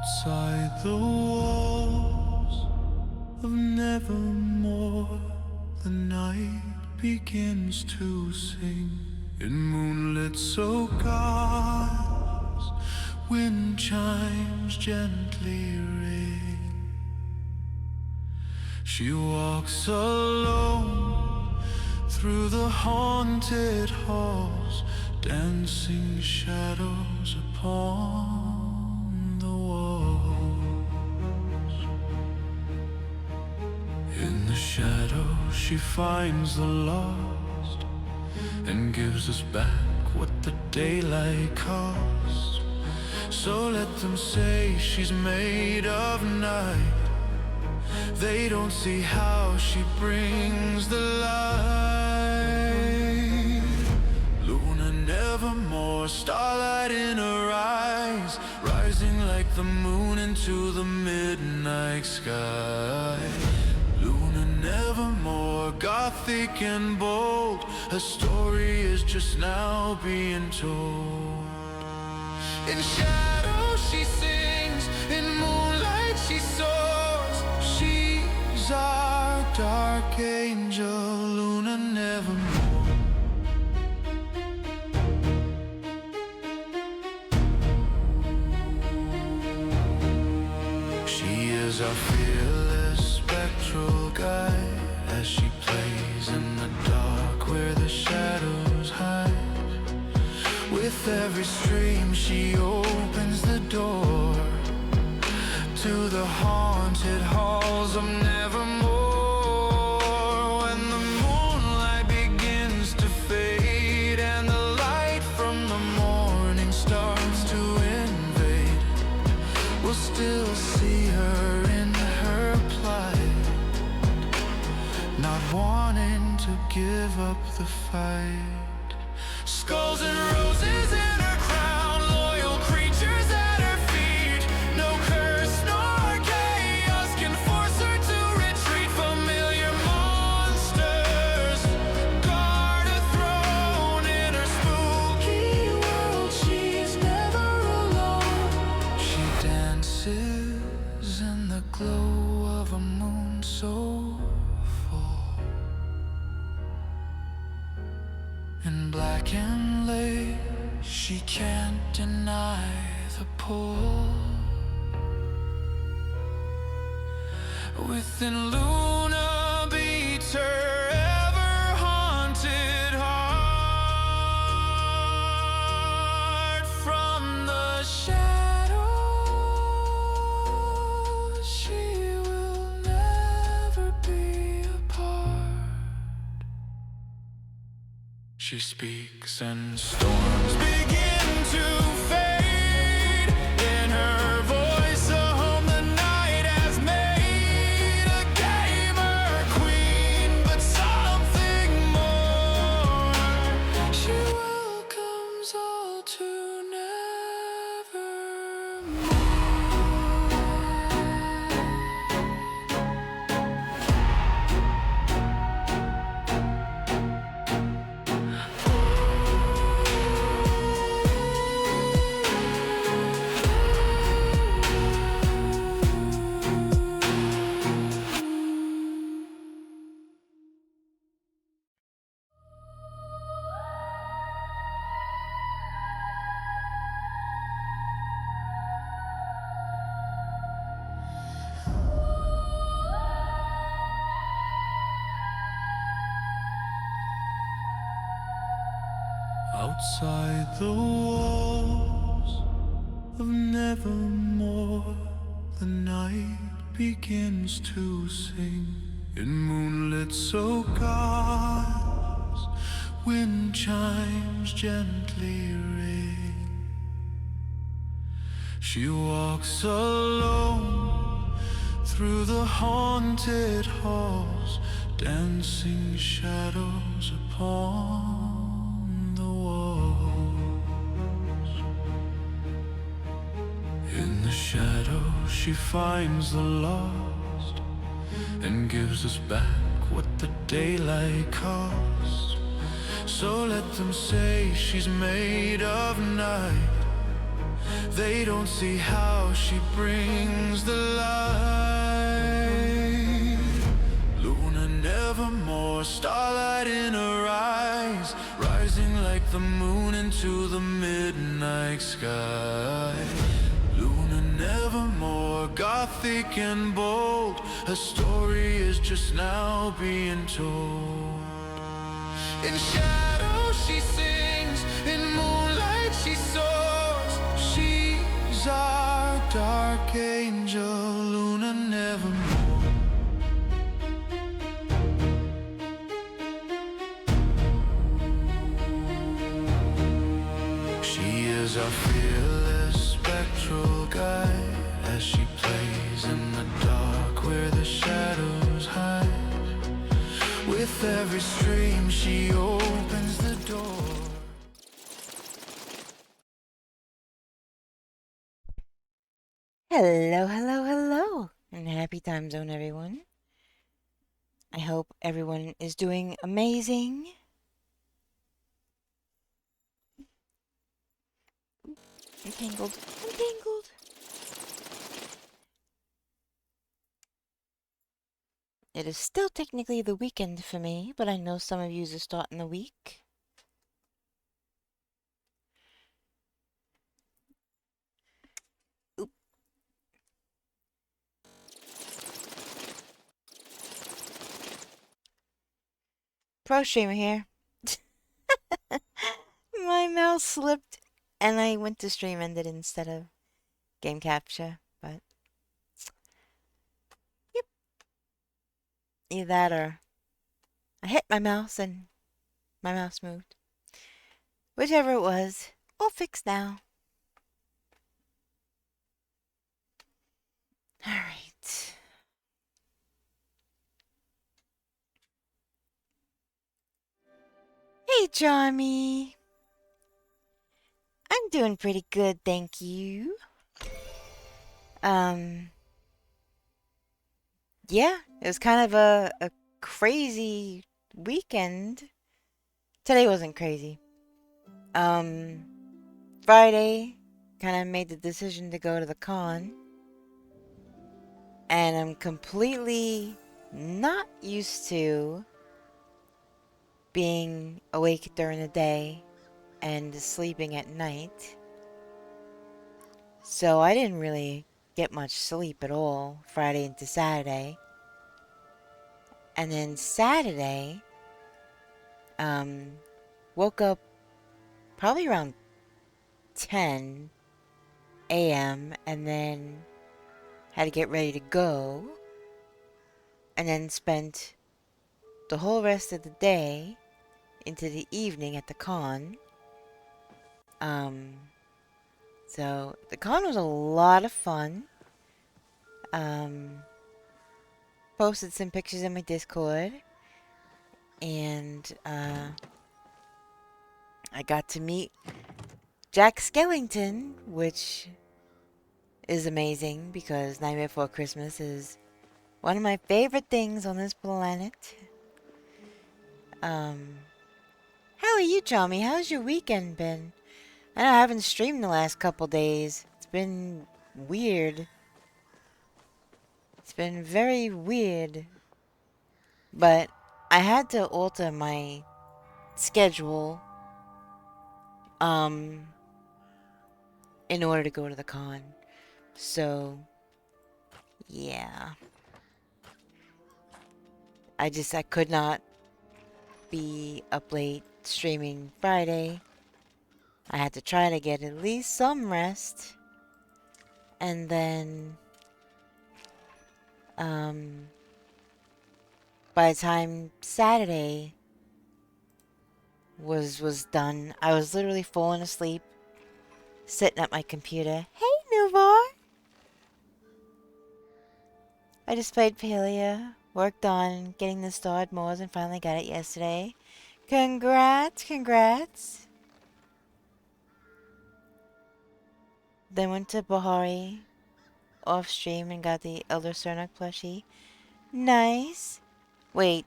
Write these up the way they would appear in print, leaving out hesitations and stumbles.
Outside the walls of nevermore, the night begins to sing in moonlit skies. Wind chimes gently ring. She walks alone through the haunted halls, dancing shadows upon the walls. In the shadows she finds the lost and gives us back what the daylight cost. So let them say she's made of night. They don't see how she brings the light. Luna nevermore, starlight in her eyes, rising like the moon into the midnight sky. Luna nevermore, gothic and bold, her story is just now being told. In shadow she sings, in moonlight she soars. She's our dark angel, Luna nevermore. She is our fearless spectral guide, as she plays in the dark where the shadows hide. With every stream she opens the door to the haunted halls of nevermore. When the moonlight begins to fade and the light from the morning starts to invade, we'll still see her in her plight, not wanting to give up the fight. Skulls and roses in her crown, loyal creatures at her feet. No curse nor chaos can force her to retreat. Familiar monsters guard a throne in her spooky world. She's never alone. She dances in the glow of a moon so full. In black and lace, she can't deny the pull. Within Luna beats her ever-haunted heart. From the shadows, she will never be apart. She speaks and storms begin to fade. In her voice a home the night has made. A gamer queen, but something more. She welcomes all to nevermore. Outside the walls of nevermore, the night begins to sing in moonlit skies. Wind chimes gently ring. She walks alone through the haunted halls, dancing shadows upon the walls. In the shadows she finds the lost and gives us back what the daylight cost. So let them say she's made of night. They don't see how she brings the light. Luna nevermore, starlight in her eyes, rising like the moon into the midnight sky. Luna nevermore, gothic and bold, her story is just now being told. In shadow she sings, in moonlight she soars. She's our dark angel, Luna nevermore. She is our fearless spectral guide, as she plays in the dark where the shadows hide. With every stream she opens the door. Hello, hello, hello, and happy time zone, everyone. I hope everyone is doing amazing. Entangled, entangled. It is still technically the weekend for me, but I know some of you are starting the week. Oop. Pro streamer here. My mouse slipped and I went to stream ended instead of game capture, but yep. Either that or I hit my mouse and my mouse moved. Whichever it was, all fixed now. Alright. Hey, Charmy. I'm doing pretty good, thank you. Yeah, it was kind of a crazy weekend. Today wasn't crazy. Friday, kind of made the decision to go to the con. And I'm completely not used to being awake during the day and sleeping at night. So I didn't really get much sleep at all Friday into Saturday. And then Saturday, woke up probably around 10 a.m. and then had to get ready to go. And then spent the whole rest of the day into the evening at the con. So the con was a lot of fun. Posted some pictures in my Discord. And, I got to meet Jack Skellington, which is amazing because Nightmare Before Christmas is one of my favorite things on this planet. How are you, Tommy? How's your weekend been? I know I haven't streamed the last couple days. It's been weird. It's been very weird. But I had to alter my schedule, in order to go to the con. So, yeah. I could not be up late streaming Friday. I had to try to get at least some rest. And then, by the time Saturday was done, I was literally falling asleep, sitting at my computer. Hey, Nuvar! I just played Palia, worked on getting the starred moors, and finally got it yesterday. Congrats, congrats! Then went to Bahari off stream and got the Elder Cernok plushie. Nice! Wait,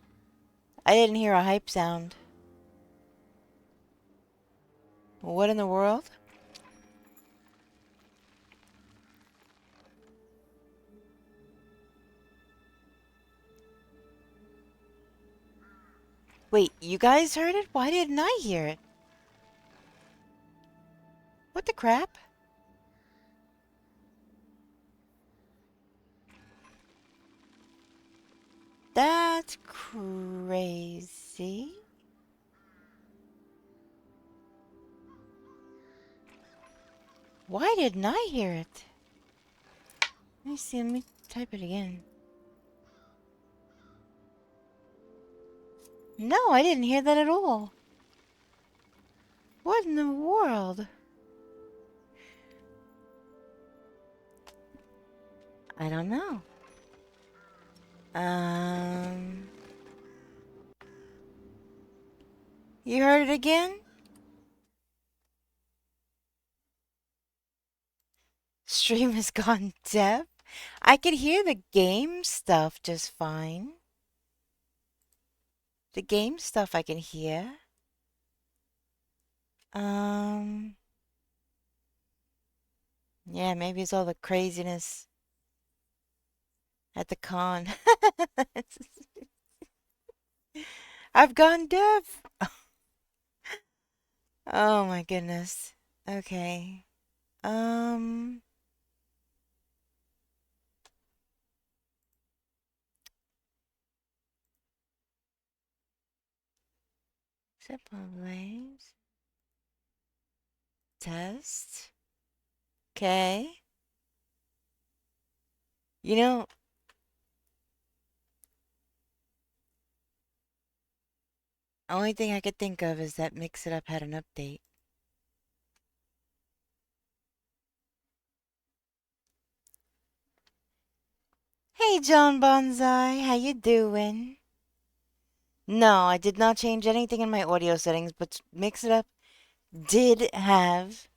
I didn't hear a hype sound. What in the world? Wait, you guys heard it? Why didn't I hear it? What the crap? That's crazy. Why didn't I hear it? Let me see, let me type it again. No, I didn't hear that at all. What in the world? I don't know. Um... You heard it again? Stream has gone deaf? I could hear the game stuff just fine. The game stuff I can hear. Um... Yeah, maybe it's all the craziness at the con. I've gone deaf! Oh my goodness. Okay. Um... Simple waves. Test. Okay. You know, only thing I could think of is that Mix It Up had an update. Hey, John Bonsai, how you doing? No, I did not change anything in my audio settings, but Mix It Up did have...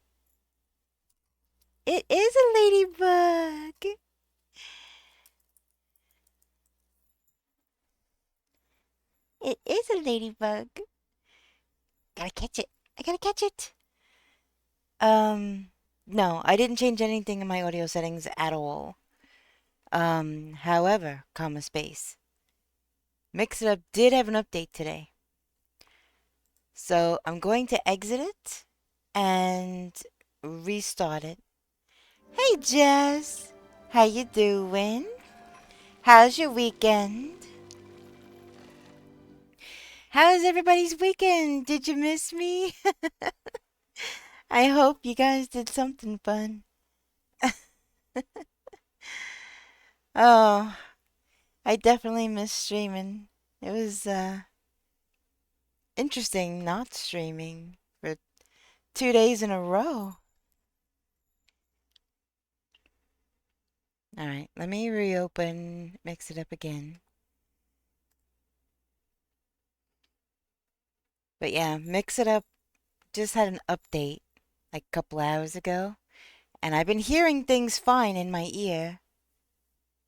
It is a ladybug! It is a ladybug. Gotta catch it. I gotta catch it. No, I didn't change anything in my audio settings at all. However, comma space. Mix It Up did have an update today. So I'm going to exit it and restart it. Hey Jess, how you doing? How's your weekend? How's everybody's weekend? Did you miss me? I hope you guys did something fun. Oh, I definitely miss streaming. It was interesting not streaming for 2 days in a row. Alright, let me reopen, Mix It Up again. But yeah, Mix It Up just had an update like a couple hours ago. And I've been hearing things fine in my ear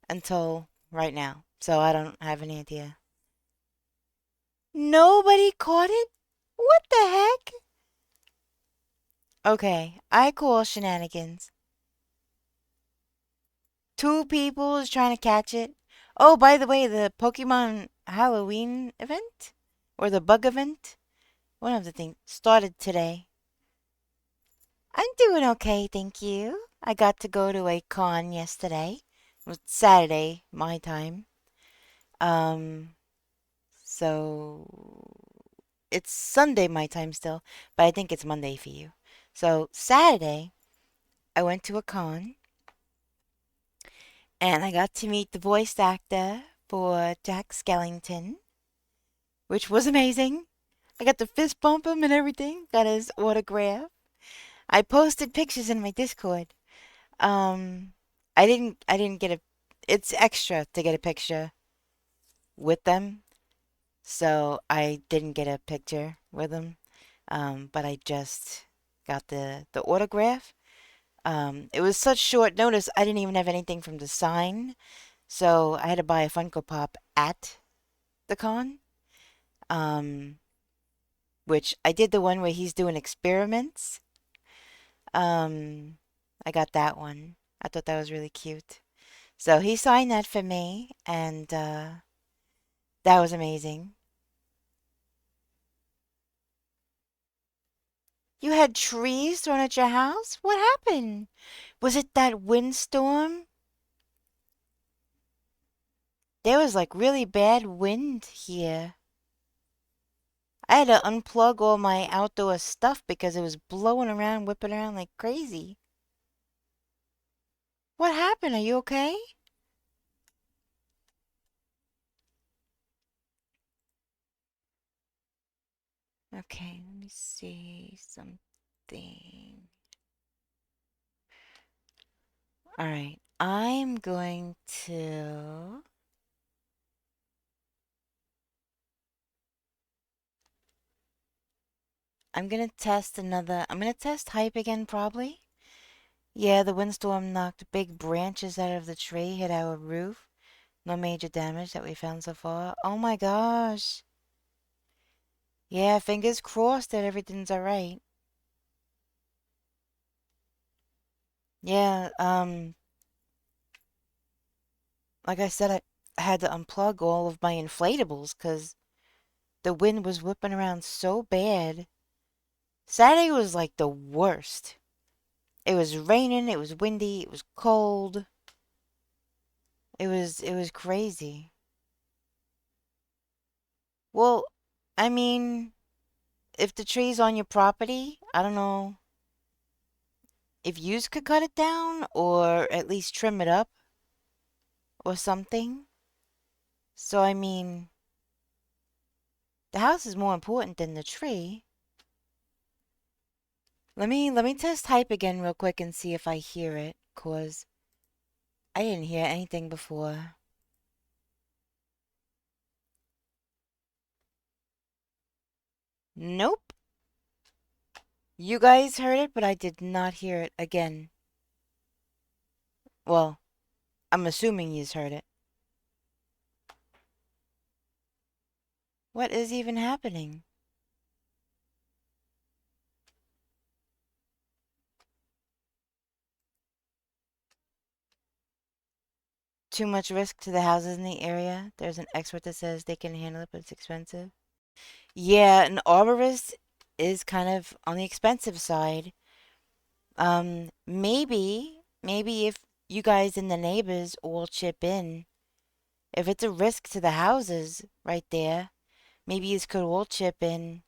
until right now. So I don't have any idea. Nobody caught it? What the heck? Okay, I call shenanigans. 2 people is trying to catch it. Oh, by the way, the Pokemon Halloween event? Or the bug event? One of the things started today. I'm doing okay, thank you. I got to go to a con yesterday. It was Saturday, my time. So it's Sunday my time still, but I think it's Monday for you. So Saturday, I went to a con and I got to meet the voice actor for Jack Skellington, which was amazing. I got to fist bump him and everything, got his autograph. I posted pictures in my Discord. Um, I didn't get a, it's extra to get a picture with them, so I didn't get a picture with them. But I just got the autograph. It was such short notice, I didn't even have anything from the sign, so I had to buy a Funko Pop at the con. Um, which I did the one where he's doing experiments. Um, I got that one. I thought that was really cute. So he signed that for me, and that was amazing. You had trees thrown at your house? What happened? Was it that windstorm? There was like really bad wind here. I had to unplug all my outdoor stuff because it was blowing around, whipping around like crazy. What happened? Are you okay? Okay, let me see something. All right, I'm gonna test hype again probably. Yeah, the windstorm knocked big branches out of the tree, hit our roof. No major damage that we found so far. Oh my gosh. Yeah, fingers crossed that everything's alright. Yeah, like I said, I had to unplug all of my inflatables because the wind was whipping around so bad. Saturday was like the worst. It was raining, it was windy, it was cold. It was crazy. Well, I mean, if the tree's on your property, I don't know if yous could cut it down or at least trim it up or something. So I mean, the house is more important than the tree. Let me test hype again real quick and see if I hear it, 'cause I didn't hear anything before. Nope. You guys heard it, but I did not hear it again. Well, I'm assuming yous heard it. What is even happening? Too much risk to the houses in the area. There's an expert that says they can handle it, but it's expensive. Yeah, an arborist is kind of on the expensive side. Maybe if you guys and the neighbors all chip in, if it's a risk to the houses right there, maybe you could all chip in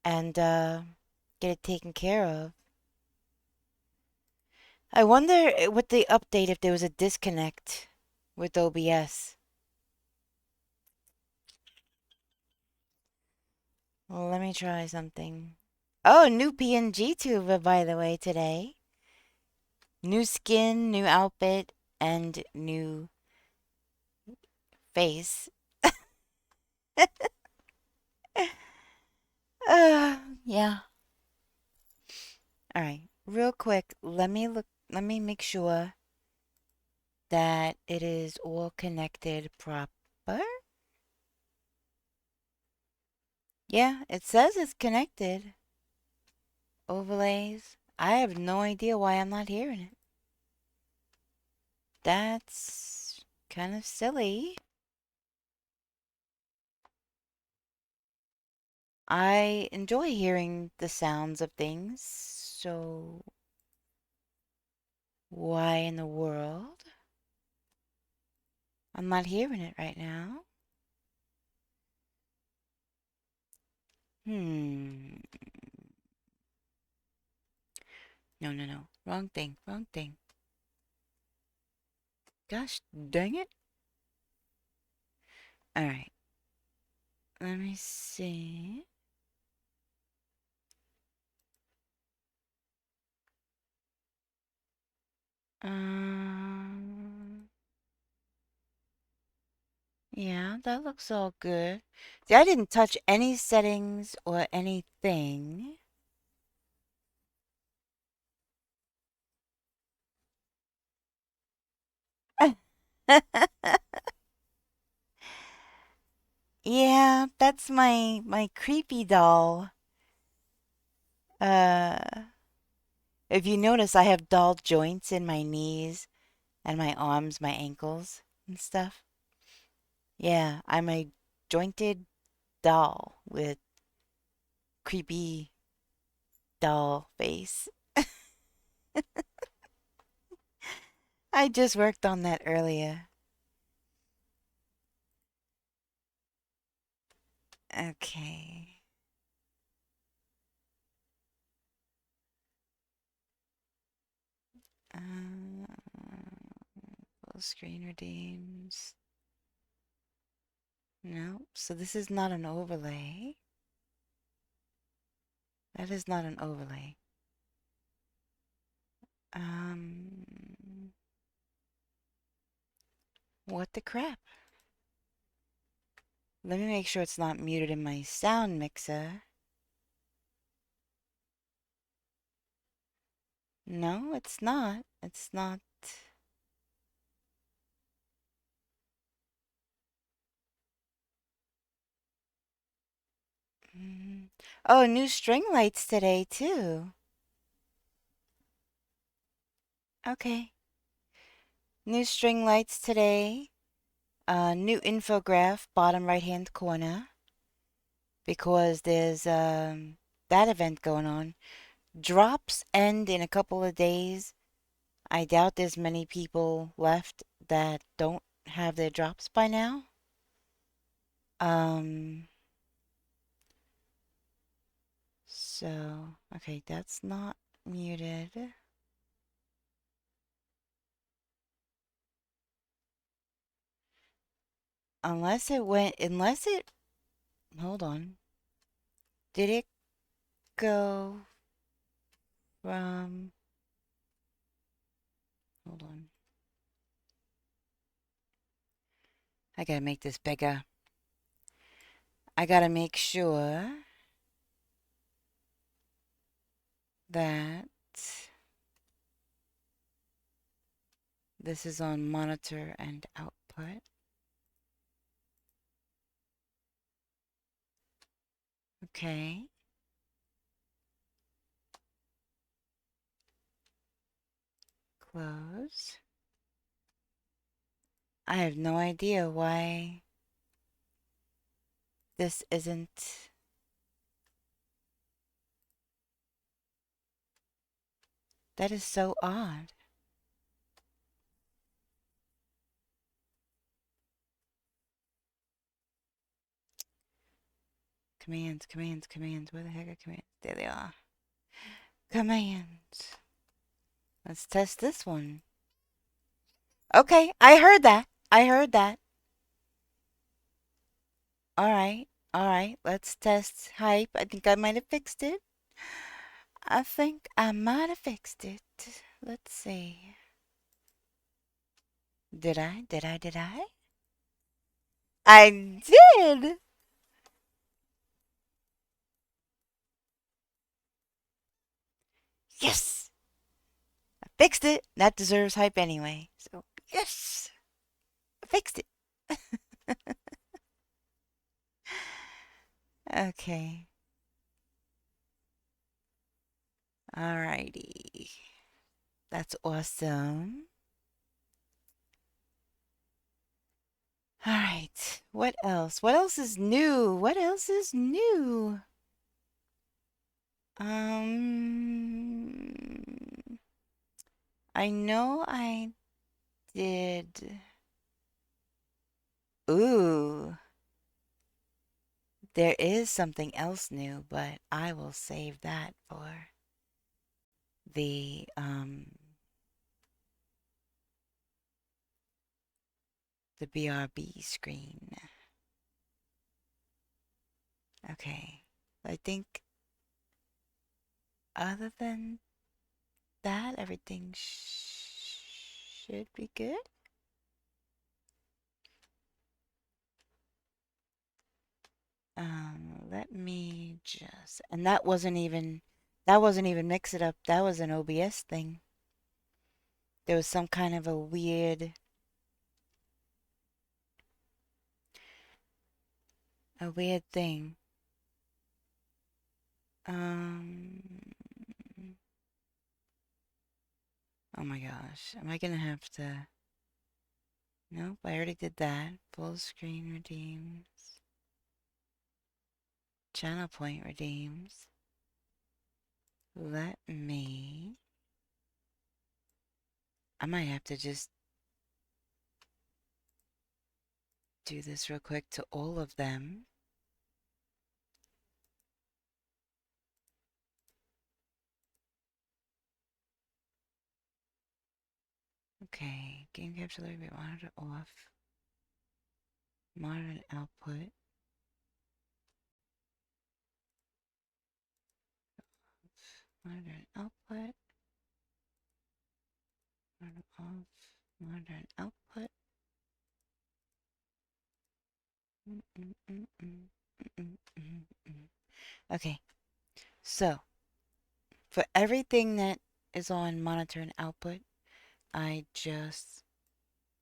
and get it taken care of. I wonder with the update if there was a disconnect with OBS. Well, let me try something. Oh, new PNG tuber, by the way, today. New skin, new outfit, and new face. Yeah. All right. Real quick, let me make sure that it is all connected proper. Yeah, it says it's connected. Overlays. I have no idea why I'm not hearing it. That's kind of silly. I enjoy hearing the sounds of things, so why in the world I'm not hearing it right now? Hmm. No, no, no. Wrong thing, wrong thing. Gosh dang it. Alright. Let me see. Um, yeah, that looks all good. See, I didn't touch any settings or anything. Yeah, that's my creepy doll. Uh, if you notice, I have doll joints in my knees and my arms, my ankles and stuff. Yeah, I'm a jointed doll with creepy doll face. I just worked on that earlier. Okay. Um, full screen redeems. No, so this is not an overlay. That is not an overlay. What the crap? Let me make sure it's not muted in my sound mixer. No, it's not. It's not. Oh, new string lights today, too. Okay. New string lights today. New infograph, bottom right-hand corner. Because there's that event going on. Drops end in a couple of days. I doubt there's many people left that don't have their drops by now. So, okay, that's not muted. Hold on. Did it go from, hold on. I gotta make this bigger. I gotta make sure that this is on monitor and output. Okay. Close. I have no idea why this isn't. That is so odd. Commands, commands, commands. Where the heck are commands? There they are. Commands. Let's test this one. Okay, I heard that. I heard that. Alright, alright. Let's test hype. I think I might have fixed it. I think I might have fixed it. Let's see. Did I? Did I? Did I? I did! Yes! I fixed it. That deserves hype anyway. So, yes! I fixed it. Okay. Alrighty. That's awesome. Alright. What else? What else is new? What else is new? I know I did. Ooh. There is something else new, but I will save that for the BRB screen. Okay. I think other than that, everything should be good. Let me just, and that wasn't even Mix It Up. That was an OBS thing. There was some kind of a weird thing. Oh my gosh. Am I gonna have to? Nope, I already did that. Full screen redeems. Channel point redeems. let me... I might have to just do this real quick to all of them. Okay, game capture delivery monitor off. Monitor output. Monitor output. Monitor off. Monitor output. Okay, so for everything that is on monitor and output, I just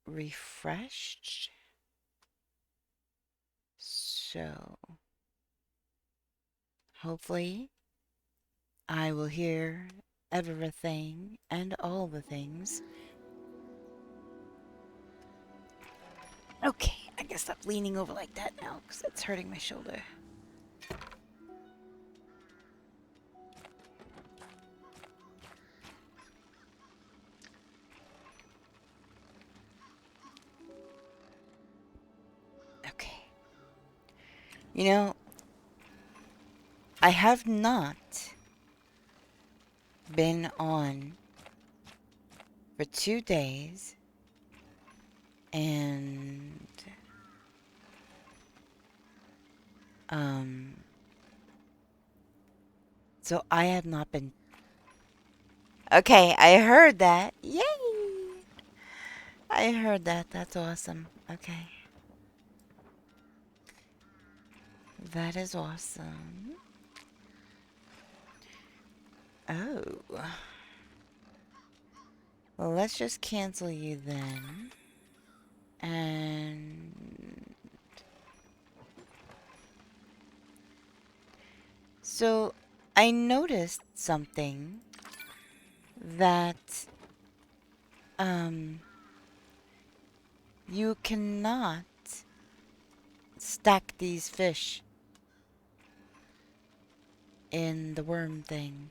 refreshed. So hopefully I will hear everything and all the things. Okay, I can stop leaning over like that now because it's hurting my shoulder. Okay. You know, I have not been on for 2 days, and so I have not been... Okay, I heard that. Yay! I heard that. That's awesome. Okay. That is awesome. Oh. Well, let's just cancel you then. And... So, I noticed something that, you cannot stack these fish in the worm thing.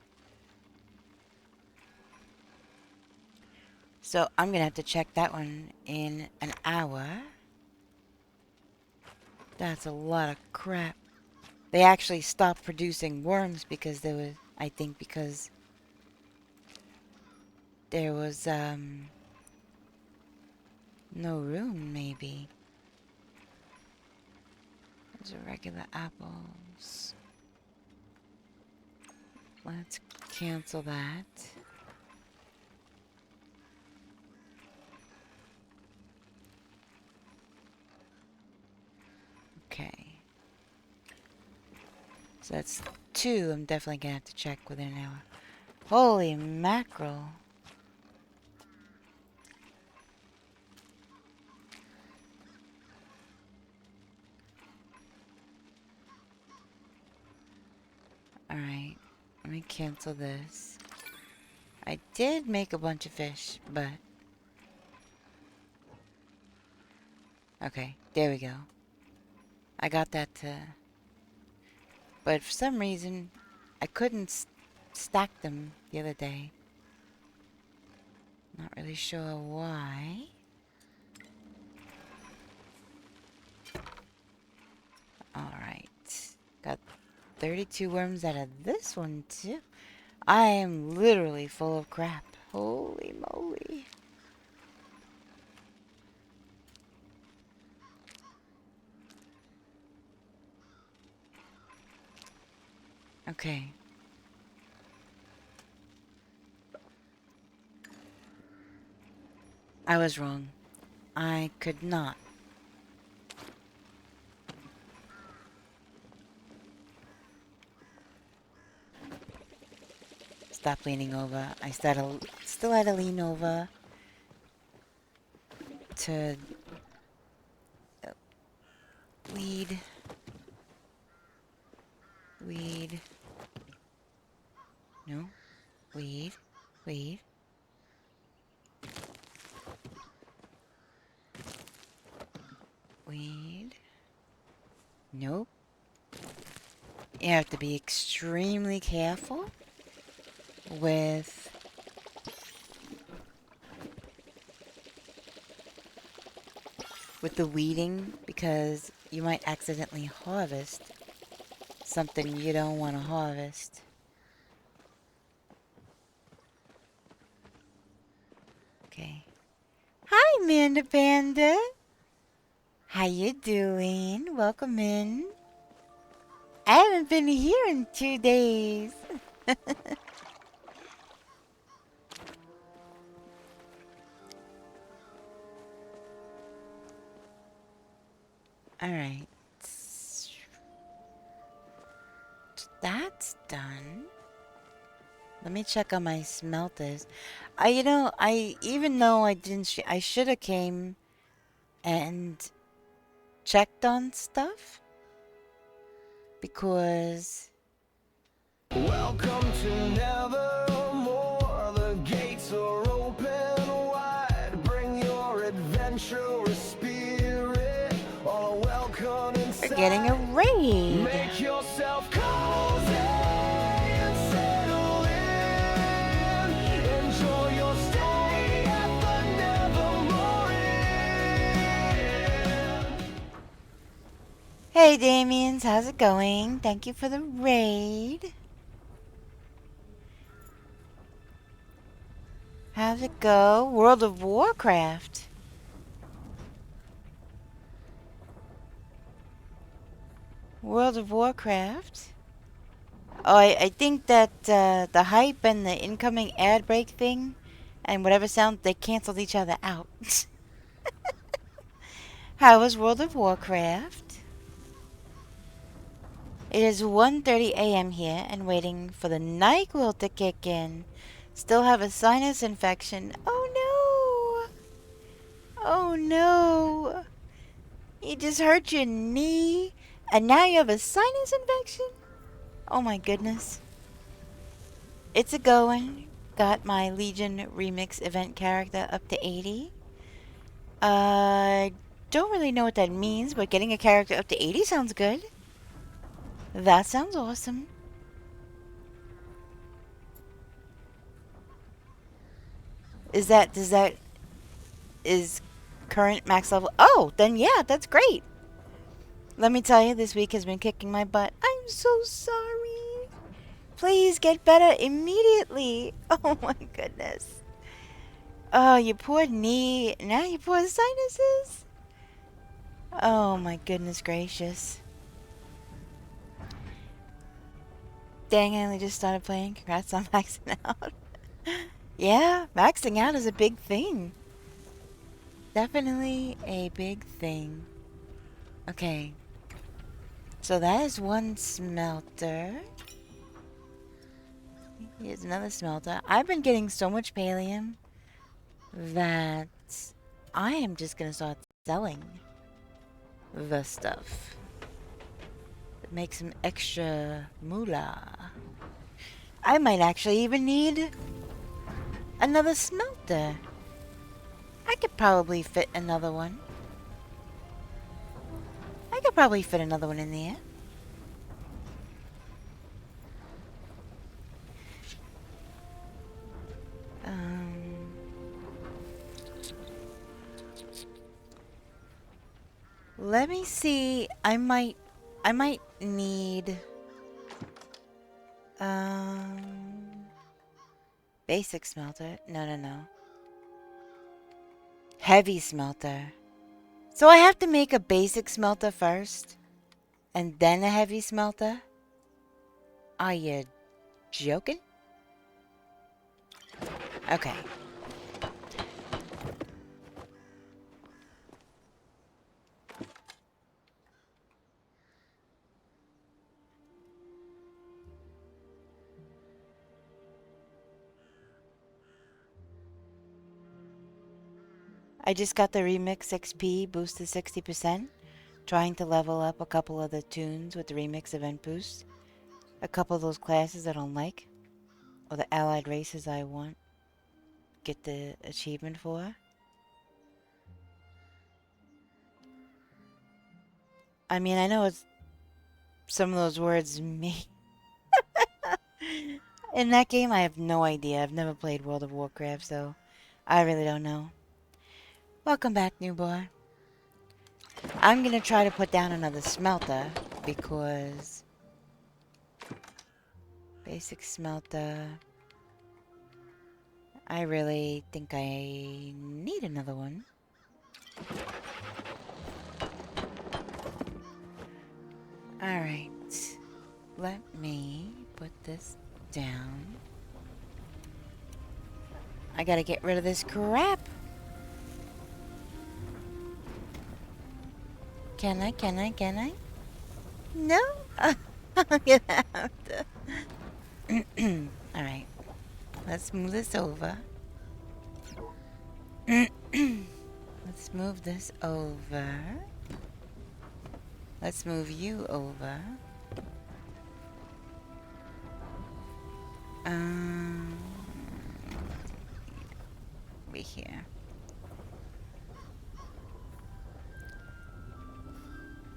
So I'm gonna have to check that one in an hour. That's a lot of crap. They actually stopped producing worms because there was, I think because there was, no room, maybe. Those are regular apples. Let's cancel that. Okay. So that's 2. I'm definitely gonna have to check within an hour. Holy mackerel. Alright. Let me cancel this. I did make a bunch of fish, but... Okay, there we go. I got that to... But for some reason, I couldn't stack them the other day. Not really sure why. Alright. Got 32 worms out of this one, too. I am literally full of crap. Holy moly. Okay. I was wrong. I could not. Stop leaning over. I still had to lean over to weed. Weed. No. Weed. Weed. Weed. Nope. You have to be extremely careful. with the weeding, because you might accidentally harvest something you don't want to harvest. Okay. Hi, Amanda Panda. How you doing? Welcome in. I haven't been here in 2 days. Alright. That's done. Let me check on my smelters. Even though I didn't, I should have came and checked on stuff, because Welcome to Nevermore. The gates are open wide. Bring your adventurous spirit. All welcome inside. we're getting a raid. Make yourself cozy and settle in. Enjoy your stay at the Nevermore Inn. Hey, Damians, how's it going? Thank you for the raid. How's it go? World of Warcraft. World of Warcraft. Oh, I think that the hype and the incoming ad break thing and whatever sound, they canceled each other out. How is World of Warcraft? It is 1:30 a.m. here and waiting for the NyQuil to kick in. Still have a sinus infection. Oh no! Oh no! You just hurt your knee and now you have a sinus infection? Oh my goodness. It's a going. Got my Legion Remix event character up to 80. I don't really know what that means, but getting a character up to 80 sounds good. That sounds awesome. Is current max level? Oh, then yeah, that's great. Let me tell you, this week has been kicking my butt. I'm so sorry. Please get better immediately. Oh my goodness. Oh, your poor knee. Now your poor sinuses. Oh my goodness gracious. Dang, I only just started playing. Congrats on maxing out. Yeah, maxing out is a big thing. Definitely a big thing. Okay. So that is one smelter. Here's another smelter. I've been getting so much pallium that I am just gonna start selling the stuff. Make some extra moolah. I might actually even need another smelter. I could probably fit another one. I could probably fit another one in there. Let me see. I might need basic smelter. No. Heavy smelter. So I have to make a basic smelter first and then a heavy smelter? Are you joking? Okay. I just got the Remix XP boosted 60%. Trying to level up a couple of the tunes with the Remix event boost. A couple of those classes I don't like. Or the allied races I want. Get the achievement for. I mean, I know it's some of those words me. In that game, I have no idea. I've never played World of Warcraft, so I really don't know. Welcome back, new boy. I'm gonna try to put down another smelter because basic smelter. I really think I need another one. Alright. Let me put this down. I gotta get rid of this crap. Can I? No? I'm gonna have to. Alright. Let's move this over. Let's move this over. Let's move you over. Be here.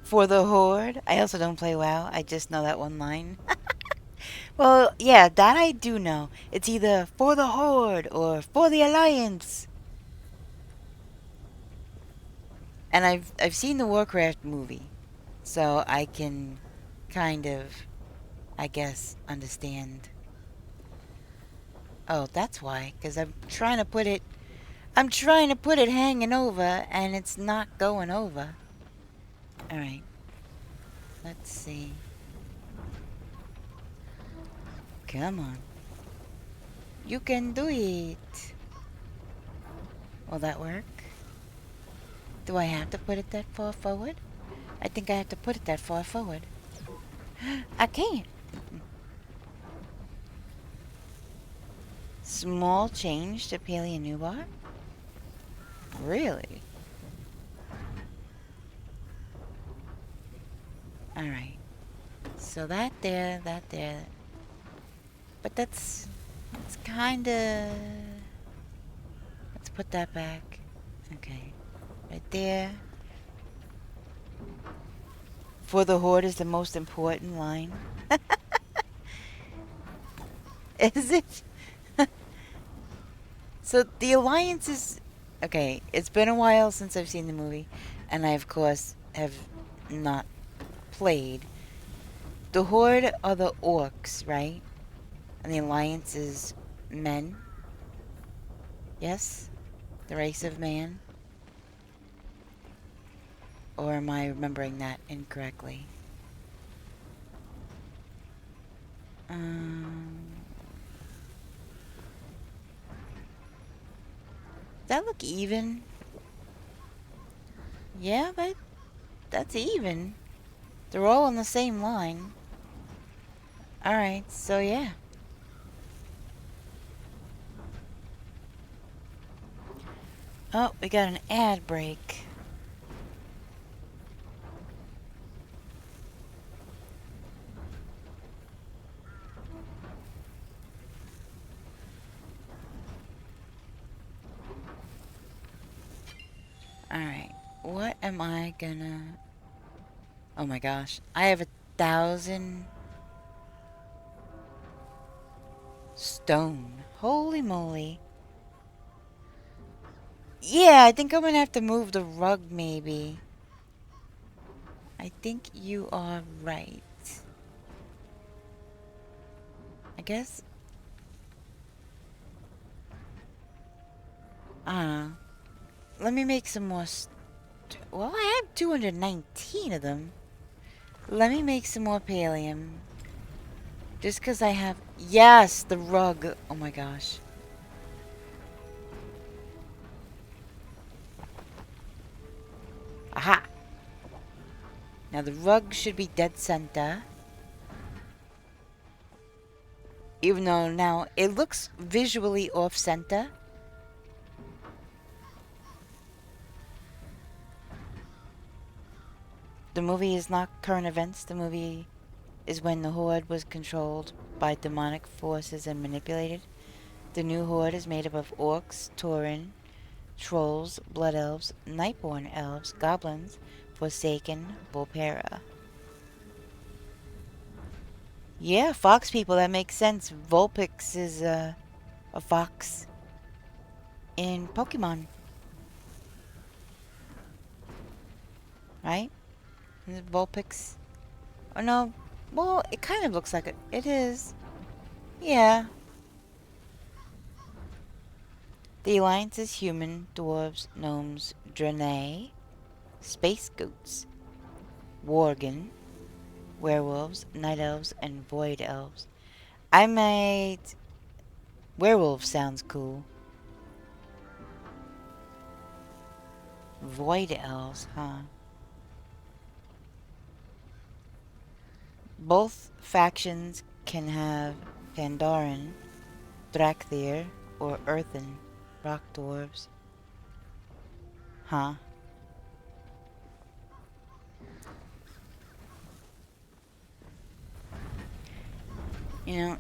For the Horde. I also don't play WoW. I just know that one line. Well, yeah, that I do know. It's either for the Horde or for the Alliance. And I've seen the Warcraft movie, so I can kind of, I guess, understand. Oh, that's why, because I'm trying to put it hanging over, and it's not going over. Alright. Let's see. Come on. You can do it. Will that work? Do I have to put it that far forward? I think I have to put it that far forward. I can't. Small change to Palia Newbar? Really? Alright. So that there. But that's kinda... Let's put that back. Okay. Right there. For the Horde is the most important line. Is it? So the Alliance is... Okay, it's been a while since I've seen the movie. And I, of course, have not played. The Horde are the orcs, right? And the Alliance is men. Yes? The race of man? Or am I remembering that incorrectly? Does that look even? Yeah, that's even. They're all on the same line. Alright, so yeah. Oh, we got an ad break. Alright, what am I gonna... Oh my gosh, I have 1,000 stone. Holy moly. Yeah, I think I'm gonna have to move the rug maybe. I think you are right. I guess... I don't know. Let me make some more... Well, I have 219 of them. Let me make some more pallium. Just because I have... Yes, the rug. Oh my gosh. Aha! Now the rug should be dead center. Even though now it looks visually off center. The movie is not current events. The movie is when the Horde was controlled by demonic forces and manipulated. The new Horde is made up of orcs, tauren, trolls, blood elves, nightborn elves, goblins, forsaken, Volpera. Yeah, fox people, that makes sense. Vulpix is a fox in Pokemon, right? Is it Vulpix? Oh no, well, it kind of looks like it. It is. Yeah. The alliance is human, dwarves, gnomes, draenei, space goats, worgen, werewolves, night elves, and void elves. I made... Werewolf sounds cool. Void elves, huh? Both factions can have Pandaren, Drakthir, or Earthen, rock dwarves. Huh? You know,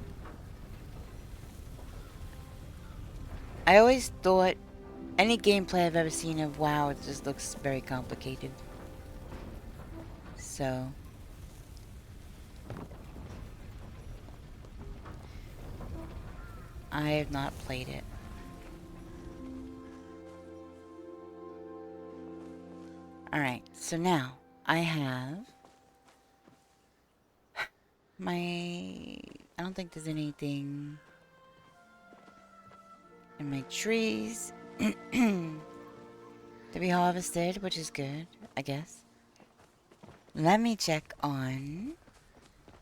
I always thought any gameplay I've ever seen of WoW, it just looks very complicated. So... I have not played it. Alright, so now I have my... I don't think there's anything in my trees to be harvested, which is good, I guess. Let me check on...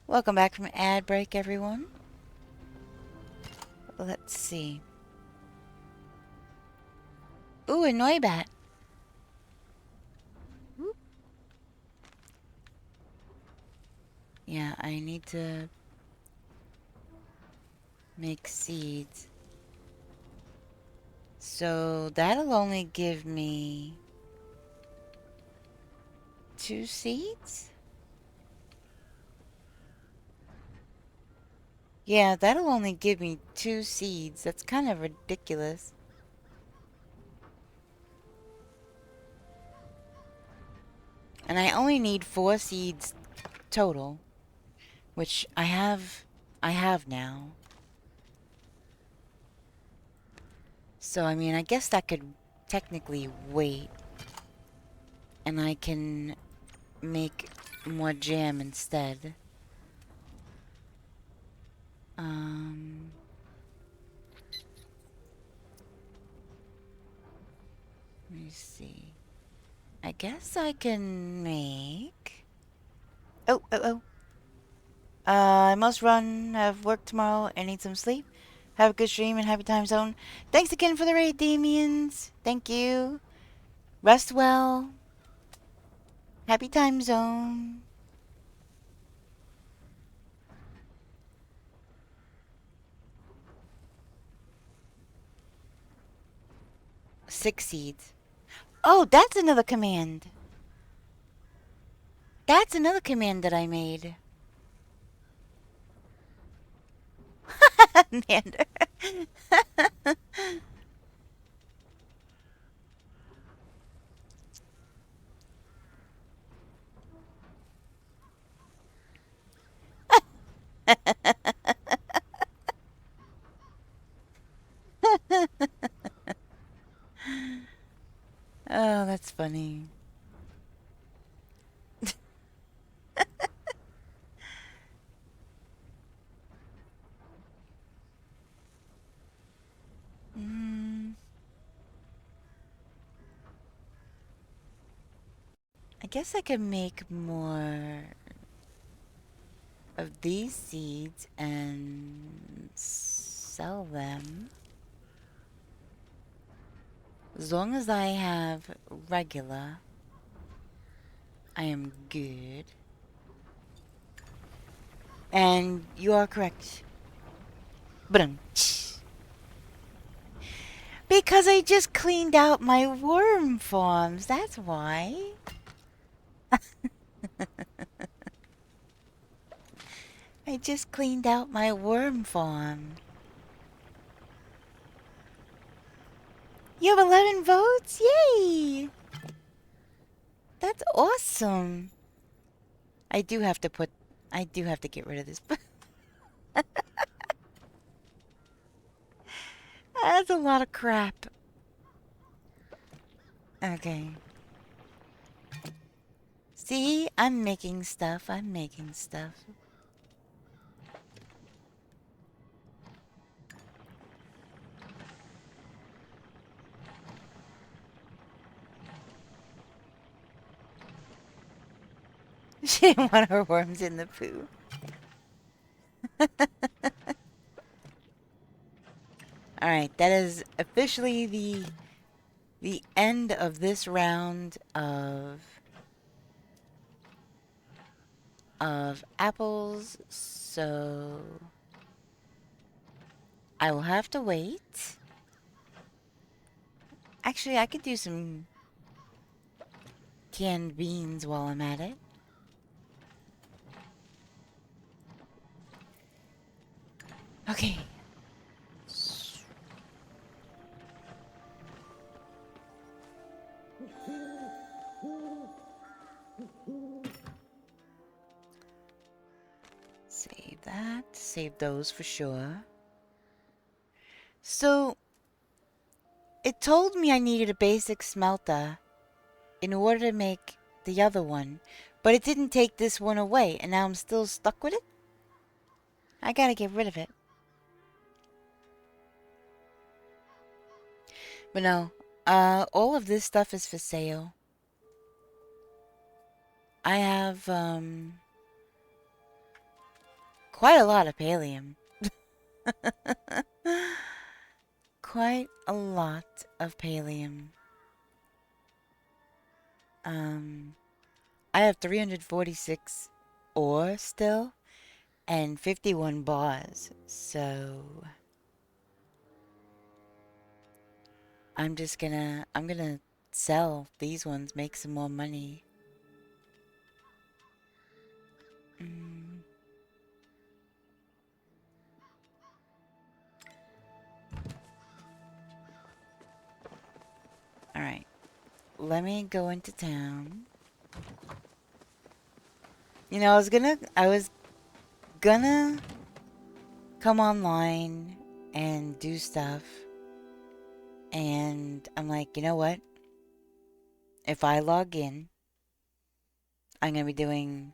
Welcome back from ad break, everyone. Let's see. Ooh, a Noibat. Yeah, I need to make seeds. So that'll only give me 2 seeds? Yeah, that'll only give me 2 seeds. That's kind of ridiculous. And I only need 4 seeds total, which I have now. So, I mean, I guess that could technically wait. And I can make more jam instead. Let me see. I guess I can make... Oh. I must run. I have work tomorrow and need some sleep. Have a good stream and happy time zone. Thanks again for the raid, Damians. Thank you. Rest well. Happy time zone. Six seeds. Oh, that's another command. That's another command that I made. Mander. Oh, that's funny. I guess I could make more of these seeds and sell them. As long as I have regular, I am good. And you are correct. Because I just cleaned out my worm farms, that's why. I just cleaned out my worm farm. You have 11 votes? Yay! That's awesome. I do have to get rid of this. That's a lot of crap. Okay. See, I'm making stuff. I'm making stuff. She didn't want her worms in the poo. Alright, that is officially the end of this round of apples, so I will have to wait. Actually, I could do some canned beans while I'm at it. Okay. Save that. Save those for sure. So, it told me I needed a basic smelter in order to make the other one, but it didn't take this one away, and now I'm still stuck with it? I gotta get rid of it. But no, all of this stuff is for sale. I have, quite a lot of pallium. Quite a lot of pallium. I have 346 ore still, and 51 bars, so I'm gonna sell these ones, make some more money. Alright, let me go into town. You know, I was gonna come online and do stuff, and I'm like, you know what? If I log in, I'm gonna be doing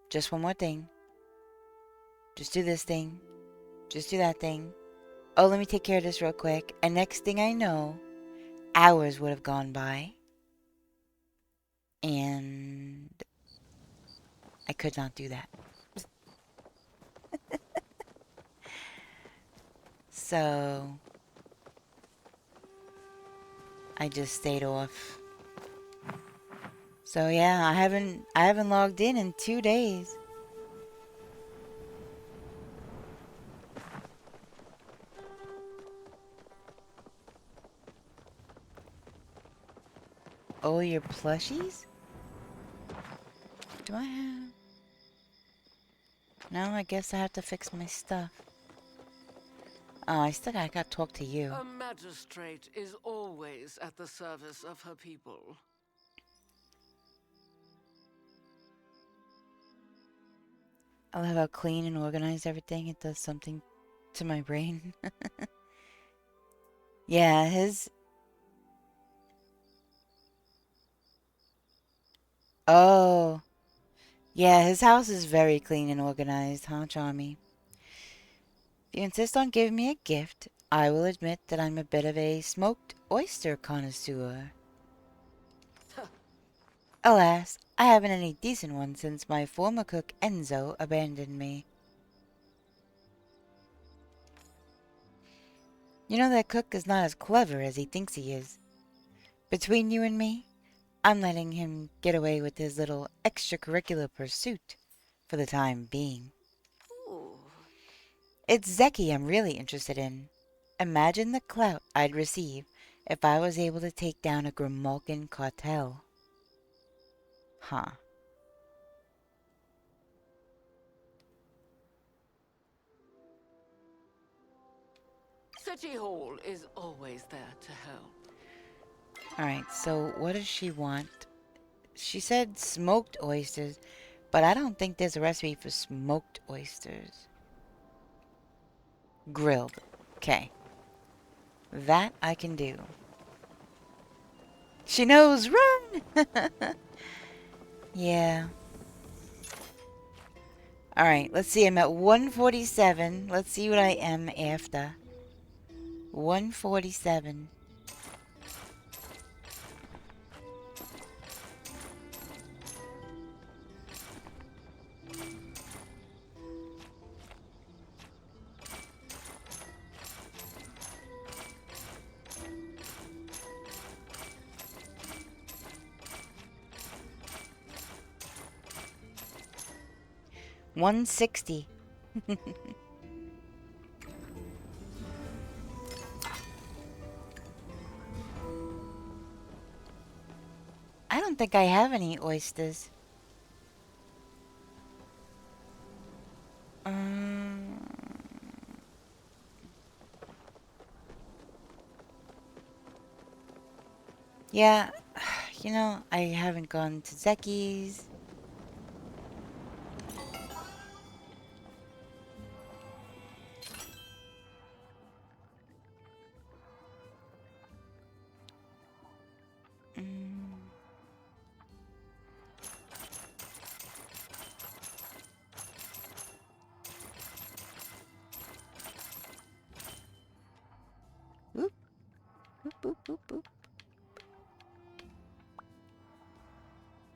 just one more thing. Just do this thing. Just do that thing. Oh, let me take care of this real quick. And next thing I know, hours would have gone by. And I could not do that. So I just stayed off. So yeah, I haven't logged in 2 days. Oh, your plushies? Do I have... No, I guess I have to fix my stuff. Oh, I gotta talk to you. A magistrate is always at the service of her people. I love how clean and organized everything. It does something to my brain. Yeah, his... Oh. Yeah, his house is very clean and organized, huh, Charmy? If you insist on giving me a gift, I will admit that I'm a bit of a smoked oyster connoisseur. Alas, I haven't any decent ones since my former cook Enzo abandoned me. You know that cook is not as clever as he thinks he is. Between you and me, I'm letting him get away with his little extracurricular pursuit for the time being. Ooh. It's Zeki I'm really interested in. Imagine the clout I'd receive if I was able to take down a Grimalkin cartel. Huh. City Hall is always there to help. Alright, so what does she want? She said smoked oysters, but I don't think there's a recipe for smoked oysters. Grilled. Okay. That I can do. She knows! Run! Yeah. Alright, let's see. I'm at 147. Let's see what I am after. 147. $160. I don't think I have any oysters. Um, yeah, you know, I haven't gone to Zeki's. Mm. Oop, oop, oop, oop, oop.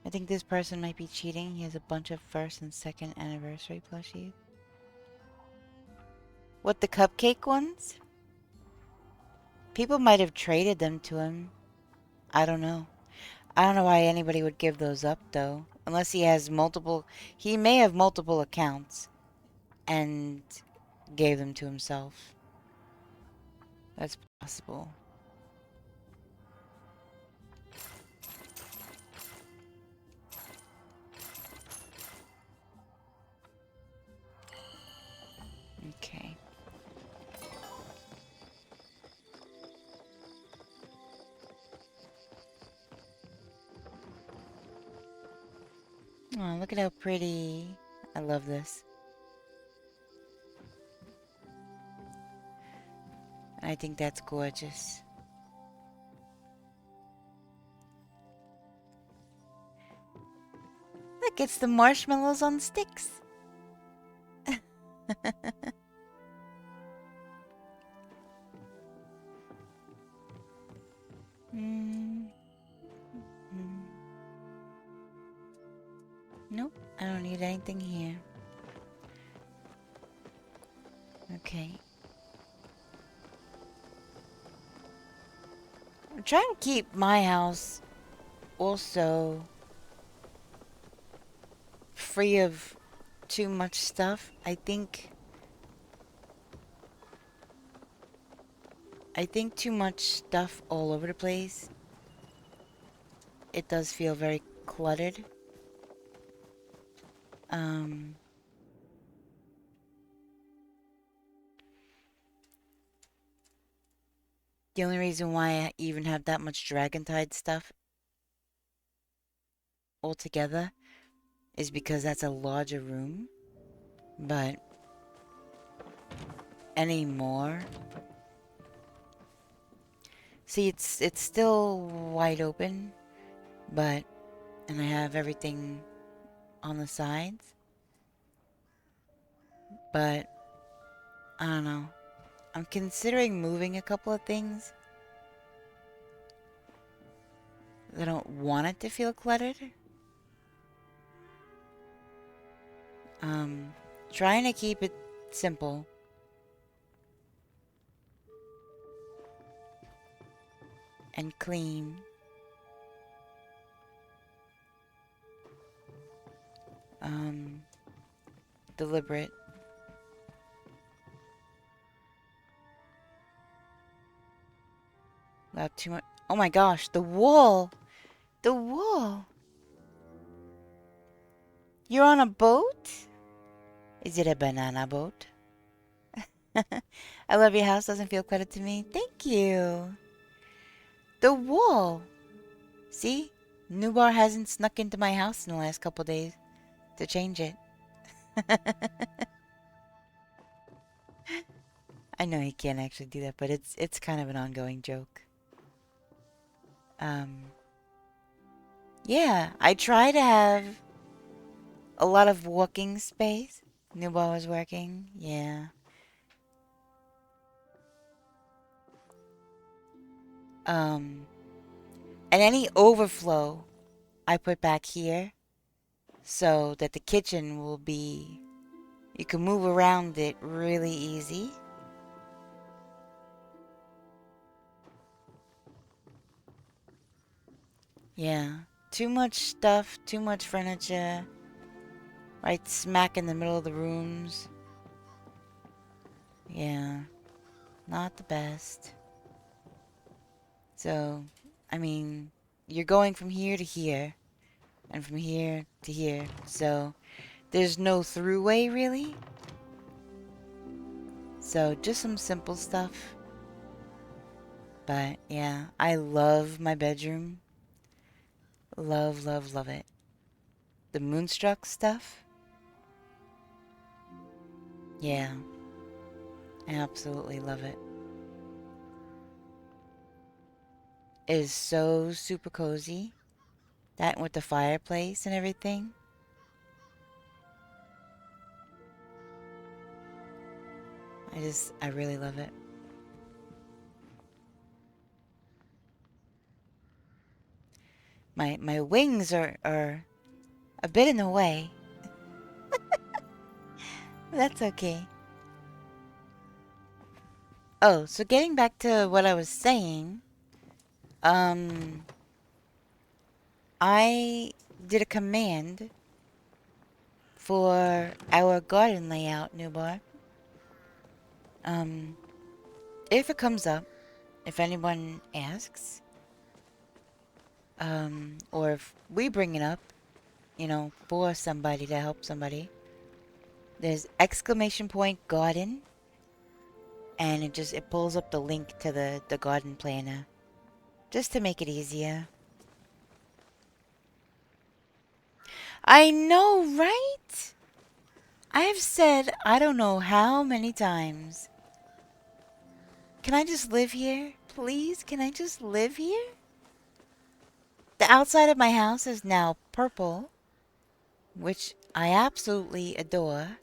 I think this person might be cheating. He has a bunch of first and second anniversary plushies. What, the cupcake ones? People might have traded them to him. I don't know. I don't know why anybody would give those up, though. Unless he has multiple... He may have multiple accounts and gave them to himself. That's possible. Okay. Oh, look at how pretty. I love this. I think that's gorgeous. Look, it's the marshmallows on sticks. Mm. Mm. Nope, I don't need anything here. Okay. I'm trying to keep my house also free of too much stuff. I think too much stuff all over the place. It does feel very cluttered. The only reason why I even have that much Dragontide stuff altogether is because that's a larger room. But any more? See, it's still wide open, but and I have everything on the sides. But I don't know. I'm considering moving a couple of things. I don't want it to feel cluttered. Trying to keep it simple. And clean. Deliberate. Not too much. Oh my gosh, the wall! The wall! You're on a boat? Is it a banana boat? I love your house, doesn't feel cluttered to me. Thank you. The wall! See? Nubar hasn't snuck into my house in the last couple days to change it. I know he can't actually do that, but it's kind of an ongoing joke. Yeah, I try to have a lot of walking space. Newball was working, yeah. And any overflow I put back here so that the kitchen will be, you can move around it really easy. Yeah, too much stuff, too much furniture, right smack in the middle of the rooms. Yeah, not the best. So, I mean, you're going from here to here, and from here to here, so there's no throughway really. So, just some simple stuff. But, yeah, I love my bedroom. Love, love, love it. The Moonstruck stuff? Yeah, I absolutely love it. It is so super cozy. That with the fireplace and everything. I really love it. My wings are a bit in the way. That's okay. Oh, so getting back to what I was saying, I did a command for our garden layout, Newbar. If it comes up, if anyone asks, or if we bring it up, you know, for somebody to help somebody, there's exclamation point garden, and it pulls up the link to the garden planner, just to make it easier. I know, right? I have said I don't know how many times. Can I just live here? Please, can I just live here? The outside of my house is now purple, which I absolutely adore.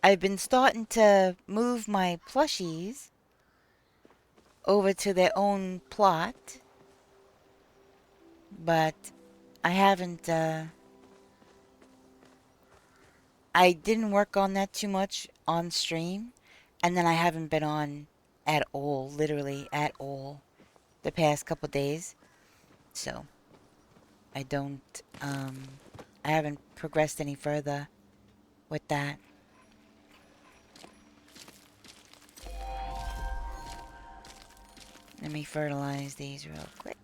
I've been starting to move my plushies over to their own plot, but I haven't, I didn't work on that too much on stream, and then I haven't been on at all, literally at all, the past couple days. So, I don't, I haven't progressed any further with that. Let me fertilize these real quick.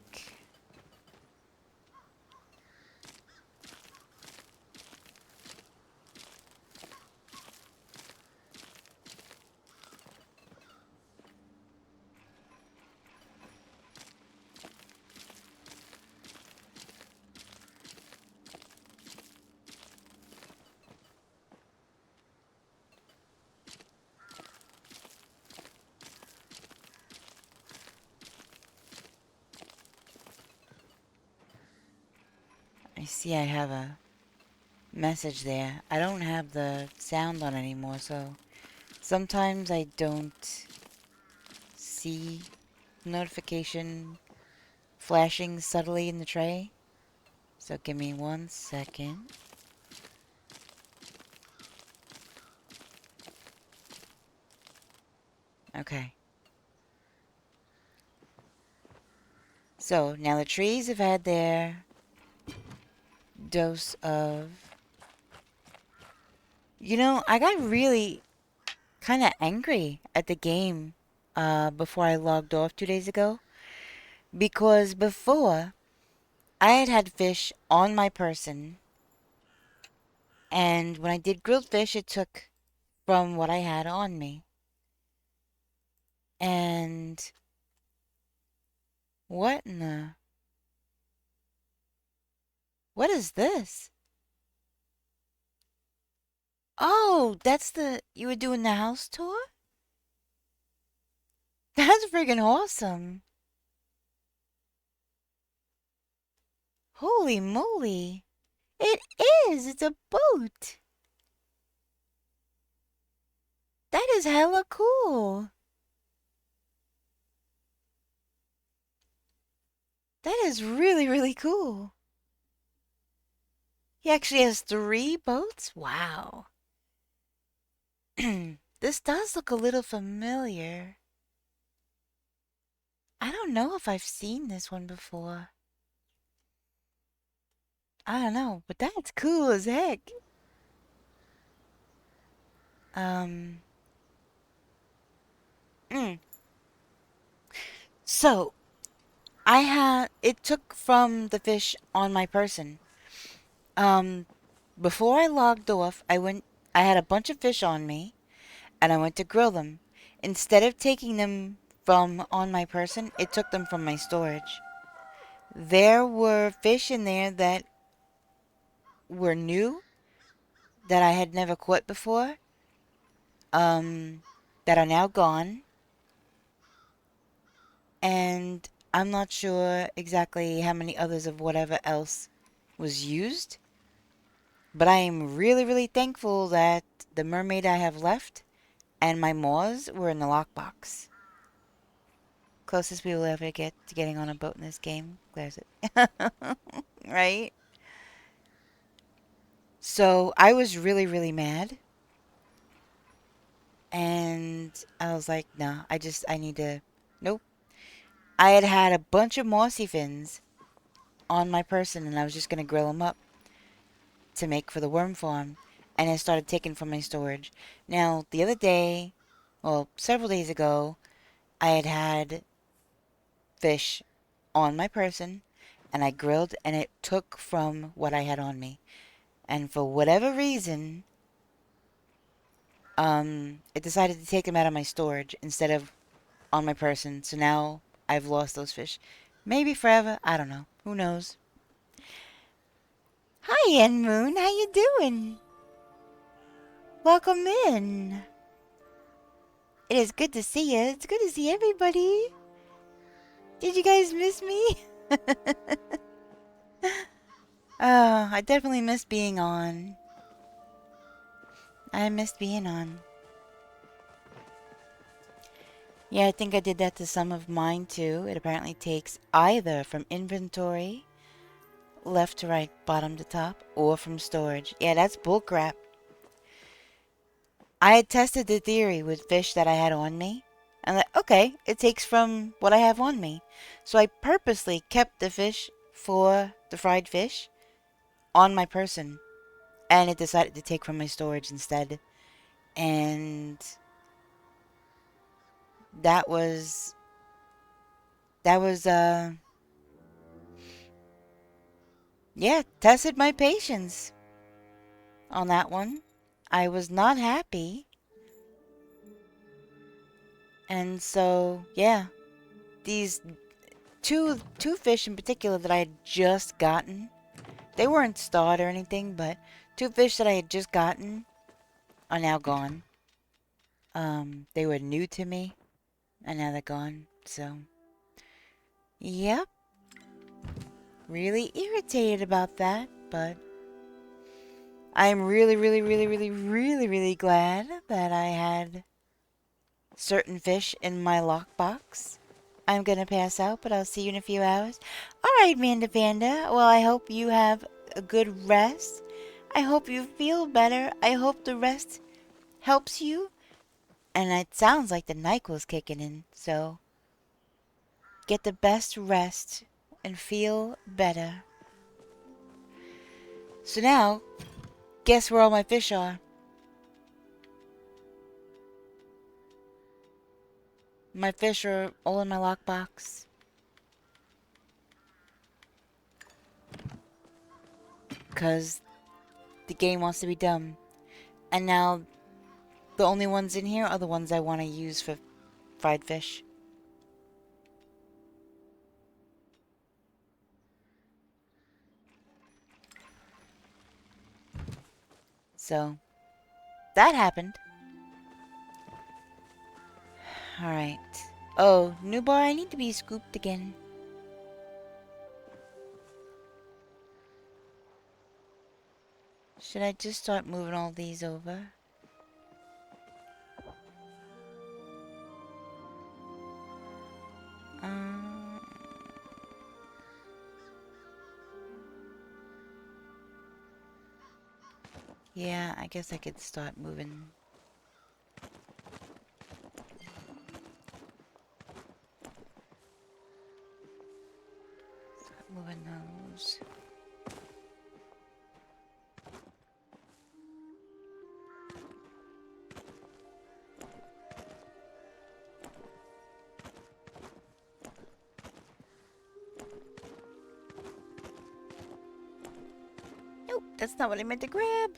I see I have a message there. I don't have the sound on anymore, so sometimes I don't see notification flashing subtly in the tray. So give me 1 second. Okay. So now the trees have had their dose of... You know, I got really kind of angry at the game before I logged off 2 days ago. Because before, I had fish on my person. And when I did grilled fish, it took from what I had on me. And what in the... What is this? Oh, that's the... You were doing the house tour? That's friggin' awesome. Holy moly. It is! It's a boat! That is hella cool. That is really, really cool. He actually has 3 boats? Wow. This does look a little familiar. I don't know if I've seen this one before. I don't know, but that's cool as heck. Um, mm. So, it took from the fish on my person. Um, Before I logged off, I had a bunch of fish on me, and I went to grill them. Instead of taking them from on my person, it took them from my storage. There were fish in there that were new, that I had never caught before, that are now gone. And I'm not sure exactly how many others of whatever else was used. But I am really, really thankful that the mermaid I have left and my maws were in the lockbox. Closest we will ever get to getting on a boat in this game. There's it. Right? So I was really, really mad. And I was like, nah, I need to... Nope. I had had a bunch of mossy fins on my person, and I was just going to grill them up to make for the worm farm. And I started taking from my storage. Now, the other day, well, several days ago, I had had fish on my person, and I grilled, and it took from what I had on me. And for whatever reason, it decided to take them out of my storage instead of on my person. So now I've lost those fish. Maybe forever. I don't know. Who knows? Hi, Yen Moon. How you doing? Welcome in. It is good to see you. It's good to see everybody. Did you guys miss me? Oh, I definitely miss being on. I missed being on. Yeah, I think I did that to some of mine too. It apparently takes either from inventory, left to right, bottom to top, or from storage. Yeah, that's bullcrap. I had tested the theory with fish that I had on me. And like, okay, it takes from what I have on me. So I purposely kept the fish for the fried fish on my person. And it decided to take from my storage instead. And that was... That was, yeah, tested my patience on that one. I was not happy. And so, yeah, these two fish in particular that I had just gotten, they weren't starred or anything, but 2 fish that I had just gotten are now gone. They were new to me, and now they're gone. So, yep, really irritated about that, but I'm really, really, really, really, really, really glad that I had certain fish in my lockbox. I'm gonna pass out, but I'll see you in a few hours. Alright, Manda Panda. Well, I hope you have a good rest. I hope you feel better. I hope the rest helps you. And it sounds like the NyQuil's kicking in, so get the best rest and feel better. So now, guess where all my fish are? My fish are all in my lockbox. Because the game wants to be dumb. And now, the only ones in here are the ones I want to use for fried fish. So, that happened. Alright. Oh, new bar, I need to be scooped again. Should I just start moving all these over? Yeah, I guess I could start moving. Start moving those. Nope, that's not what I meant to grab.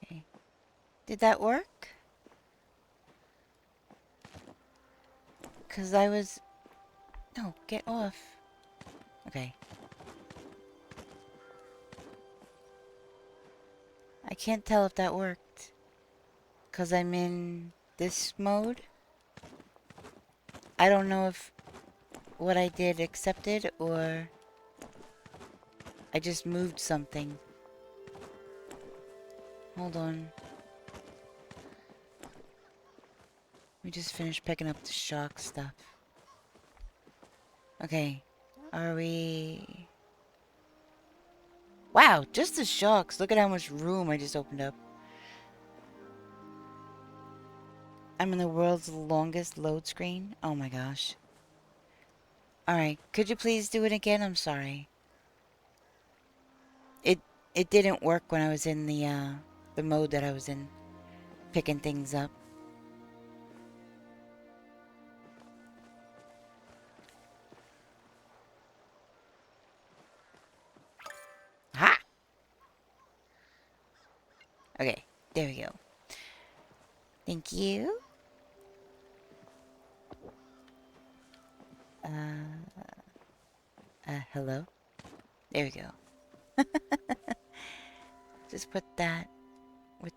Okay. Did that work? Because I was... No, get off. Okay. I can't tell if that worked. Because I'm in this mode. I don't know if what I did accepted or I just moved something. Hold on. We just finished picking up the shock stuff. Okay. Are we... Wow, just the shocks. Look at how much room I just opened up. I'm in the world's longest load screen. Oh my gosh. Alright, could you please do it again? I'm sorry. It didn't work when I was in the mode that I was in. Picking things up. Ha! Okay, there we go. Thank you. Hello? There we go. Just put that with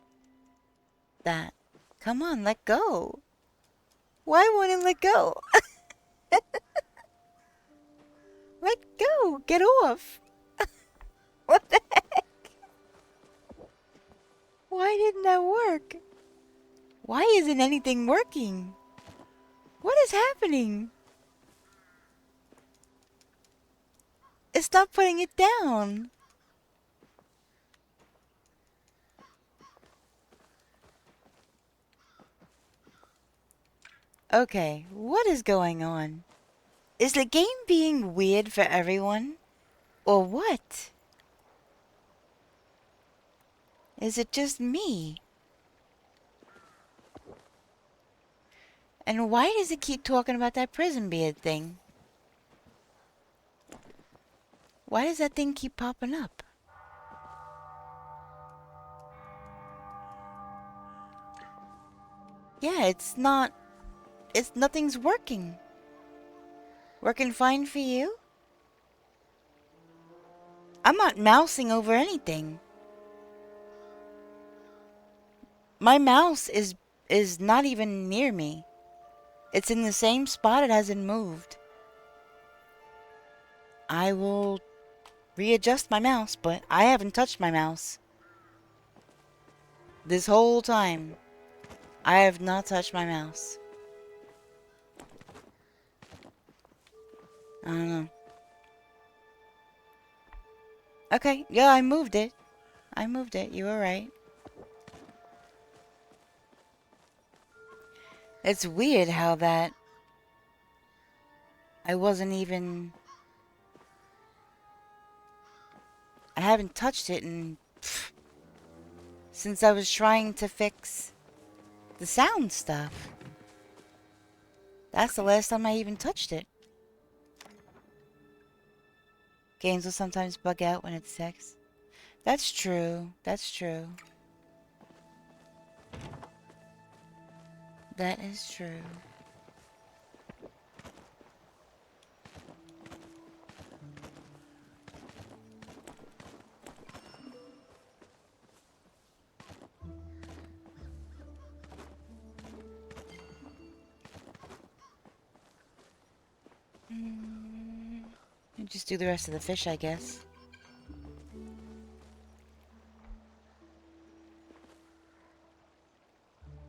that. Come on, let go. Why won't it let go? Let go. Get off. What the heck? Why didn't that work? Why isn't anything working? What is happening? Stop putting it down. Okay, what is going on? Is the game being weird for everyone? Or what? Is it just me? And why does it keep talking about that prison beard thing? Why does that thing keep popping up? Yeah, nothing's working. Working fine for you? I'm not mousing over anything. My mouse is not even near me. It's in the same spot. It hasn't moved. I will readjust my mouse, but I haven't touched my mouse. This whole time, I have not touched my mouse. I don't know. Okay, yeah, I moved it. I moved it. You were right. It's weird how that... I wasn't even... I haven't touched it in... since I was trying to fix the sound stuff. That's the last time I even touched it. Games will sometimes bug out when it's sex. That's true. That's true. That is true. And just do the rest of the fish, I guess.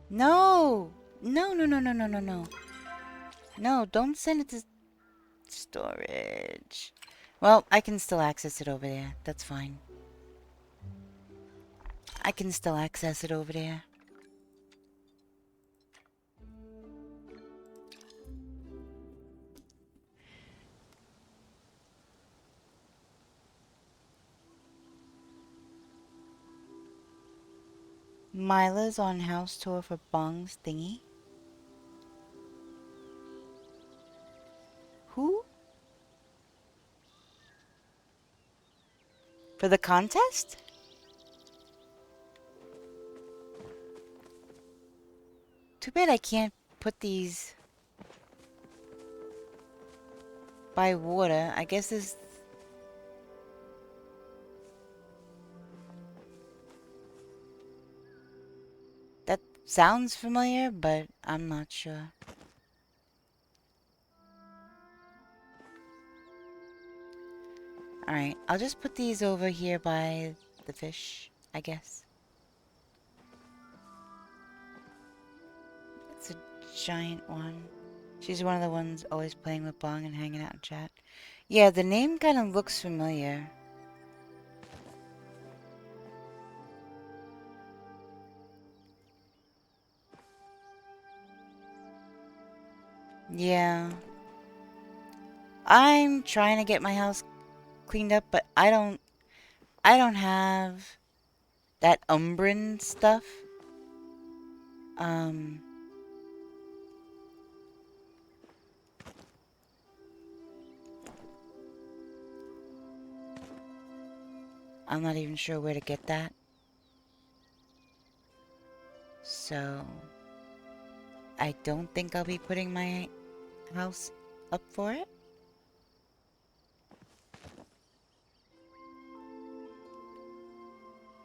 No! No, no, no, no, no, no, no. No, don't send it to storage. Well, I can still access it over there. That's fine. I can still access it over there. Mila's on house tour for Bong's thingy. Who? For the contest? Too bad I can't put these by water. I guess this... That sounds familiar, but I'm not sure. Alright, I'll just put these over here by the fish, I guess. It's a giant one. She's one of the ones always playing with Bong and hanging out in chat. Yeah, the name kind of looks familiar. Yeah. I'm trying to get my house cleaned up, but I don't have that Umbran stuff. I'm not even sure where to get that. So I don't think I'll be putting my house up for it.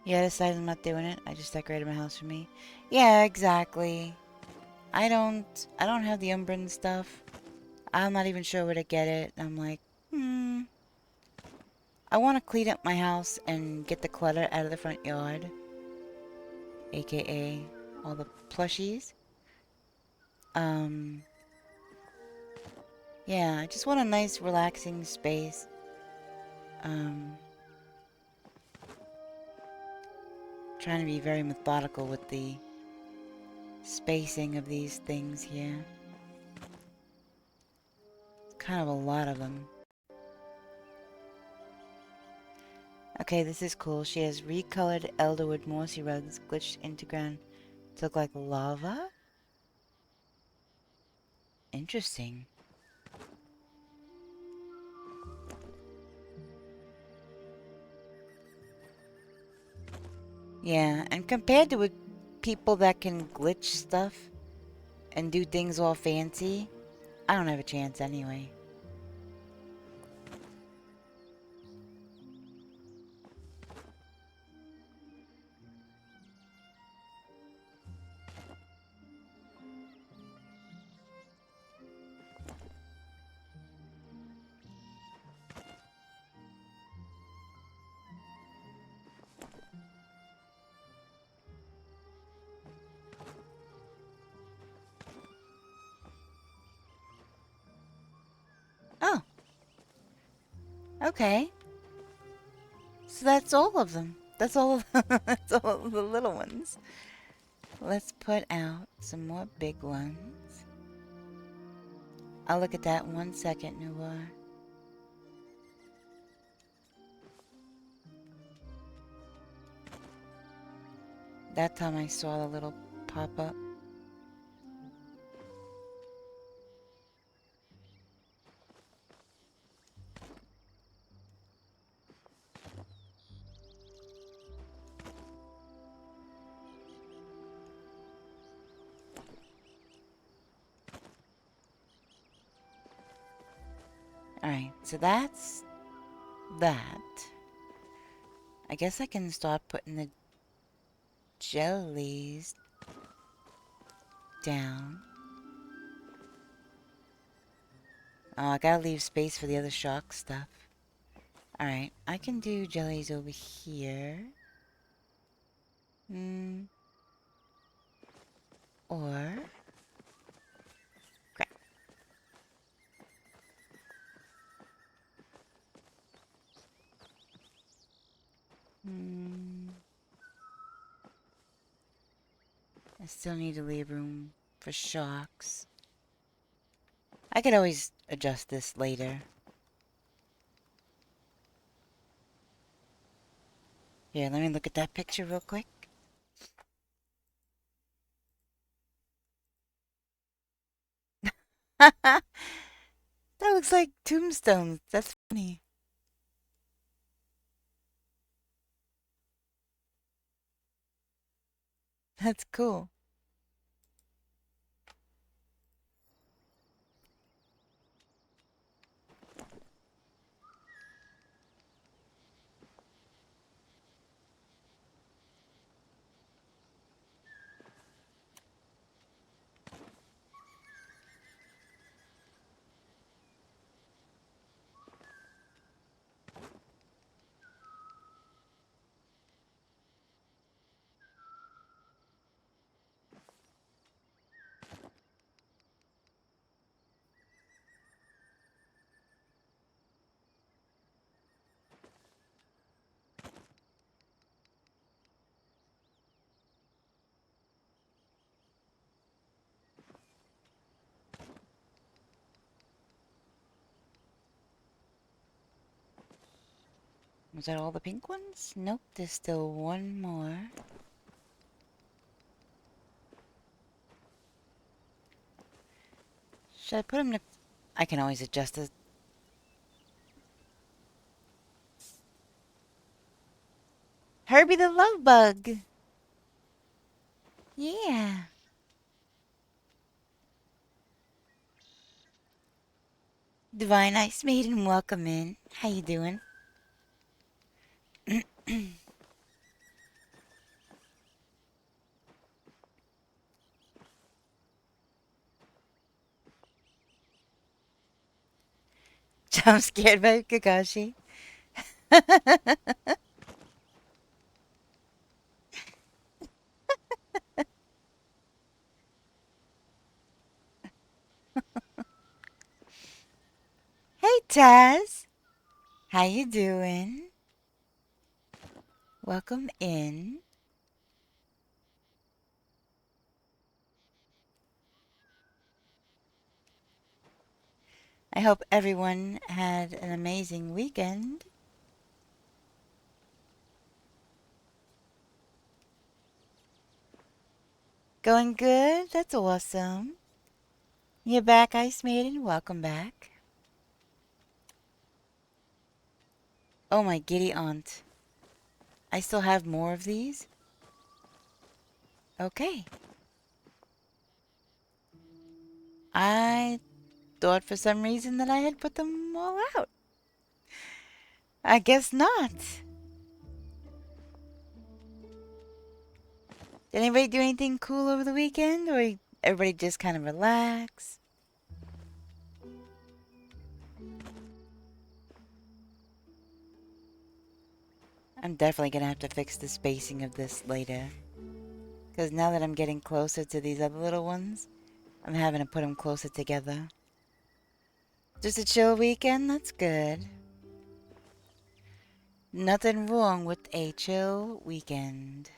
Yeah, I decided I'm not doing it. I just decorated my house for me. Yeah, exactly. I don't have the Umbran stuff. I'm not even sure where to get it. I'm like, I want to clean up my house and get the clutter out of the front yard. AKA all the plushies. Yeah, I just want a nice relaxing space. Trying to be very methodical with the spacing of these things here. It's kind of a lot of them. Okay, this is cool. She has recolored elderwood mossy rugs glitched into ground to look like lava? Interesting. Yeah, and compared to people that can glitch stuff and do things all fancy, I don't have a chance anyway. Oh. Okay. So that's all of them. That's all of that's all of the little ones. Let's put out some more big ones. I'll look at that in 1 second, Nubar. That time I saw the little pop-up. Alright, so that's that. I guess I can start putting the jellies down. Oh, I gotta leave space for the other shark stuff. Alright, I can do jellies over here. Or... crap. I still need to leave room for sharks. I could always adjust this later. Here, let me look at that picture real quick. That looks like tombstones. That's funny. That's cool. Was that all the pink ones? Nope, there's still one more. Should I put them to... I can always adjust it. Herbie the Love Bug! Yeah. Divine Ice Maiden, welcome in. How you doing? I'm scared by Kakashi. Hey Taz! How you doing? Welcome in. I hope everyone had an amazing weekend. Going good? That's awesome. You're back, Ice Maiden. Welcome back. Oh my giddy aunt. I still have more of these? Okay. I thought for some reason that I had put them all out. I guess not. Did anybody do anything cool over the weekend? Or everybody just kind of relax? I'm definitely going to have to fix the spacing of this later. Because now that I'm getting closer to these other little ones, I'm having to put them closer together. Just a chill weekend? That's good. Nothing wrong with a chill weekend.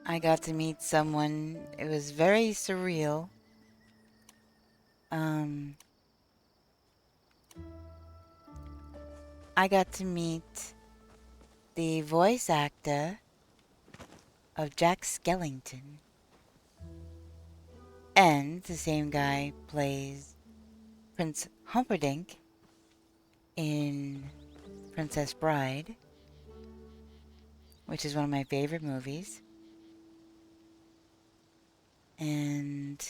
I got to meet someone. It was very surreal. I got to meet the voice actor of Jack Skellington. And the same guy plays Prince Humperdinck in Princess Bride, which is one of my favorite movies. And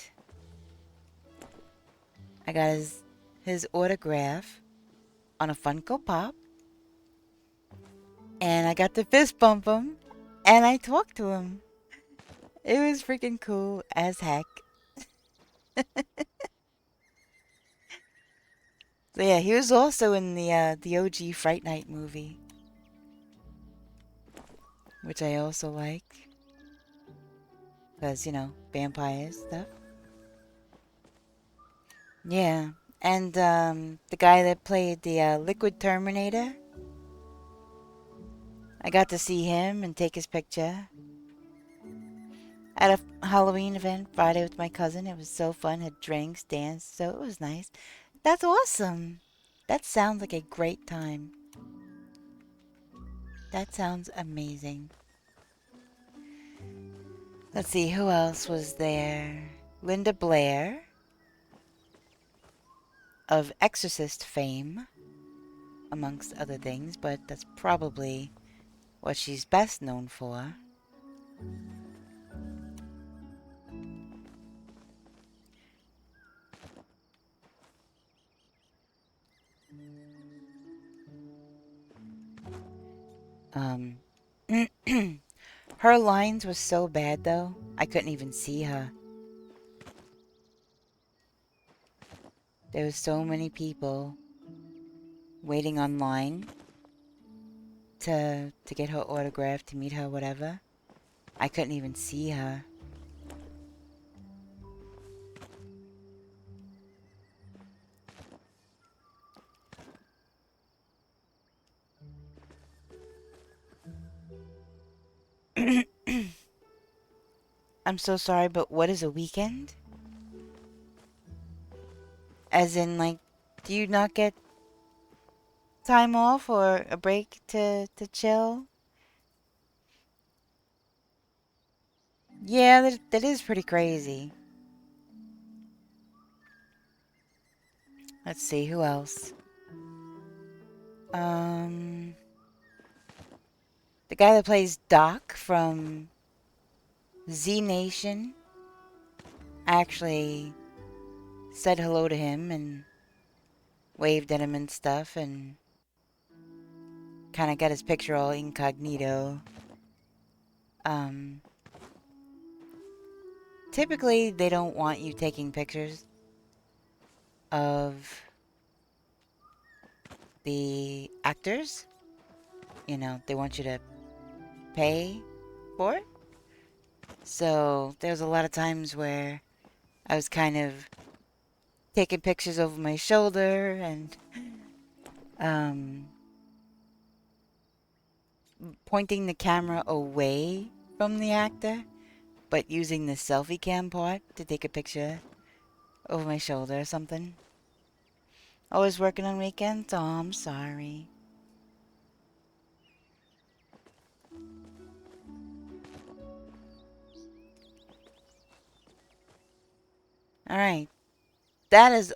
I got his autograph on a Funko Pop. And I got to fist bump him. And I talked to him. It was freaking cool as heck. So yeah, he was also in the OG Fright Night movie, which I also like. Because, you know, vampires stuff. Yeah. And the guy that played the Liquid Terminator, I got to see him and take his picture at a Halloween event Friday with my cousin. It was so fun. Had drinks, danced, so it was nice. That's awesome. That sounds like a great time. That sounds amazing. Let's see, who else was there? Linda Blair of Exorcist fame, amongst other things, but that's probably what she's best known for. Her lines were so bad, though, I couldn't even see her. There were so many people waiting online to get her autograph, to meet her, whatever. I couldn't even see her. I'm so sorry, but what is a weekend? As in, like, do you not get time off or a break to chill? Yeah, that is pretty crazy. Let's see, who else? The guy that plays Doc from Z Nation. I actually said hello to him and waved at him and stuff and kind of got his picture all incognito. Typically they don't want you taking pictures of the actors. You know, they want you to pay for it. So there's a lot of times where I was kind of taking pictures over my shoulder and pointing the camera away from the actor, but using the selfie cam part to take a picture over my shoulder or something. Always working on weekends? Oh, I'm sorry. Alright. That is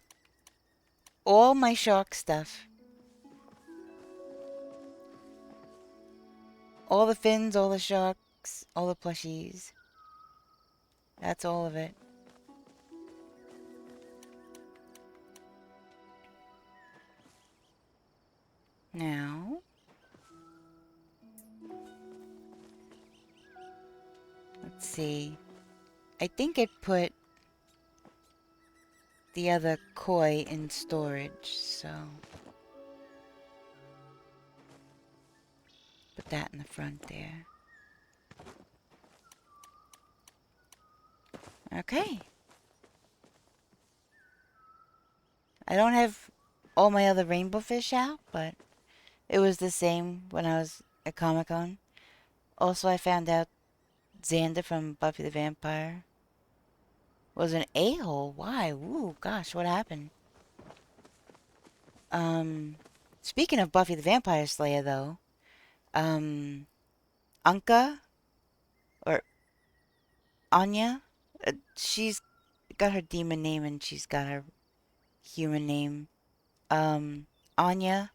all my shark stuff. All the fins, all the sharks, all the plushies. That's all of it. Now, let's see. I think I put the other koi in storage, so put that in the front there. Okay. I don't have all my other rainbow fish out, but it was the same when I was at Comic-Con. Also, I found out Xander from Buffy the Vampire was an a-hole. Why? Ooh, gosh, what happened? Speaking of Buffy the Vampire Slayer, though, Anka, or Anya, she's got her demon name and she's got her human name. Anya,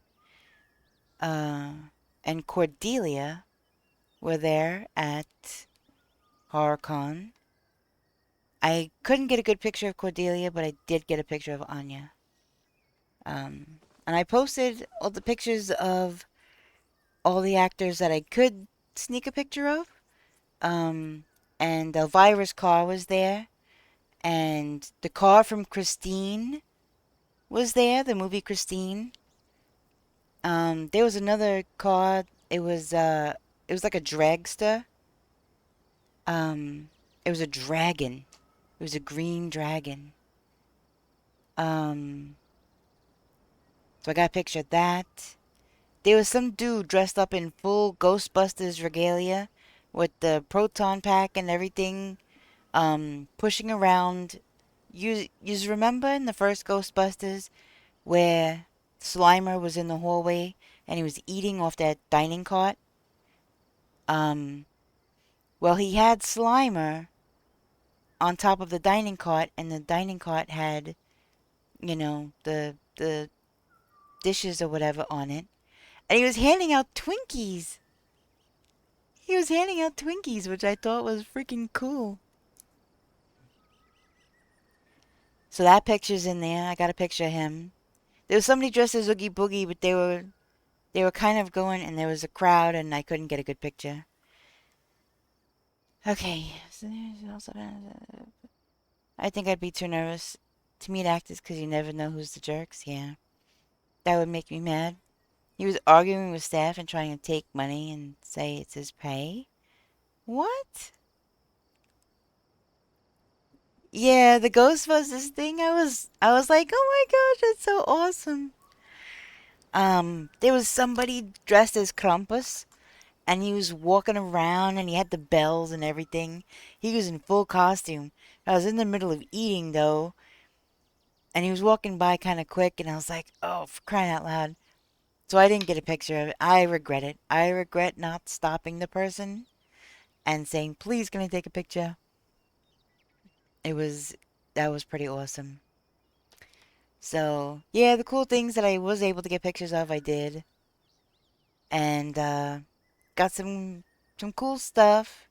and Cordelia were there at HorrorCon. I couldn't get a good picture of Cordelia, but I did get a picture of Anya. And I posted all the pictures of all the actors that I could sneak a picture of. And Elvira's car was there. And the car from Christine was there, the movie Christine. There was another car. It was like a dragster. Um, it was a dragon. It was a green dragon. Um, so I got a picture of that. There was some dude dressed up in full Ghostbusters regalia with the proton pack and everything, pushing around. You remember in the first Ghostbusters where Slimer was in the hallway and he was eating off that dining cart? Um, well, he had Slimer on top of the dining cart, and the dining cart had, the dishes or whatever on it. And he was handing out Twinkies. He was handing out Twinkies, which I thought was freaking cool. So that picture's in there. I got a picture of him. There was somebody dressed as Oogie Boogie, but they were kind of going, and there was a crowd, and I couldn't get a good picture. Okay. I think I'd be too nervous to meet actors because you never know who's the jerks. Yeah. That would make me mad. He was arguing with staff and trying to take money and say it's his pay. What? Yeah, the Ghostbusters thing, I was like, oh my gosh, that's so awesome. There was somebody dressed as Krampus, and he was walking around, and he had the bells and everything. He was in full costume. I was in the middle of eating, though, and he was walking by kind of quick, and I was like, oh, for crying out loud. So I didn't get a picture of it. I regret it. I regret not stopping the person and saying, please, can I take a picture? It was, that was pretty awesome. So, yeah, the cool things that I was able to get pictures of, I did. And, got some cool stuff.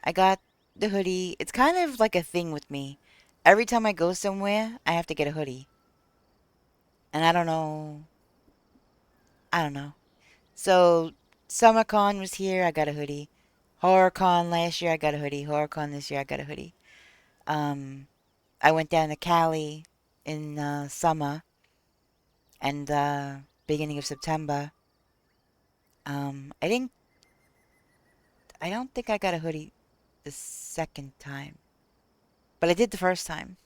I got the hoodie. It's kind of like a thing with me. Every time I go somewhere, I have to get a hoodie. And I don't know. I don't know. So, SummerCon was here, I got a hoodie. HorrorCon last year, I got a hoodie. HorrorCon this year, I got a hoodie. I went down to Cali in summer and beginning of September. I didn't. I don't think I got a hoodie the second time, but I did the first time.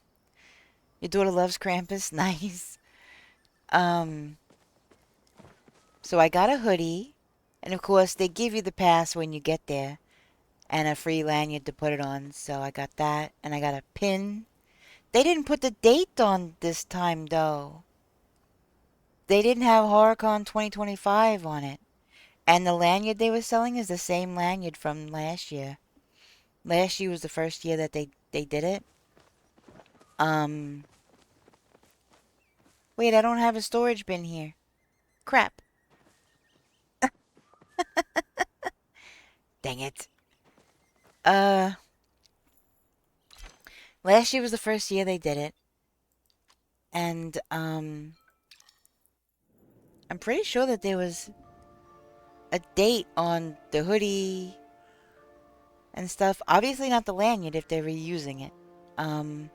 Your daughter loves Krampus, nice. Um, so I got a hoodie, and of course they give you the pass when you get there, and a free lanyard to put it on. So I got that, and I got a pin. They didn't put the date on this time though. They didn't have HorrorCon 2025 on it. And the lanyard they were selling is the same lanyard from last year. Last year was the first year that they did it. Um, Wait, I don't have a storage bin here. Crap. Dang it. Uh, Last year was the first year they did it. And, I'm pretty sure that there was a date on the hoodie and stuff. Obviously not the lanyard if they're reusing it. Um,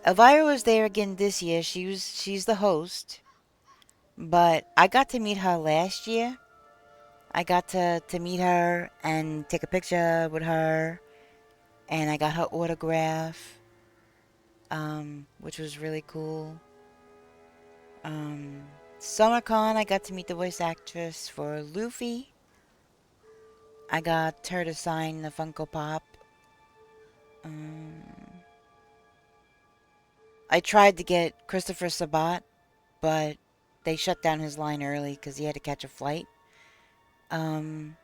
Elvira was there again this year. She's the host. But I got to meet her last year. I got to meet her and take a picture with her. And I got her autograph. Which was really cool. Um, SummerCon, I got to meet the voice actress for Luffy. I got her to sign the Funko Pop. Um, I tried to get Christopher Sabat, but they shut down his line early because he had to catch a flight. Um,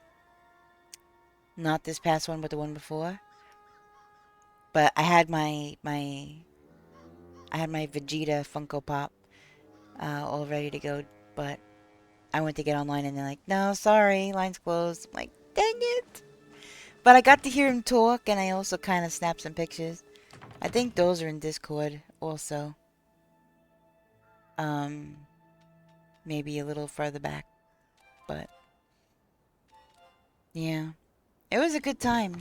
Not this past one, but the one before. But I had my Vegeta Funko Pop all ready to go, but I went to get online and they're like, no, sorry, line's closed. I'm like, dang it. But I got to hear him talk, and I also kind of snapped some pictures. I think those are in Discord also. Maybe a little further back. But, yeah. It was a good time.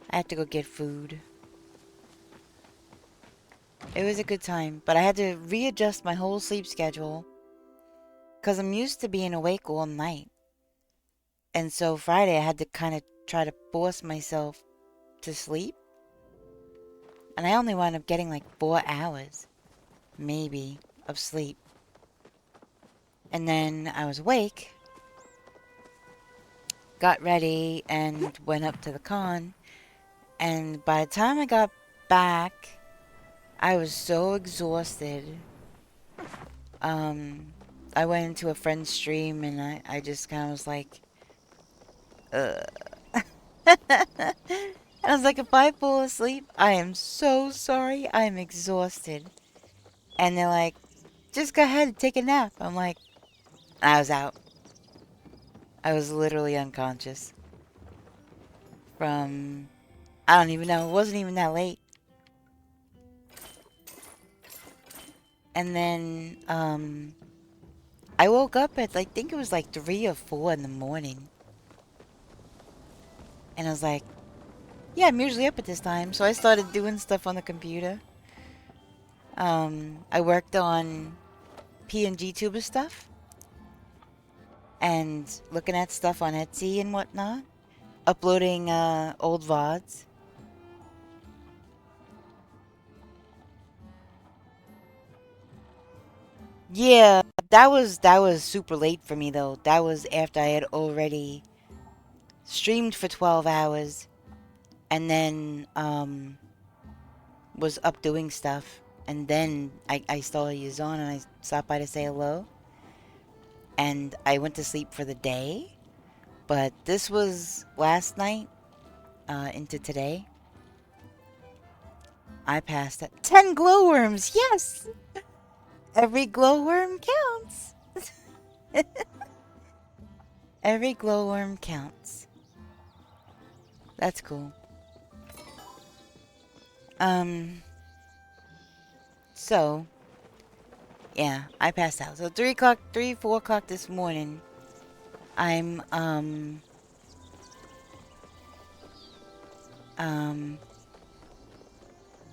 I had to go get food. It was a good time, but I had to readjust my whole sleep schedule. Because I'm used to being awake all night. And so Friday I had to kind of try to force myself to sleep. And I only wound up getting like 4 hours, maybe, of sleep. And then I was awake, got ready, and went up to the con. And by the time I got back, I was so exhausted. I went into a friend's stream and I just kind of was like, ugh. And I was like, if I fall asleep, I am so sorry. I am exhausted. And they're like, just go ahead and take a nap. I'm like, I was out. I was literally unconscious. From, I don't even know. It wasn't even that late. And then, I woke up at, I think it was like 3 or 4 in the morning. And I was like, yeah, I'm usually up at this time. So I started doing stuff on the computer. I worked on PNG tuber stuff. And looking at stuff on Etsy and whatnot. Uploading, old VODs. Yeah, that was super late for me though. That was after I had already streamed for 12 hours and then was up doing stuff, and then I saw you on and I stopped by to say hello, and I went to sleep for the day. But this was last night into today. I passed at 10 glowworms. Yes, every glowworm counts. Every glowworm counts. That's cool. So, yeah, I passed out. So 4 o'clock this morning, I'm,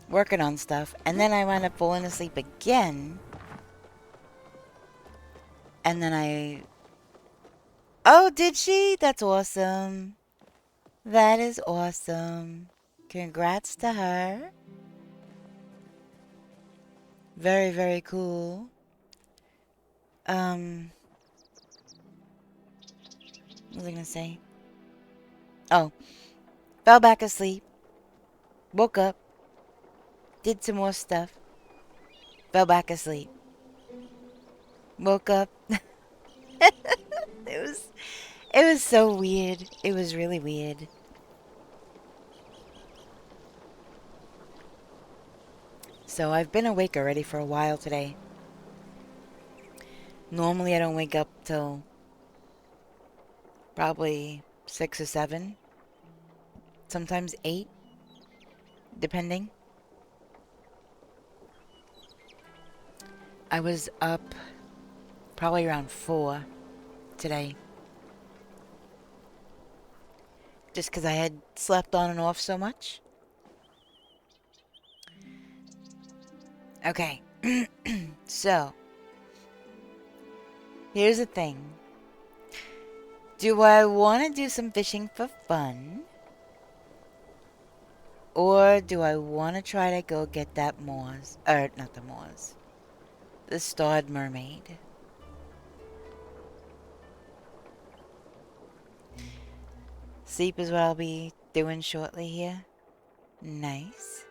working on stuff. And then I wound up falling asleep again. And then oh, did she? That's awesome. That is awesome. Congrats to her. Very, very cool. What was I gonna say? Oh, fell back asleep. Woke up. Did some more stuff. Fell back asleep. Woke up. It was so weird. It was really weird. So I've been awake already for a while today. Normally I don't wake up till probably 6 or 7. Sometimes 8. Depending. I was up probably around 4 today. Just because I had slept on and off so much. Okay. So, here's the thing. Do I want to do some fishing for fun? Or do I want to try to go get that Moors? Or, not the Moors. The starred mermaid. Sleep is what I'll be doing shortly here. Nice.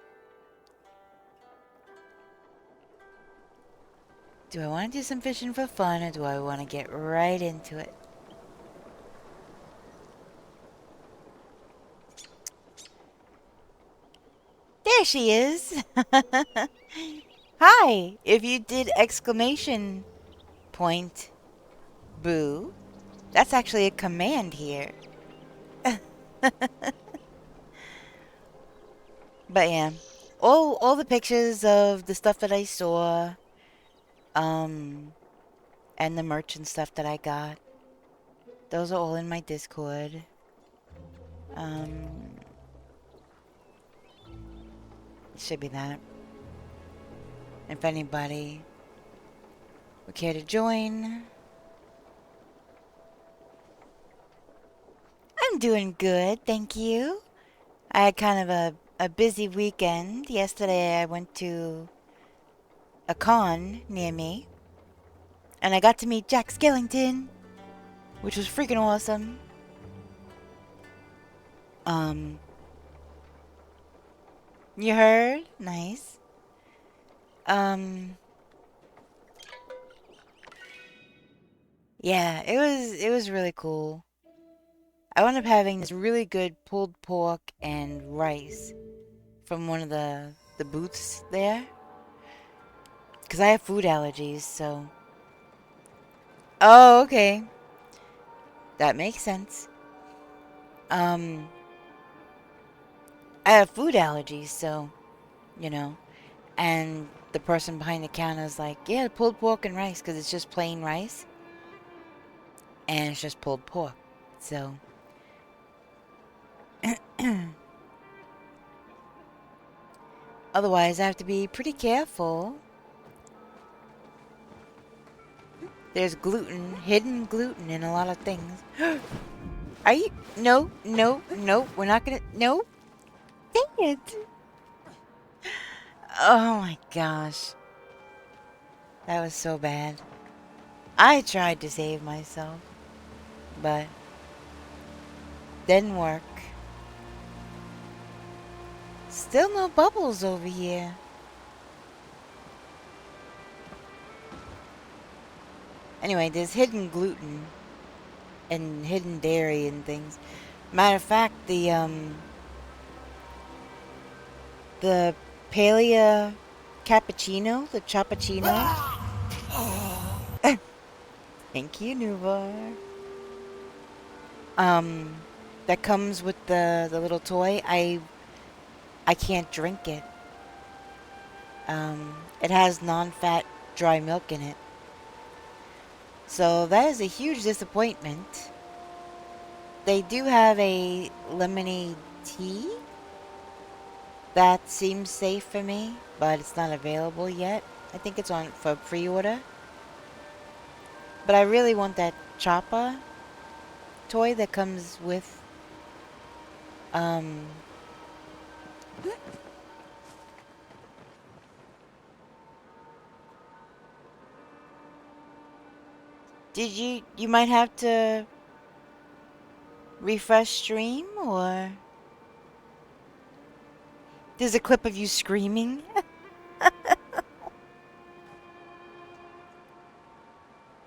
Do I want to do some fishing for fun, or do I want to get right into it? There she is! Hi! If you did exclamation point, Boo. That's actually a command here. But yeah, all the pictures of the stuff that I saw, and the merch and stuff that I got, those are all in my Discord. It should be that. If anybody would care to join. I'm doing good, thank you. I had kind of a busy weekend. Yesterday I went to a con near me, and I got to meet Jack Skellington, which was freaking awesome. You heard? Nice. Yeah, it was really cool. I wound up having this really good pulled pork and rice from one of the booths there, because I have food allergies, so. Oh, okay. That makes sense. I have food allergies, so, you know. And the person behind the counter is like, yeah, pulled pork and rice, because it's just plain rice. And it's just pulled pork. So. Otherwise, I have to be pretty careful. There's gluten, hidden gluten in a lot of things. Are you? No, no, no. We're not gonna. No. Dang it. Oh my gosh. That was so bad. I tried to save myself, but didn't work. Still no bubbles over here. Anyway, there's hidden gluten and hidden dairy and things. Matter of fact, the Palia cappuccino, the chappuccino. Thank you, Nuvar. That comes with the little toy. I can't drink it. It has non-fat dry milk in it. So that is a huge disappointment. They do have a lemonade tea that seems safe for me, but it's not available yet. I think it's on for pre-order. But I really want that Choppa toy that comes with did you might have to refresh stream, or there's a clip of you screaming?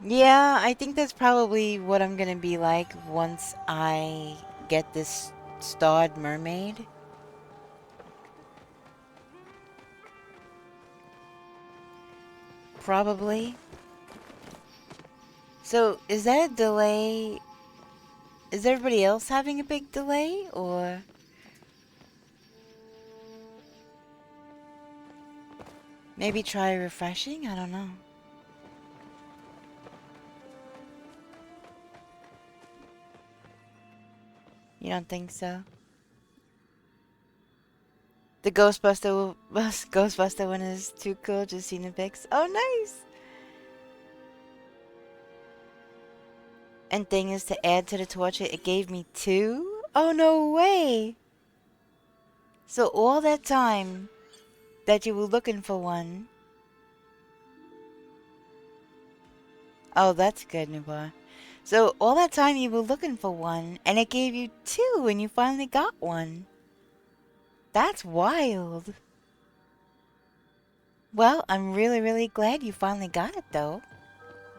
Yeah, I think that's probably what I'm gonna be like once I get this starred mermaid. Probably. So, is that a delay? Is everybody else having a big delay, or? Maybe try refreshing? I don't know. You don't think so? The Ghostbuster one is too cool, just seen the pics. Oh, nice! And thing is, to add to the torture, it gave me 2? Oh, no way! So all that time that you were looking for one. Oh, that's good, Nuba. So all that time you were looking for one, and it gave you 2, and you finally got one. That's wild. Well, I'm really, really glad you finally got it, though.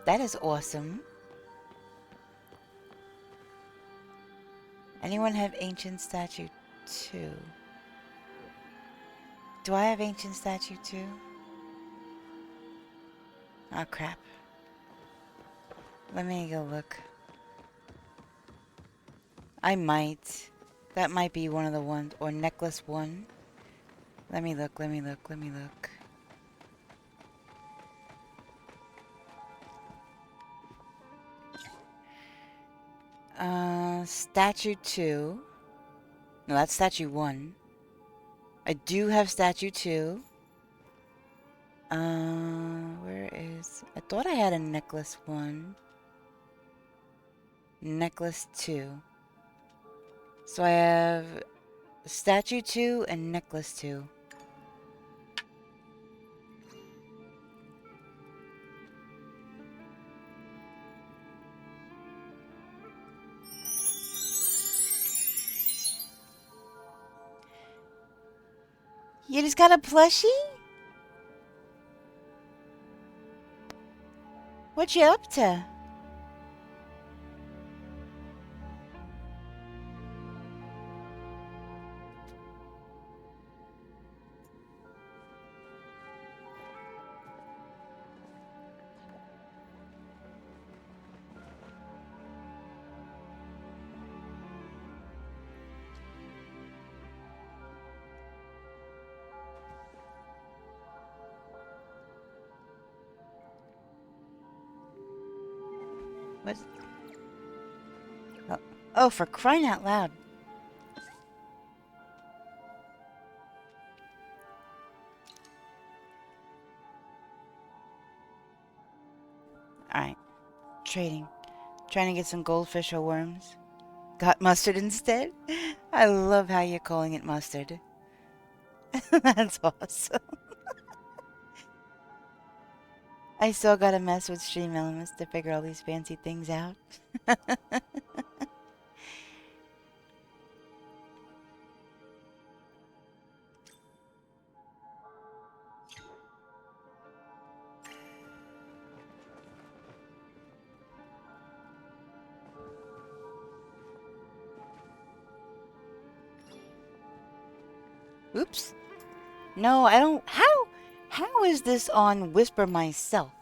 That is awesome. Anyone have Ancient Statue 2? Do I have Ancient Statue 2? Oh, crap. Let me go look. I might. That might be one of the ones. Or necklace 1. Let me look, let me look, let me look. Statue 2. No, that's statue 1. I do have statue 2. Where is... I thought I had a necklace 1. Necklace 2. So I have statue 2 and necklace 2. You just got a plushie? What you up to? What? Oh, for crying out loud. Alright. Trading. Trying to get some goldfish or worms. Got mustard instead? I love how you're calling it mustard. That's awesome. I still gotta mess with Stream Elements to figure all these fancy things out. Oops. No, I don't... How is this on Whisper Myself?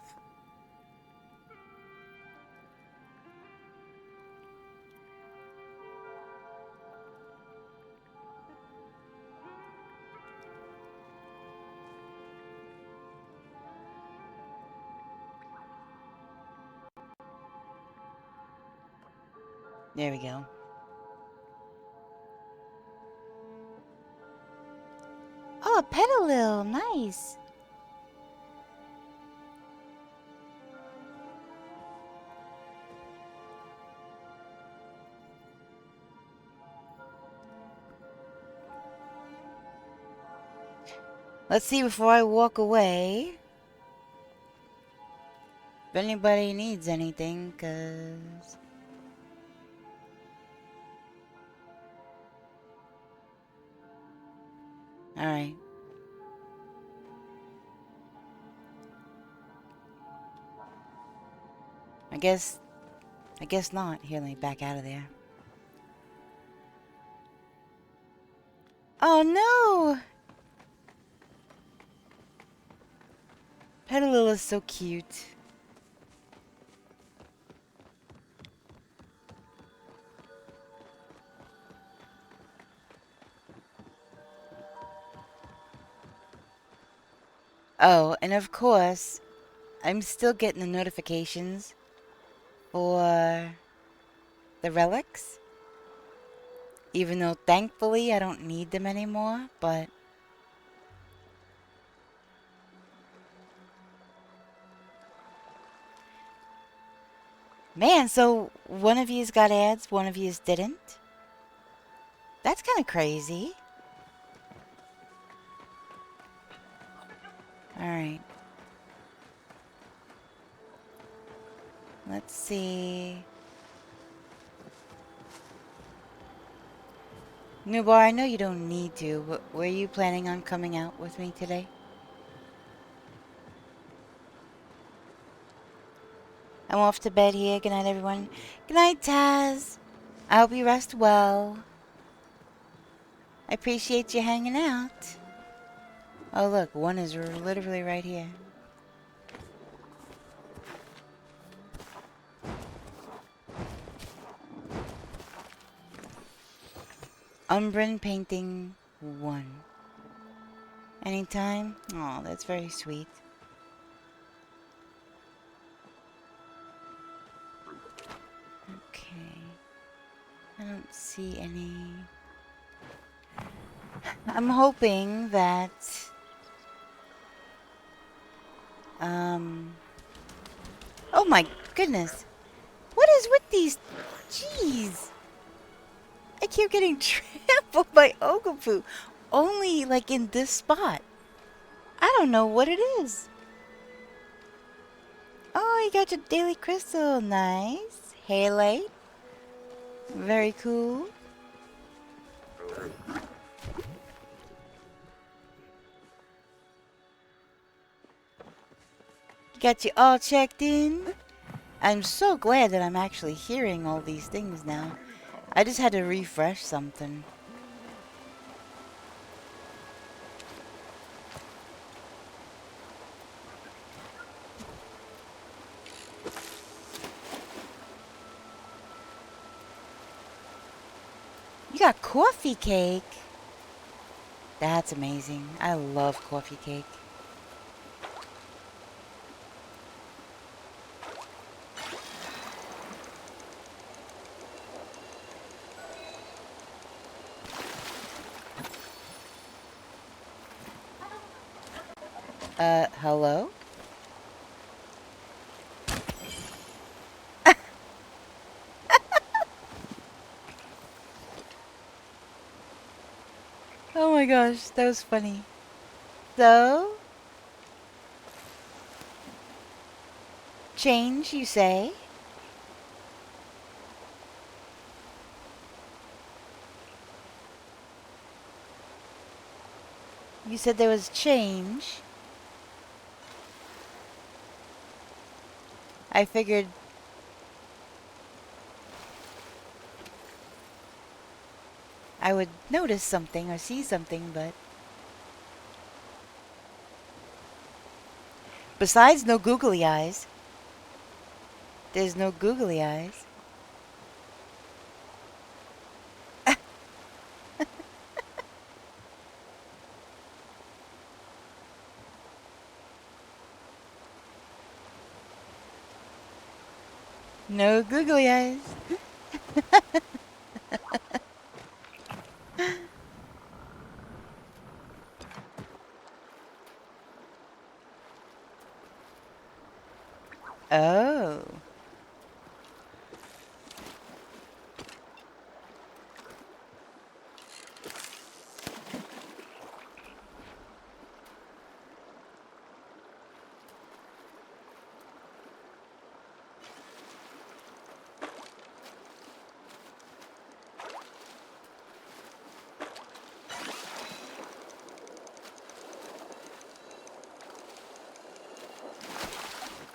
There we go. Oh, a Petalil. Nice. Let's see before I walk away. If anybody needs anything, cause... Alright. I guess not. Here, let me back out of there. Oh no! Petalil is so cute. Oh, and of course, I'm still getting the notifications for the relics. Even though, thankfully, I don't need them anymore, but... Man, so one of you's got ads, one of you's didn't? That's kind of crazy. Alright. Let's see... Nubar, I know you don't need to, but were you planning on coming out with me today? I'm off to bed here. Good night, everyone. Good night, Taz. I hope you rest well. I appreciate you hanging out. Oh, look. One is literally right here. Umbran painting 1. Anytime? Oh, that's very sweet. Okay. I don't see any... I'm hoping that... Oh my goodness! What is with these... Jeez! I keep getting trampled by Okapu. Only, like, in this spot. I don't know what it is. Oh, you got your daily crystal. Nice. Halite. Very cool. Got you all checked in. I'm so glad that I'm actually hearing all these things now. I just had to refresh something. You got coffee cake. That's amazing. I love coffee cake. Hello? Oh my gosh, that was funny. So? Change, you say? You said there was change. I figured... I would notice something or see something, but... Besides no googly eyes. There's no googly eyes. No googly eyes. Oh.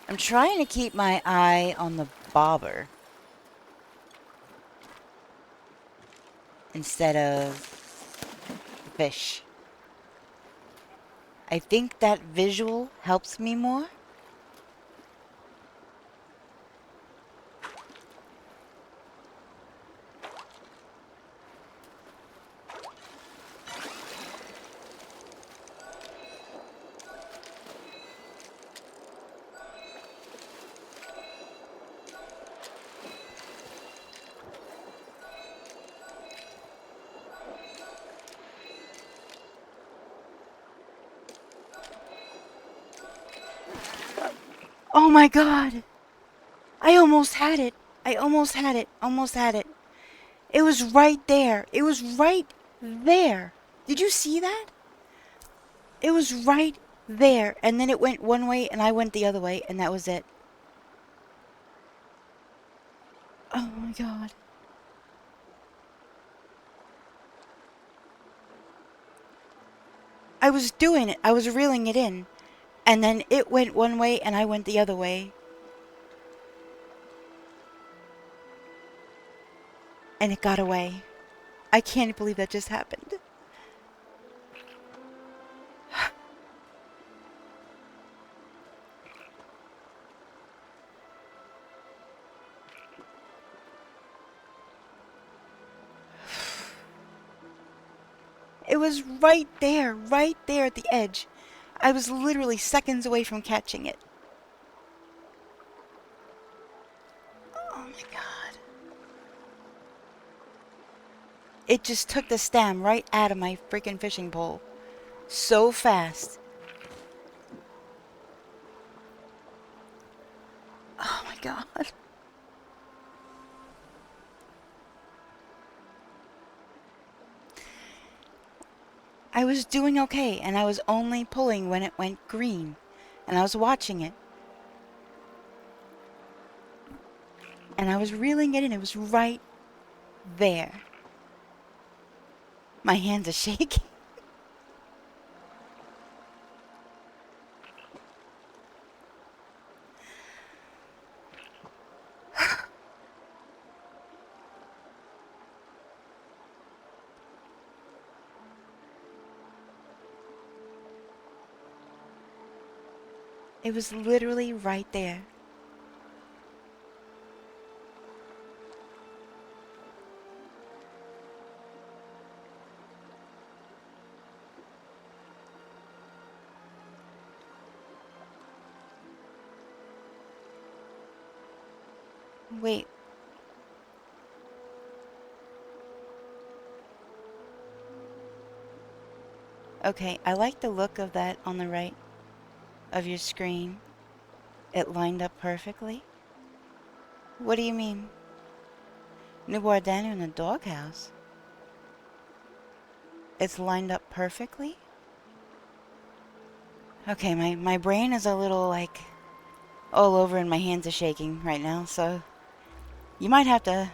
I'm trying to keep my eye on the bobber instead of the fish. I think that visual helps me more. Oh my god! I almost had it. I almost had it. Almost had it. It was right there. It was right there. Did you see that? It was right there. And then it went one way and I went the other way and that was it. Oh my god. I was doing it. I was reeling it in. And then it went one way and I went the other way. And it got away. I can't believe that just happened. It was right there at the edge. I was literally seconds away from catching it. Oh my god. It just took the stem right out of my freaking fishing pole. So fast. Oh my god. I was doing okay, and I was only pulling when it went green. And I was watching it. And I was reeling it in. It was right there. My hands are shaking. It was literally right there. Wait. Okay, I like the look of that on the right of your screen. It lined up perfectly. What do you mean? Nu guardano in a doghouse. It's lined up perfectly? Okay, my brain is a little, like, all over and my hands are shaking right now, so you might have to...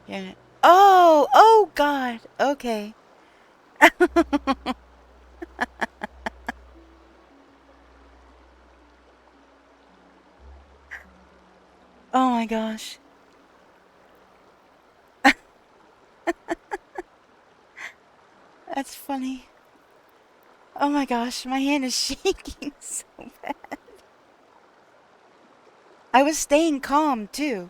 Yeah. Oh! Oh, God! Okay. Oh my gosh. That's funny. Oh my gosh, my hand is shaking so bad. I was staying calm, too.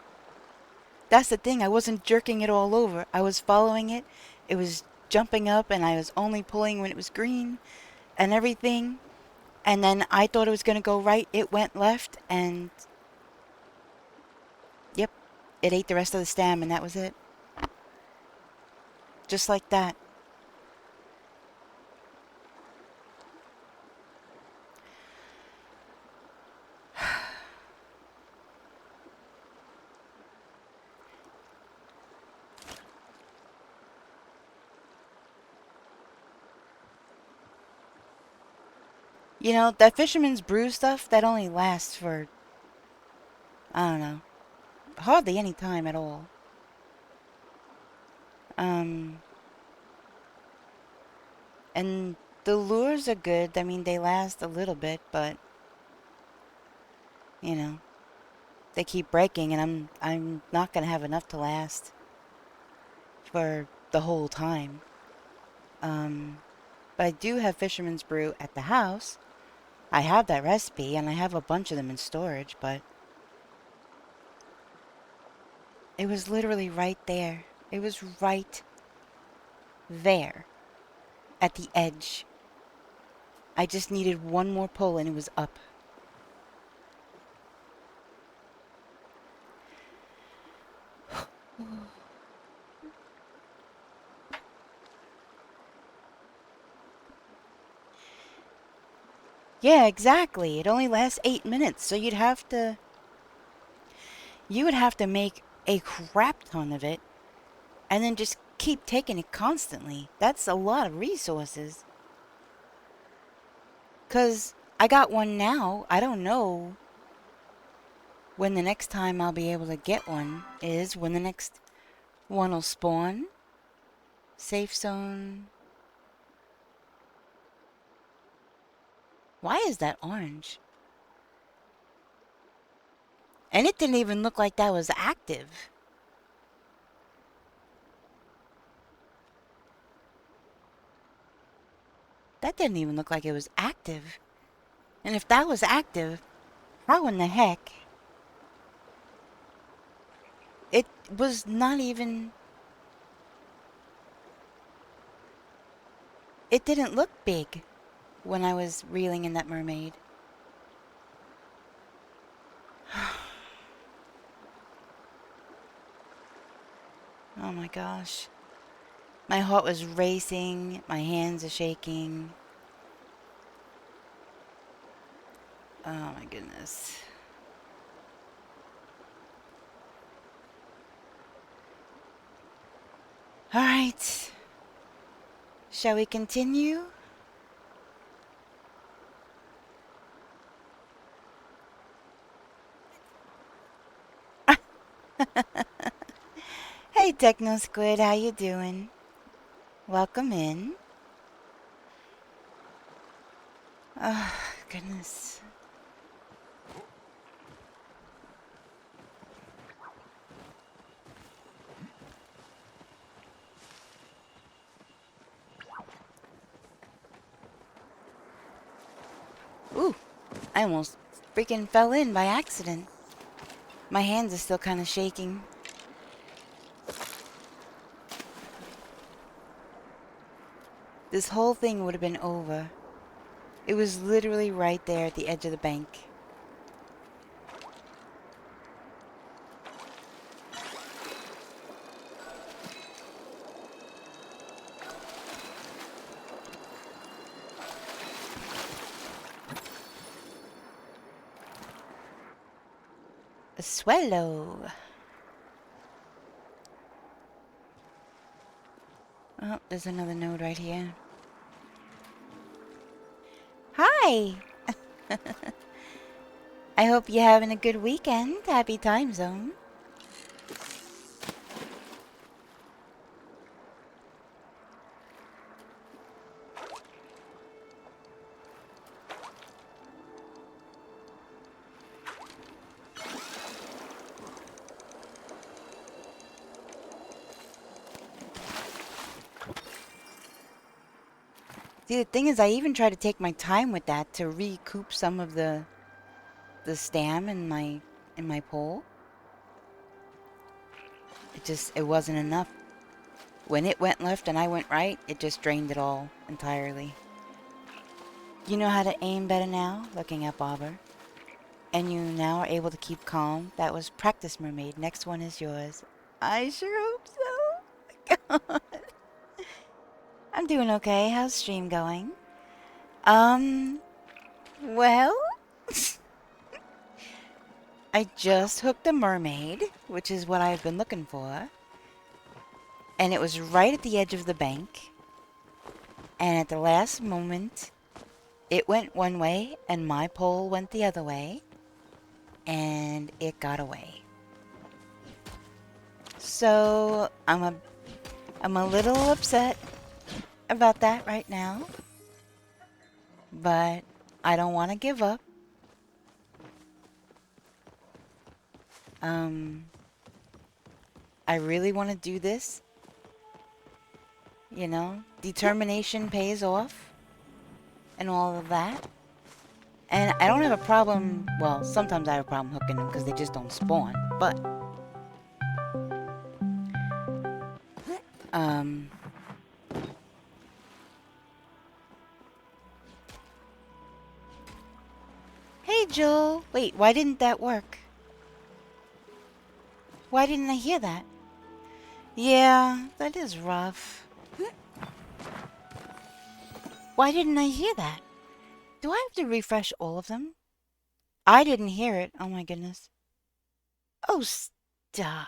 That's the thing, I wasn't jerking it all over. I was following it. It was jumping up, and I was only pulling when it was green and everything. And then I thought it was going to go right. It went left, and... Yep, it ate the rest of the stem, and that was it. Just like that. You know, that Fisherman's Brew stuff, that only lasts for, I don't know, hardly any time at all. And the lures are good. I mean, they last a little bit, but, you know, they keep breaking, and I'm not gonna have enough to last for the whole time. But I do have Fisherman's Brew at the house. I have that recipe, and I have a bunch of them in storage, but it was literally right there. It was right there at the edge. I just needed one more pull, and it was up. Yeah, exactly. It only lasts 8 minutes, so you would have to make a crap ton of it, and then just keep taking it constantly. That's a lot of resources. 'Cause I got one now. I don't know when the next time I'll be able to get one is, when the next one will spawn. Safe zone. Why is that orange? And it didn't even look like that was active. That didn't even look like it was active. And if that was active, how in the heck? It was not even... It didn't look big when I was reeling in that mermaid. Oh my gosh. My heart was racing. My hands are shaking. Oh my goodness. All right. Shall we continue? Hey, Techno Squid, how you doing? Welcome in. Oh, goodness. Ooh, I almost freaking fell in by accident. My hands are still kind of shaking. This whole thing would have been over. It was literally right there at the edge of the bank. A swallow. Oh, there's another node right here. Hi! I hope you're having a good weekend. Happy time zone. See, the thing is, I even tried to take my time with that to recoup some of the stam in my pole. It wasn't enough. When it went left and I went right, it just drained it all entirely. You know how to aim better now, looking at Bobber. And you now are able to keep calm. That was practice, mermaid. Next one is yours. I sure hope so. God. I'm doing okay. How's stream going? Well, I just hooked a mermaid, which is what I've been looking for. And it was right at the edge of the bank. And at the last moment, it went one way and my pole went the other way. And it got away. So I'm a little upset about that right now. But I don't want to give up. I really want to do this. You know, determination pays off and all of that. And I don't have a problem, well, sometimes I have a problem hooking them because they just don't spawn, but hey Joel, wait, why didn't that work? Why didn't I hear that? Yeah, that is rough. Why didn't I hear that? Do I have to refresh all of them? I didn't hear it. Oh my goodness. Oh, stop.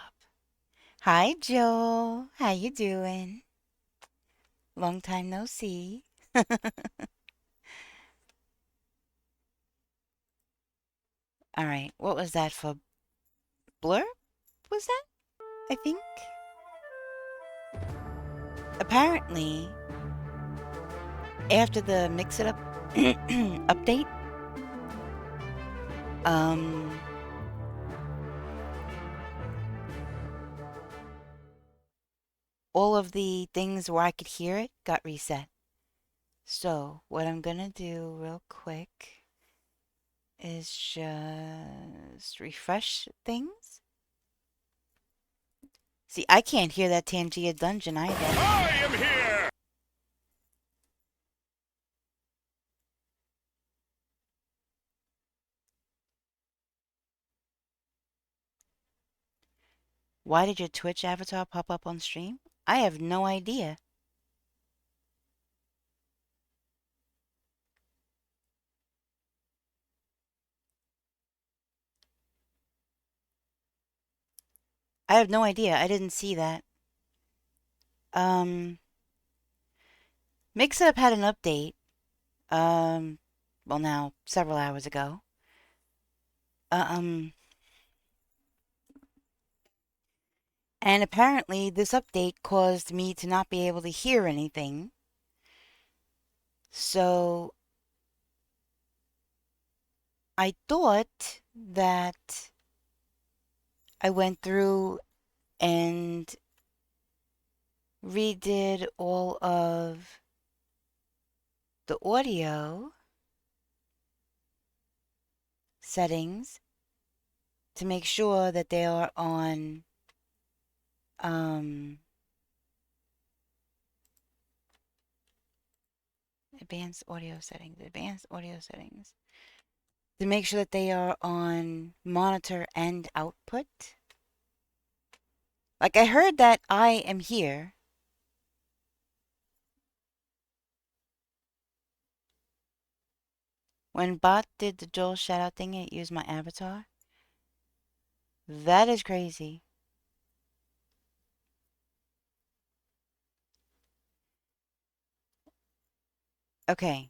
Hi, Joel. How you doing? Long time no see. All right. What was that for? Blur? Was that? I think. Apparently, after the Mix It Up update, all of the things where I could hear it got reset. So what I'm gonna do real quick is just refresh things. See, I can't hear that Tangia dungeon either. I am here! Why did your Twitch avatar pop up on stream? I have no idea. I have no idea. I didn't see that. Mix-Up had an update. Well now, several hours ago. And apparently this update caused me to not be able to hear anything. So I thought that I went through and redid all of the audio settings to make sure that they are on advanced audio settings to make sure that they are on monitor and output. Like, I heard that I am here. When Bot did the Joel shoutout thing, it used my avatar. That is crazy. Okay.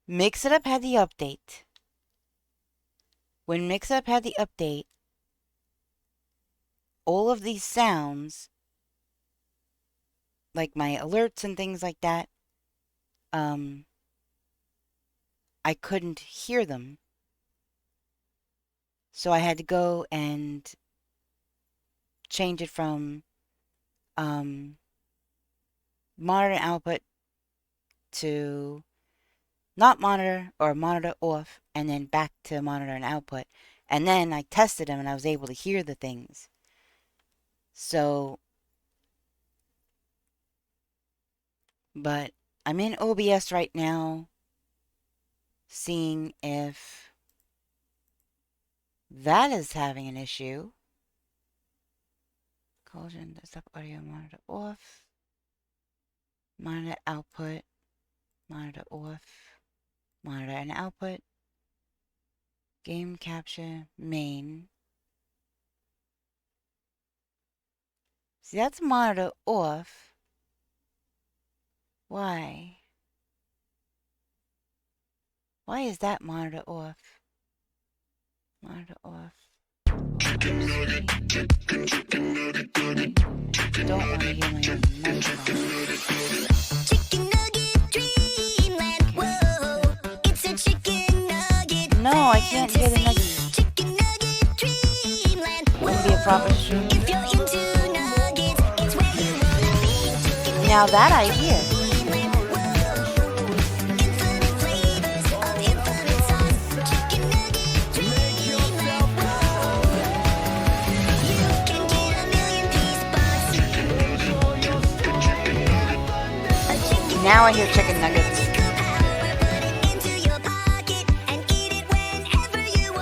Mix-It-Up had the update. When Mix-It-Up had the update, all of these sounds, like my alerts and things like that, I couldn't hear them. So I had to go and change it from monitor output to not monitor or monitor off, and then back to monitor and output. And then I tested them and I was able to hear the things. So, but I'm in OBS right now, seeing if that is having an issue. Collision, desktop audio monitor off. Monitor output. Monitor off. Monitor and output. Game capture main. See, that's monitor off. Why? Why is that monitor off? Monitor off. Don't want to hear my own microphone. Chicken nugget dreamland, whoa, it's a chicken nugget. No, I can't hear the nugget. Chicken nugget dreamland, Wouldn't be a proper stream. if you're into nuggets, it's where you wanna be. Chicken Now that I hear. dreamland, whoa, infinite flavors of infinite sauce. Chicken nugget dreamland, whoa, you can get a million piece box. A chicken Now I hear chicken nuggets.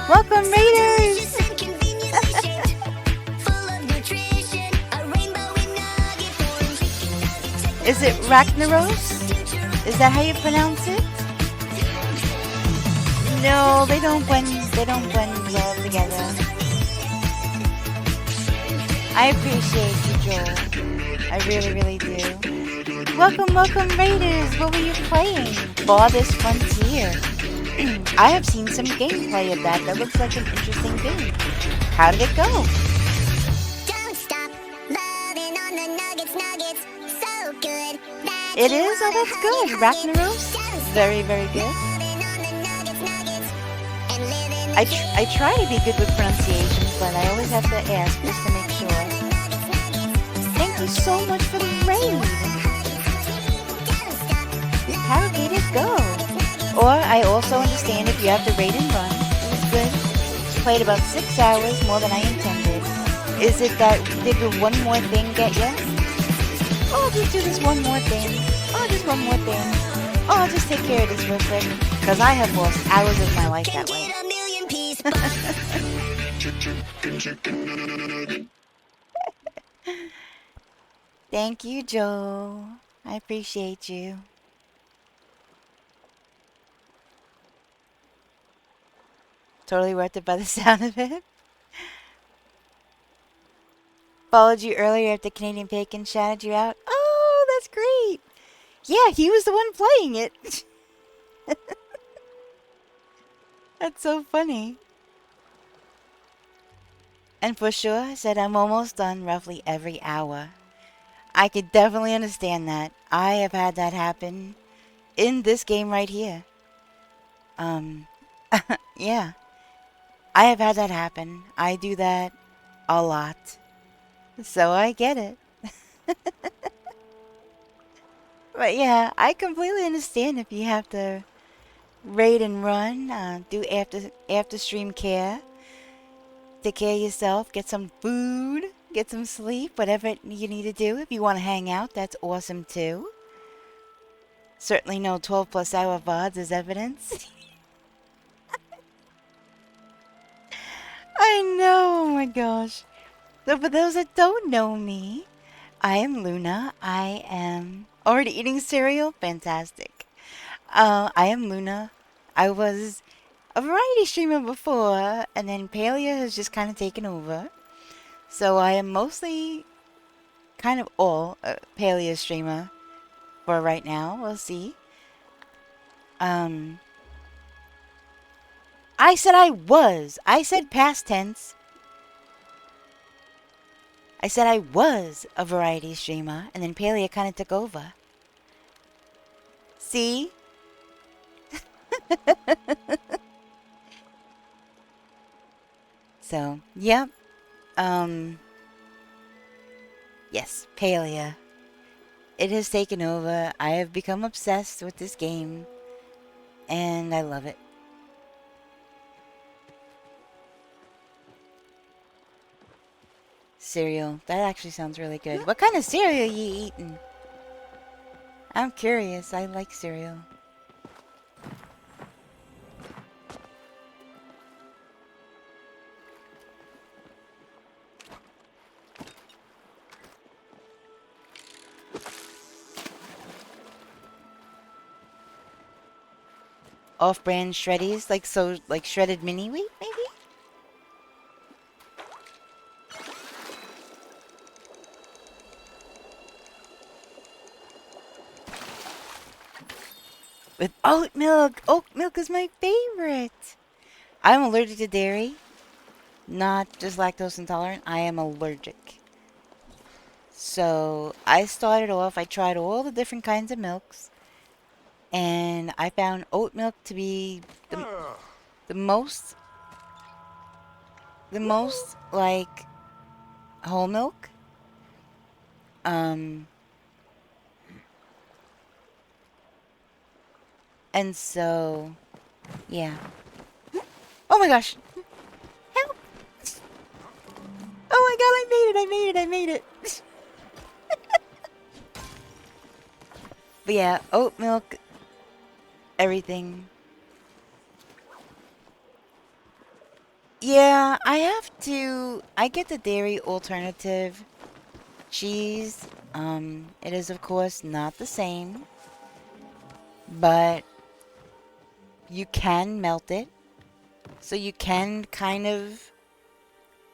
Welcome, Raiders! Is it Ragnaros? Is that how you pronounce it? No, they don't blend well together. I appreciate you, Joel. I really, really do. Welcome, Raiders! What were you playing? Farthest Frontier. I have seen some gameplay of that. That looks like an interesting game. How did it go? Don't stop loving on the nuggets, so good. It is? Oh, that's good. Ragnaros? Very, very good. I try to be good with pronunciations, but I always have to ask just to make sure. Thank you so much for the raid. How did it go? Or I also understand if you have to raid and run. It was good. Played about 6 hours, more than I intended. Is it that did the one more thing get you? Oh, I'll just do this one more thing. Oh, just one more thing. Oh, I'll just take care of this real quick. Because I have lost hours of my life Can that way. get a million piece. Thank you, Joe. I appreciate you. Totally worth it by the sound of it. Followed you earlier after Canadian Bacon shouted you out. Oh, that's great. Yeah, he was the one playing it. That's so funny. And for sure, I said I'm almost done roughly every hour. I could definitely understand that. I have had that happen in this game right here. Yeah. I have had that happen. I do that a lot. So I get it. But yeah, I completely understand if you have to raid and run, do after stream care, take care of yourself, get some food, get some sleep, whatever you need to do. If you want to hang out, that's awesome too. Certainly no 12 plus hour VODs as evidence. I know, oh my gosh. So for those that don't know me, I am Luna. I am already eating cereal. Fantastic. I am Luna. I was a variety streamer before, and then Palia has just kind of taken over. So I am mostly kind of all a Palia streamer for right now. We'll see. I said I was. I said past tense. I said I was a variety streamer, and then Palia kind of took over. See? So, yep. Yes, Palia. It has taken over. I have become obsessed with this game, and I love it. Cereal. That actually sounds really good. What kind of cereal are you eating? I'm curious. I like cereal. Off-brand shreddies, like shredded mini wheat, maybe? With oat milk. Oat milk is my favorite. I'm allergic to dairy. Not just lactose intolerant. I am allergic. So I started off, I tried all the different kinds of milks. And I found oat milk to be the most like whole milk. And so, yeah. Oh my gosh! Help! Oh my god, I made it! I made it! I made it! But yeah, oat milk, everything. Yeah, I get the dairy alternative cheese. It is of course not the same, but you can melt it. So you can kind of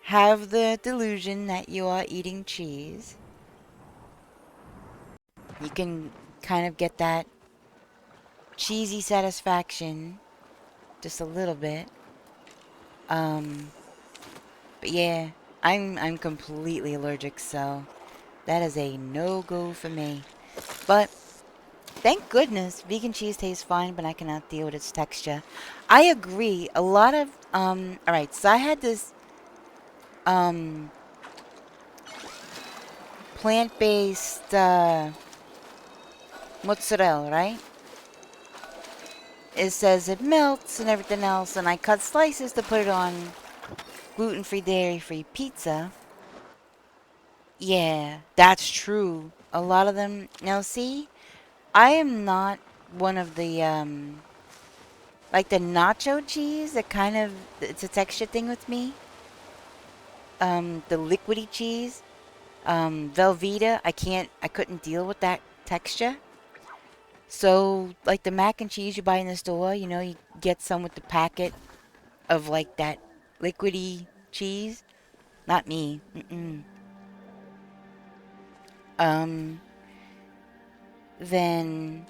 have the delusion that you are eating cheese. You can kind of get that cheesy satisfaction just a little bit. But yeah, I'm completely allergic, so that is a no-go for me. But thank goodness vegan cheese tastes fine, but I cannot deal with its texture. I agree. A lot of alright, so I had this plant-based mozzarella, right? It says it melts and everything else, and I cut slices to put it on gluten-free, dairy-free pizza. Yeah, that's true. A lot of them. Now, see, I am not one of the, like the nacho cheese that kind of, it's a texture thing with me. The liquidy cheese. Velveeta, I couldn't deal with that texture. So, like the mac and cheese you buy in the store, you know, you get some with the packet of like that liquidy cheese. Not me. Mm-mm. Um, then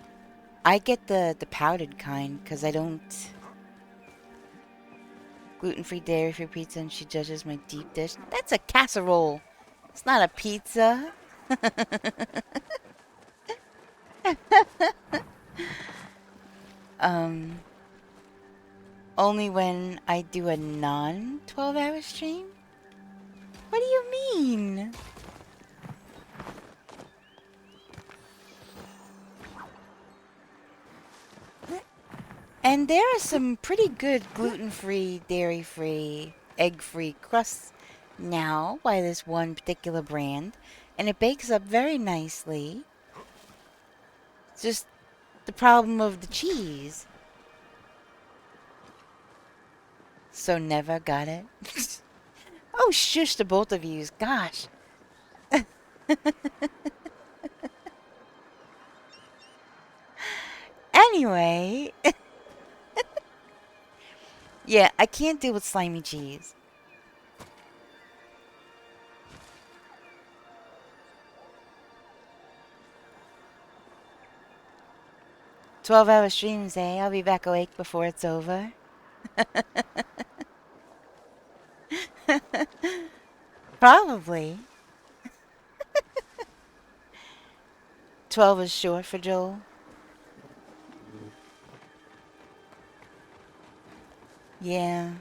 I get the powdered kind because I don't gluten-free, dairy-free pizza, and she judges my deep dish. That's a casserole. It's not a pizza. um, Only when I do a non 12-hour stream. What do you mean? And there are some pretty good gluten-free, dairy-free, egg-free crusts now by this one particular brand, and it bakes up very nicely. It's just the problem of the cheese. So never got it. Oh, shush to both of yous. Gosh. Anyway. Yeah, I can't deal with slimy cheese. "12-hour streams, eh? I'll be back awake before it's over." Probably. 12 is short for Joel. Yeah.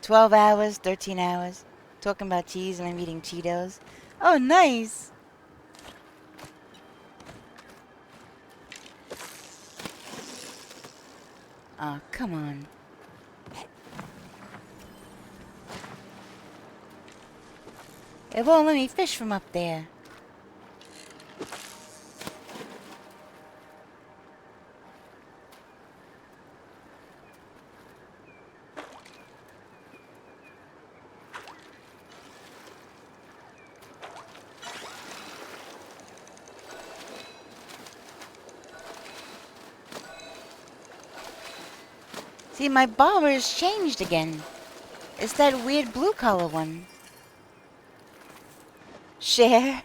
12 hours, 13 hours. Talking about cheese and I'm eating Cheetos. Oh, nice. Oh, come on. It won't let me fish from up there. See, my bobber has changed again. It's that weird blue color one. Share.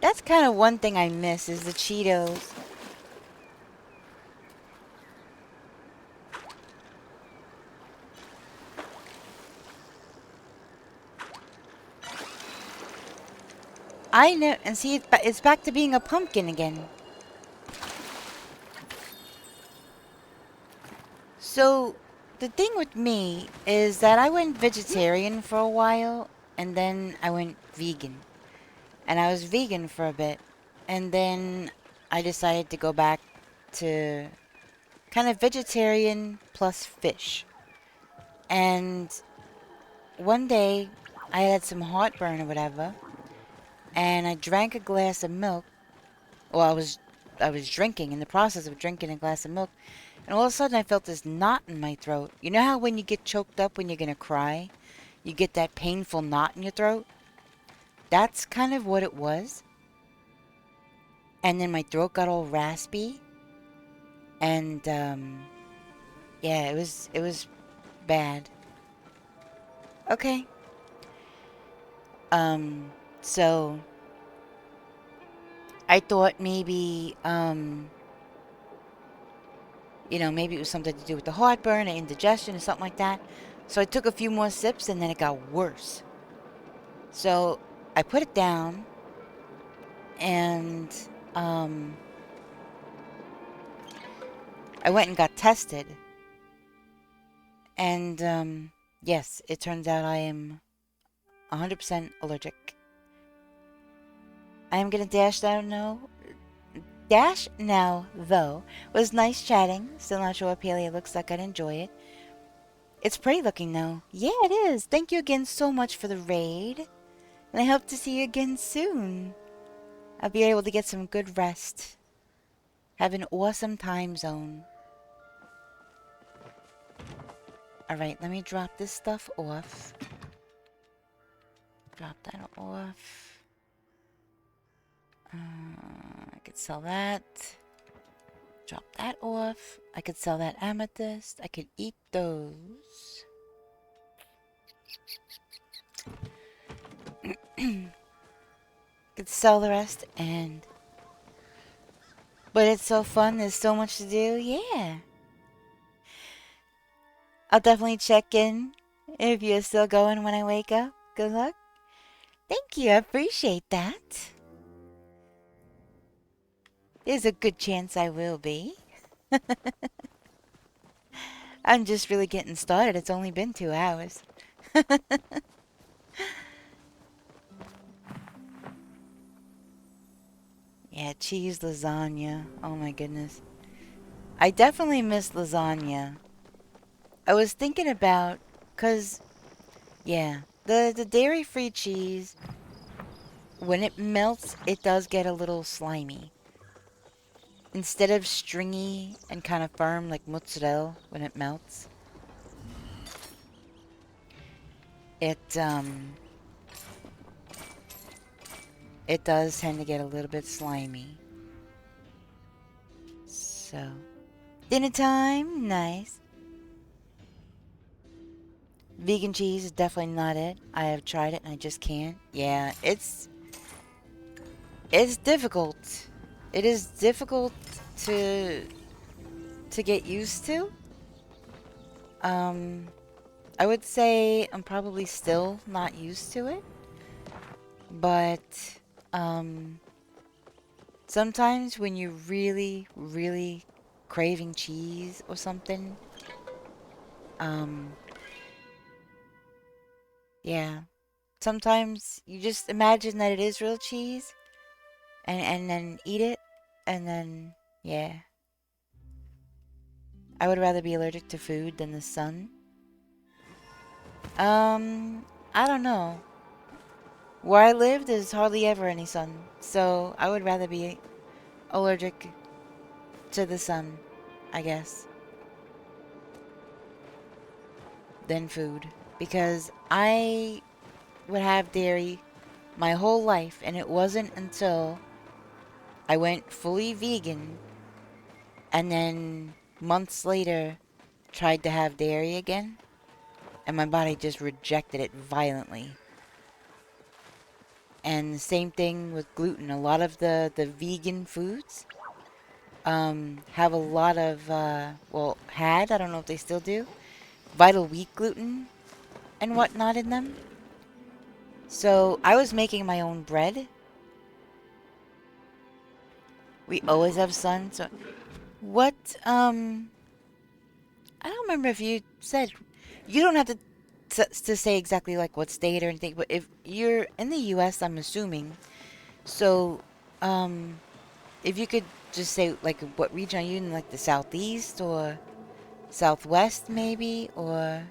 That's kind of one thing I miss is the Cheetos. I know, and see, it's back to being a pumpkin again. So, the thing with me is that I went vegetarian for a while, and then I went vegan. And I was vegan for a bit, and then I decided to go back to kind of vegetarian plus fish. And one day, I had some heartburn or whatever, and I drank a glass of milk. Well, I was drinking, in the process of drinking a glass of milk, and all of a sudden I felt this knot in my throat. You know how when you get choked up when you're gonna cry, you get that painful knot in your throat? That's kind of what it was. And then my throat got all raspy, and yeah, it was bad. Okay. So I thought maybe you know, maybe it was something to do with the heartburn or indigestion or something like that. So I took a few more sips and then it got worse. So I put it down and I went and got tested. And yes, it turns out I am 100% allergic. I am gonna dash down, no. Dash now, though. Was nice chatting. Still not sure what Palia looks like. I'd enjoy it. It's pretty looking, though. Yeah, it is. Thank you again so much for the raid. And I hope to see you again soon. I'll be able to get some good rest. Have an awesome time zone. Alright, let me drop this stuff off. Drop that off. I could sell that. Drop that off. I could sell that amethyst. I could eat those. Could sell the rest and... But it's so fun. There's so much to do. Yeah. I'll definitely check in if you're still going when I wake up. Good luck. Thank you. I appreciate that. There's a good chance I will be. I'm just really getting started. It's only been 2 hours. Yeah, cheese lasagna. Oh my goodness. I definitely miss lasagna. I was thinking about, cause, yeah, the dairy-free cheese, when it melts, it does get a little slimy. Instead of stringy and kind of firm like mozzarella when it melts, it does tend to get a little bit slimy. So, dinner time, nice. Vegan cheese is definitely not it. I have tried it and I just can't. Yeah, it's difficult. It is difficult to get used to. I would say I'm probably still not used to it. But sometimes when you're really, really craving cheese or something, yeah. Sometimes you just imagine that it is real cheese and then eat it and then, yeah. I would rather be allergic to food than the sun. I don't know. Where I live, there's hardly ever any sun. So I would rather be allergic to the sun, I guess, than food. Because I would have dairy my whole life, and it wasn't until I went fully vegan and then months later tried to have dairy again, and my body just rejected it violently. And the same thing with gluten. A lot of the vegan foods have a lot of, well, I don't know if they still do, vital wheat gluten and whatnot in them. So I was making my own bread. We always have sun. So what, I don't remember if you said, you don't have to say exactly like what state or anything, but if you're in the US, I'm assuming. So, if you could just say like what region are you in, like the southeast or southwest maybe, or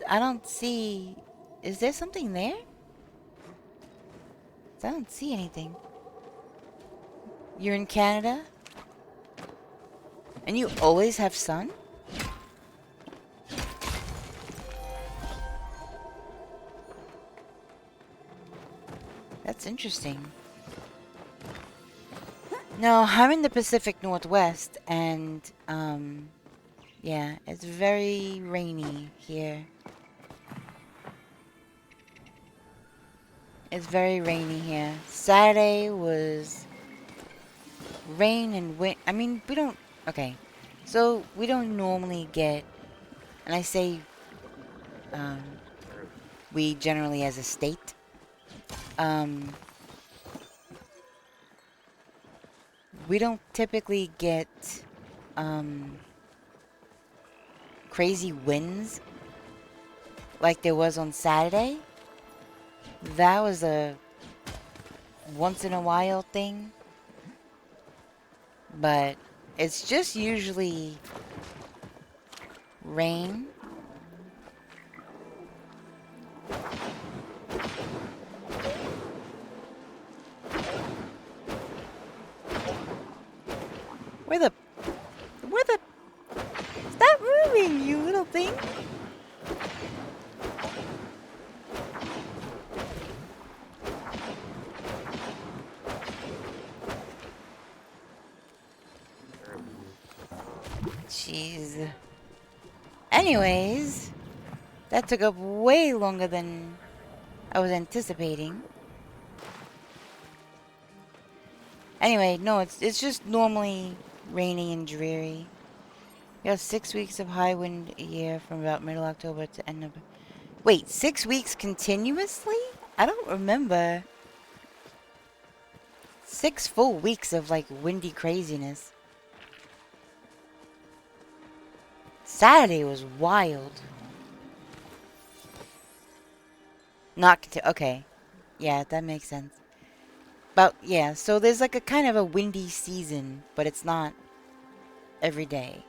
I don't see, is there something there? 'Cause I don't see anything. You're in Canada? And you always have sun? That's interesting. No, I'm in the Pacific Northwest, and, yeah, it's very rainy here. It's very rainy here. Saturday was rain and wind. I mean, we don't... Okay, so we don't normally get... And I say, we generally as a state. We don't typically get, crazy winds like there was on Saturday. that was a once in a while thing. But it's just usually rain. Where the, stop moving, you little thing. Jeez. Anyways, that took up way longer than I was anticipating. Anyway, no, it's just normally rainy and dreary. We have 6 weeks of high wind a year from about middle October to end of... Wait, 6 weeks continuously? I don't remember 6 full weeks of, like, windy craziness. Saturday was wild. Okay. Yeah, that makes sense. But, yeah, so there's, like, a kind of a windy season, but it's not every day.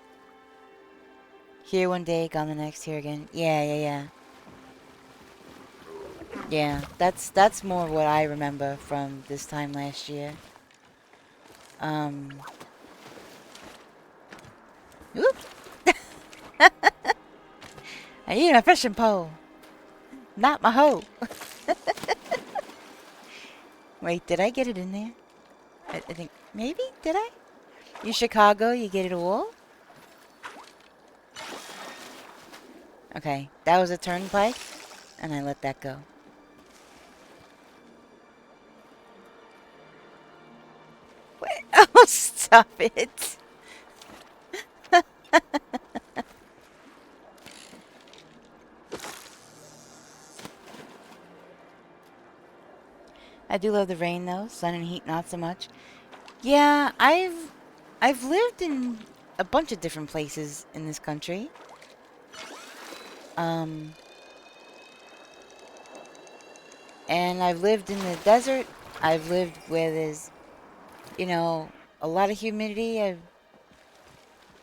Here one day, gone the next, here again. Yeah. Yeah, that's more what I remember from this time last year. Oop! I need a fishing pole. Not my hoe. Wait, did I get it in there? I think, maybe? Did I? You Chicago, you get it all? Okay, that was a turnpike, and I let that go. Wait, oh, stop it. I do love the rain though, sun and heat not so much. Yeah, I've lived in a bunch of different places in this country. And I've lived in the desert. I've lived where there's, you know, a lot of humidity. I've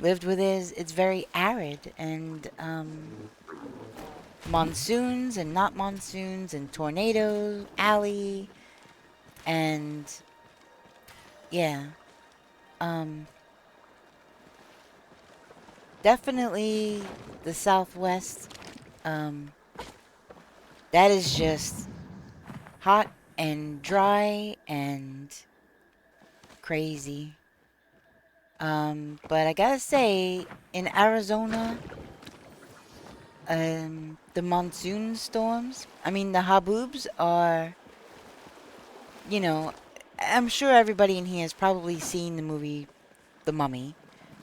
lived where it's very arid and monsoons and not monsoons and tornadoes, alley, and yeah, definitely the Southwest. That is just hot and dry and crazy. But I gotta say, in Arizona, the monsoon storms, I mean, the haboobs are, you know, I'm sure everybody in here has probably seen the movie The Mummy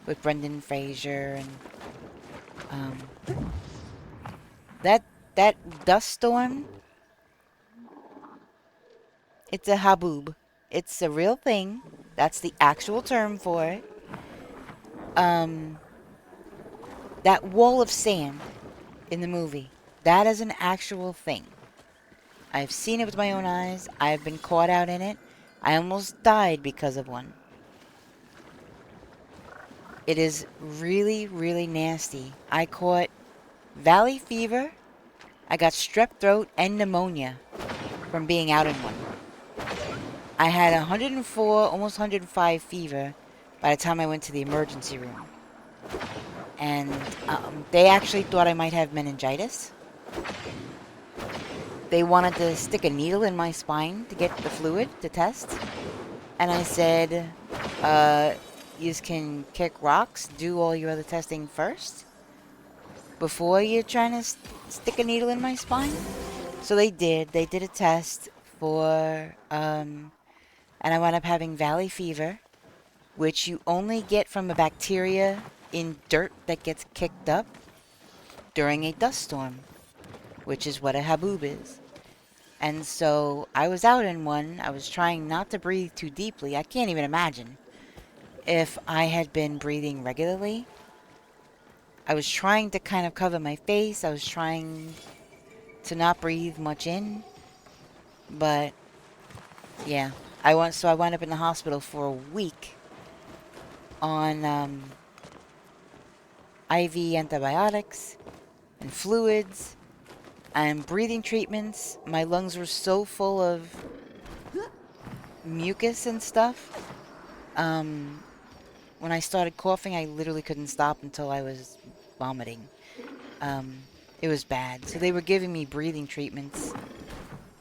with Brendan Fraser and, that dust storm, it's a haboob. It's a real thing. That's the actual term for it. That wall of sand in the movie, that is an actual thing. I've seen it with my own eyes. I've been caught out in it. I almost died because of one. It is really, really nasty. I caught valley fever. I got strep throat and pneumonia from being out in one. I had 104, almost 105 fever by the time I went to the emergency room. And they actually thought I might have meningitis. They wanted to stick a needle in my spine to get the fluid to test. And I said, you can kick rocks, do all your other testing first before you're trying to stick a needle in my spine. So they did. They did a test for, and I wound up having valley fever, which you only get from a bacteria in dirt that gets kicked up during a dust storm, which is what a haboob is. And so I was out in one. I was trying not to breathe too deeply. I can't even imagine if I had been breathing regularly. I was trying to kind of cover my face. I was trying to not breathe much in. But yeah, I wound up in the hospital for a week on IV antibiotics and fluids and breathing treatments. My lungs were so full of mucus and stuff. When I started coughing, I literally couldn't stop until I was vomiting. It was bad. So they were giving me breathing treatments,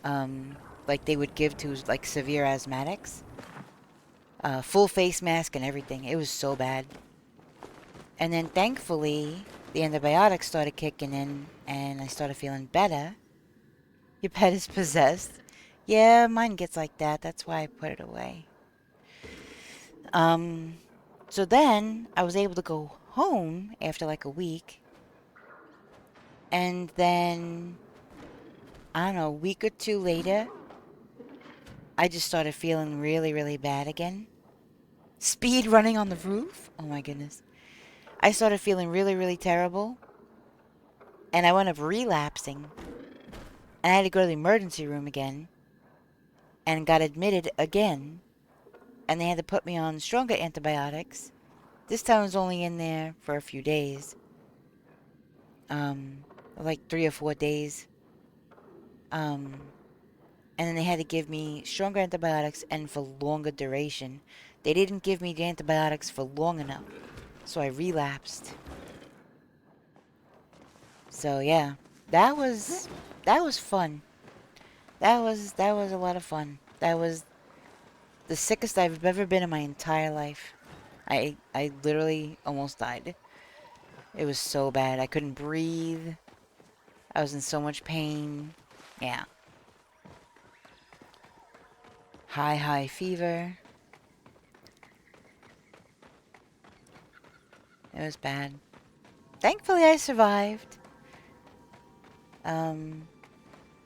like they would give to like severe asthmatics. Full face mask and everything. It was so bad. And then thankfully, the antibiotics started kicking in, and I started feeling better. Your pet is possessed. Yeah, mine gets like that. That's why I put it away. So then I was able to go home after like a week. And then, I don't know, a week or two later, I just started feeling really, really bad again. Speed running on the roof? Oh my goodness. I started feeling really, really terrible. And I wound up relapsing. And I had to go to the emergency room again. And got admitted again. And they had to put me on stronger antibiotics. This time I was only in there for a few days. Like 3 or 4 days. And then they had to give me stronger antibiotics and for longer duration. They didn't give me the antibiotics for long enough. So I relapsed. So yeah, that was fun. That was a lot of fun. That was the sickest I've ever been in my entire life. I literally almost died. It was so bad. I couldn't breathe. I was in so much pain. Yeah. High fever. It was bad. Thankfully I survived.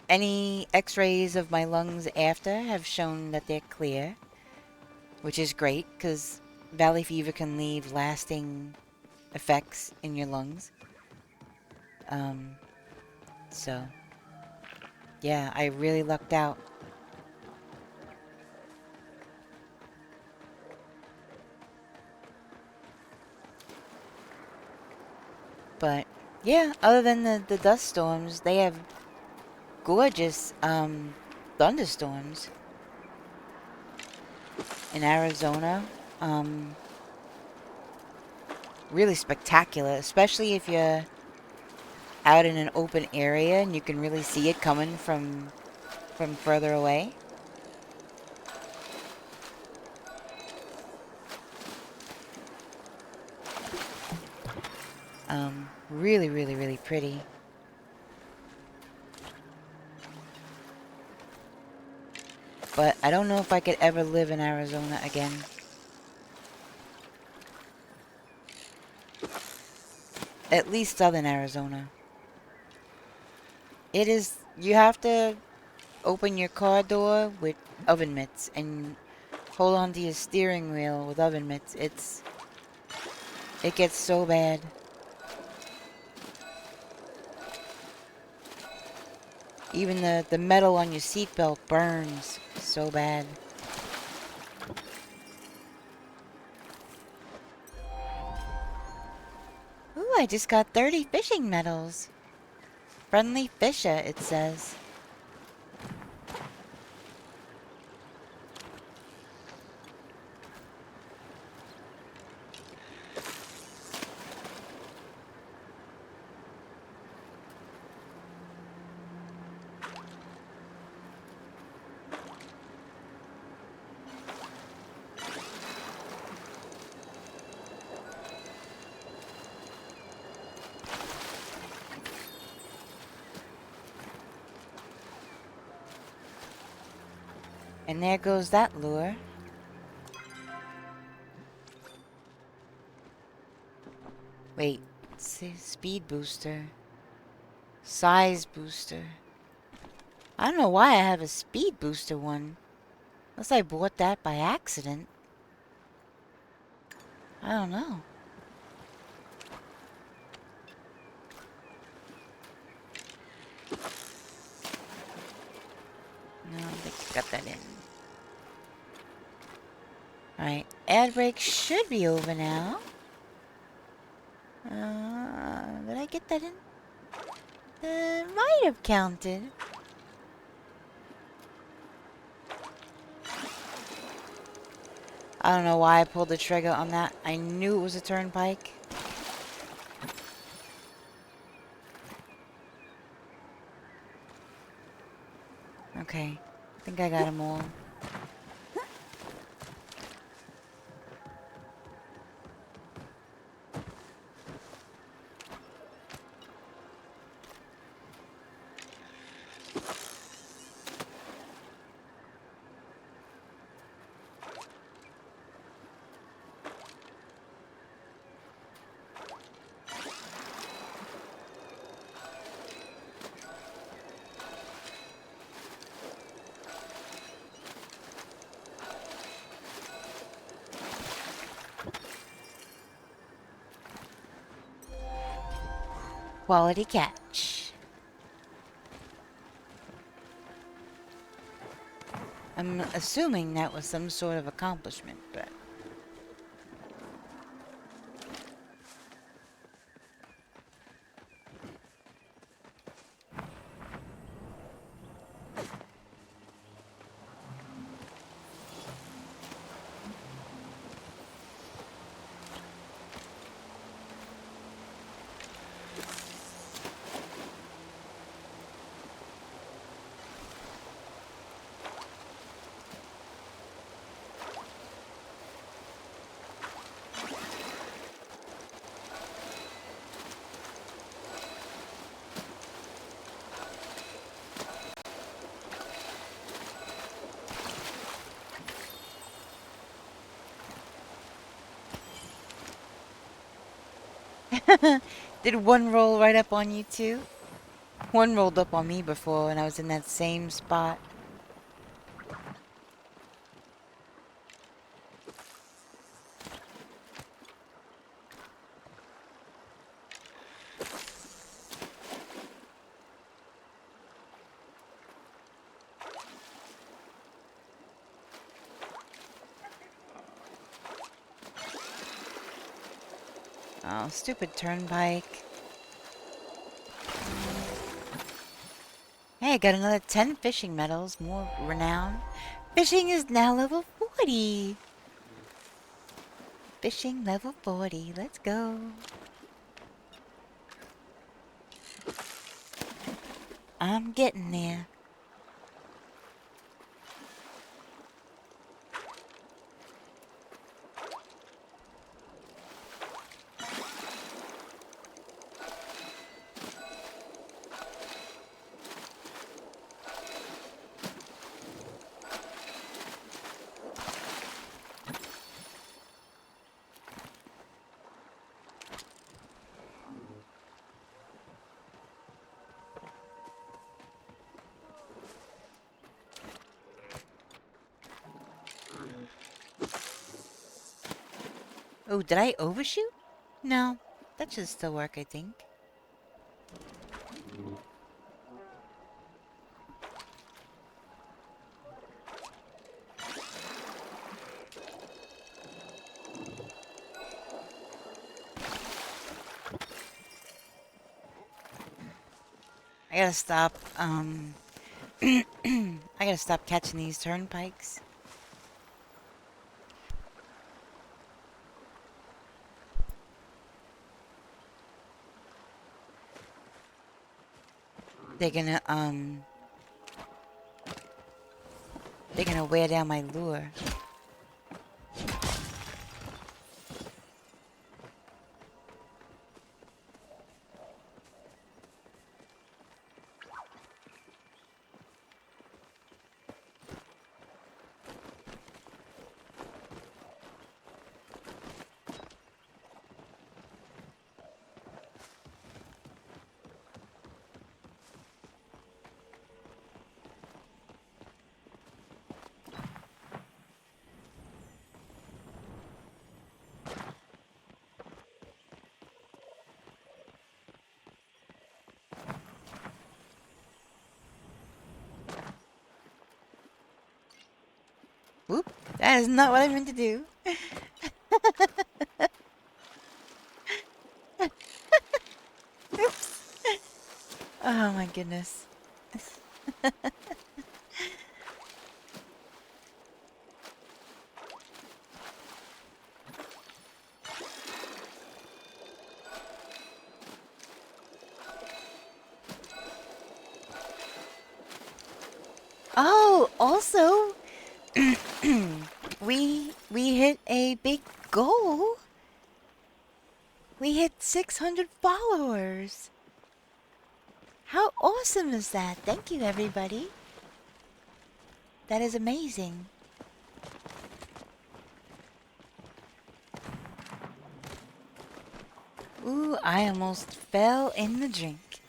Any x-rays of my lungs after have shown that they're clear, which is great because valley fever can leave lasting effects in your lungs. So yeah, I really lucked out. But yeah, other than the dust storms, they have gorgeous thunderstorms in Arizona. Really spectacular, especially if you're out in an open area and you can really see it coming from further away. Really pretty. But I don't know if I could ever live in Arizona again. At least southern Arizona. It is, you have to open your car door with oven mitts and hold on to your steering wheel with oven mitts. It gets so bad. Even the metal on your seatbelt burns so bad. Ooh, I just got 30 fishing medals. Friendly fisher, it says. And there goes that lure. Wait, speed booster. Size booster. I don't know why I have a speed booster one. Unless I bought that by accident. I don't know. No. Got that in. Alright, ad break should be over now. Did I get that in? Might have counted. I don't know why I pulled the trigger on that. I knew it was a turnpike. Okay, I think I got them all. Quality catch. I'm assuming that was some sort of accomplishment, but... Did one roll right up on you too? One rolled up on me before when I was in that same spot. Oh, stupid turnpike. Hey, I got another 10 fishing medals, more renown. Fishing is now level 40. Fishing level 40, let's go. I'm getting there. Oh, did I overshoot? No, that should still work, I think. I gotta stop, I gotta stop catching these turnpikes. They're gonna wear down my lure. Whoop. That is not what I meant to do. Oops. Oh my goodness. Oh, also, we hit a big goal. We hit 600 followers. How awesome is that? Thank you, everybody. That is amazing. Ooh, I almost fell in the drink.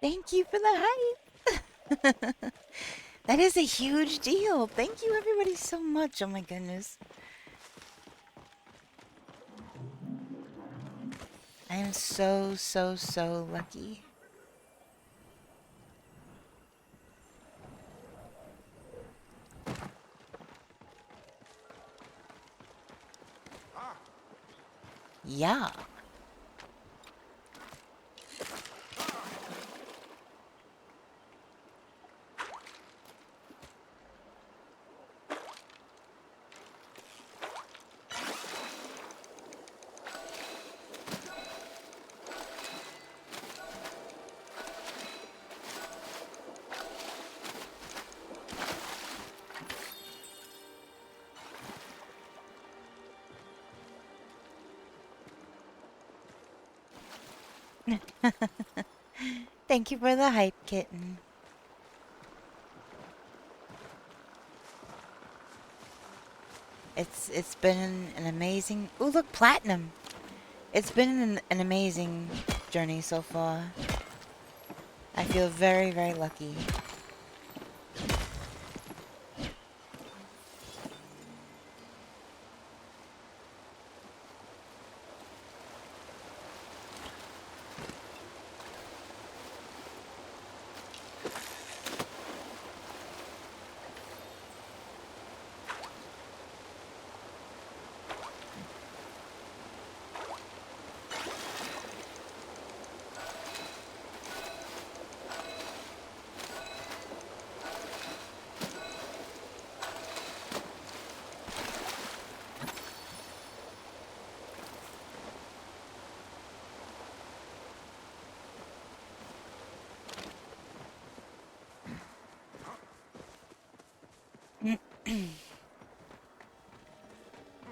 Thank you for the hype. That is a huge deal. Thank you, everybody, so much. Oh my goodness. I am so, so, so lucky. Yeah. Thank you for the hype, kitten. It's been an amazing... Ooh, look, platinum! It's been an amazing journey so far. I feel very, very lucky.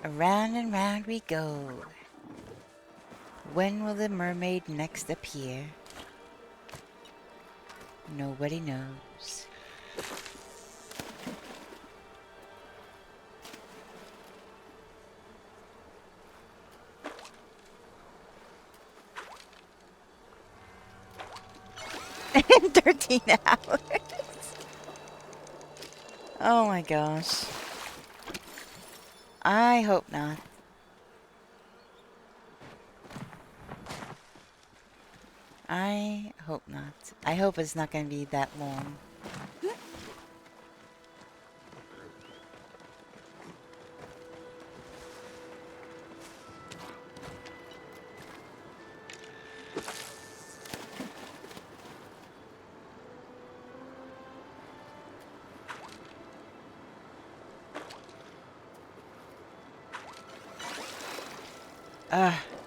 Around and round we go. When will the mermaid next appear? Nobody knows. In 13 hours. Oh my gosh. I hope not. I hope not. I hope it's not going to be that long.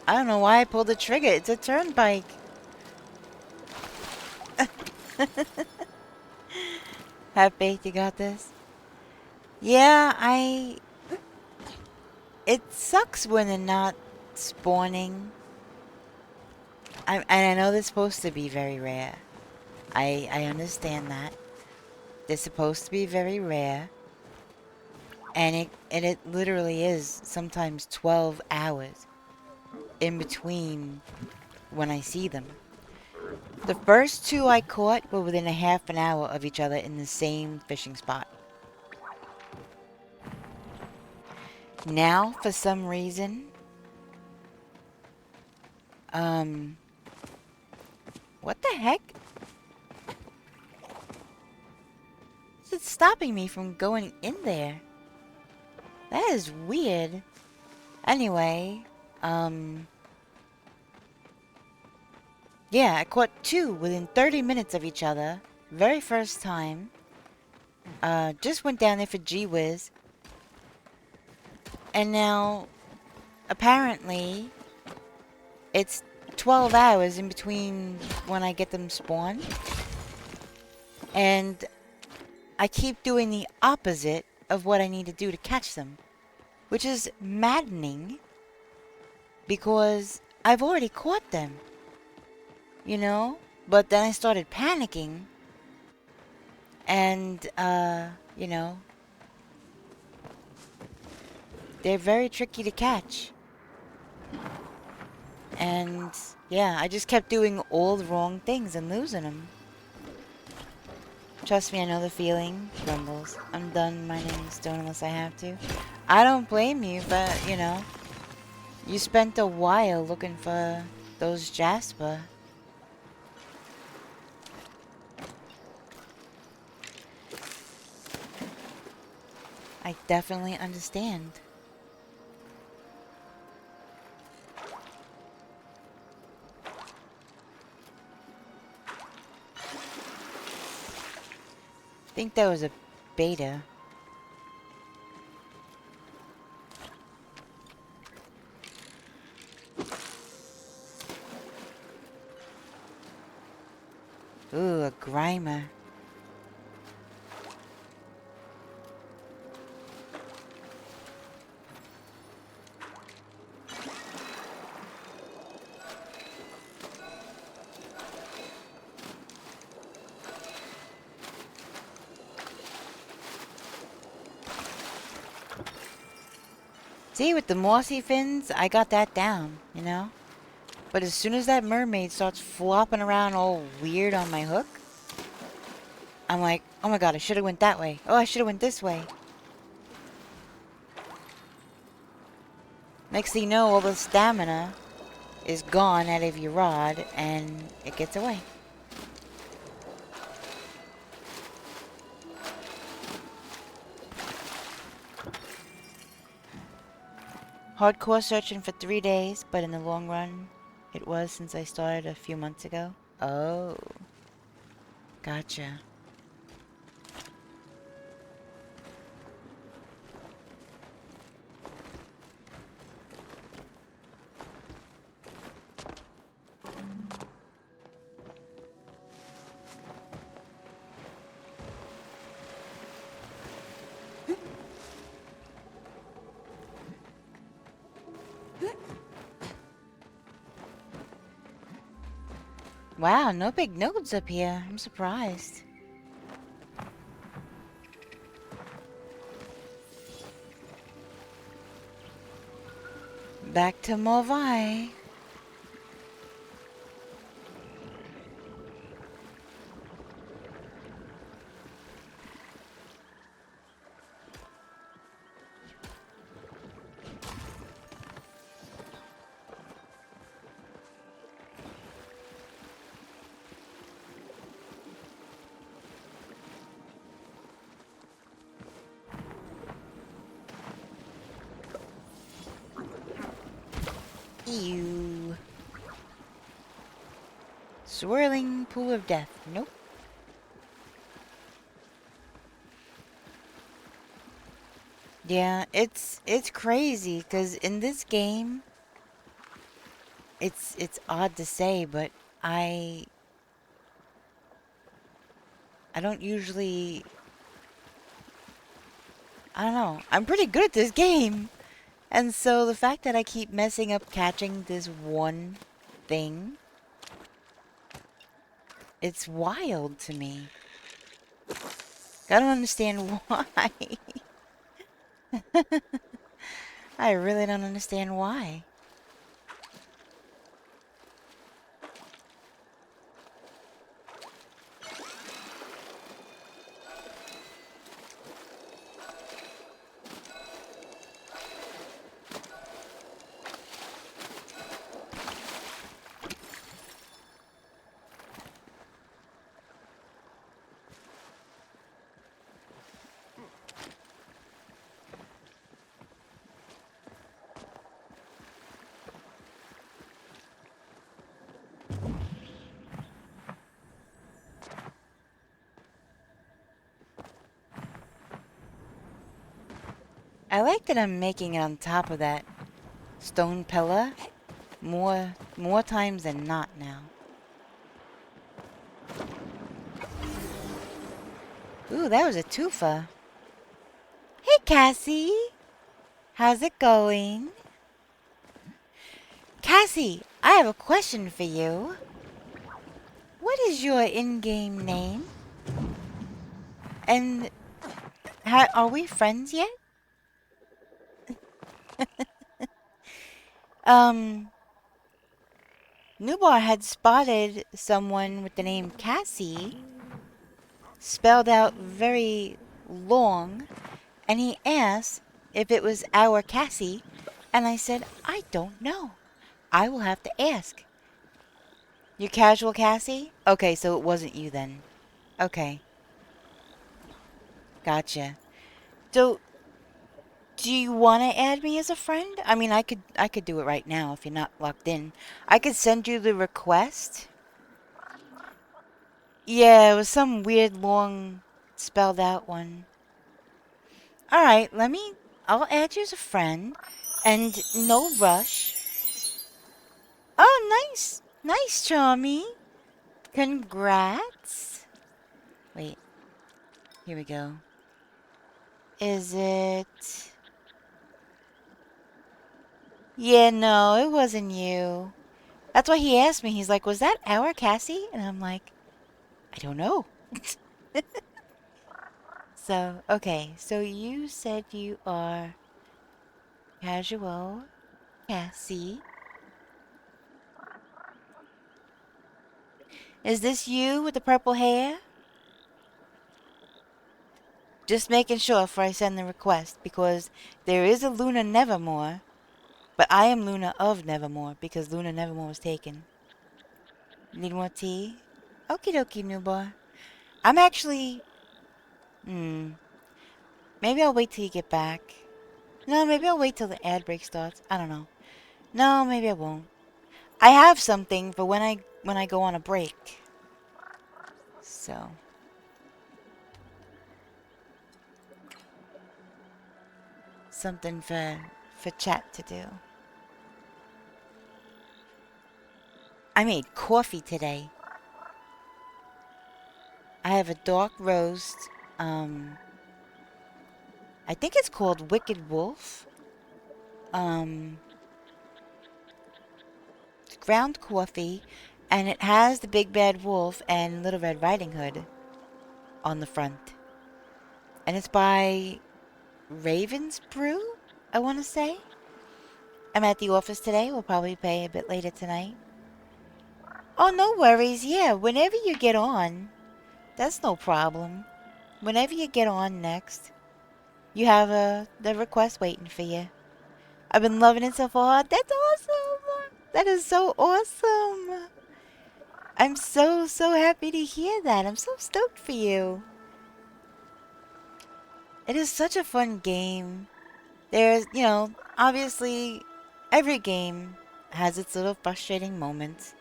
I don't know why I pulled the trigger. It's a turnpike. Have faith, you got this. Yeah, it sucks when they're not spawning. And I know they're supposed to be very rare. I understand that. They're supposed to be very rare. And it literally is sometimes 12 hours in between when I see them. The first two I caught were within a half an hour of each other in the same fishing spot. Now, for some reason, what the heck? It's stopping me from going in there. That is weird. Anyway, yeah, I caught 2 within 30 minutes of each other. Very first time. Just went down there for G-Wiz. And now, apparently, it's 12 hours in between when I get them spawned. And I keep doing the opposite of what I need to do to catch them. Which is maddening. Because I've already caught them. You know? But then I started panicking. And, you know, they're very tricky to catch. And, yeah, I just kept doing all the wrong things and losing them. Trust me, I know the feeling. Grumbles. I'm done mining stone unless I have to. I don't blame you, but, you know, you spent a while looking for those Jasper. I definitely understand. I think that was a beta. Ooh, a grimer. See, with the mossy fins, I got that down, you know? But as soon as that mermaid starts flopping around all weird on my hook, I'm like, oh my god, I should have went that way. Oh, I should have went this way. Next thing you know, all the stamina is gone out of your rod, and it gets away. Hardcore searching for 3 days, but in the long run, it was since I started a few months ago. Oh. Gotcha. Wow, no big nodes up here. I'm surprised. Back to Morvai. Ew. Swirling pool of death. Nope. Yeah, it's crazy because in this game, it's odd to say, but I don't usually. I don't know. I'm pretty good at this game. And so the fact that I keep messing up catching this one thing, it's wild to me. I don't understand why. I really don't understand why. I like that I'm making it on top of that stone pillar more times than not now. Ooh, that was a twofer. Hey, Cassie. How's it going? Cassie, I have a question for you. What is your in-game name? And are we friends yet? Nubar had spotted someone with the name Cassie, spelled out very long, and he asked if it was our Cassie, and I said, I don't know. I will have to ask. You casual Cassie? Okay, so it wasn't you then. Okay. Gotcha. So, do you want to add me as a friend? I mean, I could do it right now if you're not locked in. I could send you the request. Yeah, it was some weird long spelled out one. Alright, I'll add you as a friend. And no rush. Oh, nice. Nice, Charmy. Congrats. Wait. Here we go. Is it... Yeah, no, it wasn't you. That's why he asked me. He's like, was that our Cassie? And I'm like, I don't know. So, okay. So you said you are casual Cassie. Is this you with the purple hair? Just making sure before I send the request, because there is a Luna Nevermore, but I am Luna of Nevermore because Luna Nevermore was taken. Need more tea? Okie dokie, newbar. I'm actually... Maybe I'll wait till you get back. No, maybe I'll wait till the ad break starts. I don't know. No, maybe I won't. I have something for when I go on a break. So... something for chat to do. I made coffee today. I have a dark roast. I think it's called Wicked Wolf. Ground coffee, and it has the Big Bad Wolf and Little Red Riding Hood on the front. And it's by Raven's Brew, I want to say. I'm at the office today. We'll probably pay a bit later tonight. Oh, no worries. Yeah, whenever you get on, that's no problem. Whenever you get on next, you have the request waiting for you. I've been loving it so far. That's awesome. That is so awesome. I'm so happy to hear that. I'm so stoked for you. It is such a fun game. There's, obviously every game has its little frustrating moments.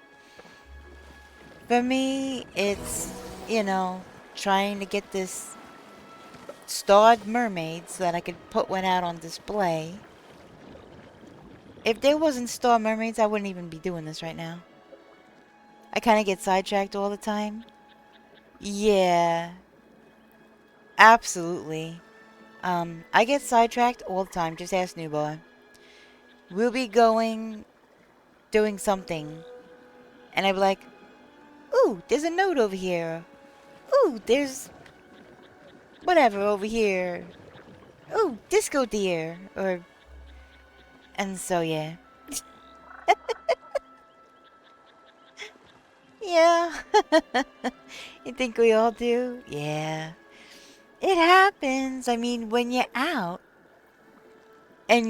For me, it's, trying to get this starred mermaid so that I could put one out on display. If there wasn't star mermaids, I wouldn't even be doing this right now. I kind of get sidetracked all the time. Yeah. Absolutely. I get sidetracked all the time. Just ask Newbar. We'll be doing something. And I'll be like, ooh, there's a note over here. Ooh, there's whatever over here. Ooh, disco deer. And so, yeah. Yeah. You think we all do? Yeah. It happens. I mean, when you're out and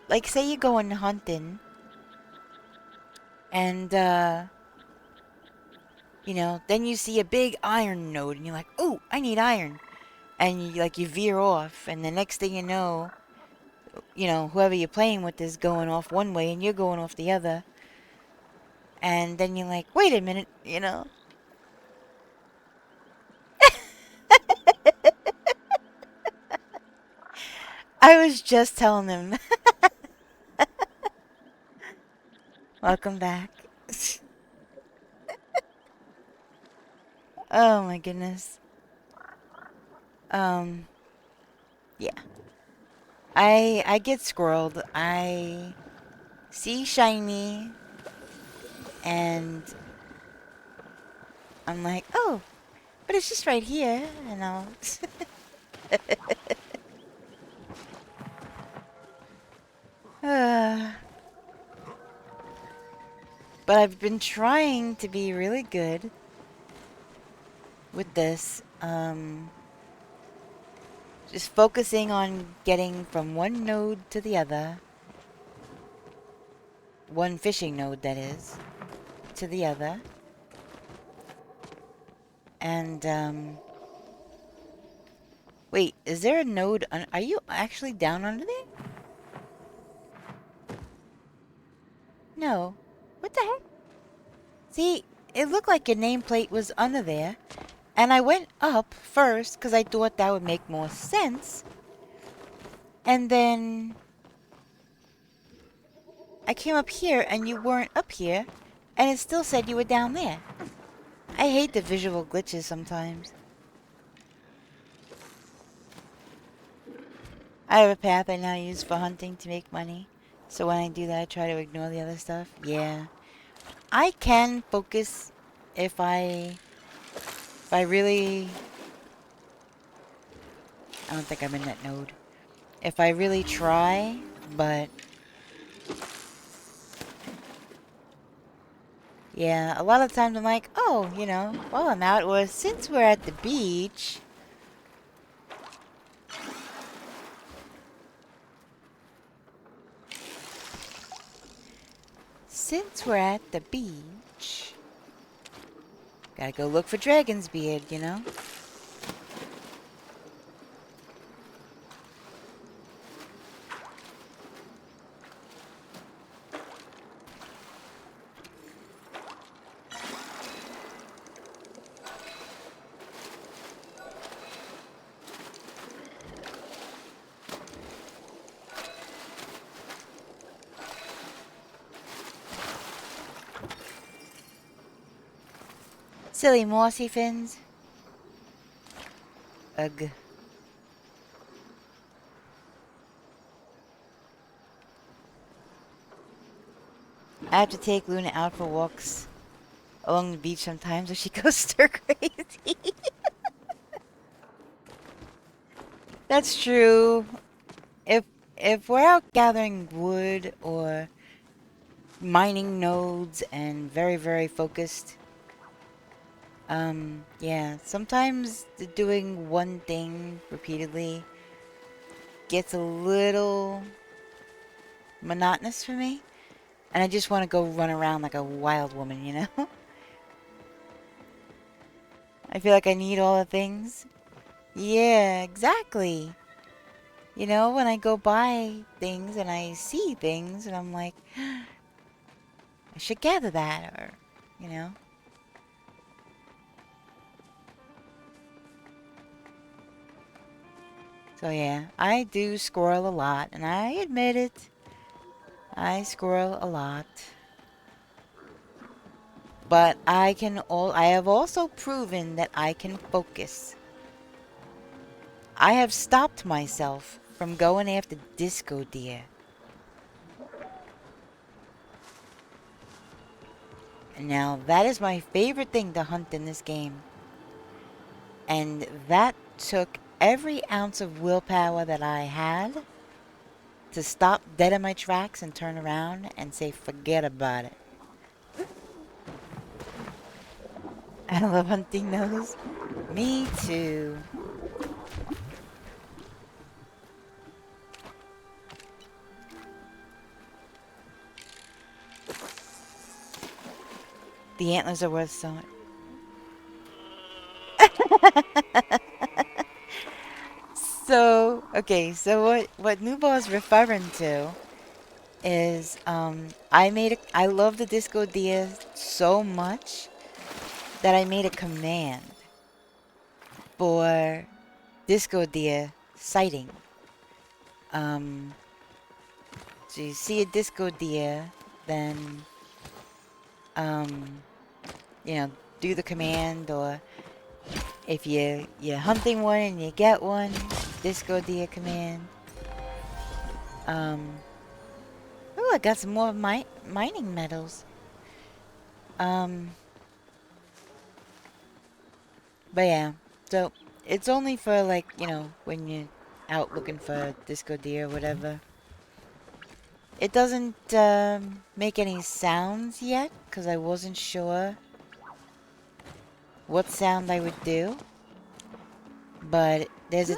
like say you're going hunting and, then you see a big iron node and you're like, oh, I need iron. And you veer off and the next thing you know, whoever you're playing with is going off one way and you're going off the other. And then you're like, wait a minute, I was just telling him. Welcome back. Oh my goodness. Yeah. I get squirreled. I see shiny and I'm like, oh, but it's just right here, and I'll but I've been trying to be really good with this. Just focusing on getting from one node to the other. One fishing node, that is, to the other. And, wait, is there a node? Are you actually down under there? No. What the heck? See, it looked like your nameplate was under there. And I went up first because I thought that would make more sense. And then I came up here and you weren't up here. And it still said you were down there. I hate the visual glitches sometimes. I have a path I now use for hunting to make money. So when I do that, I try to ignore the other stuff. Yeah. I can focus if I really... I don't think I'm in that node. If I really try, but... yeah, a lot of times I'm like, oh, you know, while I'm out, or since we're at the beach... Since we're at the beach... gotta go look for Dragon's Beard, you know? Silly mossy fins. Ugh. I have to take Luna out for walks along the beach sometimes or she goes stir crazy. That's true. If we're out gathering wood or mining nodes and very focused, yeah, sometimes doing one thing repeatedly gets a little monotonous for me. And I just want to go run around like a wild woman, you know? I feel like I need all the things. Yeah, exactly. You know, when I go buy things and I see things and I'm like, I should gather that, or, you know. So yeah, I do squirrel a lot, and I admit it. I squirrel a lot. But I have also proven that I can focus. I have stopped myself from going after disco deer. And now that is my favorite thing to hunt in this game. And that took every ounce of willpower that I had to stop dead in my tracks and turn around and say forget about it. I love hunting those. Me too. The antlers are worth so much. So, okay, so what Nubo is referring to is, I love the disco deer so much that I made a command for disco deer sighting. So you see a disco deer, then, you know, do the command, or if you're hunting one and you get one, disco deer command. Oh, I got some more mining metals. But yeah, so it's only for, like, you know, when you're out looking for disco deer or whatever. It doesn't make any sounds yet, because I wasn't sure what sound I would do. But it's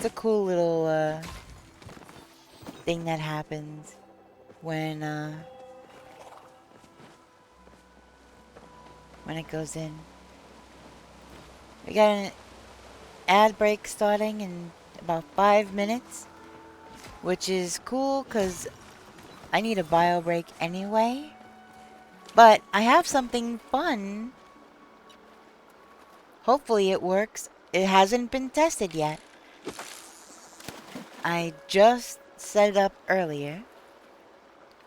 a cool little thing that happens when it goes in. We got an ad break starting in about 5 minutes, which is cool because I need a bio break anyway. But I have something fun. Hopefully it works. It hasn't been tested yet. I just set it up earlier.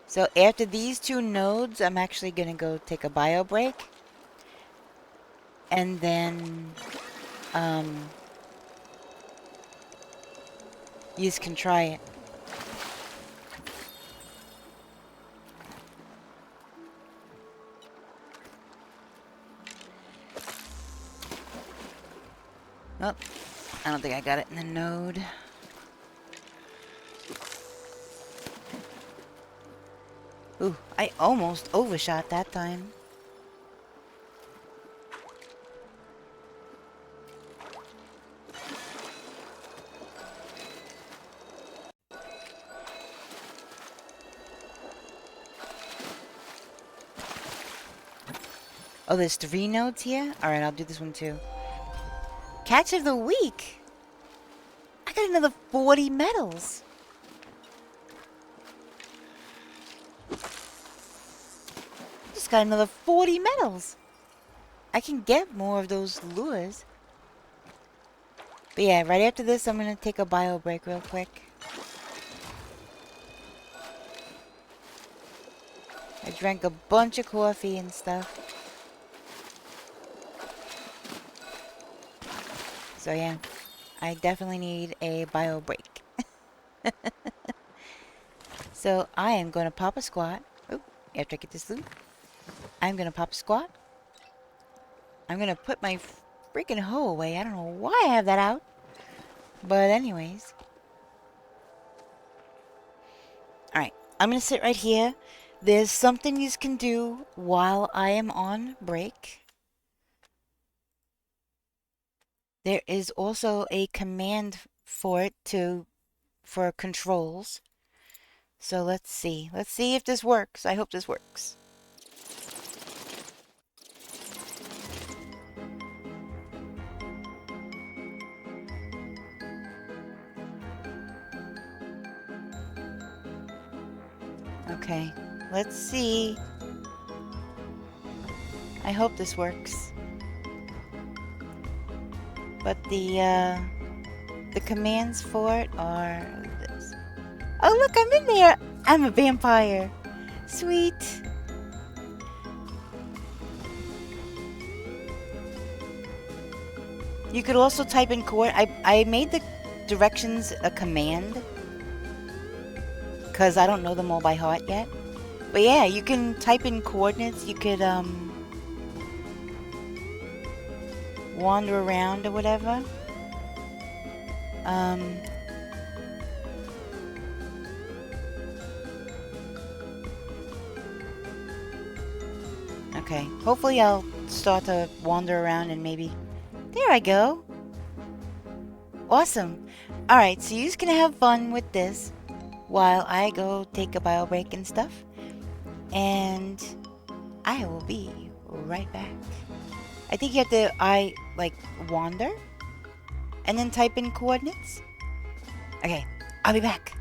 So after these 2 nodes, I'm actually going to go take a bio break. And then you can try it. Oh, I don't think I got it in the node. Ooh, I almost overshot that time. Oh, there's 3 nodes here? Alright, I'll do this one too. Catch of the week! I got another 40 medals! Just got another 40 medals! I can get more of those lures. But yeah, right after this, I'm gonna take a bio break real quick. I drank a bunch of coffee and stuff. So yeah, I definitely need a bio break. So I am going to pop a squat. Oh, after I get this loot, I'm going to pop a squat. I'm going to put my freaking hoe away. I don't know why I have that out. But anyways. Alright, I'm going to sit right here. There's something you can do while I am on break. There is also a command for it for controls. So let's see. Let's see if this works. I hope this works. Okay, let's see. I hope this works. But the commands for it are this. Oh look, I'm in there! I'm a vampire! Sweet! You could also type in I made the directions a command, because I don't know them all by heart yet. But yeah, you can type in coordinates. You could wander around or whatever. Okay, hopefully I'll start to wander around and maybe... There I go! Awesome! Alright, so you're just gonna have fun with this while I go take a bio break and stuff. And I will be right back. I think you have to, wander and then type in coordinates. Okay, I'll be back.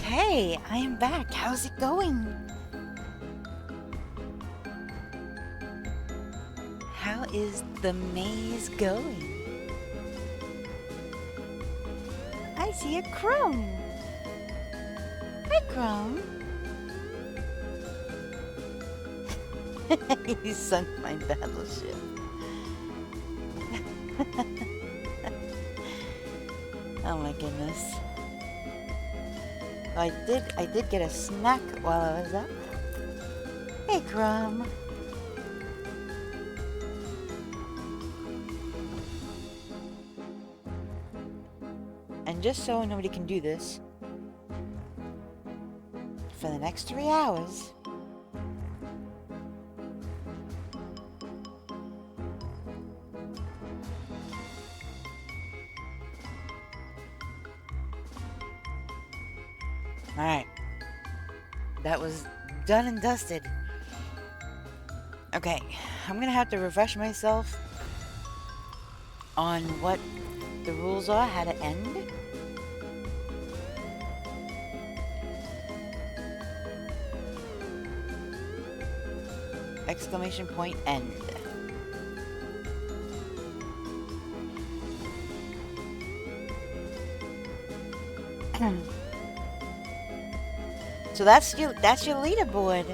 Hey, I am back. How's it going? How is the maze going? I see a crone. Hi, crone. You sunk my battleship. Oh my goodness. I did get a snack while I was up. Hey, Crumb. And just so nobody can do this, for the next 3 hours, alright. That was done and dusted. Okay, I'm gonna have to refresh myself on what the rules are, how to end. Exclamation point end. So that's your leaderboard.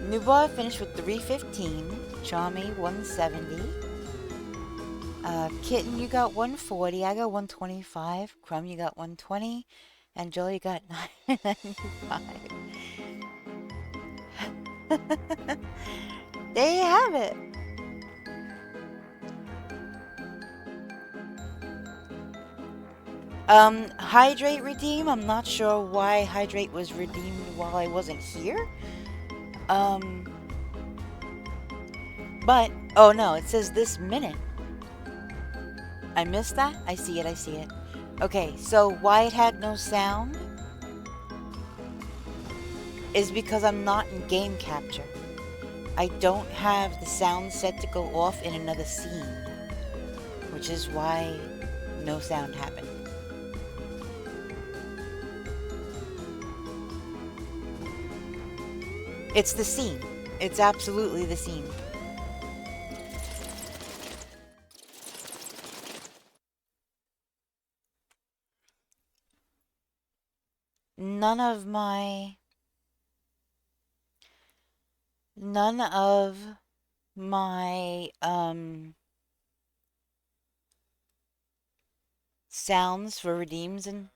Nubar finished with 315. Charmy 170. Kitten, you got 140. I got 125. Crumb, you got 120. And Joel, you got 995. There you have it. Hydrate redeem. I'm not sure why hydrate was redeemed while I wasn't here. But, oh no, it says this minute. I missed that? I see it, I see it. Okay, so why it had no sound is because I'm not in game capture. I don't have the sound set to go off in another scene, which is why no sound happened. It's the scene. It's absolutely the scene. None of my sounds for redeems and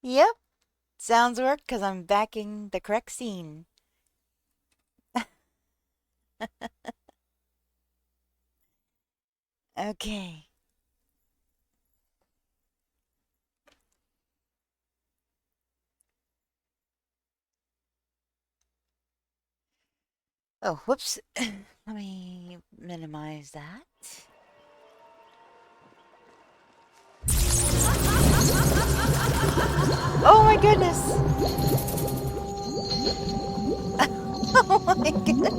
Yep, sounds work because I'm backing the correct scene. Okay. Oh, whoops. Let me minimize that. Oh my goodness! Oh my goodness!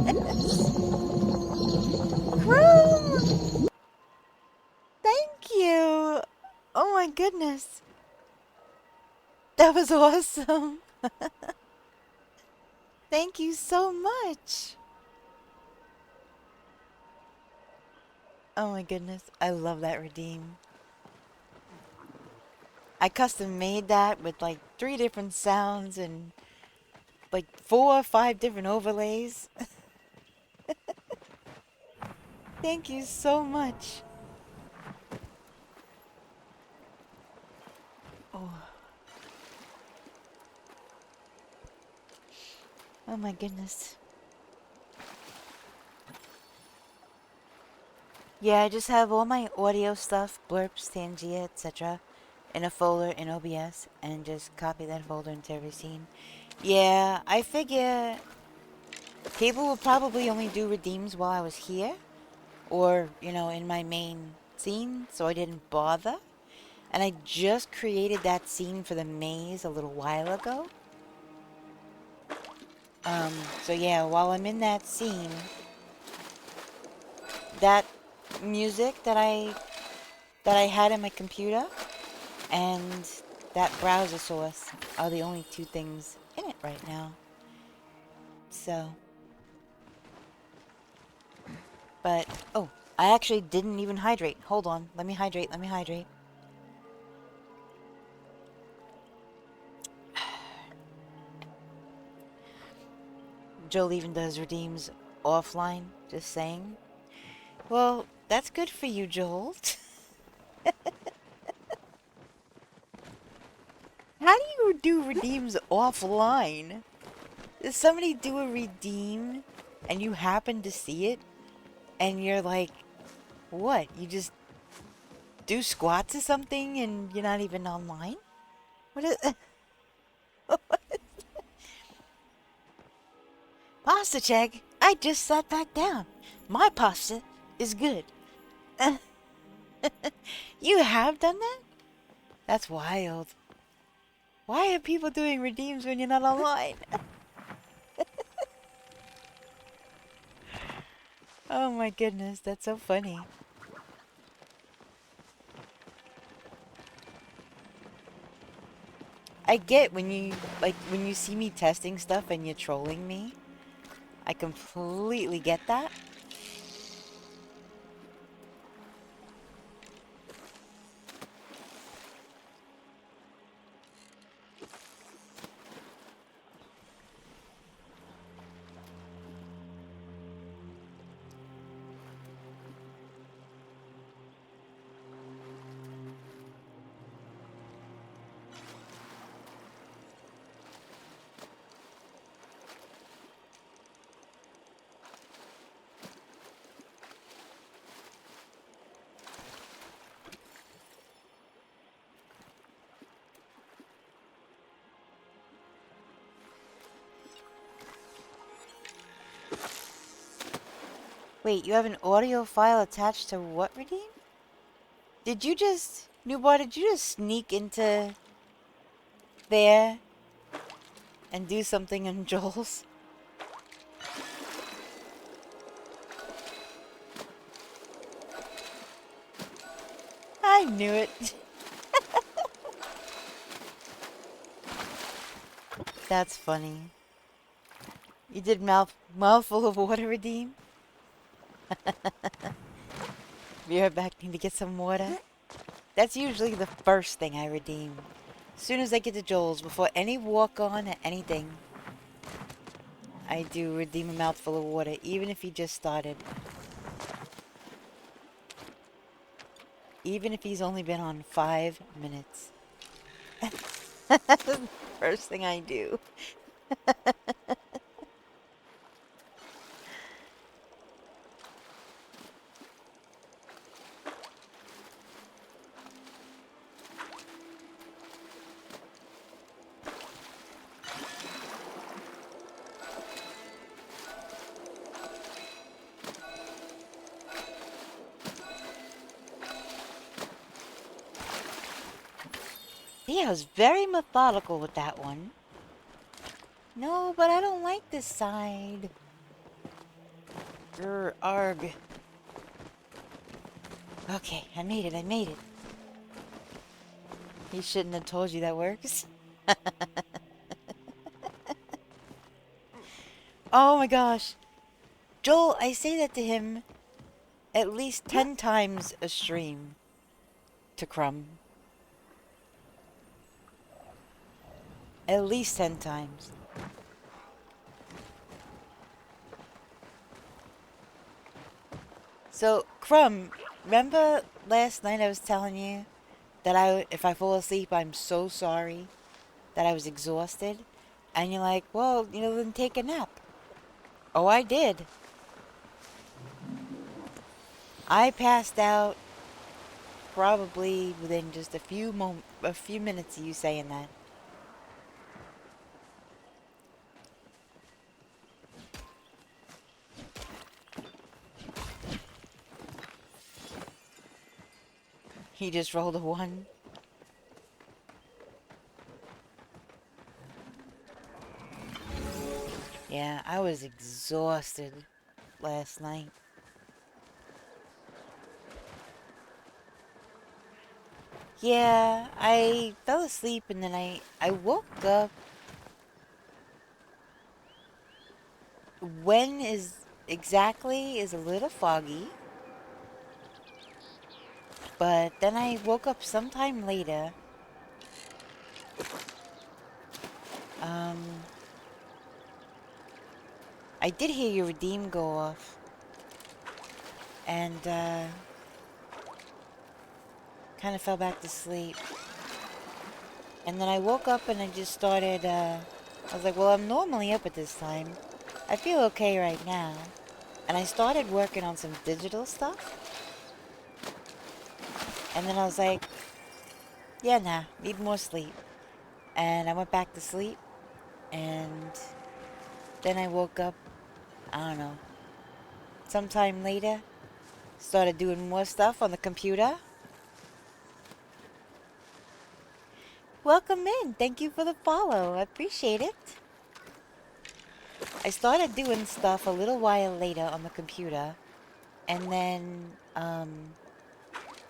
Chrome! Thank you! Oh my goodness! That was awesome! Thank you so much! Oh my goodness, I love that redeem. I custom made that with like 3 different sounds and like 4 or 5 different overlays. Thank you so much. Oh. Oh my goodness. Yeah, I just have all my audio stuff, blurps, Tangia, etc. in a folder in OBS and just copy that folder into every scene. Yeah, I figure people will probably only do redeems while I was here or, you know, in my main scene, so I didn't bother. And I just created that scene for the maze a little while ago. So yeah, while I'm in that scene, that music that I had in my computer and that browser source are the only two things in it right now. So, but, oh, I actually didn't even hydrate. Hold on, let me hydrate, let me hydrate. Joel even does redeems offline, just saying. Well, that's good for you, Joel. How do you do redeems offline? Does somebody do a redeem and you happen to see it and you're like, what? You just do squats or something and you're not even online? What is Pasta check? I just sat back down. My pasta is good. You have done that? That's wild. Why are people doing redeems when you're not online? Oh my goodness, that's so funny. I get when you see me testing stuff and you're trolling me. I completely get that. Wait, you have an audio file attached to what redeem? Did you just, Newbar, did you just sneak into there and do something on Joel's? I knew it. That's funny. You did mouthful of water redeem? Be right back, need to get some water. That's usually the first thing I redeem. As soon as I get to Joel's, before any walk-on or anything, I do redeem a mouthful of water, even if he just started. Even if he's only been on 5 minutes. First thing I do. See, I was very methodical with that one. No, but I don't like this side. Grr, arg. Okay, I made it, I made it. He shouldn't have told you that works. Oh my gosh. Joel, I say that to him at least 10 times a stream. To Crumb. At least 10 times. So, Crumb, remember last night I was telling you that if I fall asleep, I'm so sorry that I was exhausted? And you're like, well, then take a nap. Oh, I did. I passed out probably within just a few minutes of you saying that. He just rolled a 1. Yeah, I was exhausted last night. Yeah, I fell asleep and then I woke up. When is exactly is a little foggy. But then I woke up sometime later. Um, I did hear your redeem go off. And, kind of fell back to sleep. And then I woke up and I just started, I was like, well, I'm normally up at this time. I feel okay right now. And I started working on some digital stuff. And then I was like, yeah, nah, need more sleep. And I went back to sleep. And then I woke up, I don't know, sometime later. Started doing more stuff on the computer. Welcome in. Thank you for the follow. I appreciate it. I started doing stuff a little while later on the computer. And then,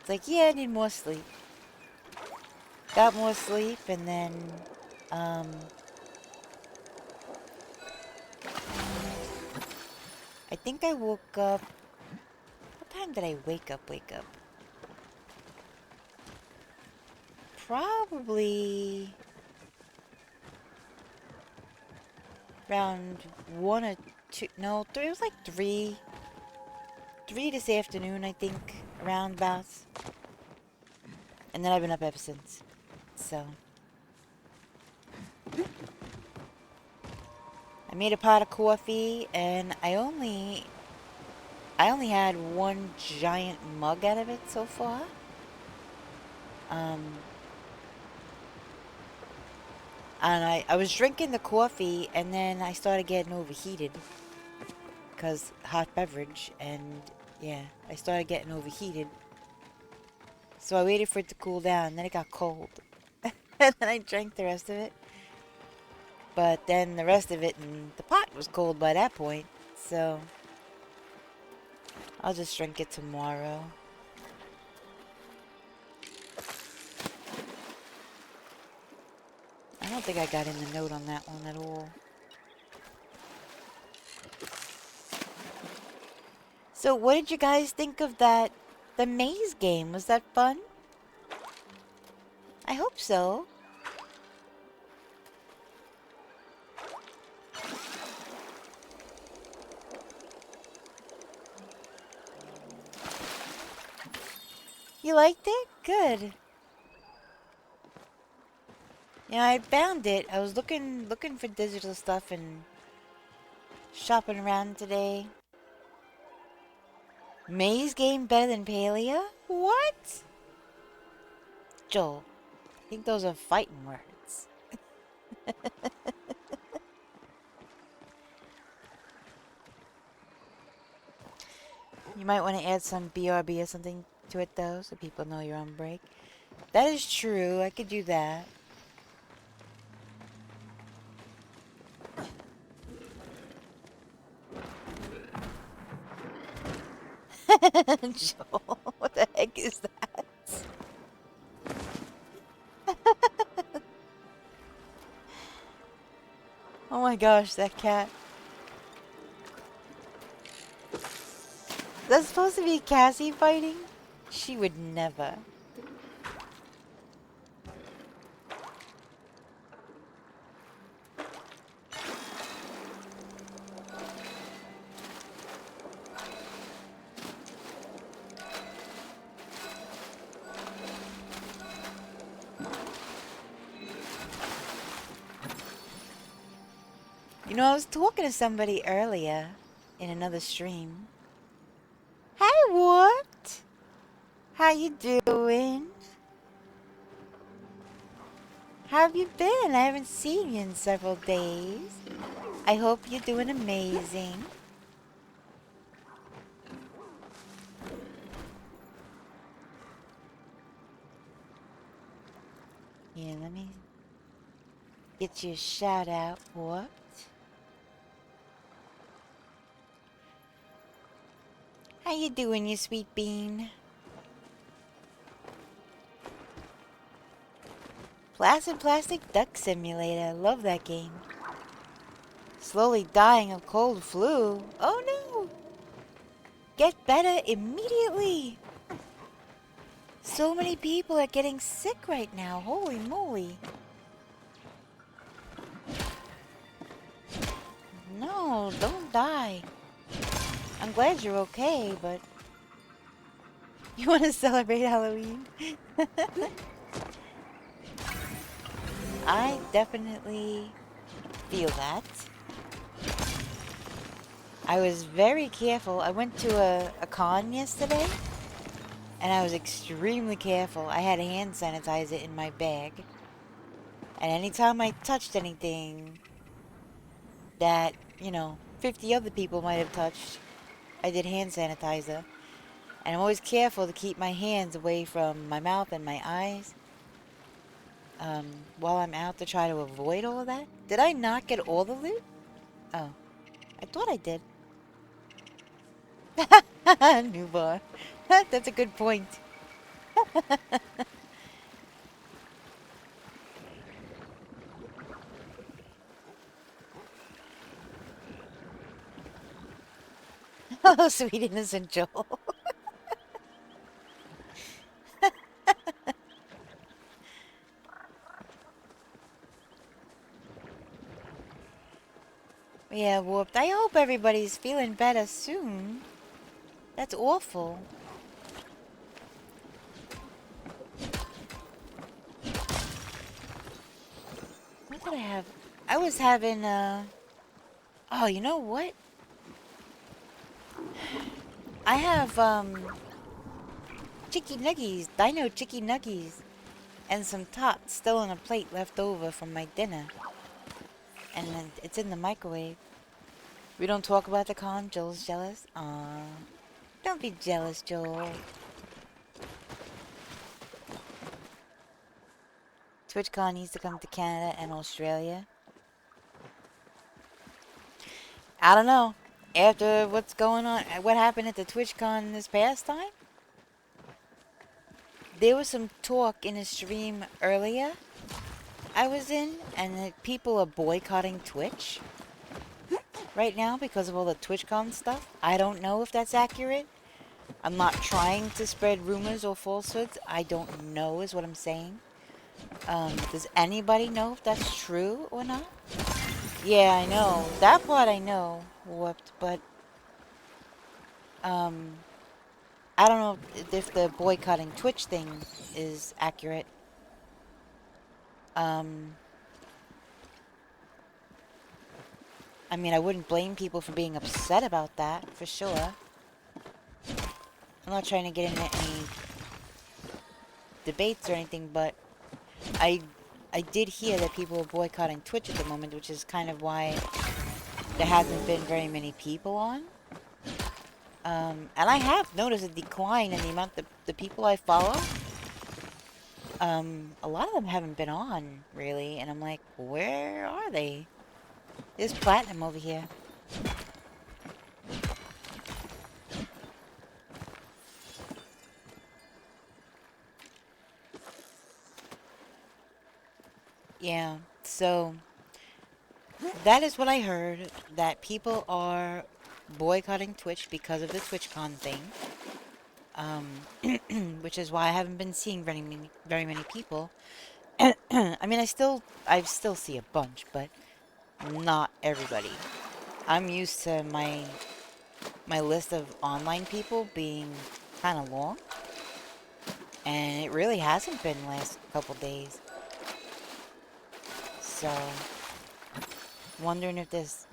it's like, yeah, I need more sleep. Got more sleep, and then, I think I woke up... What time did I wake up? Probably... around 1 or 2... No, it was like 3... 3 this afternoon, I think. Around about. And then I've been up ever since. So... I made a pot of coffee, and I only had one giant mug out of it so far. And I was drinking the coffee, and then I started getting overheated. Because hot beverage, and yeah, I started getting overheated. So I waited for it to cool down, and then it got cold. And then I drank the rest of it. But then the rest of it in the pot was cold by that point, so I'll just drink it tomorrow. I don't think I got in the note on that one at all. So what did you guys think of the maze game? Was that fun? I hope so. You liked it? Good. Yeah, I found it. I was looking for digital stuff and shopping around today. Maze game better than Palia? What? Joel, I think those are fighting words. You might want to add some BRB or something to it though, so people know you're on break. That is true. I could do that. Joel, what the heck is that? Oh my gosh, that cat. That's supposed to be Cassie fighting? She would never. You know, I was talking to somebody earlier in another stream. Hey, what? How you doing? How have you been? I haven't seen you in several days. I hope you're doing amazing. Here, let me get your shout out, what? How you doing, you sweet bean? Placid Plastic Duck Simulator. Love that game. Slowly dying of cold flu. Oh no! Get better immediately! So many people are getting sick right now. Holy moly. No, don't die. I'm glad you're okay, but... You want to celebrate Halloween? I definitely feel that. I was very careful. I went to a con yesterday, and I was extremely careful. I had hand sanitizer in my bag. And anytime I touched anything that, 50 other people might have touched, I did hand sanitizer. And I'm always careful to keep my hands away from my mouth and my eyes while I'm out to try to avoid all of that. Did I not get all the loot? Oh, I thought I did. New bar. That's a good point. Oh, sweet innocent Joel. Yeah, whooped. I hope everybody's feeling better soon. That's awful. What did I have? I was having, Oh, you know what? I have, chicky nuggies. Dino chicky nuggies. And some tots still on a plate left over from my dinner. And then it's in the microwave. We don't talk about the con. Joel's jealous. Aww. Don't be jealous, Joel. TwitchCon needs to come to Canada and Australia. I don't know. After what's going on, what happened at the TwitchCon this past time? There was some talk in a stream earlier I was in, and that people are boycotting Twitch right now because of all the TwitchCon stuff. I don't know if that's accurate. I'm not trying to spread rumors or falsehoods. I don't know is what I'm saying. Does anybody know if that's true or not? Yeah, I know. That part I know. Whooped, but I don't know if the boycotting Twitch thing is accurate. I mean, I wouldn't blame people for being upset about that, for sure. I'm not trying to get into any debates or anything, but I did hear that people are boycotting Twitch at the moment, which is kind of why there hasn't been very many people on. And I have noticed a decline in the amount of the people I follow. A lot of them haven't been on, really, and I'm like, where are they? There's Platinum over here. Yeah, so that is what I heard, that people are boycotting Twitch because of the TwitchCon thing. Which is why I haven't been seeing very many people. I mean, I still see a bunch, but not everybody. I'm used to my list of online people being kind of long, and it really hasn't been the last couple days. So, wondering if there's,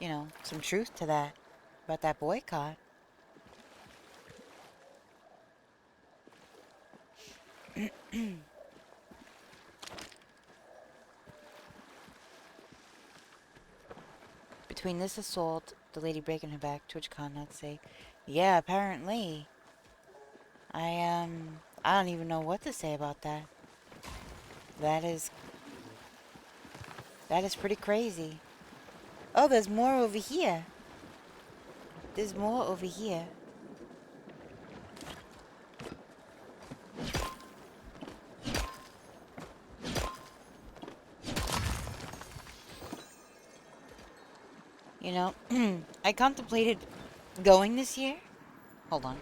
some truth to that, about that boycott. Between this assault, the lady breaking her back, TwitchCon not safe. Yeah, apparently. I don't even know what to say about that. That is That is pretty crazy. Oh, there's more over here. There's more over here. You know, I contemplated going this year. Hold on.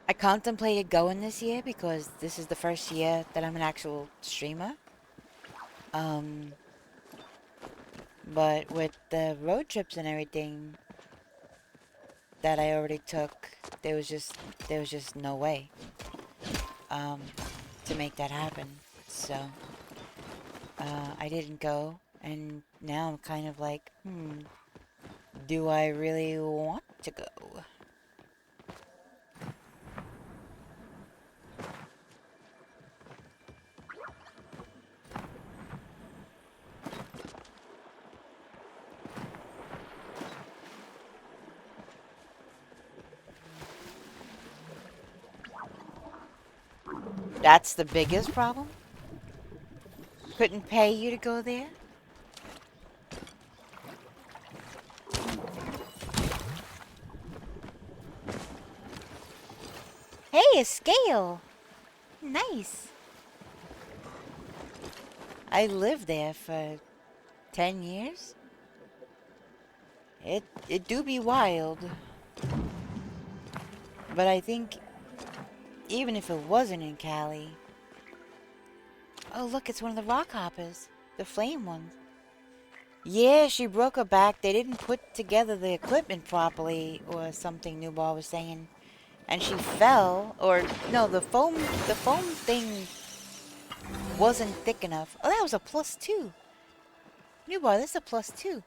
I contemplated going this year because this is the first year that I'm an actual streamer. But with the road trips and everything that I already took, there was just no way to make that happen. So I didn't go, and now I'm kind of like, do I really want to go? That's the biggest problem? Couldn't pay you to go there? Hey, a scale! Nice! I lived there for 10 years. It do be wild. But I think even if it wasn't in Cali... Oh, look, it's one of the rock hoppers. The flame ones. Yeah, she broke her back. They didn't put together the equipment properly or something, Newball was saying. And she fell, or no, the foam thing wasn't thick enough. Oh, that was a +2. Newball, this is a +2.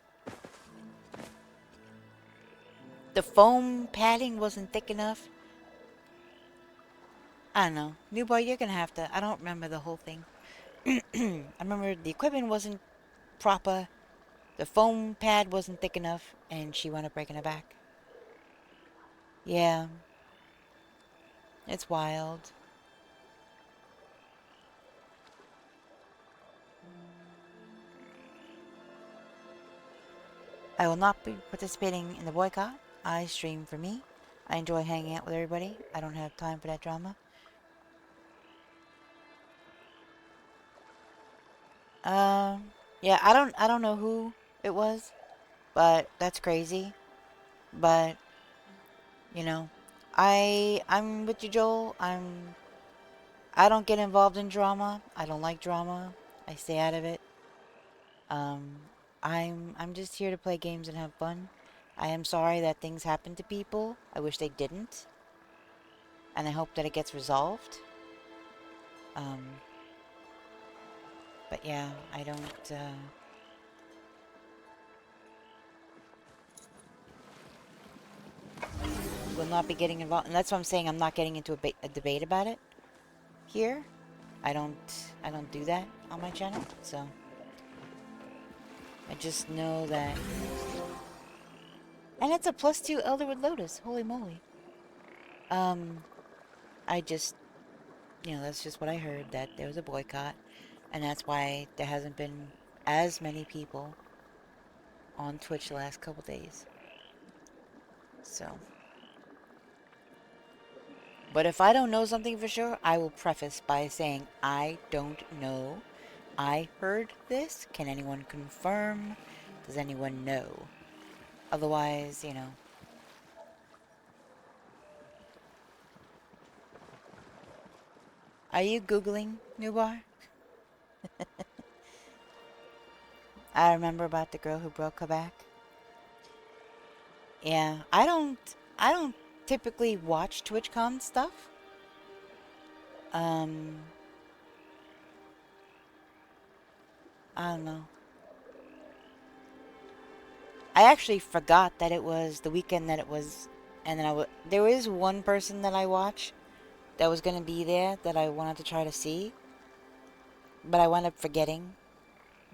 The foam padding wasn't thick enough. I don't know. Newball, you're gonna have to... I don't remember the whole thing. I remember the equipment wasn't proper. The foam pad wasn't thick enough, and she wound up breaking her back. Yeah. It's wild. I will not be participating in the boycott. I stream for me. I enjoy hanging out with everybody. I don't have time for that drama. Yeah, I don't know who it was, but that's crazy. But, you know, I'm with you, Joel. I don't get involved in drama. I don't like drama. I stay out of it. Um, I'm just here to play games and have fun. I am sorry that things happen to people. I wish they didn't. And I hope that it gets resolved. But yeah, I don't, will not be getting involved. And that's what I'm saying. I'm not getting into a debate about it here. I don't do that on my channel. So I just know that. And it's a +2 Elderwood Lotus. Holy moly. I just, that's just what I heard, that there was a boycott. And that's why there hasn't been as many people on Twitch the last couple days. So. But if I don't know something for sure, I will preface by saying, I don't know. I heard this. Can anyone confirm? Does anyone know? Otherwise, Are you Googling, Newbar? I remember about the girl who broke her back. Yeah, I don't typically watch TwitchCon stuff. I don't know. I actually forgot that it was the weekend that it was, and then there is one person that I watch that was going to be there that I wanted to try to see, but I wound up forgetting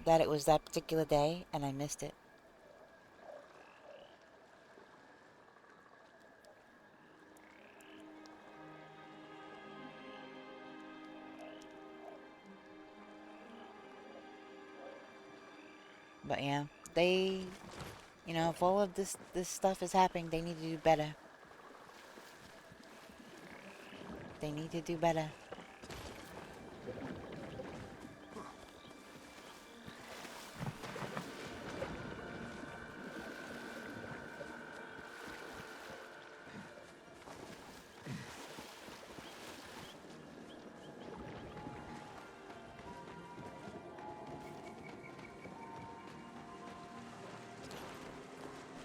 that it was that particular day, and I missed it. But yeah, they, you know, if all of this stuff is happening, they need to do better. They need to do better.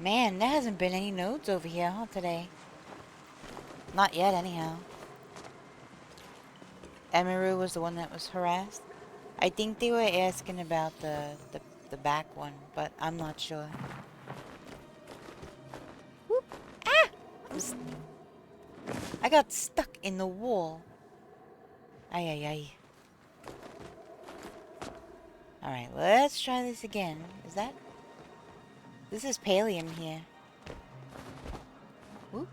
Man, there hasn't been any nodes over here, huh, today? Not yet, anyhow. Emiru was the one that was harassed. I think they were asking about the back one, but I'm not sure. Whoop. Ah! I got stuck in the wall. Ay, ay, ay. Alright, let's try this again. Is that... This is Palium here. Whoop.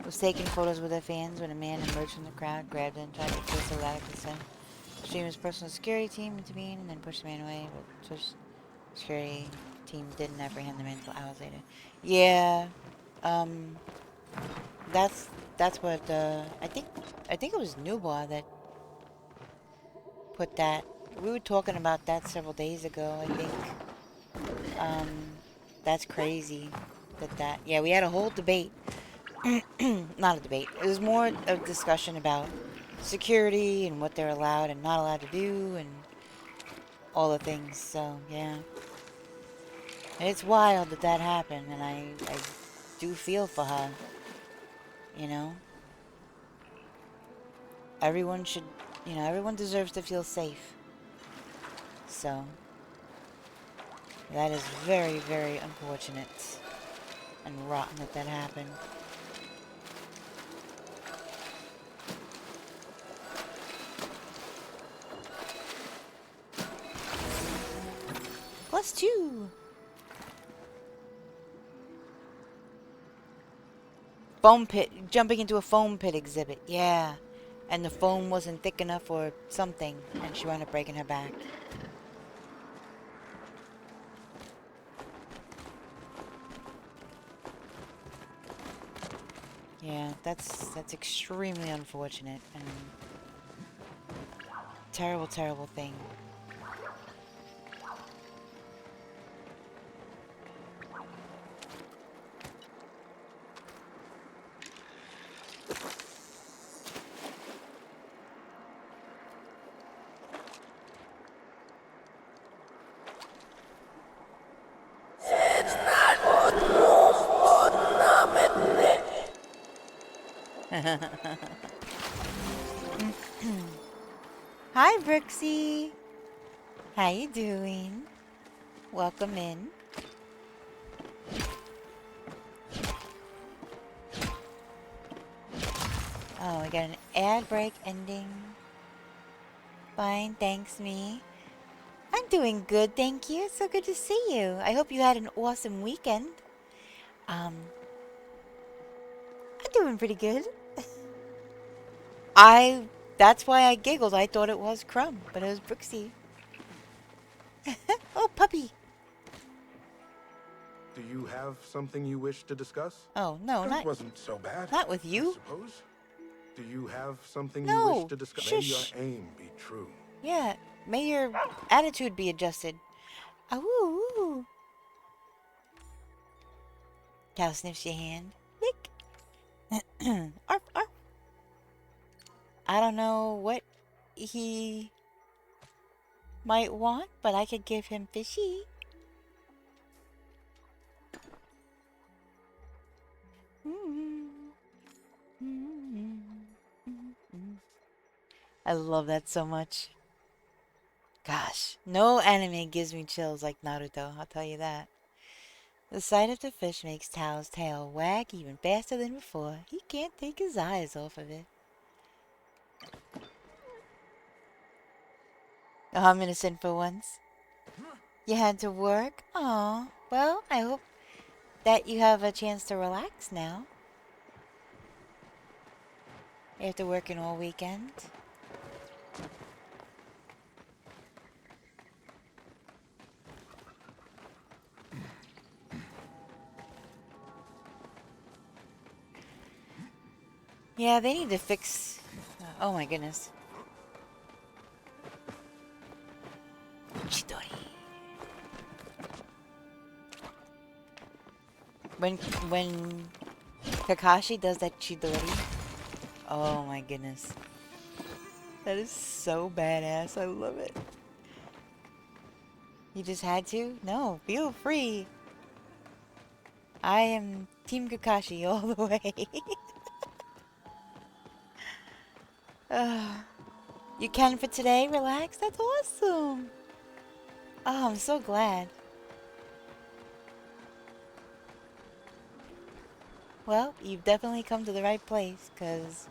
Was taking photos with her fans when a man emerged from the crowd, grabbed her and tried to force her out of consent. The streamer's personal security team intervened and then pushed the man away, but security team didn't apprehend the man until hours later. Yeah, that's what I think it was Newbar that put that. We were talking about that several days ago. I think that's crazy that yeah, we had a whole debate. Not a debate. It was more a discussion about security and what they're allowed and not allowed to do and all the things. So yeah, it's wild that happened, and I do feel for her. You know, everyone should, you know, everyone deserves to feel safe. So that is very, very unfortunate and rotten that happened. +2. Foam pit, jumping into a foam pit exhibit, yeah. And the foam wasn't thick enough or something, and she wound up breaking her back. Yeah, that's extremely unfortunate and terrible, terrible thing. Hi, Brooksy. How you doing? Welcome in. Oh, I got an ad break ending. Fine, thanks, me. I'm doing good, thank you. It's so good to see you. I hope you had an awesome weekend. I'm doing pretty good. That's why I giggled. I thought it was Crumb, but it was Brooksy. Oh, puppy. Do you have something you wish to discuss? Oh, no, That wasn't so bad. not with you. I suppose. Do you have something you No, wish to discuss? shush. May your aim be true. Yeah, may your attitude be adjusted. Ooh. Cow sniffs your hand. Lick. Arf, arf. I don't know what he might want, but I could give him fishy. I love that so much. Gosh, no anime gives me chills like Naruto, I'll tell you that. The sight of the fish makes Tao's tail wag even faster than before. He can't take his eyes off of it. Oh, I'm innocent for once. You had to work? Aw, well, I hope that you have a chance to relax now. After working all weekend. Yeah, they need to fix... oh my goodness. Chidori. When Kakashi does that Chidori, oh my goodness. That is so badass. I love it. You just had to? No, feel free. I am Team Kakashi all the way. You can for today? Relax? That's awesome. Oh, I'm so glad. Well, you've definitely come to the right place, because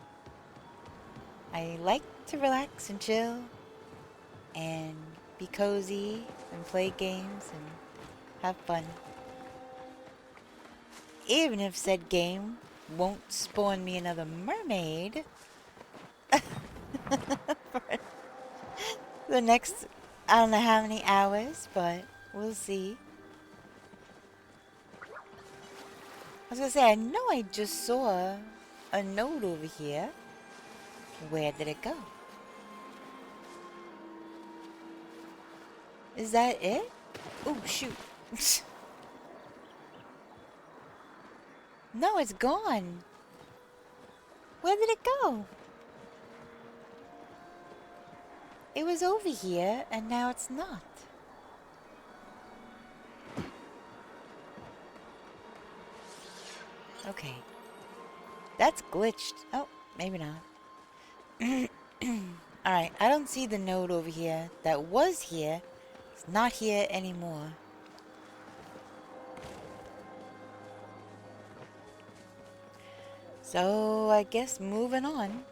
I like to relax and chill and be cozy and play games and have fun. Even if said game won't spawn me another mermaid for the next, I don't know how many hours, but we'll see. I was gonna say, I know I just saw a note over here. Where did it go? Is that it? Oh, shoot. No, it's gone. Where did it go? It was over here, and now it's not. Okay. That's glitched. Oh, maybe not. Alright, I don't see the node over here that was here. It's not here anymore. So, I guess moving on.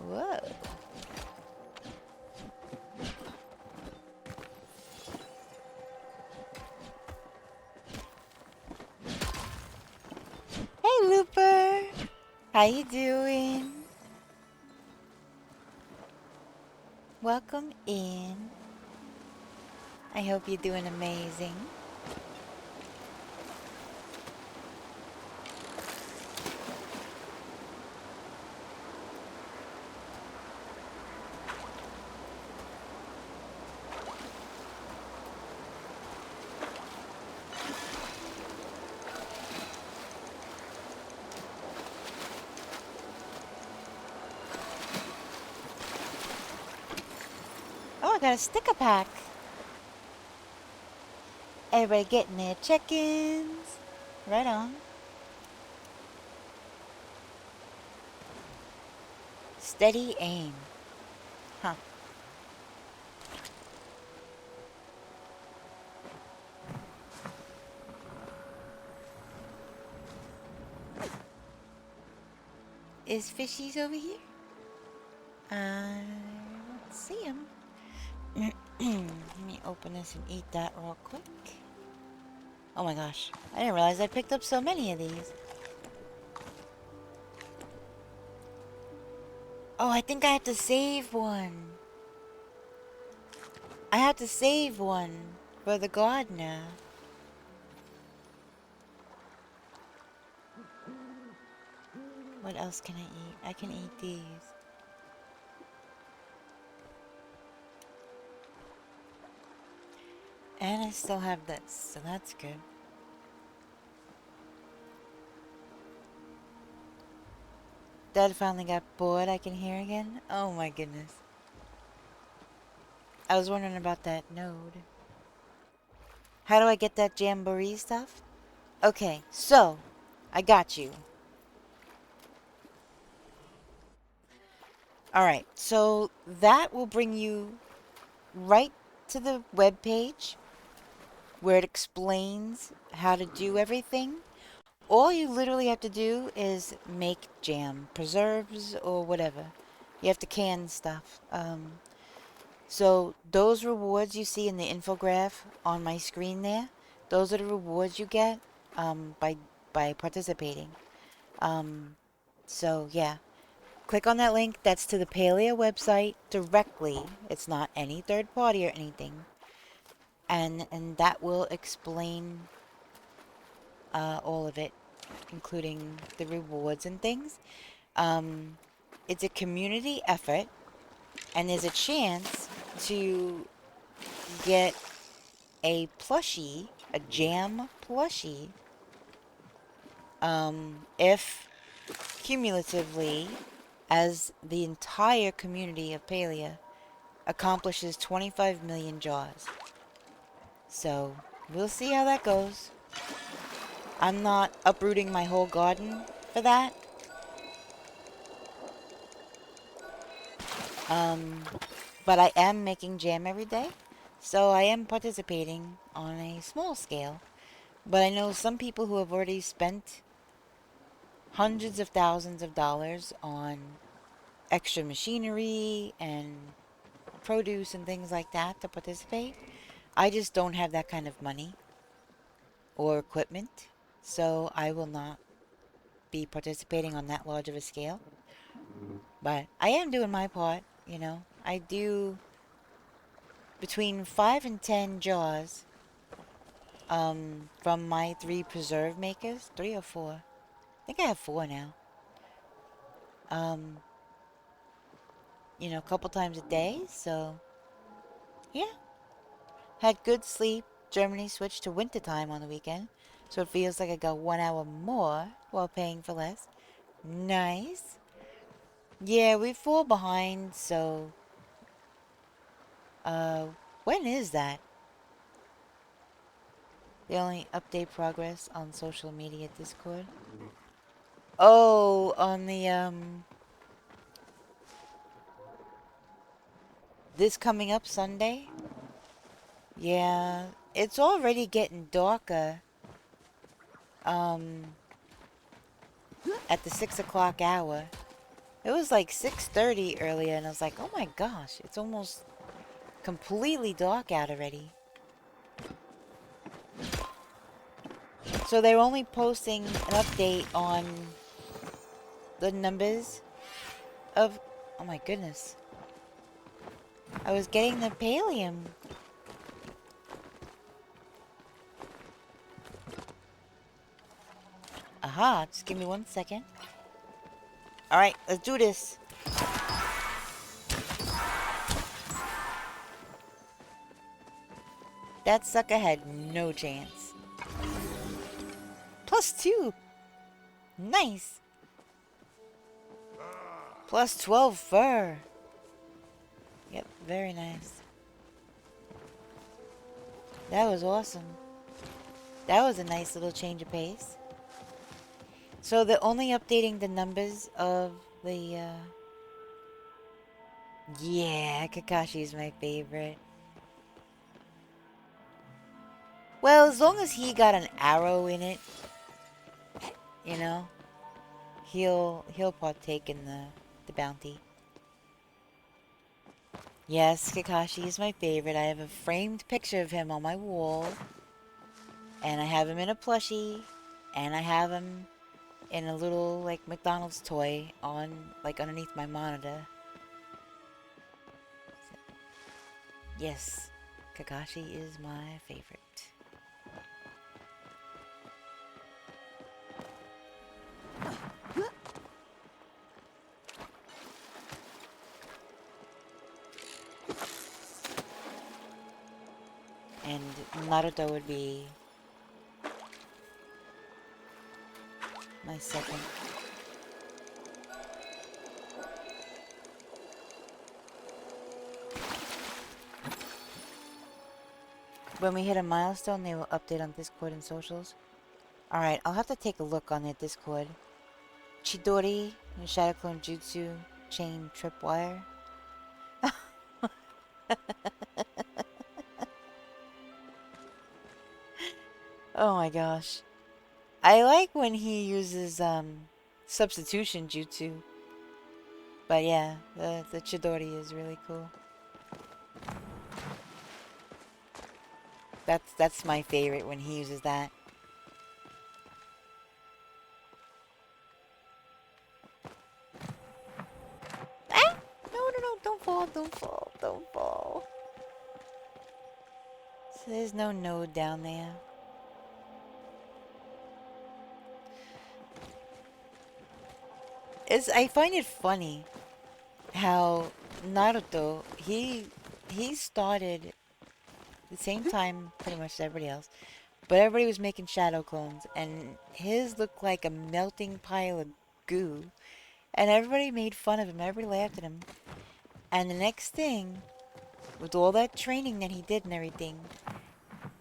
Whoa. Hey, Looper! How you doing? Welcome in. I hope you're doing amazing. Oh, I got a sticker pack. Everybody getting their check-ins. Right on. Steady aim. Huh. Is Fishies over here? I don't see him. Let me open this and eat that real quick. Oh my gosh. I didn't realize I picked up so many of these. Oh, I think I have to save one. I have to save one for the gardener. What else can I eat? I can eat these. And I still have this, so that's good. Dad finally got bored, I can hear again. Oh my goodness. I was wondering about that node. How do I get that jamboree stuff? Okay, so, I got you. Alright, so that will bring you right to the web page where it explains how to do everything. All you literally have to do is make jam, preserves, or whatever. You have to can stuff. So those rewards you see in the infograph on my screen there, those are the rewards you get by participating. So yeah, click on that link. That's to the Palia website directly. It's not any third party or anything. And that will explain all of it including the rewards and things. It's a community effort, and there's a chance to get a plushie, a jam plushie, if cumulatively, as the entire community of Palia accomplishes 25 million jaws. So, we'll see how that goes. I'm not uprooting my whole garden for that. But I am making jam every day, so I am participating on a small scale. But I know some people who have already spent hundreds of thousands of dollars on extra machinery and produce and things like that to participate. I just don't have that kind of money or equipment, so I will not be participating on that large of a scale. But I am doing my part, you know. I do between 5 and 10 jaws from my 3 preserve makers. 3 or 4. I think I have 4 now. You know, a couple times a day, so yeah. Had good sleep. Germany switched to wintertime on the weekend, so it feels like I got 1 hour more while paying for less. Nice. Yeah, we fall behind, so when is that? They only update progress on social media Discord. Oh, on the this coming up Sunday? Yeah, it's already getting darker. At the 6 o'clock hour. It was like 6:30 earlier, and I was like, oh my gosh, it's almost completely dark out already. So they're only posting an update on the numbers of... Oh my goodness. I was getting the pallium. Aha, just give me 1 second. Alright, let's do this. That sucker had no chance. +2. Nice. +12 fur. Yep, very nice. That was awesome. That was a nice little change of pace. So they're only updating the numbers of the, Yeah, Kakashi's my favorite. Well, as long as he got an arrow in it, you know, he'll partake in the bounty. Yes, Kakashi is my favorite. I have a framed picture of him on my wall. And I have him in a plushie. And I have him in a little, like, McDonald's toy on, like, underneath my monitor. So, yes, Kakashi is my favorite. And Naruto would be my second. When we hit a milestone, they will update on Discord and socials. Alright, I'll have to take a look on their Discord. Chidori, Shadow Clone Jutsu, Chain Tripwire. Oh my gosh. I like when he uses substitution jutsu. But yeah, the Chidori is really cool. That's my favorite when he uses that. Ah! No, don't fall, don't fall, don't fall. So there's no node down there. I find it funny how Naruto, he started the same time pretty much as everybody else, but everybody was making shadow clones, and his looked like a melting pile of goo, and everybody made fun of him, everybody laughed at him. And the next thing, with all that training that he did and everything,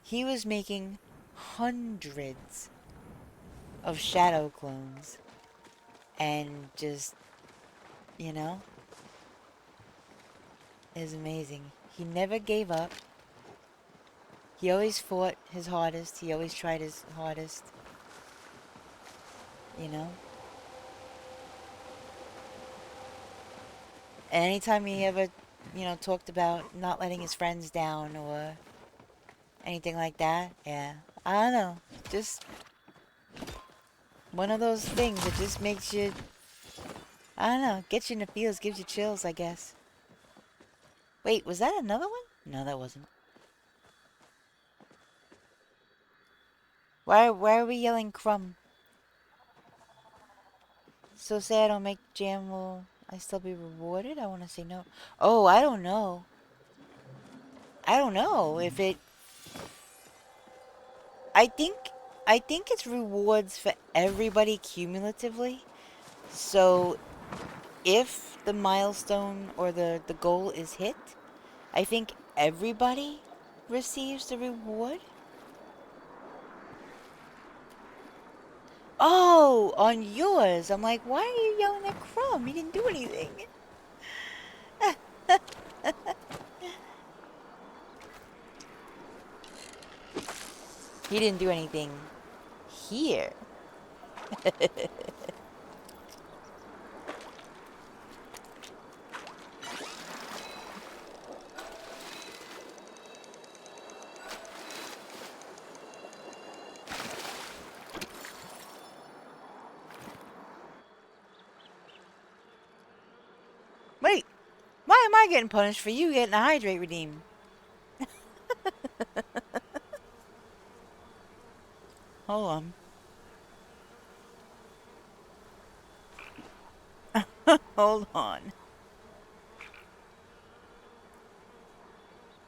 he was making hundreds of shadow clones, and just, you know, is amazing. He never gave up. He always fought his hardest. He always tried his hardest. You know? And anytime he ever, you know, talked about not letting his friends down or anything like that, yeah. I don't know. Just one of those things that just makes you, I don't know, gets you in the feels, gives you chills, I guess. Wait, was that another one? No, that wasn't. Why are we yelling crumb? So say I don't make jam, will I still be rewarded? I want to say no. Oh, I don't know. I don't know if it... I think... I think it's rewards for everybody cumulatively. So, if the milestone or the goal is hit, I think everybody receives the reward. Oh, on yours. I'm like, why are you yelling at Crumb? He didn't do anything. He didn't do anything here. Wait, why am I getting punished for you getting a hydrate redeem? Hold on. Hold on.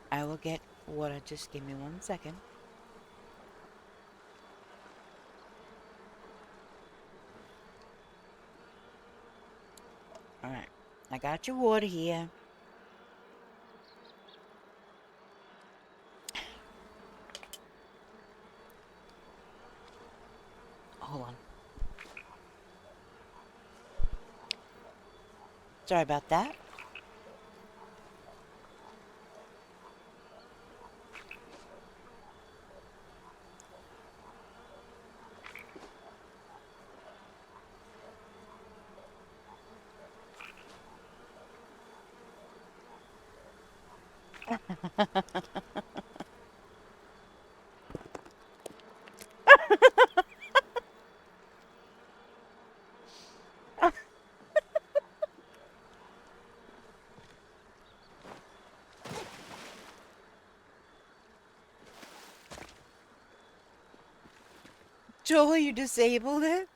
I will get water. Just give me 1 second. Alright. I got your water here. Hold on. Sorry about that. Joel, you disabled it?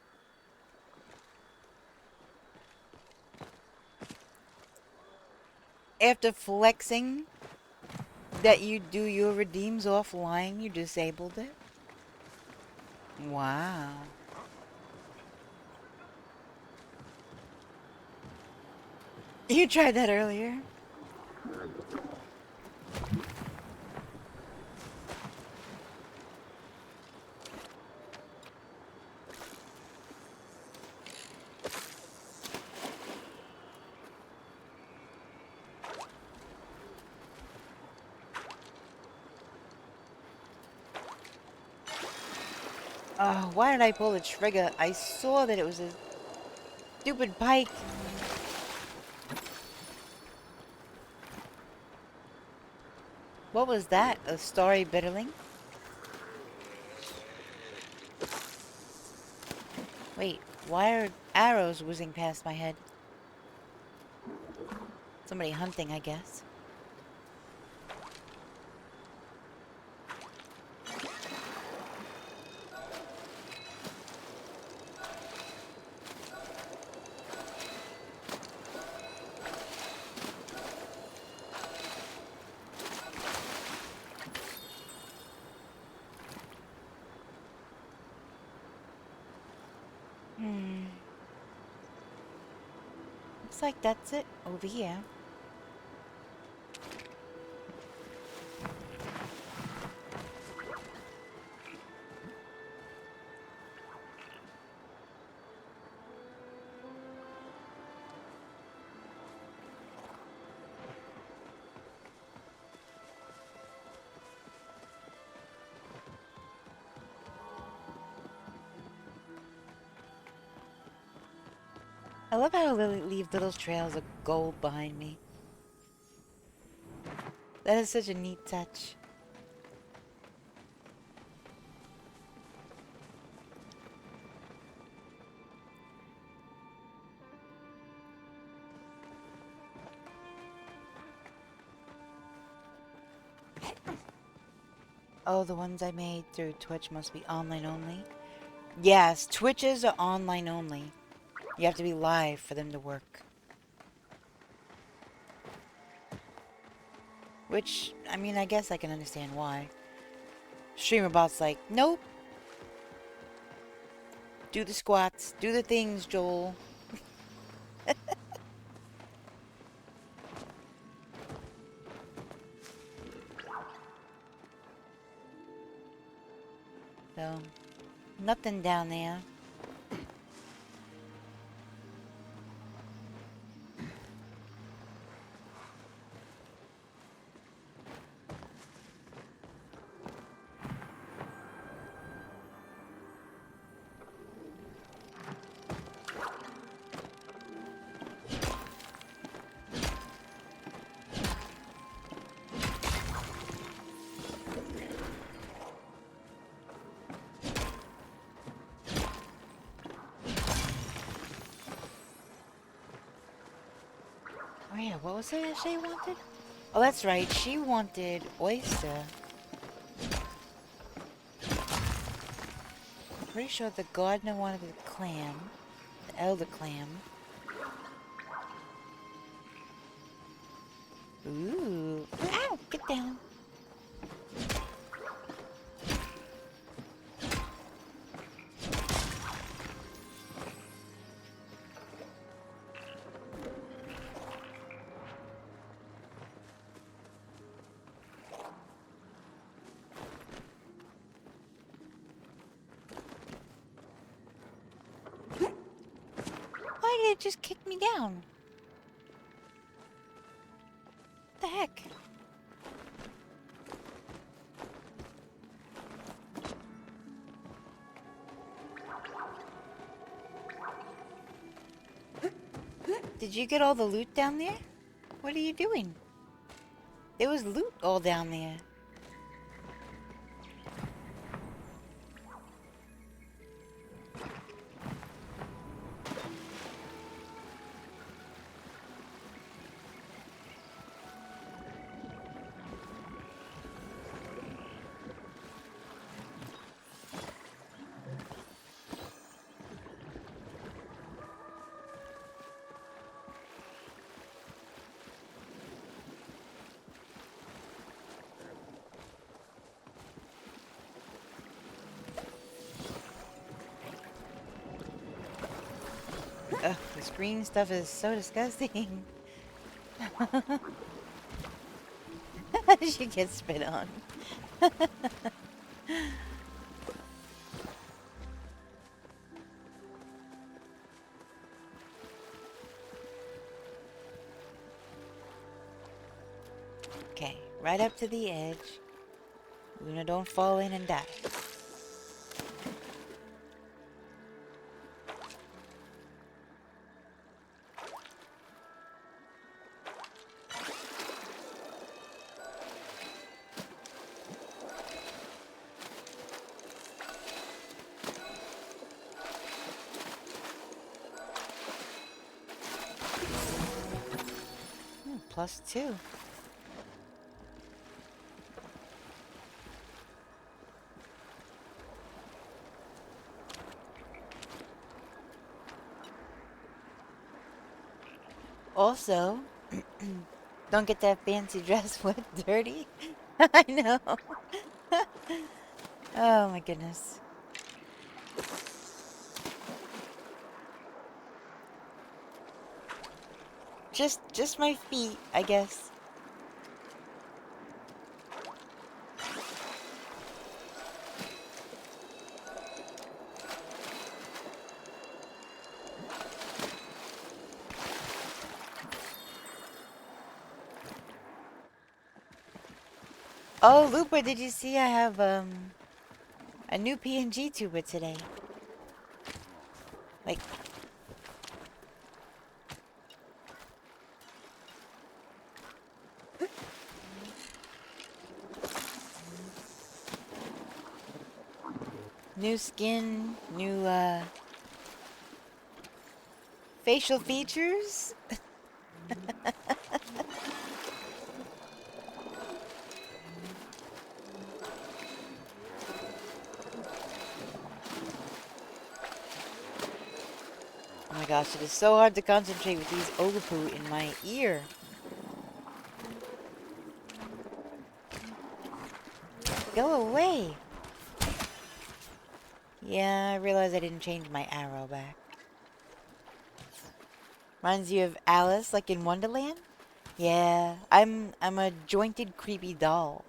After flexing that you do your redeems offline, you disabled it? Wow. You tried that earlier? Oh, why did I pull the trigger? I saw that it was a stupid pike. What was that? A starry bitterling? Wait, why are arrows whizzing past my head? Somebody hunting, I guess. looks like that's it over here. I love how I leave little trails of gold behind me. That is such a neat touch. Oh, the ones I made through Twitch must be online only. Yes, Twitches are online only. You have to be live for them to work. Which, I mean, I guess I can understand why. StreamerBot's like, nope. Do the squats. Do the things, Joel. So, nothing down there. Oh yeah, what was it she wanted? Oh, that's right, she wanted oyster. Pretty sure the gardener wanted the clam. The elder clam. Ooh. Ow! Get down. Why did it just kick me down? What the heck? Did you get all the loot down there? What are you doing? There was loot all down there. Ugh, this green stuff is so disgusting. She gets spit on. Okay, right up to the edge. Luna, don't fall in and die. +2. Also, don't get that fancy dress wet dirty. I know. Oh my goodness. Just my feet, I guess. Oh, Lupa, did you see I have a new PNG tuber today? Like, new skin, new facial features. Oh my gosh, it is so hard to concentrate with these Ogapoo in my ear. Go away! Yeah, I realized I didn't change my arrow back. Reminds you of Alice, like in Wonderland? Yeah, I'm a jointed, creepy doll.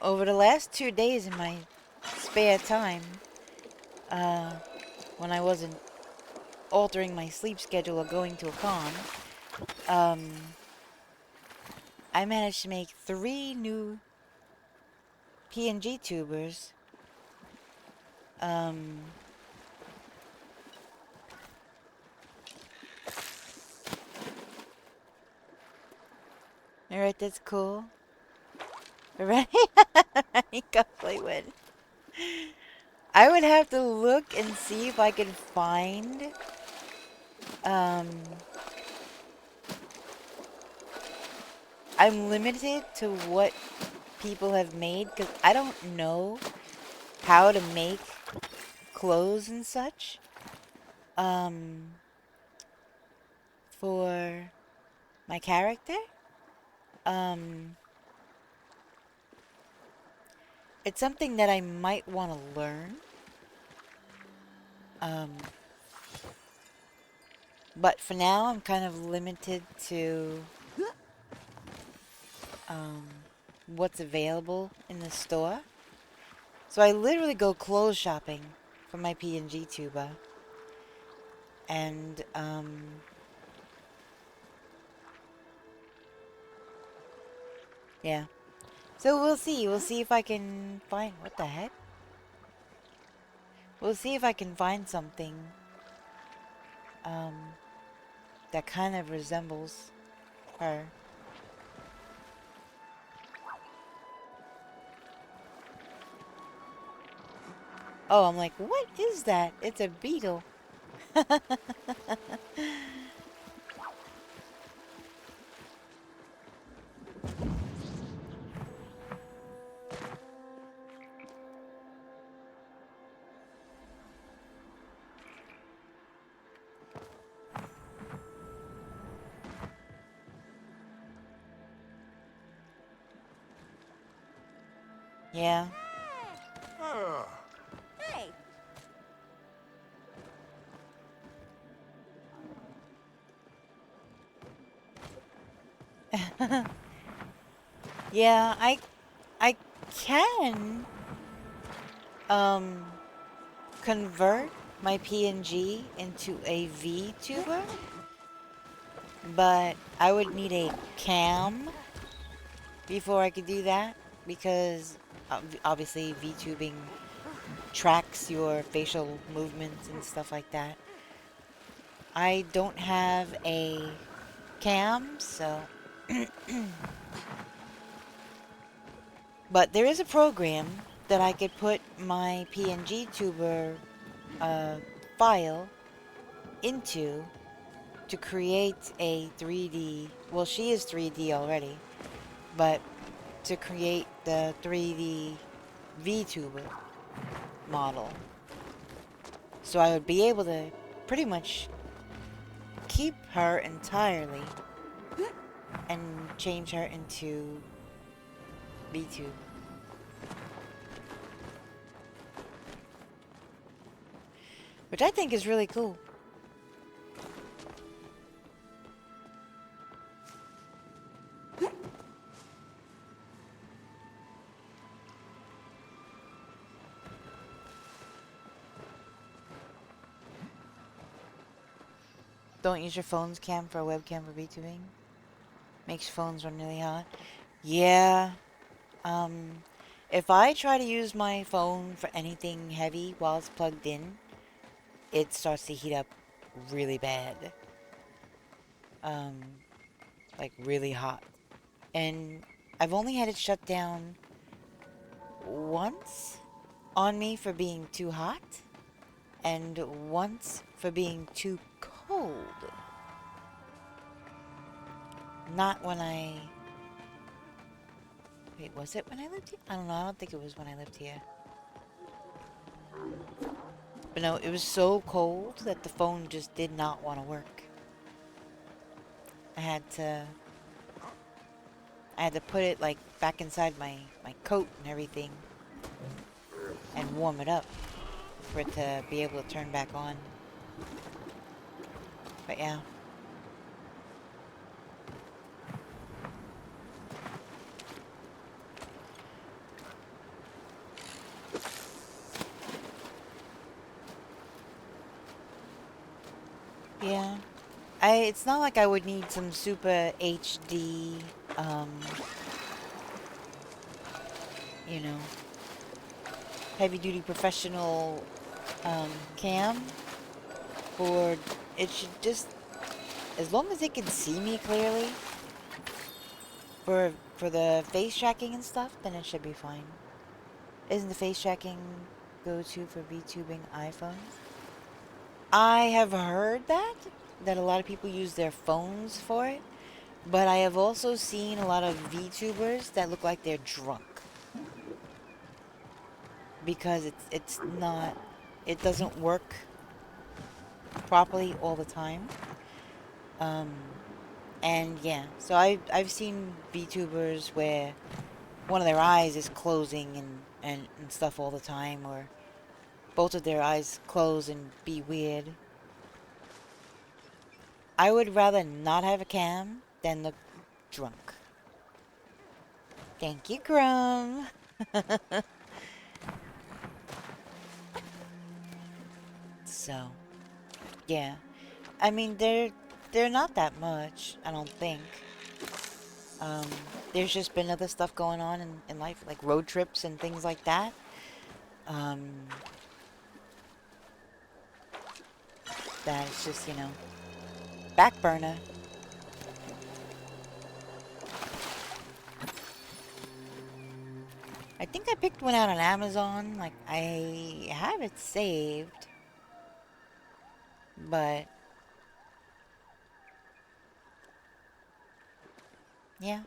Over the last 2 days in my spare time, when I wasn't altering my sleep schedule or going to a con, I managed to make 3 new PNG tubers. Alright, that's cool. Ready? Ready? Go play with. I would have to look and see if I can find I'm limited to what people have made because I don't know how to make clothes and such for my character. It's something that I might want to learn. But for now, I'm kind of limited to what's available in the store. So I literally go clothes shopping for my PNG tuba. And, yeah. So we'll see. We'll see if I can find... What the heck? We'll see if I can find something that kind of resembles her. Oh, I'm like, what is that? It's a beetle. Yeah. Hey, Yeah, I can convert my PNG into a VTuber, but I would need a cam before I could do that because obviously VTubing tracks your facial movements and stuff like that. I don't have a cam, so but there is a program that I could put my PNG tuber file into to create a 3D, well, she is 3D already, but to create the 3D VTuber model. So I would be able to pretty much keep her entirely and change her into VTube. Which I think is really cool. Don't use your phone's cam for a webcam for VTubing. Makes phones run really hot. Yeah. If I try to use my phone for anything heavy while it's plugged in, it starts to heat up really bad. Like really hot. And I've only had it shut down once on me for being too hot, and once for being too cold. Not when I... Wait, was it when I lived here? I don't know, I don't think it was when I lived here. But no, it was so cold that the phone just did not want to work. I had to put it like back inside my coat and everything and warm it up for it to be able to turn back on. But yeah. Yeah. It's not like I would need some super HD, you know, heavy duty professional, cam. For, it should just, as long as it can see me clearly, for the face tracking and stuff, then it should be fine. Isn't the face tracking go-to for VTubing iPhones? I have heard that a lot of people use their phones for it, but I have also seen a lot of VTubers that look like they're drunk. Because it's not, it doesn't work properly all the time. And yeah, so I've seen VTubers where one of their eyes is closing and stuff all the time, or both of their eyes close and be weird. I would rather not have a cam than look drunk. Thank you, Grum. So, yeah. I mean, they're not that much, I don't think. There's just been other stuff going on in life, like road trips and things like that. That it's just, you know, back burner. I think I picked one out on Amazon. Like, I have it saved. But, yeah.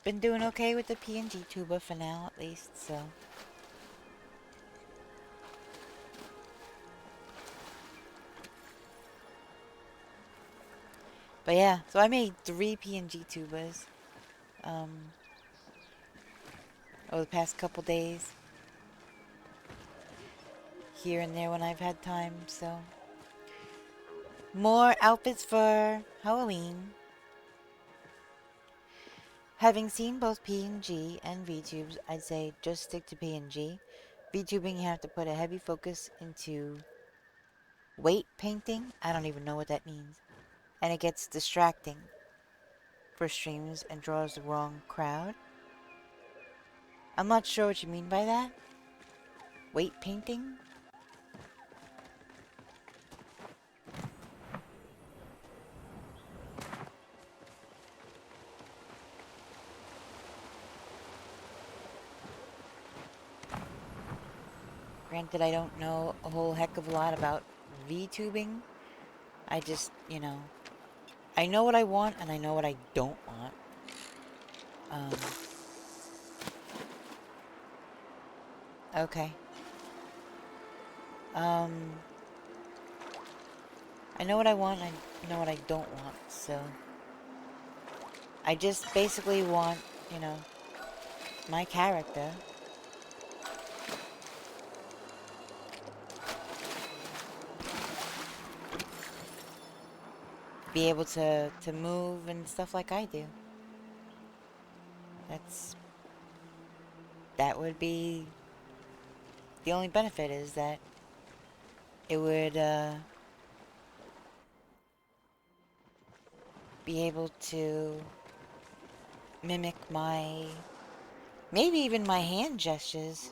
Been doing okay with the PNG tuba for now, at least, so. But yeah, so I made 3 PNG tubas over the past couple days. Here and there when I've had time, so. More outfits for Halloween. Having seen both PNG and VTubes, I'd say just stick to PNG. VTubing, you have to put a heavy focus into weight painting. I don't even know what that means. And it gets distracting for streams and draws the wrong crowd. I'm not sure what you mean by that. Weight painting? Granted, I don't know a whole heck of a lot about VTubing. I just, you know, I know what I want and I know what I don't want. Okay. I know what I want, I know what I don't want, so... I just basically want, you know, my character be able to move and stuff like I do. That would be... The only benefit is that it would, be able to mimic my... Maybe even my hand gestures.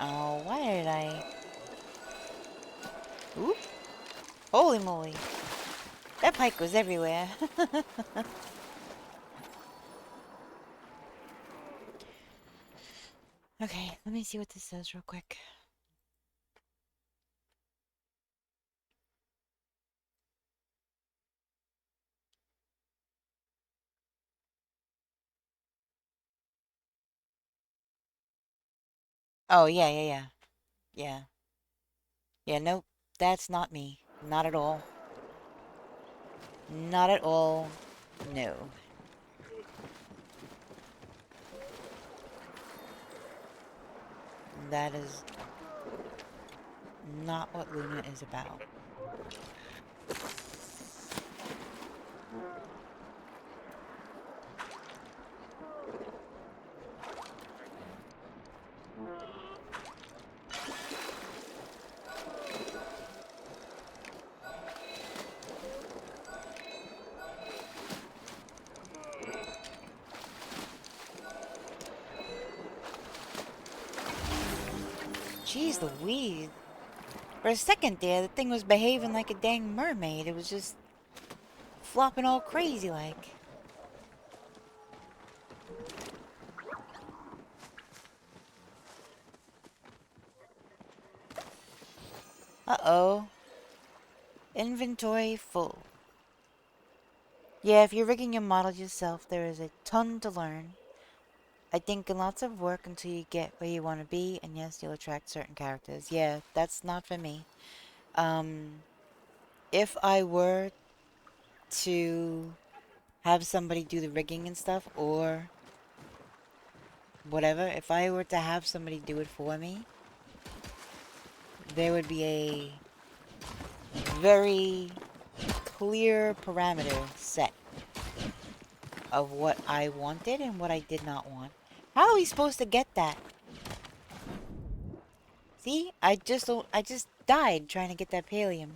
Oh, why did I... Oop. Holy moly. That pike was everywhere. Okay, let me see what this says real quick. Oh, yeah, yeah, yeah. Yeah. Yeah, nope. That's not me. Not at all. Not at all. No. That is not what Luna is about. Jeez Louise. For a second there, the thing was behaving like a dang mermaid. It was just flopping all crazy like. Uh-oh. Inventory full. Yeah, if you're rigging your model yourself, there is a ton to learn. I think in lots of work until you get where you want to be, and yes, you'll attract certain characters. Yeah, that's not for me. If I were to have somebody do the rigging and stuff, or whatever, if I were to have somebody do it for me, there would be a very clear parameter set of what I wanted and what I did not want. How are we supposed to get that? See? I just died trying to get that pallium.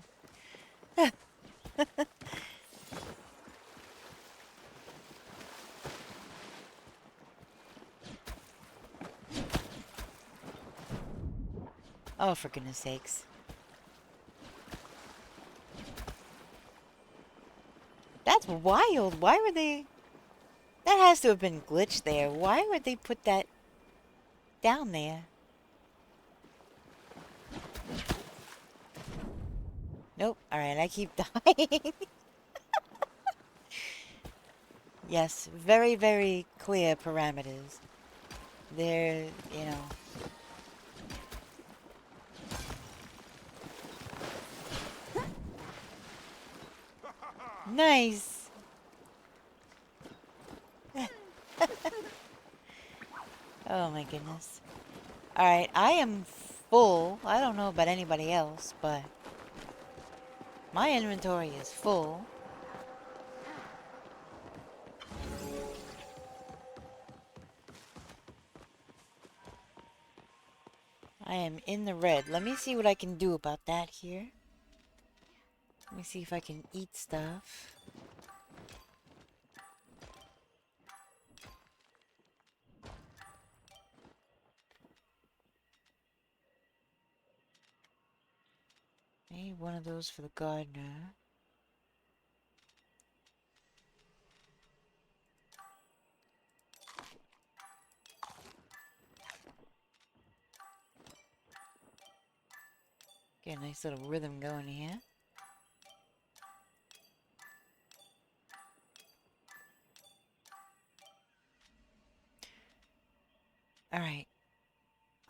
Oh, for goodness sakes. That's wild. Why were they... That has to have been glitched there. Why would they put that down there? Nope. Alright, I keep dying. Yes, very, very clear parameters. They're, you know... Nice! Oh my goodness. Alright, I am full. I don't know about anybody else, but... My inventory is full. I am in the red. Let me see what I can do about that here. Let me see if I can eat stuff. Need one of those for the gardener. Get a nice little rhythm going here. Alright.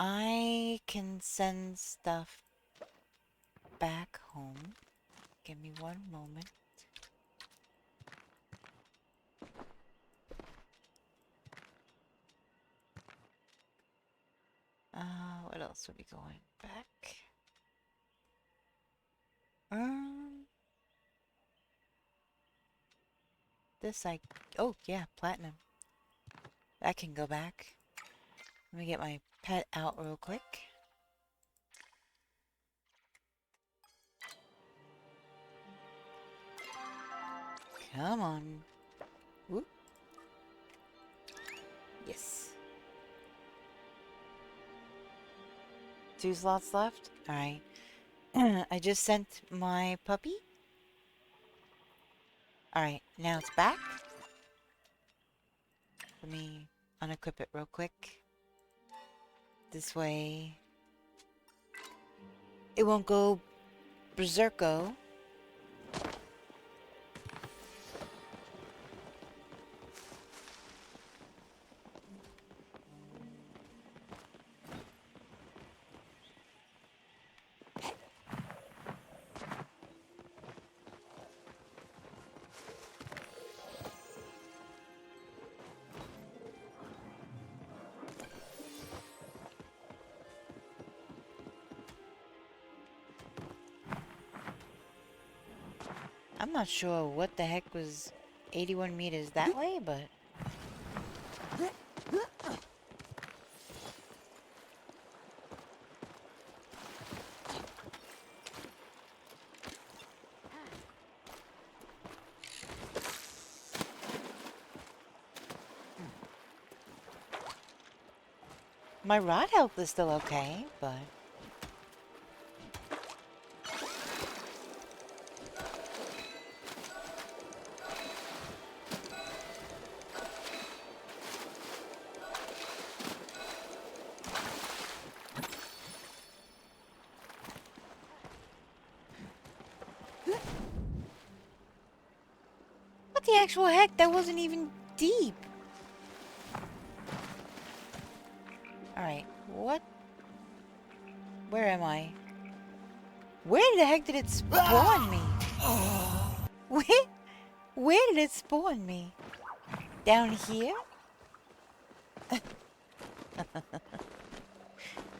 I can send stuff back home. Give me one moment. What else would be going back? This oh yeah, platinum. That can go back. Let me get my pet out real quick. Come on. Whoop. Yes. 2 slots left? Alright. I just sent my puppy. Alright, now it's back. Let me unequip it real quick. This way it won't go berserko. I'm not sure what the heck was 81 meters that way, but... My rod health is still okay, but... What the actual heck? That wasn't even deep. Alright, what? Where am I? Where the heck did it spawn me? Where did it spawn me? Down here?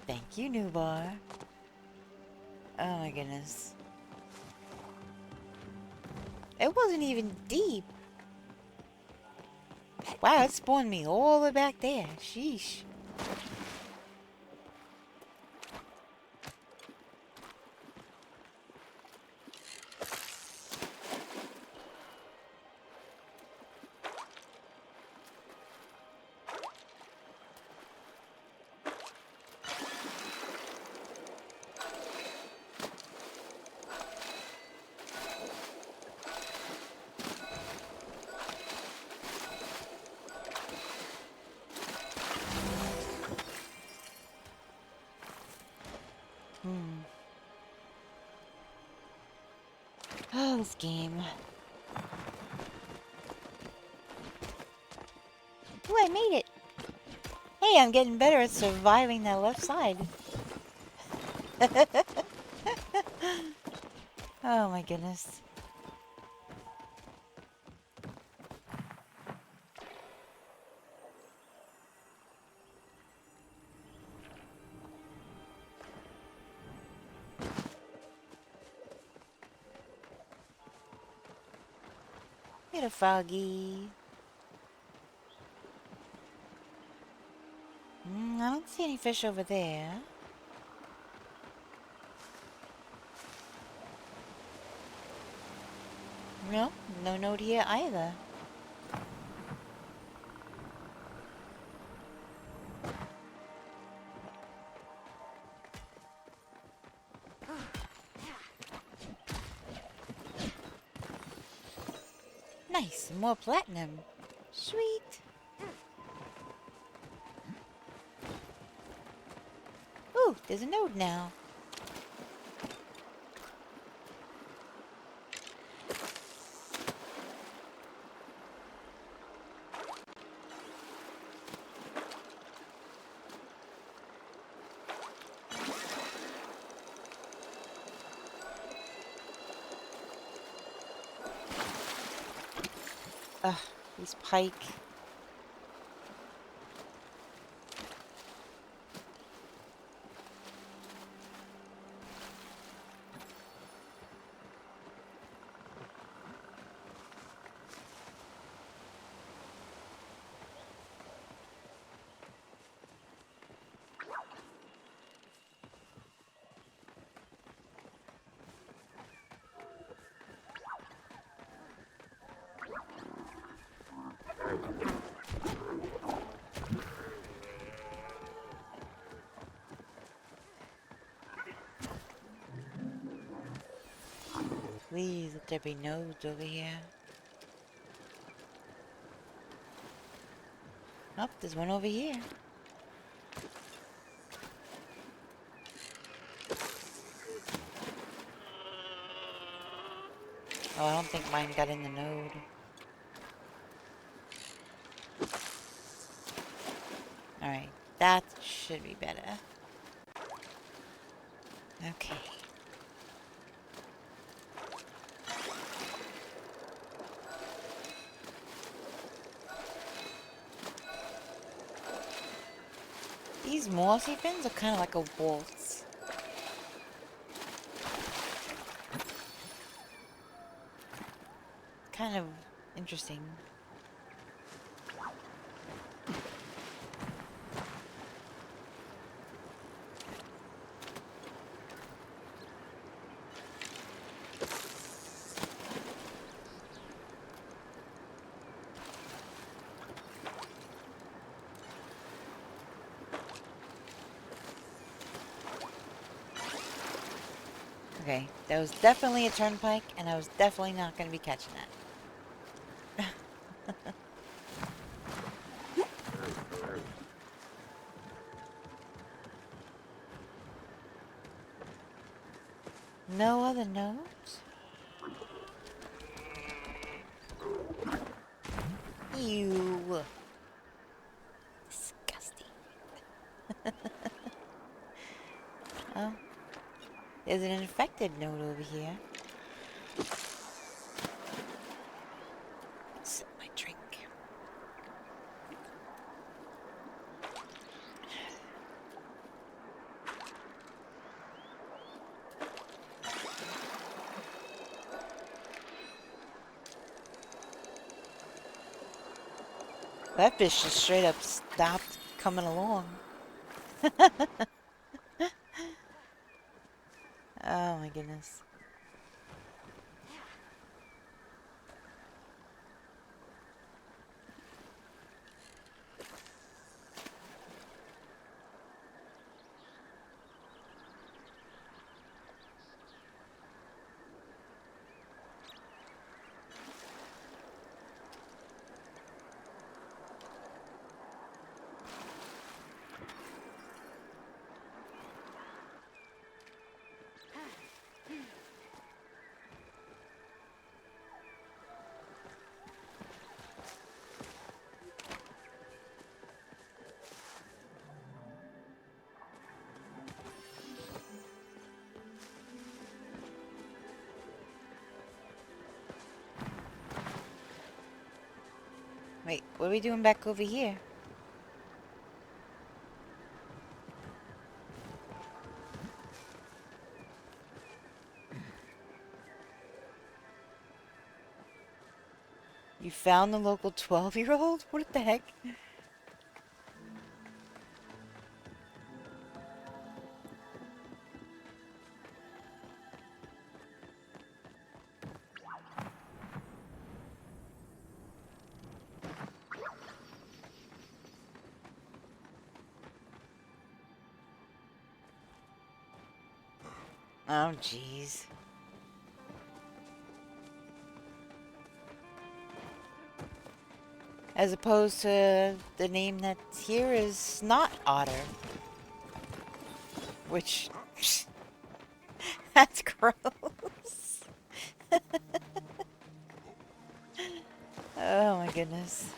Thank you, Nubar. Oh my goodness. It wasn't even deep. Wow, it spawned me all the way back there. Sheesh. Oh, this game. Ooh, I made it. Hey, I'm getting better at surviving that left side. Oh my goodness. Get a froggy. I don't see any fish over there. No, no note here either. Nice, more platinum. Sweet. Ooh, there's a node now. Ugh, these pike. Please let there be nodes over here. Oh, there's one over here. Oh, I don't think mine got in the node. Alright, that should be better. Okay. These mossy fins are kind of like a waltz. Kind of interesting. Okay, that was definitely a turnpike, and I was definitely not going to be catching that. No other nodes? Ew. Disgusting. Oh, there's an infected node over here. Sip my drink. That fish just straight up stopped coming along. Oh my goodness. Wait, what are we doing back over here? You found the local 12-year-old? What the heck? Oh, jeez. As opposed to the name that's here is Snot Otter. Which... that's gross. Oh my goodness.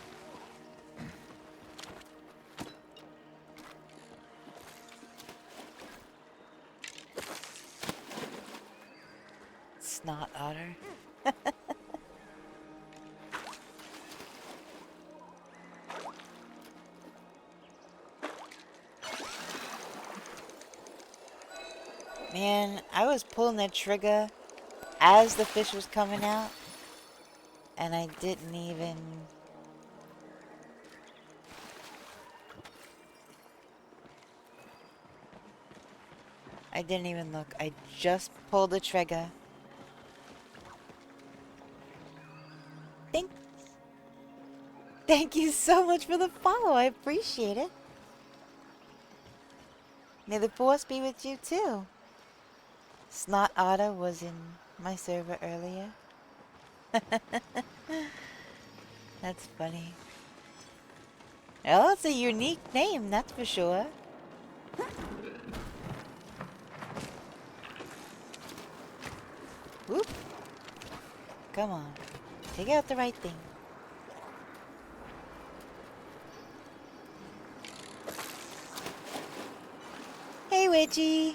Snot Otter. Man, I was pulling that trigger as the fish was coming out, and I didn't even... I didn't even look. I just pulled the trigger. Thank you so much for the follow. I appreciate it. May the force be with you too. Snot Otter was in my server earlier. That's funny. Well, it's a unique name, that's for sure. Whoop. Come on. Take out the right thing. Hey, Wedgie.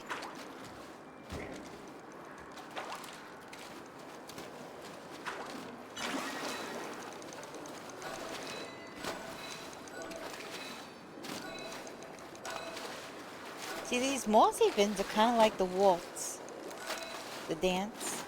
See, these mossy fins are kind of like the waltz. The dance.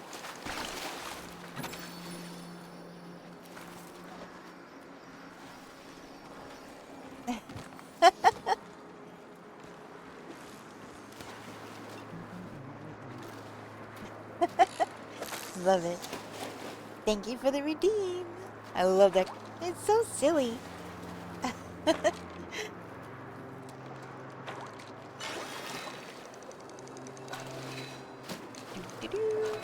Love it. Thank you for the redeem. I love that. It's so silly. Doo-doo-doo.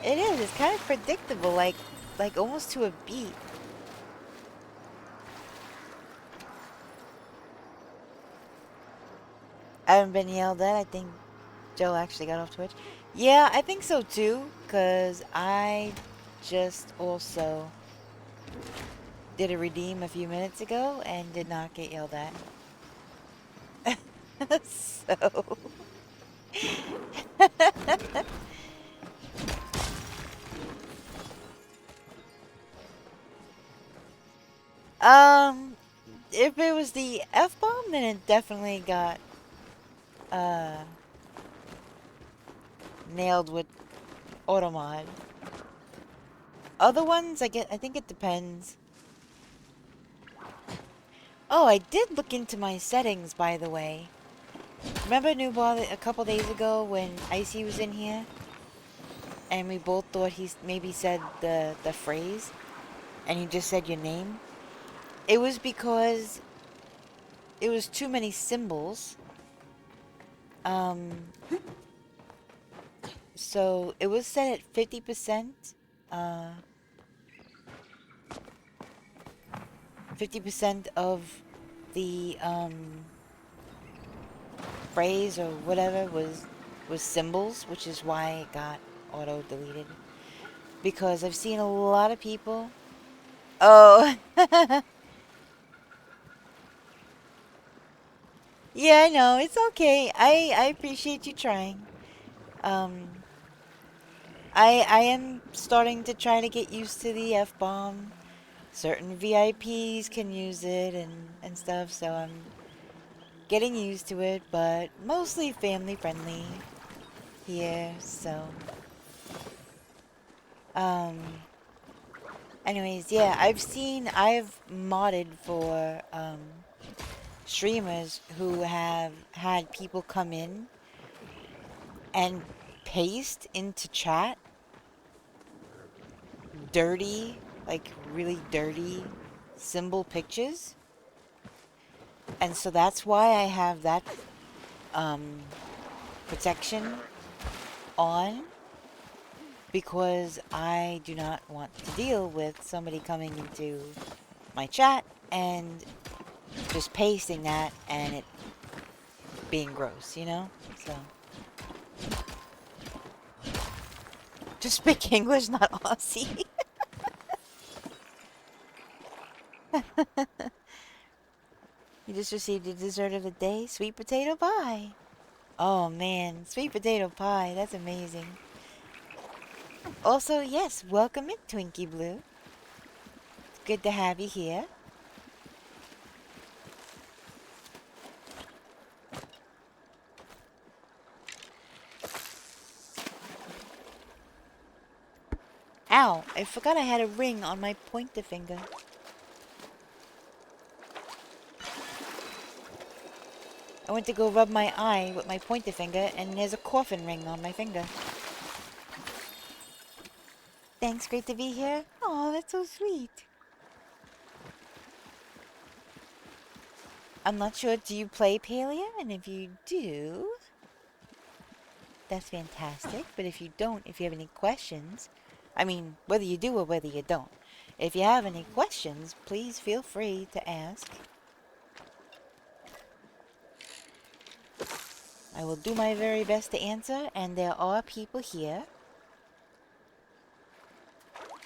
It is. It's kind of predictable, like almost to a beat. I haven't been yelled at. I think Joe actually got off Twitch. Yeah, I think so too, because I just also did a redeem a few minutes ago and did not get yelled at. So... if it was the F-bomb, then it definitely got nailed with automod. Other ones, I think it depends. Oh, I did look into my settings, by the way. Remember Newball a couple days ago when Icy was in here? And we both thought he maybe said the phrase, and he just said your name? It was because it was too many symbols. So it was set at 50%. 50% of the phrase or whatever was symbols, which is why it got auto deleted. Because I've seen a lot of people. Oh. Yeah, I know. It's okay. I appreciate you trying. I am starting to try to get used to the F-bomb. Certain VIPs can use it and stuff, so I'm getting used to it, but mostly family friendly here, so anyways, yeah, I've modded for streamers who have had people come in and paste into chat dirty, like really dirty symbol pictures. And so that's why I have that protection on, because I do not want to deal with somebody coming into my chat and just pasting that and it being gross, you know? So just speak English, not Aussie. You just received your dessert of the day, sweet potato pie. Oh man, sweet potato pie, that's amazing. Also, yes, welcome in, Twinkie Blue. It's good to have you here. Ow, I forgot I had a ring on my pointer finger. I went to go rub my eye with my pointer finger, and there's a coffin ring on my finger. Thanks, great to be here. Oh, that's so sweet. I'm not sure, do you play Palia? And if you do, that's fantastic. But if you don't, if you have any questions, I mean, whether you do or whether you don't, if you have any questions, please feel free to ask. I will do my very best to answer, and there are people here.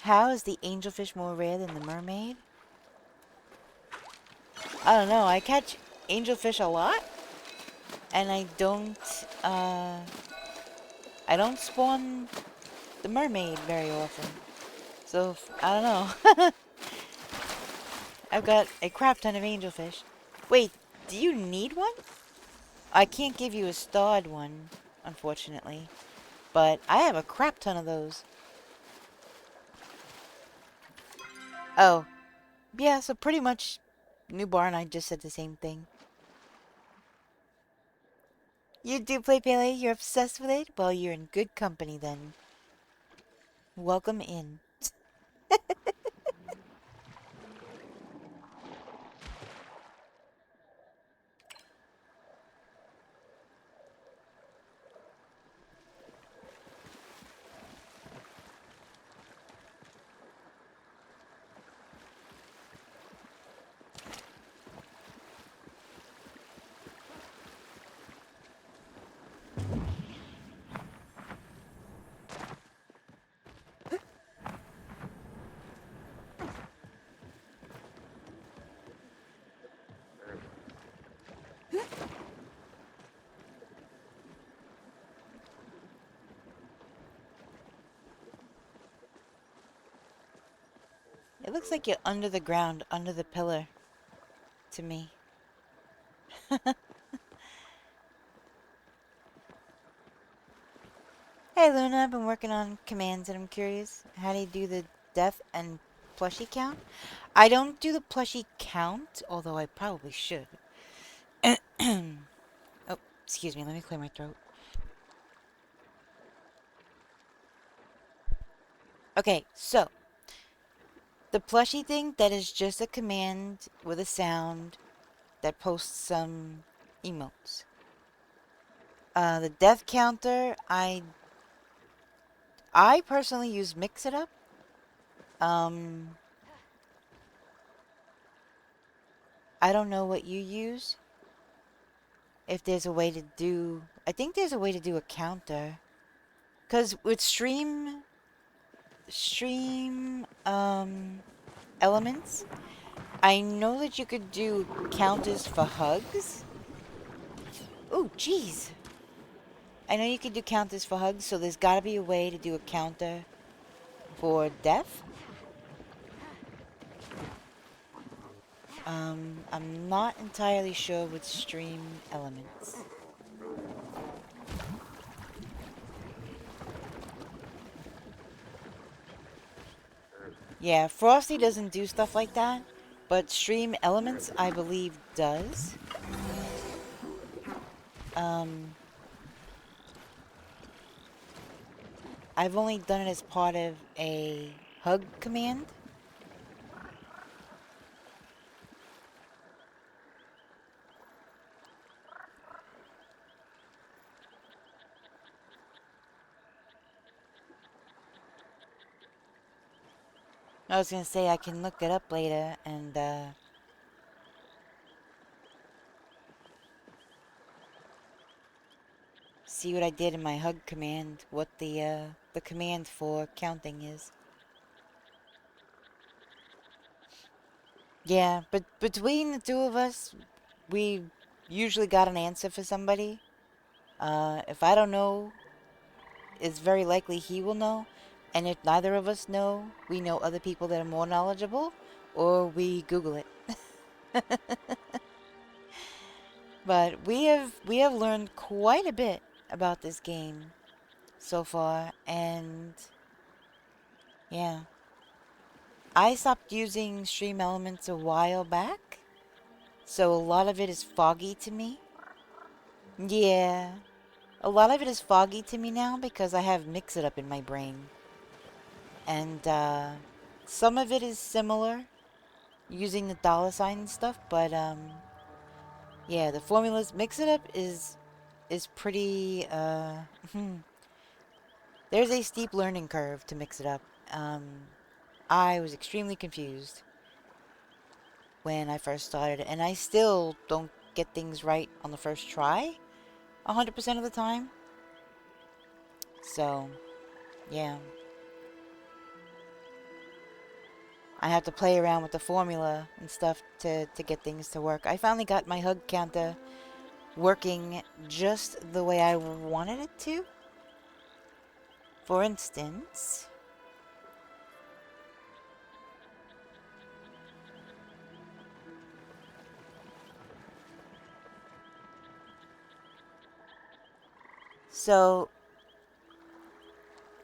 How is the angelfish more rare than the mermaid? I don't know, I catch angelfish a lot, and I don't spawn the mermaid very often. So, I don't know. I've got a crap ton of angelfish. Wait, do you need one? I can't give you a starred one, unfortunately. But I have a crap ton of those. Oh. Yeah, so pretty much New Bar and I just said the same thing. You do play Pele? You're obsessed with it? Well, you're in good company then. Welcome in. It looks like you're under the ground, under the pillar, to me. Hey Luna, I've been working on commands and I'm curious, how do you do the death and plushie count? I don't do the plushie count, although I probably should. Oh, excuse me, let me clear my throat. Okay, so the plushie thing, that is just a command with a sound that posts some emotes. The death counter, I personally use Mix It Up. I don't know what you use. If there's a way to do... I think there's a way to do a counter. Because with stream elements, I know that you could do counters for hugs. Ooh, jeez. I know you could do counters for hugs, so there's gotta be a way to do a counter for death. I'm not entirely sure with stream elements. Yeah, Frosty doesn't do stuff like that, but Stream Elements, I believe, does. I've only done it as part of a hug command. I was gonna say I can look it up later and, see what I did in my hug command, what the command for counting is. Yeah, but between the two of us, we usually got an answer for somebody. If I don't know, it's very likely he will know. And if neither of us know, we know other people that are more knowledgeable, or we Google it. But we have learned quite a bit about this game so far, and Yeah. I stopped using Stream Elements a while back, so a lot of it is foggy to me. Yeah. A lot of it is foggy to me now because I have Mix It Up in my brain. And some of it is similar using the $ and stuff, but yeah, the formulas Mix It Up is pretty there's a steep learning curve to Mix It Up. I was extremely confused when I first started, and I still don't get things right on the first try 100% of the time. So, yeah. I have to play around with the formula and stuff to get things to work. I finally got my hug counter working just the way I wanted it to. For instance, so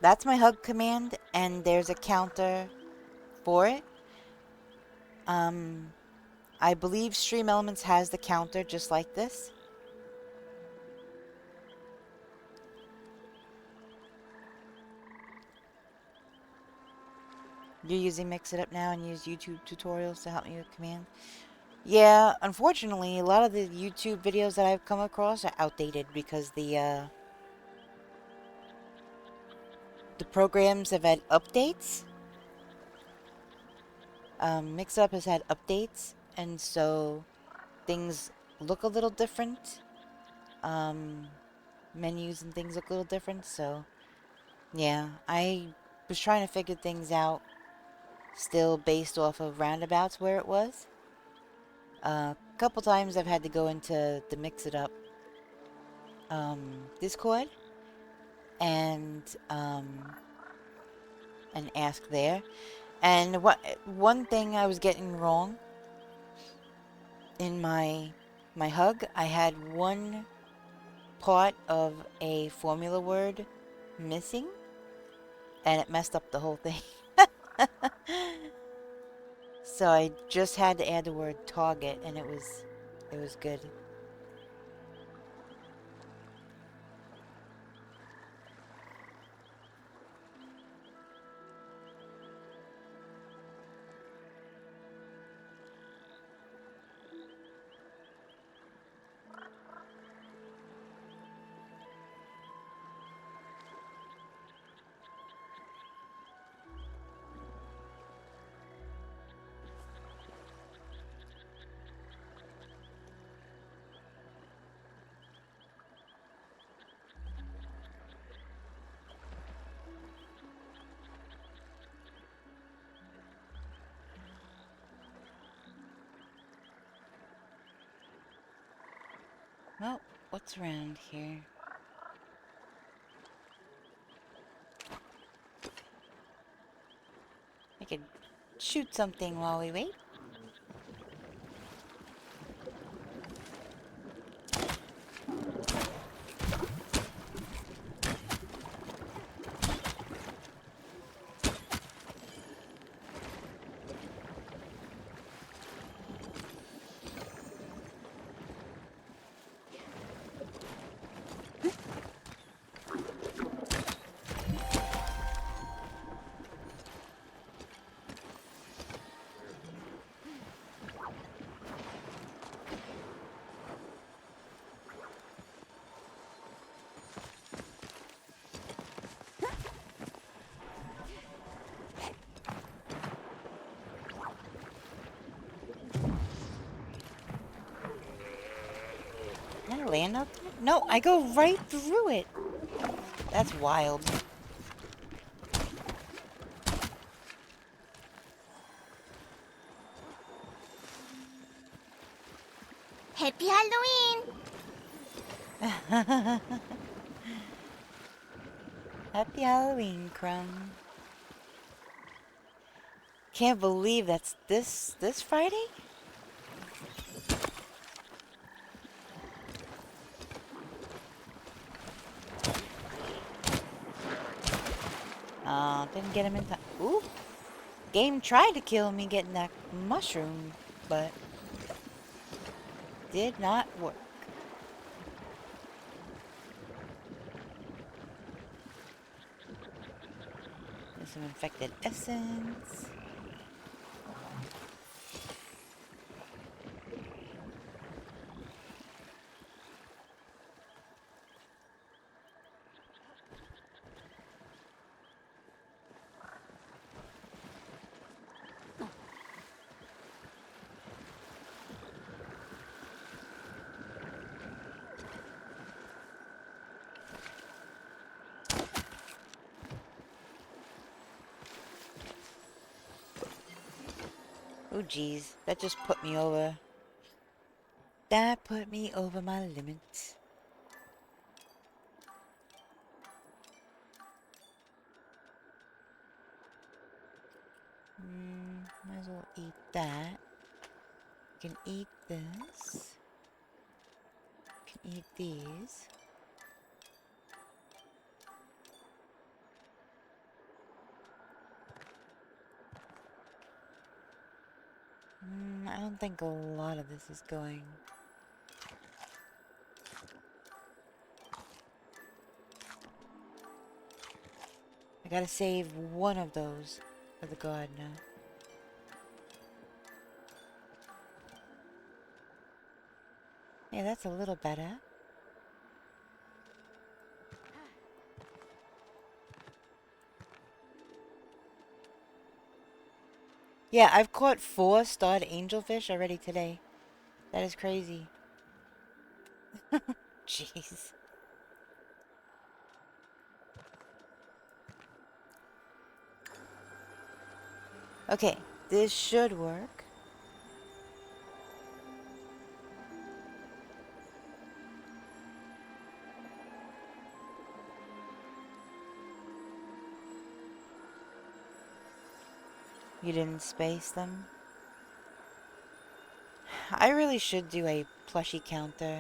that's my hug command, and there's a counter for it. I believe Stream Elements has the counter just like this. You're using Mix It Up now and use YouTube tutorials to help me with command. Yeah, unfortunately, a lot of the YouTube videos that I've come across are outdated because the programs have had updates. Mix Up has had updates, and so things look a little different. Menus and things look a little different, so yeah, I was trying to figure things out still based off of roundabouts where it was. A couple times I've had to go into the Mix It Up Discord and ask there. And one thing I was getting wrong in my hug, I had one part of a formula word missing, and it messed up the whole thing. So I just had to add the word target, and it was good. Well, what's around here? I could shoot something while we wait. Did I land up there? No, I go right through it. That's wild. Happy Halloween! Happy Halloween, Crumb. Can't believe that's this Friday? Didn't get him in time. Ooh. Game tried to kill me getting that mushroom, but did not work. There's some infected essence. Oh geez, that just put me over. That put me over my limit. Might as well eat that. Can eat this. Can eat these. I don't think a lot of this is going. I gotta save one of those for the gardener. Yeah, that's a little better. Yeah, I've caught 4 starred angelfish already today. That is crazy. Jeez. Okay, this should work. You didn't space them? I really should do a plushie counter.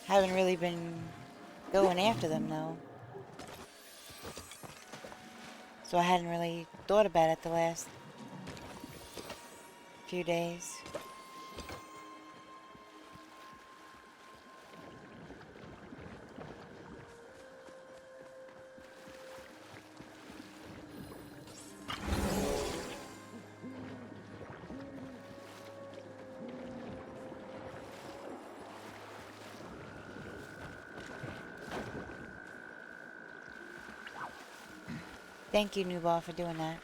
Haven't really been going after them though. So I hadn't really thought about it the last few days. Thank you, Newball, for doing that.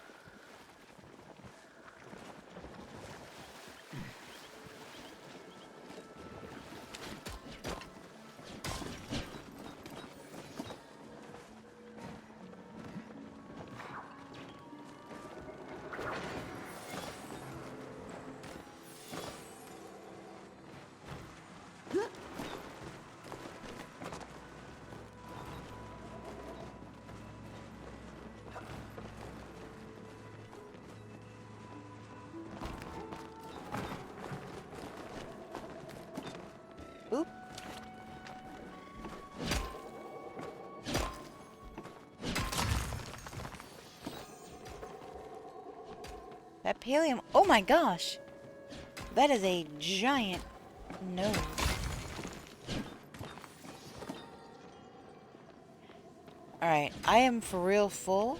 Oop. That pallium. Oh my gosh. That is a giant node. Alright, I am for real full.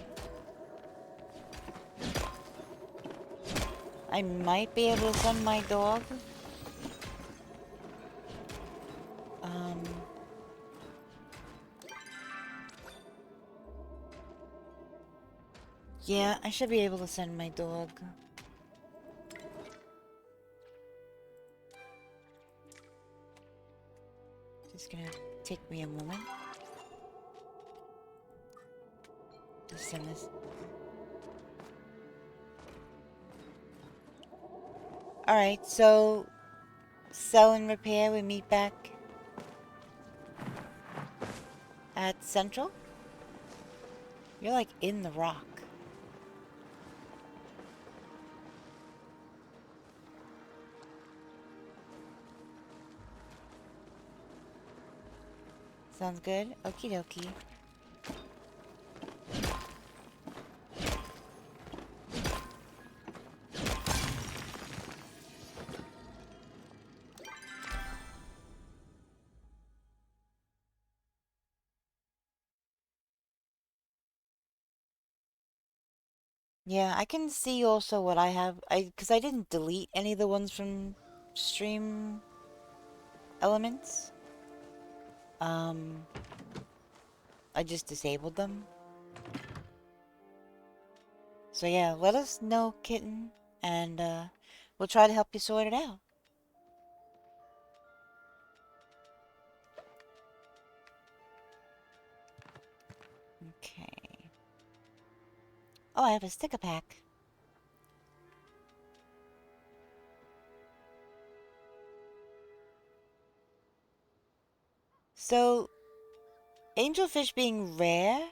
I might be able to send my dog. Yeah, I should be able to send my dog. Just gonna take me a moment. Just send this. Alright, so sell and repair, we meet back at Central. You're like in the rock. Sounds good. Okie dokie. Yeah, I can see also what I have. Because I didn't delete any of the ones from stream elements. Um, I just disabled them. So yeah, let us know, kitten, and we'll try to help you sort it out. Okay. Oh, I have a sticker pack. So, angelfish being rare,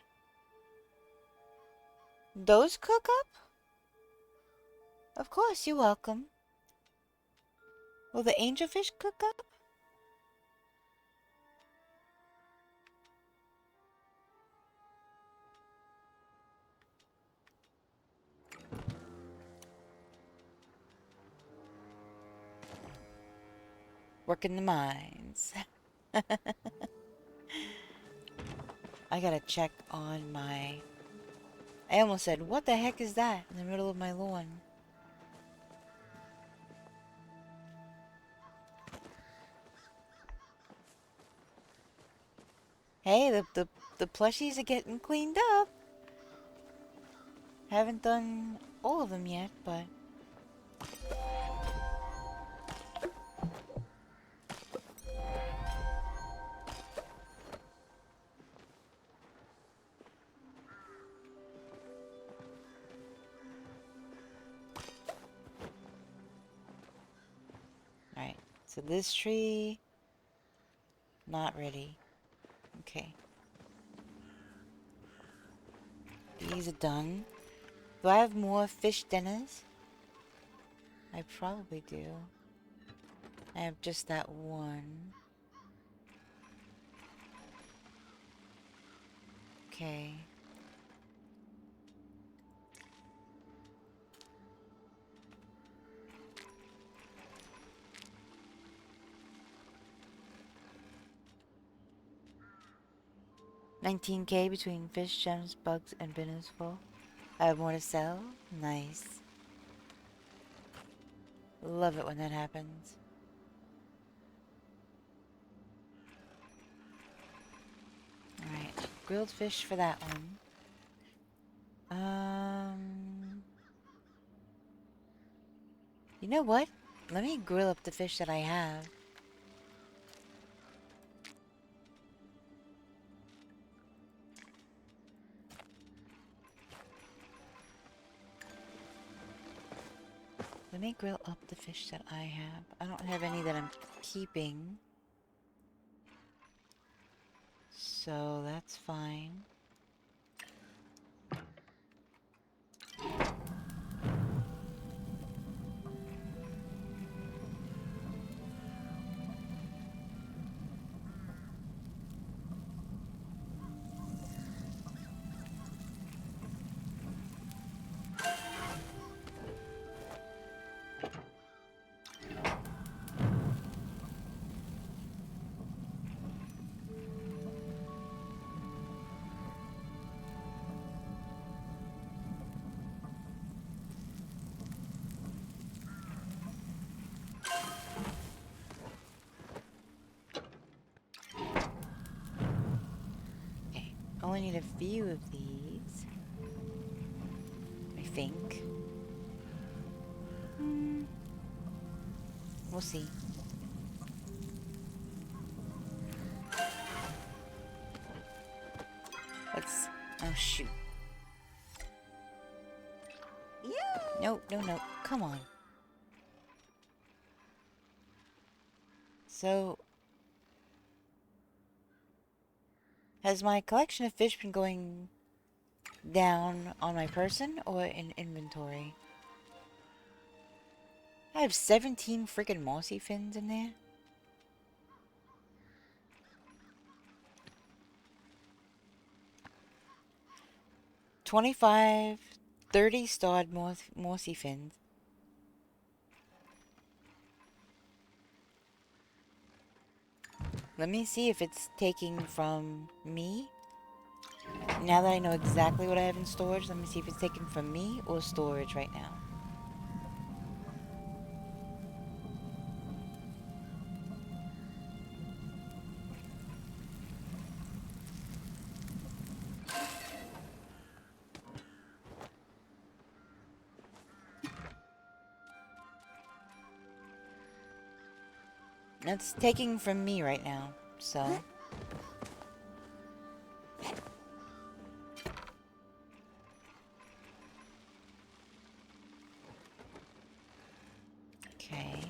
those cook up? Of course, you're welcome. Will the angelfish cook up? Working the mines. I gotta check on my... I almost said, what the heck is that in the middle of my lawn? Hey, the plushies are getting cleaned up. Haven't done all of them yet, but... Alright, so this tree... Not ready. Okay. These are done. Do I have more fish dinners? I probably do. I have just that one. Okay. $19K between fish, gems, bugs, and dinners full. I have more to sell. Nice. Love it when that happens. Alright, grilled fish for that one. You know what? Let me grill up the fish that I have. Let me grill up the fish that I have. I don't have any that I'm keeping. So that's fine. Okay, only need a few of these. I think. We'll see. Let's... Oh, shoot. No, no, no. Come on. So... Has my collection of fish been going down on my person or in inventory? I have 17 freaking mossy fins in there. $25, 30 starred mossy fins. Let me see if it's taking from me. Now that I know exactly what I have in storage, let me see if it's taken from me or storage right now. That's taking from me right now, so... Okay.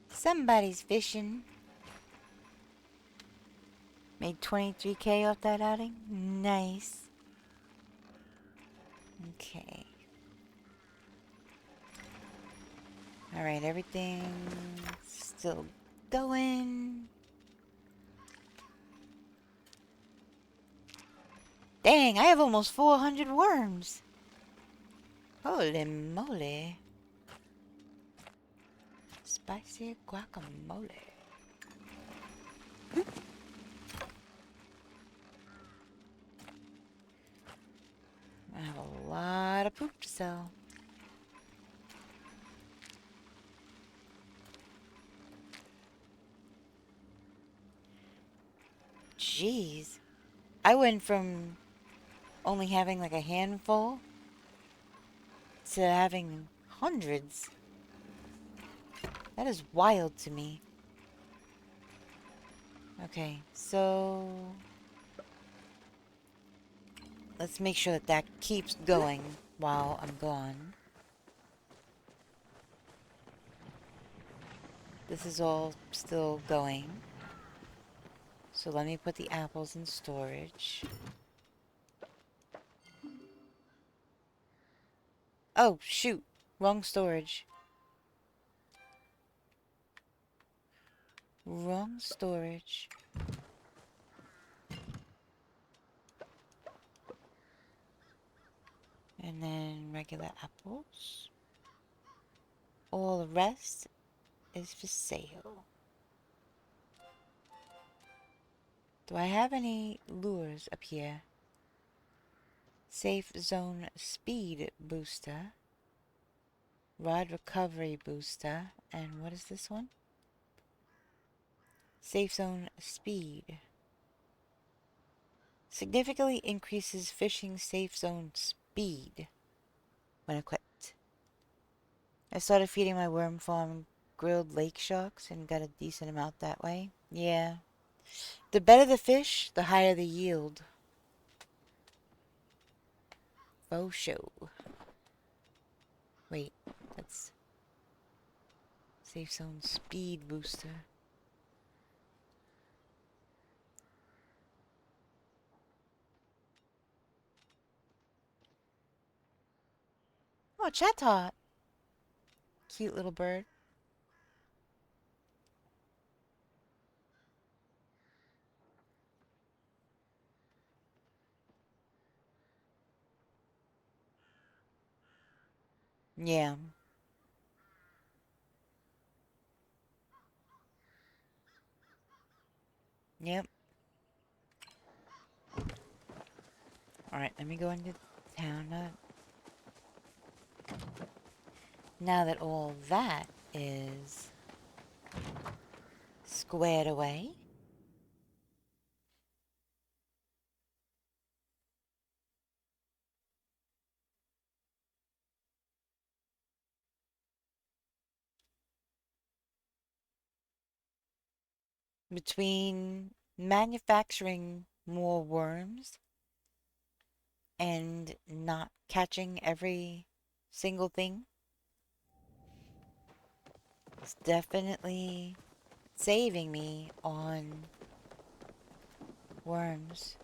Somebody's fishing. Made 23K off that outing. Nice. Okay. Alright, everything's still going. Dang, I have almost 400 worms. Holy moly. Spicy guacamole. I have a lot of poop to sell. Jeez. I went from only having like a handful to having hundreds. That is wild to me. Okay, so... let's make sure that that keeps going while I'm gone. This is all still going. So let me put the apples in storage. Oh, shoot. Wrong storage. Wrong storage. And then regular apples. All the rest is for sale. Do I have any lures up here? Safe zone speed booster. Rod recovery booster. And what is this one? Safe zone speed. Significantly increases fishing safe zone speed when equipped. I started feeding my worm farm grilled lake sharks and got a decent amount that way. Yeah. The better the fish, the higher the yield. Faux show. Wait, that's safe zone speed booster. Oh, Chatot. Cute little bird. Yeah. Yep. Alright, let me go into town. Now that all that is squared away. Between manufacturing more worms and not catching every single thing, it's definitely saving me on worms.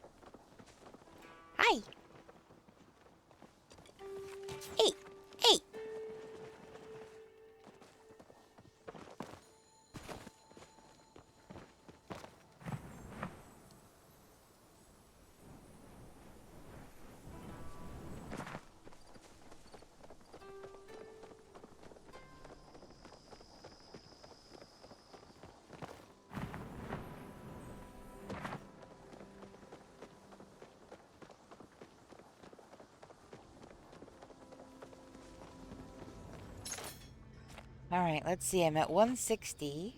Hi! Hey! Hey! Alright, let's see. I'm at 160.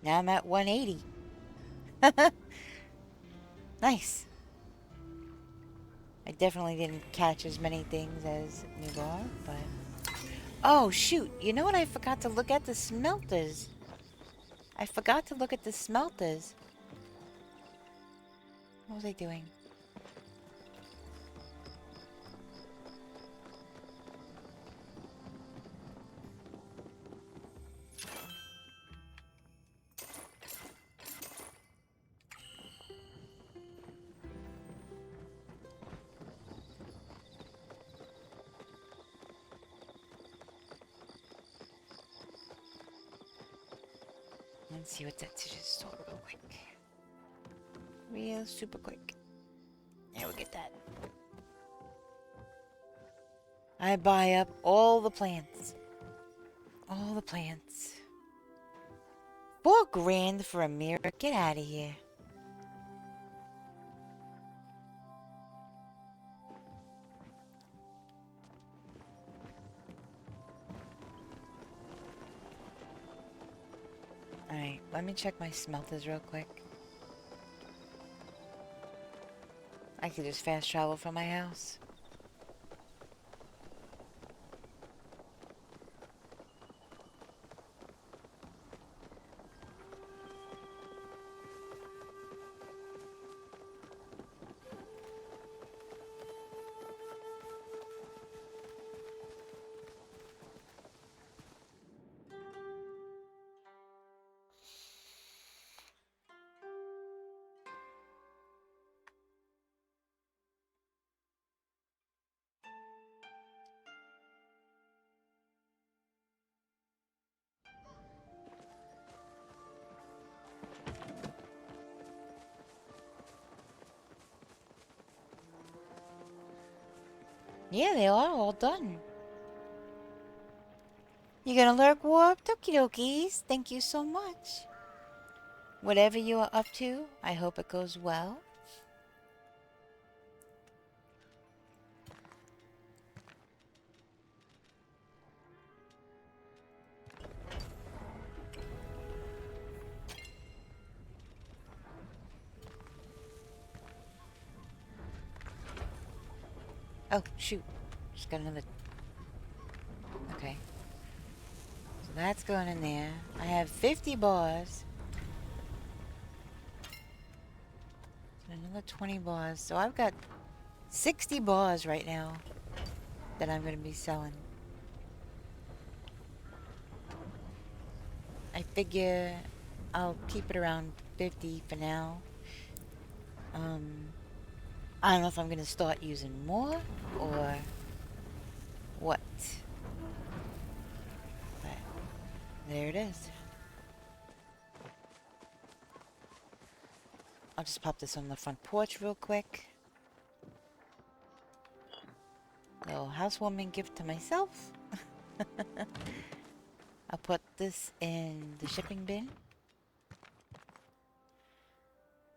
Now I'm at 180. Nice. I definitely didn't catch as many things as Nubar, but... Oh, shoot. You know what? I forgot to look at the smelters. I forgot to look at the smelters. What was I doing? Let's see what's at Tish's store real quick. Real super quick. Yeah, we'll get that. I buy up all the plants. All the plants. $4 grand for a mirror? Get out of here. Alright, let me check my smelters real quick. I could just fast travel from my house. Yeah, they are all done. You gonna lurk warp? Okie dokies. Thank you so much. Whatever you are up to, I hope it goes well. Oh, shoot. Just got another... Okay. So that's going in there. I have 50 bars. And another 20 bars. So I've got 60 bars right now that I'm going to be selling. I figure I'll keep it around 50 for now. I don't know if I'm going to start using more or what. But there it is. I'll just pop this on the front porch real quick. Little housewarming gift to myself. I'll put this in the shipping bin.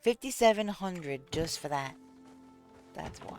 5,700 just for that. That's wild.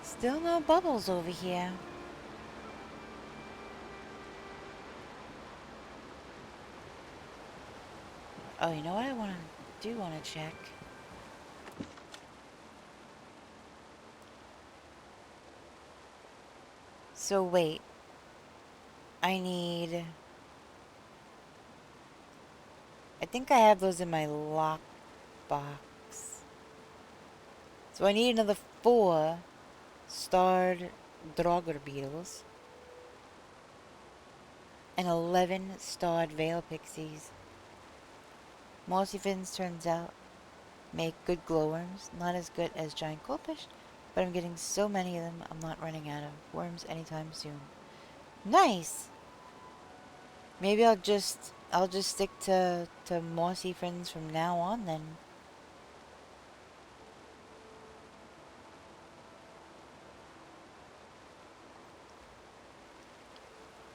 Still no bubbles over here. Oh, you know what I want to check? So wait. I need... I think I have those in my lock box. So I need another 4 starred Draugr beetles. And 11 starred veil pixies. Mossy fins turns out make good glowworms. Not as good as giant goldfish, but I'm getting so many of them I'm not running out of worms anytime soon. Nice! Maybe I'll just stick to mossy fins from now on then.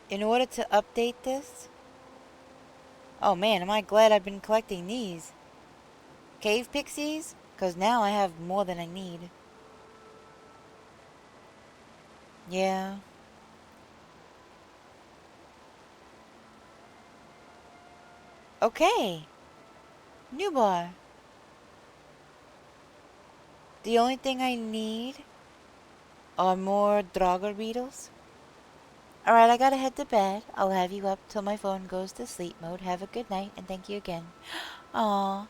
In order to update this... Oh man, am I glad I've been collecting these. Cave pixies? Because now I have more than I need. Yeah. Okay. New bar. The only thing I need are more Draugr beetles. Alright, I gotta head to bed. I'll have you up till my phone goes to sleep mode. Have a good night, and thank you again. Aw.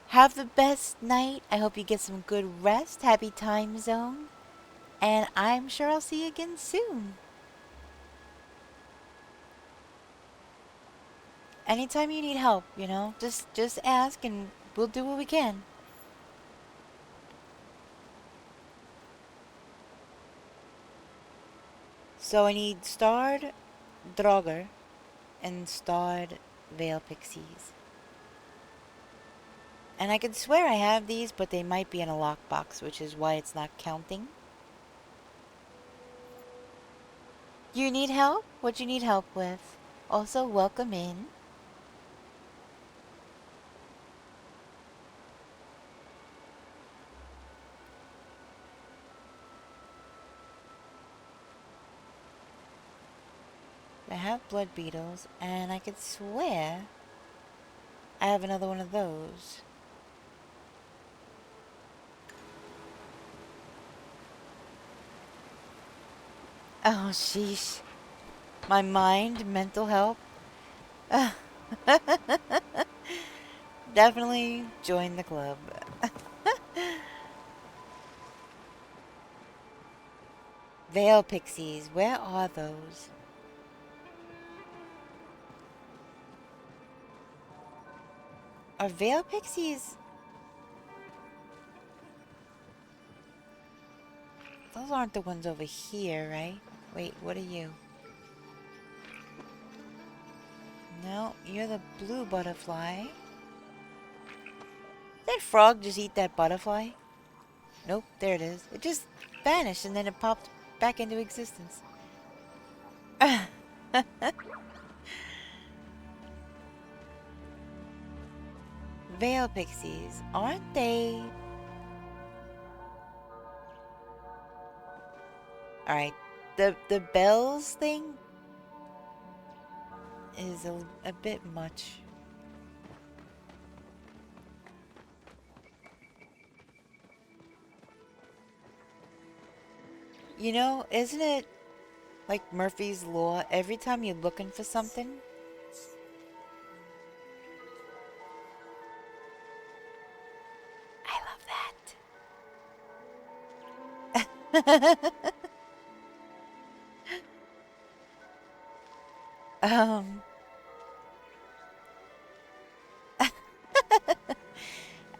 Have the best night. I hope you get some good rest. Happy time zone. And I'm sure I'll see you again soon. Anytime you need help, you know, just ask and we'll do what we can. So I need starred Draugr and starred veil pixies. And I could swear I have these, but they might be in a lockbox, which is why it's not counting. You need help? What you need help with? Also, welcome in. I have blood beetles, and I could swear I have another one of those. Oh, sheesh. My mind, mental health. Definitely join the club. Veil pixies, where are those? Are veil pixies? Those aren't the ones over here, right? Wait, what are you? No, you're the blue butterfly. Did that frog just eat that butterfly? Nope, there it is. It just vanished and then it popped back into existence. Veil pixies, aren't they? Alright, the bells thing is a bit much. You know, isn't it like Murphy's Law? Every time you're looking for something, I love that.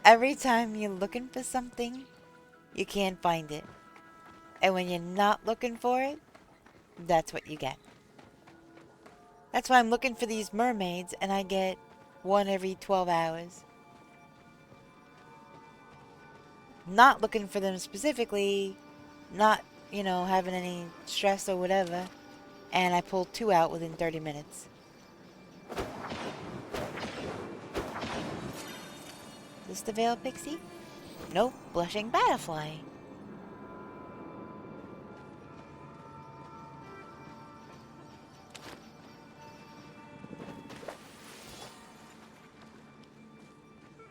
Every time you're looking for something, you can't find it. And when you're not looking for it, that's what you get. That's why I'm looking for these mermaids, and I get one every 12 hours. Not looking for them specifically, not, you know, having any stress or whatever, and I pulled 2 out within 30 minutes. Is this the veil pixie? Nope, blushing butterfly.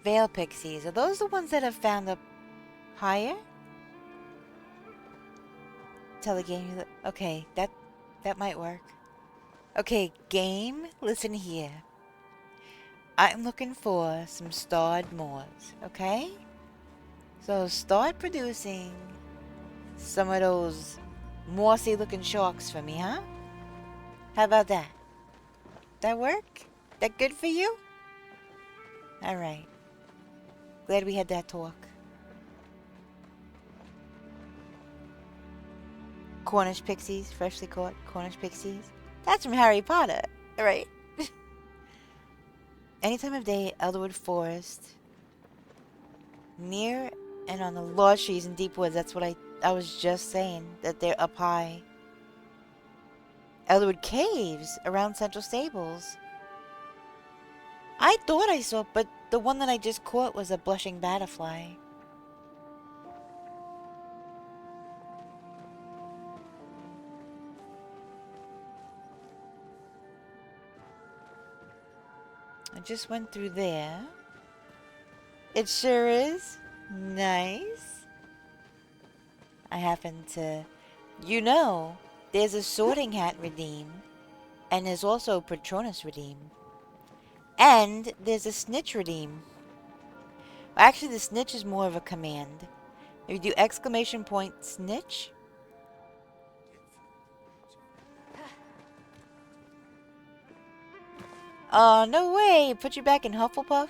Veil pixies, are those the ones that have found up higher? Tell the game you... Okay, That might work. Okay, game, listen here. I'm looking for some starred moors, okay? So start producing some of those morsey looking sharks for me, huh? How about that? That work? That good for you? Alright. Glad we had that talk. Cornish pixies, freshly caught Cornish pixies. That's from Harry Potter, right? Any time of day, Elderwood Forest. Near and on the large trees in deep woods. That's what I was just saying. That they're up high. Elderwood Caves around Central Stables. I thought I saw, but the one that I just caught was a blushing butterfly. I just went through there. It sure is. Nice. I happen to... You know, there's a sorting hat redeem. And there's also Patronus redeem. And there's a snitch redeem. Actually, the snitch is more of a command. If you do exclamation point snitch... Oh, no way! Put you back in Hufflepuff?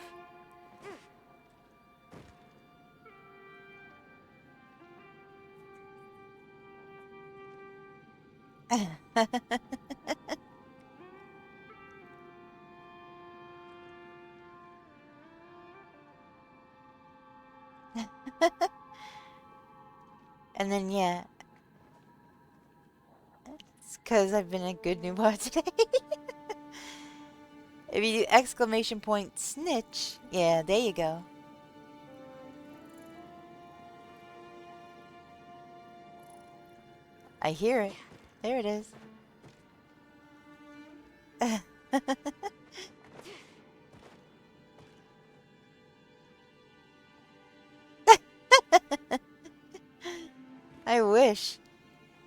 And then, yeah. It's because I've been a good newbie today. If you do exclamation point snitch, yeah, there you go. I hear it. There it is. I wish.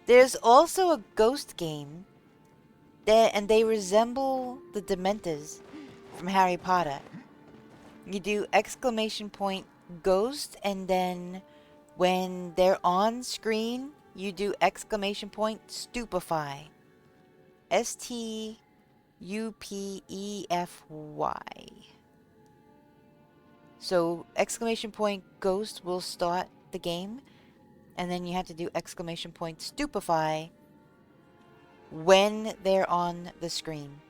There's also a ghost game. And they resemble the Dementors from Harry Potter. You do exclamation point ghost, and then when they're on screen, you do exclamation point stupefy. S-T-U-P-E-F-Y. So exclamation point ghost will start the game, and then you have to do exclamation point stupefy when they're on the screen.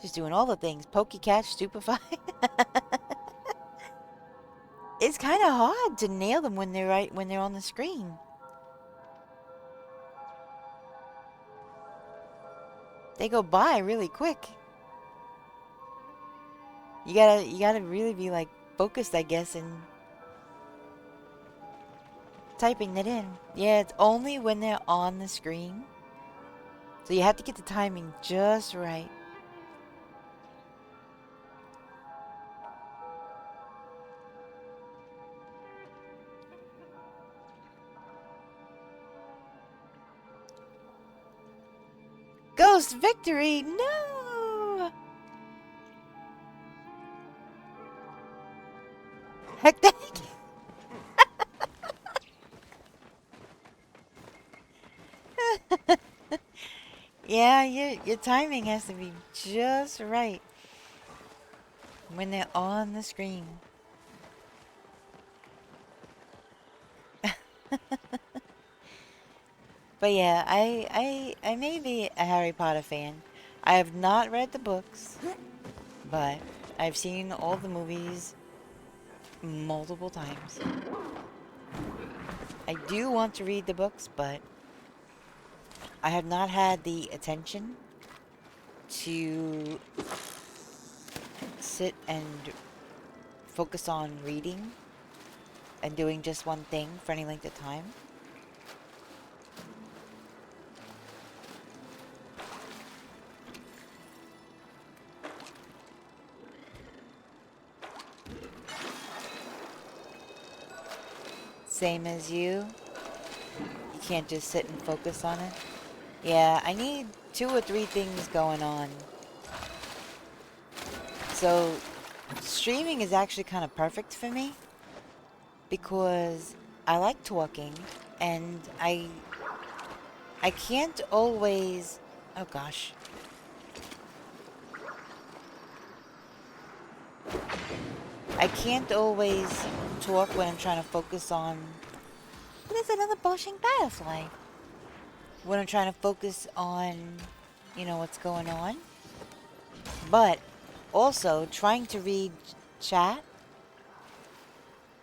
Just doing all the things. Pokey catch, stupefy. It's kind of hard to nail them when they're on the screen. They go by really quick. You gotta really be like focused, I guess, and typing that in. Yeah, it's only when they're on the screen. So you have to get the timing just right. Ghost victory! No! Heck that! Yeah, your timing has to be just right when they're on the screen. But yeah, I may be a Harry Potter fan. I have not read the books, but I've seen all the movies multiple times. I do want to read the books, but I have not had the attention to sit and focus on reading and doing just one thing for any length of time. Same as you. You can't just sit and focus on it. Yeah, I need 2 or 3 things going on. So, streaming is actually kind of perfect for me because I like talking and I can't always, oh gosh. I can't always talk when I'm trying to focus on, there's another blushing butterfly. When I'm trying to focus on, you know, what's going on. But also trying to read chat.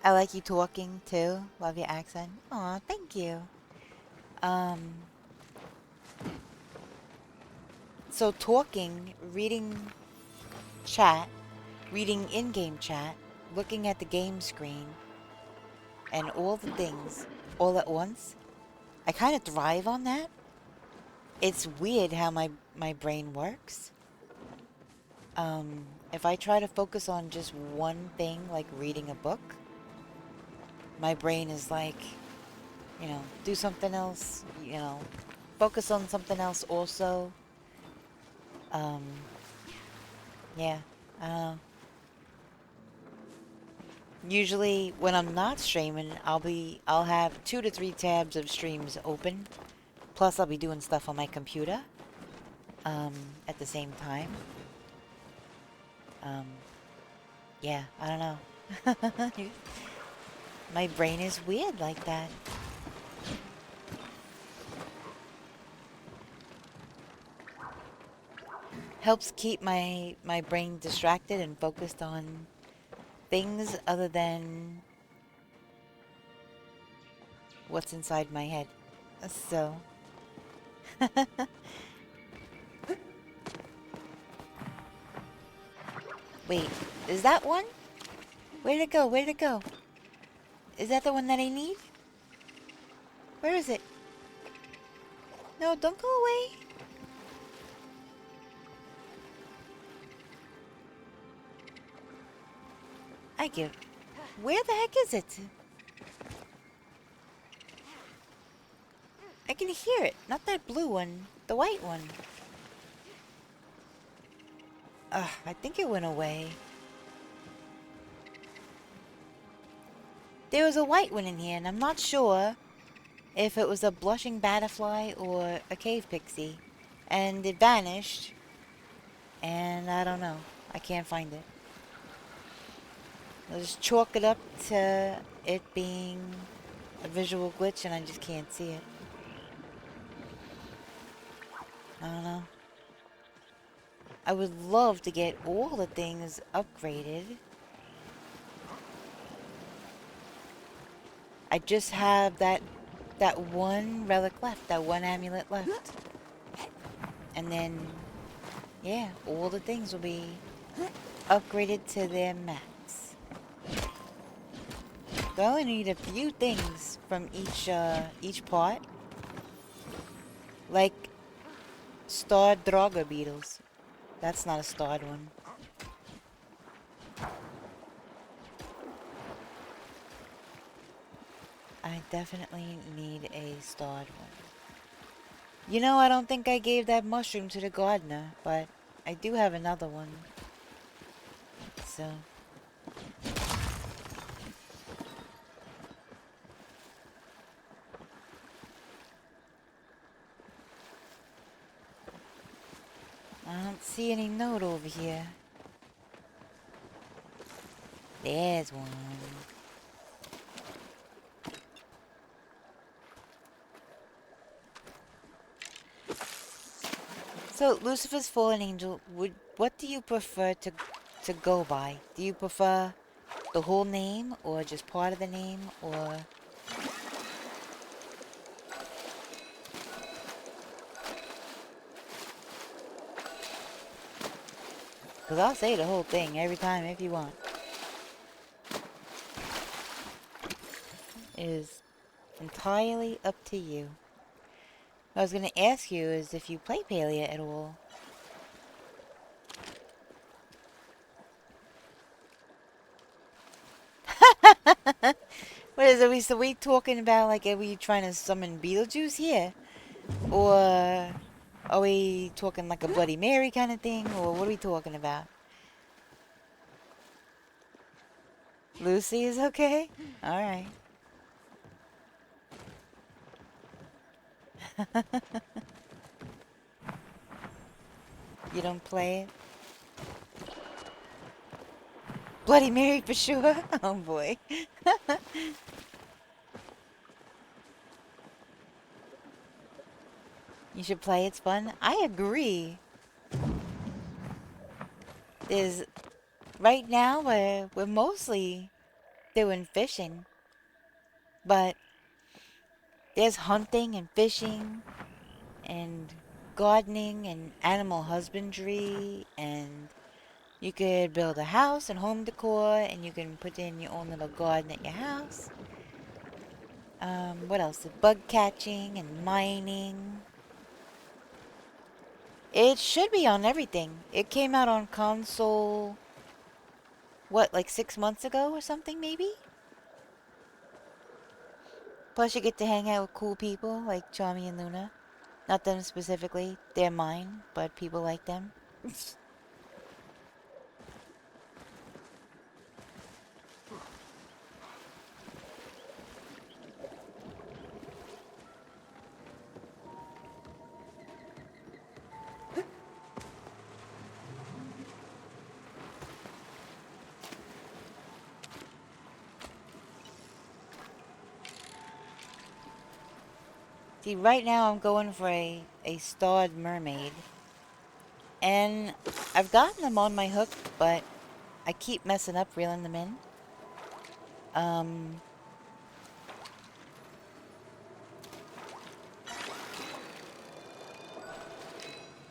I like you talking too. Love your accent. Aw, thank you. So talking, reading chat, reading in-game chat, looking at the game screen, and all the things all at once. I kind of thrive on that. It's weird how my brain works. If I try to focus on just one thing, like reading a book, my brain is like, you know, do something else, you know, focus on something else also. Yeah, I don't know. Usually when I'm not streaming, I'll have 2 to 3 tabs of streams open. Plus I'll be doing stuff on my computer, at the same time. Yeah, I don't know. My brain is weird like that. Helps keep my brain distracted and focused on things other than what's inside my head. So wait, is that one? Where'd it go? Where'd it go? Is that the one that I need? Where is it? No, don't go away. I give. Where the heck is it? I can hear it. Not that blue one. The white one. Ugh, I think it went away. There was a white one in here, and I'm not sure if it was a blushing butterfly or a cave pixie. And it vanished. And I don't know. I can't find it. I'll just chalk it up to it being a visual glitch and I just can't see it. I don't know. I would love to get all the things upgraded. I just have that one relic left, that one amulet left. And then, yeah, all the things will be upgraded to their max. I only need a few things from each part. Like starred Draga beetles. That's not a starred one. I definitely need a starred one. You know, I don't think I gave that mushroom to the gardener, but I do have another one. So I don't see any note over here. There's one. So, Lucifer's fallen angel, what do you prefer to go by? Do you prefer the whole name or just part of the name or because I'll say the whole thing every time if you want. It is entirely up to you. What I was going to ask you is if you play Palia at all. What is, are we talking about, like, are we trying to summon Beetlejuice here? Or are we talking like a Bloody Mary kind of thing? Or what are we talking about? Lucy is okay? Alright. You don't play it? Bloody Mary for sure? Oh boy. You should play, it's fun. I agree. There's right now we're mostly doing fishing. But there's hunting and fishing and gardening and animal husbandry, and you could build a house and home decor, and you can put in your own little garden at your house. What else? Bug catching and mining. It should be on everything. It came out on console, what, like 6 months ago or something, maybe? Plus you get to hang out with cool people like Charmy and Luna. Not them specifically, they're mine, but people like them. See, right now I'm going for a starred mermaid. And I've gotten them on my hook, but I keep messing up reeling them in.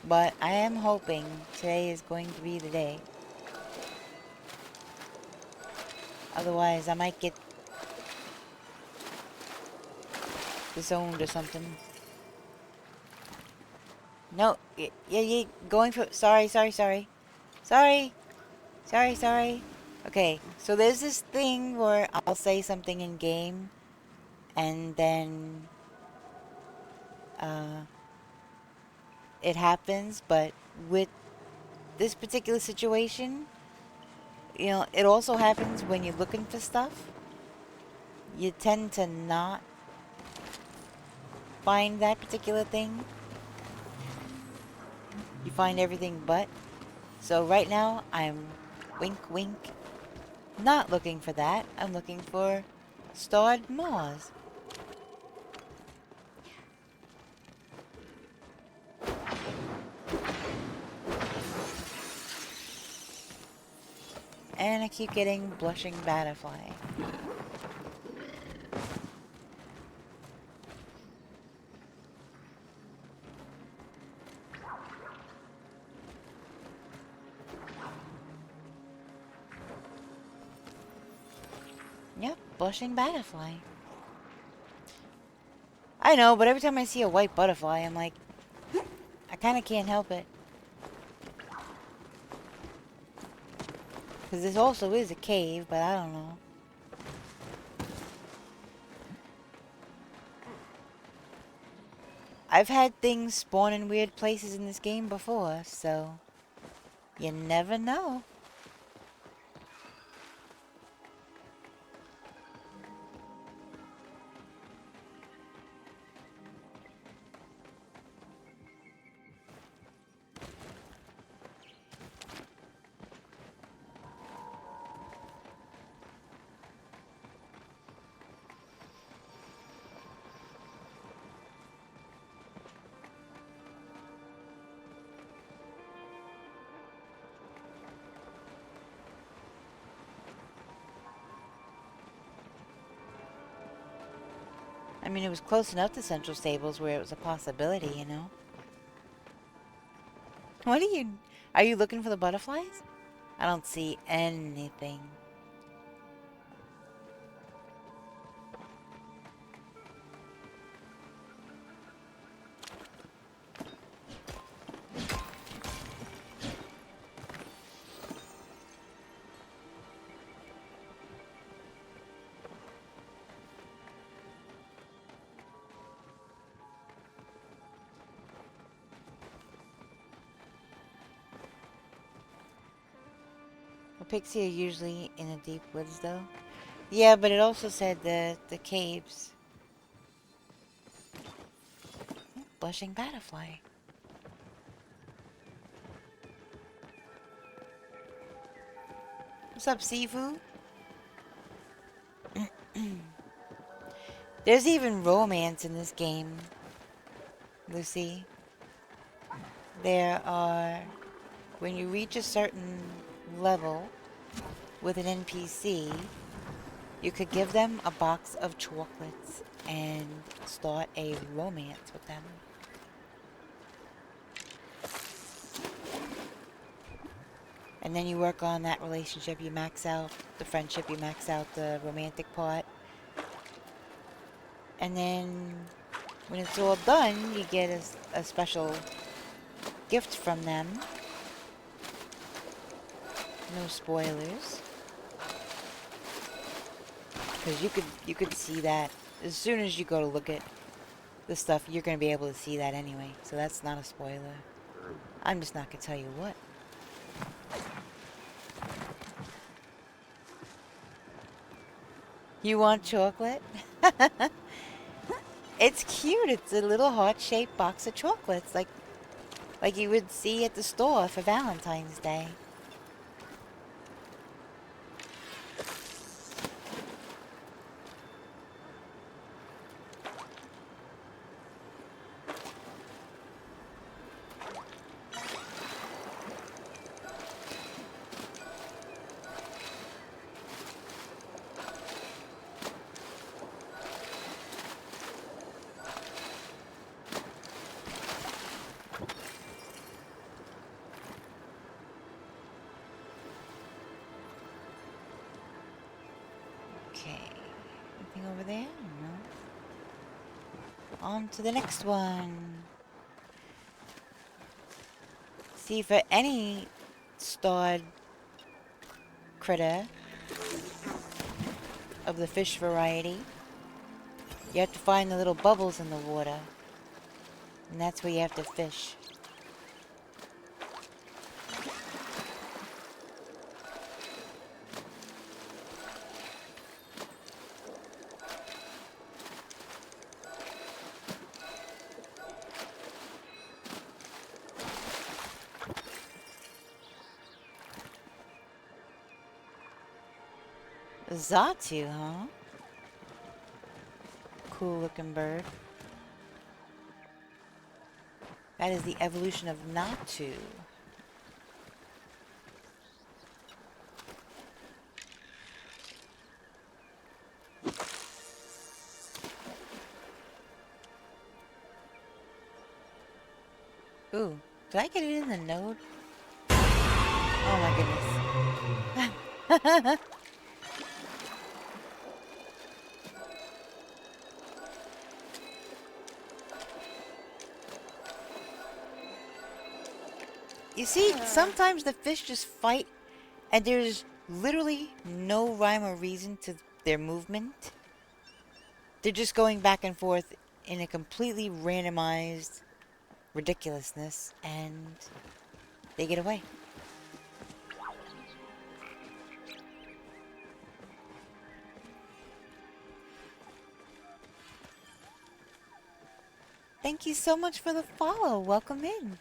But I am hoping today is going to be the day. Otherwise, I might get disowned or something. No, yeah, going for... Sorry. Sorry. Okay, so there's this thing where I'll say something in game, and then it happens, but with this particular situation, you know, it also happens when you're looking for stuff. You tend to not find that particular thing. You find everything but. So right now, I'm wink wink not looking for that. I'm looking for starred moths. And I keep getting blushing butterfly. Yep, blushing butterfly. I know, but every time I see a white butterfly, I'm like, I kind of can't help it. Because this also is a cave, but I don't know. I've had things spawn in weird places in this game before, so you never know. I mean, it was close enough to Central Stables where it was a possibility, you know? What are you looking for the butterflies? I don't see anything. Pixie are usually in the deep woods, though. Yeah, but it also said the caves. Blushing butterfly. What's up, Sifu? There's even romance in this game, Lucy. There are... When you reach a certain level with an NPC, you could give them a box of chocolates and start a romance with them. And then you work on that relationship, you max out the friendship, you max out the romantic part. And then when it's all done, you get a special gift from them. No spoilers. Because you could see that as soon as you go to look at the stuff, you're going to be able to see that anyway. So that's not a spoiler. I'm just not going to tell you what. You want chocolate? It's cute. It's a little heart-shaped box of chocolates, like you would see at the store for Valentine's Day. Okay. Anything over there? No. On to the next one. See, for any starred critter of the fish variety, you have to find the little bubbles in the water. And that's where you have to fish. Zatu, huh? Cool looking bird. That is the evolution of Natu. Ooh, did I get it in the node? Oh my goodness. You see, sometimes the fish just fight, and there's literally no rhyme or reason to their movement. They're just going back and forth in a completely randomized ridiculousness, and they get away. Thank you so much for the follow. Welcome in.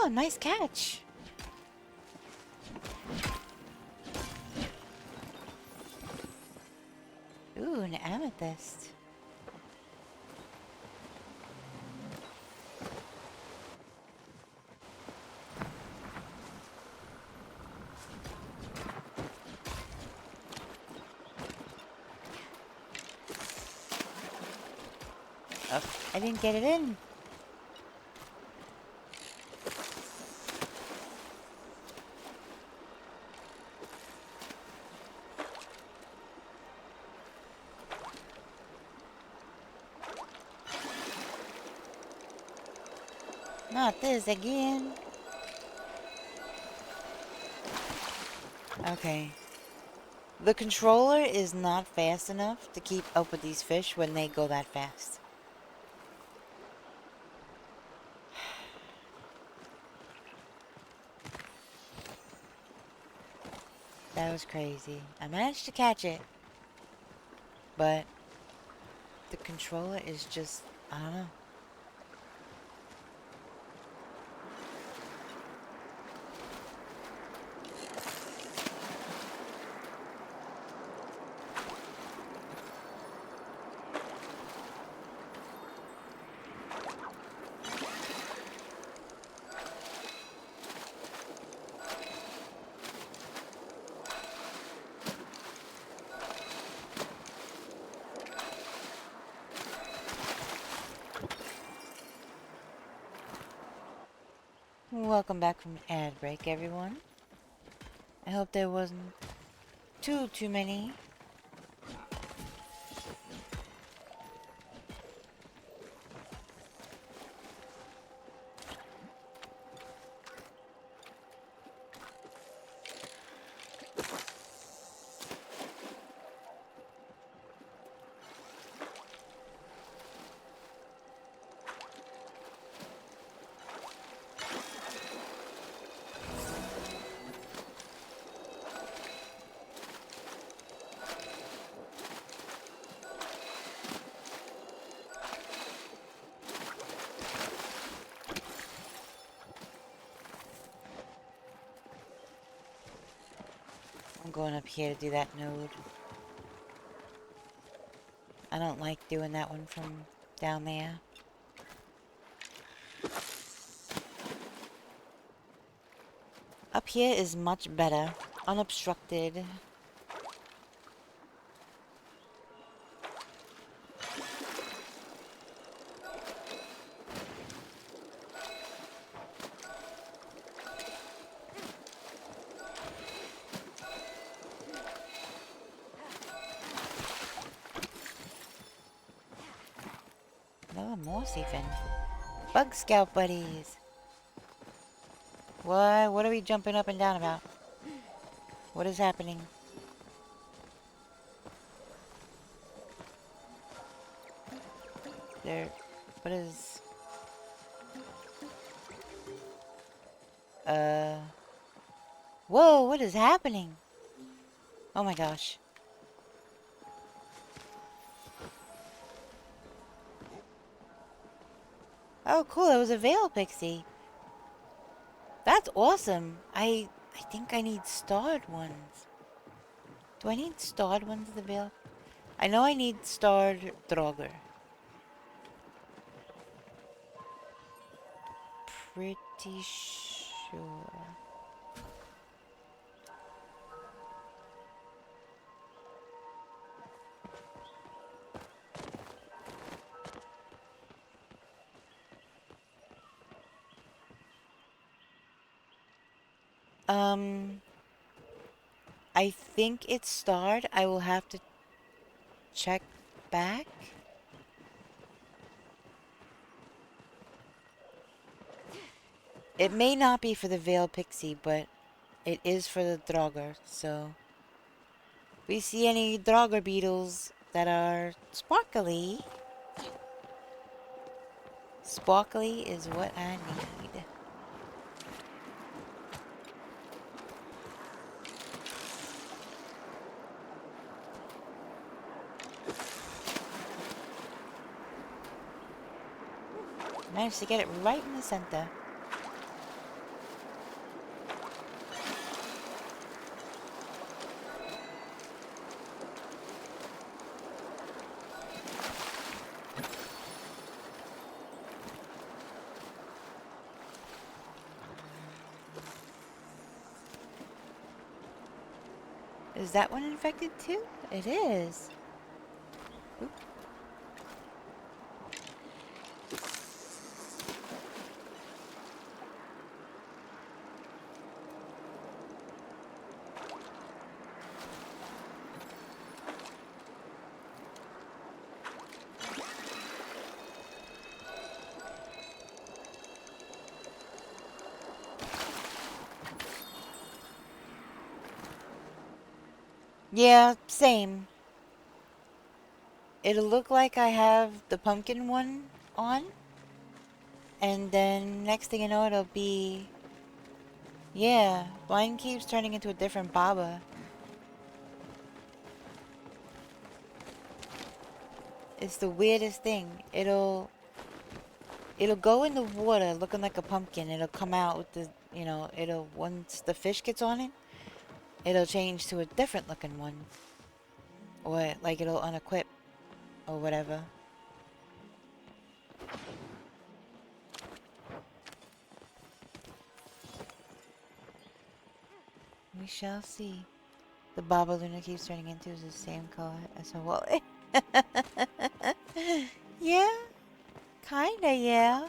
Oh, nice catch. Ooh, an amethyst. Oh, I didn't get it in. Not this again. Okay. The controller is not fast enough to keep up with these fish when they go that fast. That was crazy. I managed to catch it. But the controller is just, I don't know. Welcome back from ad break, everyone. I hope there wasn't too many. I'm going up here to do that node. I don't like doing that one from down there. Up here is much better, unobstructed. No more seafin. Bug Scout buddies. What are we jumping up and down about? What is happening? There, what is... Whoa, what is happening? Oh my gosh. Oh cool, it was a Veil Pixie. That's awesome. I think I need starred ones. Do I need starred ones of the Veil? I know I need starred Draugr. Pretty sure. I think it's starred. I will have to check back. It may not be for the Veil Pixie, but it is for the Draugr, so... If we see any Draugr beetles that are sparkly... Sparkly is what I need. Managed to get it right in the center. Is that one infected too? It is. Oop. Yeah, same. It'll look like I have the pumpkin one on. And then next thing you know, it'll be... Yeah, mine keeps turning into a different baba. It's the weirdest thing. It'll go in the water looking like a pumpkin. It'll come out with the, you know, it'll, once the fish gets on it, it'll change to a different looking one. Or, like, it'll unequip. Or whatever. We shall see. The Baba Luna keeps turning into is the same color as her wallet. Yeah, kinda, yeah.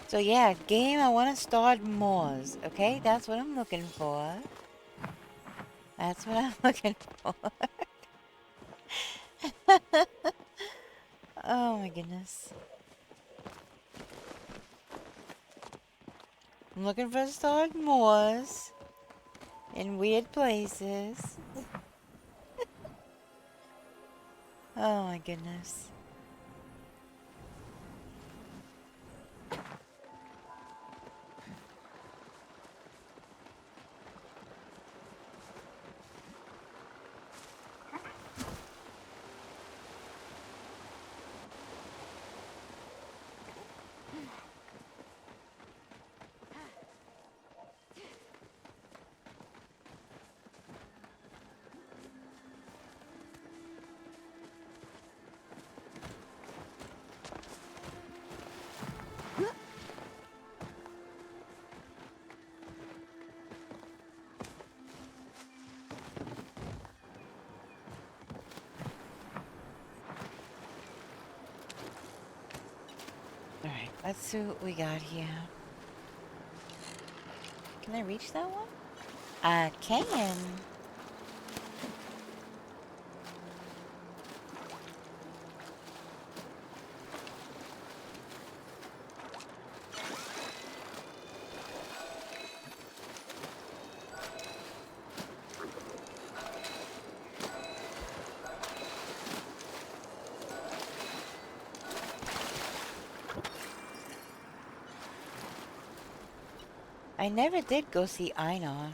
So yeah, game, I want to start Moors, okay? That's what I'm looking for. That's what I'm looking for. Oh my goodness. I'm looking for stored Moors in weird places. Oh my goodness. Alright, let's see what we got here. Can I reach that one? I can. I never did go see Einar.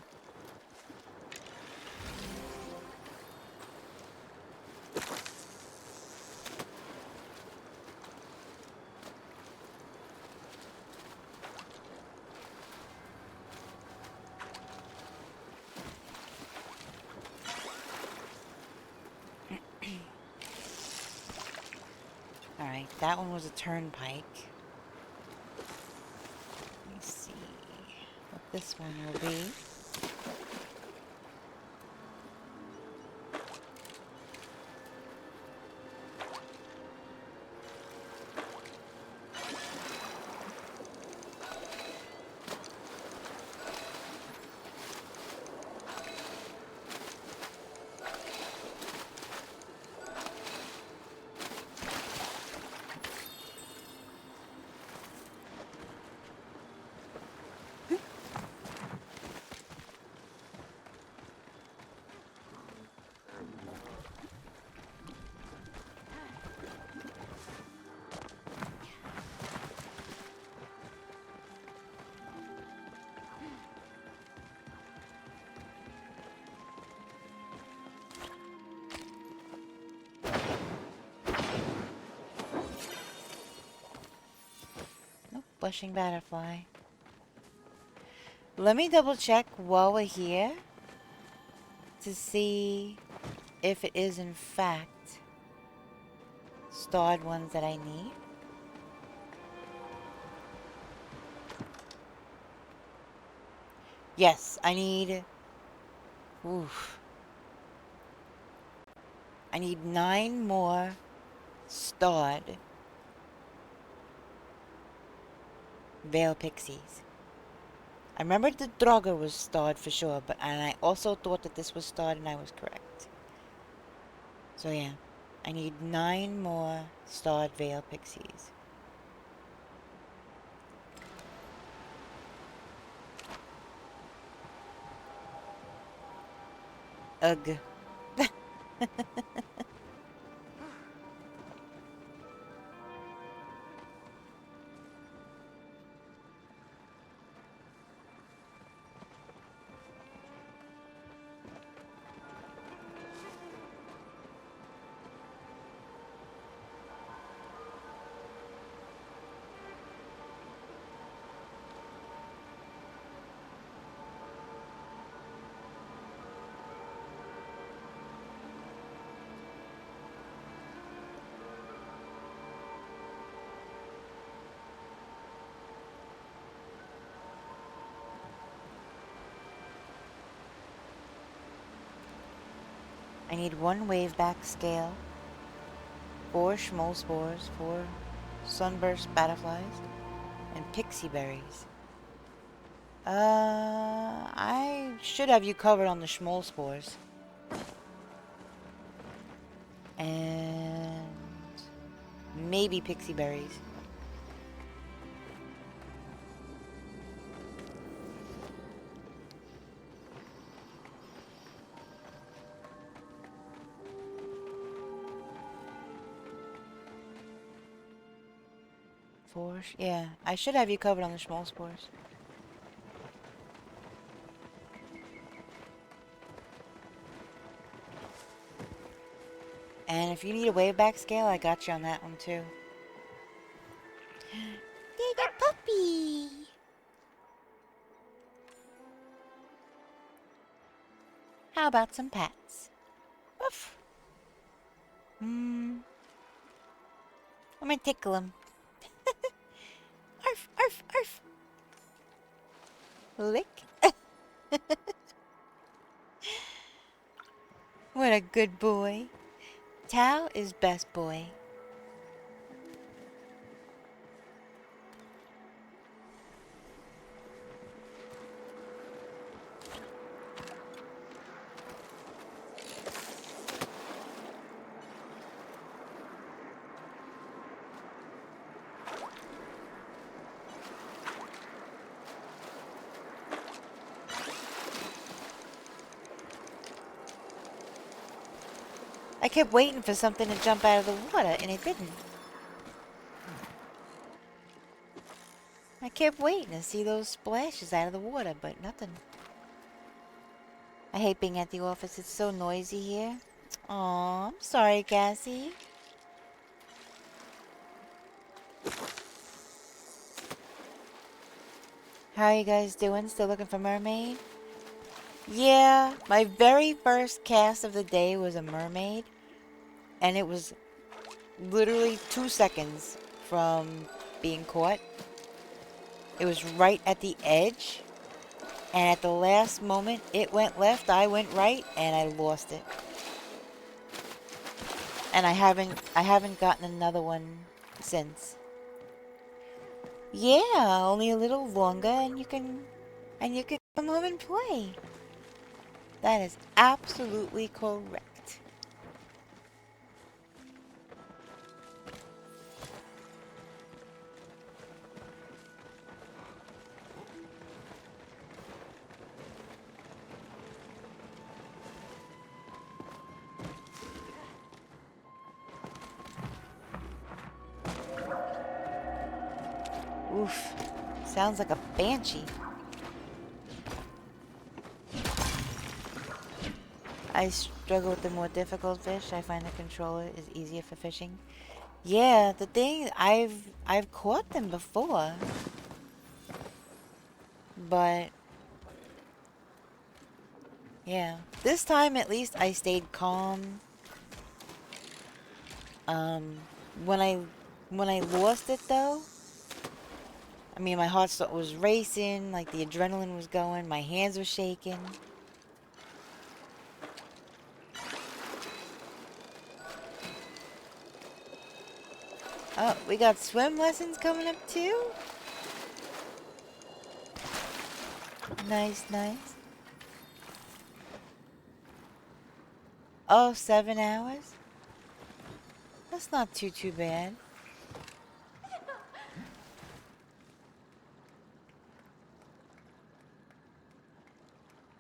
Alright, that one was a turnpike. Let me see what this one will be. Blushing butterfly. Let me double check while we're here to see if it is in fact starred ones that I need. Yes, I need... Oof. I need 9 more starred Veil Pixies. I remembered the Draugr was starred for sure, and I also thought that this was starred, and I was correct. So yeah, I need 9 more starred Veil Pixies. Ugh. I need 1 wave back scale, 4 schmoll spores, 4 sunburst butterflies, and pixie berries. I should have you covered on the schmoll spores. And maybe pixie berries. Yeah, I should have you covered on the schmoll spores. And if you need a wave back scale, I got you on that one too. Little puppy! How about some pats? Woof! I'm gonna tickle him. Arf, arf, arf! Lick. What a good boy. Tao is best boy. I kept waiting for something to jump out of the water, and it didn't. I kept waiting to see those splashes out of the water, but nothing. I hate being at the office. It's so noisy here. Aw, I'm sorry, Cassie. How are you guys doing? Still looking for mermaid? Yeah, my very first cast of the day was a mermaid. And it was literally 2 seconds from being caught. It was right at the edge. And at the last moment, it went left, I went right, and I lost it. And I haven't gotten another one since. Yeah, only a little longer, and you can come home and play. That is absolutely correct. Oof. Sounds like a banshee. I struggle with the more difficult fish. I find the controller is easier for fishing. Yeah, the thing, I've caught them before. But yeah, this time at least I stayed calm. Um, when I lost it though, I mean my heart was racing, like the adrenaline was going, my hands were shaking. Oh, we got swim lessons coming up too? Nice, nice. Oh, 7 hours? That's not too bad.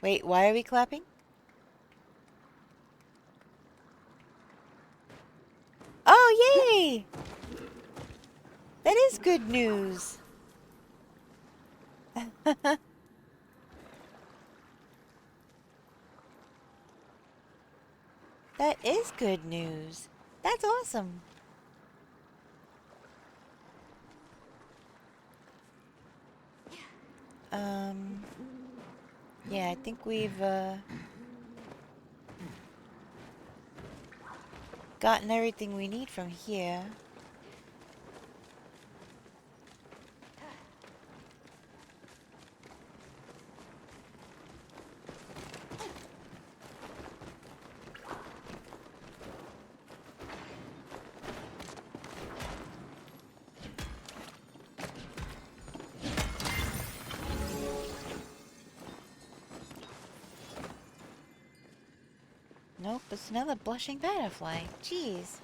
Wait, why are we clapping? Oh, yay! That is good news. That is good news. That's awesome. Yeah, I think we've, gotten everything we need from here. Nope, it's another blushing butterfly. Jeez.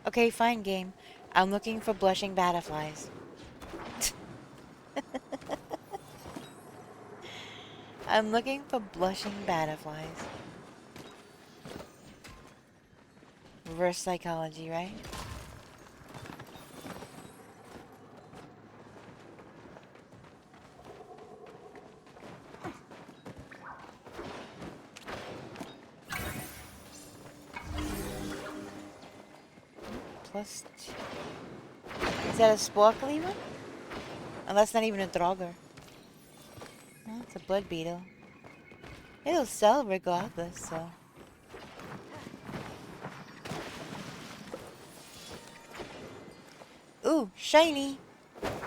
Okay, fine, game. I'm looking for blushing butterflies. I'm looking for blushing butterflies. Reverse psychology, right? Plus two. Is that a sparkly one? Oh, that's not even a Draugr. Oh, it's a blood beetle. It'll sell regardless, so. Ooh, shiny!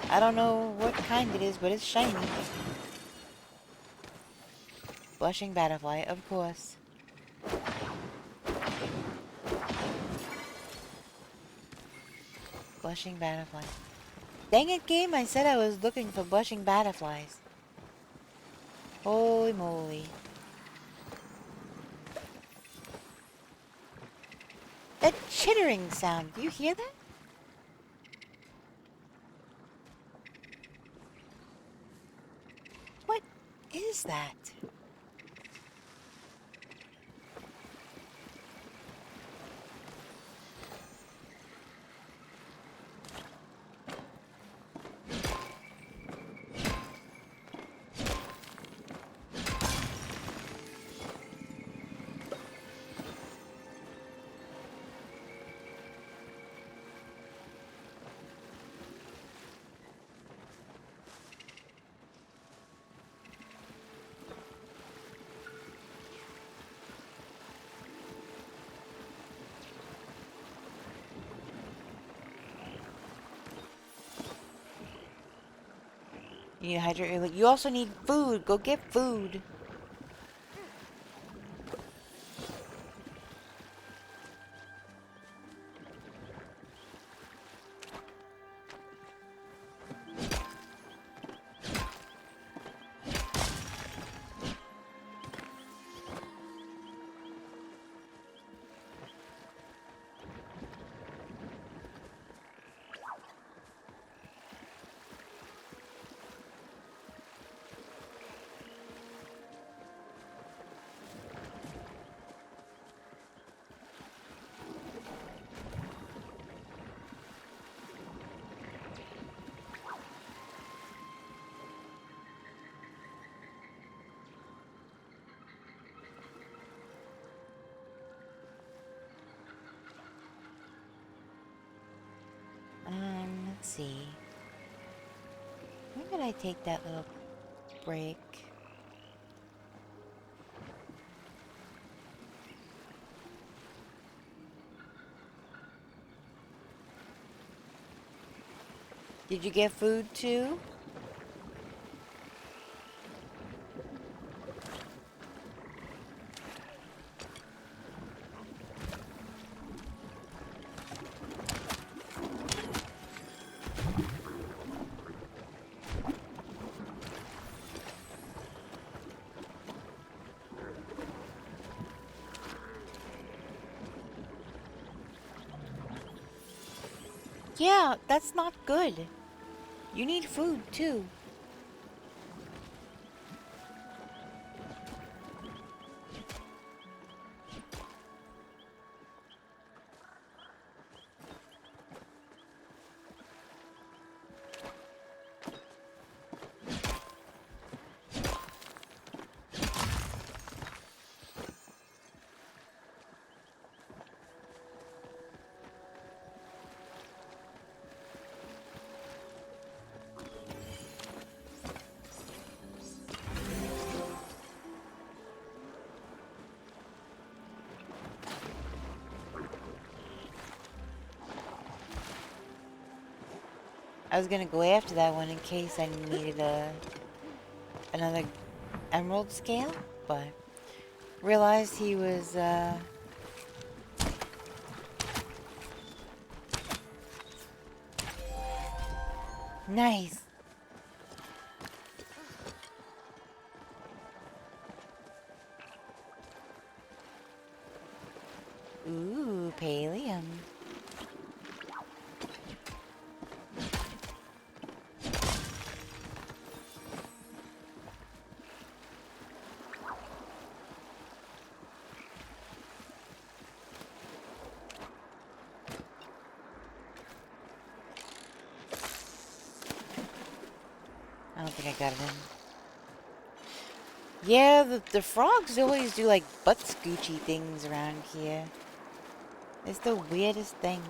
I don't know what kind it is, but it's shiny. Blushing butterfly, of course. Blushing butterfly. Dang it, game, I said I was looking for blushing butterflies. Holy moly. That chittering sound, do you hear that? What is that? You need to hydrate your... You also need food. Go get food. see. When did I take that little break? Did you get food too? Yeah, that's not good. You need food too. I was gonna go after that one in case I needed another emerald scale, but realized he was nice. Ooh, pallium. I don't think I got it in. Yeah, the frogs always do like butt scoochy things around here. It's the weirdest thing.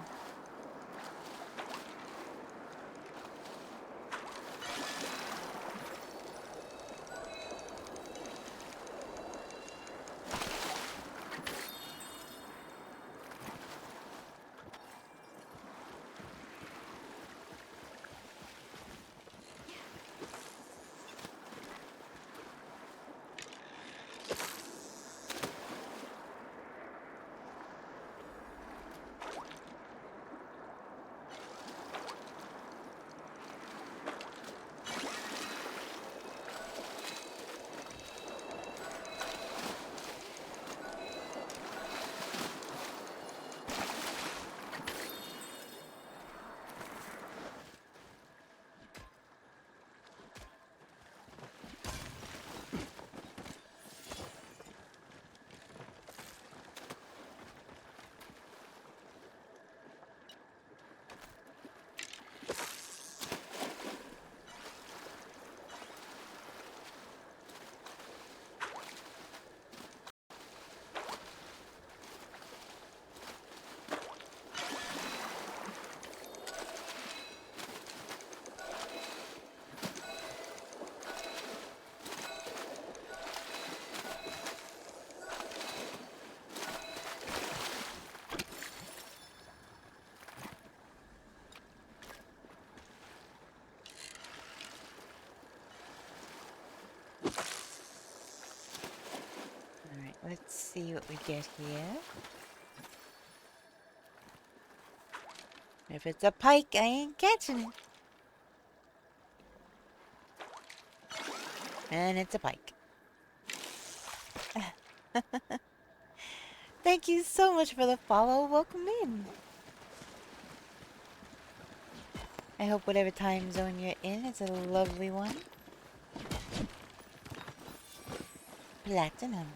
Alright, let's see what we get here. If it's a pike, I ain't catching it. And it's a pike. Thank you so much for the follow. Welcome in. I hope whatever time zone you're in, it's a lovely one. Platinum.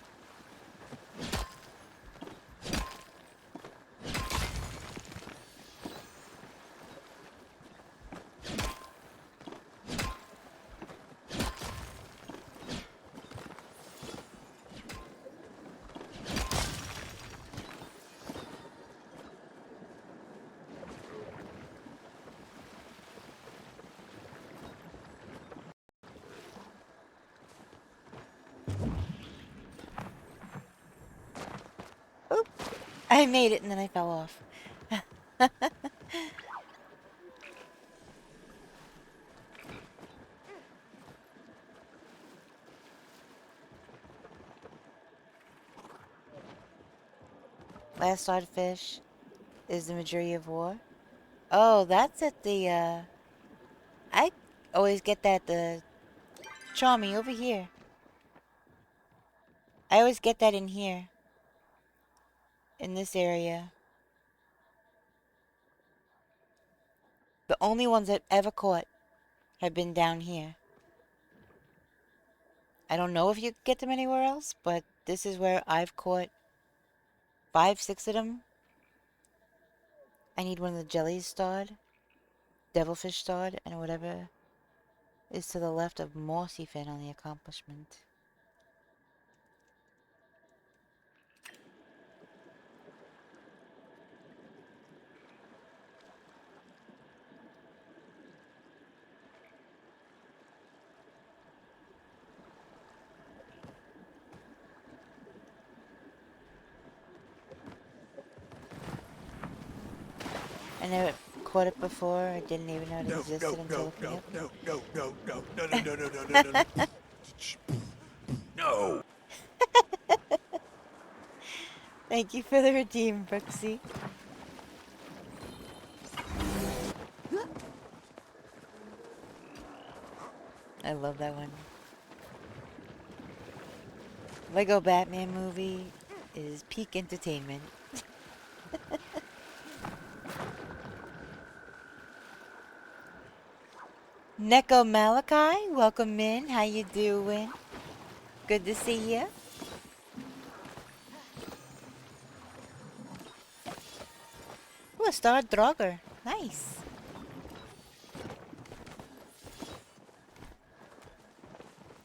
I made it and then I fell off. Last swordfish is the majority of war. Oh, that's at the, I always get that, the Charmy over here. I always get that in here. In this area. The only ones I've ever caught have been down here. I don't know if you get them anywhere else, but this is where I've caught 5, 6 of them. I need one of the jellies starred, devilfish starred, and whatever is to the left of mossy fin on the accomplishment. I never caught it before. I didn't even know it existed until looking up. No. No. Thank you for the redeem, Brooksy. I love that one. Lego Batman movie is peak entertainment. Neko Malachi, welcome in. How you doing? Good to see you. Ooh, a Star Draugr. Nice.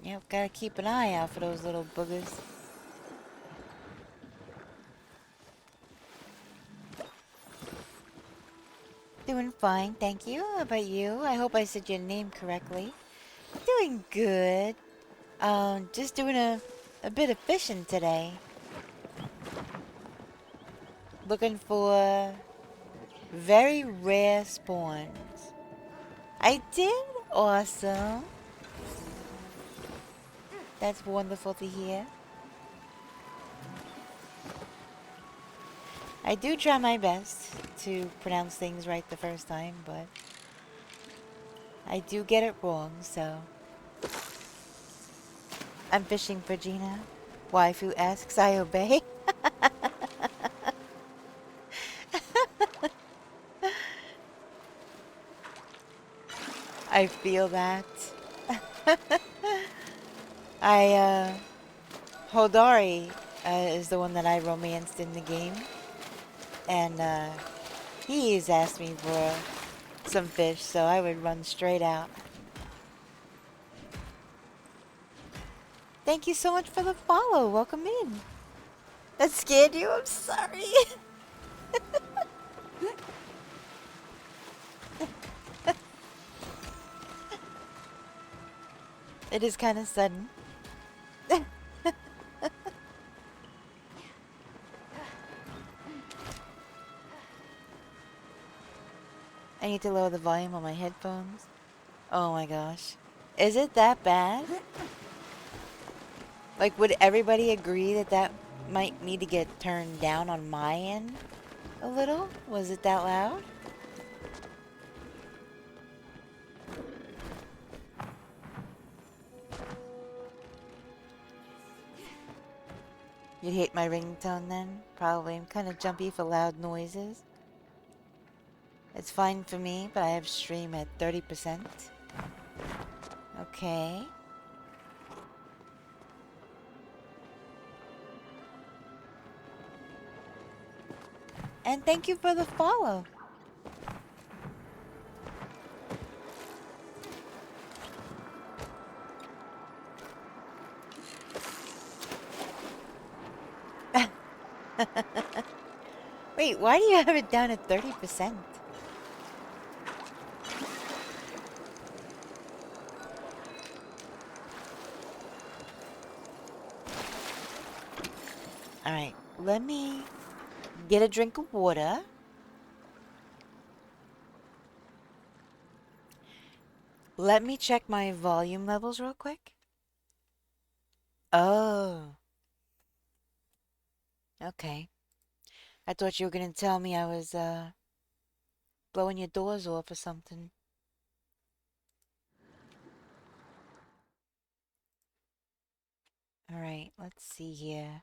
Yep, gotta keep an eye out for those little boogers. Doing fine, thank you. How about you? I hope I said your name correctly. Doing good. Just doing a bit of fishing today. Looking for very rare spawns. I did? Awesome. That's wonderful to hear. I do try my best to pronounce things right the first time, but I do get it wrong, so. I'm fishing for Gina. Waifu asks, I obey. I feel that. Hodari is the one that I romanced in the game. And he's asked me for some fish, so I would run straight out. Thank you so much for the follow. Welcome in. That scared you? I'm sorry. It is kind of sudden. I need to lower the volume on my headphones. Oh my gosh. Is it that bad? Like, would everybody agree that that might need to get turned down on my end a little? Was it that loud? You'd hate my ringtone then? Probably. I'm kind of jumpy for loud noises. It's fine for me, but I have stream at 30%. Okay. And thank you for the follow. Wait, why do you have it down at 30%? Alright, let me get a drink of water. Let me check my volume levels real quick. Oh. Okay. I thought you were gonna tell me I was, blowing your doors off or something. Alright, let's see here.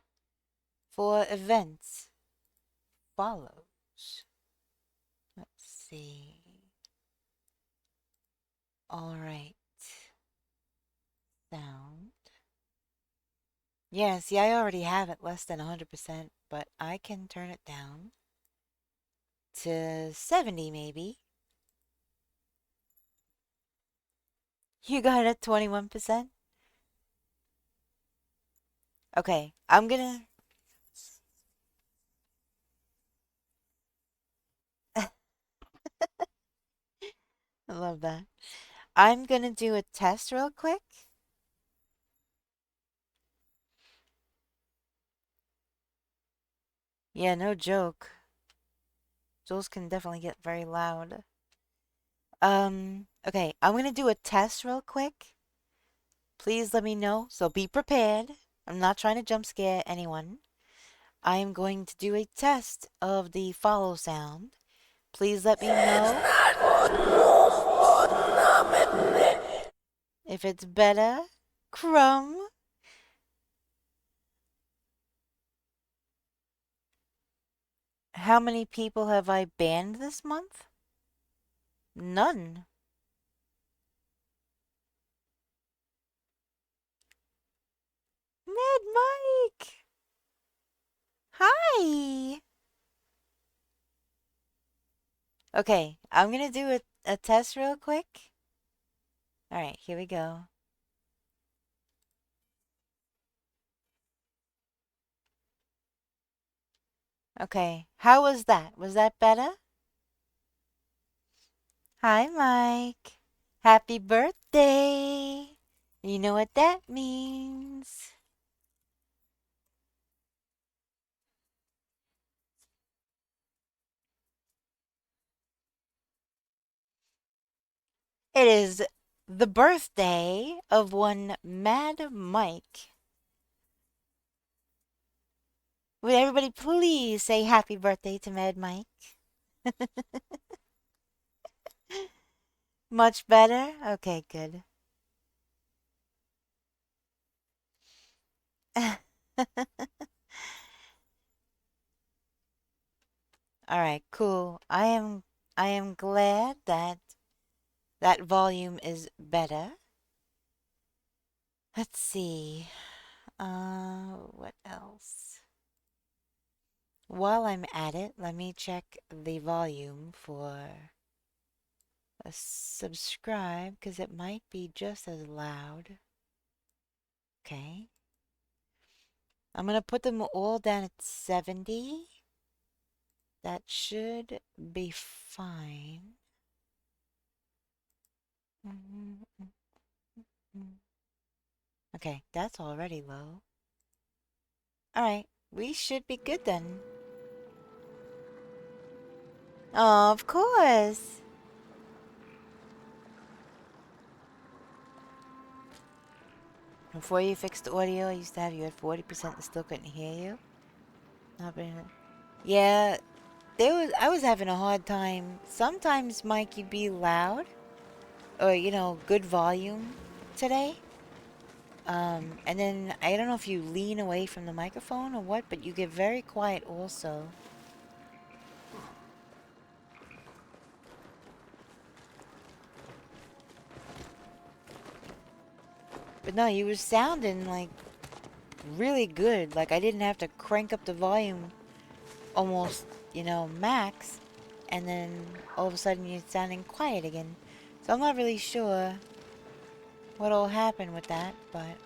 For events follows. Let's see. Alright. Sound. Yeah, see, I already have it less than 100%, but I can turn it down to 70 maybe. You got it at 21%? Okay, I'm gonna... I love that. I'm gonna do a test real quick. Yeah, no joke. Those can definitely get very loud. Okay, I'm gonna do a test real quick. Please let me know, so be prepared. I'm not trying to jump scare anyone. I am going to do a test of the follow sound. Please let me know if it's better. Crumb. How many people have I banned this month? None. Ned Mike! Hi! Okay, I'm gonna do a test real quick. Alright, here we go. Okay, how was that? Was that better? Hi, Mike. Happy birthday! You know what that means. It is the birthday of one Mad Mike. Would everybody please say happy birthday to Mad Mike? Much better? Okay, good. Alright, cool. I am glad that that volume is better. Let's see. What else? While I'm at it, let me check the volume for a subscribe, because it might be just as loud. Okay. I'm gonna put them all down at 70. That should be fine. Okay, that's already low. Alright, we should be good then. Oh, of course. Before you fixed the audio, I used to have you at 40% and still couldn't hear you. Not been... Yeah, I was having a hard time. Sometimes, Mike, you'd be loud. Or, you know, good volume today. And then, I don't know if you lean away from the microphone or what, but you get very quiet also. But no, you were sounding, like, really good. Like, I didn't have to crank up the volume almost, you know, max. And then, all of a sudden, you're sounding quiet again. So I'm not really sure what'll happen with that, but...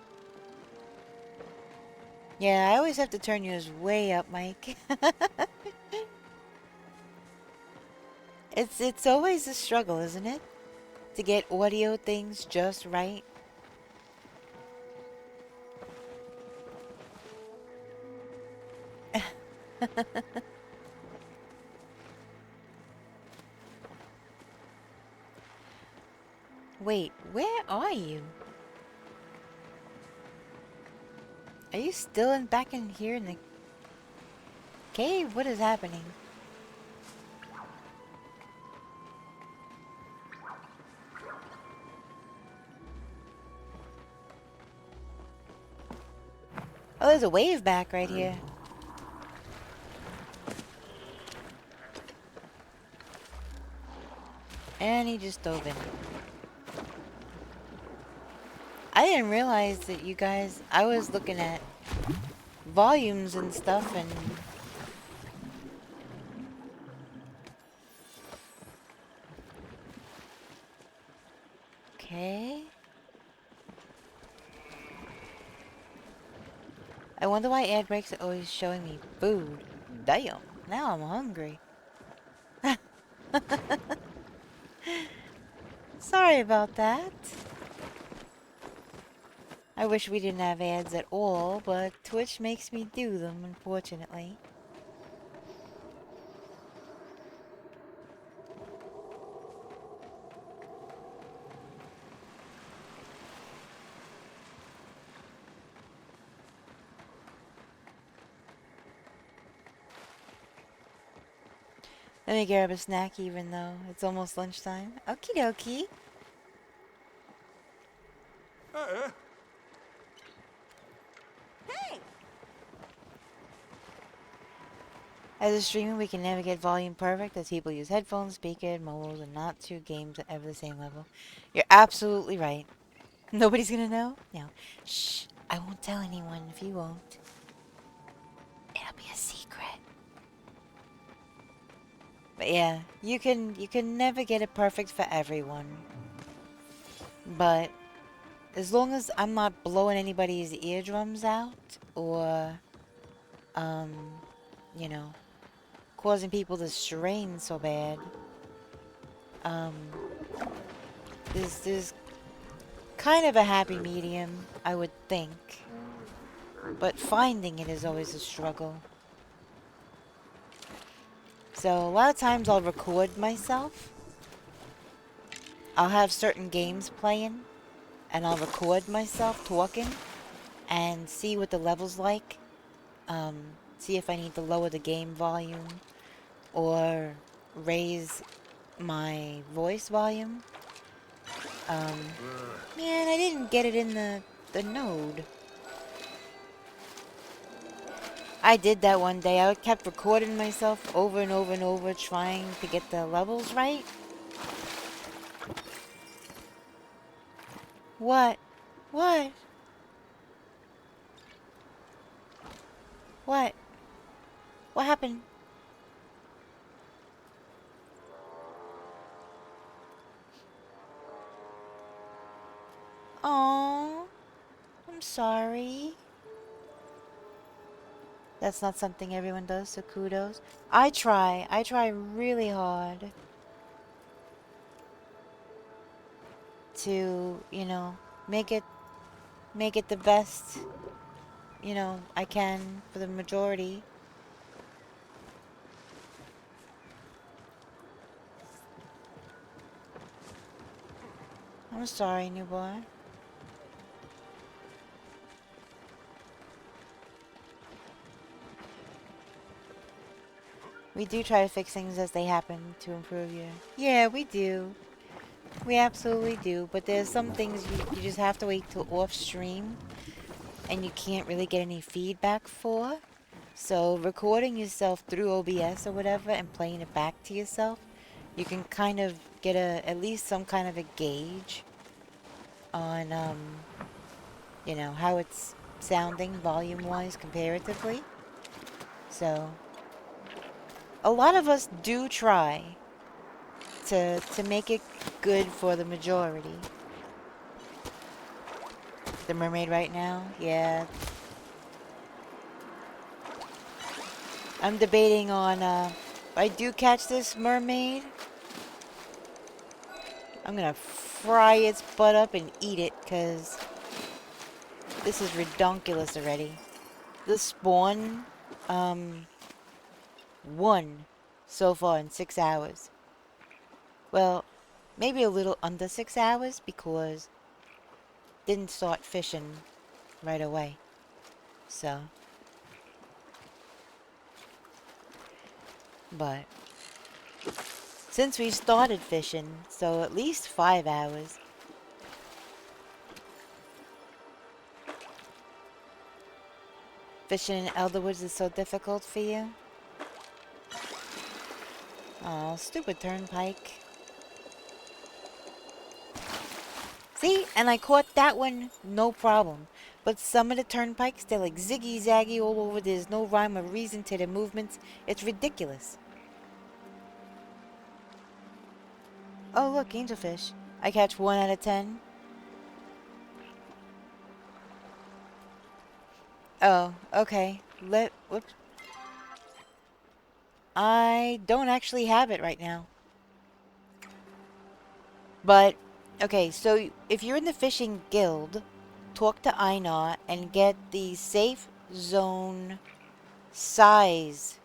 Yeah, I always have to turn yours way up, Mike. It's always a struggle, isn't it? To get audio things just right. Wait, where are you? Are you still back in here in the cave? What is happening? Oh, there's a wave back right here. And he just dove in. I didn't realize that you guys... I was looking at volumes and stuff and... Okay. I wonder why ad breaks are always showing me food. Damn, now I'm hungry. Sorry about that. I wish we didn't have ads at all, but Twitch makes me do them, unfortunately. Let me grab a snack even though it's almost lunchtime. Okie dokie. Hey! As a streamer, we can never get volume perfect as people use headphones, speakers, mobiles, and not two games at ever the same level. You're absolutely right. Nobody's gonna know? No. Shh. I won't tell anyone if you won't. It'll be a secret. But yeah, you can never get it perfect for everyone. But as long as I'm not blowing anybody's eardrums out or you know, causing people to strain so bad, there's kind of a happy medium, I would think. But finding it is always a struggle. So a lot of times I'll record myself. I'll have certain games playing, and I'll record myself talking, and see what the level's like. See if I need to lower the game volume, or raise my voice volume. Man, I didn't get it in the node. I did that one day. I kept recording myself over and over and over, trying to get the levels right. What? What? What? What happened? Oh, I'm sorry. That's not something everyone does, so kudos. I try really hard to, you know, make it the best, you know, I can for the majority. I'm sorry, newborn. We do try to fix things as they happen to improve you. Yeah, we do. We absolutely do. But there's some things you just have to wait till off stream. And you can't really get any feedback for. So recording yourself through OBS or whatever and playing it back to yourself, you can kind of get at least some kind of a gauge on, you know, how it's sounding volume-wise comparatively. So a lot of us do try to make it good for the majority. The mermaid right now? Yeah. I'm debating on, if I do catch this mermaid, I'm gonna fry its butt up and eat it, because this is redonkulous already. The spawn, one so far in 6 hours. Well, maybe a little under 6 hours because didn't start fishing right away. So, but since we started fishing, so at least 5 hours. Fishing in Elderwoods is so difficult for you? Oh, stupid turnpike. See? And I caught that one, no problem. But some of the turnpikes, they're like ziggy-zaggy all over. There's no rhyme or reason to their movements. It's ridiculous. Oh, look, angelfish. I catch 1 out of 10. Oh, okay. Whoops. I don't actually have it right now. But, okay, so if you're in the fishing guild, talk to Einar and get the safe zone size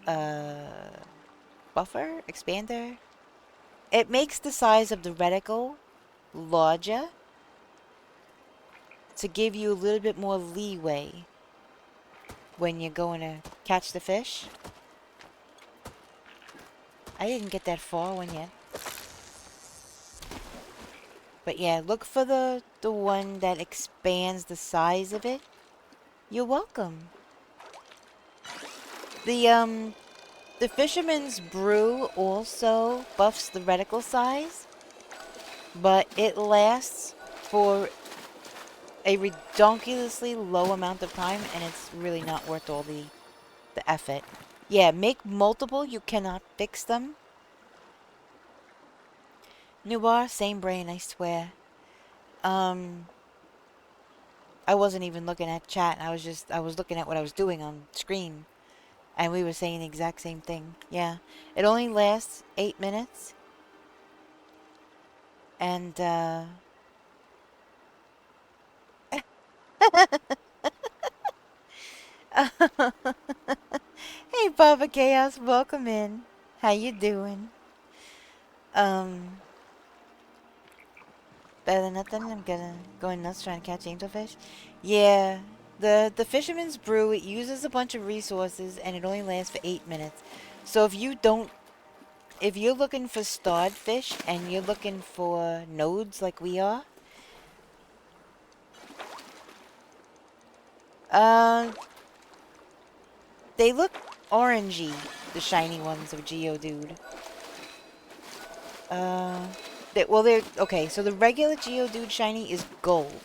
buffer? Expander? It makes the size of the reticle larger to give you a little bit more leeway when you're going to catch the fish. I didn't get that far one yet. But yeah, look for the one that expands the size of it. You're welcome. The Fisherman's Brew also buffs the reticle size, but it lasts for a ridiculously low amount of time, and it's really not worth all the effort. Yeah, make multiple. You cannot fix them. Nubar, same brain, I swear. I wasn't even looking at chat. I was looking at what I was doing on screen. And we were saying the exact same thing. Yeah. It only lasts 8 minutes. And, hey, Baba Chaos, welcome in. How you doing? Better than nothing. I'm going nuts trying to catch angelfish. Yeah, the Fisherman's Brew, it uses a bunch of resources and it only lasts for 8 minutes. So if you're looking for starred fish and you're looking for nodes like we are, they look orangey, the shiny ones of Geodude. They're okay. So the regular Geodude shiny is gold.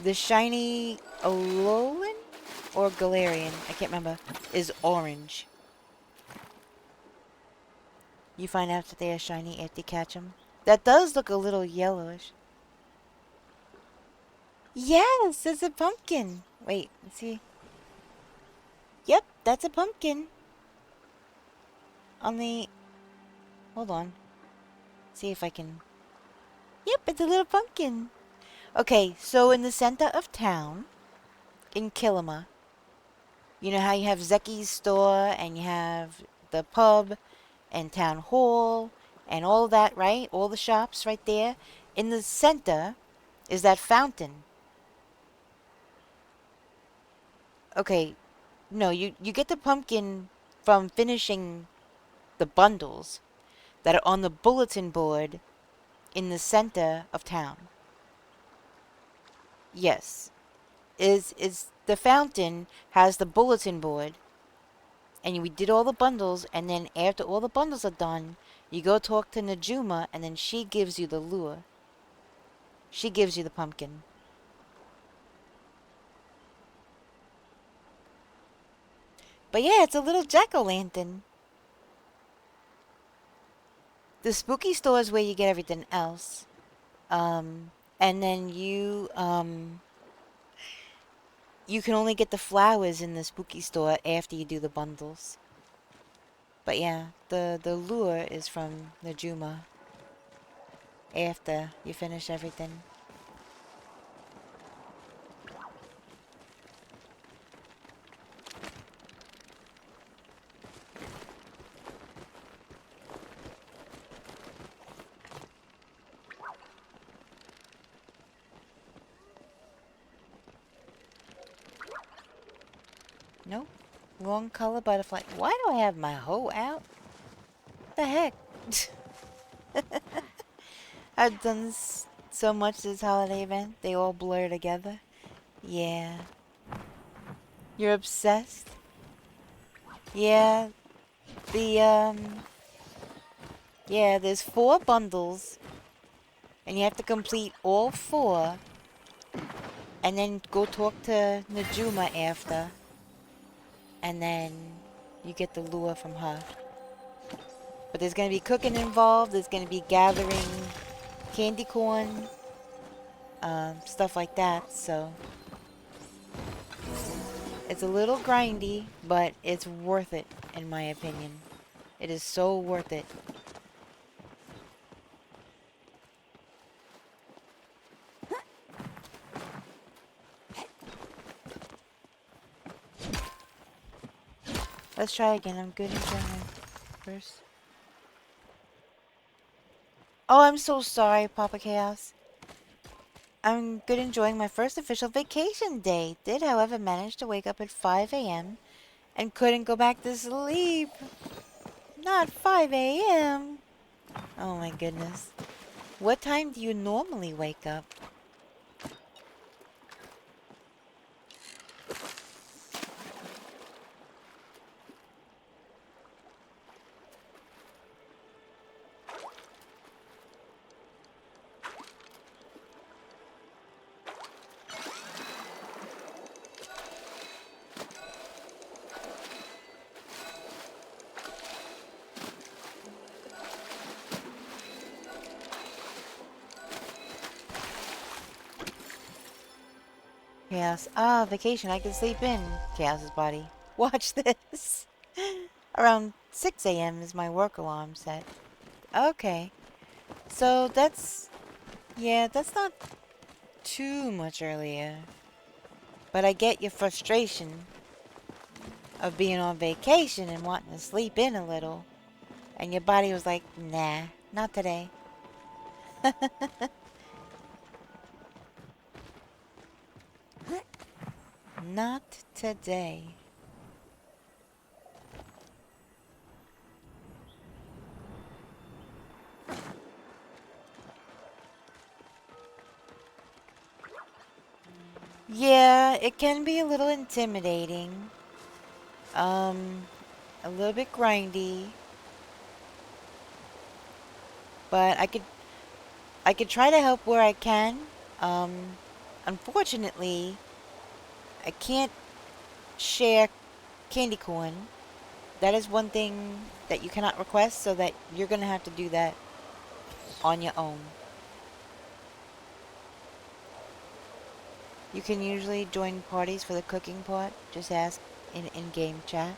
The shiny Alolan or Galarian, I can't remember, is orange. You find out that they are shiny after you catch them. That does look a little yellowish. Yes, it's a pumpkin. Wait, let's see. Yep, that's a pumpkin. Hold on. See if I can... Yep, it's a little pumpkin. Okay, so in the center of town, in Kilima, you know how you have Zeki's store, and you have the pub, and town hall, and all that, right? All the shops right there. In the center is that fountain. Okay, no, you get the pumpkin from finishing the bundles that are on the bulletin board in the center of town. Yes. Is the fountain has the bulletin board, and we did all the bundles, and then after all the bundles are done, you go talk to Najuma, and then she gives you the lure. She gives you the pumpkin. But yeah, it's a little jack-o'-lantern. The spooky store is where you get everything else. And then you can only get the flowers in the spooky store after you do the bundles. But yeah, the lure is from Najuma after you finish everything. Nope. Wrong color butterfly. Why do I have my hoe out? What the heck? I've done so much this holiday event. They all blur together. Yeah. You're obsessed? Yeah. Yeah, there's 4 bundles. And you have to complete all 4. And then go talk to Najuma after. And then you get the lure from her. But there's going to be cooking involved. There's going to be gathering candy corn. Stuff like that. So it's a little grindy, but it's worth it, in my opinion. It is so worth it. Let's try again. I'm good at German first. Oh, I'm so sorry, Papa Chaos. I'm good enjoying my first official vacation day. Did, however, manage to wake up at 5 a.m. and couldn't go back to sleep. Not 5 a.m. Oh my goodness. What time do you normally wake up? Chaos. Ah, vacation. I can sleep in. Chaos's body. Watch this. Around 6 a.m. is my work alarm set. Okay. So that's... Yeah, that's not too much earlier. But I get your frustration of being on vacation and wanting to sleep in a little. And your body was like, nah, not today. Not today. Yeah, it can be a little intimidating. A little bit grindy. But I could try to help where I can. Unfortunately, I can't share candy corn. That is one thing that you cannot request, so that you're gonna have to do that on your own. You can usually join parties for the cooking part. Just ask in in-game chat.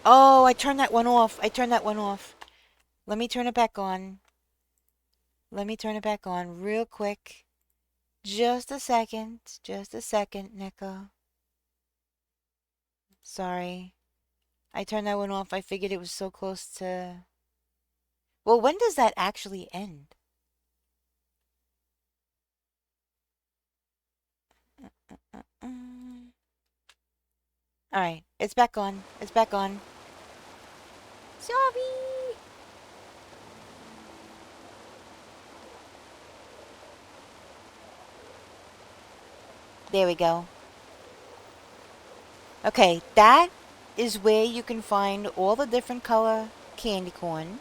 Oh, I turned that one off. I turned that one off. Let me turn it back on. Let me turn it back on real quick. Just a second. Just a second, Nico. Sorry. I turned that one off. I figured it was so close to... Well, when does that actually end? Alright, it's back on. It's back on. Sorry! There we go. Okay, that is where you can find all the different color candy corn.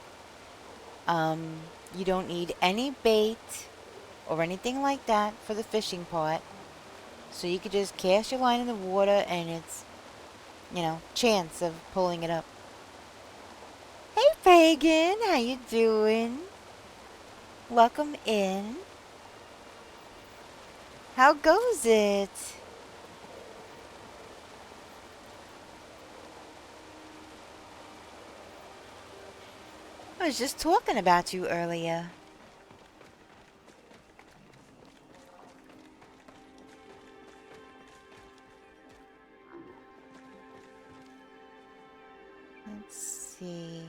You don't need any bait or anything like that for the fishing part. So you could just cast your line in the water and it's, you know, chance of pulling it up. Hey Pagan, how you doing? Welcome in. How goes it? I was just talking about you earlier. Let's see.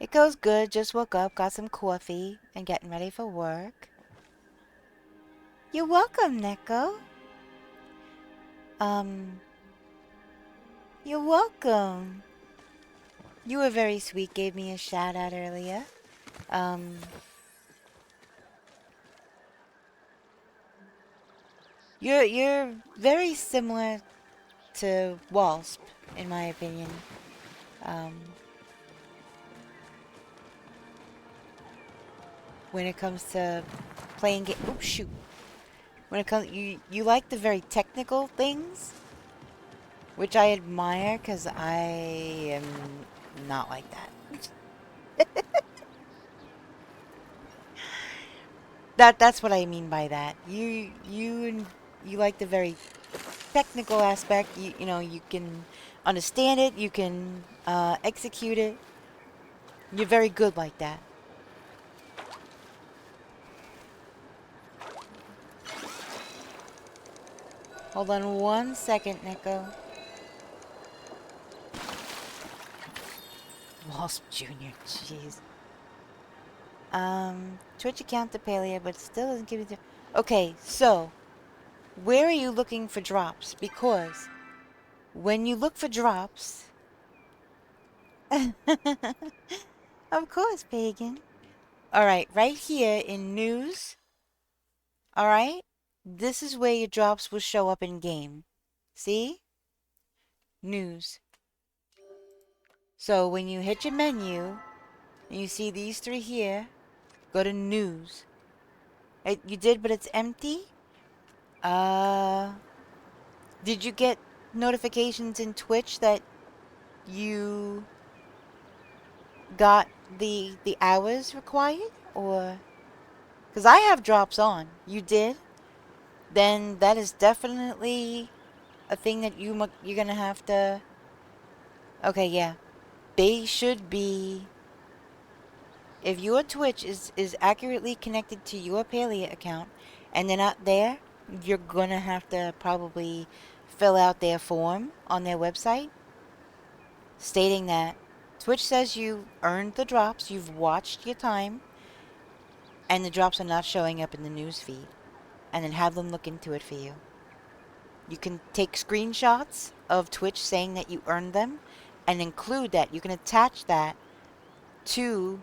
It goes good. Just woke up, got some coffee, and getting ready for work. You're welcome, Neko. You're welcome. You were very sweet, gave me a shout out earlier. You're very similar to Wasp, in my opinion. When it comes to playing game. Oh shoot! When it comes, you like the very technical things, which I admire, cause I am not like that. That's what I mean by that. You like the very technical aspect. You know, you can understand it. You can execute it. You're very good like that. Hold on 1 second, Nico. Wasp Jr. Jeez. Twitch account to Palia, but still doesn't give you the... Okay, so where are you looking for drops? Because when you look for drops... Of course, Pagan. Alright, right here in news. Alright? This is where your drops will show up in game. See? News. So when you hit your menu, and you see these three here, go to news. You did, but it's empty? Did you get notifications in Twitch that you got the hours required? Or... Because I have drops on. You did? Then that is definitely a thing that you're gonna have to... Okay, yeah. They should be... If your Twitch is accurately connected to your Palia account and they're not there, you're gonna have to probably fill out their form on their website stating that Twitch says you earned the drops, you've watched your time, and the drops are not showing up in the news feed. And then have them look into it for you. You can take screenshots of Twitch saying that you earned them and include that. You can attach that to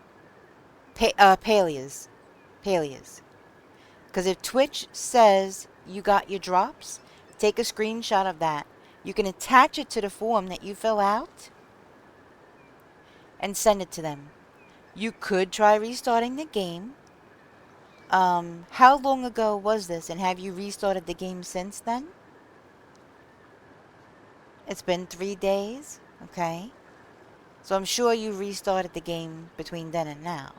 Palia's. Because if Twitch says you got your drops, take a screenshot of that. You can attach it to the form that you fill out and send it to them. You could try restarting the game. How long ago was this, and have you restarted the game since then? It's been 3 days? Okay. So I'm sure you restarted the game between then and now.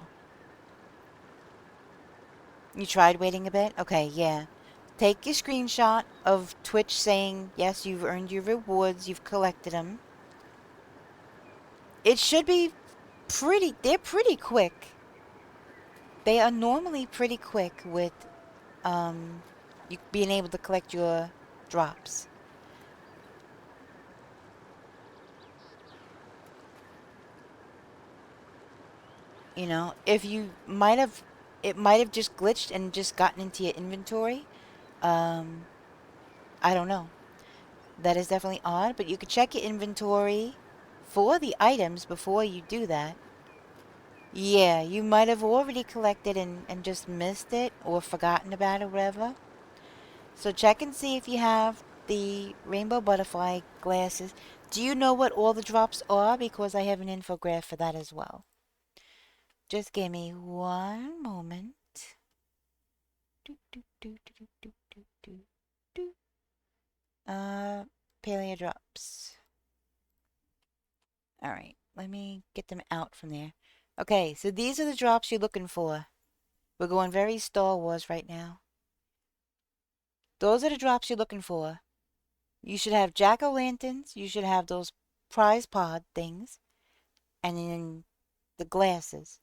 You tried waiting a bit? Okay, yeah. Take your screenshot of Twitch saying, yes, you've earned your rewards, you've collected them. It should be they're pretty quick. They are normally pretty quick with, you being able to collect your drops. You know, if you it might have just glitched and just gotten into your inventory. I don't know. That is definitely odd, but you could check your inventory for the items before you do that. Yeah, you might have already collected and just missed it or forgotten about it or whatever. So check and see if you have the rainbow butterfly glasses. Do you know what all the drops are? Because I have an infograph for that as well. Just give me one moment. Palia drops. Alright, let me get them out from there. Okay, so these are the drops you're looking for. We're going very Star Wars right now. Those are the drops you're looking for. You should have jack-o'-lanterns. You should have those prize pod things. And then the glasses.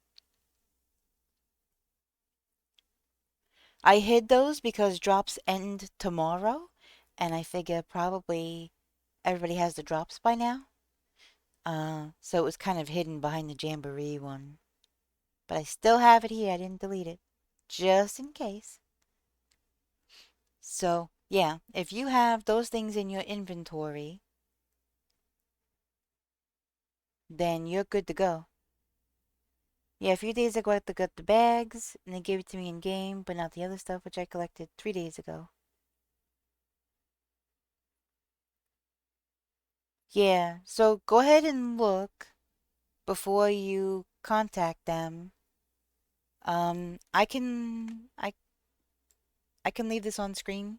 I hid those because drops end tomorrow. And I figure probably everybody has the drops by now. So it was kind of hidden behind the Jamboree one. But I still have it here. I didn't delete it. Just in case. So, yeah, if you have those things in your inventory, then you're good to go. Yeah, a few days ago I got the bags, and they gave it to me in game, but not the other stuff, which I collected 3 days ago. Yeah, so go ahead and look before you contact them. I can leave this on screen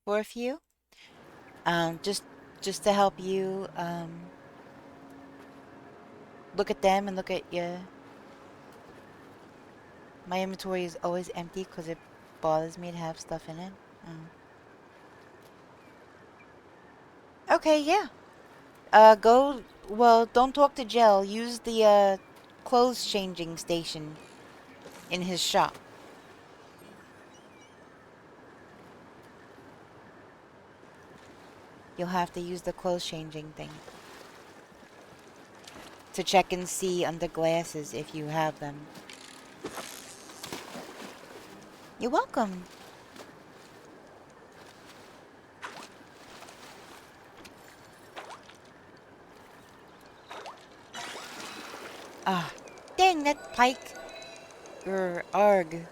for a few. Just to help you look at them and look at your. My inventory is always empty because it bothers me to have stuff in it. Okay, yeah. Go. Well, don't talk to Gel. Use the clothes changing station in his shop. You'll have to use the clothes changing thing to check and see under glasses if you have them. You're welcome. Ah, dang that pike. Arg.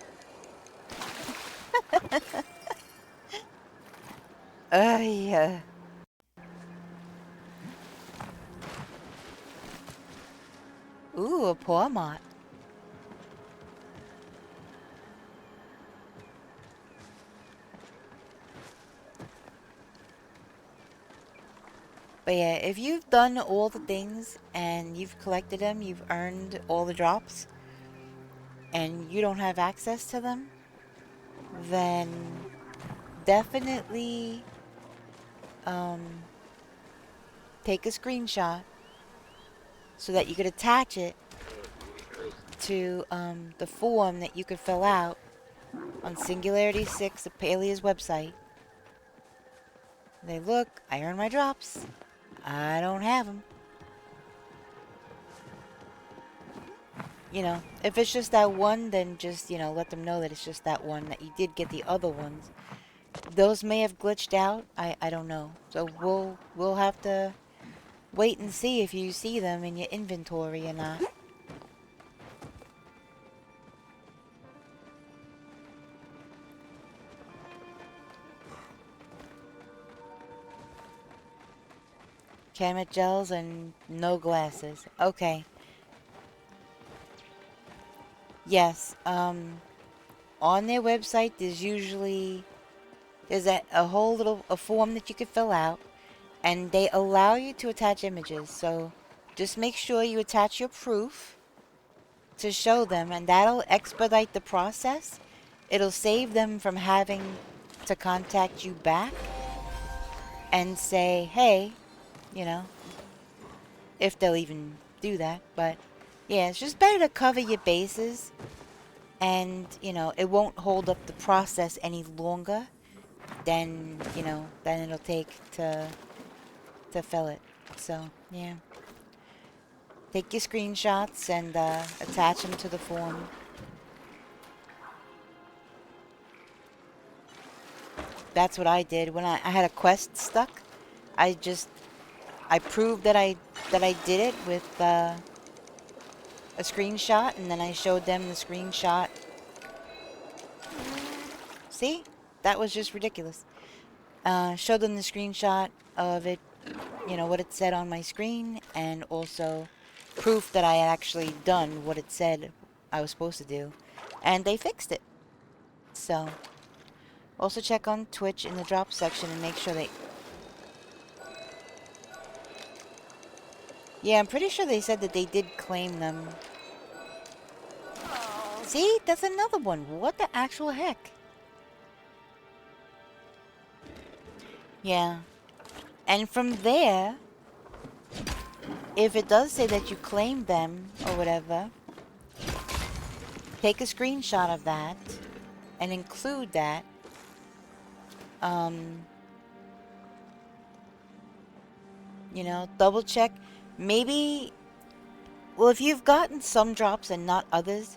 Yeah. Ooh, a poor mott. But yeah, if you've done all the things and you've collected them, you've earned all the drops, and you don't have access to them, then definitely take a screenshot so that you could attach it to the form that you could fill out on Singularity 6 of Palia's website. They look, I earn my drops. I don't have them. You know, if it's just that one, then just, you know, let them know that it's just that one, that you did get the other ones. Those may have glitched out. I don't know. So we'll have to wait and see if you see them in your inventory or not. Camet gels and no glasses. Okay. Yes, on their website there's a whole little form that you could fill out, and they allow you to attach images. So just make sure you attach your proof to show them, and that'll expedite the process. It'll save them from having to contact you back and say, hey, you know, if they'll even do that. But yeah, it's just better to cover your bases, and you know, it won't hold up the process any longer than, you know, than it'll take to fill it. So yeah, take your screenshots and attach them to the form. That's what I did when I had a quest stuck. I proved that I did it with a screenshot, and then I showed them the screenshot. See? That was just ridiculous. Showed them the screenshot of it, you know, what it said on my screen, and also proof that I had actually done what it said I was supposed to do. And they fixed it. So, also check on Twitch in the drop section and make sure they... Yeah, I'm pretty sure they said that they did claim them. See? That's another one. What the actual heck? Yeah. And from there, if it does say that you claimed them or whatever, take a screenshot of that and include that. You know, double check. Maybe, well, if you've gotten some drops and not others,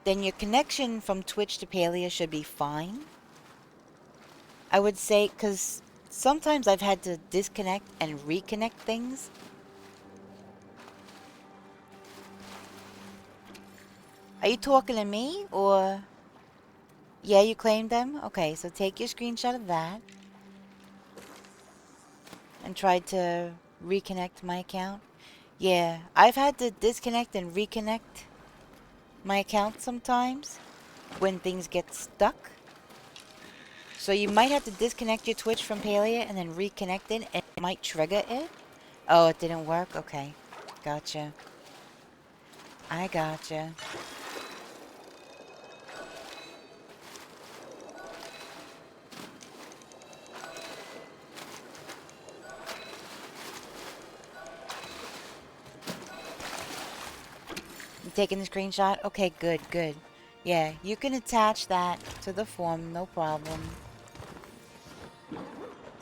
then your connection from Twitch to Palia should be fine. I would say, because sometimes I've had to disconnect and reconnect things. Are you talking to me, or... Yeah, you claimed them? Okay, so take your screenshot of that. And try to reconnect my account. Yeah, I've had to disconnect and reconnect my account sometimes when things get stuck. So you might have to disconnect your Twitch from Palia and then reconnect it, and it might trigger it. Oh, it didn't work? Okay. Gotcha. I gotcha. You taking the screenshot? Okay, good, good. Yeah, you can attach that to the form, no problem.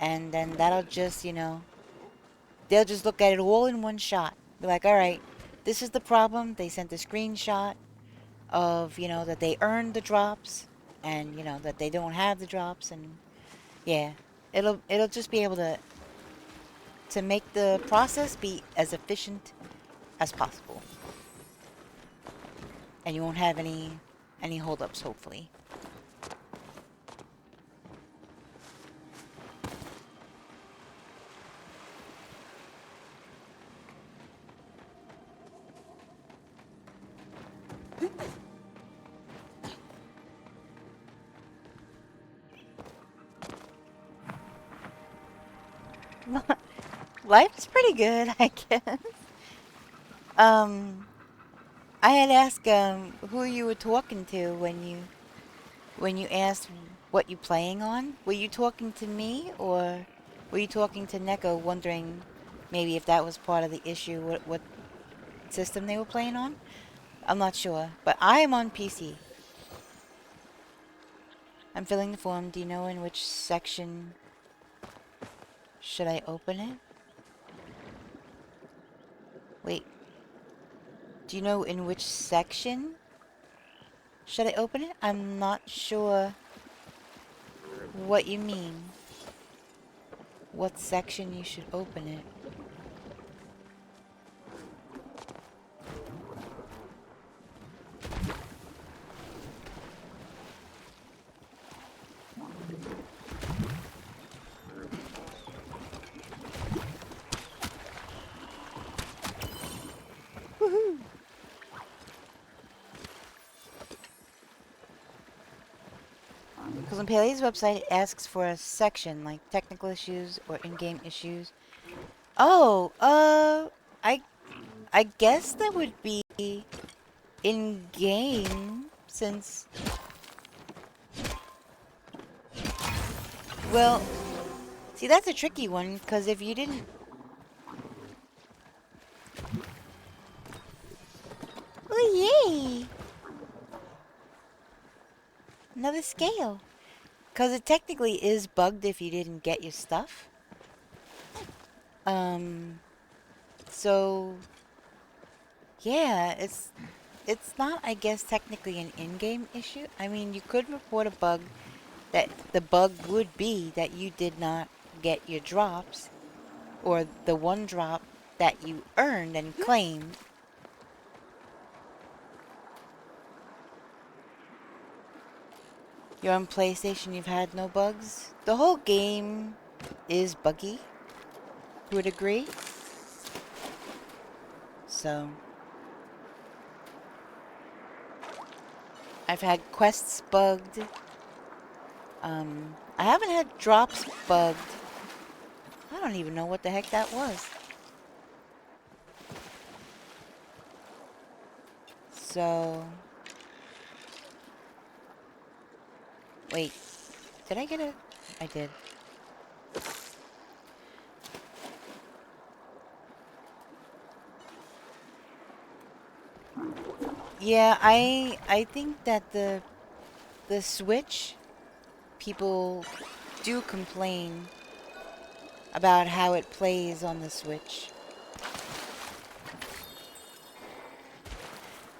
And then that'll just, you know, they'll just look at it all in one shot. Be like, alright, this is the problem. They sent a screenshot of, you know, that they earned the drops. And, you know, that they don't have the drops. And, yeah. It'll just be able to make the process be as efficient as possible. And you won't have any holdups, hopefully. Life is pretty good, I guess. I had asked who you were talking to when you asked what you playing on. Were you talking to me, or were you talking to Neko, wondering maybe if that was part of the issue, what system they were playing on? I'm not sure, but I am on PC. I'm filling the form. Do you know in which section should I open it? Wait. Do you know in which section should I open it? I'm not sure what you mean. What section you should open it. Woohoo! Because on Palia's website, it asks for a section, like technical issues or in-game issues. Oh, I guess that would be in-game, since... Well, see, that's a tricky one, because if you didn't... Oh, yay! Another scale. Because it technically is bugged if you didn't get your stuff. So... Yeah, it's not, I guess, technically an in-game issue. I mean, you could report a bug that the bug would be that you did not get your drops, or the one drop that you earned and claimed. You're on PlayStation, you've had no bugs? The whole game is buggy, who would agree? So... I've had quests bugged. I haven't had drops bugged. I don't even know what the heck that was. So... Wait. Did I get a... I did. Yeah, I think that the Switch, people do complain about how it plays on the Switch.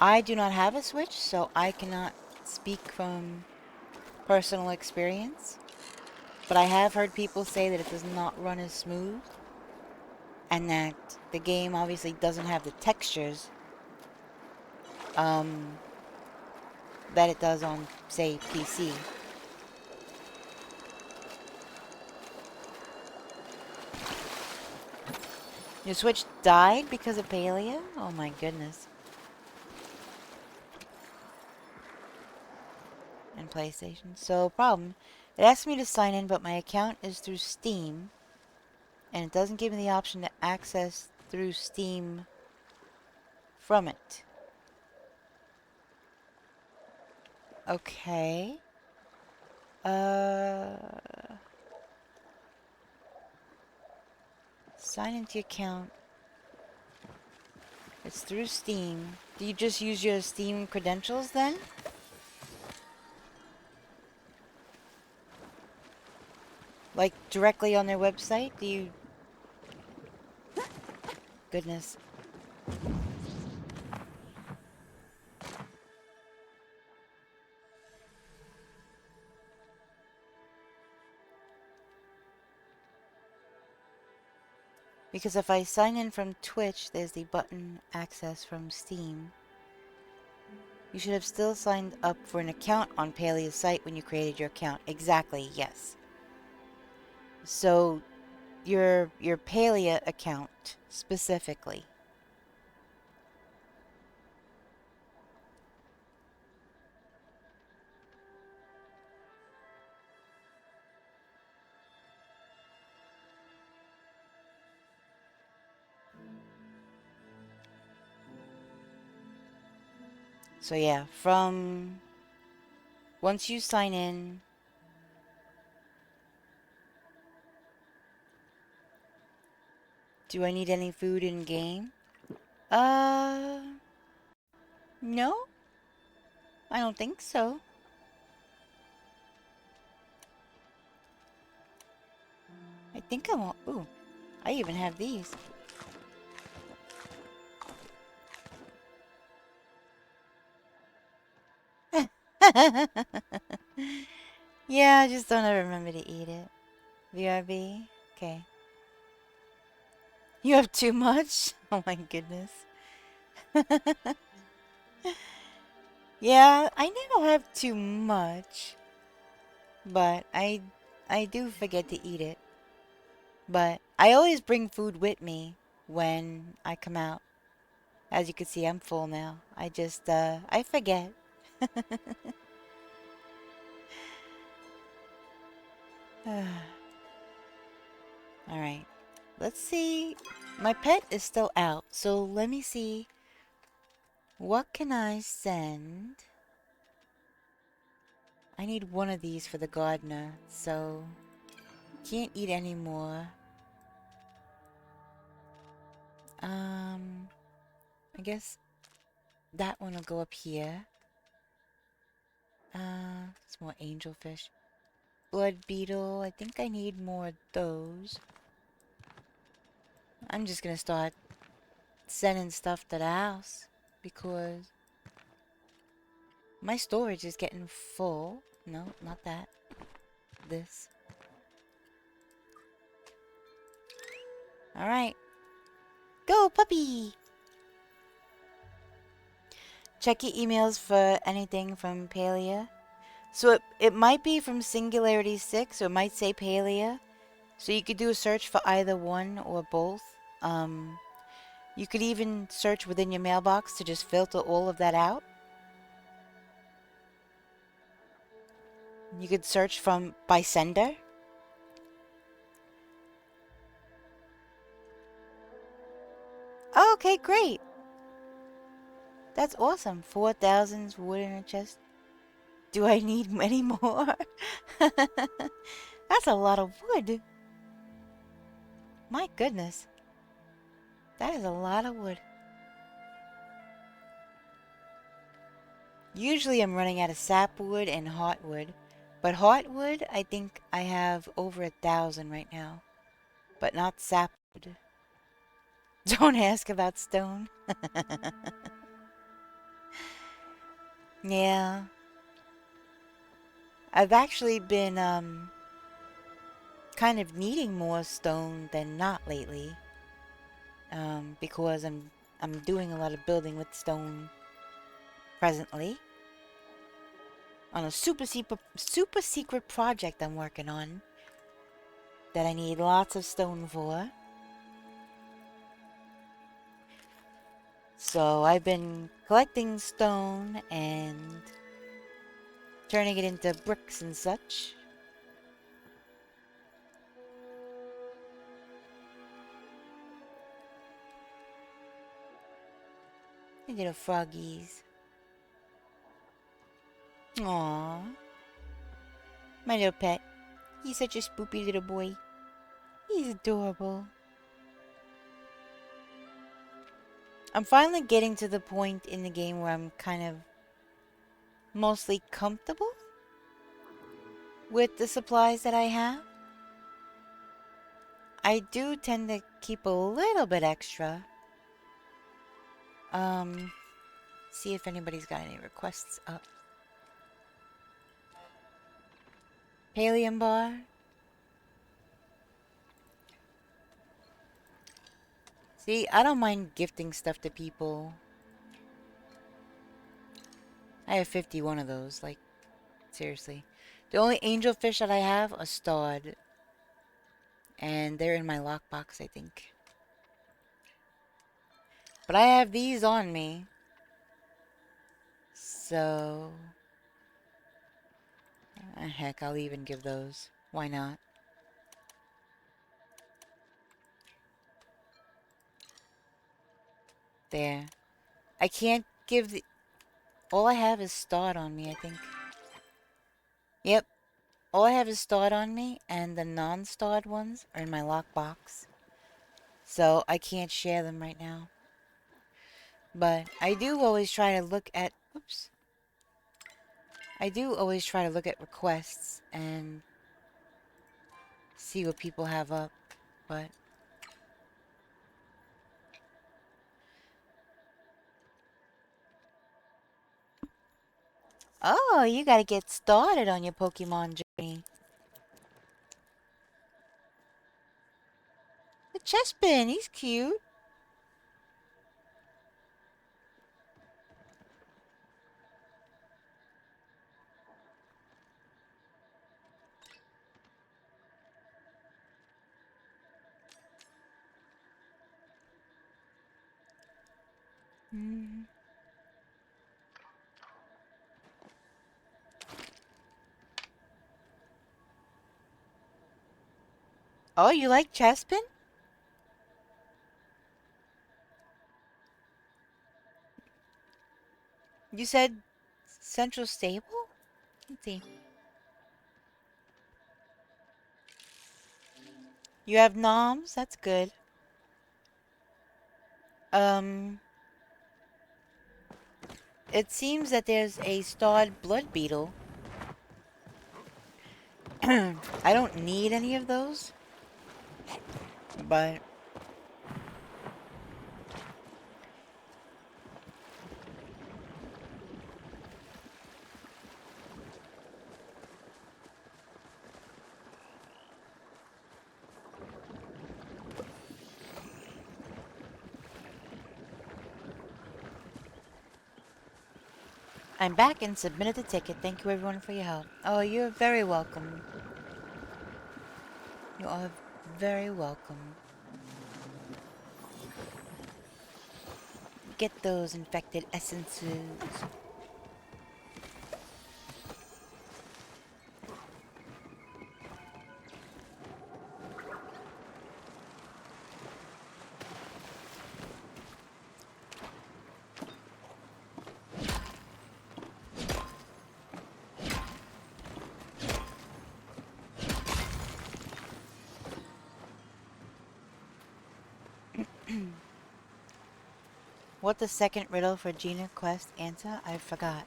I do not have a Switch, so I cannot speak from personal experience. But I have heard people say that it does not run as smooth, and that the game obviously doesn't have the textures that it does on, say, PC. Your Switch died because of Palia? Oh my goodness. And PlayStation. So, problem. It asks me to sign in, but my account is through Steam. And it doesn't give me the option to access through Steam from it. Okay. Sign into your account. It's through Steam. Do you just use your Steam credentials then? Like directly on their website? Do you... Goodness. Because if I sign in from Twitch, there's the button access from Steam. You should have still signed up for an account on Palia's site when you created your account. Exactly, yes. So, your Palia account, specifically. So yeah, from... Once you sign in... Do I need any food in game? No? I don't think so. I think I want... Ooh, I even have these. Yeah, I just don't ever remember to eat it. VRB? Okay. You have too much? Oh my goodness. Yeah, I don't have too much. But I do forget to eat it. But I always bring food with me when I come out. As you can see, I'm full now. I just, I forget. Alright. Let's see. My pet is still out, so let me see. What can I send? I need one of these for the gardener, so... Can't eat any more. I guess that one will go up here. It's more angelfish. Blood beetle, I think I need more of those. I'm just gonna start sending stuff to the house because my storage is getting full. No, not that. This. Alright. Go, puppy! Check your emails for anything from Palia. So it might be from Singularity 6, or it might say Palia. So you could do a search for either one or both. You could even search within your mailbox to just filter all of that out. You could search by sender. Oh, okay, great. That's awesome. 4,000 wood in a chest. Do I need any more? That's a lot of wood. My goodness. That is a lot of wood. Usually I'm running out of sapwood and heartwood. But heartwood, I think I have over 1,000 right now. but not sapwood. Don't ask about stone. Yeah. I've actually been, kind of needing more stone than not lately. Because I'm doing a lot of building with stone presently. On a super secret project I'm working on. That I need lots of stone for. So I've been collecting stone and turning it into bricks and such. And little froggies. Aww. My little pet. He's such a spoopy little boy. He's adorable. I'm finally getting to the point in the game where I'm kind of mostly comfortable with the supplies that I have. I do tend to keep a little bit extra. See if anybody's got any requests up. Pallium bar. See, I don't mind gifting stuff to people. I have 51 of those, like, seriously. The only angelfish that I have are starred. And they're in my lockbox, I think. But I have these on me. So... heck, I'll even give those. Why not? There. I can't give the... All I have is starred on me, I think. Yep. All I have is starred on me, and the non-starred ones are in my lockbox. So, I can't share them right now. But, I do always try to look at... Oops. I do always try to look at requests and see what people have up, but... Oh, you gotta get started on your Pokemon journey. The Chespin, he's cute. Mm. Oh, you like Chespin? You said Central Stable? Let's see. You have noms? That's good. It seems that there's a starred blood beetle. I don't need any of those. But... I'm back and submitted the ticket. Thank you everyone for your help. Oh, you're very welcome. You are very welcome. Get those infected essences. What the second riddle for Gina Quest answer? I forgot.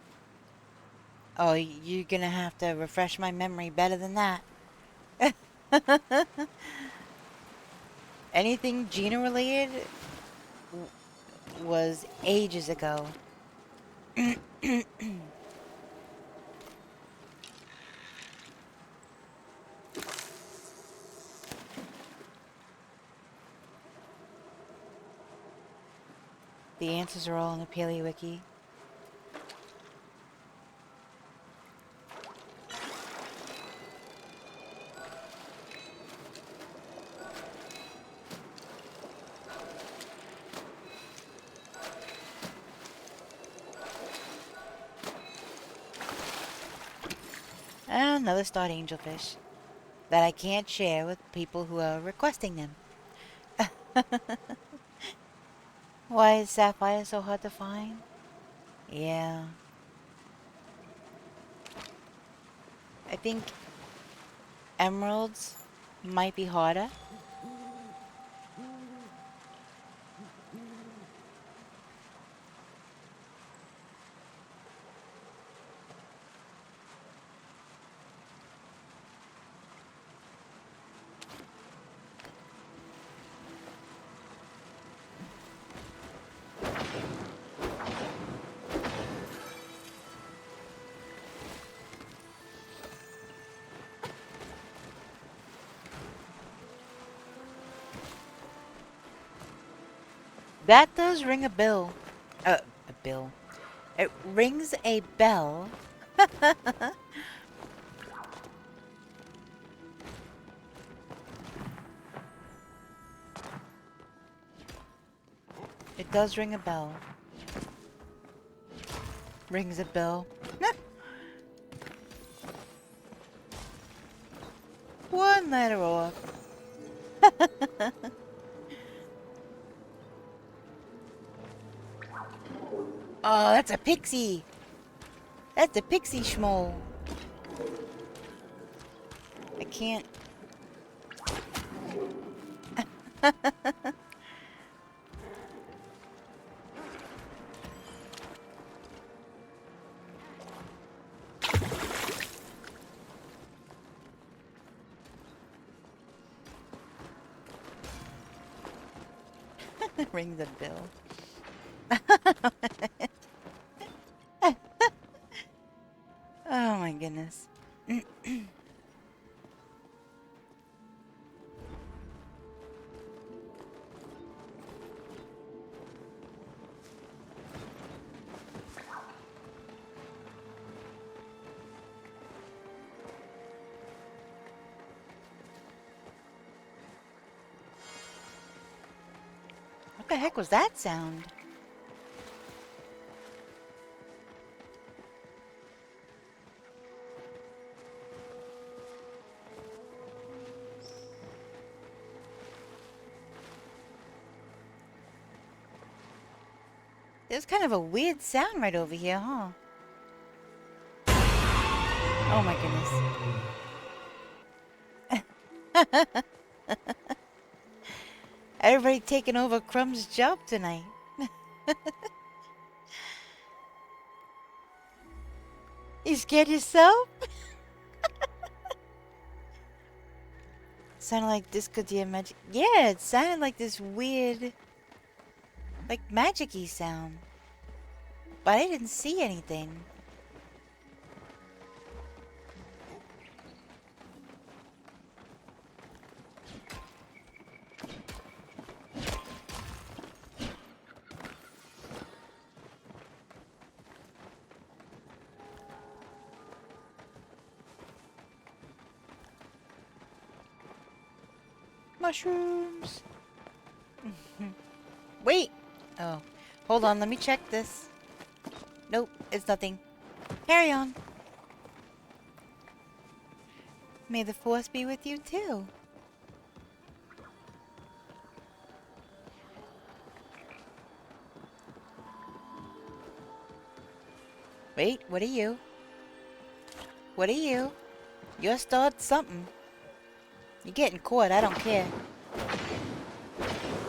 Oh, you're gonna have to refresh my memory better than that. Anything Gina related was ages ago. The answers are all in the Palia Wiki. And another starred angelfish that I can't share with people who are requesting them. Why is sapphire so hard to find? Yeah. I think emeralds might be harder. That does ring a bell. A bill. It rings a bell. It does ring a bell. Rings a bell. One letter off. Oh, that's a pixie. That's a pixie schmoll. I can't. Rings a bell. Oh my goodness. What the heck was that sound? There's kind of a weird sound right over here, huh? Oh my goodness. Everybody taking over Crumb's job tonight. You scared yourself? Sounded like this could be a magic. Yeah, it sounded like this weird, like magic-y sound. But I didn't see anything. Mushrooms. Wait. Oh. Hold on, let me check this. Nope, it's nothing. Carry on. May the force be with you too. Wait, what are you? What are you? You're starred something. You're getting caught, I don't care.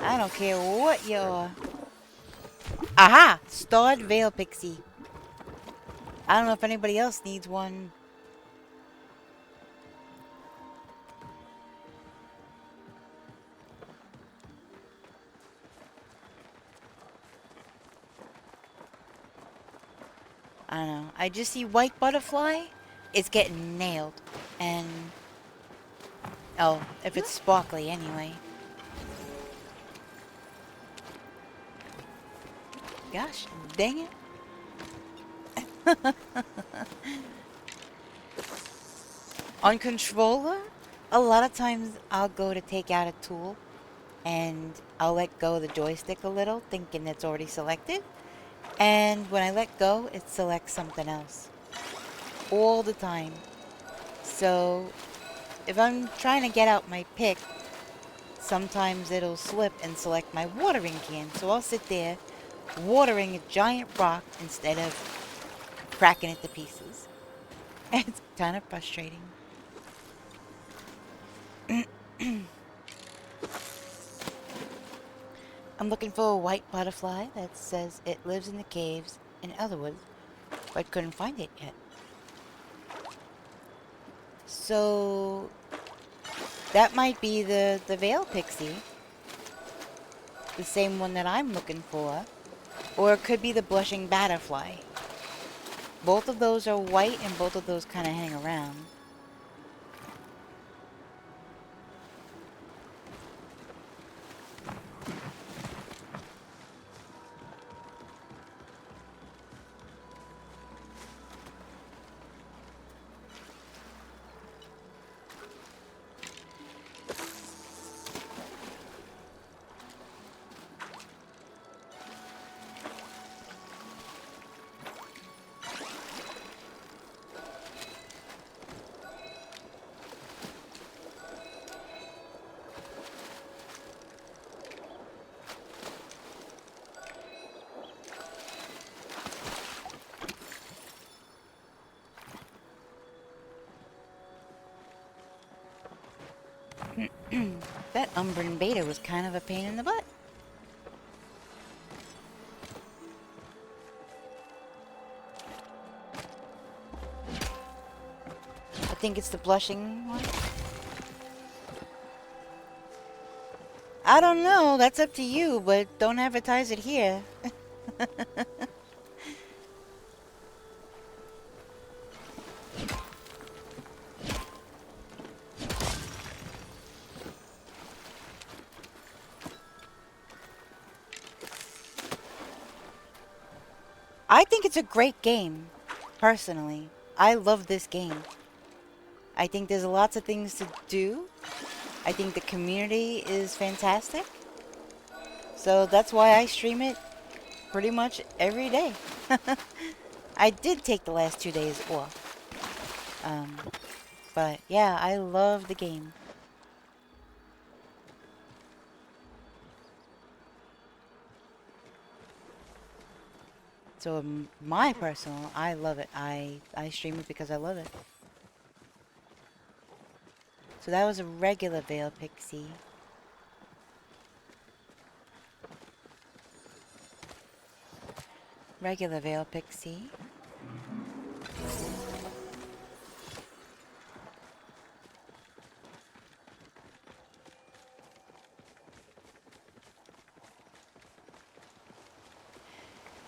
I don't care what you are. Aha! Starred Veil Pixie. I don't know if anybody else needs one. I don't know. I just see white butterfly. It's getting nailed. And... oh, if it's sparkly anyway. Gosh, dang it. On controller, a lot of times I'll go to take out a tool and I'll let go of the joystick a little, thinking it's already selected. And when I let go, it selects something else. All the time. So, if I'm trying to get out my pick, sometimes it'll slip and select my watering can. So I'll sit there watering a giant rock instead of cracking it to pieces. It's kind of frustrating. I'm looking for a white butterfly that says it lives in the caves in Elderwood, but couldn't find it yet. So that might be the veil pixie, the same one that I'm looking for, or it could be the blushing butterfly. Both of those are white and both of those kind of hang around. That Umbran Beta was kind of a pain in the butt. I think it's the blushing one. I don't know, that's up to you, but don't advertise it here. I think it's a great game, personally. I love this game. I think there's lots of things to do. I think the community is fantastic. So that's why I stream it pretty much every day. I did take the last 2 days off. But yeah, I love the game. So my personal, I love it. I stream it because I love it. So that was a regular Veil Pixie. Regular Veil Pixie.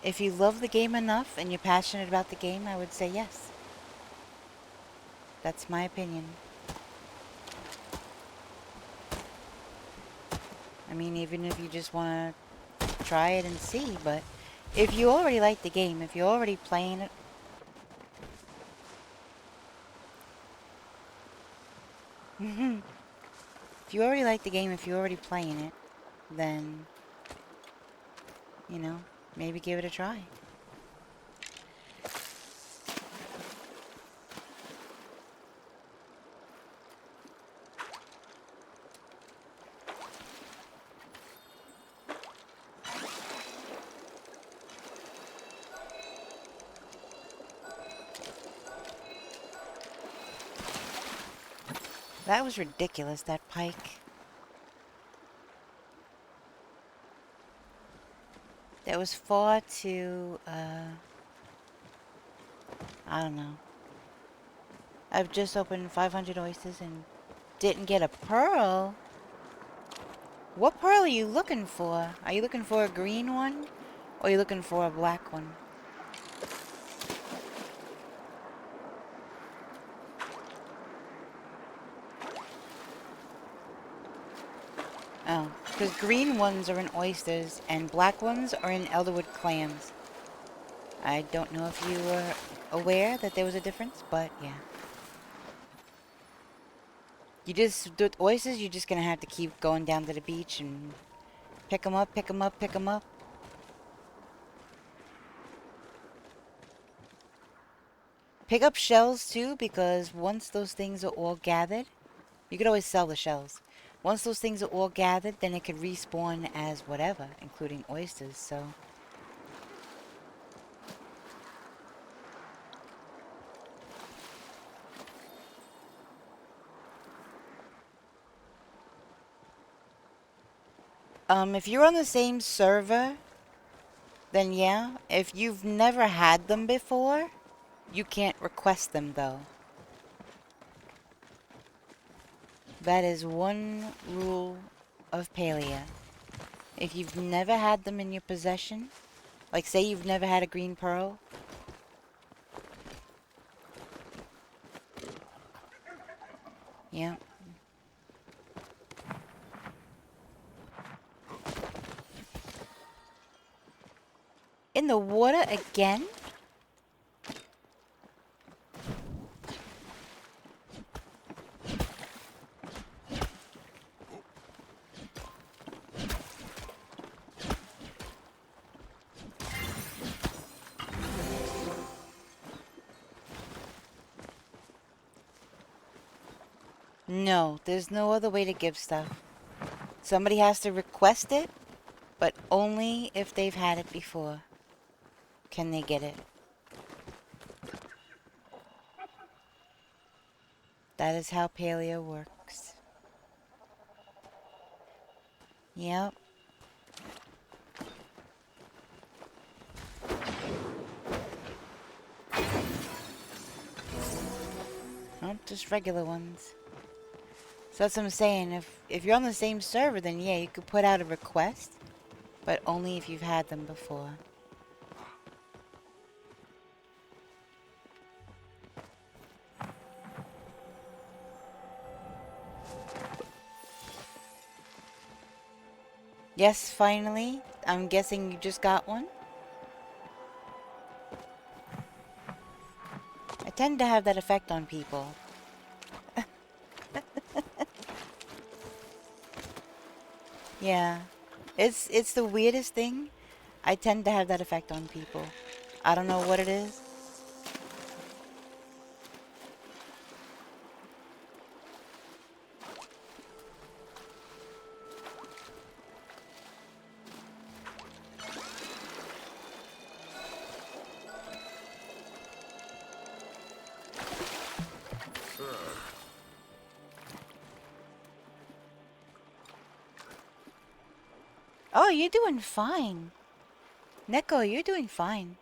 If you love the game enough and you're passionate about the game, I would say yes. That's my opinion. I mean, even if you just want to try it and see, but if you already like the game, if you're already playing it, if you already like the game, if you're already playing it, then, you know, maybe give it a try. That was ridiculous, that pike. That was far too, I don't know. I've just opened 500 oysters and didn't get a pearl. What pearl are you looking for? Are you looking for a green one? Or are you looking for a black one? Oh, because green ones are in oysters and black ones are in elderwood clams. I don't know if you were aware that there was a difference, but yeah. With oysters, you're just gonna have to keep going down to the beach and pick them up, pick them up, pick them up. Pick up shells too, because once those things are all gathered, you could always sell the shells. Once those things are all gathered, then it could respawn as whatever, including oysters, so. If you're on the same server, then yeah. If you've never had them before, you can't request them though. That is one rule of Palia. If you've never had them in your possession, like say you've never had a green pearl, yeah. In the water again? No, there's no other way to give stuff. Somebody has to request it, but only if they've had it before can they get it. That is how Paleo works. Yep. Not just regular ones. So that's what I'm saying. If you're on the same server, then yeah, you could put out a request, but only if you've had them before. Yes, finally. I'm guessing you just got one. I tend to have that effect on people. Yeah. It's the weirdest thing. I tend to have that effect on people. I don't know what it is. Oh, you're doing fine. Neko, you're doing fine.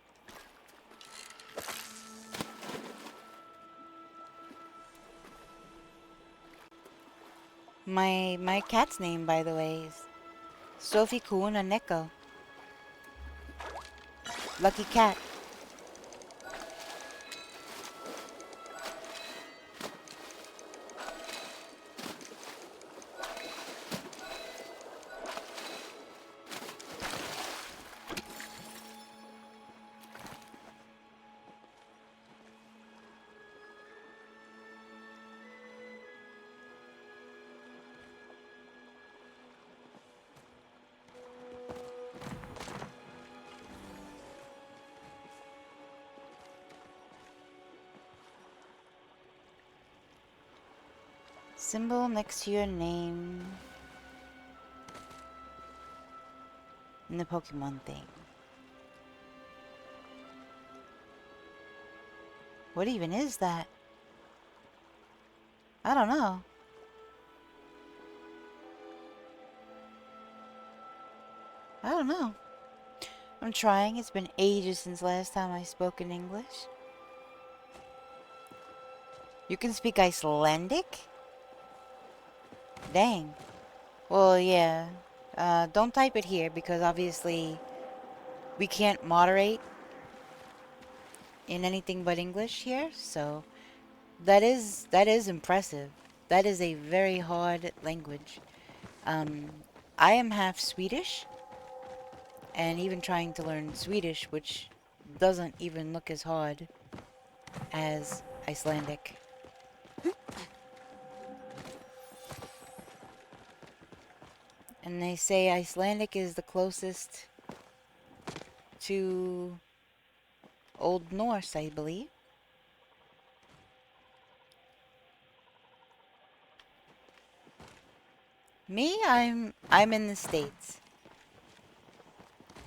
My cat's name, by the way, is Sophie Kuna Neko. Lucky cat. Symbol next to your name in the Pokemon thing. What even is that? I don't know. I don't know. I'm trying. It's been ages since last time I spoke in English. You can speak Icelandic? Dang. Well, yeah. Don't type it here because obviously we can't moderate in anything but English here, so that is impressive. That is a very hard language. I am half Swedish, and even trying to learn Swedish, which doesn't even look as hard as Icelandic. And they say Icelandic is the closest to Old Norse, I believe. Me, I'm in the States.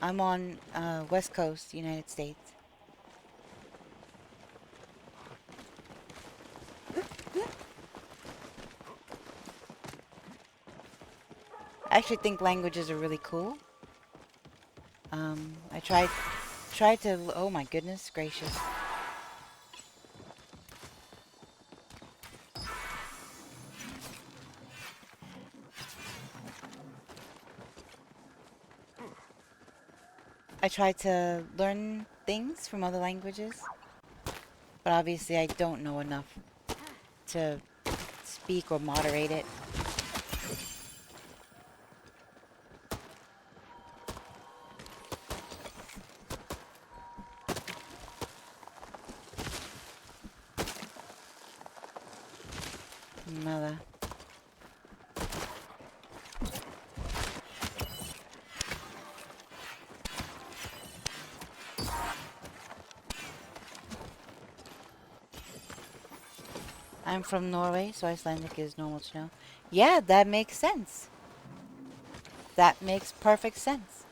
I'm on West Coast, United States. I actually think languages are really cool. I tried to, oh my goodness gracious. I tried to learn things from other languages, but obviously I don't know enough to speak or moderate it. Mother. I'm from Norway, so Icelandic is normal to know. Yeah, that makes sense. That makes perfect sense.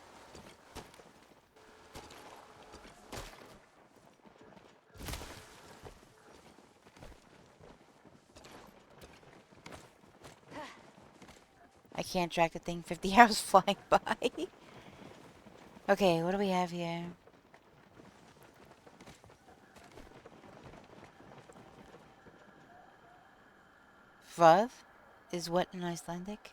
I can't track the thing 50 hours flying by. Okay, what do we have here? Vad is what in Icelandic?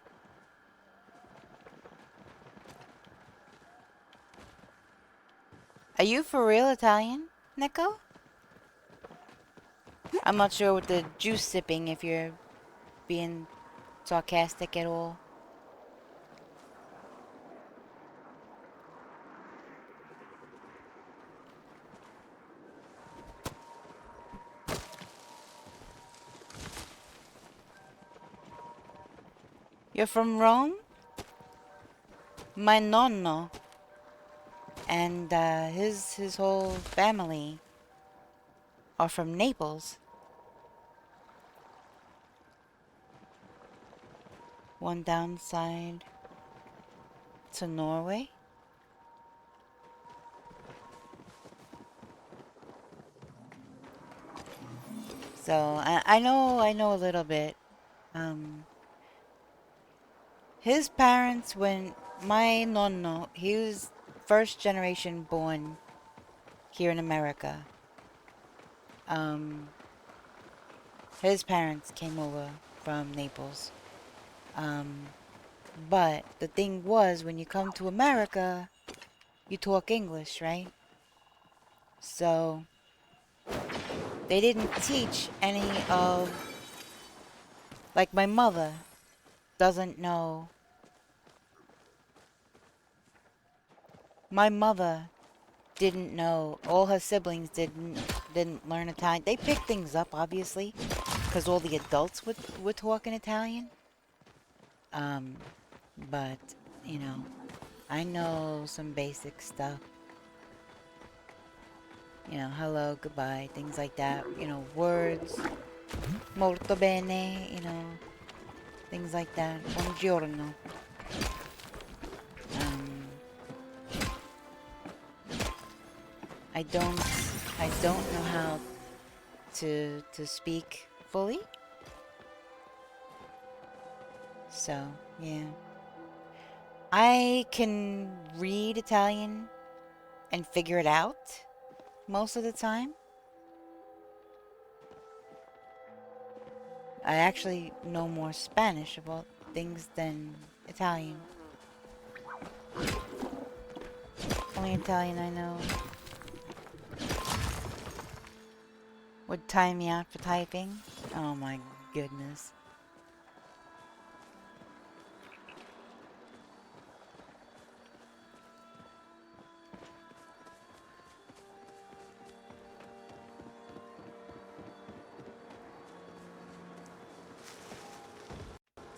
Are you for real Italian, Nico? I'm not sure with the juice sipping if you're being sarcastic at all. You're from Rome? My nonno and his whole family are from Naples. One downside to Norway. So I know a little bit. His parents, when my nonno, he was first generation born here in America. His parents came over from Naples. But the thing was, when you come to America, you talk English, right? So they didn't teach any of, like my mother doesn't know. My mother didn't know. All her siblings didn't learn Italian. They picked things up, obviously, because all the adults would talk in Italian. But you know, I know some basic stuff. You know, hello, goodbye, things like that. You know, words, molto bene. You know, things like that. Buongiorno. I don't know how to speak fully. So, yeah. I can read Italian and figure it out most of the time. I actually know more Spanish about things than Italian. Only Italian I know would time me out for typing. Oh my goodness.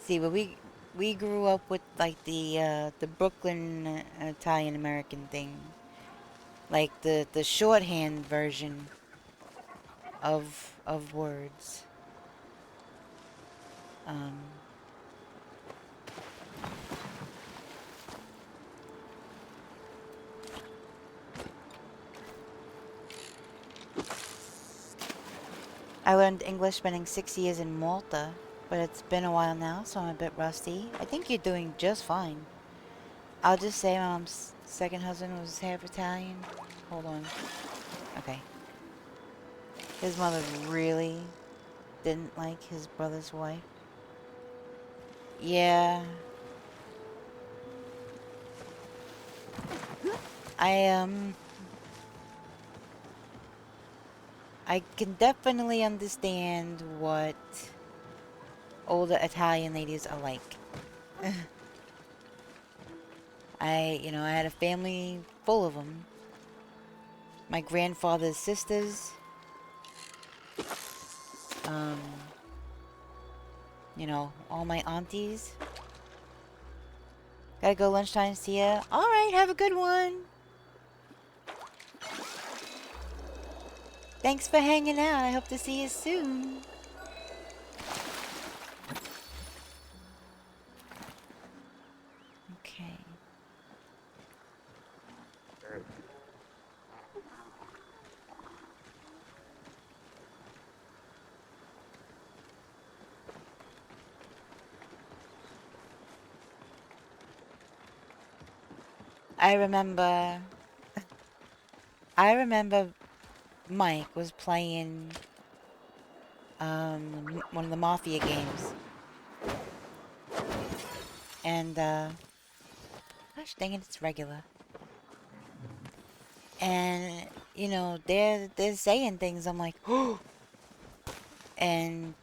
See, but we grew up with like the Brooklyn Italian American thing, like the shorthand version of words. Um, I learned English spending 6 years in Malta, but it's been a while now, so I'm a bit rusty. I think you're doing just fine. I'll just say my mom's second husband was half Italian. Hold on. Okay. His mother really didn't like his brother's wife. Yeah. I I can definitely understand what older Italian ladies are like. I had a family full of them. My grandfather's sisters. Um, all my aunties. Gotta go lunchtime, see ya. Alright, have a good one. Thanks for hanging out. I hope to see you soon. Okay. I remember Mike was playing one of the Mafia games. And gosh dang it, it's regular. And they're saying things. I'm like, oh, and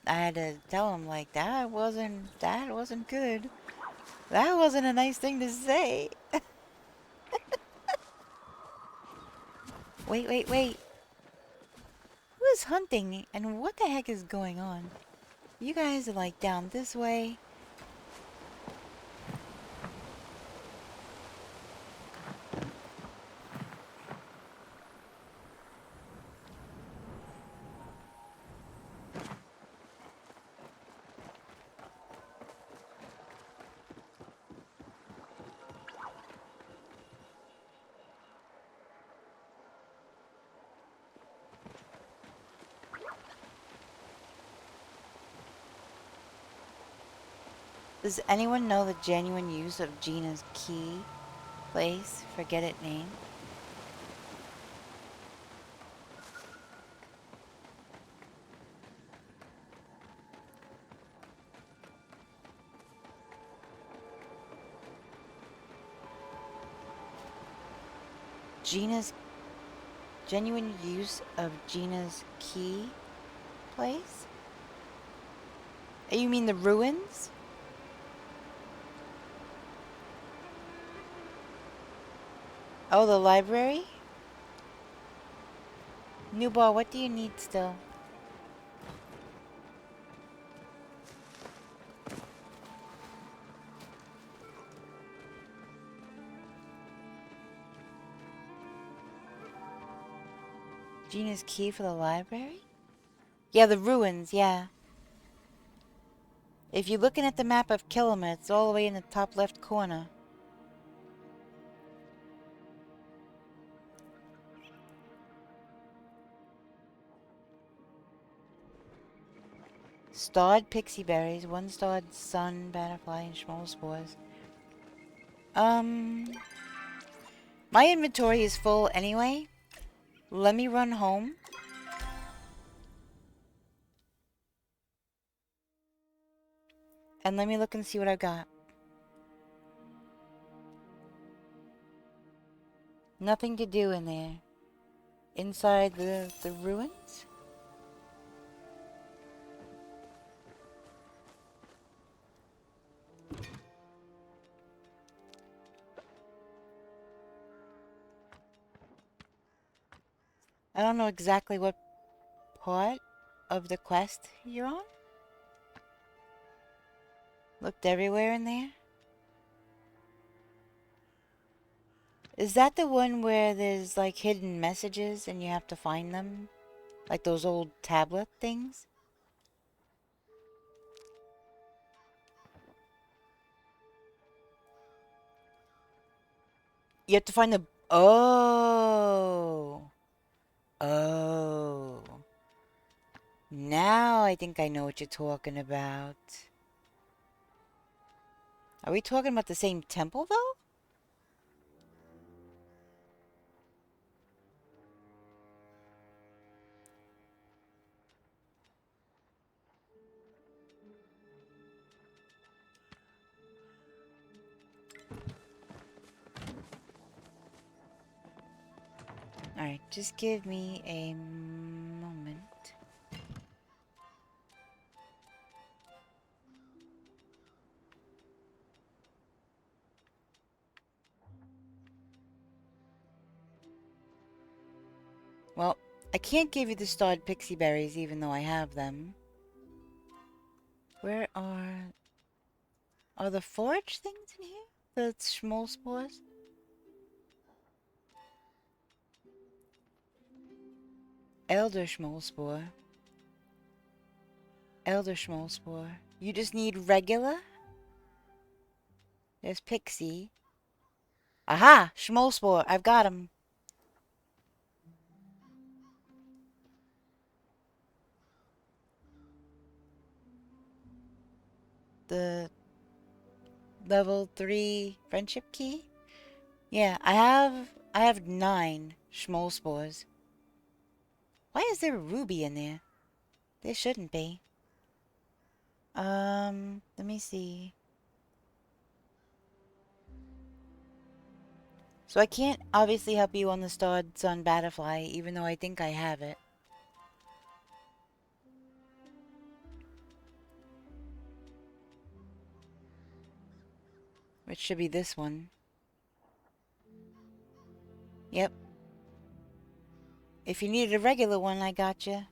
I had to tell him like that wasn't good. That wasn't a nice thing to say. Wait. Who is hunting and what the heck is going on? You guys are like down this way. Does anyone know the genuine use of Gina's key? Place? Forget it name? Gina's genuine use of Gina's key place? You mean the ruins? Oh, the library? Newball, what do you need still? Gina's key for the library? Yeah, the ruins, yeah. If you're looking at the map of Kilima, it's all the way in the top left corner. Starred pixie berries, one-starred sun, butterfly, and small spores. My inventory is full anyway. Let me run home. And let me look and see what I've got. Nothing to do in there. Inside the ruins? I don't know exactly what part of the quest you're on. Looked everywhere in there? Is that the one where there's like hidden messages and you have to find them? Like those old tablet things? You have to find the... Oh. Oh. Now I think I know what you're talking about. Are we talking about the same temple, though? Alright, just give me a moment. Well, I can't give you the starred pixie berries even though I have them. Where are... Are the forage things in here? The schmoll spores? Elder schmoll spore. Elder schmoll spore. You just need regular? There's pixie. Aha! Schmoll spore. I've got him. The level 3 friendship key? Yeah, I have 9 schmoll spores. Why is there a ruby in there? There shouldn't be. Let me see. So I can't obviously help you on the starred sun butterfly, even though I think I have it. Which should be this one. Yep. If you needed a regular one, I got you.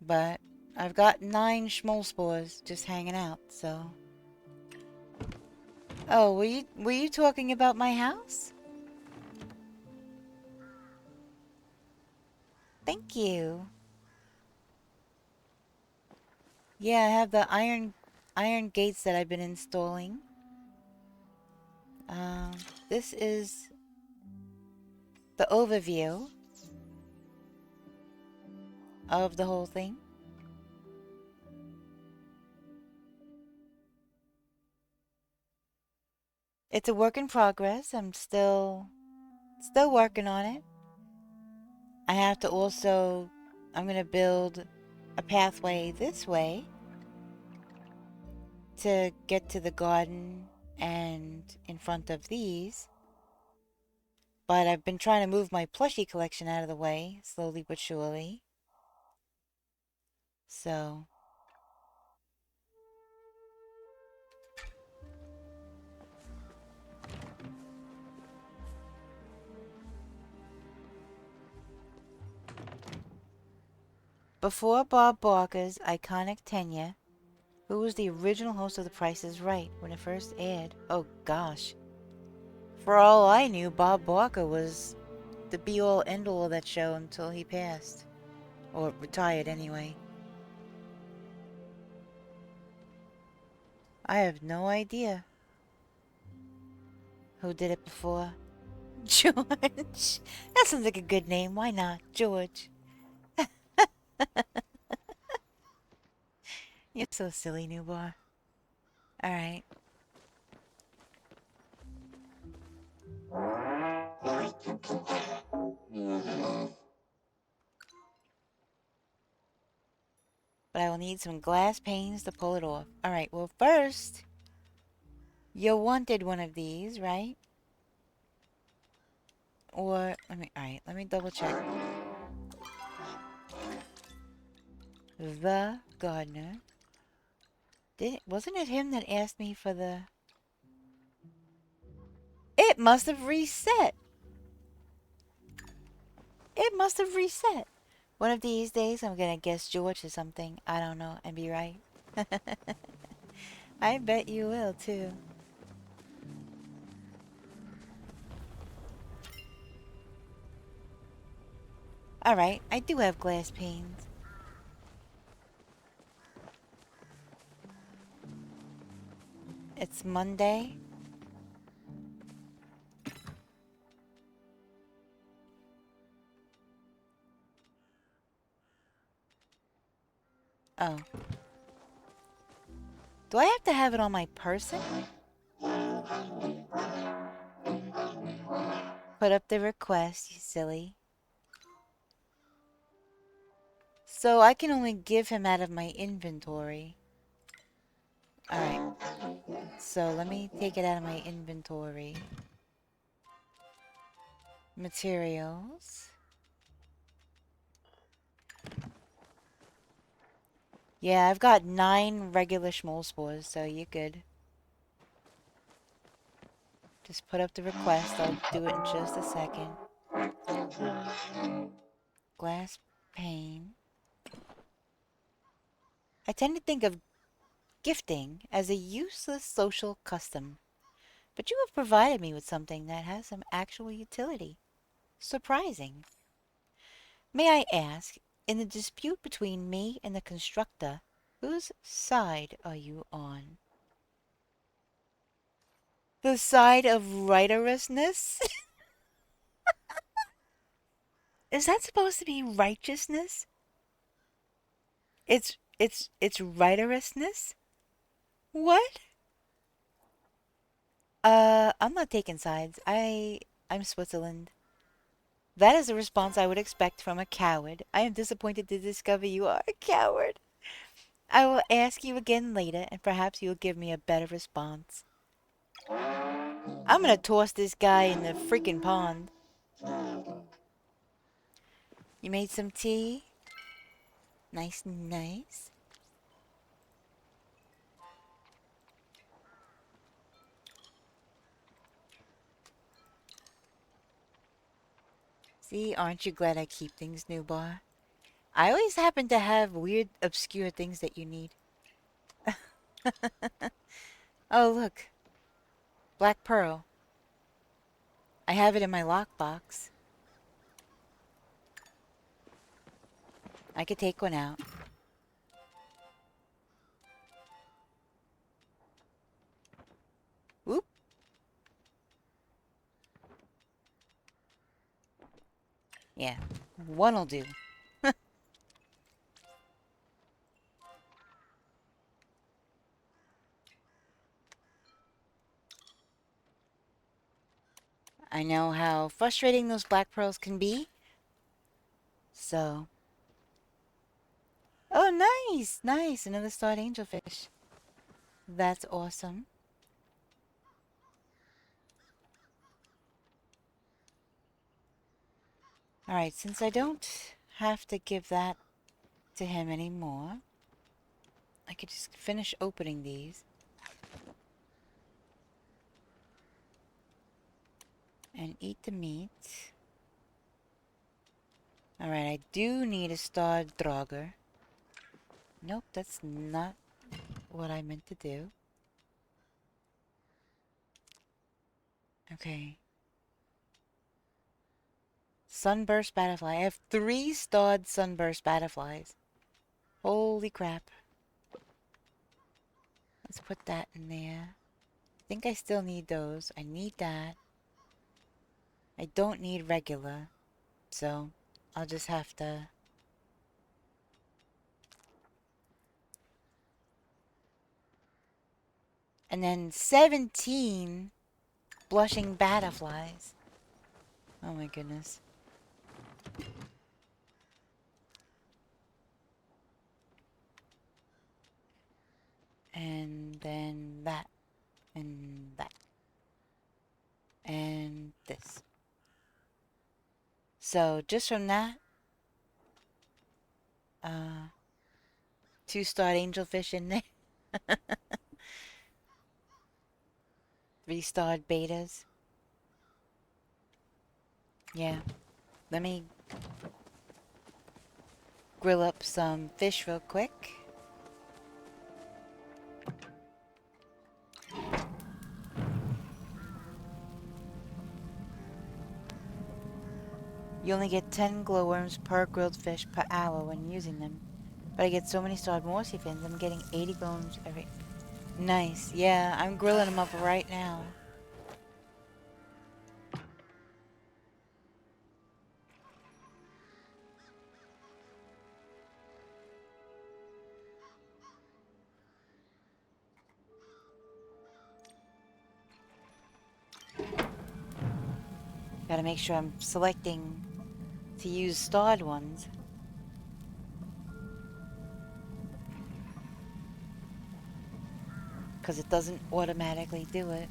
But I've got 9 schmoll spores just hanging out, so... Oh, were you talking about my house? Thank you. Yeah, I have the iron gates that I've been installing. This is the overview of the whole thing. It's a work in progress. I'm still working on it. I have to also, I'm going to build a pathway this way to get to the garden and in front of these. But I've been trying to move my plushie collection out of the way, slowly but surely. So... Before Bob Barker's iconic tenure, who was the original host of The Price is Right when it first aired? Oh gosh. For all I knew, Bob Barker was the be-all end-all of that show until he passed. Or retired anyway. I have no idea who did it before. George. That sounds like a good name. Why not? George. You're so silly, newborn. Alright. But I will need some glass panes to pull it off. Alright, well first, you wanted one of these, right? Or, let me double check. The gardener. Wasn't it him that asked me for the... It must have reset! It must have reset! One of these days, I'm gonna guess George or something, I don't know, and be right. I bet you will, too. Alright, I do have glass panes. It's Monday. Oh. Do I have to have it on my person? Put up the request, you silly. So I can only give him out of my inventory. Alright. So let me take it out of my inventory. Materials. Yeah, I've got 9 regular schmoll spores, so you're good. Just put up the request. I'll do it in just a second. Glass pane. I tend to think of gifting as a useless social custom, but you have provided me with something that has some actual utility. Surprising. May I ask, in the dispute between me and the constructor, whose side are you on? The side of righteousness? Is that supposed to be righteousness? It's righteousness? What? I'm not taking sides. I'm Switzerland. That is a response I would expect from a coward. I am disappointed to discover you are a coward. I will ask you again later, and perhaps you will give me a better response. I'm gonna toss this guy in the freaking pond. You made some tea? Nice, nice. See, aren't you glad I keep things new, bar? I always happen to have weird, obscure things that you need. Oh, look. Black pearl. I have it in my lockbox. I could take one out. Whoop. Yeah, one'll do. I know how frustrating those black pearls can be. So. Oh, nice! Nice! Another starred angelfish. That's awesome. Alright, since I don't have to give that to him anymore, I could just finish opening these. And eat the meat. Alright, I do need a starred draugr. Nope, that's not what I meant to do. Okay. Sunburst butterfly. I have 3 starred sunburst butterflies. Holy crap. Let's put that in there. I think I still need those. I need that. I don't need regular. So, I'll just have to... And then 17 blushing butterflies. Oh my goodness. And then that. And that. And this. So, just from that, 2 starred angelfish in there. 3 starred betas. Yeah. Let me grill up some fish real quick. You only get 10 glowworms per grilled fish per hour when using them. But I get so many starred morsey fins, I'm getting 80 glowworms every... Nice. Yeah, I'm grilling them up right now. Gotta make sure I'm selecting to use starred ones. Because it doesn't automatically do it.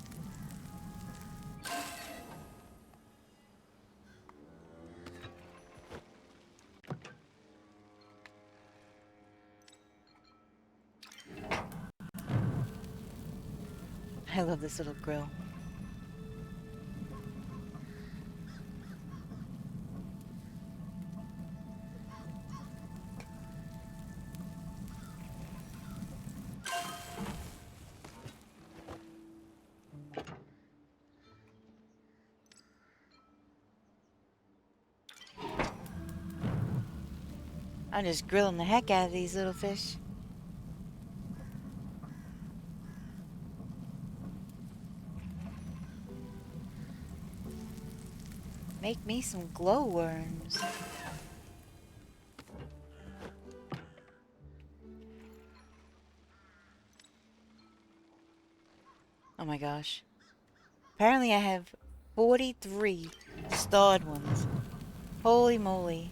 I love this little grill. I'm just grilling the heck out of these little fish. Make me some glowworms. Oh my gosh. Apparently I have 43 starred ones. Holy moly.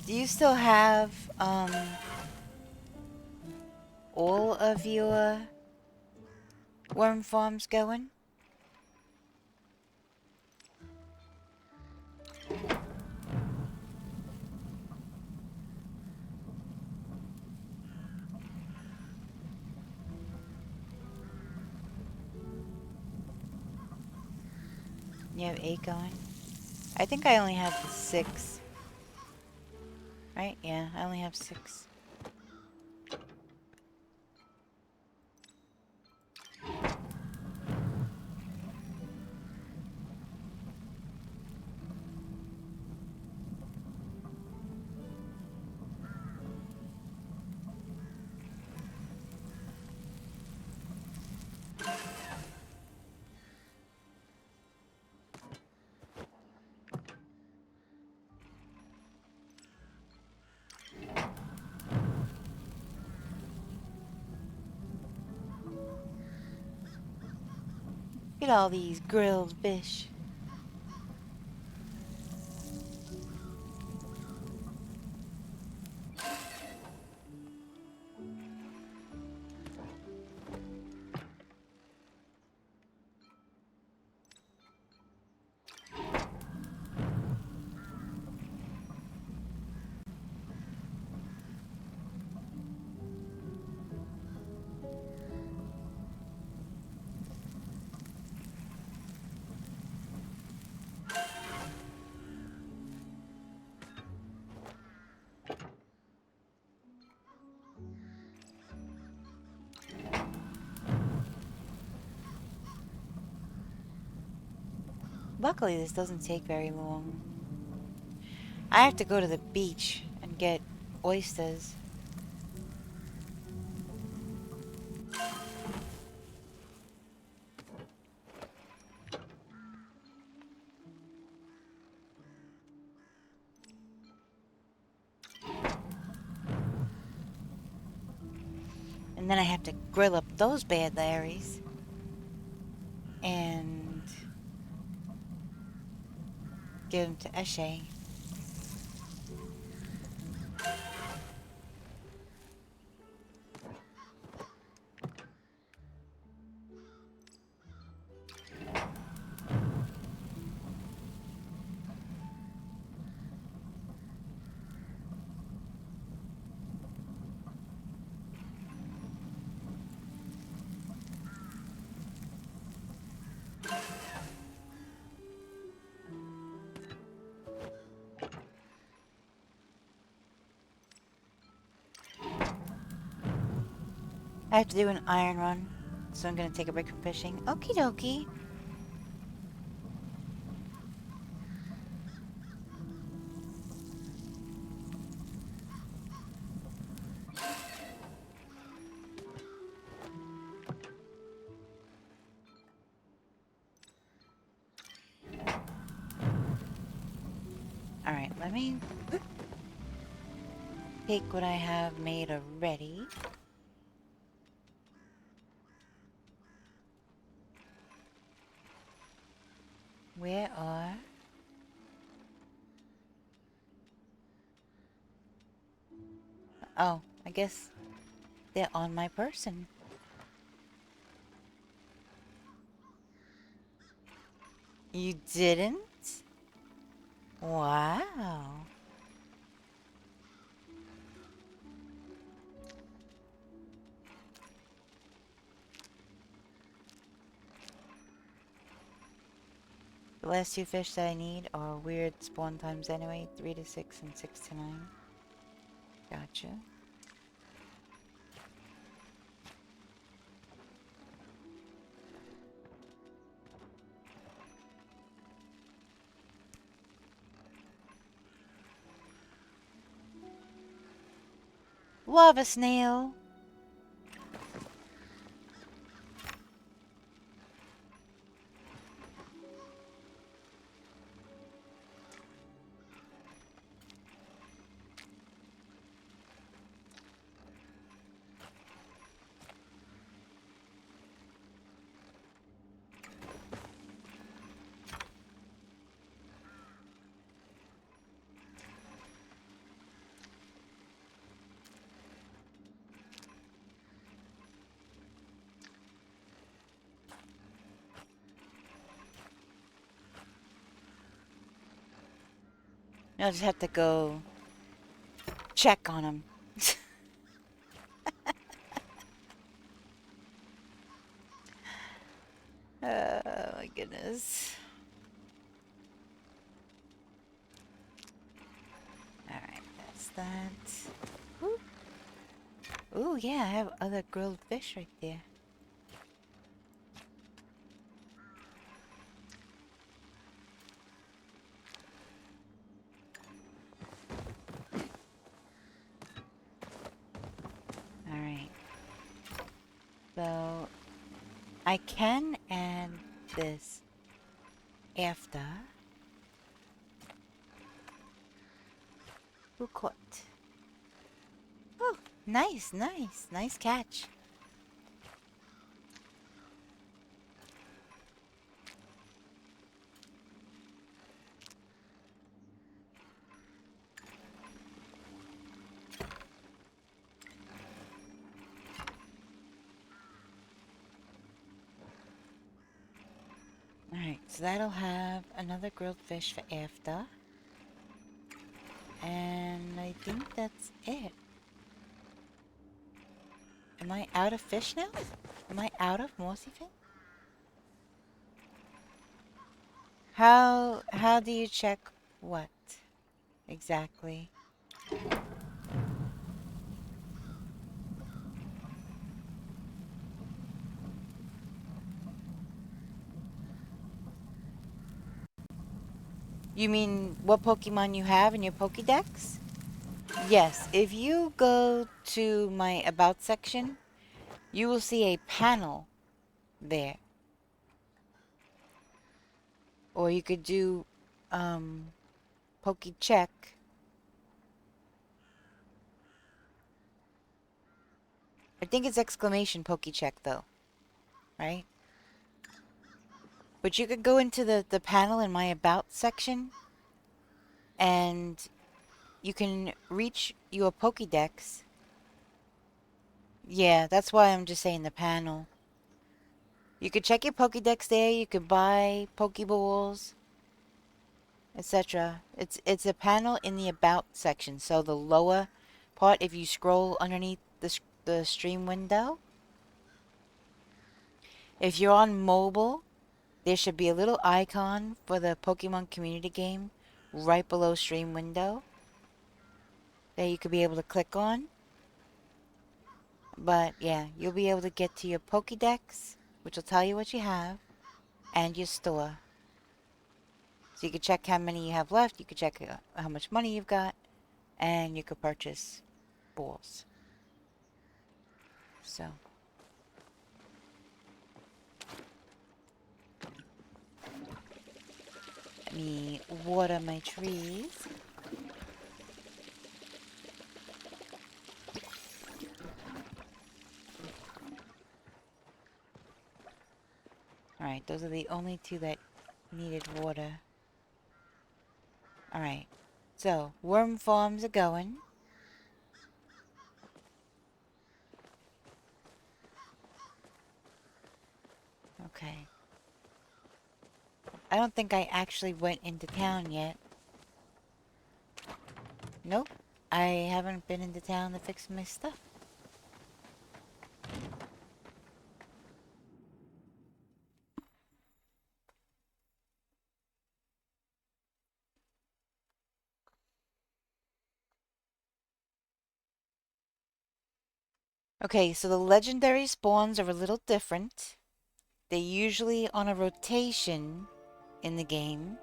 Do you still have, all of your worm farms going? You have 8 going? I think I only have 6. Right? Yeah, I only have 6. Look at all these grilled fish. Luckily, this doesn't take very long. I have to go to the beach and get oysters. And then I have to grill up those bad Larrys. And give them to Eshe. I have to do an iron run, so I'm gonna take a break from fishing. Okie dokie. Alright, let me take what I have made already. Where are... Oh, I guess they're on my person. You didn't? Wow. The last two fish that I need are weird spawn times anyway. 3 to 6 and 6 to 9. Gotcha. Lava snail! I'll just have to go check on him. Oh my goodness. Alright, that's that. Ooh. Ooh, yeah, I have other grilled fish right there. Alright. So, I can add this after. Who caught? Oh, nice, nice, nice catch. Alright, so that'll have another grilled fish for after. And I think that's it. Am I out of fish now? Am I out of morsey fin? How do you check what exactly? You mean what Pokemon you have in your Pokédex? Yes, if you go to my About section, you will see a panel there. Or you could do Pokécheck. I think it's exclamation Pokécheck though, right? But you could go into the panel in my About section and you can reach your Pokédex. Yeah, that's why I'm just saying the panel. You could check your Pokédex there, you could buy Pokeballs, etc. It's a panel in the About section, so the lower part, if you scroll underneath the stream window, if you're on mobile, there should be a little icon for the Pokemon community game right below stream window that you could be able to click on. But yeah, you'll be able to get to your Pokédex, which will tell you what you have, and your store. So you can check how many you have left, you can check how much money you've got, and you could purchase balls. So. Let me water my trees. Alright, those are the only two that needed water. Alright, so worm farms are going. Okay. I don't think I actually went into town yet. Nope, I haven't been into town to fix my stuff. Okay, so the legendary spawns are a little different. They're usually on a rotation in the game.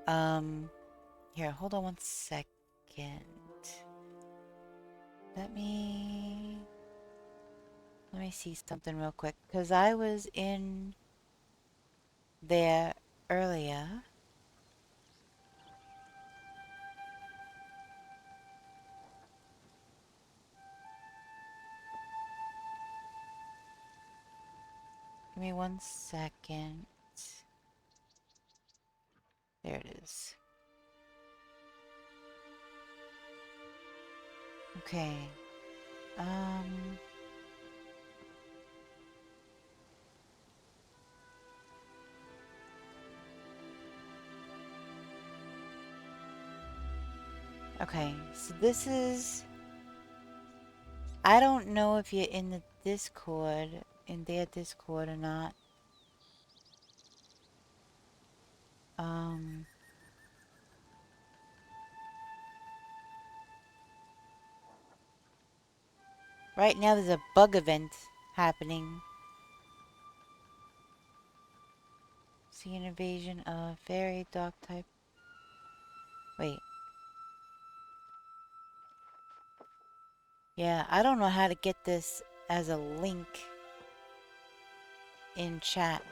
Here, hold on one second. Let me see something real quick, because I was in there earlier. Give me one second. There it is. Okay. Okay, so this is... I don't know if you're in the Discord, in their Discord or not. Right now there's a bug event happening. See an invasion of fairy dog type. Wait. Yeah, I don't know how to get this as a link in chat.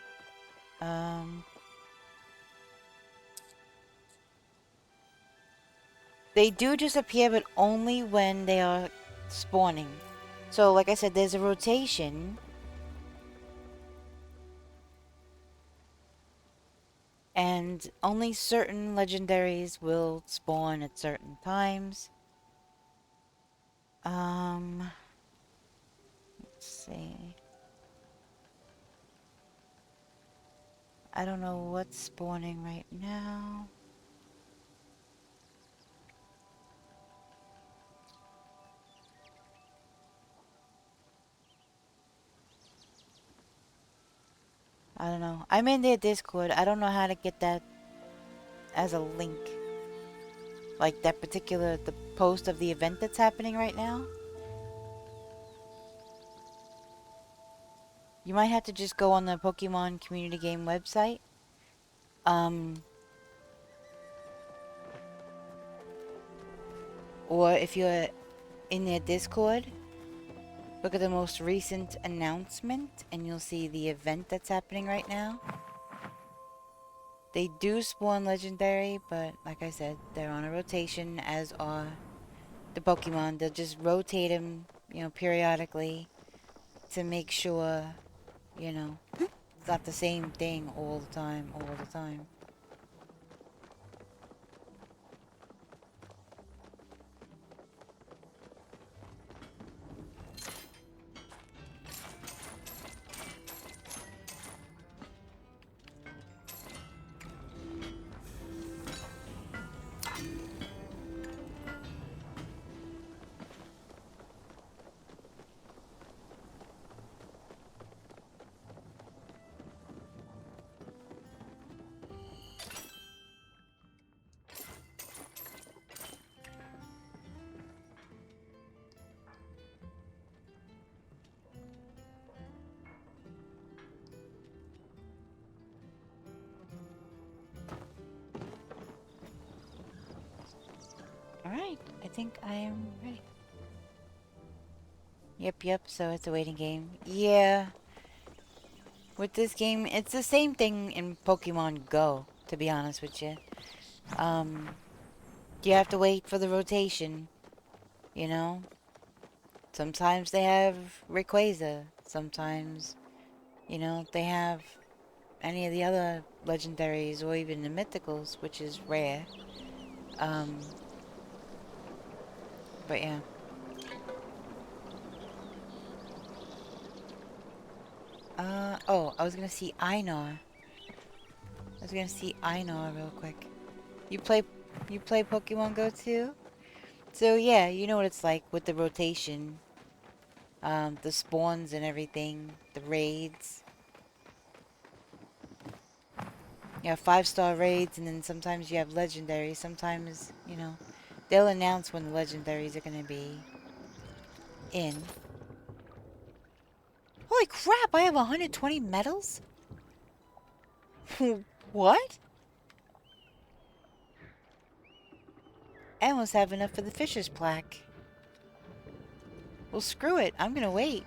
They do disappear, but only when they are spawning. So, like I said, there's a rotation. And only certain legendaries will spawn at certain times. Let's see. I don't know what's spawning right now. I don't know. I'm in their Discord. I don't know how to get that as a link. Like that particular, the post of the event that's happening right now. You might have to just go on the Pokemon community game website. Or if you're in their Discord, look at the most recent announcement and you'll see the event that's happening right now. They do spawn legendary, but like I said, they're on a rotation, as are the Pokemon. They'll just rotate them, you know, periodically to make sure, you know, it's not the same thing all the time, think I am ready. Yep, so it's a waiting game. Yeah. With this game, it's the same thing in Pokemon Go, to be honest with you. You have to wait for the rotation, you know? Sometimes they have Rayquaza. Sometimes, you know, they have any of the other legendaries or even the mythicals, which is rare. But yeah. Oh, I was gonna see Einar. Real quick. You play Pokemon Go too? So yeah, you know what it's like with the rotation. The spawns and everything, the raids. You have 5-star raids, and then sometimes you have legendaries. Sometimes, you know, they'll announce when the legendaries are gonna be in. Holy crap, I have 120 medals? What? I almost have enough for the Fisher's Plaque. Well, screw it. I'm gonna wait.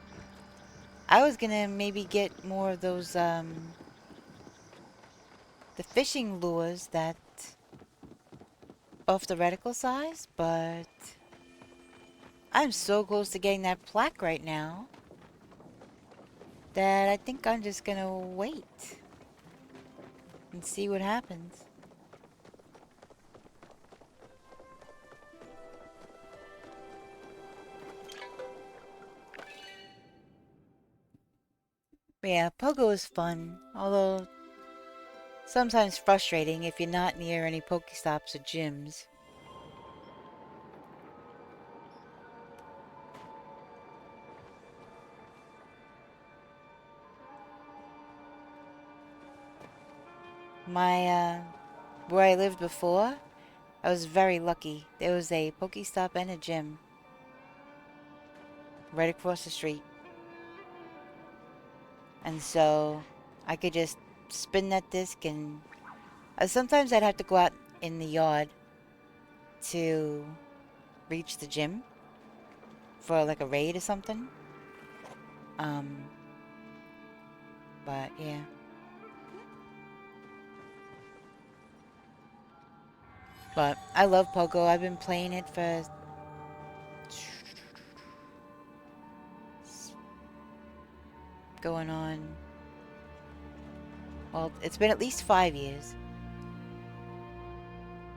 I was gonna maybe get more of those, the fishing lures that buff the reticle size, but I'm so close to getting that plaque right now that I think I'm just gonna wait and see what happens. But yeah, Pogo is fun, although sometimes frustrating if you're not near any Pokestops or gyms. Where I lived before, I was very lucky. There was a Pokestop and a gym right across the street. And so I could just spin that disc and sometimes I'd have to go out in the yard to reach the gym for like a raid or something. But yeah. But I love Pogo. I've been playing it for going on. Well, it's been at least 5 years.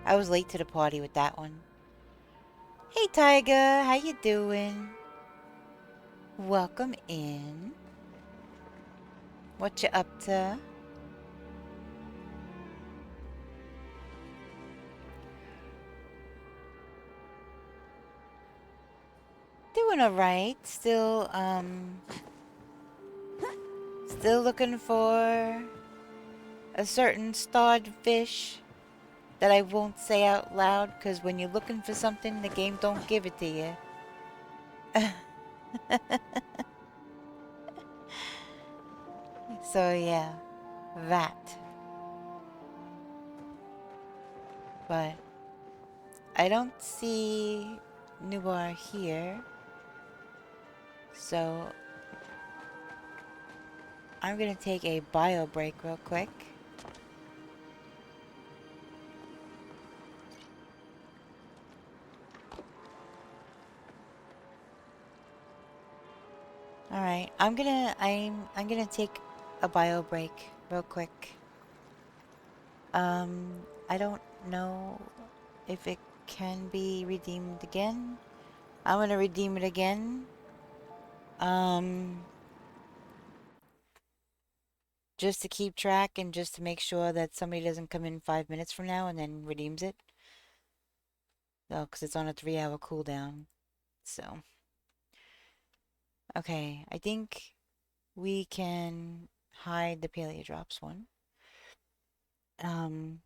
I was late to the party with that one. Hey Tiger, how you doing? Welcome in. What you up to? Doing alright. Still looking for a certain starred fish that I won't say out loud, because when you're looking for something, the game don't give it to you. So yeah, that. But I don't see Nubar here, so I'm gonna take a bio break real quick. Alright, I'm gonna take a bio break real quick. I don't know if it can be redeemed again. I'm gonna redeem it again. Just to keep track and just to make sure that somebody doesn't come in 5 minutes from now and then redeems it. No, because it's on a 3-hour cooldown. So. Okay, I think we can hide the Palia DROPS one. And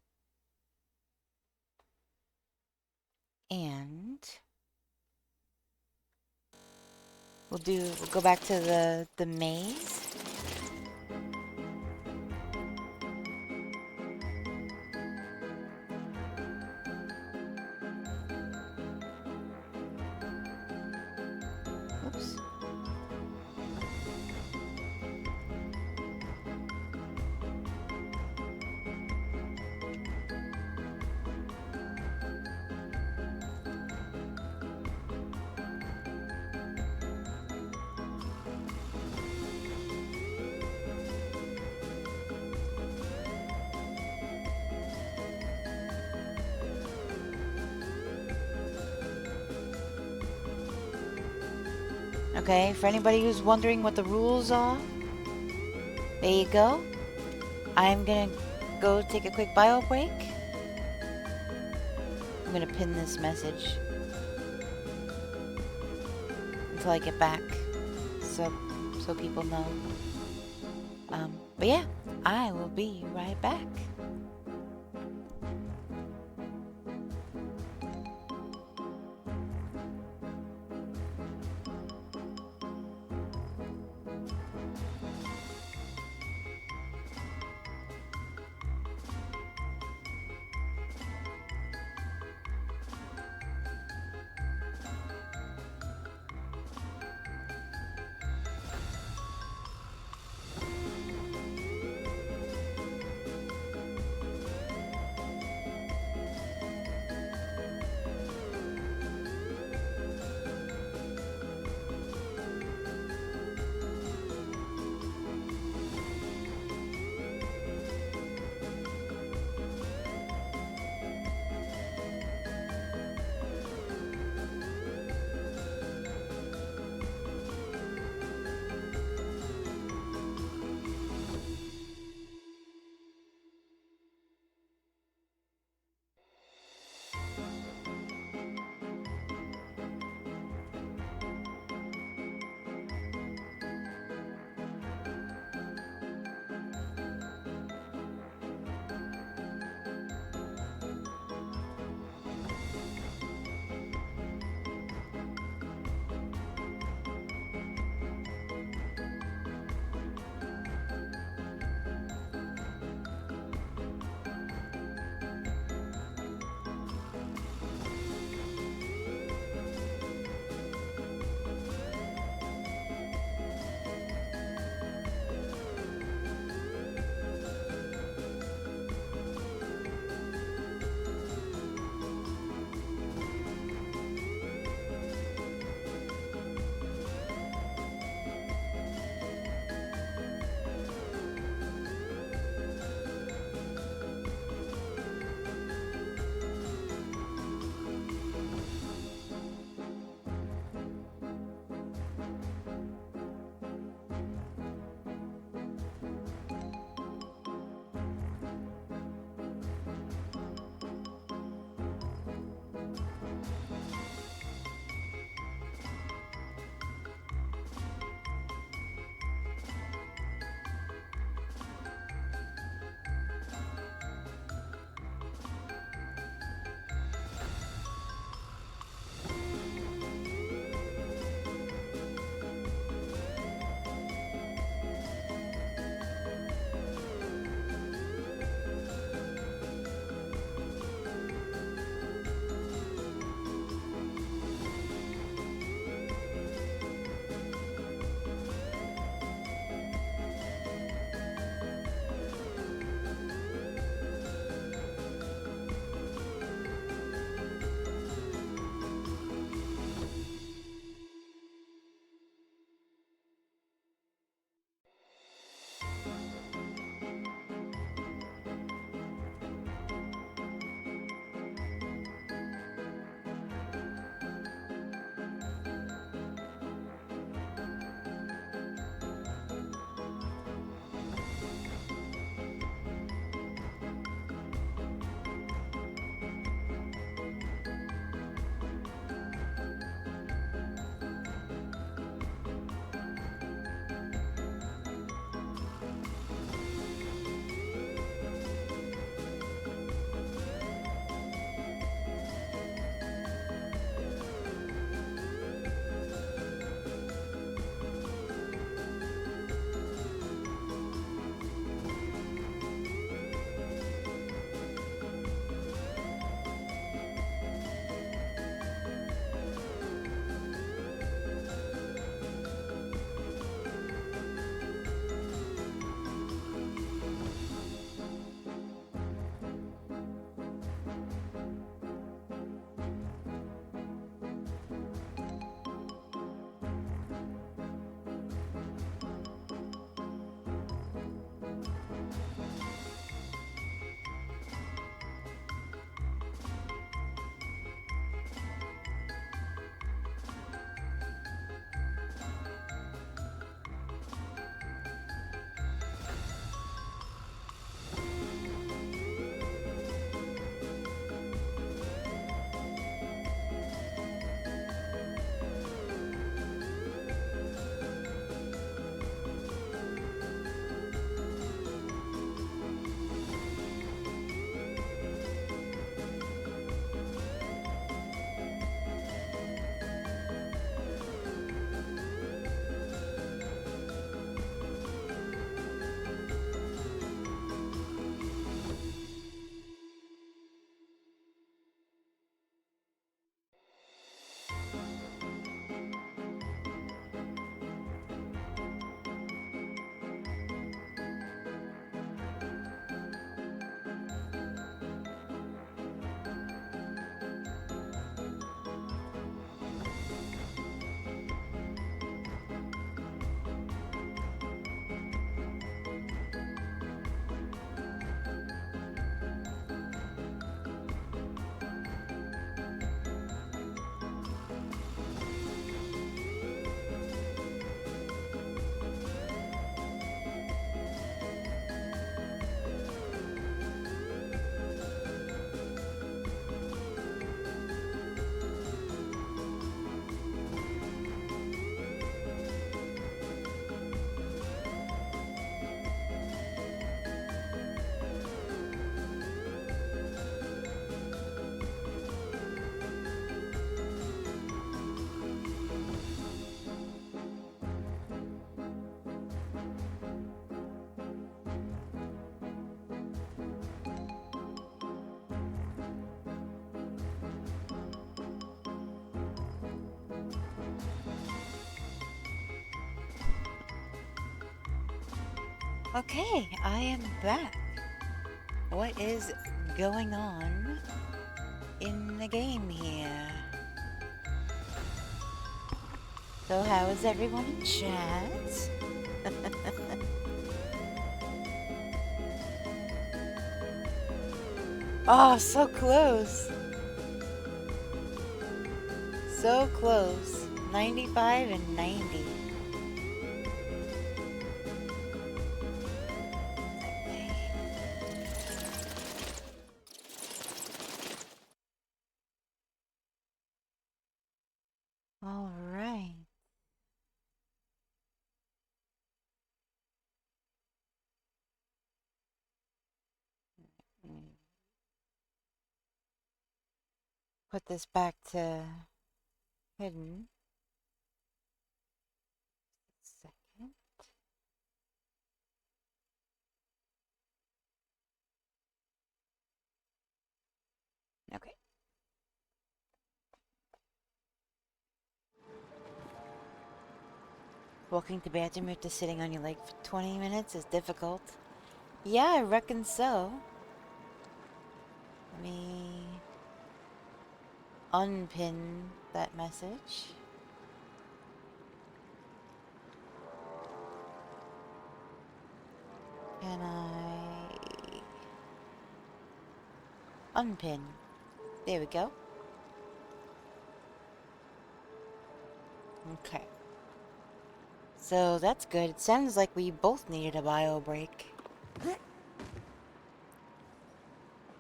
we'll go back to the maze. Okay, for anybody who's wondering what the rules are, there you go. I'm gonna go take a quick bio break. I'm gonna pin this message until I get back, so people know. But yeah, I will be right back. Okay, I am back. What is going on in the game here? So how is everyone in chat? Oh, so close. So close. 95 and 90. All right. Put this back to hidden. Second. Okay. Walking to bathroom after sitting on your leg for 20 minutes is difficult. Yeah, I reckon so. Let me unpin that message. Can I unpin? There we go. Okay. So that's good. It sounds like we both needed a bio break.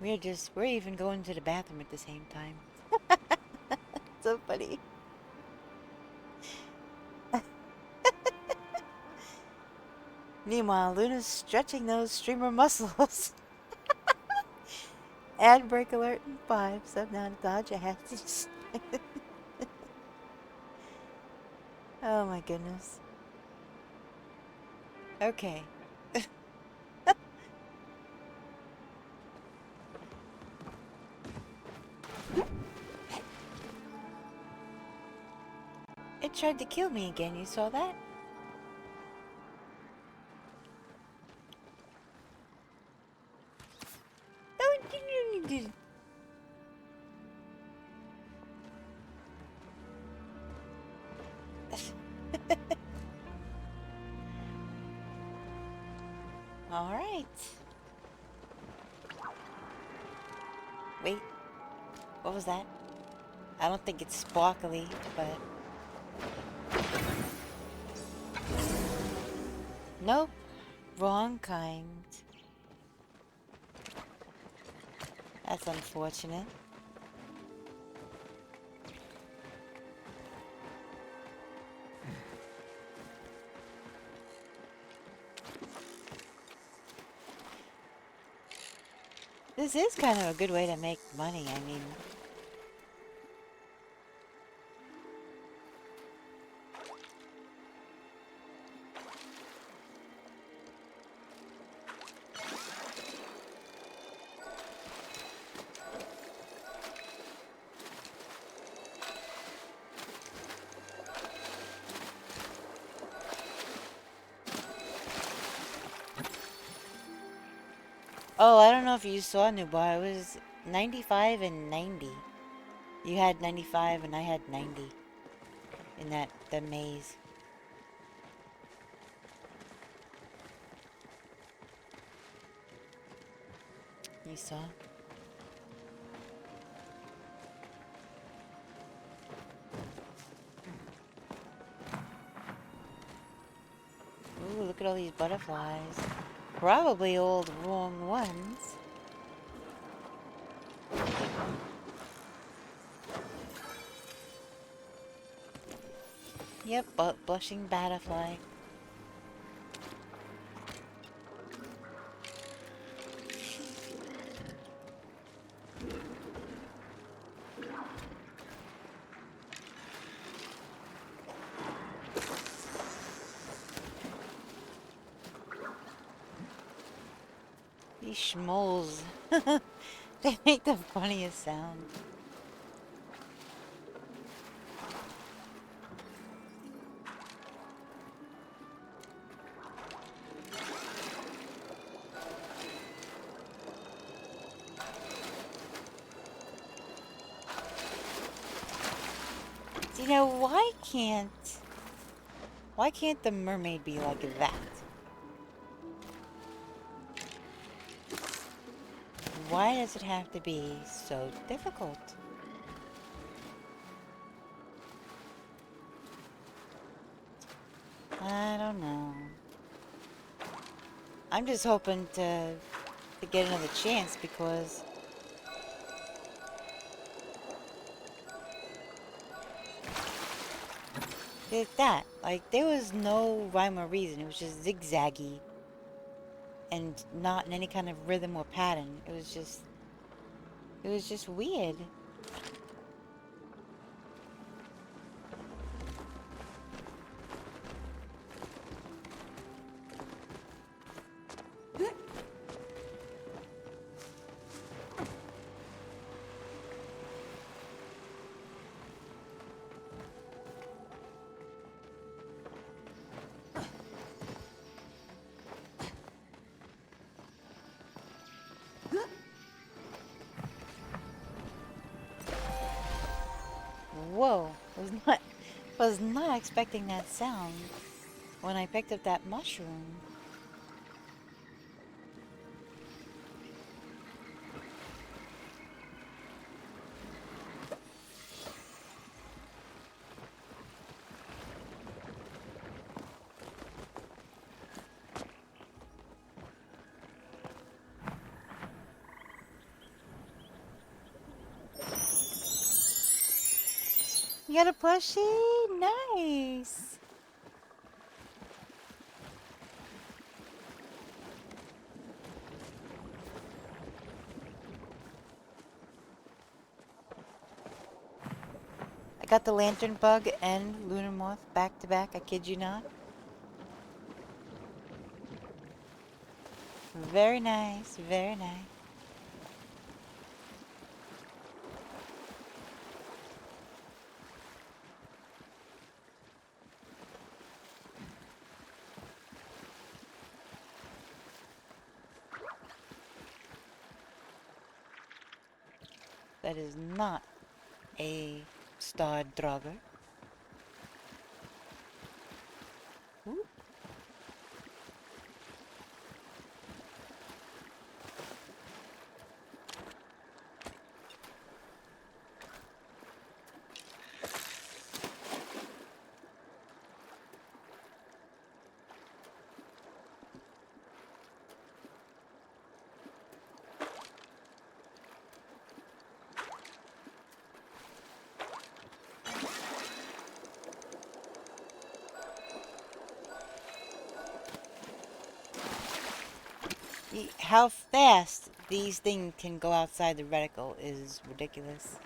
We're even going to the bathroom at the same time. So funny. Meanwhile, Luna's stretching those streamer muscles. Ad break alert in 5. Sub now to dodge a hazard. Oh my goodness. Okay. It tried to kill me again, you saw that? Oh, Alright. Wait. What was that? I don't think it's sparkly, but... Nope. Wrong kind. That's unfortunate. This is kind of a good way to make money, I mean... Oh, I don't know if you saw Nubar. It was 95 and 90. You had 95 and I had 90 in the maze. You saw? Ooh, look at all these butterflies. Probably all the wrong ones. Yep, but blushing butterfly. These schmoles. They make the funniest sound. You know, why can't the mermaid be like that? Why does it have to be so difficult? I don't know. I'm just hoping to get another chance because it's that. Like, there was no rhyme or reason. It was just zigzaggy and not in any kind of rhythm or pattern. It was just weird. Whoa, was not expecting that sound when I picked up that mushroom. You got a plushie? Nice. I got the lantern bug and lunar moth back to back. I kid you not. Very nice. Very nice. That is not a starr drogger. Ooh. How fast these things can go outside the reticle is ridiculous.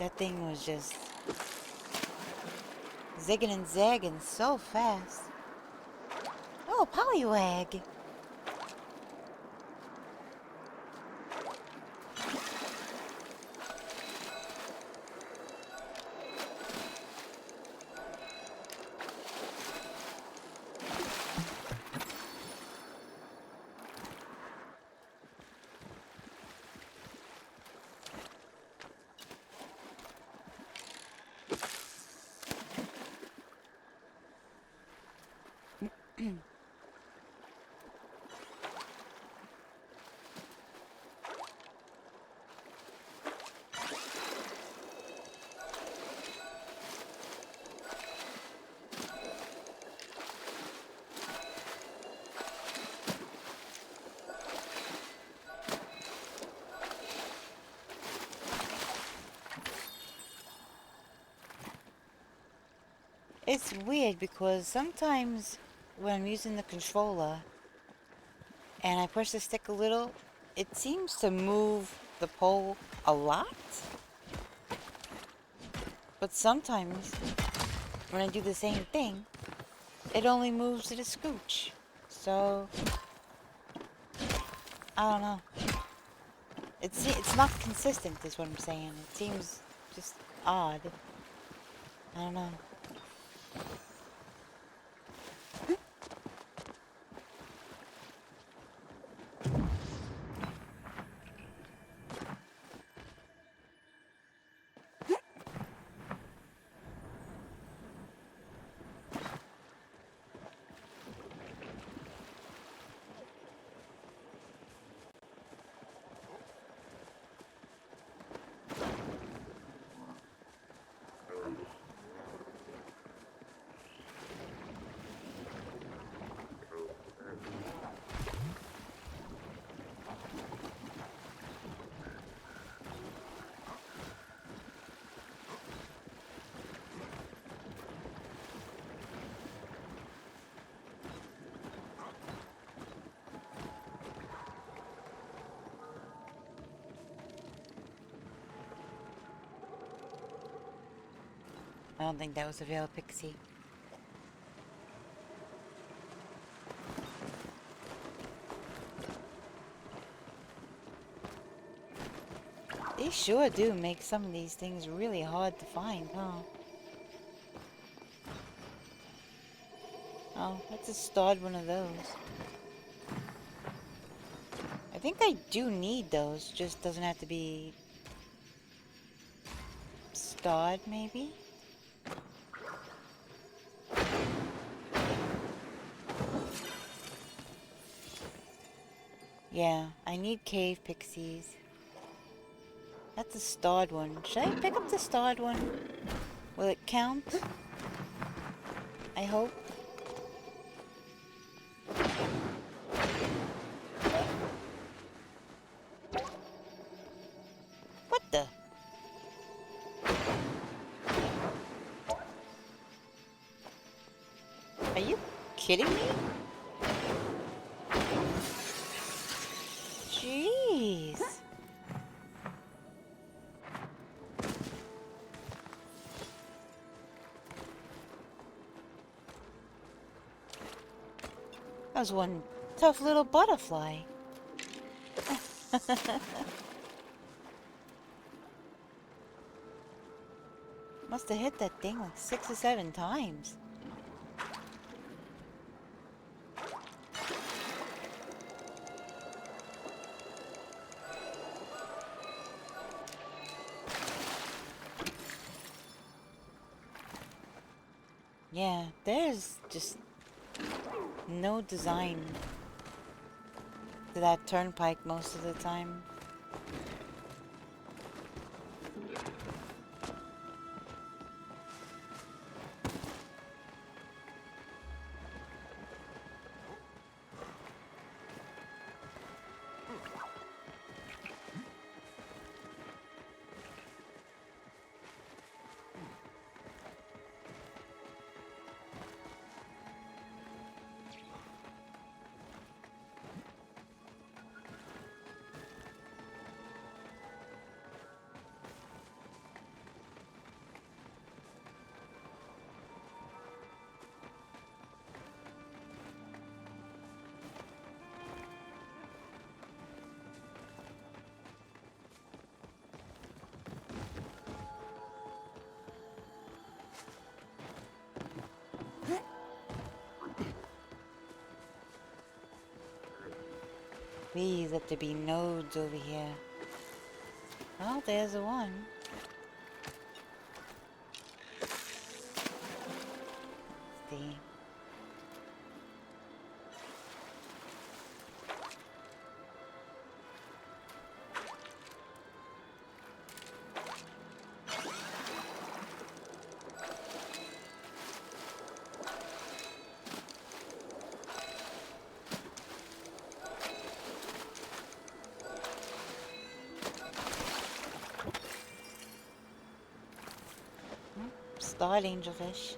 That thing was just zigging and zagging so fast. Oh, Poliwag! It's weird because sometimes when I'm using the controller and I push the stick a little, it seems to move the pole a lot. But sometimes when I do the same thing, it only moves it a scooch. So, I don't know. It's not consistent is what I'm saying. It seems just odd. I don't know. I don't think that was a veil pixie. They sure do make some of these things really hard to find, huh? Oh, let's just start one of those. I think I do need those, just doesn't have to be starred, maybe? Yeah, I need cave pixies. That's a starred one. Should I pick up the starred one? Will it count? I hope. What the? Are you kidding me? Jeez. That was one tough little butterfly. Must have hit that thing like 6 or 7 times. Yeah, there's just no design to that turnpike most of the time. Please let there be nodes over here. Oh, there's a one. Let's see. Starred angelfish.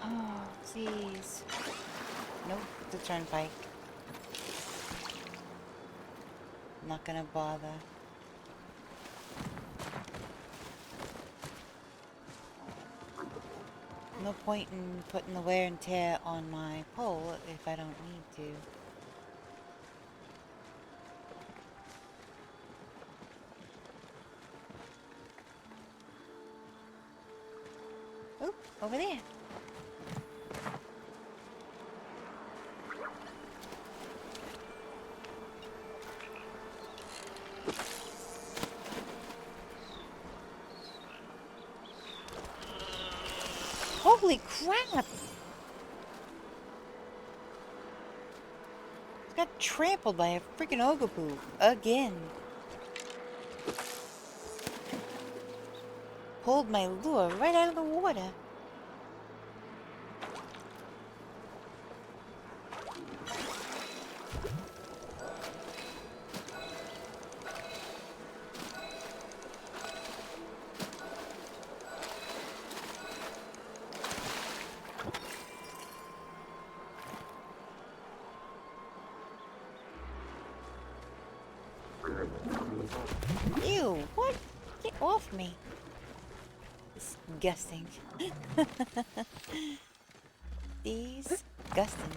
Oh, jeez. Nope, the turnpike. Not gonna bother. No point in putting the wear and tear on my pole if I don't need to. Oop, over there. Holy crap! Got trampled by a freaking ogre again. Pulled my lure right out of the water. me. Disgusting. Disgusting.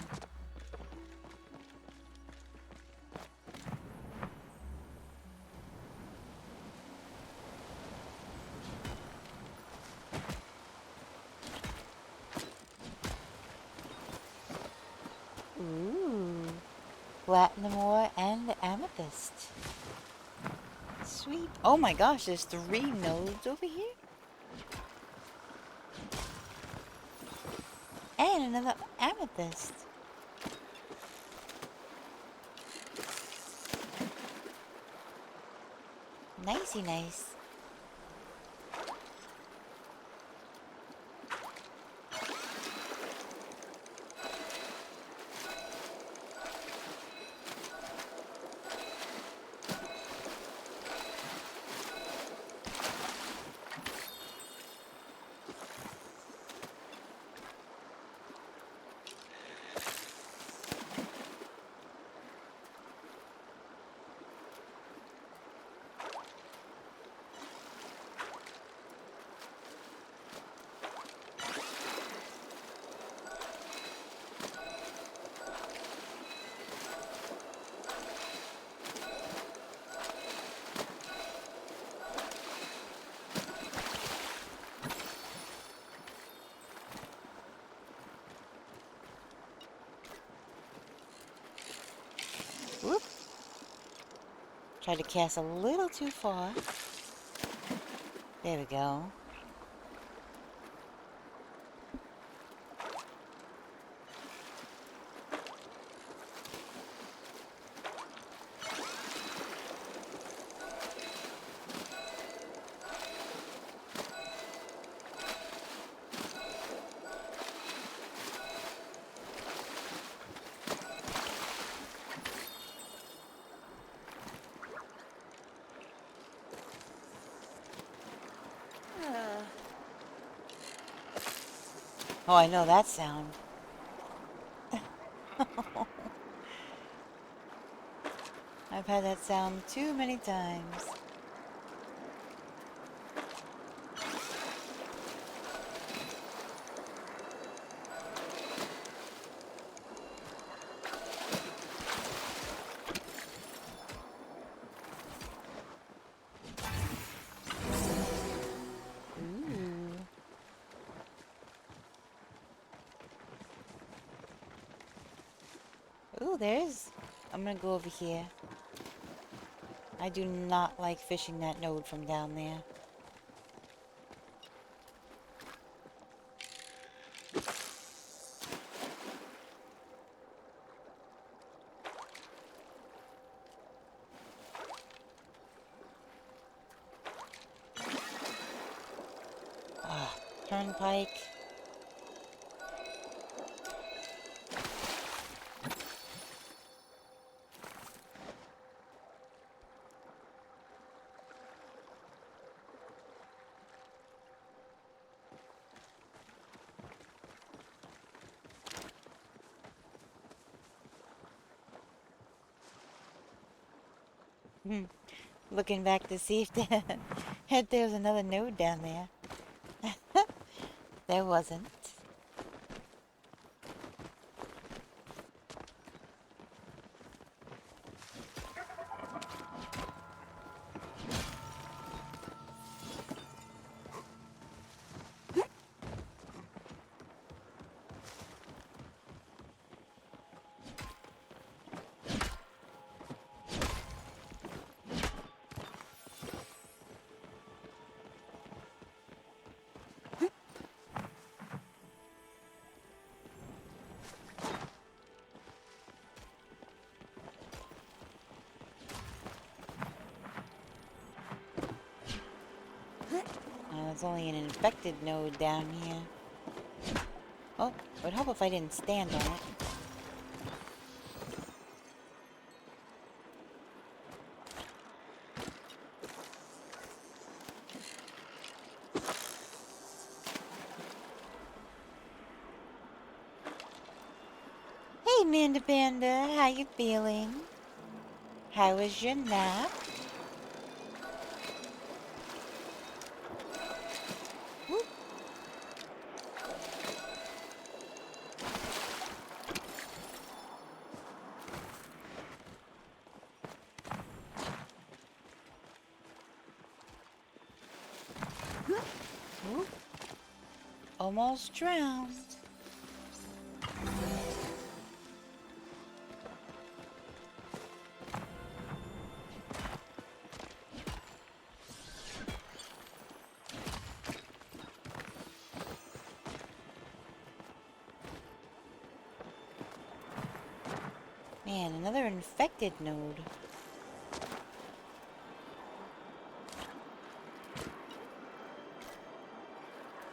Ooh. Platinum ore and amethyst. Sweet. Oh my gosh, there's 3 nodes over here? And another amethyst. Nicey nice. Whoop. Tried to cast a little too far. There we go. Oh, I know that sound. I've had that sound too many times. Ooh, there's... I'm gonna go over here. I do not like fishing that node from down there. Ah, turnpike. Looking back to see if there was another node down there. There wasn't. There's only an infected node down here. Oh, would help if I didn't stand on it. Hey, Manda Panda, how you feeling? How was your nap? Oop. Almost drowned. Man, another infected node.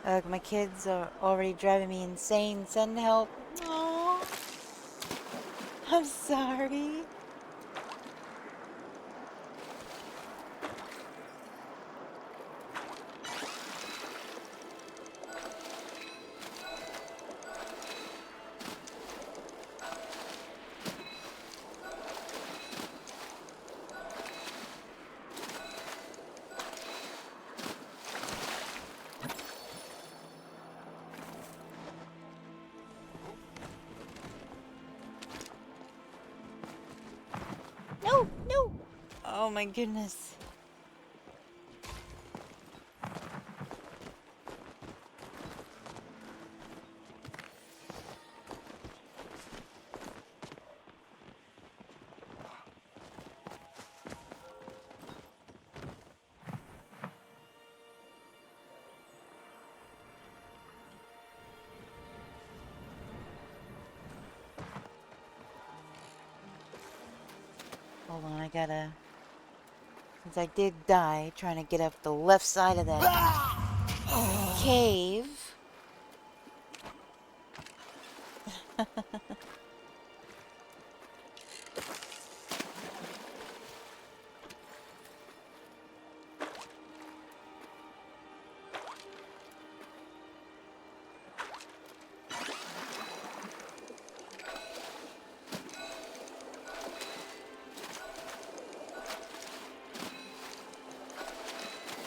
Ugh, my kids are already driving me insane. Send help. Aww. I'm sorry. No, no. Oh my goodness. Hold on, I gotta... Since I did die trying to get up the left side of that cave.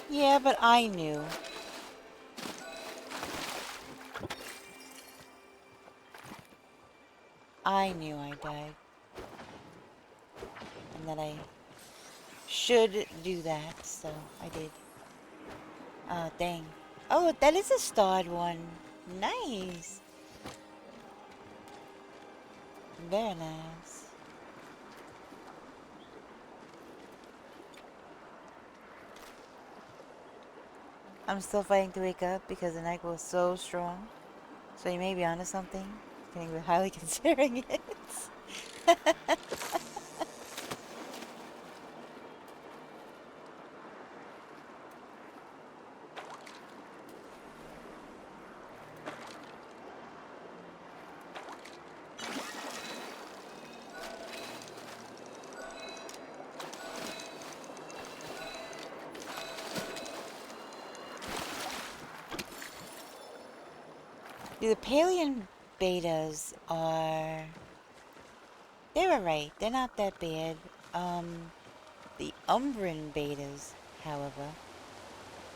Yeah, but I knew. I knew I died. And that I should do that, so I did. Oh, dang. Oh, that is a starred one. Nice. Very nice. I'm still fighting to wake up because the night was so strong. So you may be onto something. I think we're highly considering it. The Palian betas are... They were right. They're not that bad. The Umbran betas, however,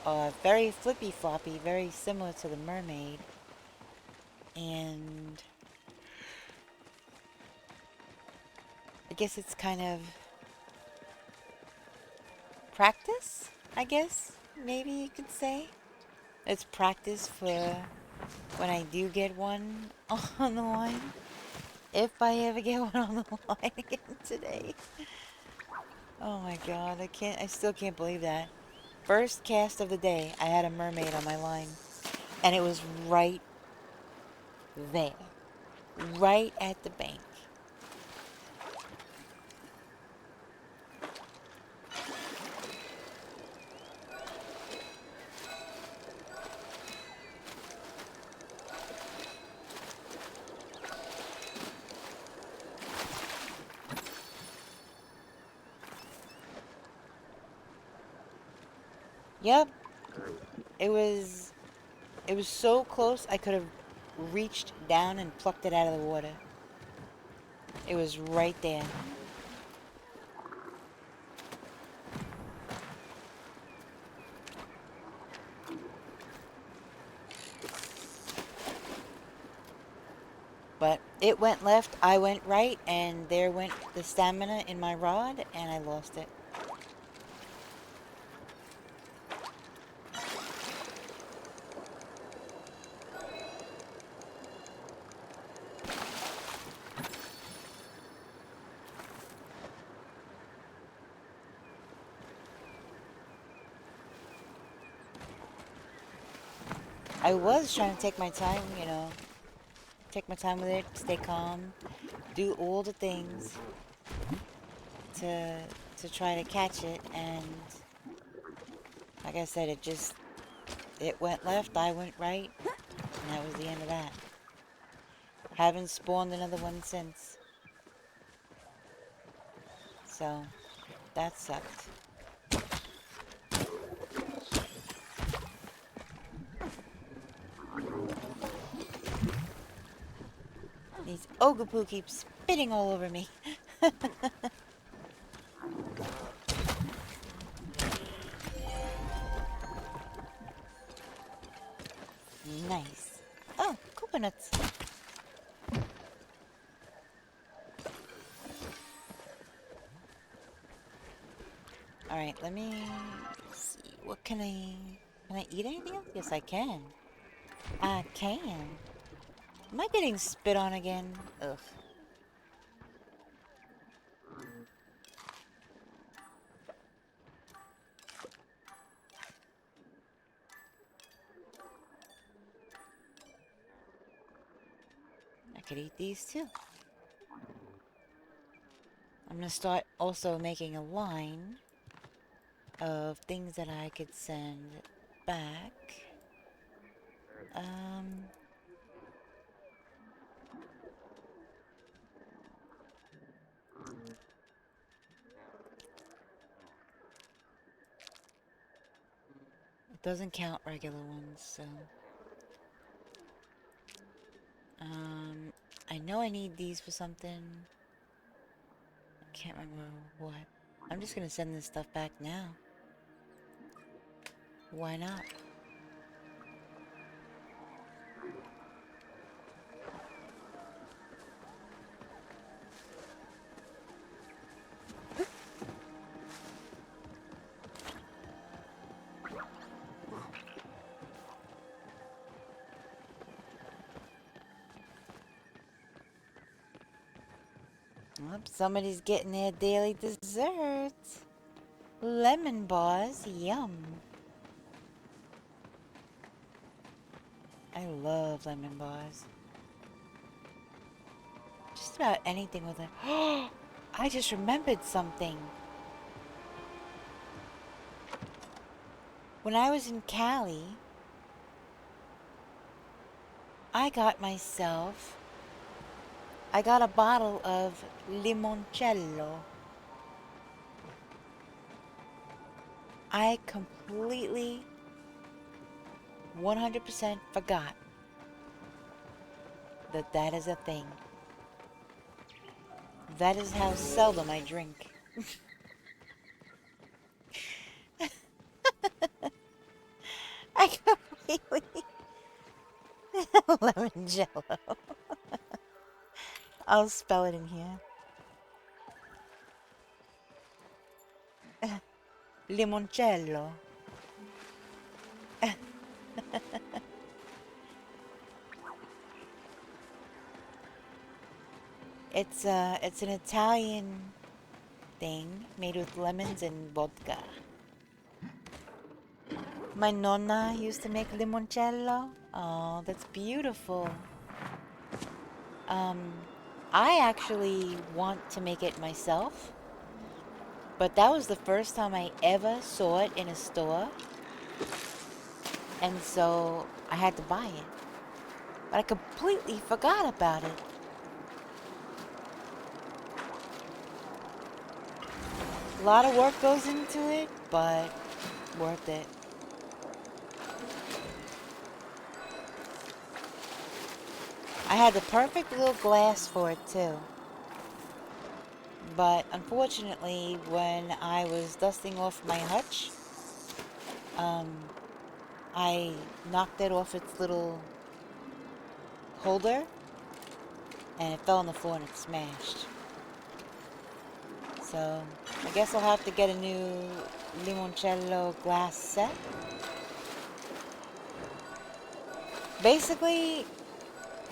are very flippy-floppy, very similar to the mermaid. And... I guess it's kind of... practice, I guess? Maybe you could say. It's practice for when I do get one on the line. If I ever get one on the line again today. Oh my god, I still can't believe that. First cast of the day, I had a mermaid on my line. And it was right there. Right at the bank. Yep. It was so close I could have reached down and plucked it out of the water. It was right there. But it went left, I went right, and there went the stamina in my rod, and I lost it. I was trying to take my time, you know, take my time with it, stay calm, do all the things to try to catch it, and like I said, it went left, I went right, and that was the end of that. Haven't spawned another one since. So, that sucked. These Ogapoo keep spitting all over me. Nice. Oh, coconuts. Alright, let me see. What can I eat anything else? Yes, I can. I can. Am I getting spit on again? Ugh. I could eat these too. I'm gonna start also making a line of things that I could send back. It doesn't count regular ones, so... I know I need these for something. I can't remember what. I'm just gonna send this stuff back now. Why not? Well, somebody's getting their daily dessert. Lemon bars, yum. I love lemon bars. Just about anything with it. Oh, I just remembered something. When I was in Cali, I got a bottle of limoncello. I completely 100% forgot that that is a thing. That is how seldom I drink. I completely... Lemon jello. I'll spell it in here. Limoncello. It's an Italian thing made with lemons and vodka. My nonna used to make limoncello. Oh, that's beautiful. I actually want to make it myself, but that was the first time I ever saw it in a store, and so I had to buy it. But I completely forgot about it. A lot of work goes into it, but worth it. I had the perfect little glass for it too. But unfortunately, when I was dusting off my hutch, I knocked it off its little holder, and it fell on the floor and it smashed. So, I guess I'll have to get a new limoncello glass set. Basically,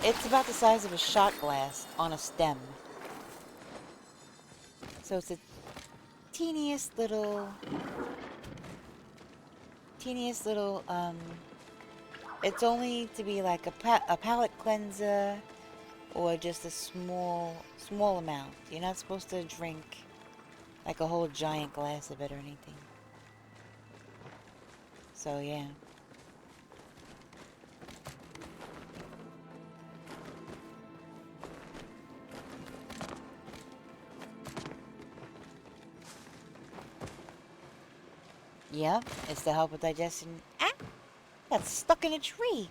it's about the size of a shot glass on a stem. So it's a teeniest little It's only to be like a palate cleanser or just a small amount. You're not supposed to drink like a whole giant glass of it or anything. So yeah. Yep, it's to help with digestion. Ah! Got stuck in a tree.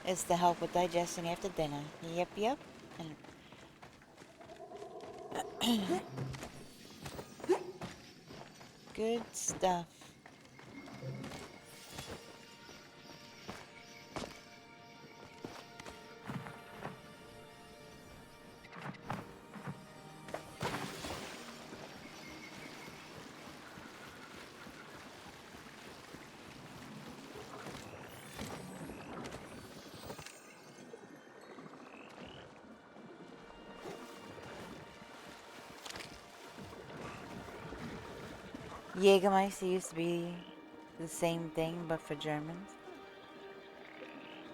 It's to help with digestion after dinner. Yep, yep. And good stuff. Jägermeister used to be the same thing, but for Germans.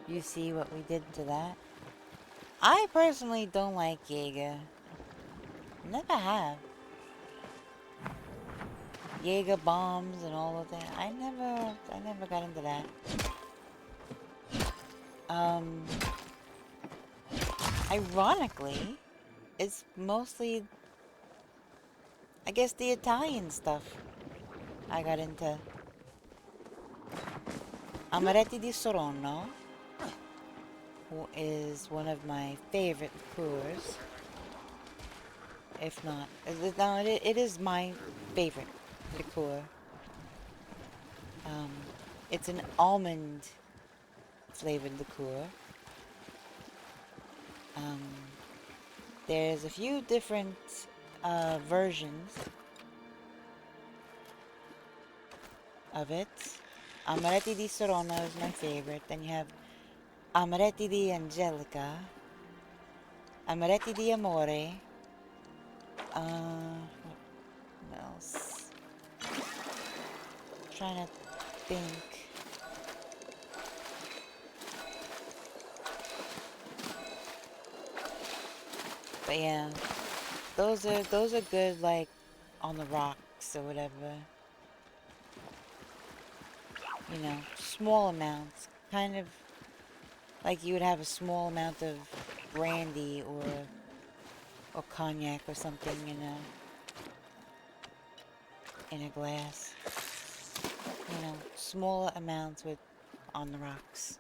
You see what we did to that? I personally don't like Jaeger. Never have. Jaeger bombs and all of that. I never got into that. Ironically, it's mostly, I guess, the Italian stuff I got into. Amaretti di Sorono, who is one of my favorite liqueurs. If not, no, it is my favorite liqueur. It's an almond flavored liqueur. There's a few different versions of it. Amaretti di Sorono is my favorite. Then you have Amaretti di Angelica, Amaretti di Amore. What else? Trying to think. But yeah, those are good, like on the rocks or whatever. You know, small amounts, kind of like you would have a small amount of brandy or cognac or something in a glass. You know, smaller amounts with on the rocks.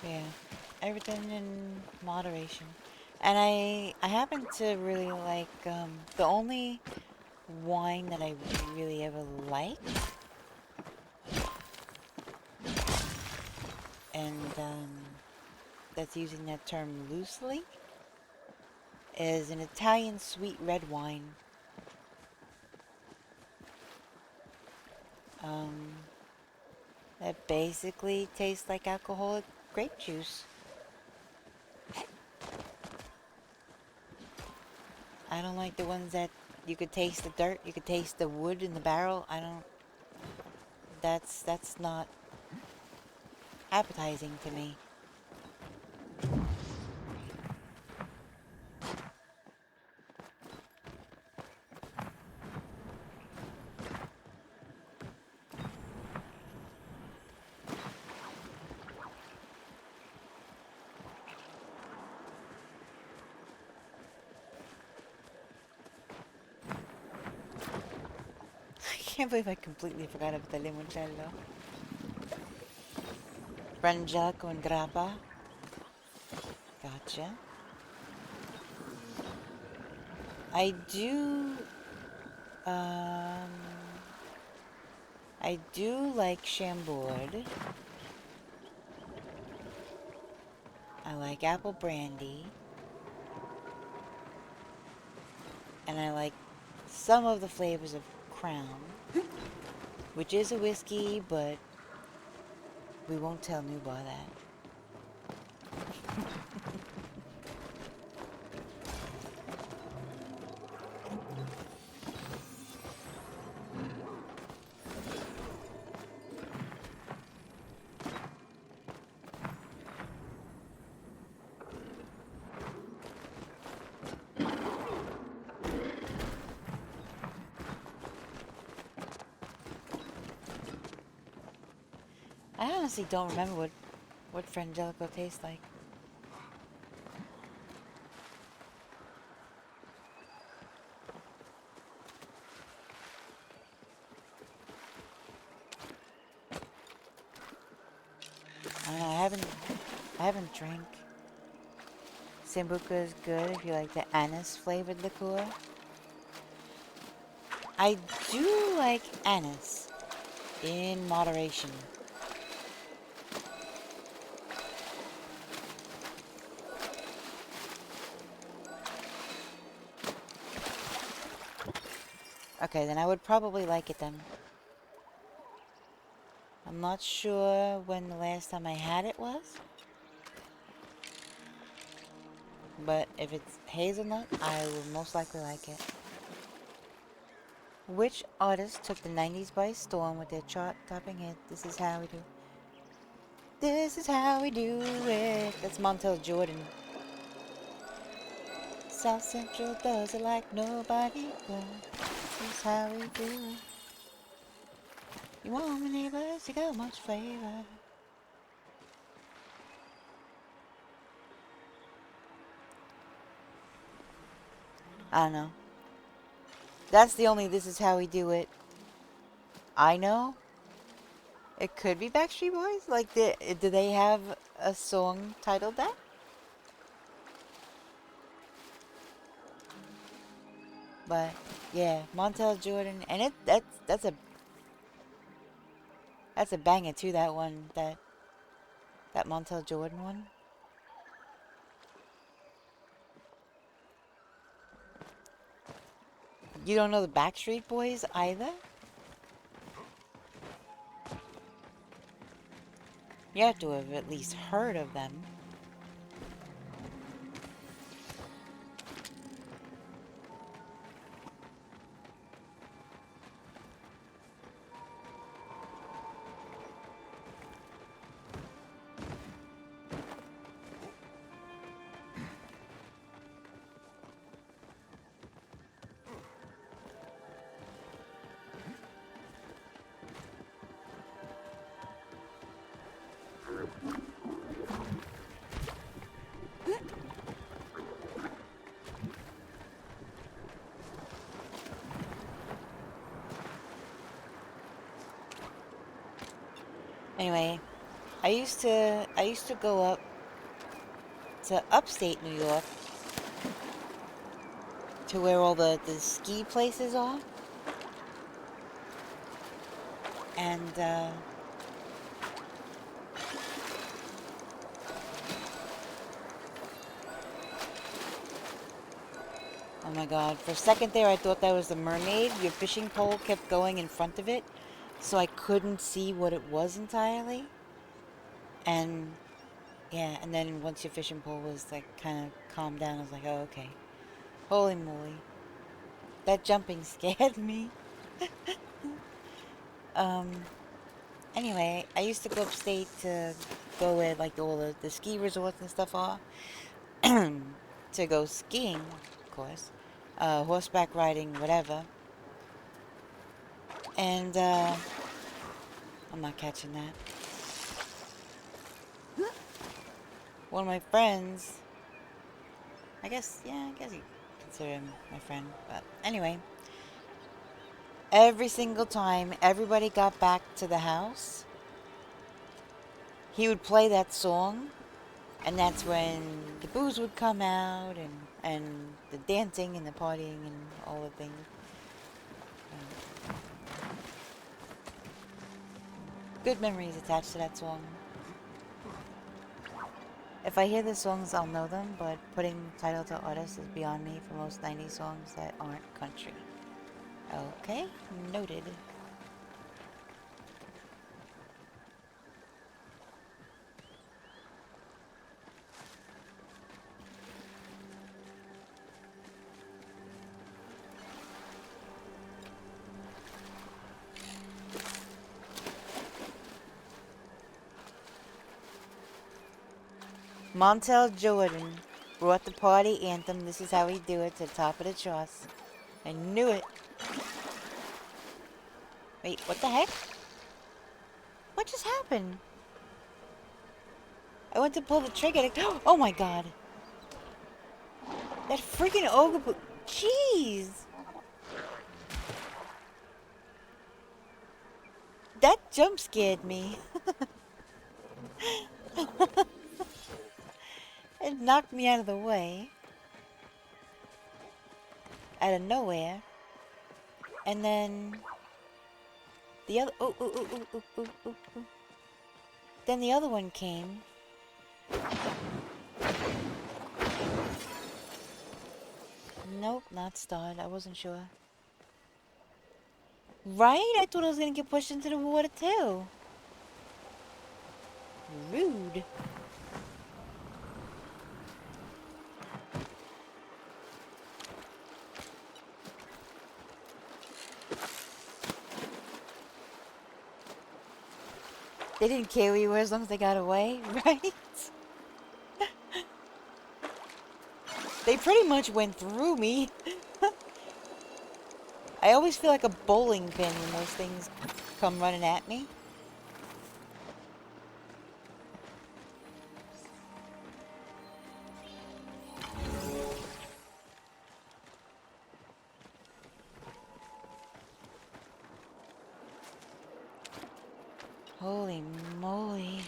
Yeah, everything in moderation. And I happen to really like, the only wine that I really ever liked, and that's using that term loosely, is an Italian sweet red wine. That basically tastes like alcoholic grape juice. I don't like the ones that you could taste the dirt, you could taste the wood in the barrel. I don't, that's not appetizing to me. I can't believe I completely forgot about the limoncello. Frangelico and grappa. Gotcha. I do, I do like Chambord. I like apple brandy. and I like some of the flavors of Crown, which is a whiskey, but we won't tell Newbar that. I honestly don't remember what Frangelico tastes like. I don't know, I haven't drank. Sambuca is good if you like the anise flavored liqueur. I do like anise in moderation. Okay, then I would probably like it then. I'm not sure when the last time I had it was. But if it's hazelnut, I will most likely like it. Which artist took the 90s by storm with their chart-topping hit, This Is How We Do? This is how we do it. That's Montel Jordan. South Central does it like nobody does. This is how we do it. You want me neighbors, you got much flavor. I don't know. That's the only This Is How We Do It I know. It could be Backstreet Boys. Like, do they have a song titled that? But yeah, Montel Jordan, and that's a banger too. That one, that Montel Jordan one. You don't know the Backstreet Boys either? You have to have at least heard of them. Anyway, I used to go up to upstate New York to where all the ski places are. And oh my god, for a second there I thought that was the mermaid. Your fishing pole kept going in front of it, so I couldn't see what it was entirely. And yeah, and then once your fishing pole was like kind of calmed down, I was like, oh, okay. Holy moly. That jumping scared me. Anyway, I used to go upstate to go where like all the ski resorts and stuff are. To go skiing, of course. Horseback riding, whatever. And I'm not catching that. One of my friends, I guess you consider him my friend. But anyway, every single time everybody got back to the house, he would play that song, and that's when the booze would come out, and the dancing and the partying and all the things. Good memories attached to that song. If I hear the songs, I'll know them, but putting title to artists is beyond me for most 90s songs that aren't country. Okay, noted. Montel Jordan brought the party anthem, This Is How We Do It, to the top of the charts. I knew it. Wait, what the heck? What just happened? I went to pull the trigger. Oh my god. That freaking ogre. Jeez. That jump scared me. It knocked me out of the way. Out of nowhere. And then the other. Ooh. Then the other one came. Nope, not starred. I wasn't sure. Right? I thought I was gonna get pushed into the water too. Rude. They didn't care where you were as long as they got away, right? They pretty much went through me. I always feel like a bowling pin when those things come running at me. Holy moly.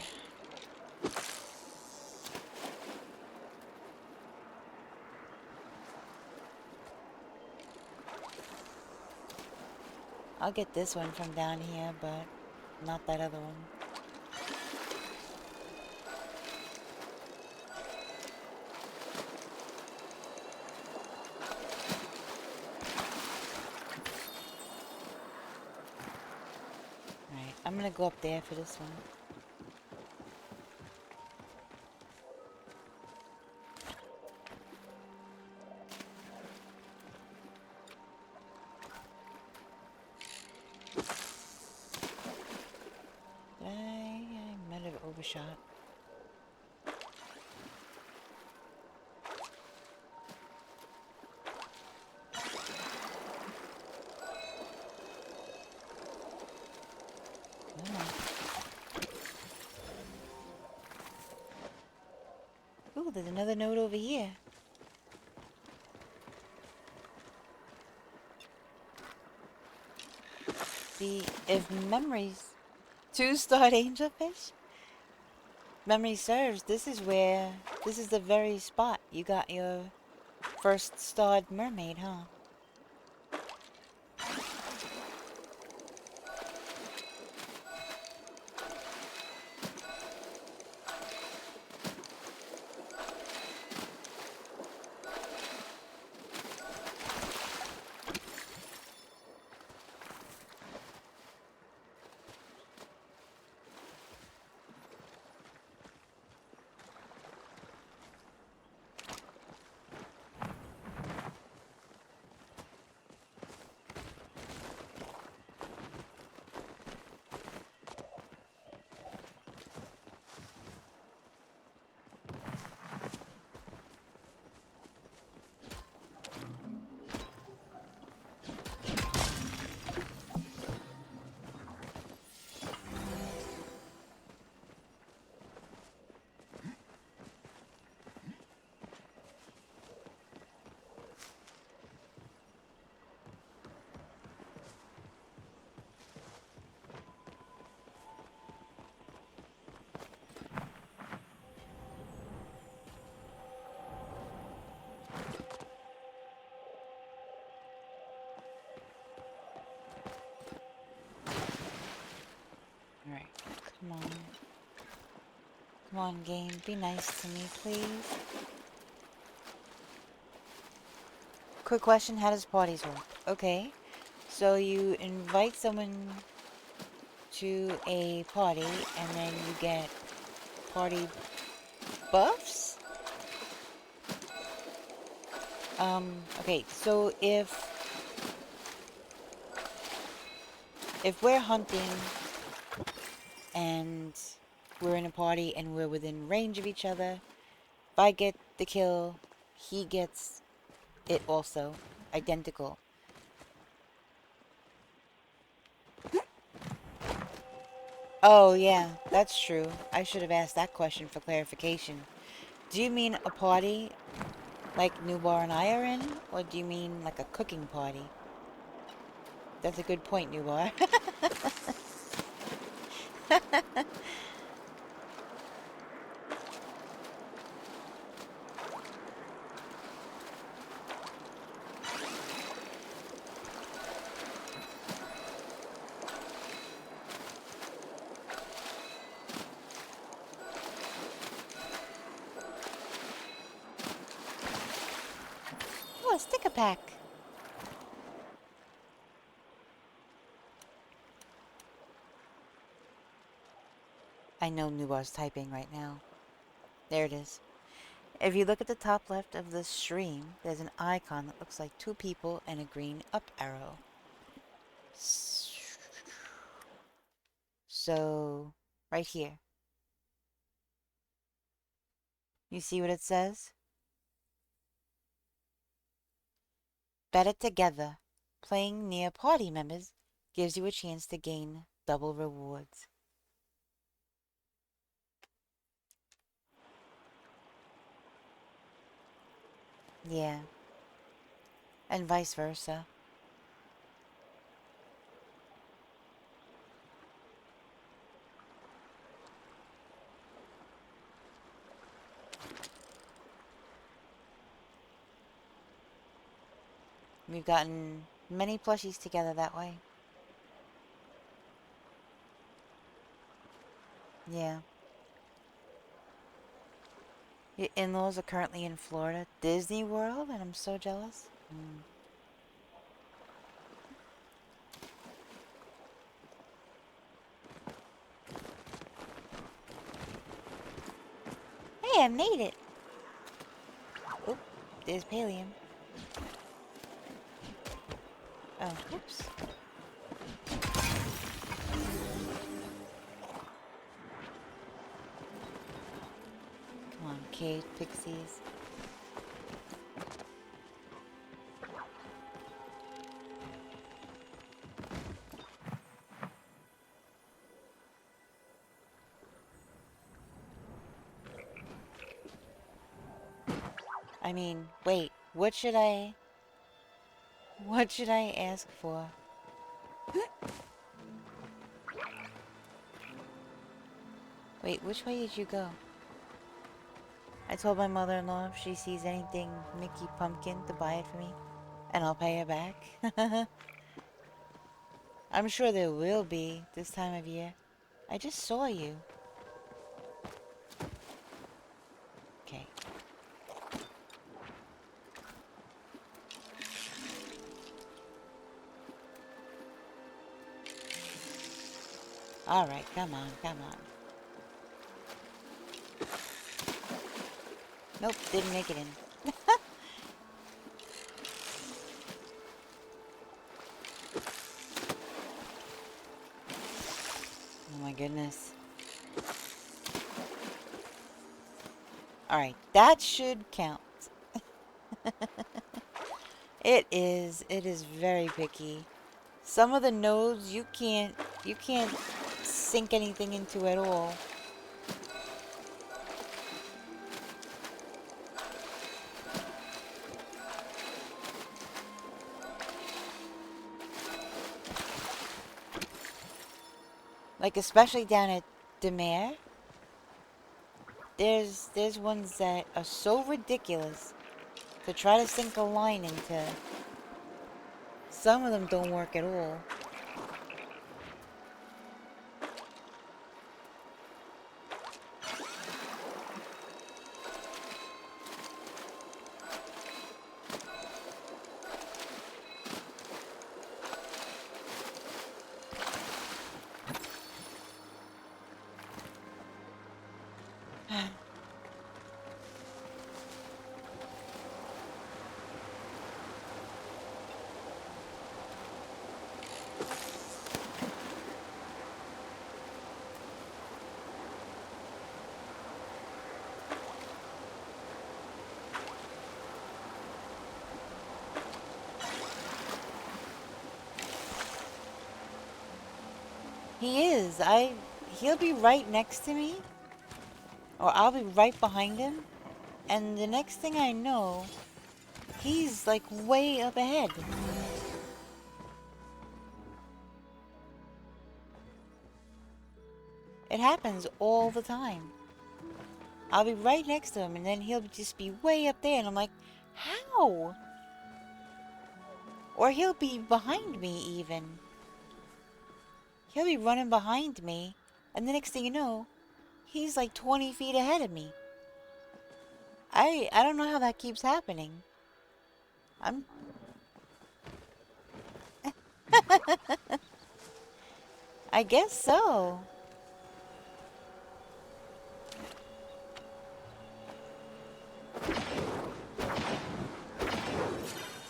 I'll get this one from down here, but not that other one. Alright, I'm gonna go up there for this one. I might have overshot. Ooh, there's another note over here. See, if memories... Two-starred angelfish? Memory serves, this is the very spot you got your first starred mermaid, huh? Alright, come on. Come on, game. Be nice to me, please. Quick question, how does parties work? Okay. So you invite someone to a party and then you get party buffs? Okay, so if we're hunting and we're in a party and we're within range of each other, if I get the kill, he gets it also. Identical. Oh, yeah, that's true. I should have asked that question for clarification. Do you mean a party like Nubar and I are in? Or do you mean like a cooking party? That's a good point, Nubar. Oh, a sticker pack. I know Nubar's typing right now. There it is. If you look at the top left of the stream, there's an icon that looks like two people and a green up arrow. So, right here. You see what it says? Better together. Playing near party members gives you a chance to gain double rewards. Yeah. And vice versa. We've gotten many plushies together that way. Yeah. Your in-laws are currently in Florida, Disney World, and I'm so jealous. Hey, I made it! Oop, there's Palium. Oh, oops. Come on, cave pixies. I mean, wait, what should I ask for? Wait, which way did you go? I told my mother-in-law if she sees anything Mickey Pumpkin to buy it for me, and I'll pay her back. I'm sure there will be this time of year. I just saw you. Okay. Alright, come on, come on. Nope, didn't make it in. Oh my goodness. Alright, that should count. It is very picky. Some of the nodes you can't sink anything into at all. Like especially down at Demare. There's ones that are so ridiculous to try to sink a line into. Some of them don't work at all. He is. He'll be right next to me, or I'll be right behind him, and the next thing I know, he's like way up ahead. It happens all the time. I'll be right next to him, and then he'll just be way up there, and I'm like, how? Or he'll be behind me even. He'll be running behind me, and the next thing you know, he's like 20 feet ahead of me. I don't know how that keeps happening. I guess so.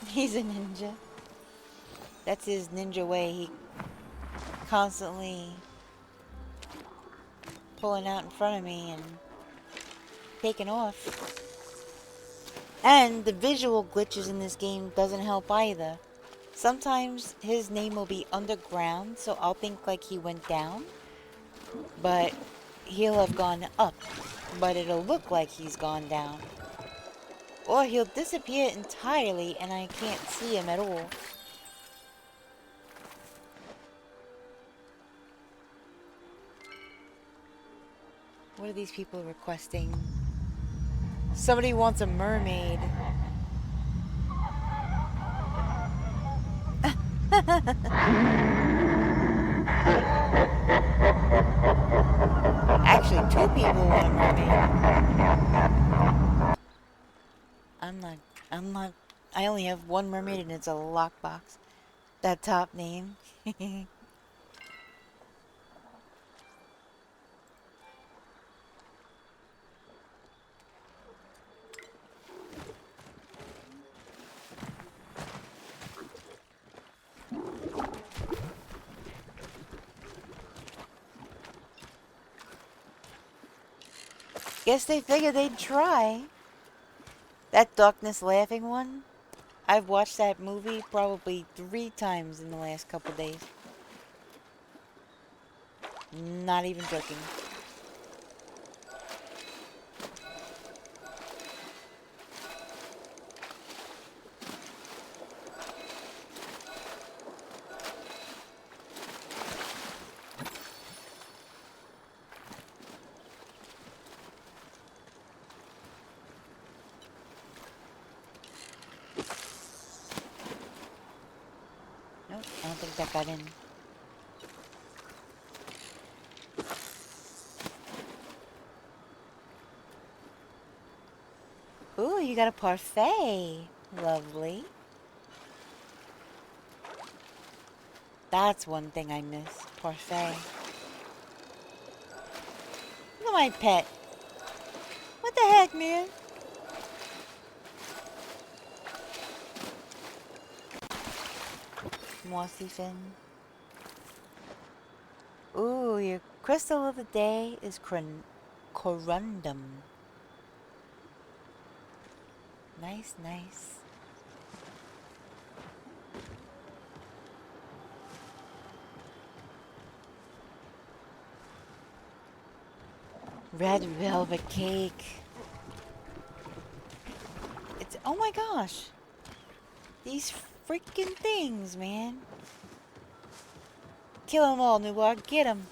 He's a ninja. That's his ninja way. He constantly pulling out in front of me and taking off. And the visual glitches in this game doesn't help either. Sometimes his name will be underground, so I'll think like he went down, but he'll have gone up, but it'll look like he's gone down. Or he'll disappear entirely and I can't see him at all. What are these people requesting? Somebody wants a mermaid. Actually, 2 people want a mermaid. I only have 1 mermaid and it's a lockbox. That top name. Guess they figured they'd try. That Darkness Laughing one, I've watched that movie probably 3 times in the last couple days. Not even joking. Nope, I don't think that got in. Ooh, you got a parfait. Lovely. That's one thing I miss. Parfait. Look at my pet. What the heck, man? Mossy fin. Ooh, your crystal of the day is corundum. Nice, nice. Red velvet cake. It's, oh my gosh. These freaking things, man. Kill them all, Newbog. Get them.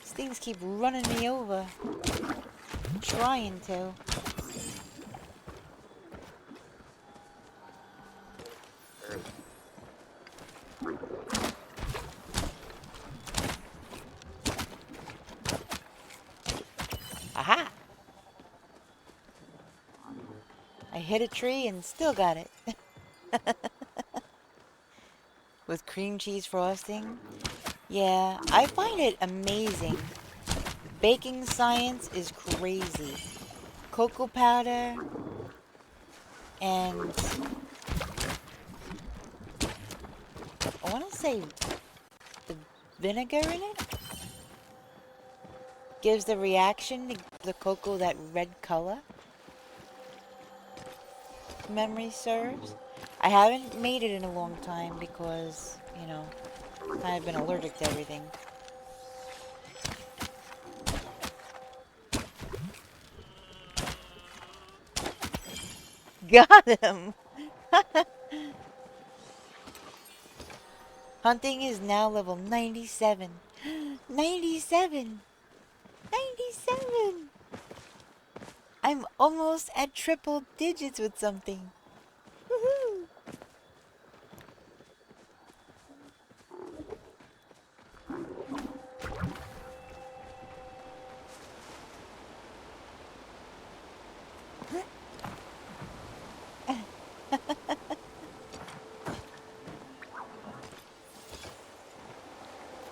These things keep running me over. I'm trying to. Aha! I hit a tree and still got it. With cream cheese frosting. Yeah, I find it amazing. Baking science is crazy. Cocoa powder and I want to say the vinegar in it gives the reaction to the cocoa that red color. Memory serves. I haven't made it in a long time because, you know, I've been allergic to everything. Got him! Hunting is now level 97. 97! 97! I'm almost at triple digits with something. Woohoo!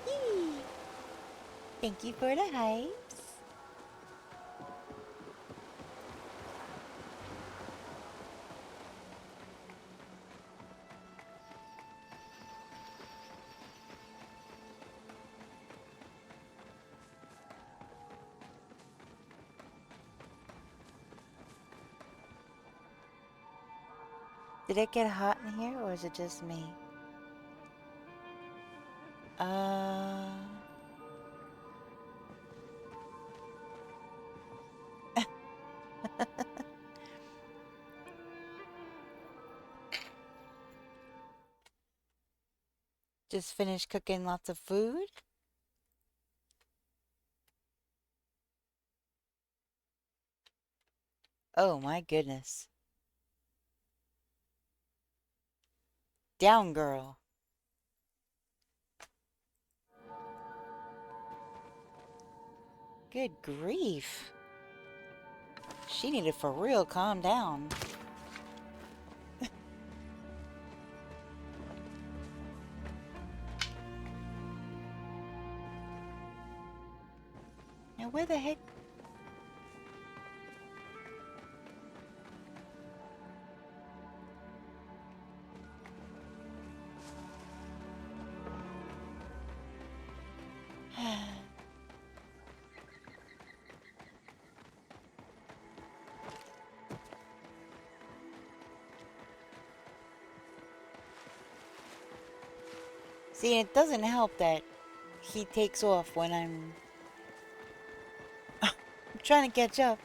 Yee. Thank you for the hypes. Did it get hot in here, or is it just me? Just finished cooking lots of food? Oh my goodness. Down, girl. Good grief. She needed for real calm down. Now where the heck? See, it doesn't help that he takes off when I'm trying to catch up.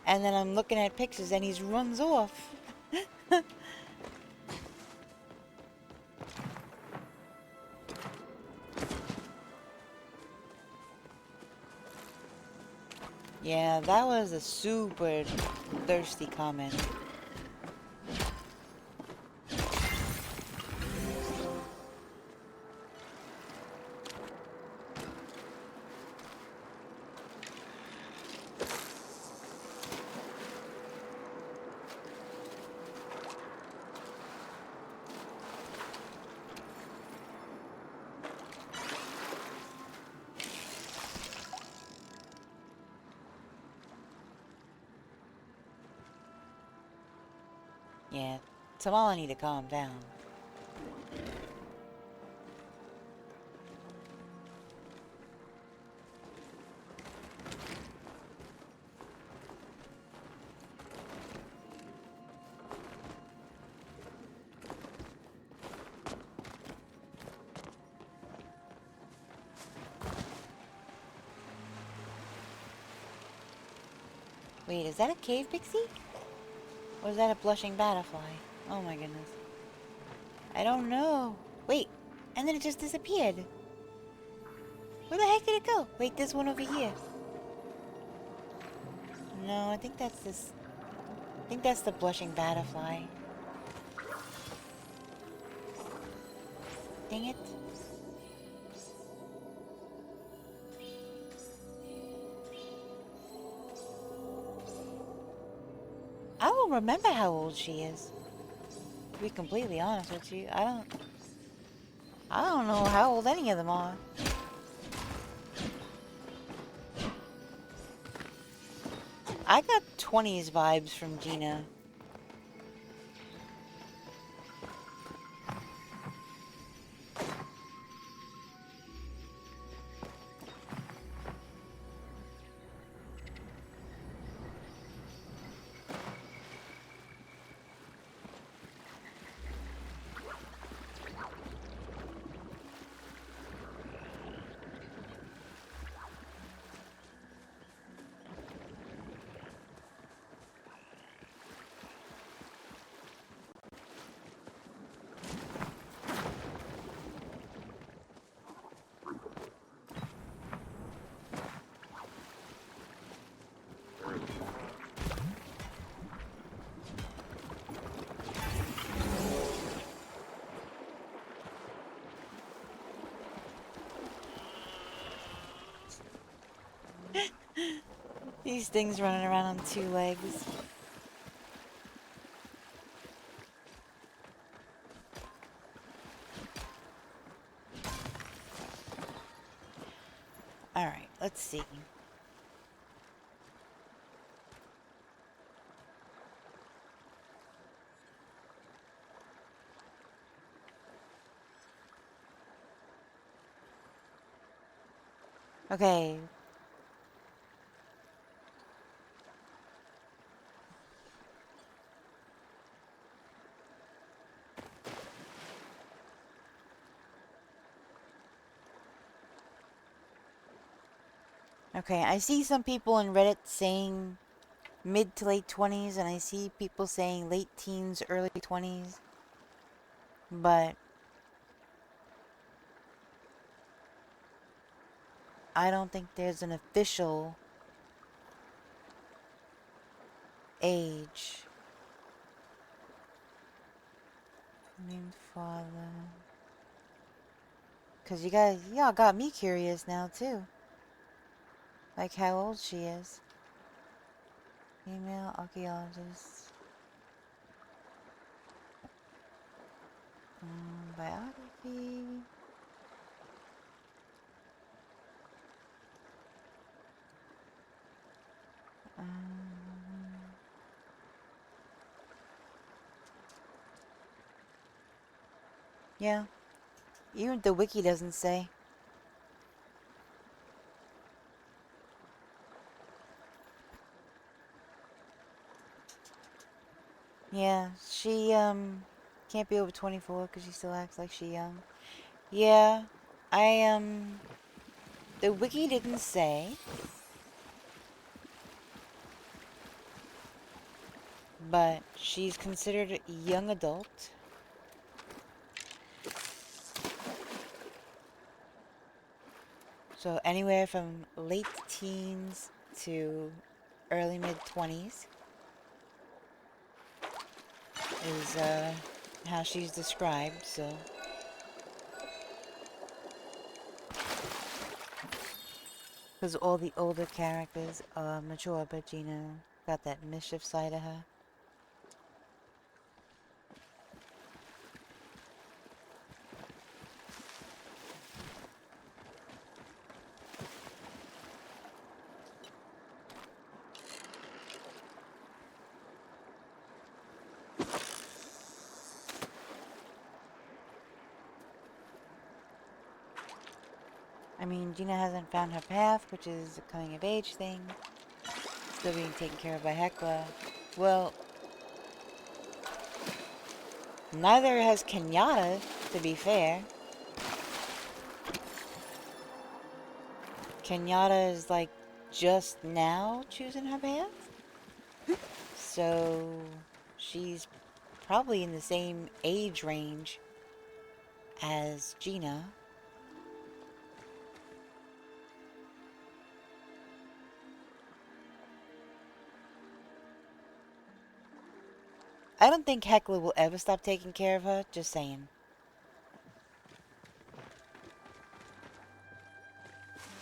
And then I'm looking at pictures and he runs off. Yeah, that was a super thirsty comment. Yeah, Tamala need to calm down. Wait, is that a cave pixie? Or is that a blushing butterfly? Oh my goodness. I don't know. Wait, and then it just disappeared. Where the heck did it go? Wait, there's one over here. No, I think that's this. I think that's the blushing butterfly. Dang it. I don't remember how old she is. To be completely honest with you, I don't know how old any of them are. I got 20s vibes from Gina. These things running around on 2 legs. Alright, let's see. Okay. Okay, I see some people on Reddit saying mid to late 20s, and I see people saying late teens, early 20s. But I don't think there's an official age. Named father. Cause y'all got me curious now too. Like how old she is. Female archaeologist. Biography. Yeah. Even the wiki doesn't say. Yeah, she can't be over 24 because she still acts like she young. Yeah, the wiki didn't say, but she's considered a young adult. So anywhere from late teens to early mid 20s is how she's described, so. Because all the older characters are mature, but Gina got that mischief side of her. I mean, Gina hasn't found her path, which is a coming of age thing. Still being taken care of by Hecla. Well, neither has Kenyatta, to be fair. Kenyatta is like just now choosing her path. So she's probably in the same age range as Gina. I don't think Hecla will ever stop taking care of her, just saying.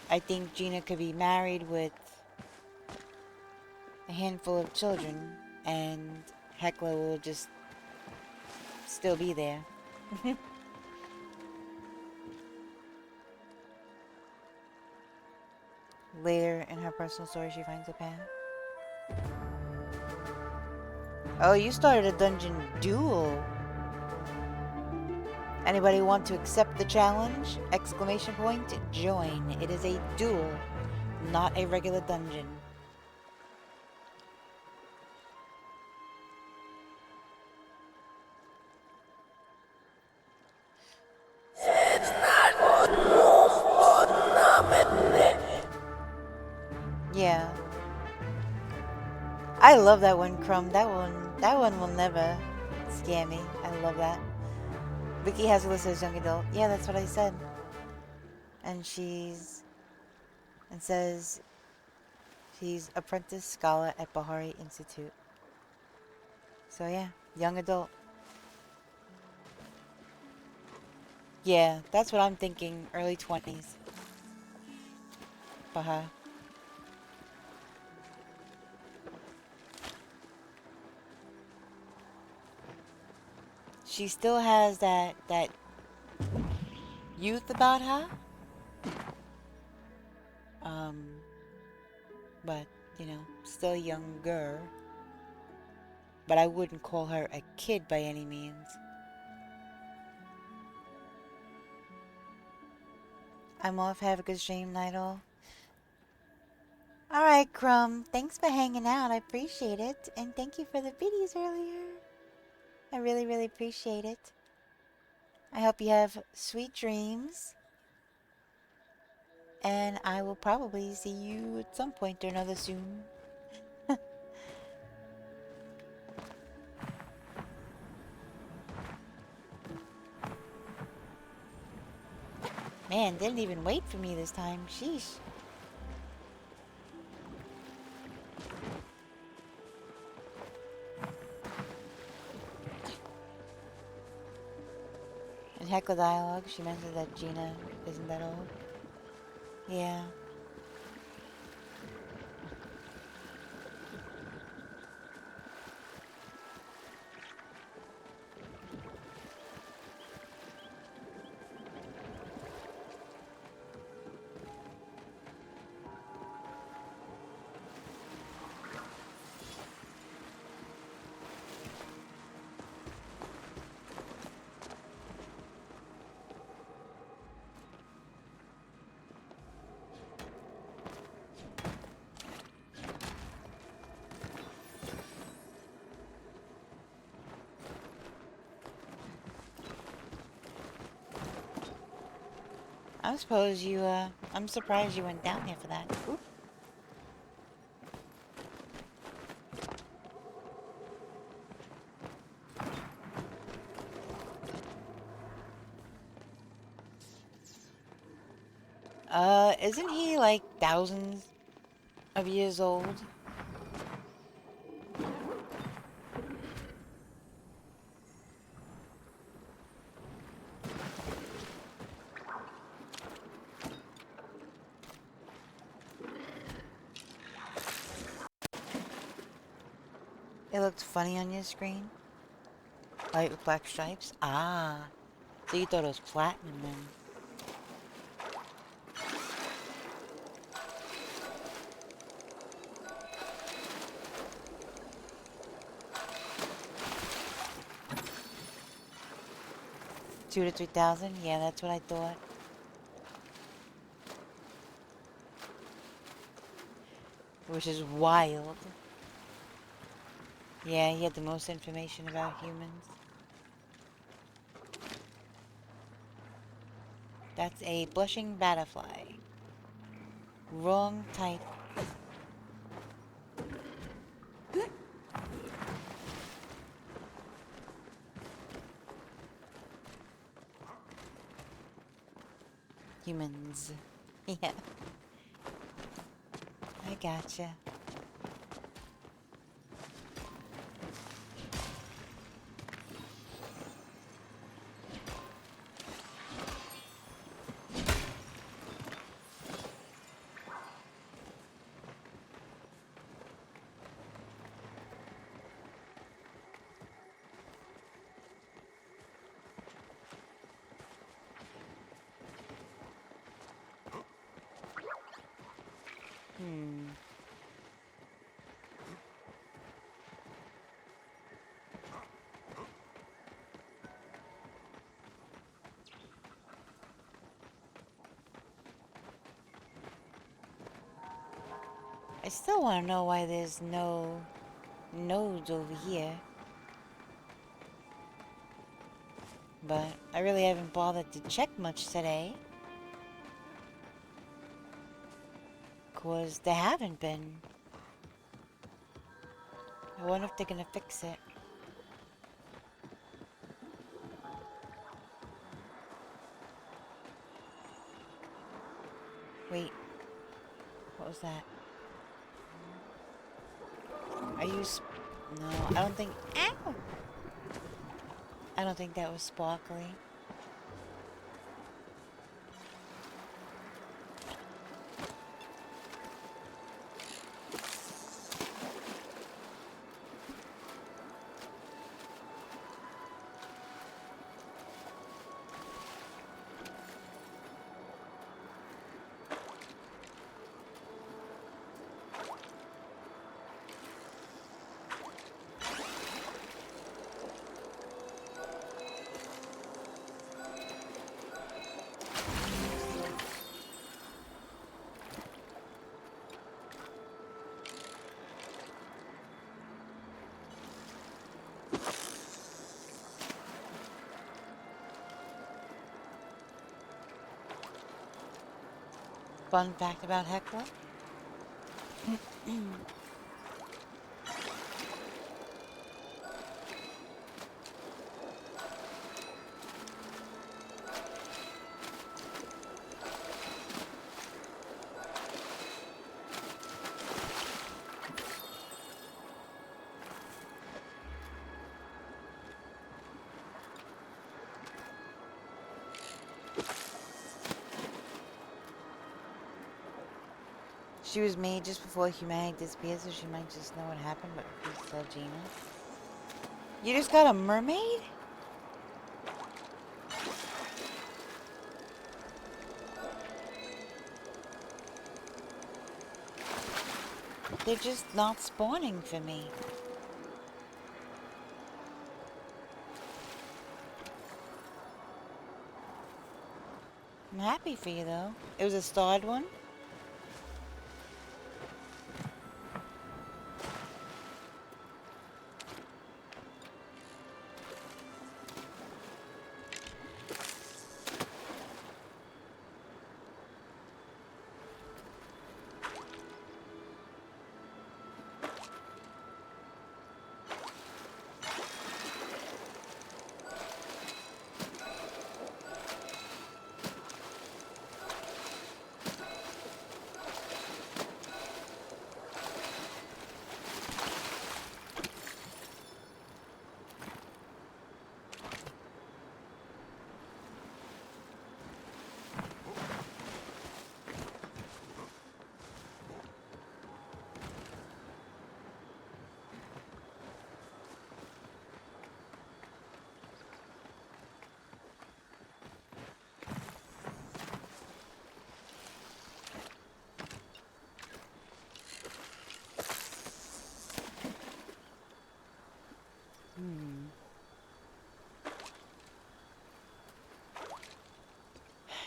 I think Gina could be married with a handful of children, and Hecla will just still be there. Later in her personal story, she finds a path. Oh, you started a dungeon duel. Anybody want to accept the challenge? Exclamation point, join. It is a duel, not a regular dungeon. Yeah. I love that one, Crumb. That one will never scare me. I love that. Vicky has listed as young adult. Yeah, that's what I said. And says she's apprentice scholar at Bahari Institute. So yeah, young adult. Yeah, that's what I'm thinking. Early 20s. Baha. She still has that youth about her. But, you know, still younger. But I wouldn't call her a kid by any means. I'm off. Have a good stream, night all. Alright, Crumb. Thanks for hanging out. I appreciate it. And thank you for the videos earlier. I really, really appreciate it. I hope you have sweet dreams. And I will probably see you at some point or another soon. Man, didn't even wait for me this time. Sheesh. In Heckle Dialogue, she mentioned that Gina isn't that old. Yeah. I suppose you, I'm surprised you went down there for that. Oop. Isn't he like thousands of years old? It looked funny on your screen. White with black stripes? Ah. So you thought it was platinum then. $2,000 to $3,000? Yeah, that's what I thought. Which is wild. Yeah, he had the most information about humans. That's a blushing butterfly. Wrong type. Humans. Yeah. I gotcha. I still want to know why there's no nodes over here. But I really haven't bothered to check much today. 'Cause there haven't been. I wonder if they're gonna fix it. Wait. What was that? Are you no, I don't think... Ow! I don't think that was sparkly. fun fact about Hecla. She was made just before humanity disappeared, so she might just know what happened, but refused to tell Gina. You just got a mermaid? They're just not spawning for me. I'm happy for you, though. It was a starred one?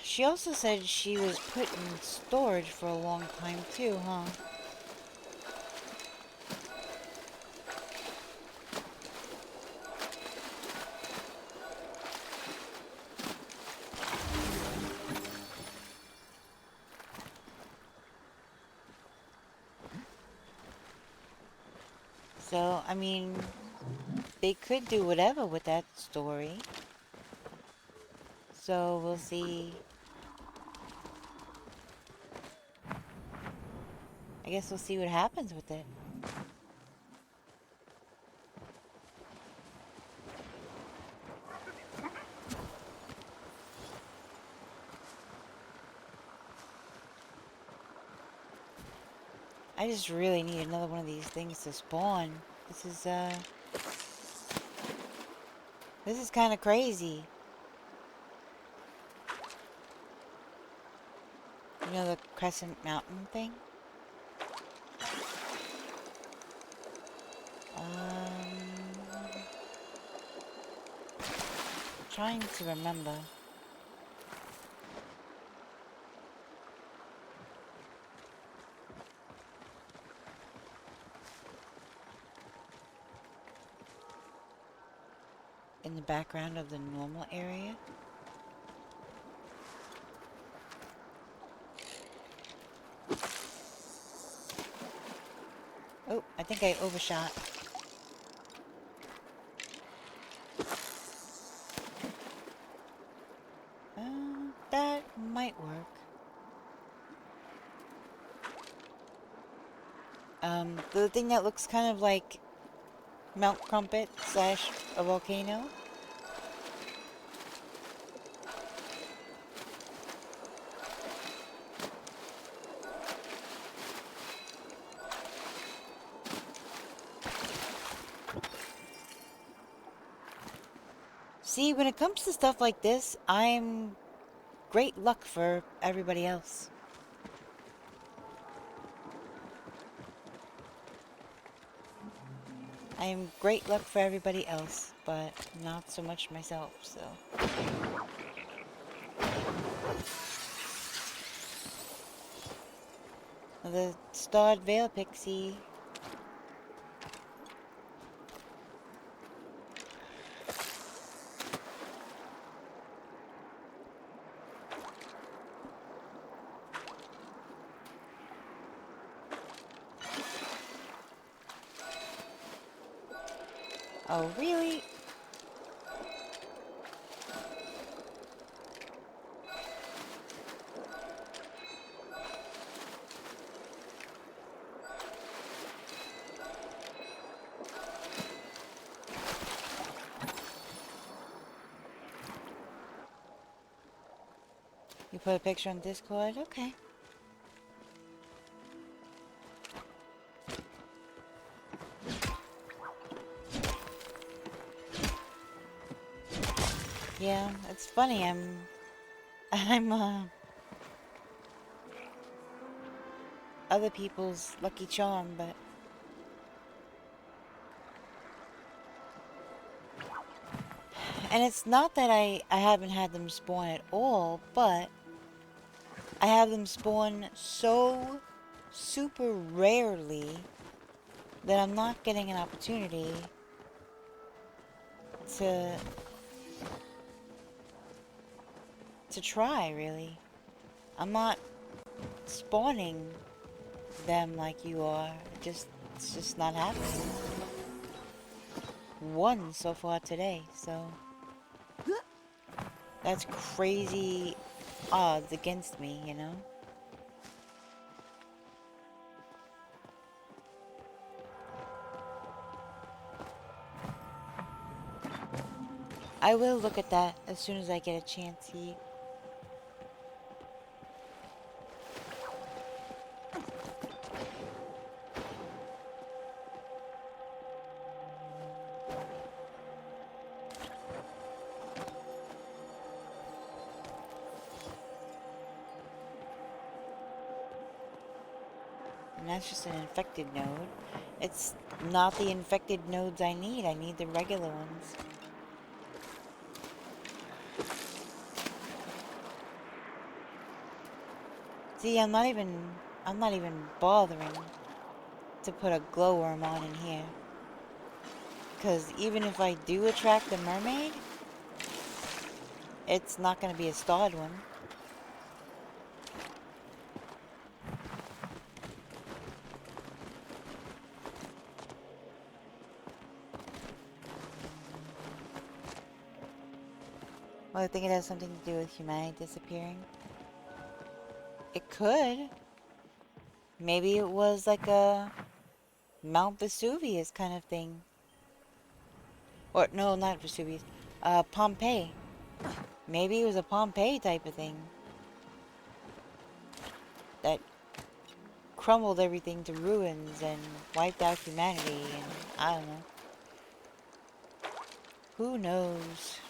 She also said she was put in storage for a long time too, huh? So, I mean, they could do whatever with that story. So, we'll see. I guess we'll see what happens with it. I just really need another one of these things to spawn. This is kind of crazy. You know the Crescent Mountain thing? Trying to remember. In the background of the normal area. Oh, I think I overshot. That might work. The thing that looks kind of like Mount Crumpet slash a volcano. See, when it comes to stuff like this, I'm great luck for everybody else. I am great luck for everybody else, but not so much myself, so. The starred veil pixie. Oh, really? You put a picture on Discord? Okay. Yeah, it's funny. I'm other people's lucky charm, but and it's not that I haven't had them spawn at all, but I have them spawn so super rarely that I'm not getting an opportunity to try, really. I'm not spawning them like you are. It's just not happening. One so far today, so that's crazy odds against me, you know? I will look at that as soon as I get a chance. And that's just an infected node. It's not the infected nodes I need. I need the regular ones. See, I'm not even bothering to put a glowworm on in here. Because even if I do attract the mermaid, it's not going to be a starred one. Well, I think it has something to do with humanity disappearing. It could. Maybe it was like a Mount Vesuvius kind of thing. Or, no, not Vesuvius. Pompeii. Maybe it was a Pompeii type of thing. That crumbled everything to ruins and wiped out humanity and I don't know. Who knows?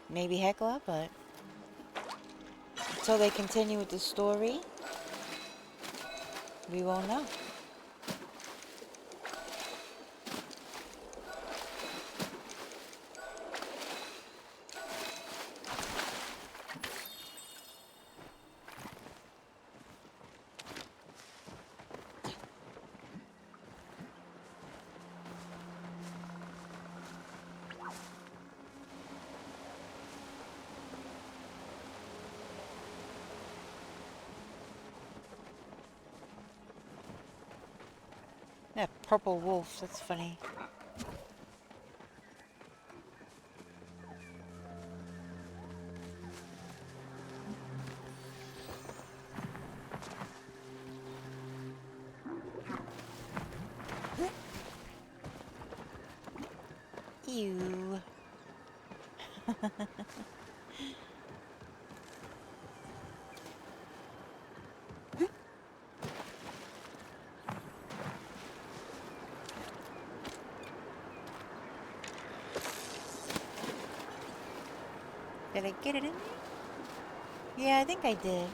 Maybe Hecla, but until they continue with the story, we won't know. Yeah, purple wolf, that's funny. Ew. Did I get it in there? Yeah, I think I did.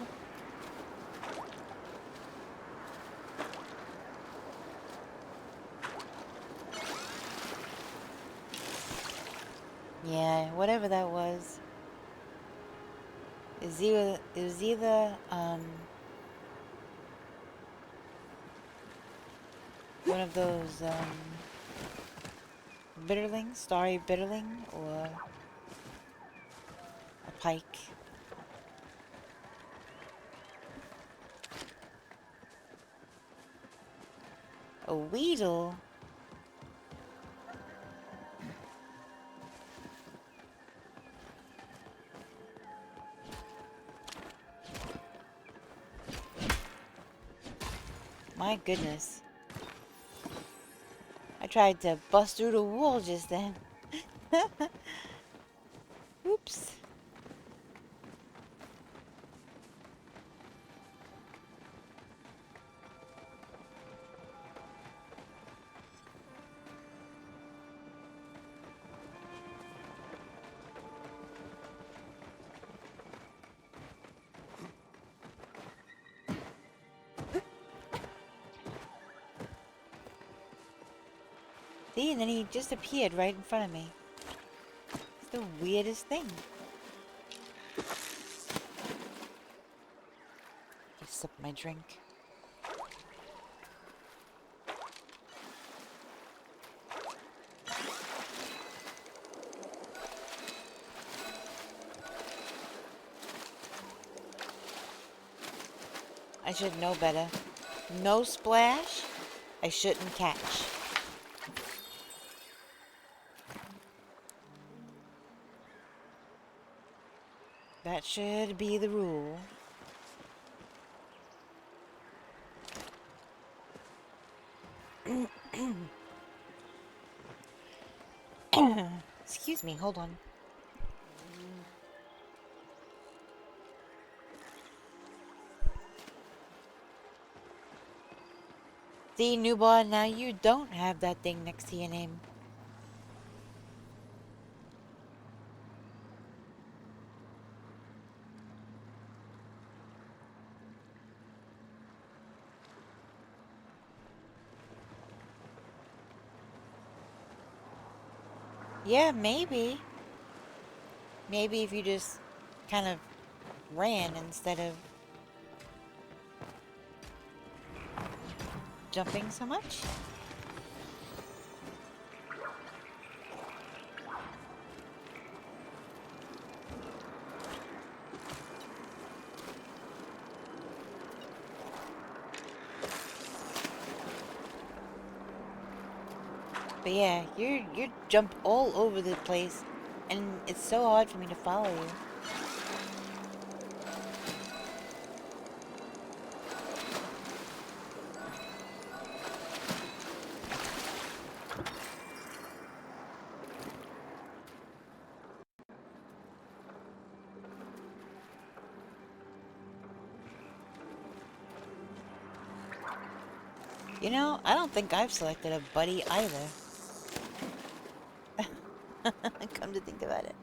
Yeah, whatever that was. It was either one of those bitterling, starry bitterling, or a pike. A weedle? My goodness. I tried to bust through the wall just then. Oops. See, and then he just appeared right in front of me. It's the weirdest thing. I sip my drink. I should know better. No splash, I shouldn't catch. That should be the rule. Excuse me, hold on. See, newborn, now you don't have that thing next to your name. Yeah, maybe. Maybe if you just kind of ran instead of jumping so much. But yeah, you jump all over the place, and it's so hard for me to follow you. You know, I don't think I've selected a buddy either. Come to think about it.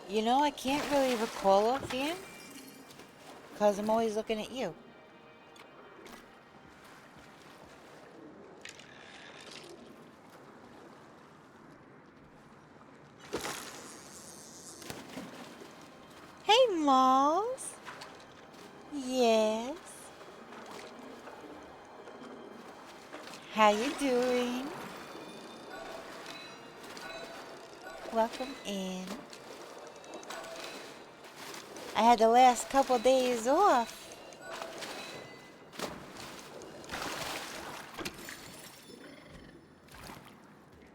You know, I can't really recall offhand, because I'm always looking at you. Hey, Malls. Yes. How you doing? Welcome in. I had the last couple days off.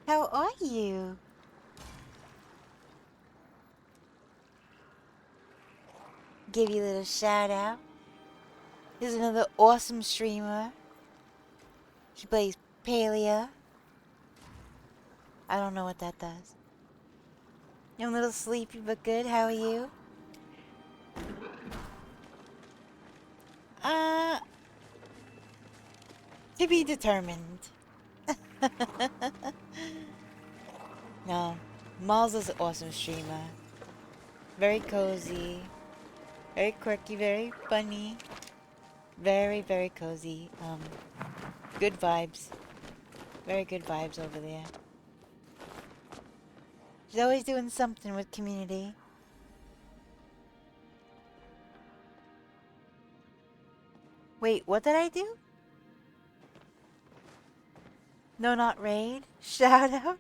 How are you? Give you a little shout out. Here's another awesome streamer. She plays Palia. I don't know what that does. I'm a little sleepy but good. How are you? To be determined. No, Malls is an awesome streamer. Very cozy. Very quirky, very funny. Very, very cozy. Good vibes. Very good vibes over there. She's always doing something with community. Wait, what did I do? No, not raid. Shout out.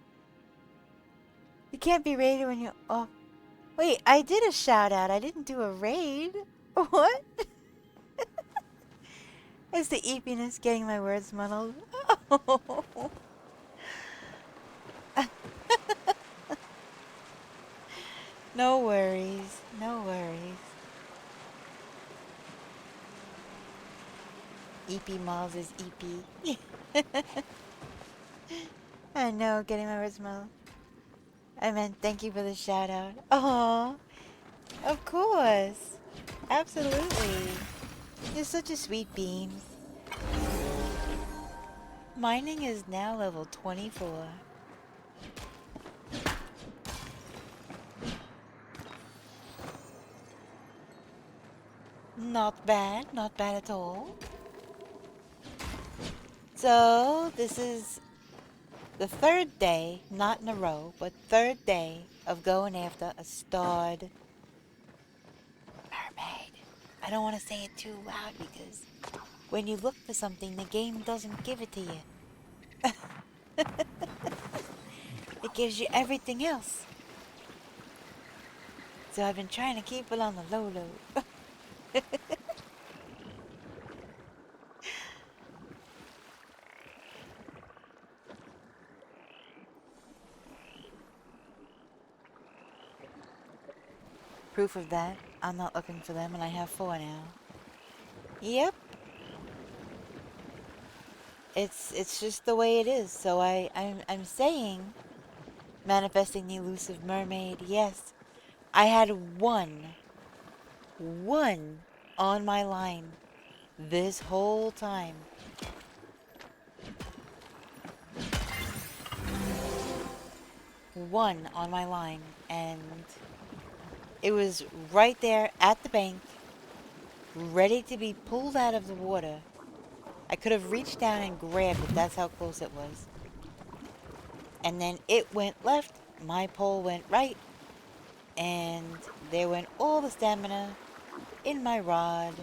You can't be raided when you... Oh. Wait, I did a shout out. I didn't do a raid. What? It's the eepiness getting my words muddled. Oh. No worries. No worries. EP Malls is EP. I know, getting my words mouth. I meant thank you for the shout out. Oh, of course. Absolutely. You're such a sweet bean. Mining is now level 24. Not bad, not bad at all. So, this is the third day, not in a row, but third day of going after a starred mermaid. I don't want to say it too loud because when you look for something, the game doesn't give it to you. It gives you everything else. So I've been trying to keep it on the low low. Proof of that, I'm not looking for them and I have 4 now. Yep. It's just the way it is. So I'm saying manifesting the elusive mermaid, yes. I had one on my line this whole time. One on my line, and it was right there at the bank, ready to be pulled out of the water. I could have reached down and grabbed it, that's how close it was. And then it went left, my pole went right, and there went all the stamina in my rod,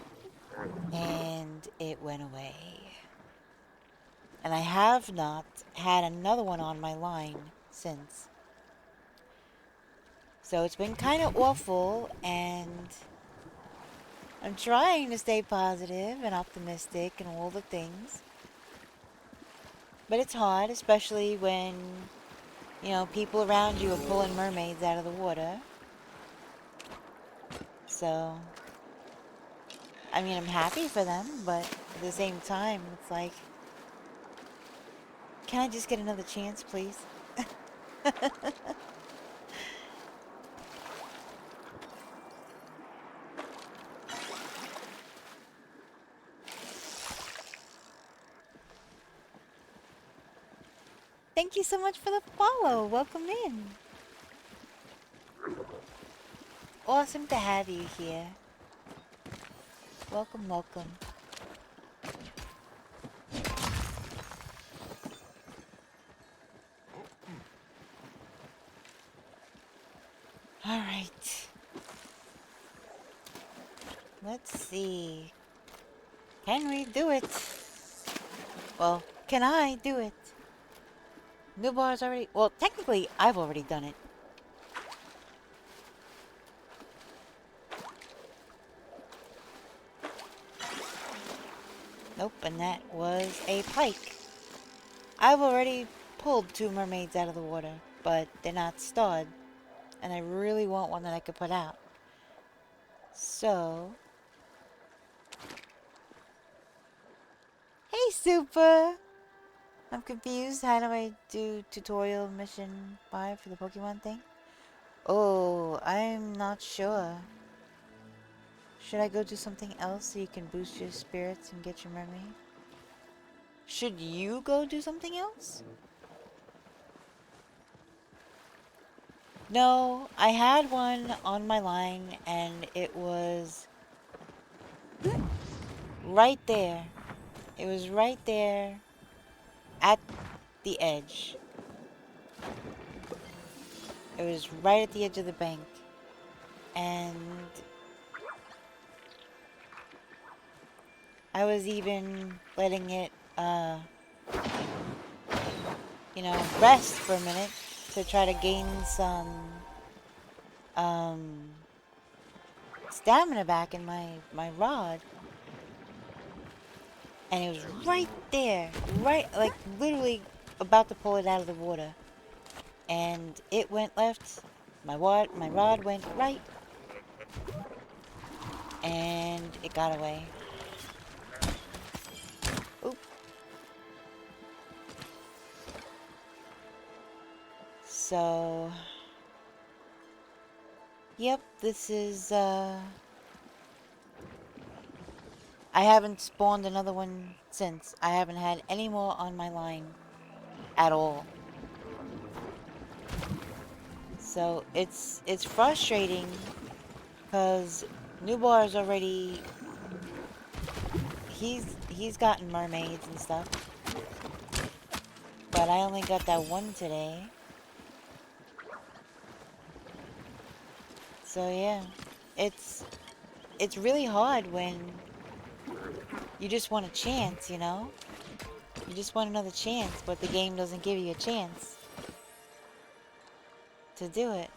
and it went away. And I have not had another one on my line since. So it's been kind of awful, and I'm trying to stay positive and optimistic and all the things. But it's hard, especially when, you know, people around you are pulling mermaids out of the water. So, I mean, I'm happy for them, but at the same time, it's like, can I just get another chance, please? Thank you so much for the follow. Welcome in. Awesome to have you here. Welcome, welcome. All right. Let's see. Can we do it? Well, can I do it? New bar's already... Well, technically, I've already done it. Nope, and that was a pike. I've already pulled 2 mermaids out of the water, but they're not starred. And I really want one that I could put out. So... Hey, Super! I'm confused. How do I do tutorial mission 5 for the Pokemon thing? Oh, I'm not sure. Should I go do something else so you can boost your spirits and get your mermaid? Should you go do something else? No, I had one on my line and it was right there. It was right there at the edge. It was right at the edge of the bank. And I was even letting it, you know, rest for a minute to try to gain some, stamina back in my rod. And it was right there, right, like, literally about to pull it out of the water. and it went left. My rod went right, and it got away. Oop. So, yep, this is, I haven't spawned another one since. I haven't had any more on my line at all. So, it's frustrating, because Newbar's already, he's gotten mermaids and stuff. But I only got that one today. So yeah, it's really hard when you just want a chance, you know? You just want another chance, but the game doesn't give you a chance to do it.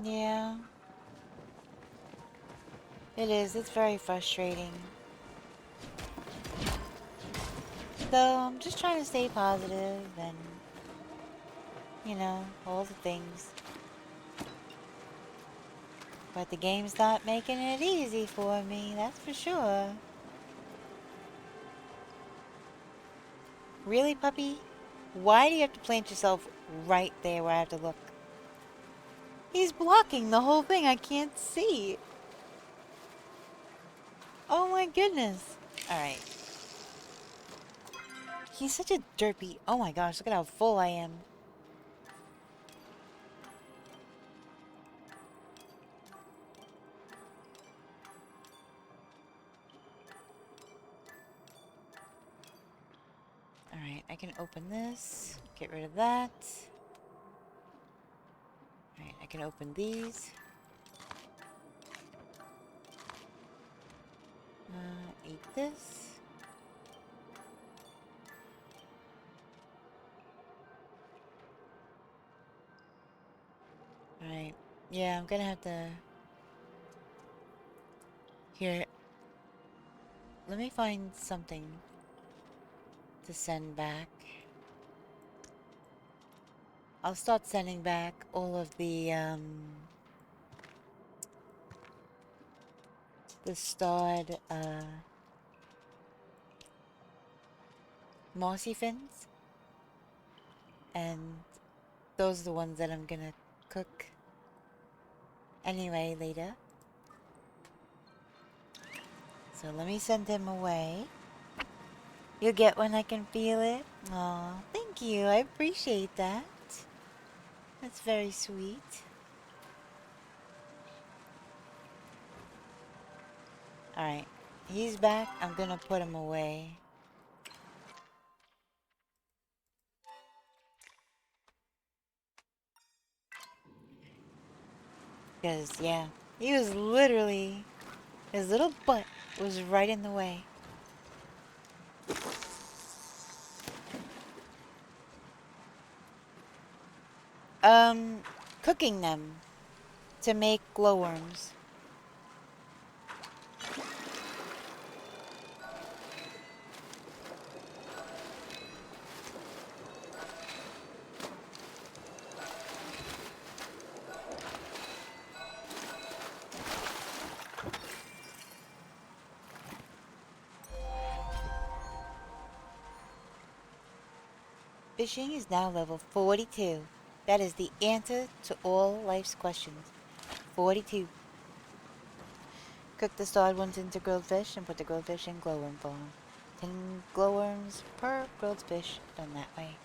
Yeah. It is. It's very frustrating. So, I'm just trying to stay positive and, you know, all the things. But the game's not making it easy for me, that's for sure. Really, puppy? Why do you have to plant yourself right there where I have to look? He's blocking the whole thing. I can't see. Oh my goodness. Alright. He's such a derpy. Oh my gosh, look at how full I am. Alright, I can open this. Get rid of that. Alright, I can open these. Eat this. Alright. Yeah, I'm gonna have to... Here. Let me find something to send back. I'll start sending back all of the starred, mossy fins. And those are the ones that I'm gonna cook anyway later. So let me send him away. You'll get when I can feel it. Aw, thank you. I appreciate that. That's very sweet. Alright. He's back. I'm gonna put him away. Because, yeah. He was literally... His little butt was right in the way. Cooking them to make glowworms. Fishing is now level 42. That is the answer to all life's questions. 42. Cook the starred ones into grilled fish and put the grilled fish in glowworm form. 10 glowworms per grilled fish, done that way.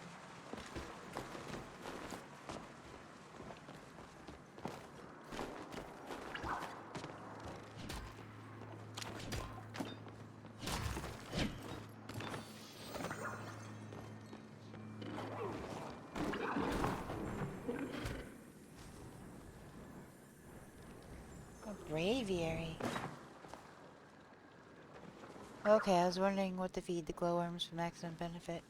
Braviary. Okay, I was wondering what to feed the glowworms for maximum benefit.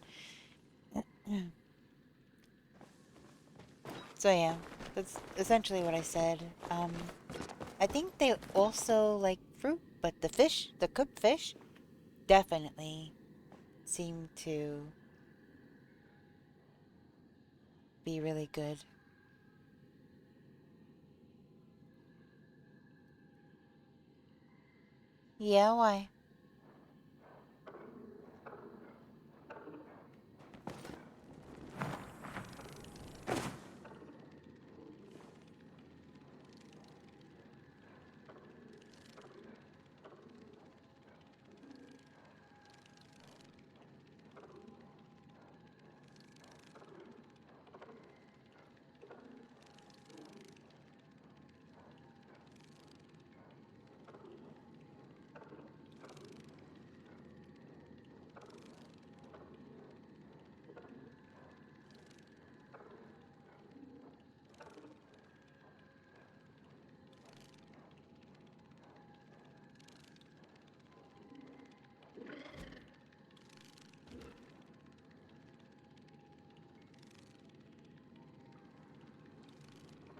So yeah, that's essentially what I said. I think they also like fruit, but the fish, the cooked fish, definitely seem to be really good. Yeah, why?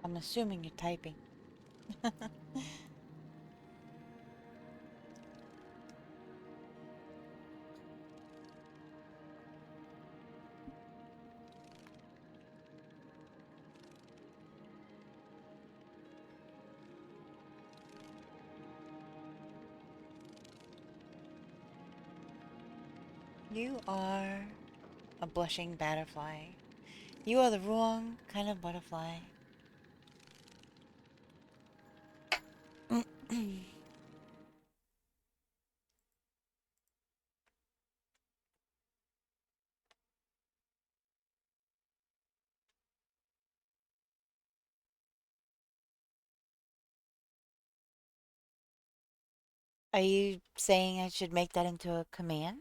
I'm assuming you're typing. You are a blushing butterfly. You are the wrong kind of butterfly. Are you saying I should make that into a command?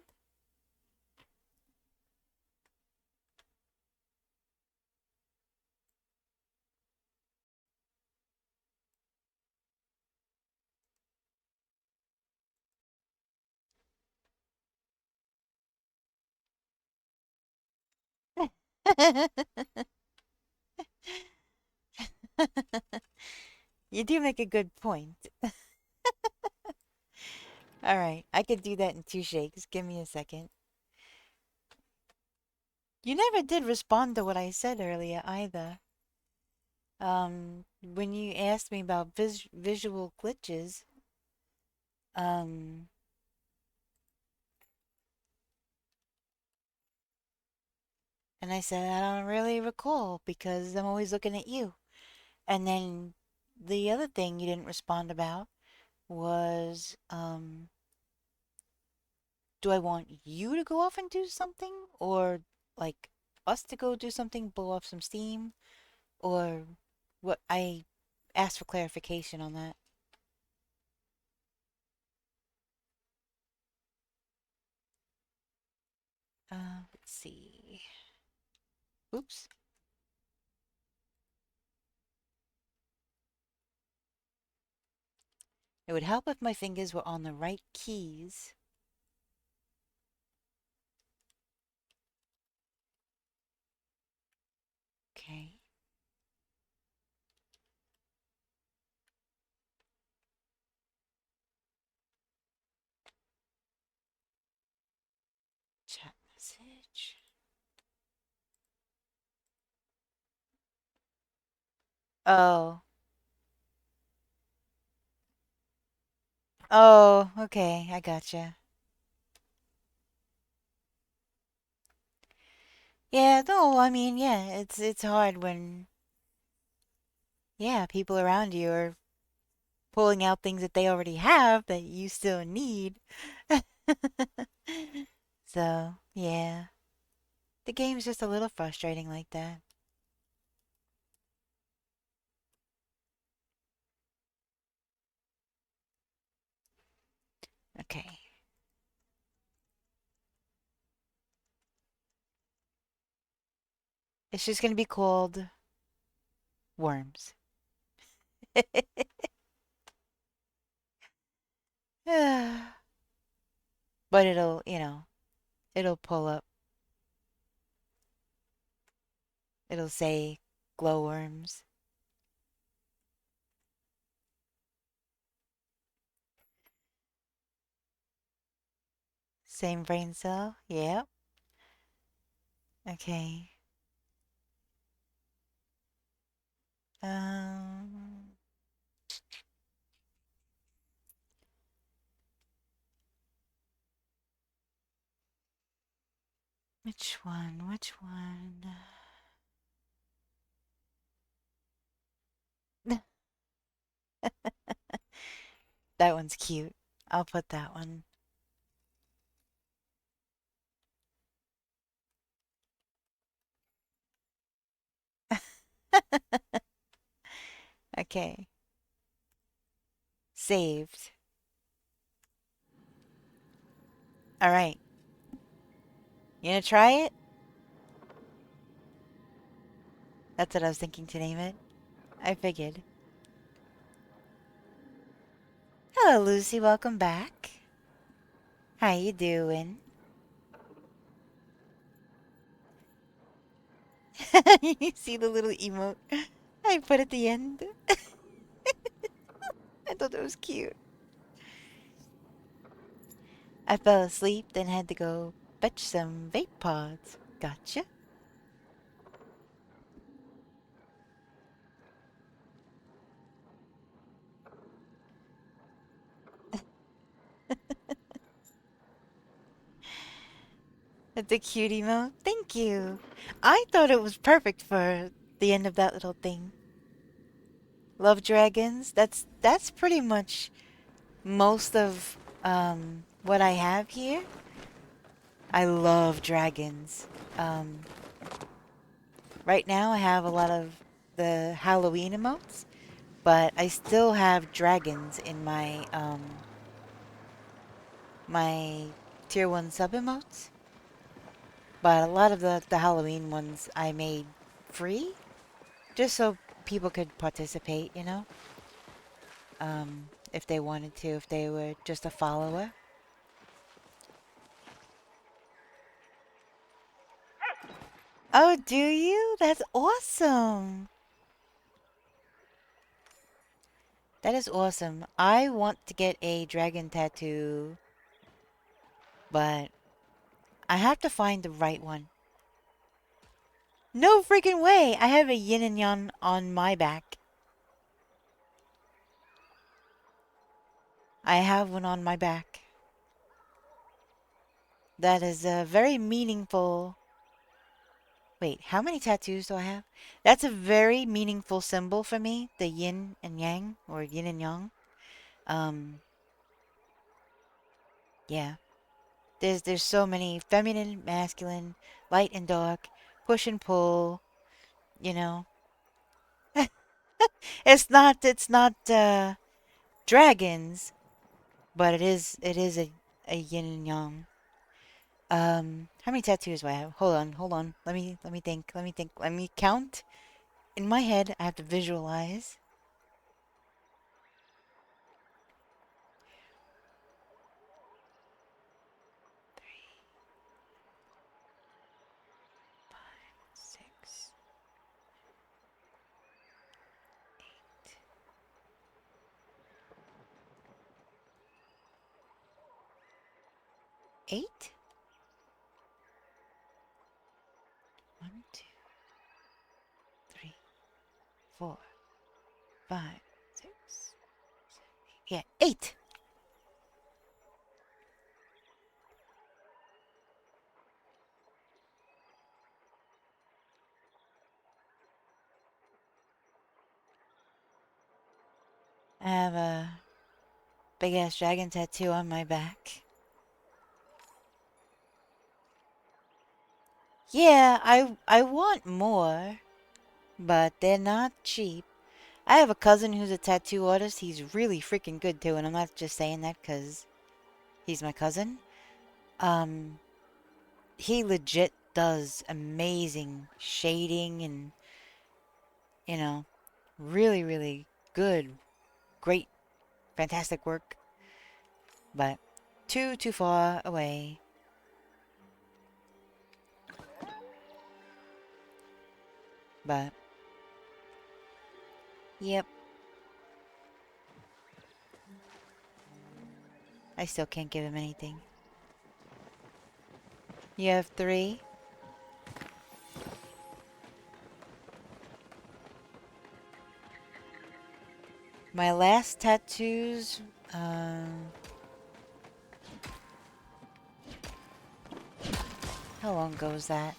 You do make a good point. All right, I could do that in 2 shakes. Give me a second. You never did respond to what I said earlier either. When you asked me about visual glitches, um, and I said I don't really recall because I'm always looking at you. And then the other thing you didn't respond about was, do I want you to go off and do something? Or like us to go do something, blow off some steam? Or what? I asked for clarification on that. Let's see. Oops. It would help if my fingers were on the right keys. Okay. Chat message. Oh. Oh, okay. I gotcha. Yeah, no, I mean, yeah, it's hard when, yeah, people around you are pulling out things that they already have that you still need. So, yeah. The game's just a little frustrating like that. Okay. It's just gonna be called Worms. But it'll, it'll pull up. It'll say glowworms. Same brain cell. Yep. Okay. Um, which one? Which one? That one's cute. I'll put that one. Okay. Saved. All right. You gonna try it? That's what I was thinking to name it. I figured. Hello, Lucy. Welcome back. How you doing? You see the little emote I put at the end? I thought that was cute. I fell asleep, then had to go fetch some vape pods. Gotcha. That's a cute emote. Thank you. I thought it was perfect for the end of that little thing. Love dragons. That's pretty much most of what I have here. I love dragons. Um, right now I have a lot of the Halloween emotes, but I still have dragons in my tier 1 sub emotes. But a lot of the Halloween ones I made free, just so people could participate, you know? If they wanted to, if they were just a follower. Oh, do you? That's awesome. That is awesome. I want to get a dragon tattoo, but I have to find the right one. No freaking way! I have a yin and yang on my back. I have one on my back. That is a very meaningful... Wait, how many tattoos do I have? That's a very meaningful symbol for me, the yin and yang, or yin and yang. Yeah. There's so many feminine, masculine, light and dark, push and pull, you know. It's not dragons, but it is a yin and yang. How many tattoos do I have? Hold on. Let me think. Let me count. In my head, I have to visualize. 6, 8? 1, 2, 3, 4, 5, 6, 7, 8. Yeah, 8. I have a big ass dragon tattoo on my back. Yeah, I want more, but they're not cheap. I have a cousin who's a tattoo artist. He's really freaking good too, and I'm not just saying that because he's my cousin. Um, he legit does amazing shading and, you know, really, really good, great, fantastic work. But too far away. But yep, I still can't give him anything. You have 3? My last tattoos, how long ago was that?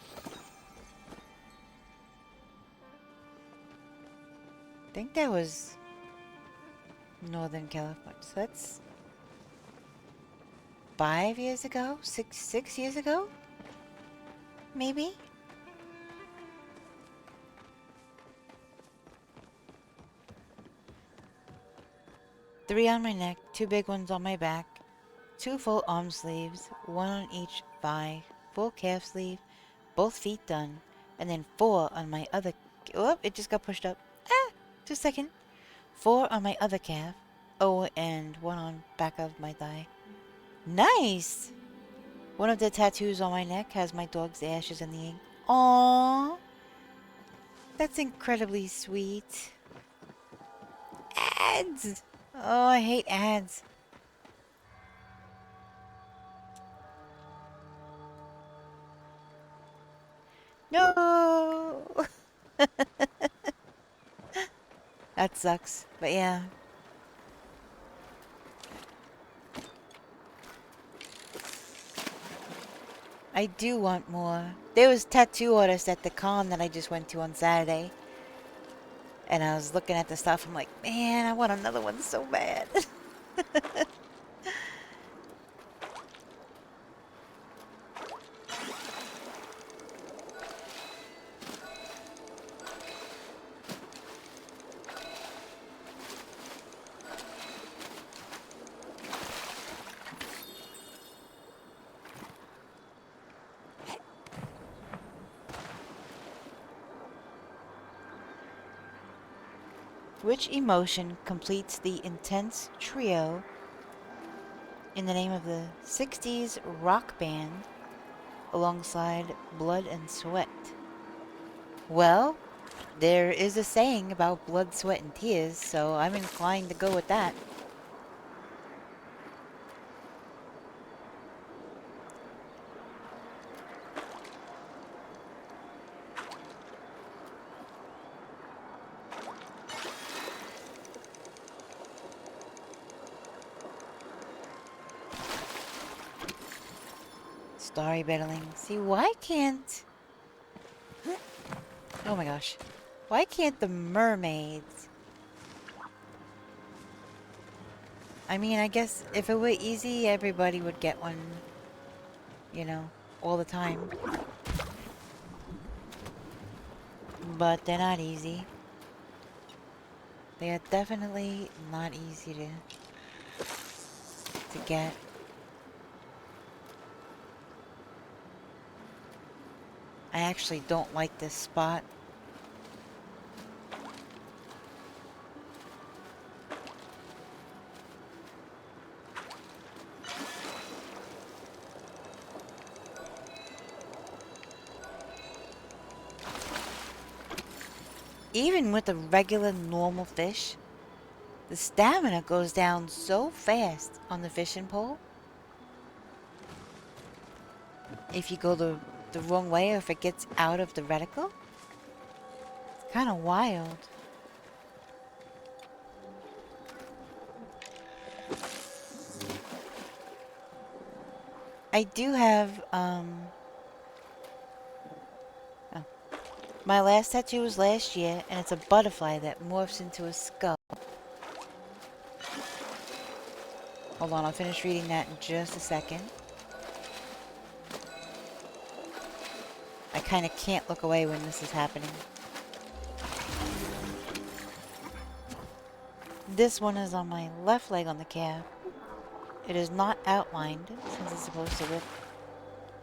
I think that was Northern California. So that's 5 years ago? 6 years ago? Maybe? Three on my neck, 2 big ones on my back, 2 full arm sleeves, 1 on each thigh, full calf sleeve, both feet done, and then 4 on my other... Oh, it just got pushed up. Ah! Just a second. 4 on my other calf. Oh, and 1 on back of my thigh. Nice! One of the tattoos on my neck has my dog's ashes in the ink. Aww! That's incredibly sweet. Ads! Oh, I hate ads. No! That sucks, but yeah. I do want more. There was tattoo artists at the con that I just went to on Saturday. And I was looking at the stuff, I'm like, man, I want another one so bad. Which emotion completes the intense trio in the name of the 60s rock band alongside blood and sweat? Well, there is a saying about blood, sweat, and tears, so I'm inclined to go with that. Starry battling. See, why can't... Oh my gosh. Why can't the mermaids... I mean, I guess if it were easy, everybody would get one, you know, all the time. But they're not easy. They are definitely not easy to get. I actually don't like this spot. Even with a regular normal fish, the stamina goes down so fast on the fishing pole. If you go the wrong way or if it gets out of the reticle. It's kind of wild. I do have, oh. My last tattoo was last year, and it's a butterfly that morphs into a skull. Hold on, I'll finish reading that in just a second. I kind of can't look away when this is happening. This one is on my left leg on the calf. It is not outlined, since it's supposed to look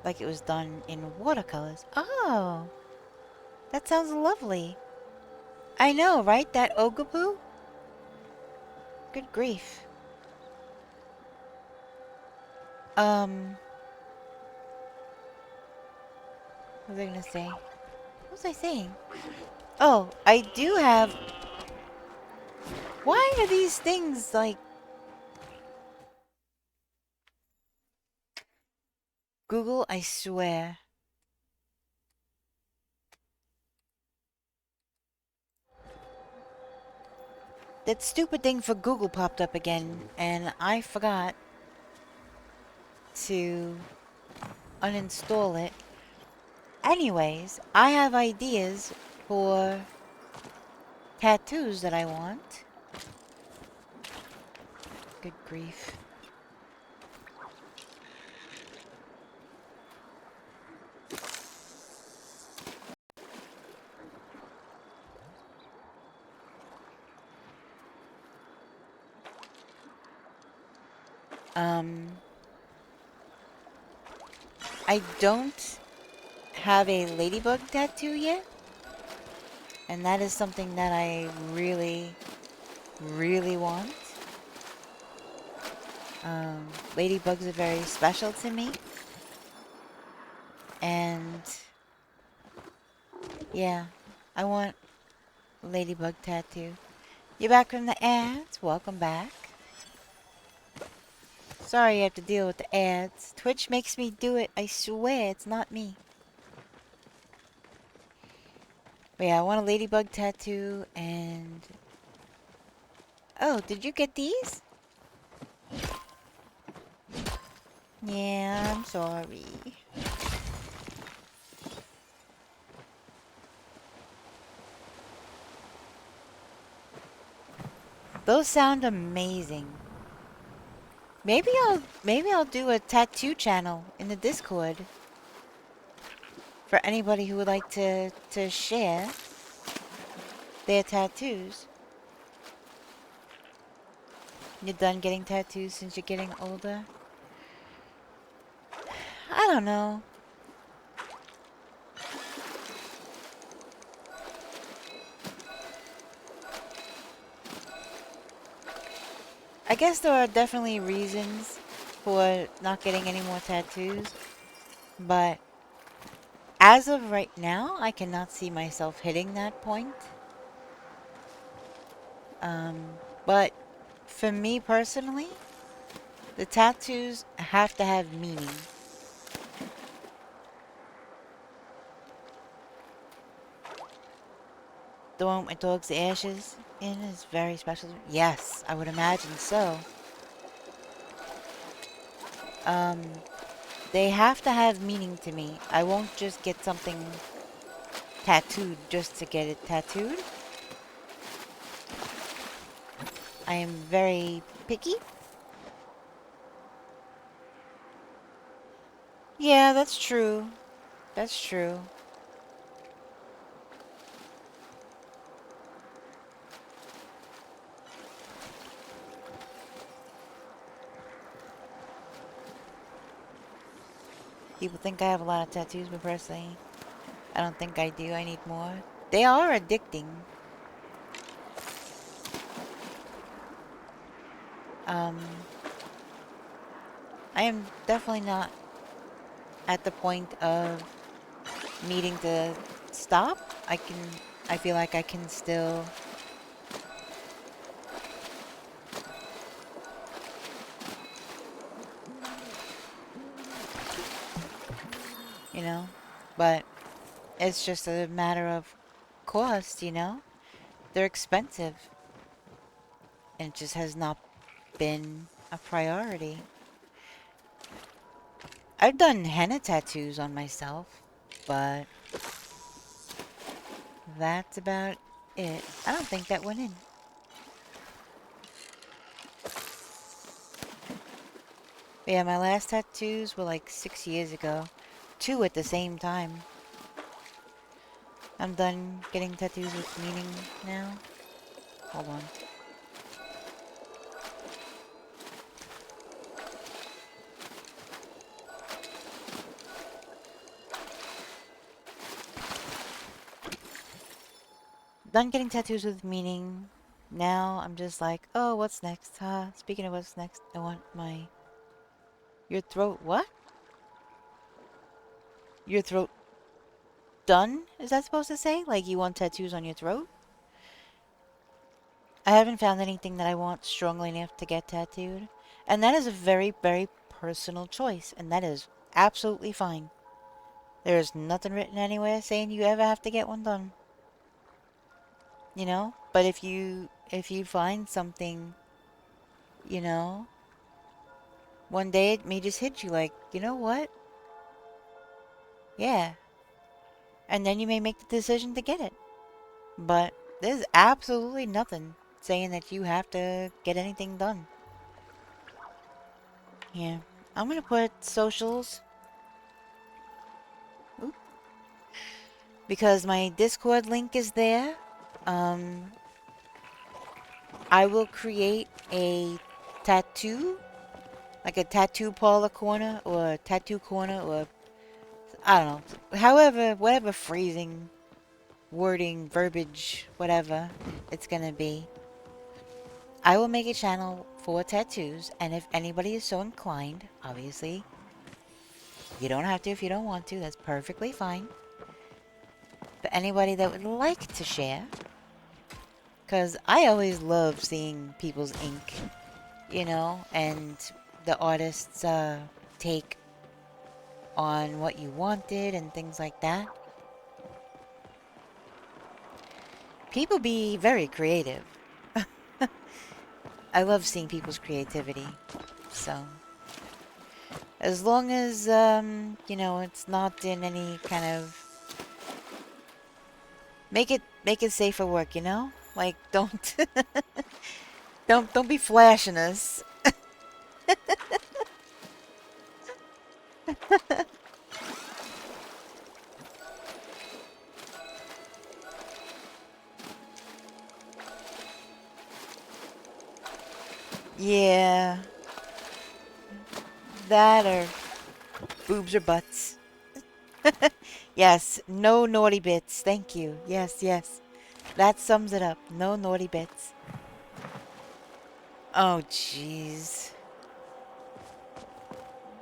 like it was done in watercolors. Oh! That sounds lovely. I know, right? That Ogapoo? Good grief. What was I gonna say? What was I saying? Oh, I do have... Why are these things, like... Google, I swear. That stupid thing for Google popped up again, and I forgot to uninstall it. Anyways, I have ideas for tattoos that I want. Good grief. I don't have a ladybug tattoo yet, and that is something that I really, really want. Ladybugs are very special to me, and yeah, I want a ladybug tattoo. You're back from the ads? Welcome back. Sorry you have to deal with the ads. Twitch makes me do it. I swear it's not me. But yeah, I want a ladybug tattoo and... Oh, did you get these? Yeah, I'm sorry. Those sound amazing. Maybe I'll do a tattoo channel in the Discord for anybody who would like to share their tattoos. You're done getting tattoos since you're getting older? I don't know. I guess there are definitely reasons for not getting any more tattoos, but as of right now, I cannot see myself hitting that point. But for me personally, the tattoos have to have meaning. The one with my dog's ashes in is very special. Yes, I would imagine so. They have to have meaning to me. I won't just get something tattooed just to get it tattooed. I am very picky. Yeah, that's true. That's true. People think I have a lot of tattoos, but personally, I don't think I do. I need more. They are addicting. I am definitely not at the point of needing to stop. I feel like I can still you know, but it's just a matter of cost, you know? They're expensive. And it just has not been a priority. I've done henna tattoos on myself, but that's about it. I don't think that went in. But yeah, my last tattoos were like 6 years ago. 2 at the same time. I'm done getting tattoos with meaning now. Hold on. Done getting tattoos with meaning. Now I'm just like, oh, what's next? Speaking of what's next, I want my... Your throat, what? Your throat done? Is that supposed to say? Like you want tattoos on your throat? I haven't found anything that I want strongly enough to get tattooed. And that is a very, very personal choice. And that is absolutely fine. There's nothing written anywhere saying you ever have to get one done. You know? But if you find something, you know, one day it may just hit you like, you know what? Yeah. And then you may make the decision to get it. But there's absolutely nothing saying that you have to get anything done. Yeah. I'm gonna put socials. Oop. Because my Discord link is there. Um, I will create a tattoo, like a tattoo parlor corner or a tattoo corner or I don't know. However, whatever phrasing, wording, verbiage, whatever it's gonna be. I will make a channel for tattoos, and if anybody is so inclined, obviously, you don't have to if you don't want to, that's perfectly fine. But anybody that would like to share, because I always love seeing people's ink, you know, and the artist's take on what you wanted and things like that. People be very creative. I love seeing people's creativity. So, as long as, you know, it's not in any kind of... Make it safe for work, you know? Like, don't... don't be flashing us. Yeah. That or boobs or butts. Yes, no naughty bits. Thank you. Yes, yes. That sums it up. No naughty bits. Oh, jeez.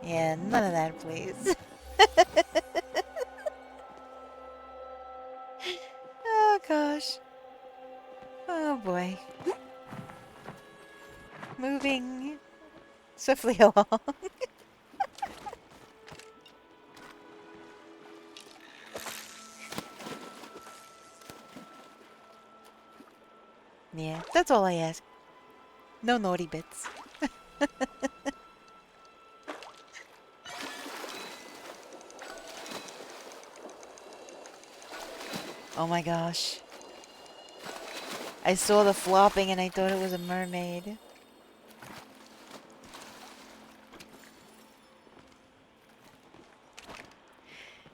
Yeah, none of that, please. Oh, gosh. Oh, boy. Moving swiftly along. Yeah, that's all I ask. No naughty bits. Oh my gosh. I saw the flopping and I thought it was a mermaid.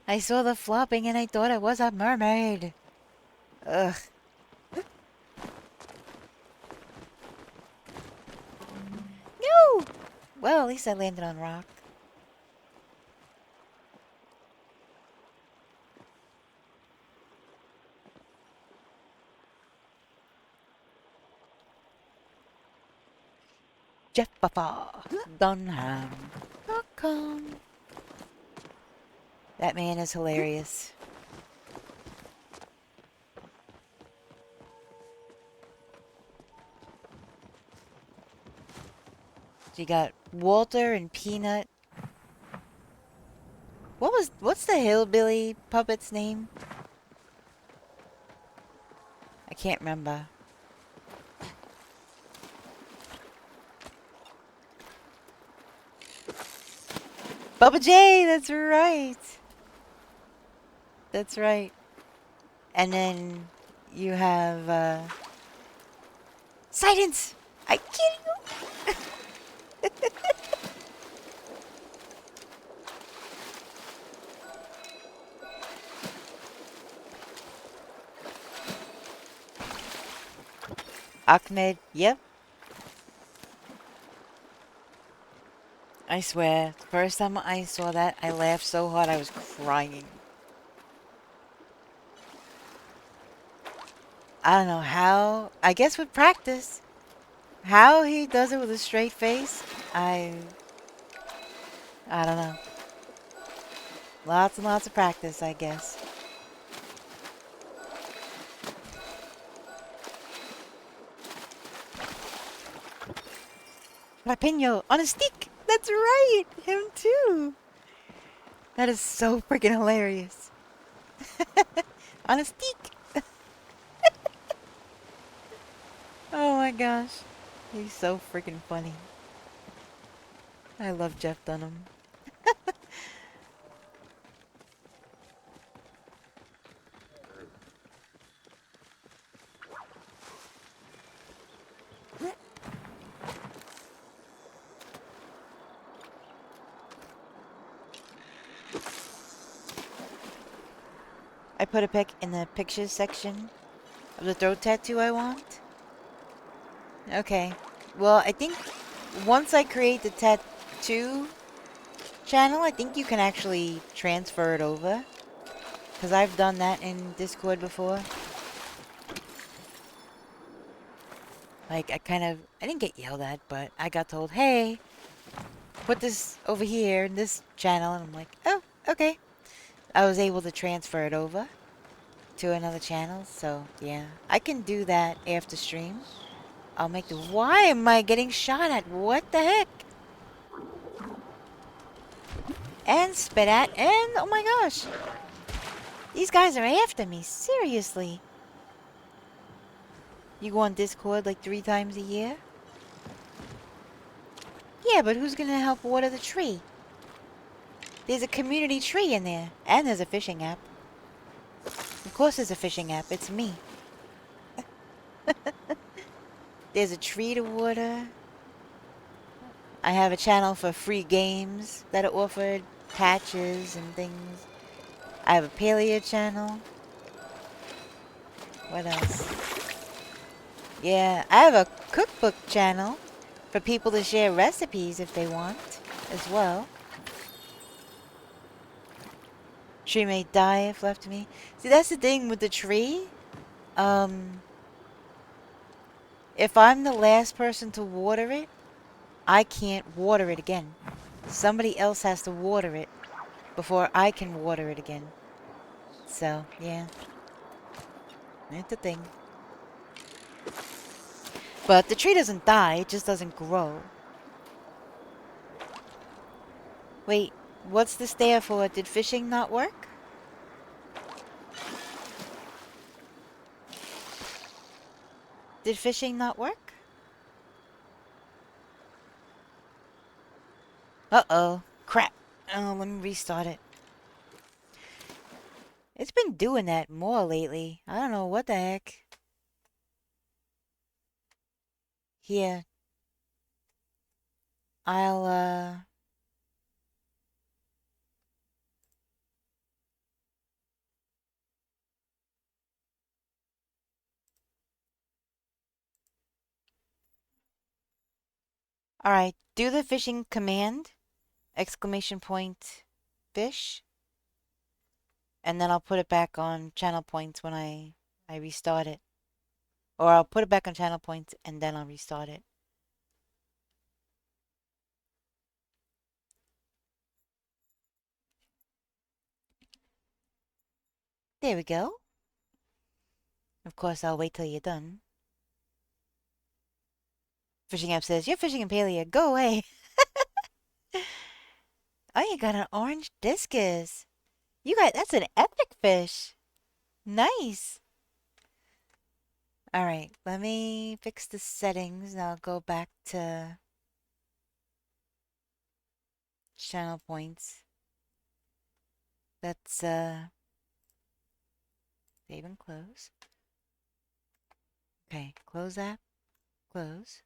I saw the flopping and I thought it was a mermaid. Ugh. No! Well, at least I landed on rock. Jeff Buffa Dunham.com. That man is hilarious. So you got Walter and Peanut. What's the hillbilly puppet's name? I can't remember. Bubba J, that's right. That's right. And then you have Silence! I kill you! Ahmed, yep. I swear, the first time I saw that, I laughed so hard I was crying. I don't know how, I guess with practice. How he does it with a straight face, I don't know. Lots and lots of practice, I guess. Rapino on a stick! That's right! Him too! That is so freaking hilarious. On a stick. Oh my gosh. He's so freaking funny. I love Jeff Dunham. I put a pic in the pictures section of the throat tattoo I want. Okay. Well, I think once I create the tattoo channel, I think you can actually transfer it over. Because I've done that in Discord before. Like, I didn't get yelled at, but I got told, hey, put this over here in this channel. And I'm like, oh, okay. I was able to transfer it over to another channel. So, yeah. I can do that after stream. I'll make the... Why am I getting shot at? What the heck? And spit at. And, oh my gosh. These guys are after me. Seriously. You go on Discord like 3 times a year? Yeah, but who's gonna help water the tree? There's a community tree in there. And there's a fishing app. Of course there's a fishing app. It's me. There's a tree to water. I have a channel for free games that are offered. Patches and things. I have a Palia channel. What else? Yeah, I have a cookbook channel for people to share recipes if they want as well. Tree may die if left to me. See, that's the thing with the tree. If I'm the last person to water it, I can't water it again. Somebody else has to water it before I can water it again. So, yeah. That's the thing. But the tree doesn't die, it just doesn't grow. Wait, what's this there for? Did fishing not work? Did fishing not work? Uh-oh. Crap. Oh, let me restart it. It's been doing that more lately. I don't know what the heck. Here. I'll, Alright, do the fishing command. Exclamation point fish. And then I'll put it back on channel points when I restart it. Or I'll put it back on channel points and then I'll restart it. There we go. Of course, I'll wait till you're done. Fishing app says, you're fishing in Palia. Go away. Oh, you got an orange discus. That's an epic fish. Nice. Alright, let me fix the settings and I'll go back to channel points. Let's, save and close. Okay, close app. Close.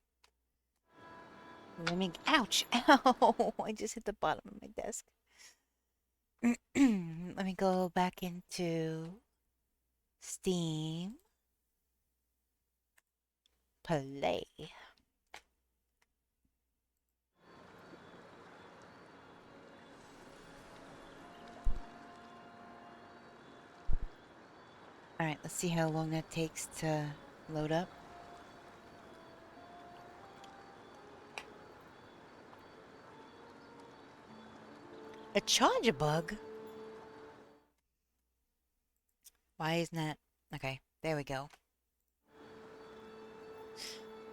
Ouch! Ow! I just hit the bottom of my desk. Let me go back into Steam. Play. Alright, let's see how long that takes to load up. A charger bug? Why isn't that... Okay, there we go.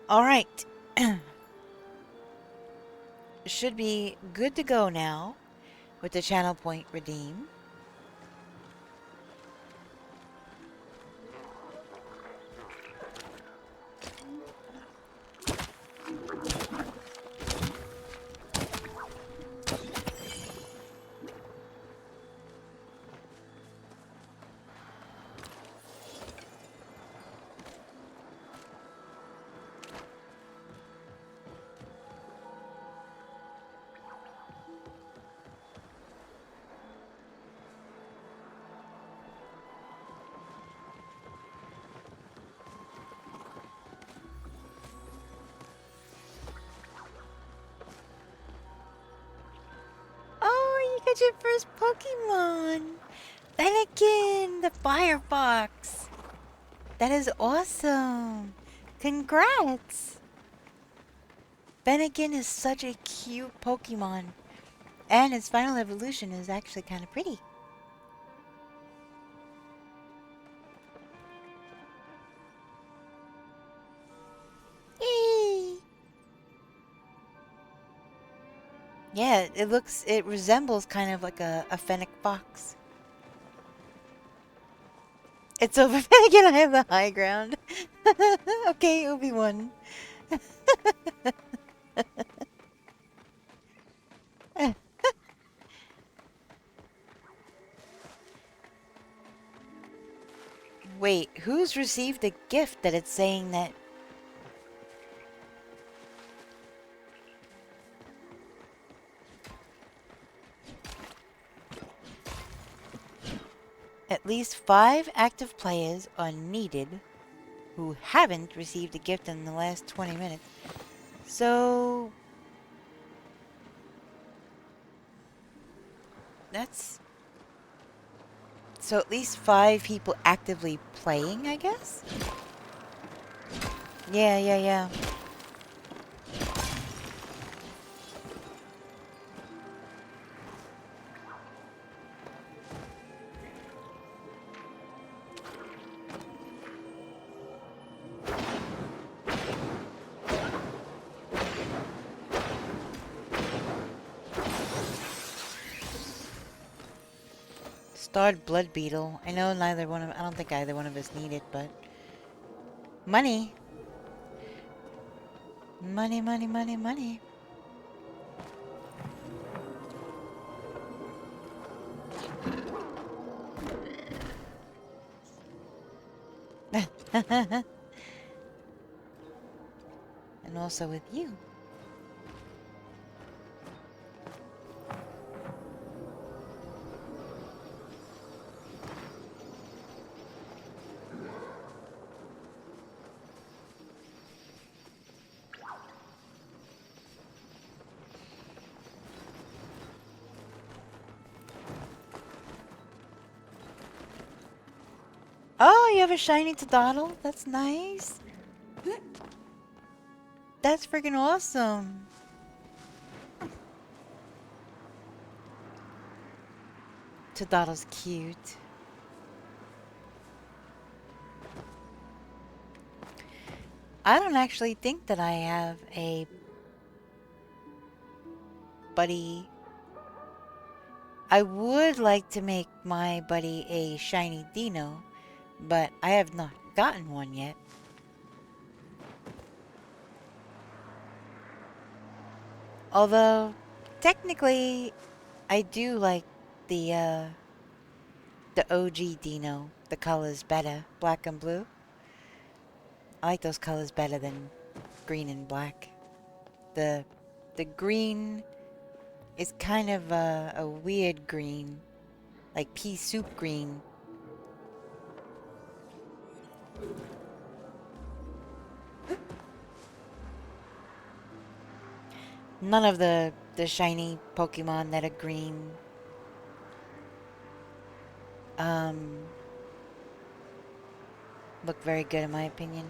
Alright. Should be good to go now. with the channel point redeem. Oh, you got your first Pokemon! Fennekin, the Firefox! That is awesome! Congrats! Fennekin is such a cute Pokemon. And its final evolution is actually kind of pretty. Yay! Yeah, it resembles kind of like a fennec fox. It's over Fennekin, I have the high ground. Okay, Obi-Wan. Wait, who's received a gift that it's saying that... At least 5 active players are needed who haven't received a gift in the last 20 minutes. So... that's... so at least 5 people actively playing, I guess? Yeah. Starred Blood Beetle. I know neither one of... I don't think either one of us need it, but... money. Money. And also with you. Oh, you have a shiny Todottle? That's nice. That's freaking awesome. Todottle's cute. I don't actually think that I have a buddy. I would like to make my buddy a shiny Dino, but I have not gotten one yet. Although, technically, I do like the OG Dino. The colors better, black and blue. I like those colors better than green and black. The green is kind of a weird green, like pea soup green. None of the shiny Pokemon that are green look very good in my opinion.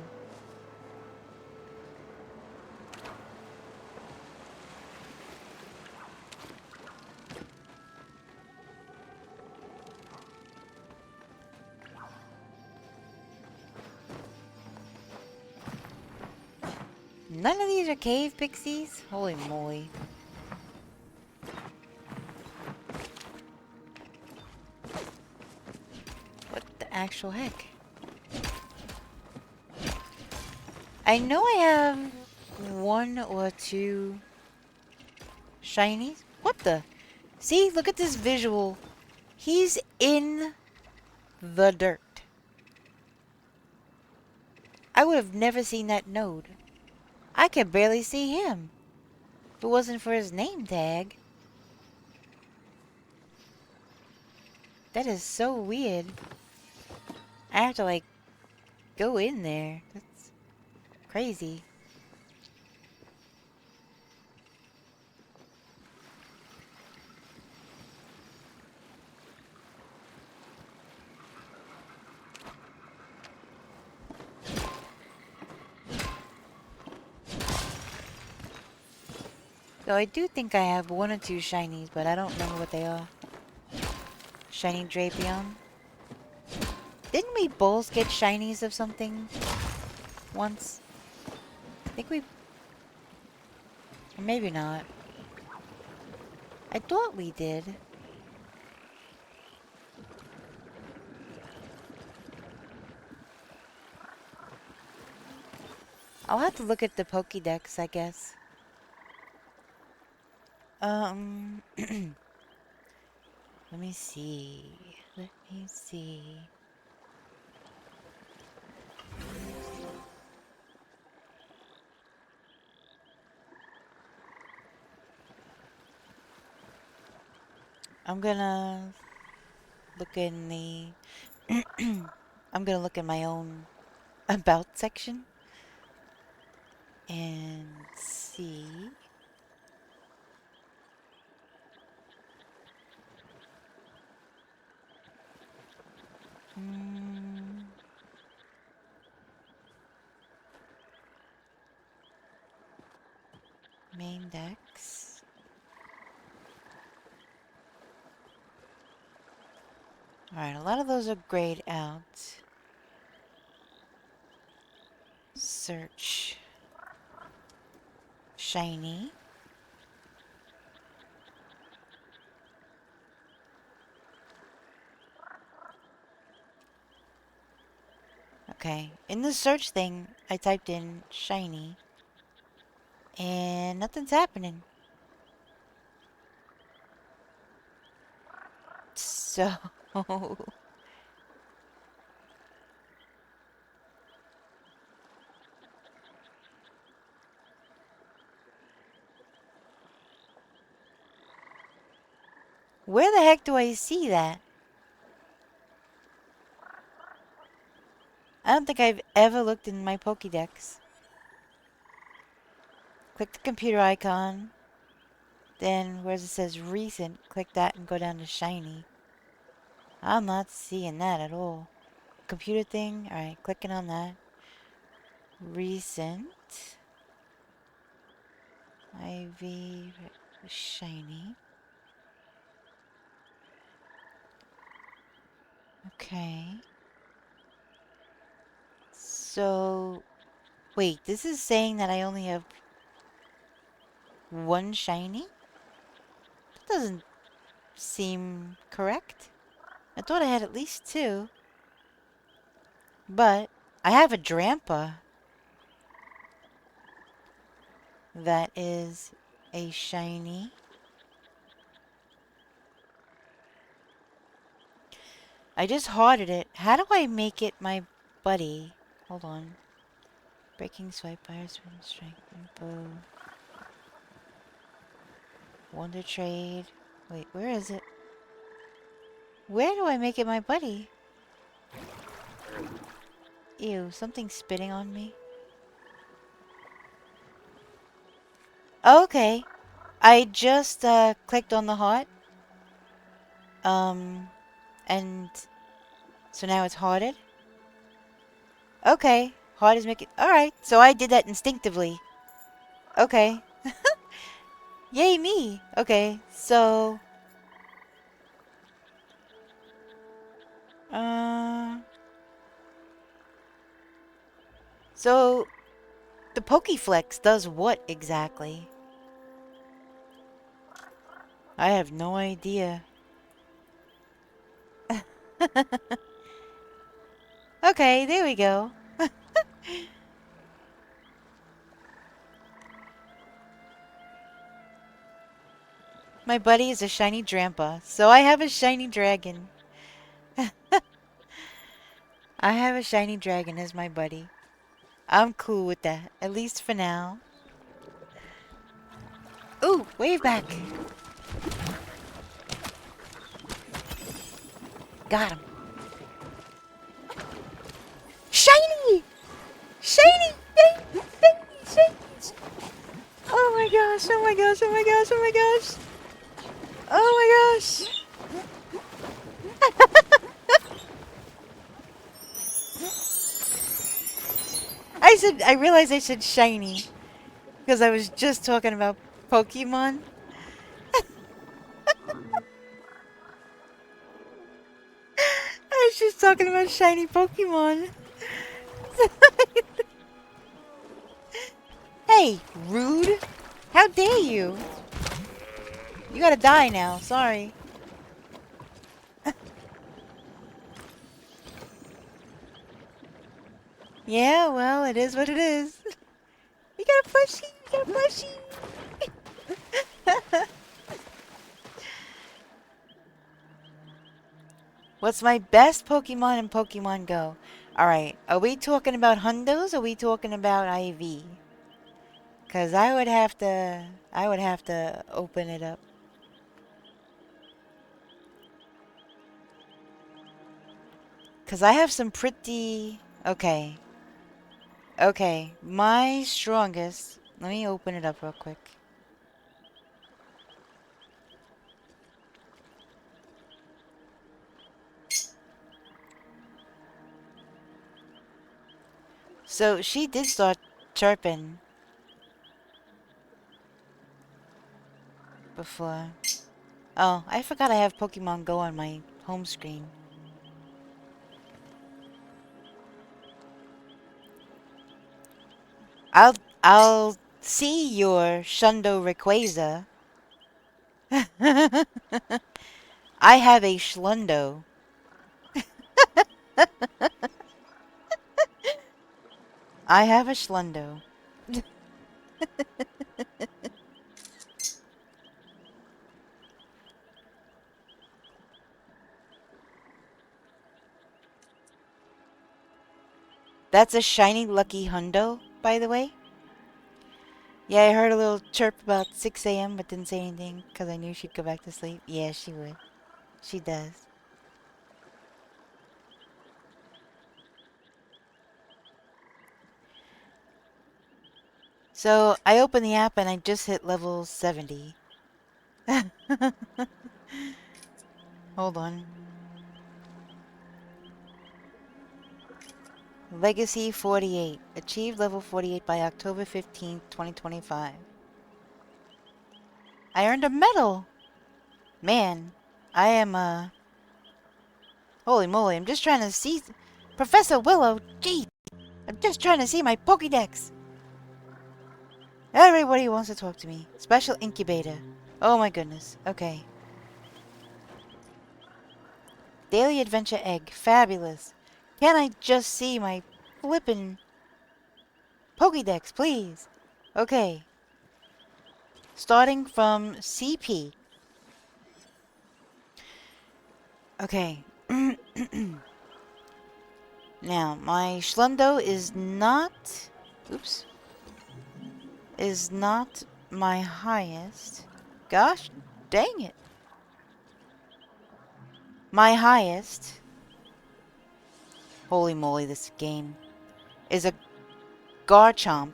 None of these are cave pixies? Holy moly. actual heck? I know I have 1 or 2 shinies. What the? See, look at this visual. He's in the dirt. I would have never seen that node. I could barely see him if it wasn't for his name tag. That is so weird. I have to, like, go in there. That's crazy. So I do think I have 1 or 2 shinies, but I don't remember what they are. Shiny Drapion. Didn't we both get shinies of something once? I think we... Or maybe not. I thought we did. I'll have to look at the Pokédex, I guess. Let me see. Let me see. I'm gonna look in the... I'm gonna look in my own about section and see. Main decks. Alright, a lot of those are grayed out. Search. Shiny. Okay, in the search thing, I typed in shiny. And nothing's happening. So... Where the heck do I see that? I don't think I've ever looked in my Pokédex. Click the computer icon. Then, where it says recent, click that and go down to shiny. I'm not seeing that at all. Computer thing, alright, clicking on that. Recent. Ivy, shiny. Okay. So, wait, this is saying that I only have 1 shiny? That doesn't seem correct. I thought I had at least 2. But I have a Drampa. That is a shiny. I just hearted it. How do I make it my buddy? Hold on. Breaking swipe, fire, spin, strength, bow. Wonder trade. Wait, where is it? Where do I make it my buddy? Ew, something's spitting on me. Okay. I just clicked on the heart. And so now it's hearted. Okay. Heart is making... Alright, so I did that instinctively. Okay. Yay me! Okay, so... So... The Pokeflex does what exactly? I have no idea. Okay, there we go. My buddy is a shiny Drampa, so I have a shiny dragon. I have a shiny dragon as my buddy. I'm cool with that, at least for now. Ooh, wave back. Got him. Shiny! Shiny! Shiny! Shiny! Shiny! Oh my gosh, oh my gosh, oh my gosh, oh my gosh. Oh my gosh. I realized I said shiny. Because I was just talking about Pokemon. I was just talking about shiny Pokemon. Hey, rude. How dare you? You gotta die now, sorry. Yeah, well, it is what it is. You got a plushie, you got a plushie. What's my best Pokemon in Pokemon Go? Alright, are we talking about Hundos or are we talking about IV? Cause I would have to open it up. Cause I have some pretty... Okay. Okay, my strongest... Let me open it up real quick. So, she did start chirping. Before. Oh, I forgot I have Pokemon Go on my home screen. I'll see your Shundo Rayquaza. I have a Schlundo. I have a Schlundo. That's a shiny lucky hundo, by the way. Yeah, I heard a little chirp about 6 a.m. but didn't say anything because I knew she'd go back to sleep. Yeah, she would. She does. So, I opened the app and I just hit level 70. Hold on. Legacy 48. Achieved level 48 by October 15th, 2025. I earned a medal! Man, I am, holy moly, I'm just trying to see... Professor Willow, gee! I'm just trying to see my Pokédex! Everybody wants to talk to me. Special incubator. Oh my goodness. Okay. Daily adventure egg. Fabulous. Can I just see my flippin' Pokédex, please? Okay. Starting from CP. Okay. Now, my Schlundo is not... Oops. Is not my highest. Gosh, dang it. My highest... Holy moly, this game. Is a Garchomp.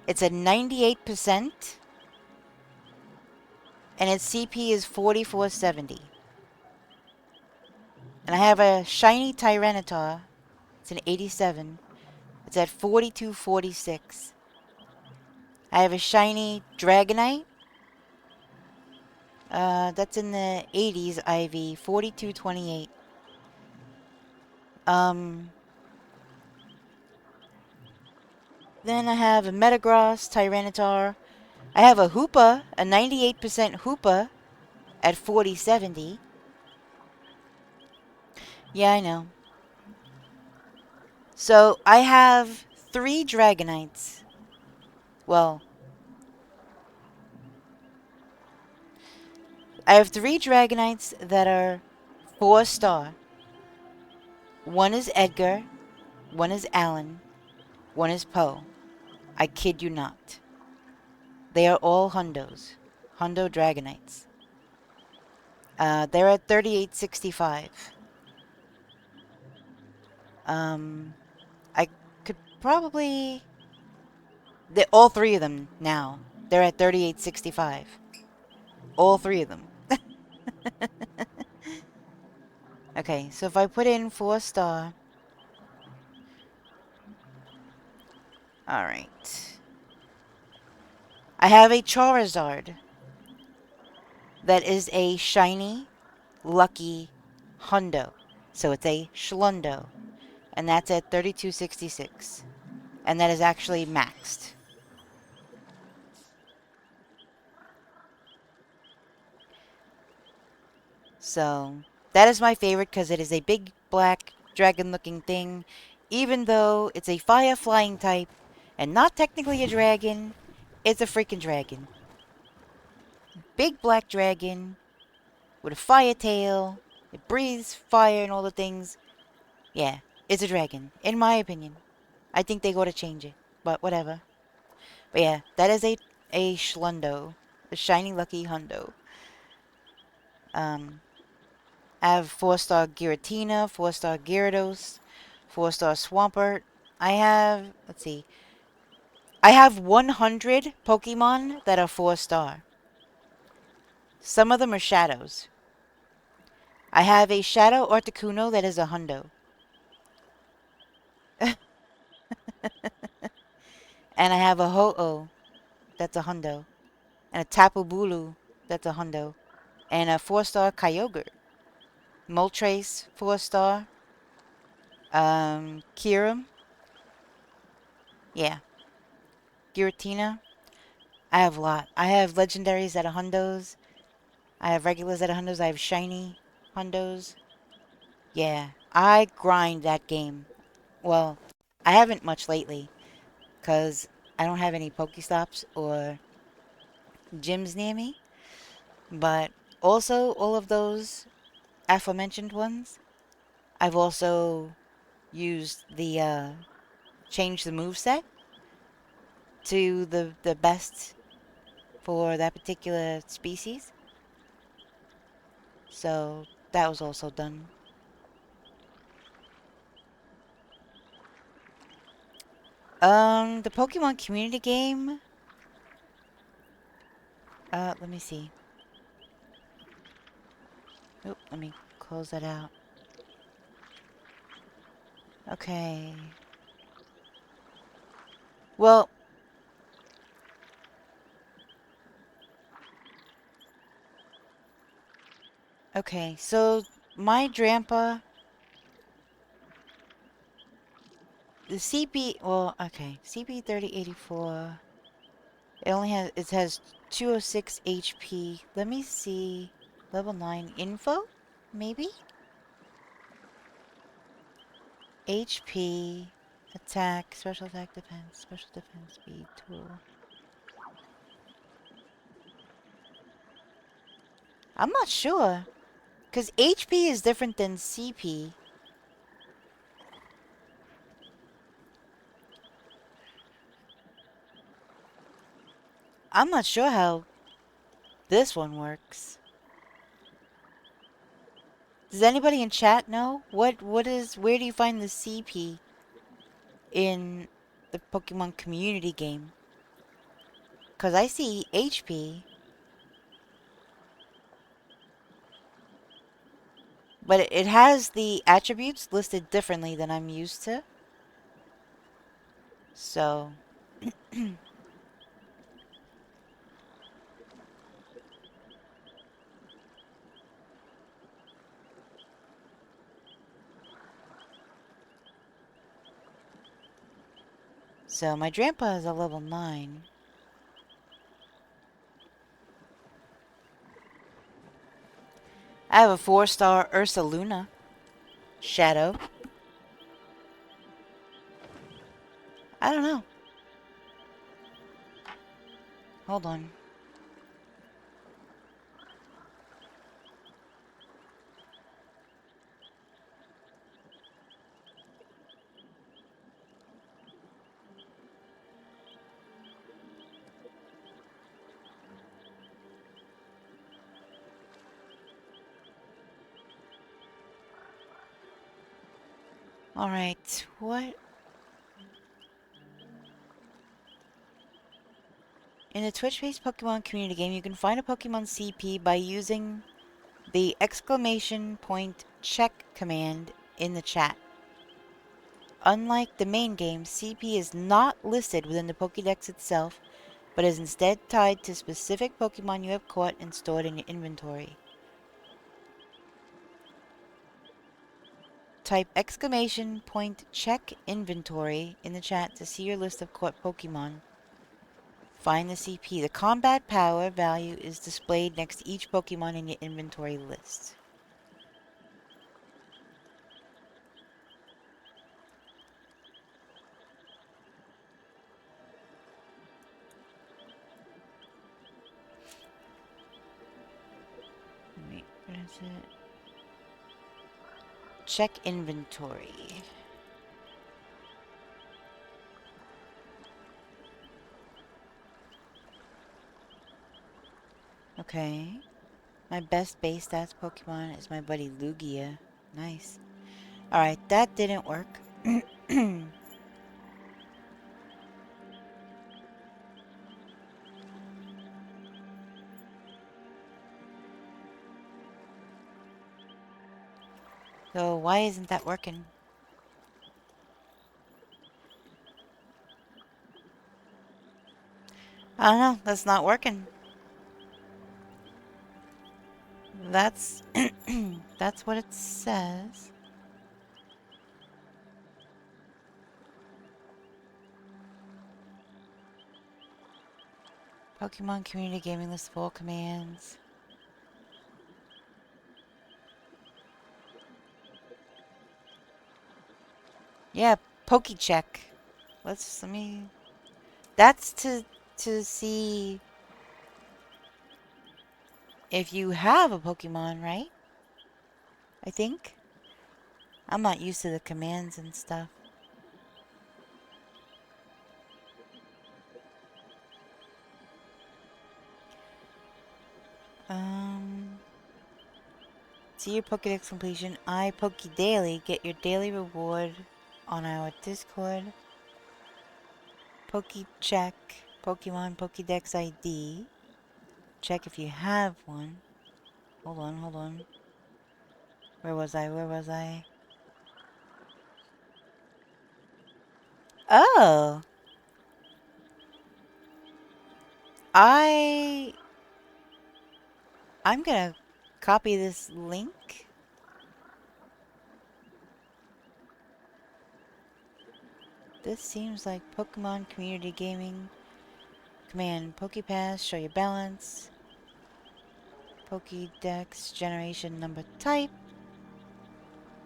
It's a 98%. And its CP is 4470. And I have a shiny Tyranitar. It's an 87. It's at 4246. I have a shiny Dragonite. That's in the 80s IV. 4228. Then I have a Metagross, Tyranitar. I have a Hoopa, a 98% Hoopa at 4070. Yeah, I know. So I have 3 Dragonites. Well, I have 3 Dragonites that are 4-star. One is Edgar, one is Alan, one is Poe. I kid you not. They are all Hundos. Hundo Dragonites. They're at 3865. I could probably... all 3 of them now. They're at 3865. All 3 of them. Okay, so if I put in 4-star... Alright. I have a Charizard. That is a shiny, lucky Hundo. So it's a Schlundo. And that's at 3266. And that is actually maxed. So, that is my favorite because it is a big, black, dragon-looking thing. Even though it's a fire-flying type, and not technically a dragon, it's a freaking dragon. Big black dragon, with a fire tail, it breathes fire and all the things. Yeah, it's a dragon, in my opinion. I think they gotta change it, but whatever. But yeah, that is a Schlundo. A shiny lucky Hundo. I have 4-star Giratina, 4-star Gyarados, 4-star Swampert. I have, let's see. I have 100 Pokemon that are 4-star. Some of them are shadows. I have a Shadow Articuno that is a Hundo. And I have a Ho-Oh that's a Hundo. And a Tapu Bulu that's a Hundo. And a 4-star Kyogre. Moltres, 4-star. Kyurem. Yeah. Giratina. I have a lot. I have legendaries that are Hundos. I have regulars that are Hundos. I have shiny Hundos. Yeah. I grind that game. Well, I haven't much lately. Because I don't have any Pokestops or gyms near me. But also, all of those aforementioned ones, I've also used the, change the moveset to the best for that particular species. So, that was also done. The Pokemon community game. Let me see. Oop, let me close that out. Okay. Well, okay, so my Drampa, the CP, well, okay, CP 3084. It has 206 HP. Let me see. Level 9 info? Maybe? HP, attack, special attack, defense, speed, tool. I'm not sure. Because HP is different than CP. I'm not sure how this one works. Does anybody in chat know? Where do you find the CP in the Pokemon community game? Because I see HP. But it has the attributes listed differently than I'm used to. So... So my Drampa is a level 9. I have a 4-star Ursaluna. Shadow. I don't know. Hold on. Alright, what? In the Twitch-based Pokemon community game, you can find a Pokemon CP by using the exclamation point check command in the chat. Unlike the main game, CP is not listed within the Pokédex itself, but is instead tied to specific Pokemon you have caught and stored in your inventory. Type exclamation point check inventory in the chat to see your list of caught Pokemon. Find the CP. The combat power value is displayed next to each Pokemon in your inventory list. Wait, what is it? Check inventory. Okay. My best base stats Pokemon is my buddy Lugia. Nice. Alright, that didn't work. So why isn't that working? I don't know. That's not working. That's that's what it says. Pokemon Community Gaming List of all commands. Yeah, Pokecheck. Let me. That's to see if you have a Pokemon, right? I think. I'm not used to the commands and stuff. See your Pokédex completion. Poke Daily. Get your daily reward on our Discord. Pokecheck. Pokemon Pokédex ID. Check if you have one. Hold on, hold on. Where was I? Where was I? Oh! I'm gonna copy this link. This seems like Pokemon Community Gaming. Command Pokepass, show your balance. Pokédex, generation number type.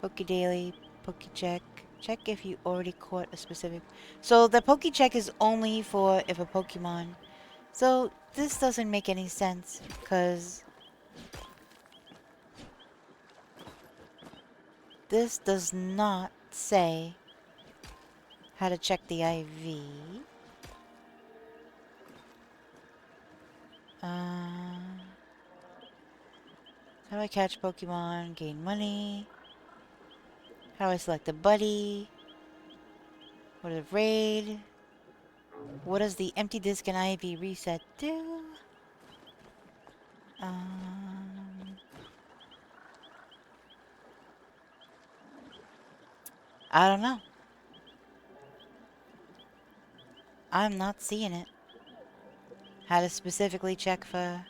Pokedaily, Pokecheck. Check if you already caught a specific... So the Pokecheck is only for if a Pokemon... So this doesn't make any sense, because... This does not say how to check the IV. How do I catch Pokemon? Gain money. How do I select a buddy? What is raid? What does the empty disc and IV reset do? I don't know. I'm not seeing it. How to specifically check for...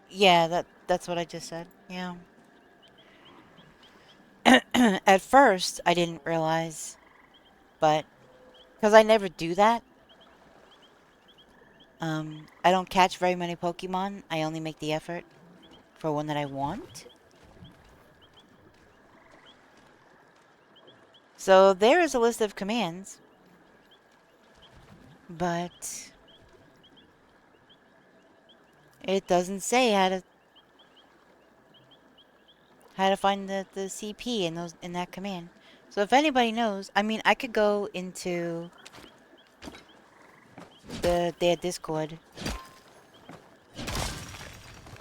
Yeah, that's what I just said. Yeah. At first, I didn't realize, but because I never do that. I don't catch very many Pokemon. I only make the effort for one that I want. So there is a list of commands, but it doesn't say how to find the CP in that command. So if anybody knows, I mean, I could go into their Discord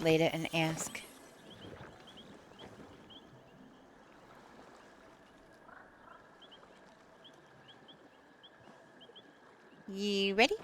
later and ask. You ready?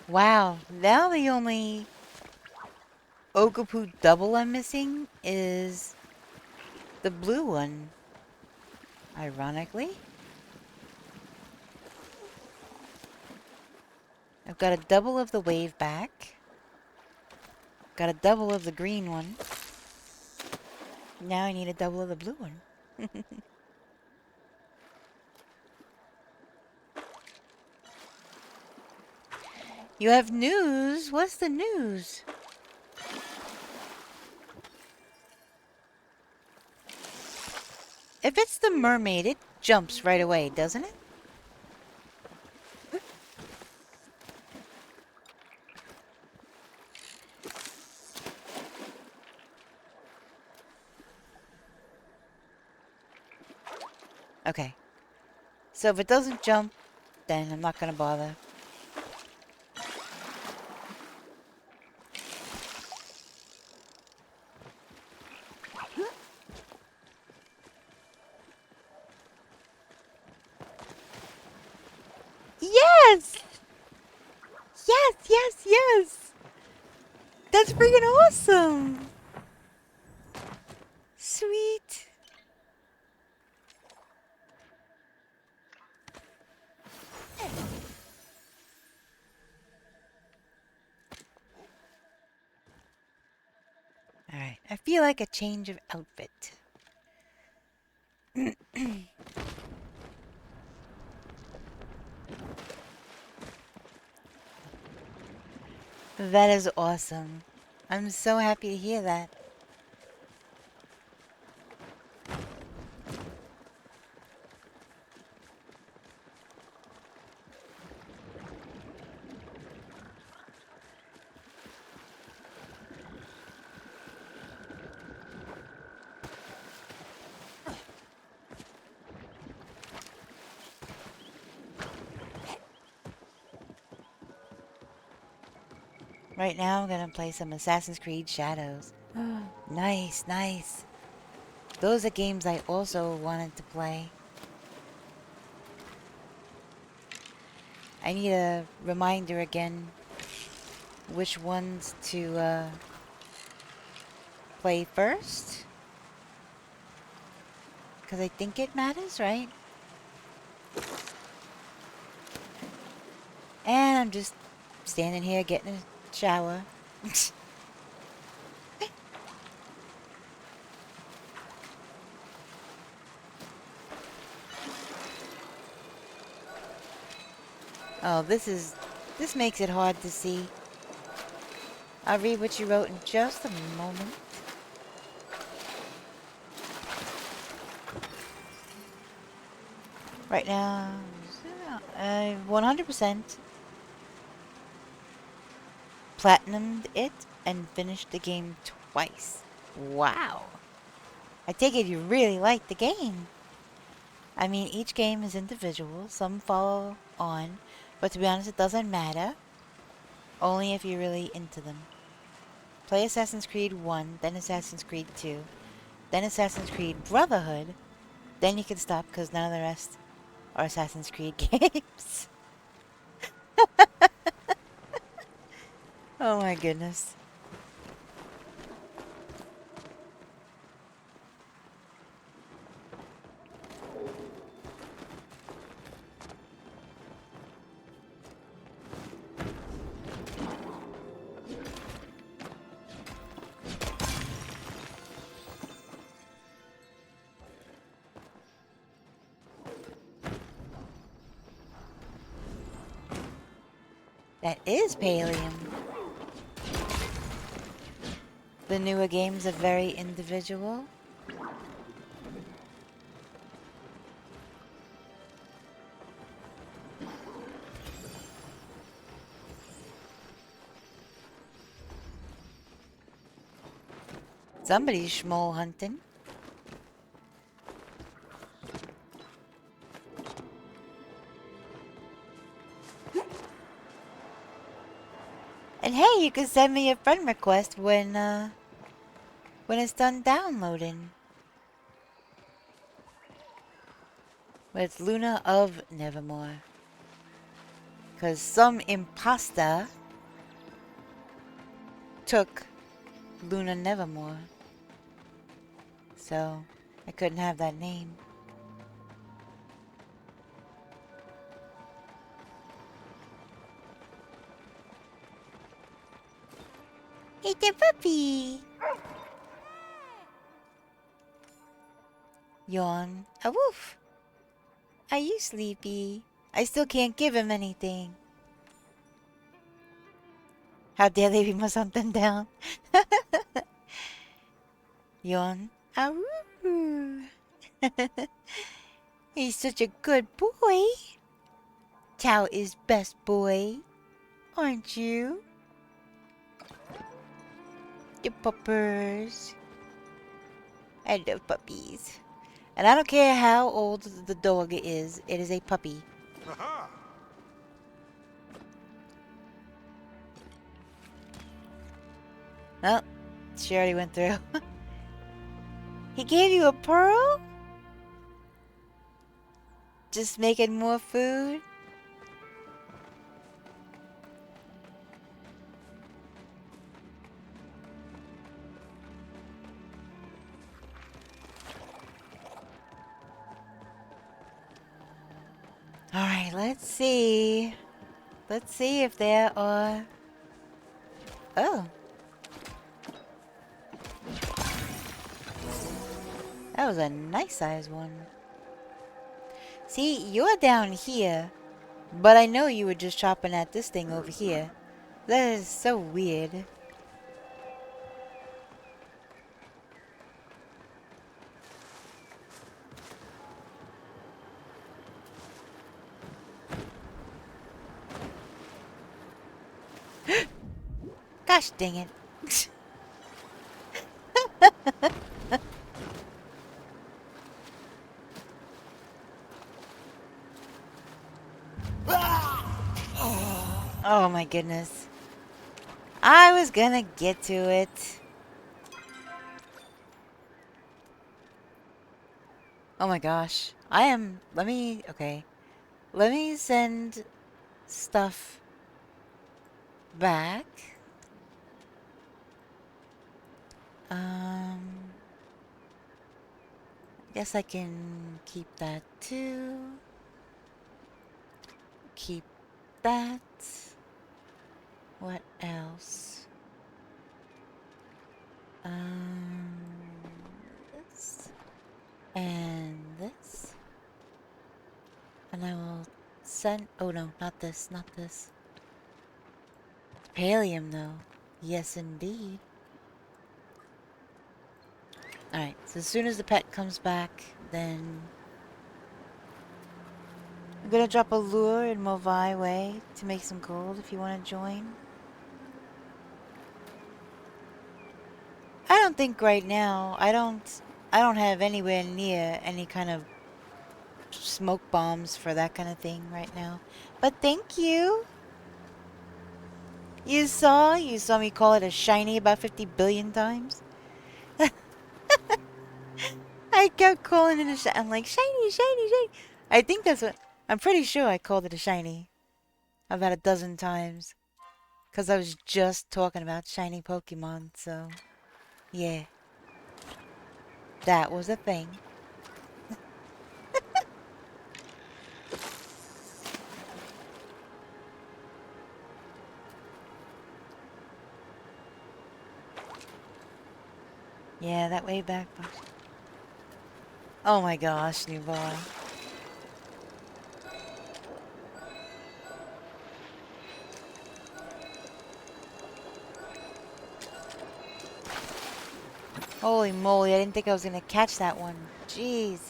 Wow, now the only Ogopu double I'm missing is the blue one. Ironically. I've got a double of the wave back. Got a double of the green one. Now I need a double of the blue one. You have news? What's the news? If it's the mermaid, it jumps right away, doesn't it? Okay. So if it doesn't jump, then I'm not gonna bother. Yes! Yes, yes, yes! That's freaking awesome! Sweet. Alright, I feel like a change of outfit. That is awesome. I'm so happy to hear that. Right now, I'm gonna play some Assassin's Creed Shadows. Nice, nice. Those are games I also wanted to play. I need a reminder again which ones to play first. Because I think it matters, right? And I'm just standing here getting a shower. Oh, this makes it hard to see. I'll read what you wrote in just a moment. Right now, 100% platinumed it and finished the game twice. Wow. I take it you really like the game. I mean, each game is individual. Some follow on, but to be honest, it doesn't matter. Only if you're really into them. Play Assassin's Creed 1, then Assassin's Creed 2, then Assassin's Creed Brotherhood. Then you can stop because none of the rest are Assassin's Creed games. Oh my goodness. That is Palium. The newer games are very individual. Somebody's schmoll hunting. And hey, you can send me a friend request when it's done downloading. But it's Luna of Nevermore. Because some imposter took Luna Nevermore. So, I couldn't have that name. It's a puppy! Yawn. A woof! Are you sleepy? I still can't give him anything. How dare they leave my something down? Yawn. Awoo! He's such a good boy. Tao is best boy. Aren't you? The puppers. I love puppies. And I don't care how old the dog is, it is a puppy. Aha! Oh, she already went through. He gave you a pearl? Just making more food? Alright, let's see. Let's see if there are... Oh. That was a nice sized one. See, you're down here, but I know you were just chopping at this thing over here. That is so weird. Gosh dang it. Oh my goodness. I was gonna get to it. Oh my gosh. Okay. Let me send stuff back. I guess I can keep that too. Keep that. What else? This. And this. And I will send... Oh no, not this, not this. Palium though. Yes indeed. Alright, so as soon as the pet comes back, then... I'm gonna drop a lure in Movai Way to make some gold if you want to join. I don't think right now, I don't have anywhere near any kind of smoke bombs for that kind of thing right now. But thank you! You saw me call it a shiny about 50 billion times? I kept calling it a shiny. I'm like, shiny, shiny, shiny. I think that's what... I'm pretty sure I called it a shiny. About a dozen times. Because I was just talking about shiny Pokemon, so... Yeah. That was a thing. Yeah, that way back. Oh my gosh, new boy. Holy moly, I didn't think I was gonna catch that one. Jeez.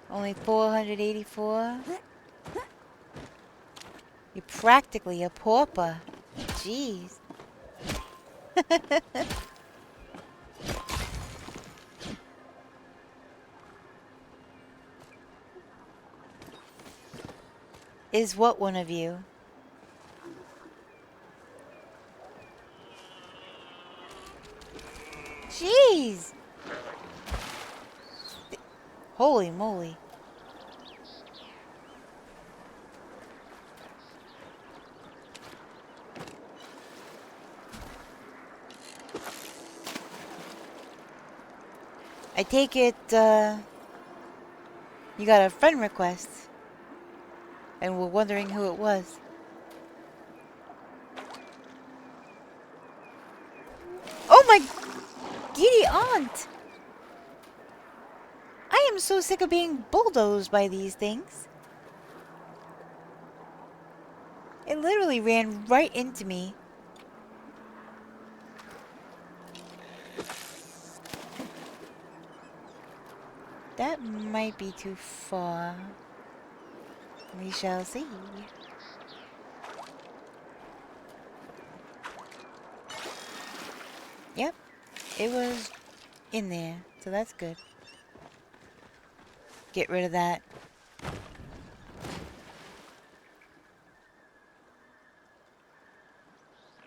Only 484? You're practically a pauper. Jeez. Is what one of you? Jeez! Holy moly. I take it, you got a friend request. And we're wondering who it was. Oh my giddy aunt! I am so sick of being bulldozed by these things. It literally ran right into me. That might be too far. We shall see. Yep, it was in there, so that's good. Get rid of that.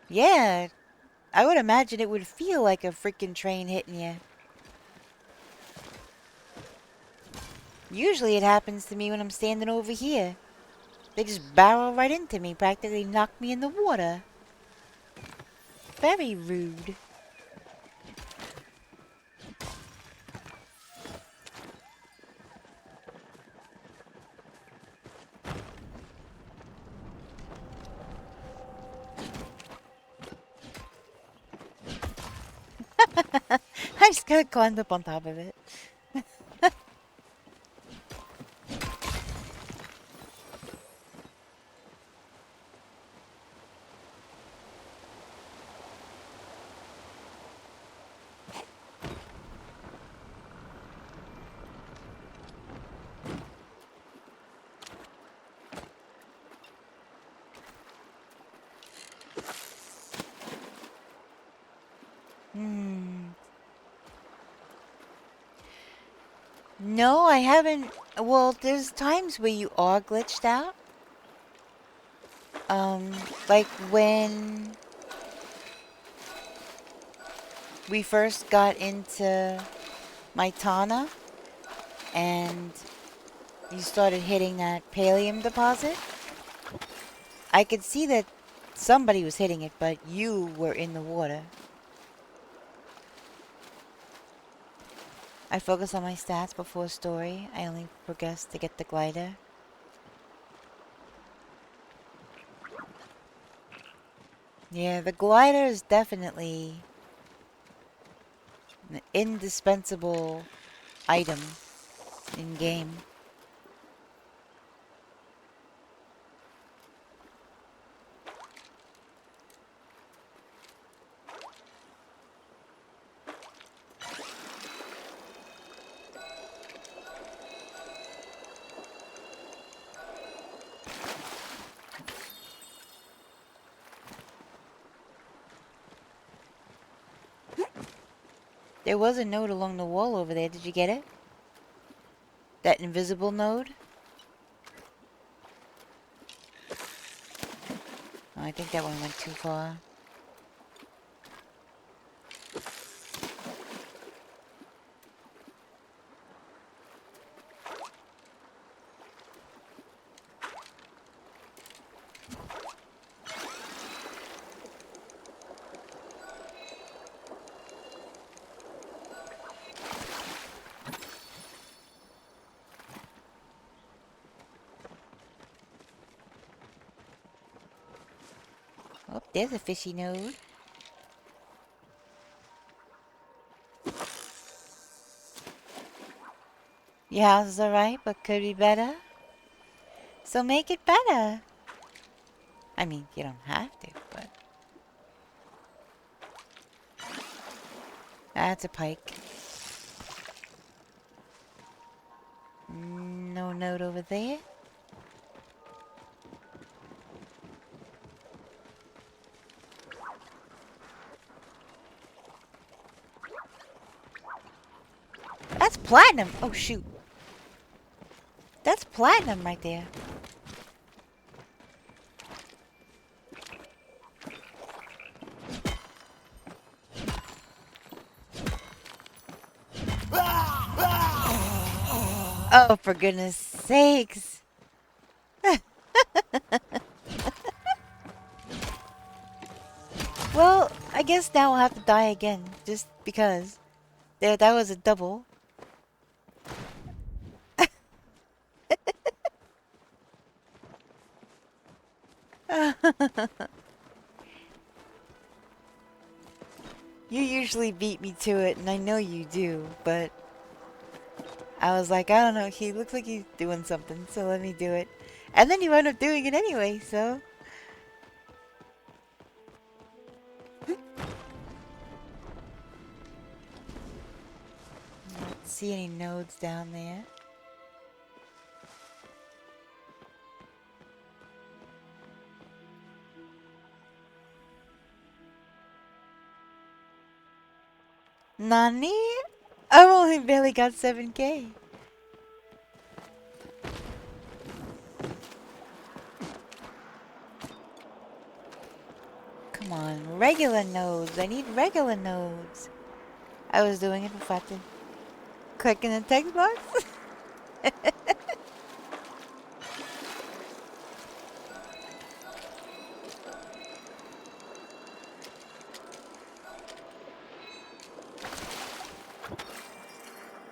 Yeah, I would imagine it would feel like a freaking train hitting you. Usually it happens to me when I'm standing over here. They just barrel right into me, practically knock me in the water. Very rude. I just gotta climb up on top of it. No, I haven't. Well, there's times where you are glitched out. Like when we first got into Maitana and you started hitting that pallium deposit. I could see that somebody was hitting it, but you were in the water. I focus on my stats before story. I only progress to get the glider. Yeah, the glider is definitely an indispensable item in game. There was a node along the wall over there. Did you get it? That invisible node? Oh, I think that one went too far. Oh, there's a fishy node. Your house is alright, but could be better. So make it better. I mean, you don't have to, but That's a pike. No note over there. That's platinum. Oh, shoot. That's platinum right there. Oh, for goodness sakes. Well, I guess now I'll have to die again, just because. There, that was a double. You usually beat me to it, and I know you do, but I was like, I don't know, he looks like he's doing something, so let me do it. And then you end up doing it anyway, so. Don't see any nodes down there. Nani? I've only barely got 7K. Come on, regular nodes. I need regular nodes. I was doing it before I had to click in the text box.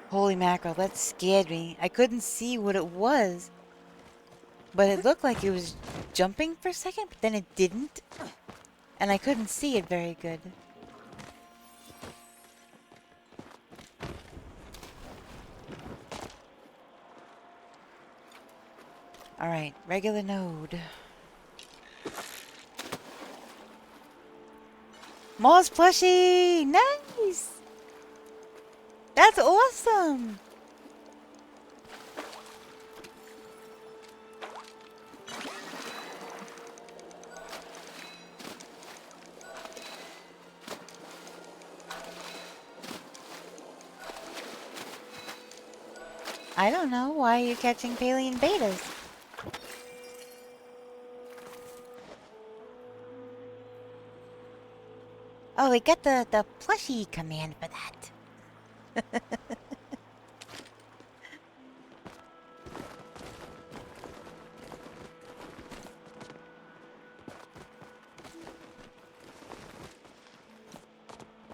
Holy mackerel, that scared me. I couldn't see what it was. But it looked like it was jumping for a second, but then it didn't. And I couldn't see it very good. Alright, regular node. Moss plushie! Nice! That's awesome! I don't know. Why are you catching Palian betas? Oh, we got the plushie command for that.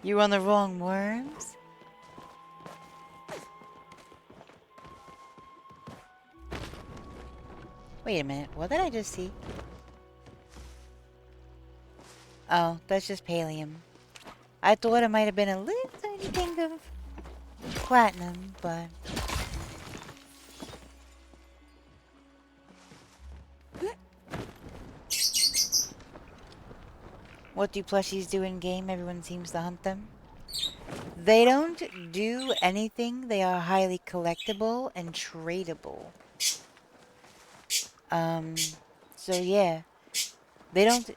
You on the wrong worms? Wait a minute, what did I just see? Oh, that's just pallium. I thought it might have been a little tiny thing of platinum, but... What do plushies do in game? Everyone seems to hunt them. They don't do anything. They are highly collectible and tradable. So yeah. They don't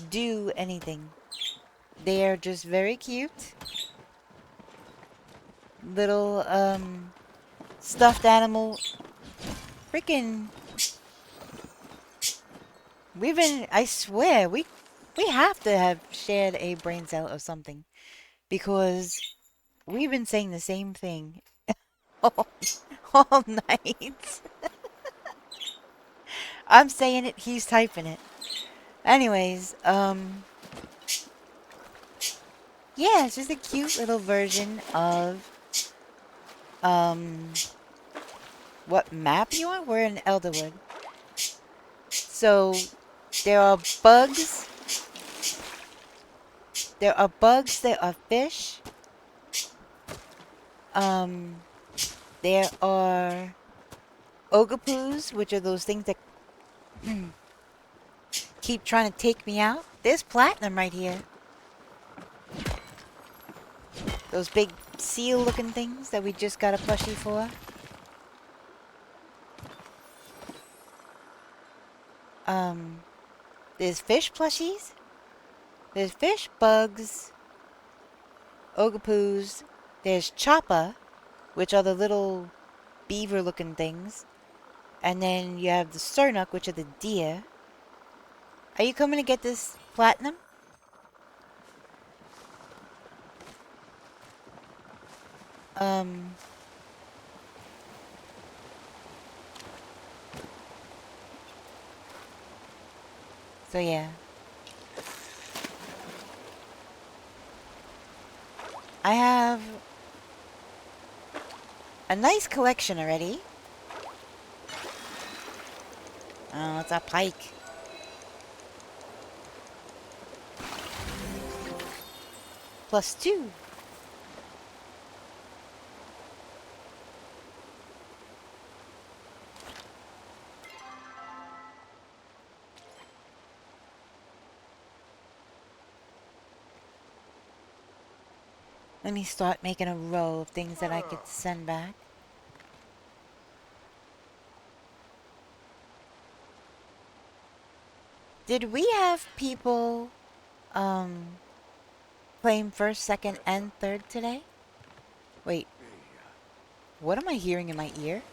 do anything. They are just very cute. Little, stuffed animal. Freaking... We've been... I swear, we have to have shared a brain cell or something. Because we've been saying the same thing all night. I'm saying it, he's typing it. Anyways, yeah, it's just a cute little version of, what map you want? We're in Elderwood. So, there are bugs. There are bugs, there are fish. There are ogapoos, which are those things that keep trying to take me out. There's platinum right here. Those big seal-looking things that we just got a plushie for. There's fish plushies. There's fish, bugs, ogapoos. There's chopper, which are the little beaver-looking things. And then you have the sernuk, which are the deer. Are you coming to get this platinum? So yeah. I have a nice collection already. Oh, it's a pike. +2. Let me start making a row of things that I could send back. Did we have people claim first, second, and third today? Wait. What am I hearing in my ear?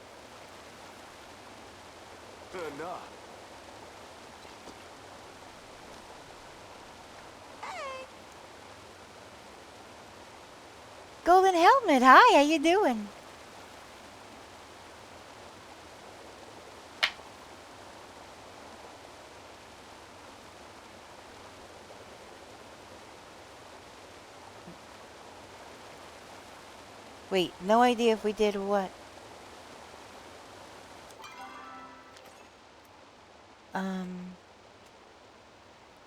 Golden Helmet, hi, how you doing? Wait, no idea if we did what.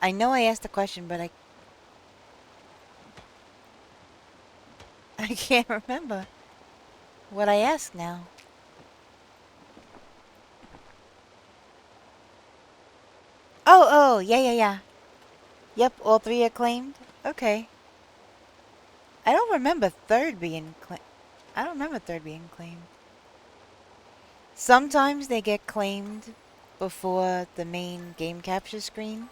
I know I asked a question, but I can't remember what I asked now. Oh, yeah. Yep, all 3 are claimed? Okay. I don't remember third being claimed. Sometimes they get claimed before the main game capture screen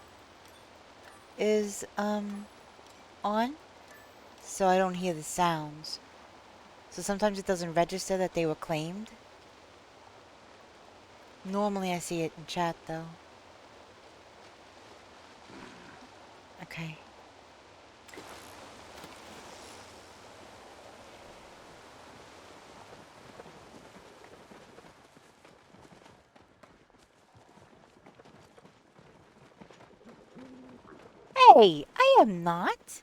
is on, so I don't hear the sounds. So sometimes it doesn't register that they were claimed. Normally I see it in chat though. Okay. Hey, I am not.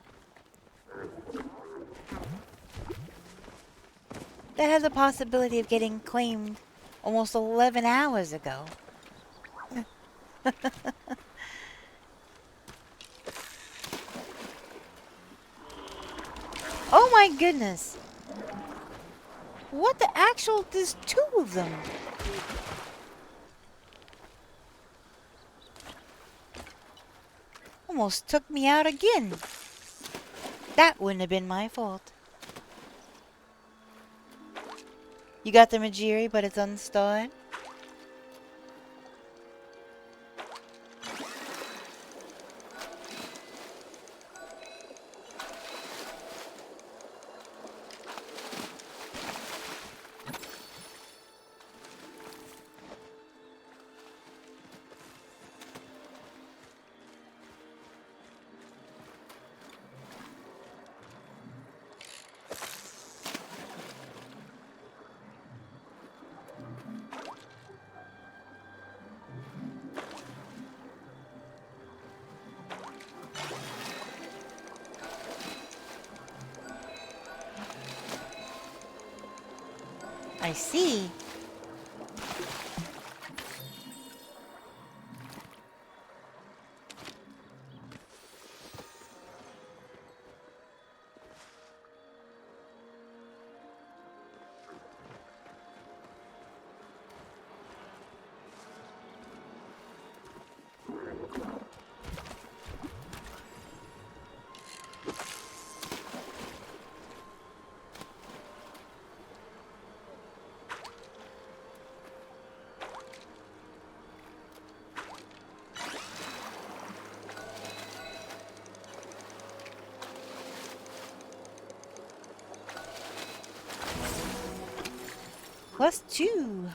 That has a possibility of getting claimed almost 11 hours ago. Oh my goodness. What the actual? There's 2 of them. Almost took me out again. That wouldn't have been my fault. You got the Majiri, but it's unstarred? I see. +2.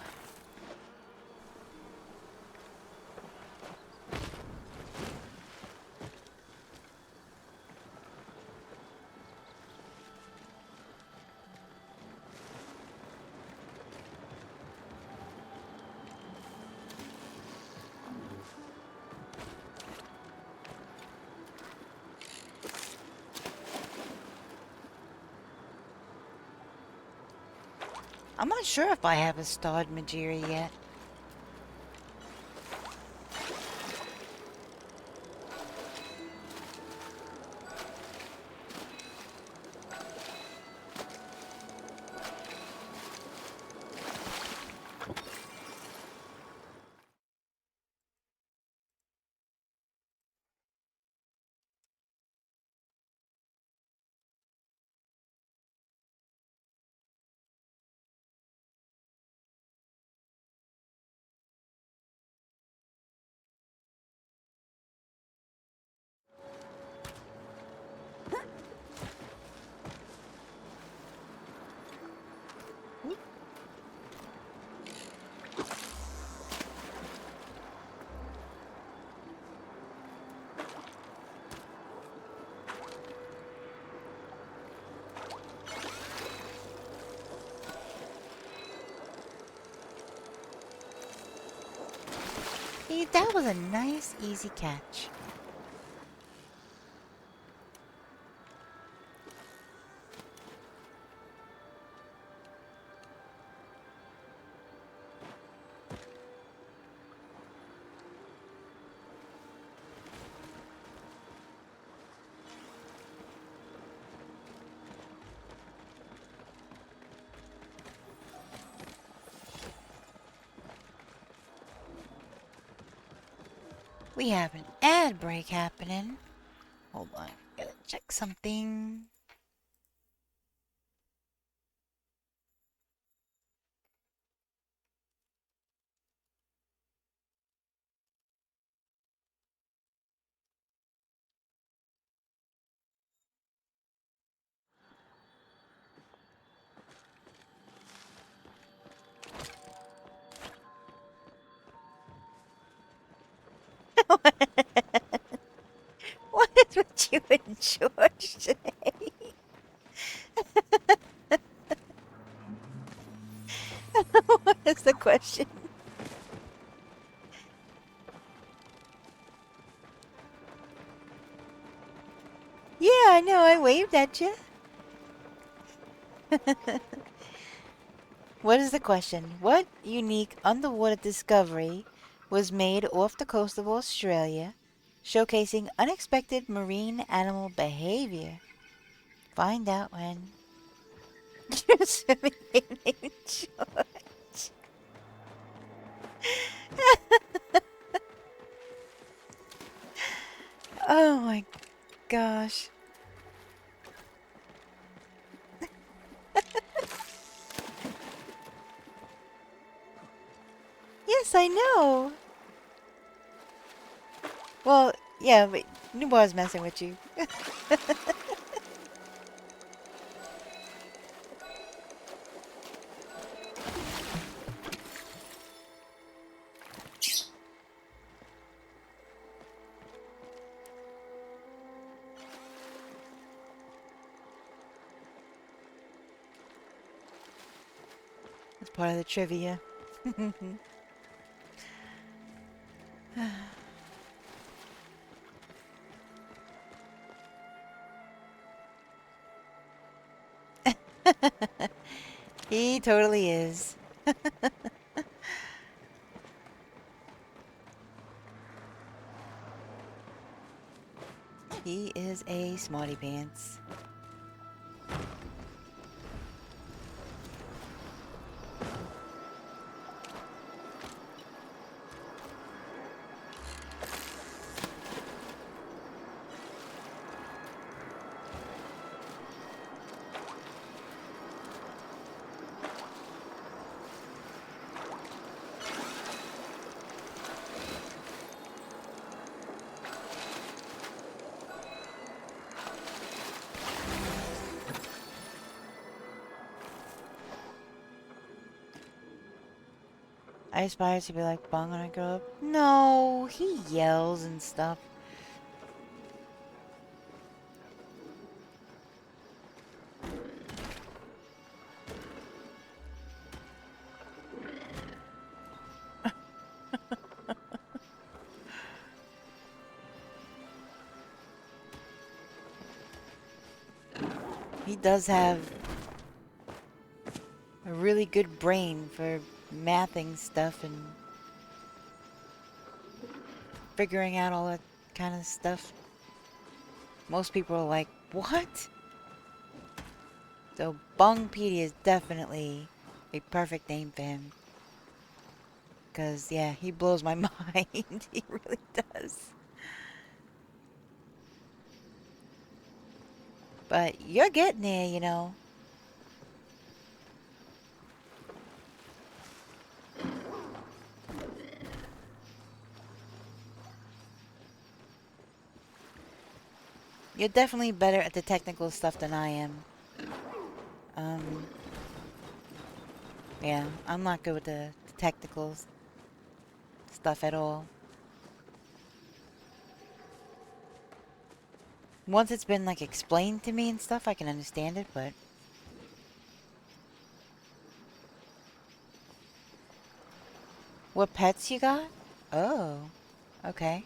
I'm not sure if I have a starred Majiri yet. Hey, that was a nice, easy catch. We have an ad break happening. Hold on, gotta check something. What is with you and George today? What is the question? Yeah, I know, I waved at you. What is the question? What unique underwater discovery was made off the coast of Australia, showcasing unexpected marine animal behavior? Find out when you're swimming in George. Oh my gosh. Yes, I know. Well, yeah, but I was messing with you. That's part of the trivia. He totally is. He is a smarty pants. I aspire to be like Bong when I grow up. No, he yells and stuff. He does have a really good brain for mathing stuff and figuring out all that kind of stuff. Most people are like, what? So Bongpedia is definitely a perfect name for him. Because, yeah, he blows my mind. He really does. But you're getting there, you know. You're definitely better at the technical stuff than I am. Yeah, I'm not good with the technical stuff at all. Once it's been, like, explained to me and stuff, I can understand it, but... What pets you got? Oh, okay.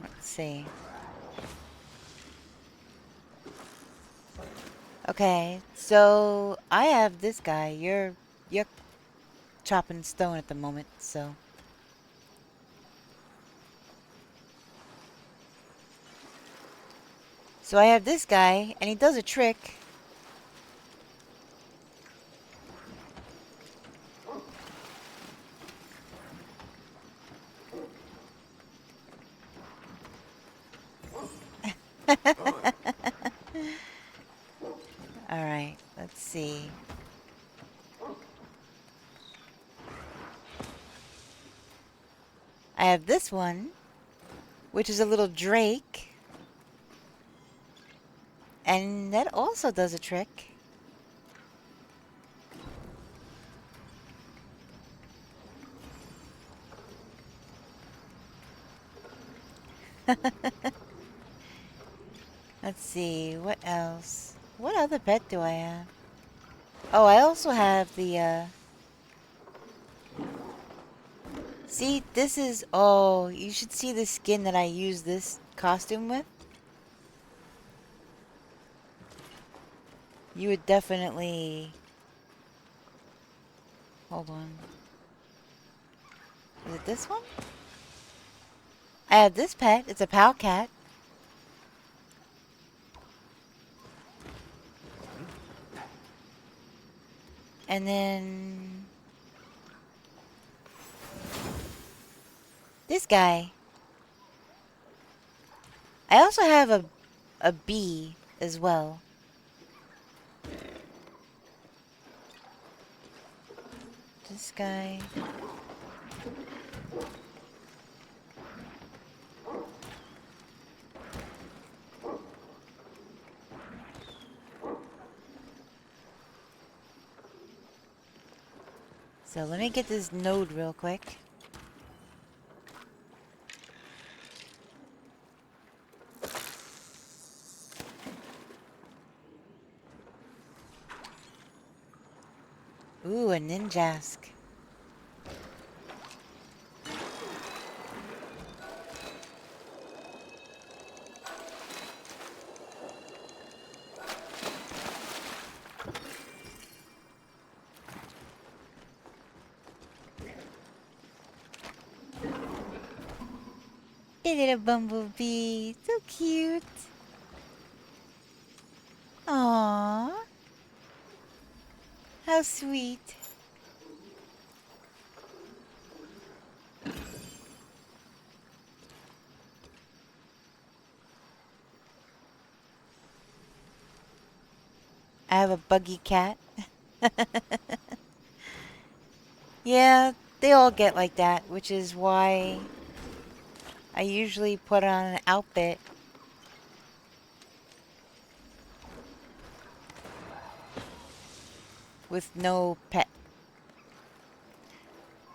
Let's see. Okay, so I have this guy. You're chopping stone at the moment, so... So I have this guy, and he does a trick. Alright, let's see. I have this one, which is a little drake. And that also does a trick. Let's see, what else? What other pet do I have? Oh, I also have the, See, this is... Oh, you should see the skin that I use this costume with. You would definitely... Hold on. Is it this one? I have this pet. It's a pal cat. And then... this guy. I also have a bee as well. This guy. So let me get this node real quick. Ooh, a ninjask. A little bumblebee. So cute. Aww. How sweet. I have a buggy cat. Yeah, they all get like that, which is why I usually put on an outfit. With no pet.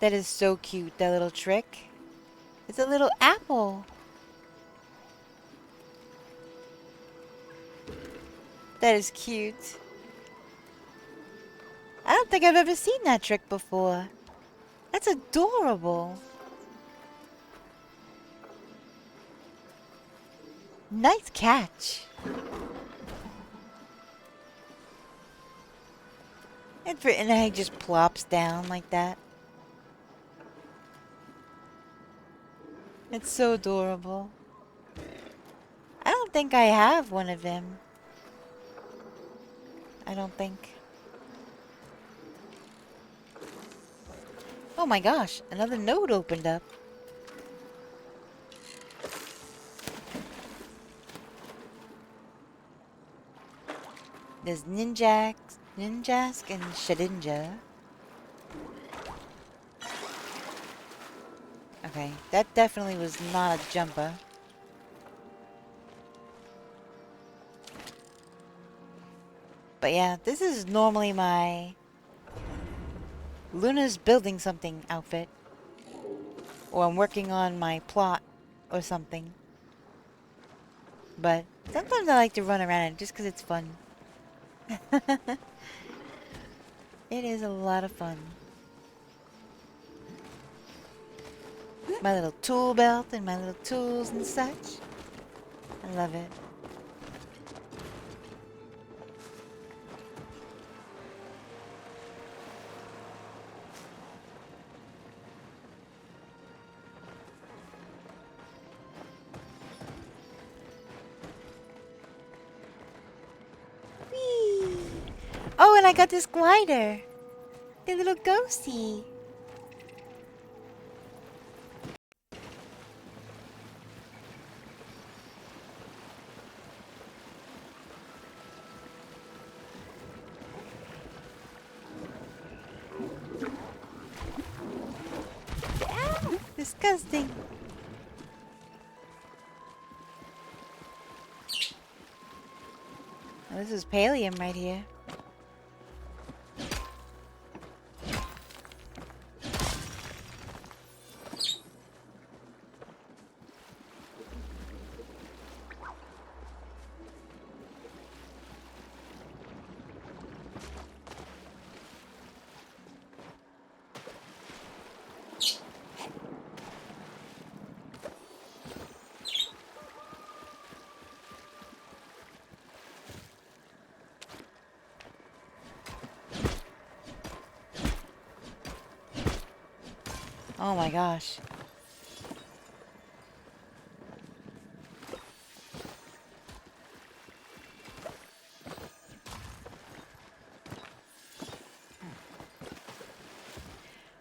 That is so cute, that little trick. It's a little apple. That is cute. I don't think I've ever seen that trick before. That's adorable. Nice catch. And then he just plops down like that. It's so adorable. I don't think I have one of them. I don't think. Oh my gosh, another node opened up. There's Ninjask and Shedinja. Okay, that definitely was not a jumper. But yeah, this is normally my Luna's building something outfit. Or I'm working on my plot or something. But sometimes I like to run around it just because it's fun. It is a lot of fun. My little tool belt and my little tools and such. I love it. Whee! Oh, and I got this glider. The little ghosty. Ow, disgusting. Oh, this is pallium right here. Oh my gosh.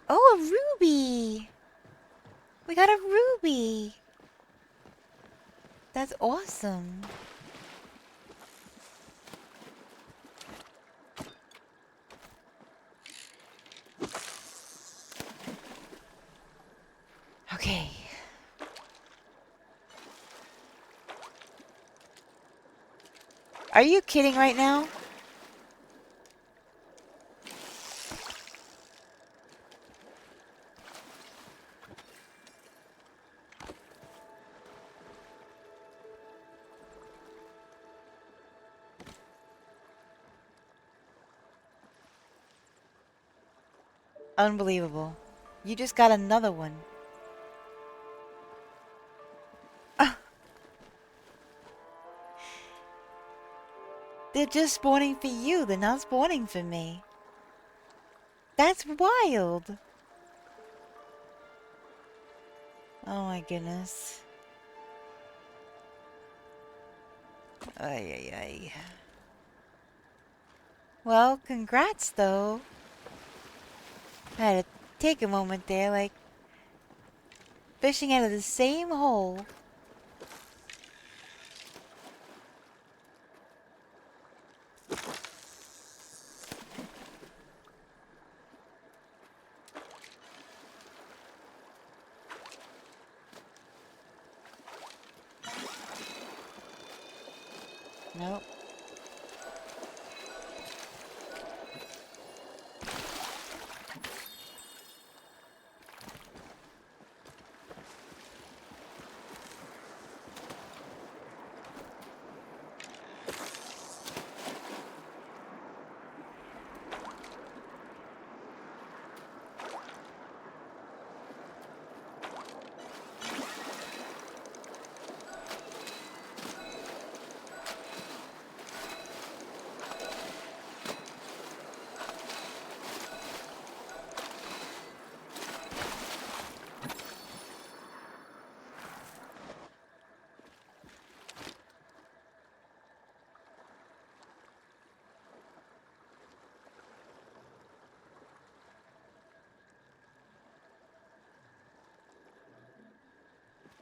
Oh, a ruby! We got a ruby! That's awesome. Okay. Are you kidding right now? Unbelievable. You just got another one. Ah, they're just spawning for you. They're not spawning for me. That's wild. Oh my goodness. Ay, ay, ay. Well, congrats though. I had to take a moment there, like fishing out of the same hole. Nope.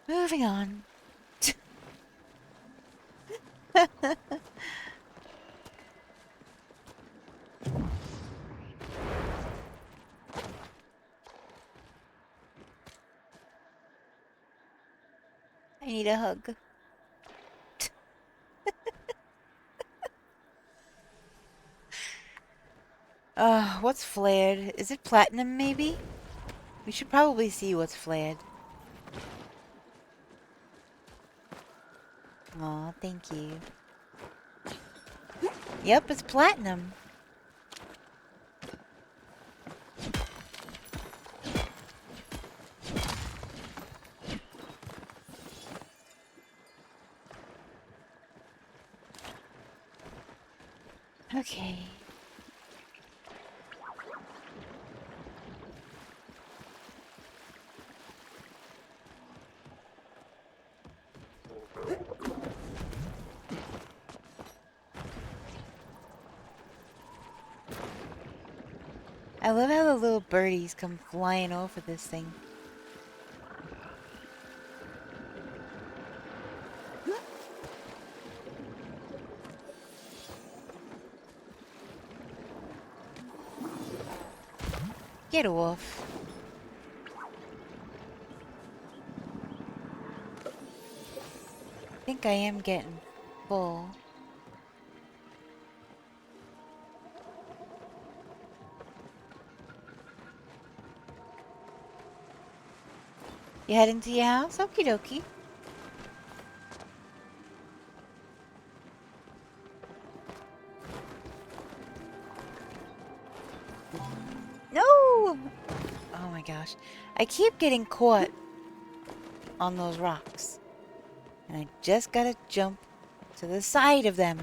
Moving on. I need a hug. What's flared? Is it platinum, maybe? We should probably see what's flared. Aw, thank you. Yep, it's platinum. Okay. I love how the little birdies come flying over this thing. Get off. I think I am getting full. You heading to your house? Okie dokie. No! Oh my gosh. I keep getting caught on those rocks. And I just gotta jump to the side of them.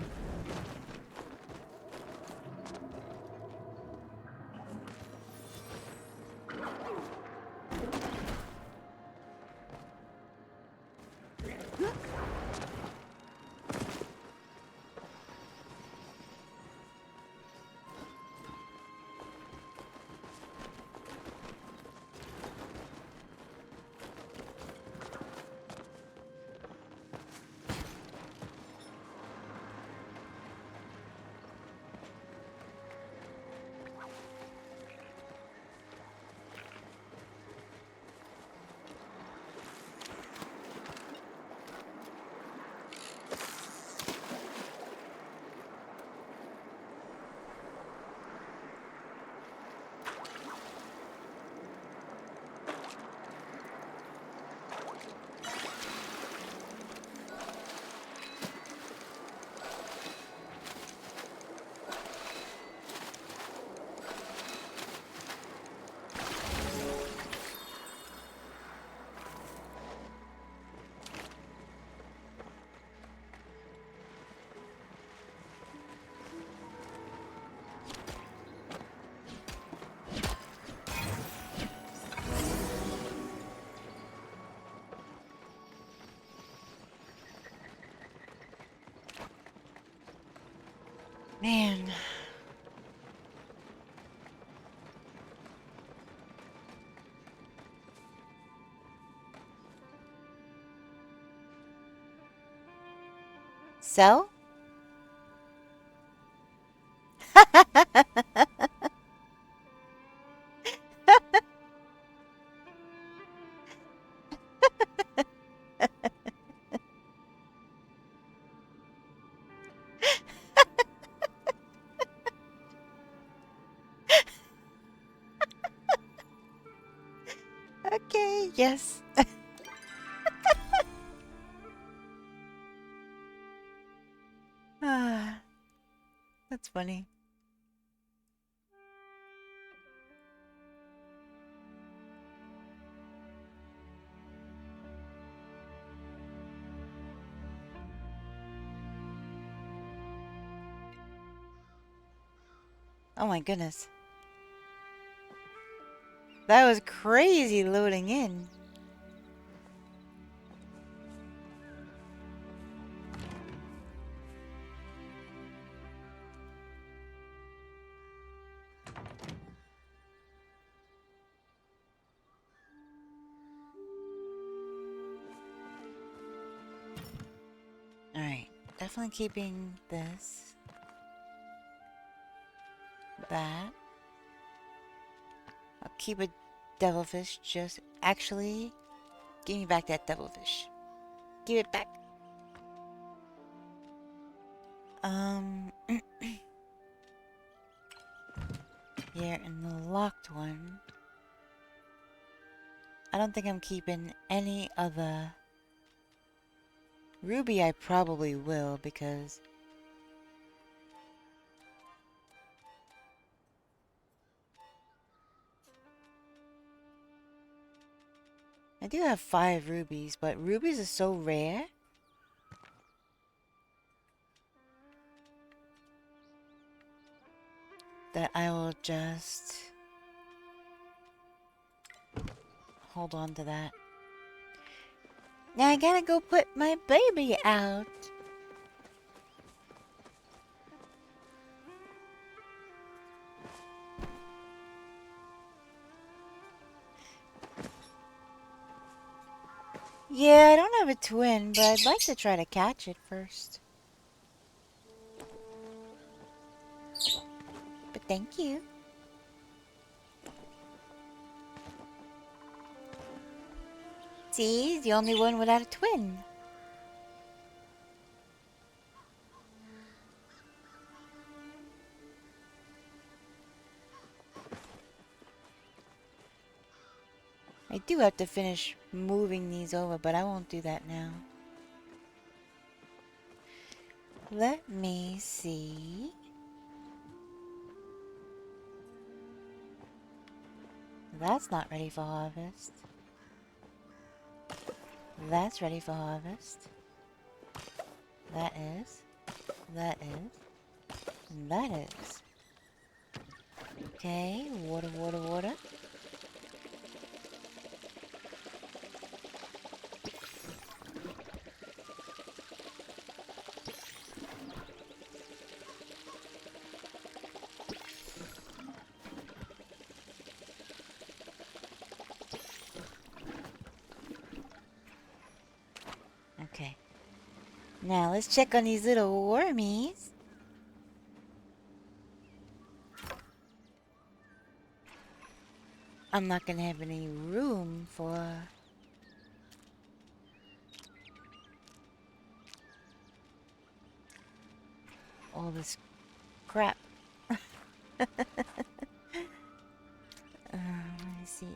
Man. Sell? Okay, yes. Ah, that's funny. Oh my goodness. That was crazy loading in. Alright, definitely keeping this. That. I'll keep a devilfish, just actually give me back that devilfish. Give it back. Here in the locked one. I don't think I'm keeping any other. Ruby I probably will because I do have 5 rubies, but rubies are so rare. That I will just hold on to that. Now I gotta go put my baby out. Yeah, I don't have a twin, but I'd like to try to catch it first. But thank you. See, he's the only one without a twin. I do have to finish moving these over, but I won't do that now. Let me see. That's not ready for harvest. That's ready for harvest. That is. That is. And that is. Okay, water, water, water. Okay. Now let's check on these little wormies. I'm not gonna have any room for all this crap. Let me see.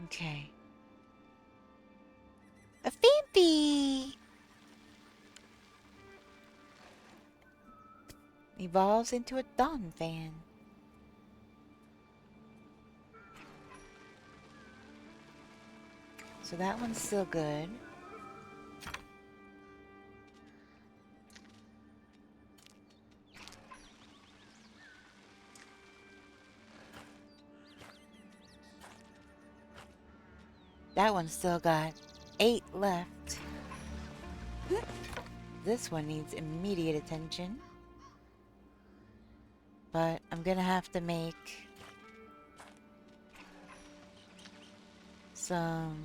Okay. A Phoebe! Evolves into a Dawn fan. So that one's still good. That one's still got 8 left. This one needs immediate attention. But I'm gonna have to make some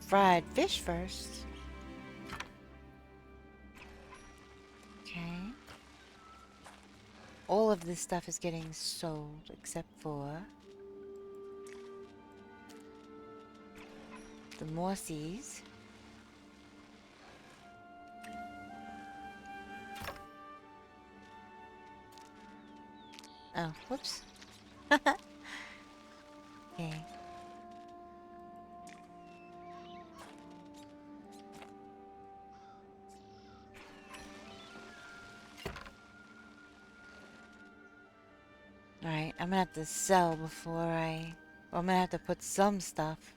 fried fish first. Okay. All of this stuff is getting sold except for the morsies. Oh, whoops. Okay. Alright, I'm gonna have to sell before I'm gonna have to put some stuff.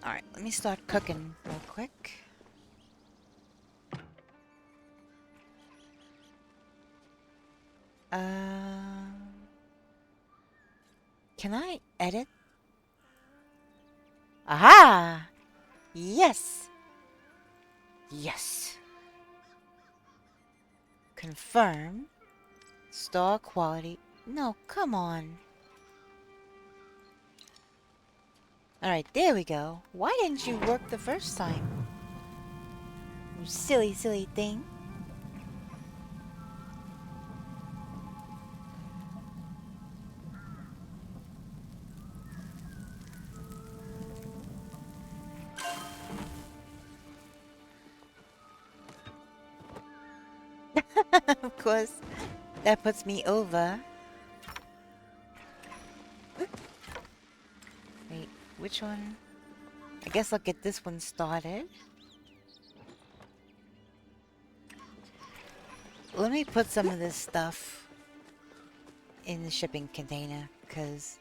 Alright, let me start cooking real quick. Can I edit? Aha! Yes! Yes. Confirm. Star quality. No, come on. Alright, there we go. Why didn't you work the first time? You silly, silly thing. Of course, that puts me over. Wait, which one? I guess I'll get this one started. Let me put some of this stuff in the shipping container, because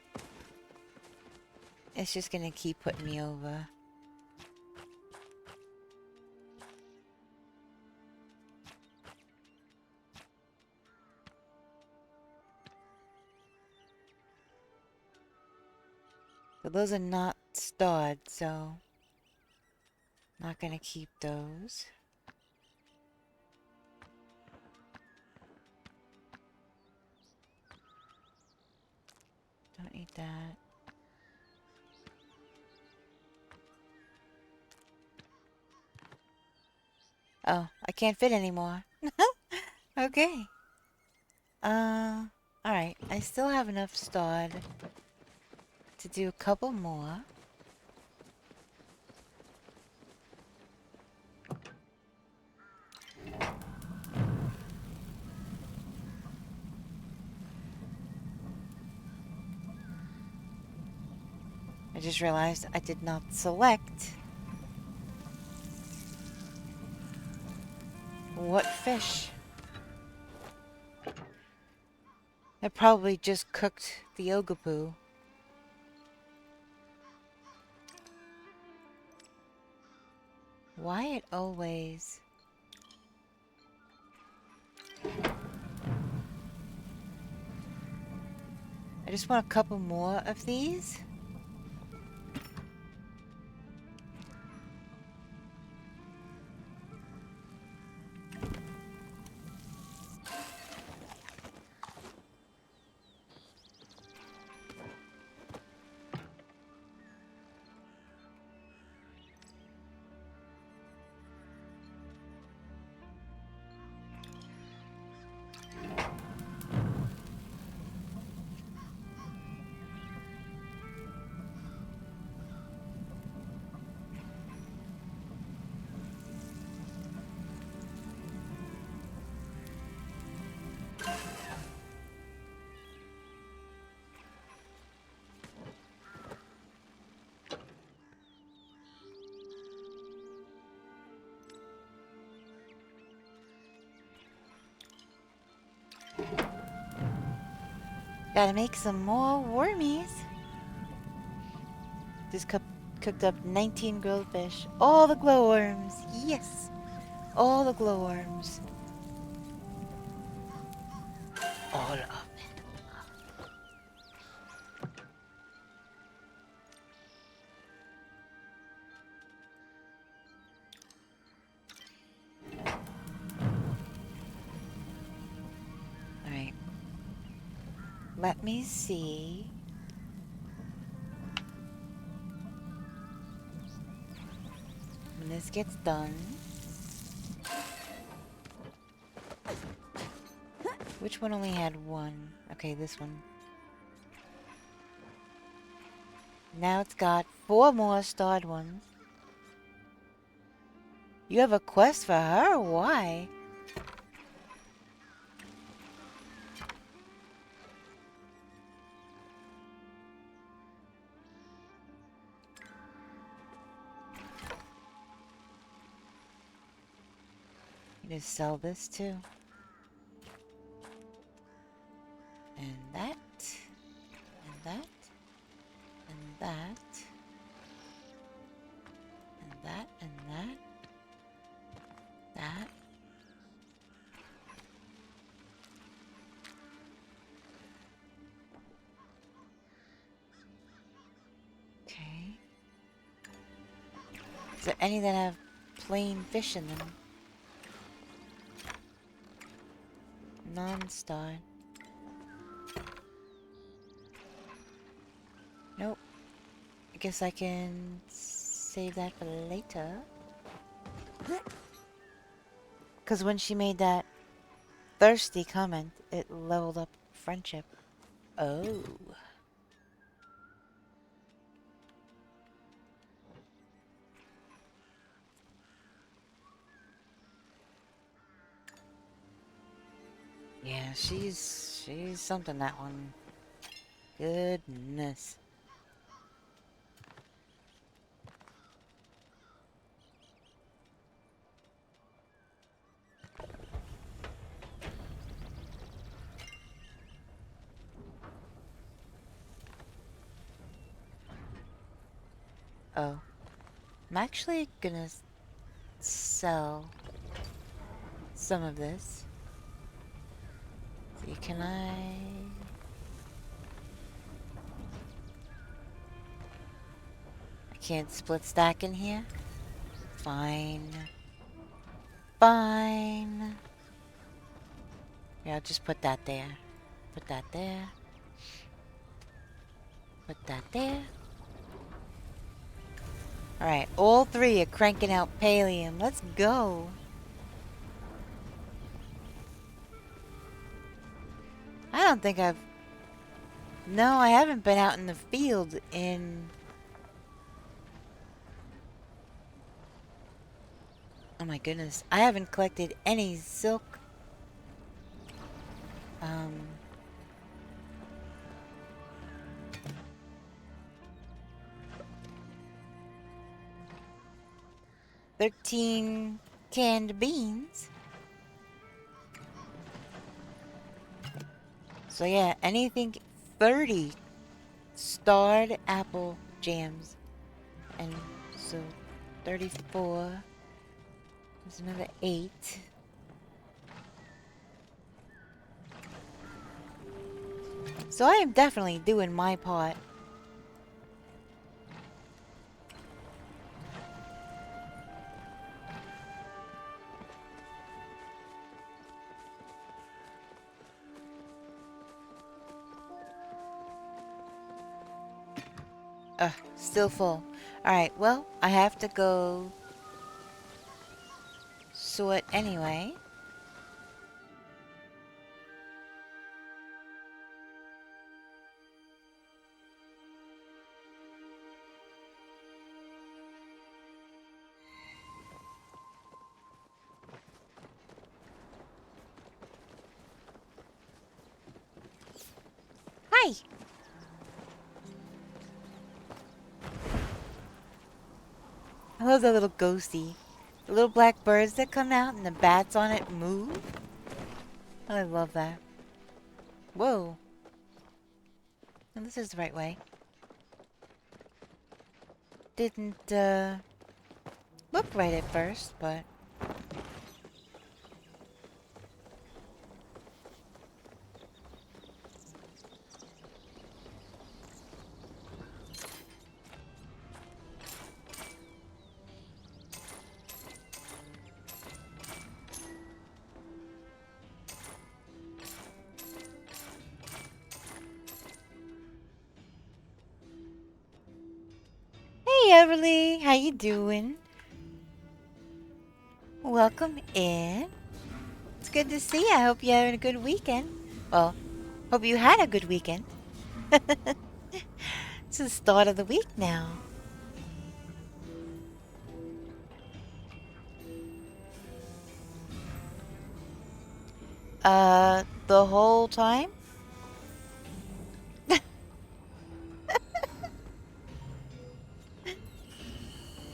it's just gonna keep putting me over. But those are not starred, so not gonna keep those. Don't need that. Oh, I can't fit anymore. Okay. Alright. I still have enough starred to do a couple more. I just realized I did not select what fish. I probably just cooked the ogapoo. Why it always... I just want a couple more of these. Gotta make some more wormies. Just cooked up 19 grilled fish. All the glowworms. Yes. All the glowworms. All of it. Alright. Let me see. When this gets done. Which one only had one? Okay, this one. Now it's got 4 more starred ones. You have a quest for her? Why? You just sell this too. And that. And that. And that. And that. And that. That. Okay. Is there any that have plain fish in them. Non-starred. Nope. I guess I can save that for later. Because when she made that thirsty comment, it leveled up friendship. Oh. Yeah, she's something, that one. Goodness. Oh. I'm actually gonna sell some of this. See, can I... I can't split stack in here? Fine. Fine. Yeah, I'll just put that there. Put that there. Put that there. Alright, all three are cranking out pallium. Let's go. I don't think I've... No, I haven't been out in the field in... Oh my goodness. I haven't collected any silk. 13 canned beans. So yeah, anything 30 starred apple jams. And so 34. There's another 8. So I am definitely doing my part. Still full. Alright, well, I have to go sort anyway. Hi! I love that little ghosty. The little black birds that come out and the bats on it move. I love that. Whoa. Well, this is the right way. Didn't, look right at first, but... Hey, Everly, how you doing? Welcome in. It's good to see you. I hope you're having a good weekend. Well, hope you had a good weekend. It's the start of the week now. The whole time?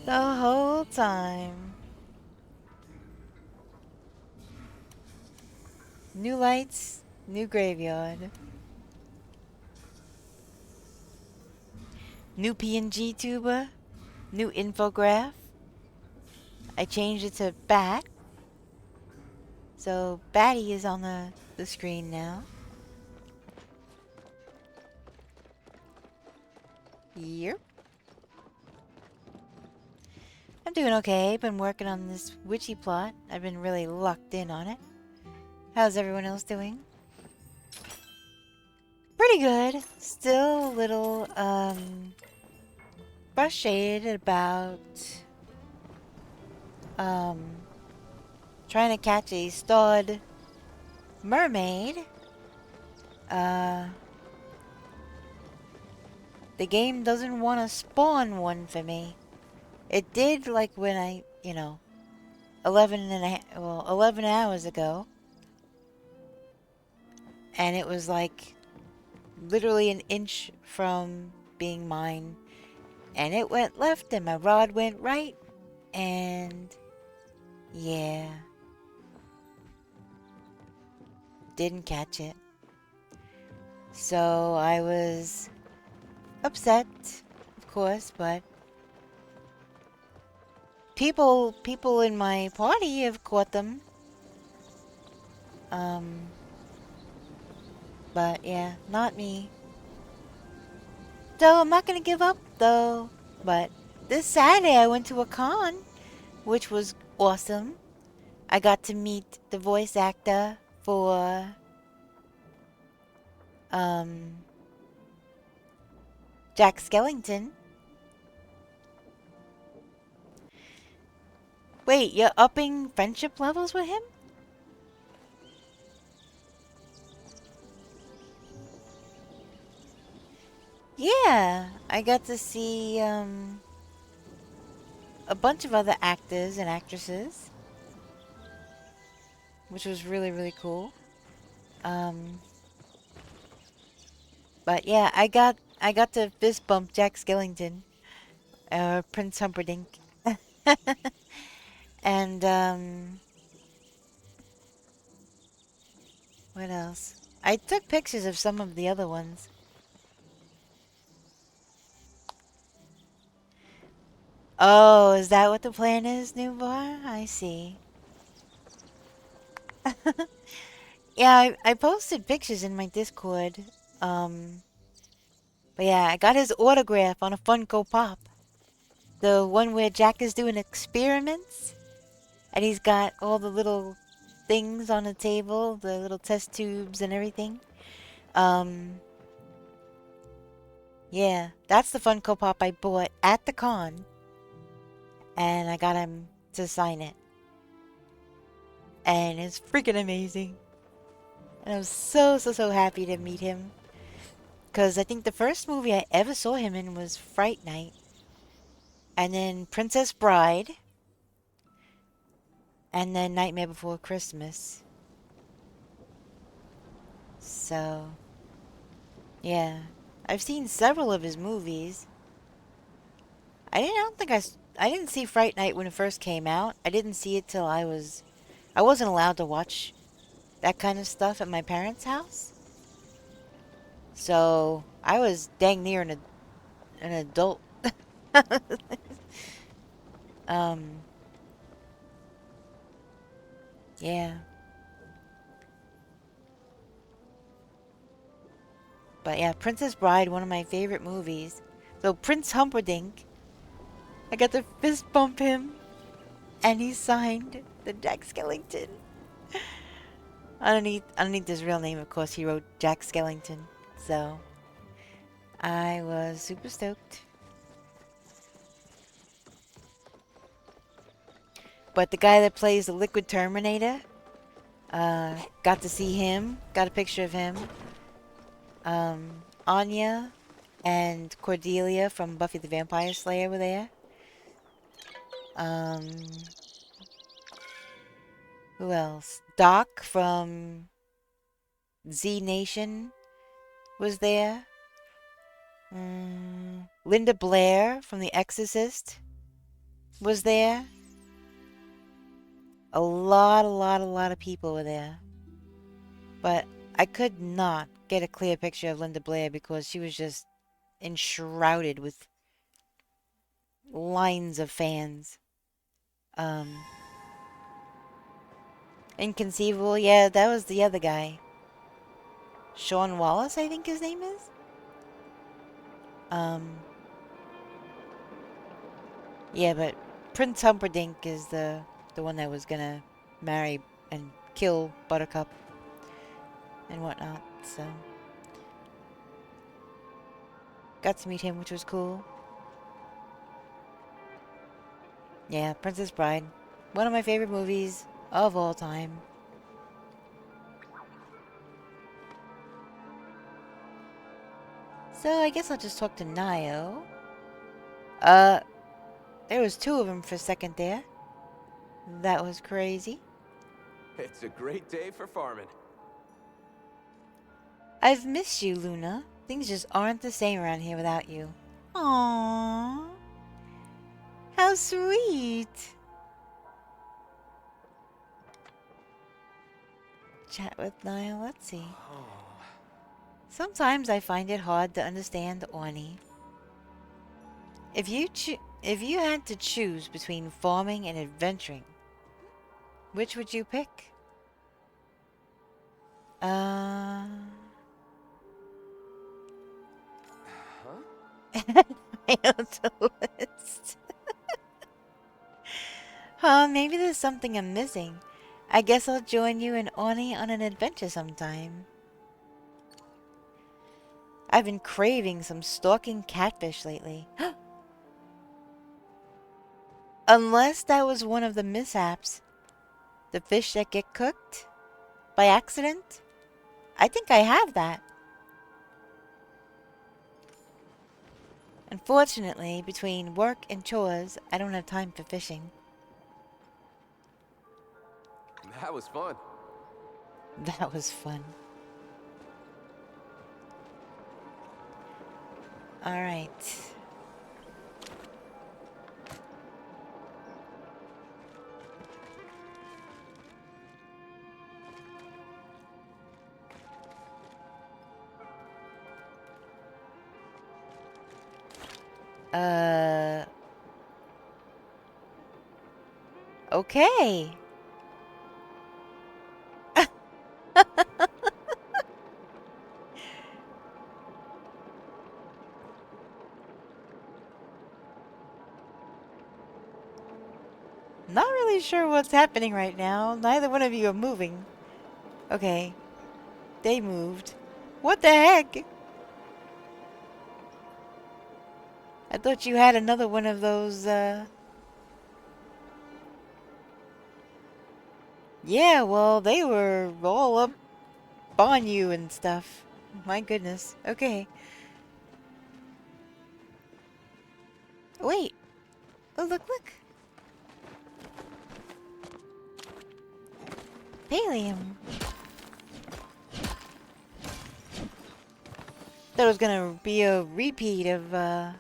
The whole time. New lights, new graveyard. New PNG tuber, new infograph. I changed it to Bat. So Batty is on the screen now. Yep. I'm doing okay. Been working on this witchy plot. I've been really locked in on it. How's everyone else doing? Pretty good. Still a little, frustrated about, trying to catch a starred mermaid. The game doesn't want to spawn one for me. It did, like, when I, 11 hours ago. And it was, like, literally an inch from being mine. And it went left and my rod went right. And, yeah. Didn't catch it. So I was upset, of course, but people in my party have caught them. But yeah, not me. So I'm not gonna give up though. But this Saturday I went to a con, which was awesome. I got to meet the voice actor for Jack Skellington. Wait, you're upping friendship levels with him? Yeah, I got to see a bunch of other actors and actresses, which was really, really cool. But yeah, I got to fist bump Jack Skellington, Prince Humperdinck. And what else? I took pictures of some of the other ones. Oh, is that what the plan is, new bar? I see. Yeah, I posted pictures in my Discord. But yeah, I got his autograph on a Funko Pop. The one where Jack is doing experiments. And he's got all the little things on the table, the little test tubes and everything. Yeah, that's the Funko Pop I bought at the con. And I got him to sign it. And it's freaking amazing. And I was so happy to meet him. Because I think the first movie I ever saw him in was Fright Night. And then Princess Bride. And then Nightmare Before Christmas. So, yeah. I've seen several of his movies. I didn't see Fright Night when it first came out. I didn't see it till I wasn't allowed to watch that kind of stuff at my parents' house. So, I was dang near an adult. Yeah. But yeah, Princess Bride, one of my favorite movies. So Prince Humperdinck, I got to fist bump him, and he signed the Jack Skellington. Underneath his real name, of course, he wrote Jack Skellington. So I was super stoked. But the guy that plays the Liquid Terminator, got to see him, got a picture of him. Anya and Cordelia from Buffy the Vampire Slayer were there. Who else? Doc from Z Nation was there. Linda Blair from The Exorcist was there. A lot of people were there. But I could not get a clear picture of Linda Blair because she was just enshrouded with lines of fans. Inconceivable, yeah, that was the other guy. Sean Wallace, I think his name is. Yeah, but Prince Humperdinck is the one that was gonna marry and kill Buttercup and whatnot. So got to meet him, which was cool. Yeah, Princess Bride, one of my favorite movies of all time. So I guess I'll just talk to Nio. There was two of them for a second there. That was crazy. It's a great day for farming. I've missed you, Luna. Things just aren't the same around here without you. Aww. How sweet. Chat with Niall, let's see. Sometimes I find it hard to understand Orny. If you had to choose between farming and adventuring, which would you pick? Huh, maybe there's something I'm missing. I guess I'll join you and Orny on an adventure sometime. I've been craving some stalking catfish lately. Unless that was one of the mishaps. The fish that get cooked? By accident? I think I have that. Unfortunately, between work and chores, I don't have time for fishing. That was fun. That was fun. Alright. Okay. Not really sure what's happening right now. Neither one of you are moving. Okay. They moved. What the heck? I thought you had another one of those, Yeah, well, they were all up on you and stuff. My goodness. Okay. Wait. Oh, look, look. Pallium. Thought it was gonna be a repeat of, that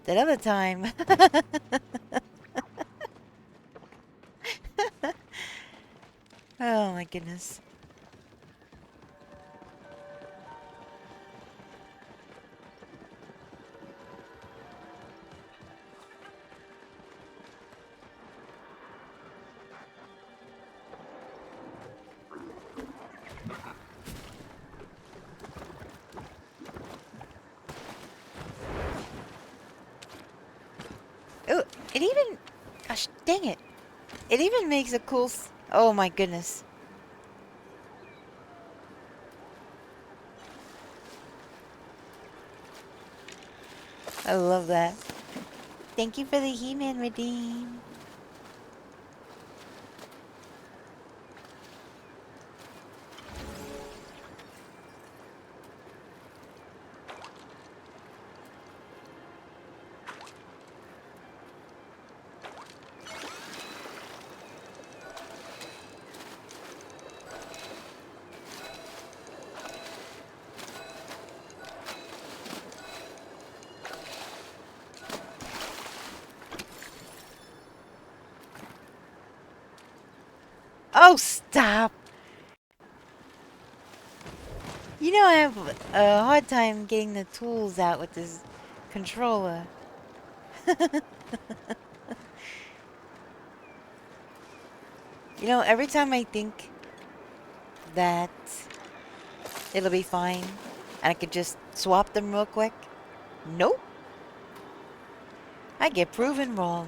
other time. Oh my goodness. Oh, it even... Gosh, dang it. It even makes a cool... Oh my goodness. I love that. Thank you for the He-Man redeem. Oh, stop! You know I have a hard time getting the tools out with this controller. You know, every time I think that it'll be fine and I could just swap them real quick, nope. I get proven wrong.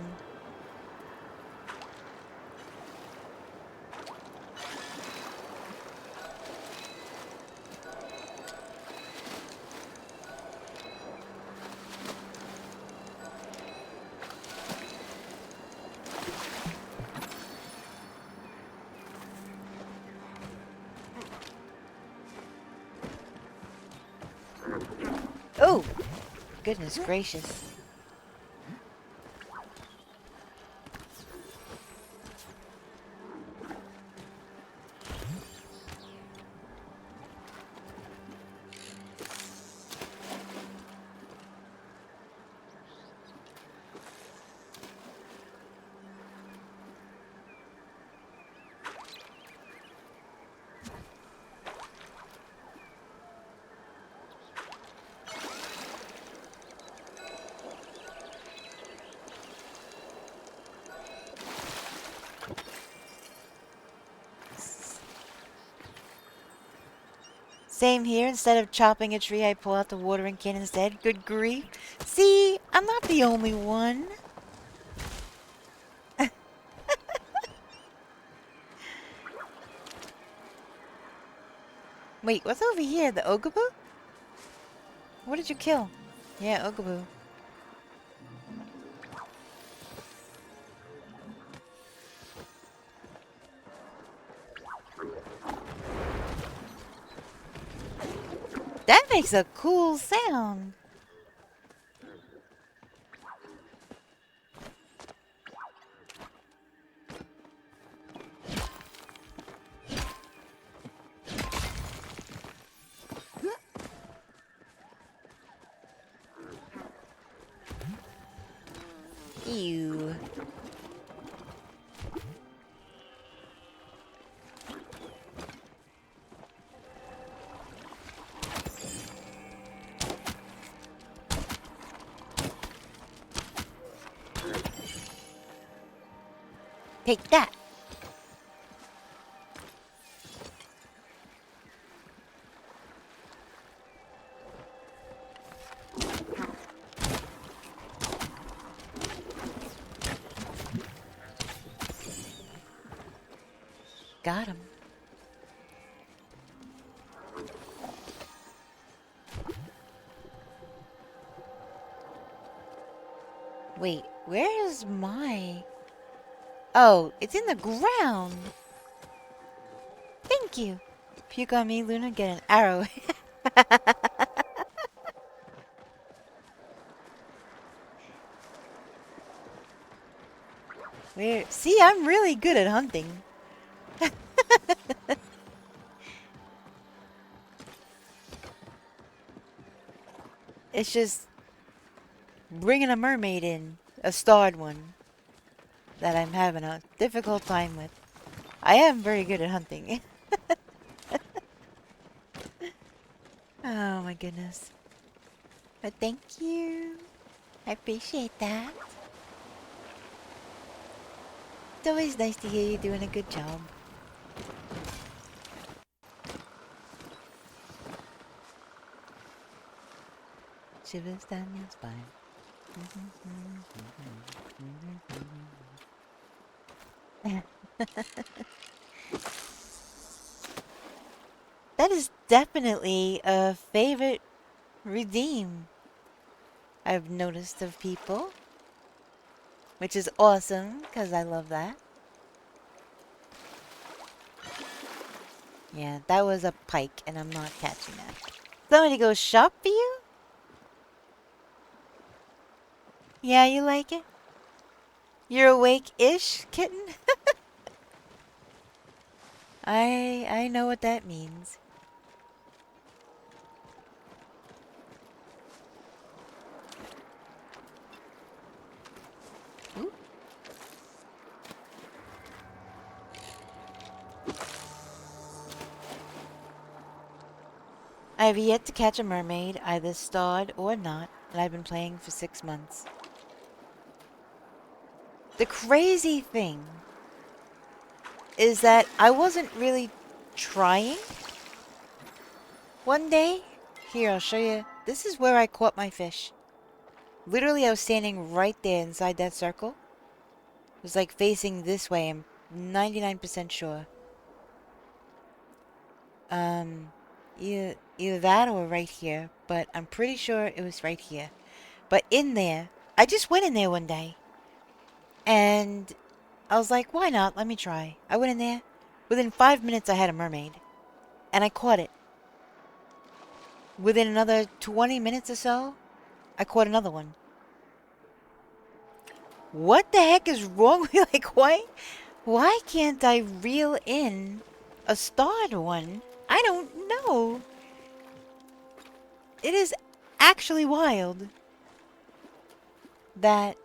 Oh, goodness gracious. Same here. Instead of chopping a tree, I pull out the watering can instead. Good grief. See, I'm not the only one. Wait, what's over here? The Ogaboo? What did you kill? Yeah, Ogaboo. That makes a cool sound. Ew. Take that. Got him. Wait, where is my... Oh, it's in the ground. Thank you. Puke on me, Luna, get an arrow. Where? See, I'm really good at hunting. It's just bringing a mermaid in, a starred one, that I'm having a difficult time with. I am very good at hunting. Oh my goodness. But thank you. I appreciate that. It's always nice to hear you doing a good job. Shivers down your spine. That is definitely a favorite redeem I've noticed of people. Which is awesome, because I love that. Yeah, that was a pike, and I'm not catching that. Somebody go shop for you? Yeah, you like it? You're awake-ish, kitten? I know what that means. Ooh. I have yet to catch a mermaid, either starred or not, and I've been playing for 6 months. The crazy thing is that I wasn't really trying. One day, here, I'll show you. This is where I caught my fish. Literally, I was standing right there inside that circle. It was like facing this way, I'm 99% sure. Either that or right here, but I'm pretty sure it was right here. But in there, I just went in there one day, and I was like, why not? Let me try. I went in there. Within 5 minutes, I had a mermaid, and I caught it. Within another 20 minutes or so, I caught another one. What the heck is wrong with me? Like, why can't I reel in a starred one? I don't know. It is actually wild that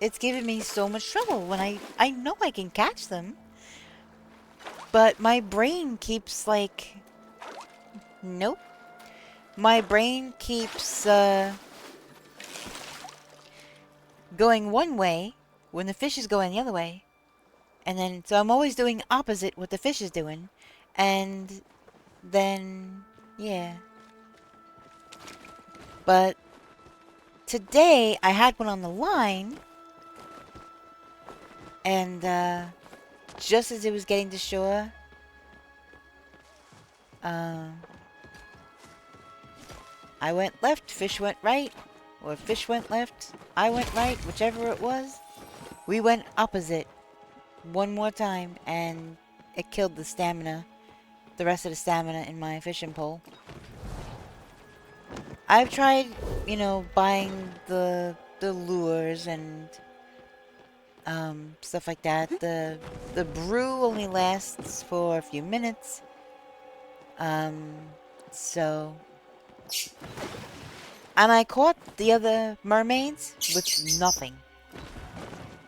it's giving me so much trouble when I know I can catch them. But my brain keeps like, nope. My brain keeps going one way when the fish is going the other way. And then, so I'm always doing opposite what the fish is doing. And then, yeah. But today, I had one on the line. And, just as it was getting to shore, I went left, fish went right. Or fish went left, I went right, whichever it was. We went opposite one more time, and it killed the stamina, the rest of the stamina in my fishing pole. I've tried, you know, buying the lures and stuff like that. The brew only lasts for a few minutes. So, and I caught the other mermaids with nothing.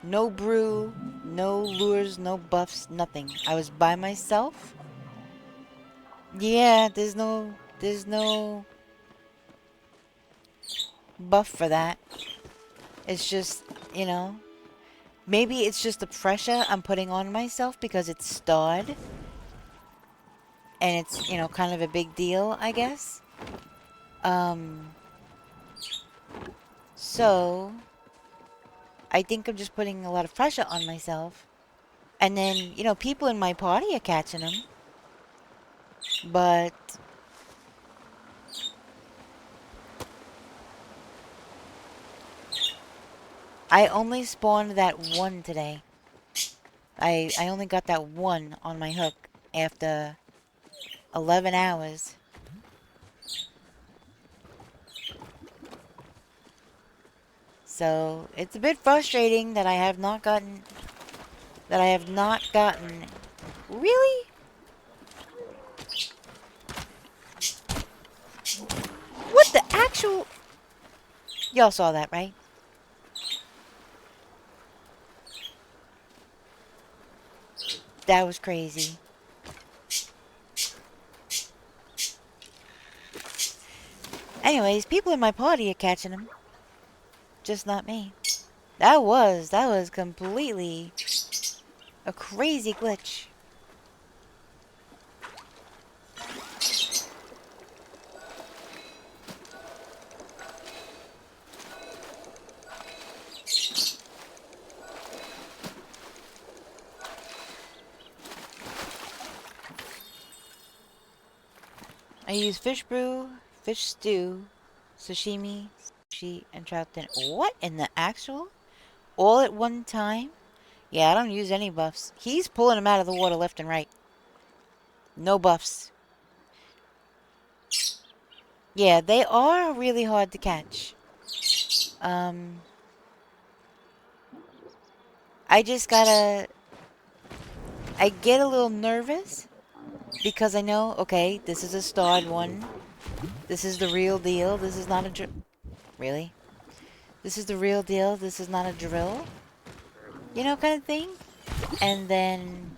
No brew, no lures, no buffs, nothing. I was by myself. Yeah, there's no buff for that. It's just, you know, maybe it's just the pressure I'm putting on myself because it's starred. And it's, you know, kind of a big deal, I guess. So, I think I'm just putting a lot of pressure on myself. And then, you know, people in my party are catching them. But I only spawned that one today. I only got that one on my hook after 11 hours. So, it's a bit frustrating that I have not gotten... Really? What the actual... Y'all saw that, right? That was crazy. Anyways, people in my party are catching them. Just not me. That was completely a crazy glitch. I use fish brew, fish stew, sashimi, sushi, and trout dinner. What in the actual? All at one time? Yeah, I don't use any buffs. He's pulling them out of the water left and right. No buffs. Yeah, they are really hard to catch. I just gotta... I get a little nervous because I know, okay, this is a starred one. This is the real deal. This is not a really? This is the real deal. This is not a drill. You know, kind of thing. And then...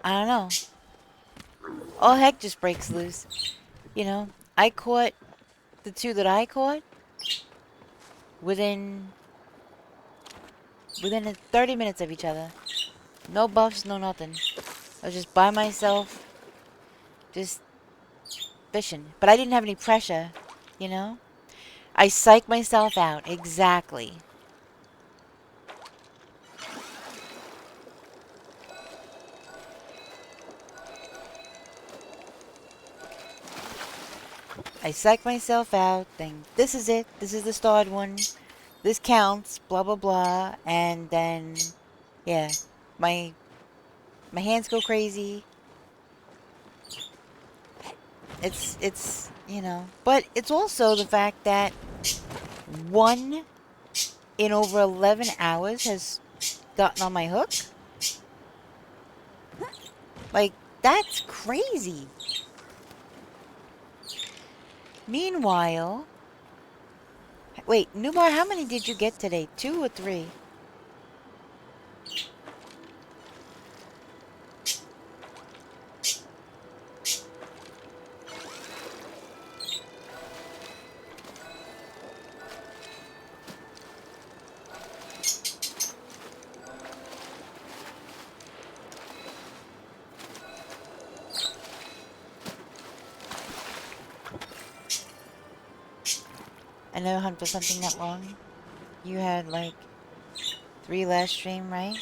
I don't know. All heck just breaks loose. You know, I caught the two that I caught within 30 minutes of each other. No buffs, no nothing. I was just by myself, just fishing. But I didn't have any pressure, you know? I psych myself out. Exactly. I psych myself out, think this is it, this is the starred one, this counts, blah blah blah, and then, yeah, my hands go crazy. It's you know, but it's also the fact that one in over 11 hours has gotten on my hook. Like, that's crazy. Meanwhile, wait, Nubar, how many did you get today? 2 or 3? I never hunt for something that long. You had like 3 last stream, right?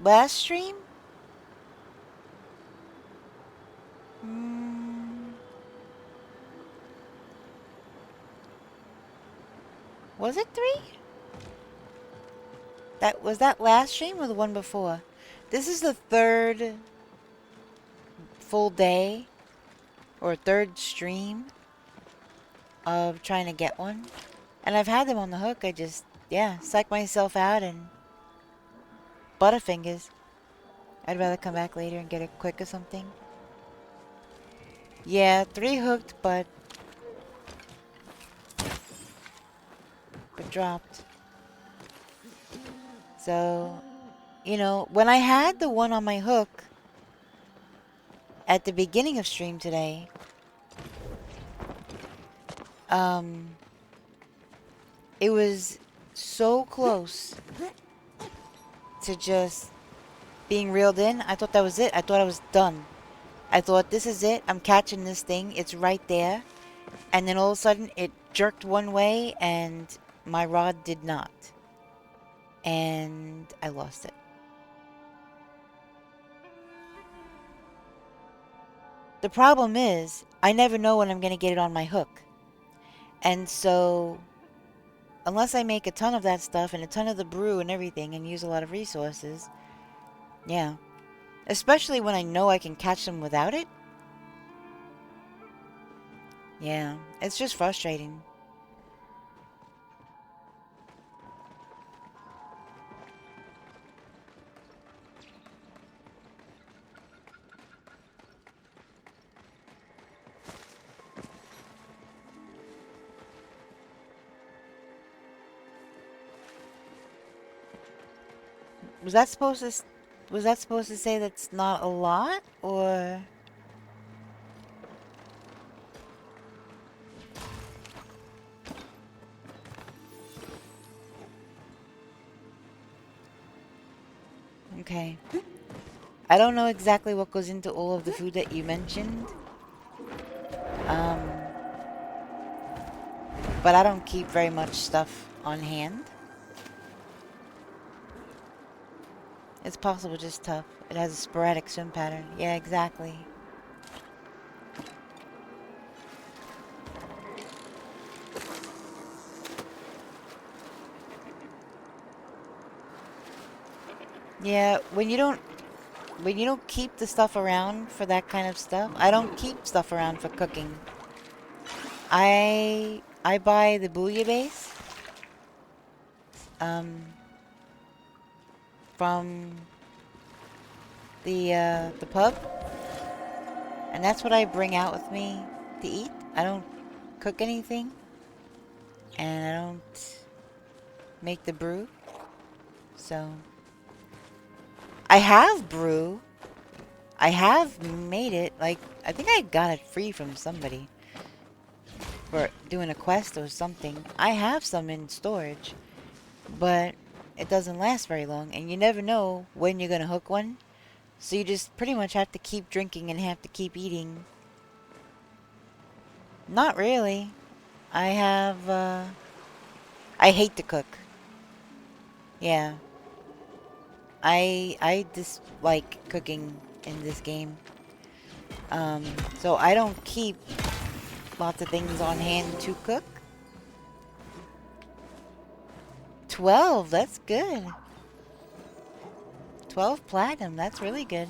Last stream? Was it 3? Was that last stream or the one before? This is the 3rd full day or 3rd stream of trying to get one. And I've had them on the hook. I just, yeah, psych myself out and butterfingers. I'd rather come back later and get it quick or something. Yeah, 3 hooked, but dropped. So, you know, when I had the one on my hook at the beginning of stream today, it was so close to just being reeled in. I thought that was it. I thought I was done. I thought, this is it. I'm catching this thing. It's right there. And then all of a sudden, it jerked one way, and my rod did not. And I lost it. The problem is, I never know when I'm going to get it on my hook. And so, unless I make a ton of that stuff and a ton of the brew and everything and use a lot of resources, yeah. Especially when I know I can catch them without it. Yeah, it's just frustrating. Was that supposed to say that's not a lot, or? Okay. I don't know exactly what goes into all of the food that you mentioned. But I don't keep very much stuff on hand. It's possible, just tough. It has a sporadic swim pattern. Yeah, exactly. Yeah, when you don't keep the stuff around for that kind of stuff. I don't keep stuff around for cooking. I buy the bouillabaisse from the pub, and that's what I bring out with me to eat. I don't cook anything, and I don't make the brew. So I have brew. I have made it. Like, I think I got it free from somebody for doing a quest or something. I have some in storage, but it doesn't last very long, and you never know when you're gonna hook one. So you just pretty much have to keep drinking and have to keep eating. Not really. I have, I hate to cook. Yeah. I dislike cooking in this game. So I don't keep lots of things on hand to cook. 12, that's good. 12 platinum, that's really good.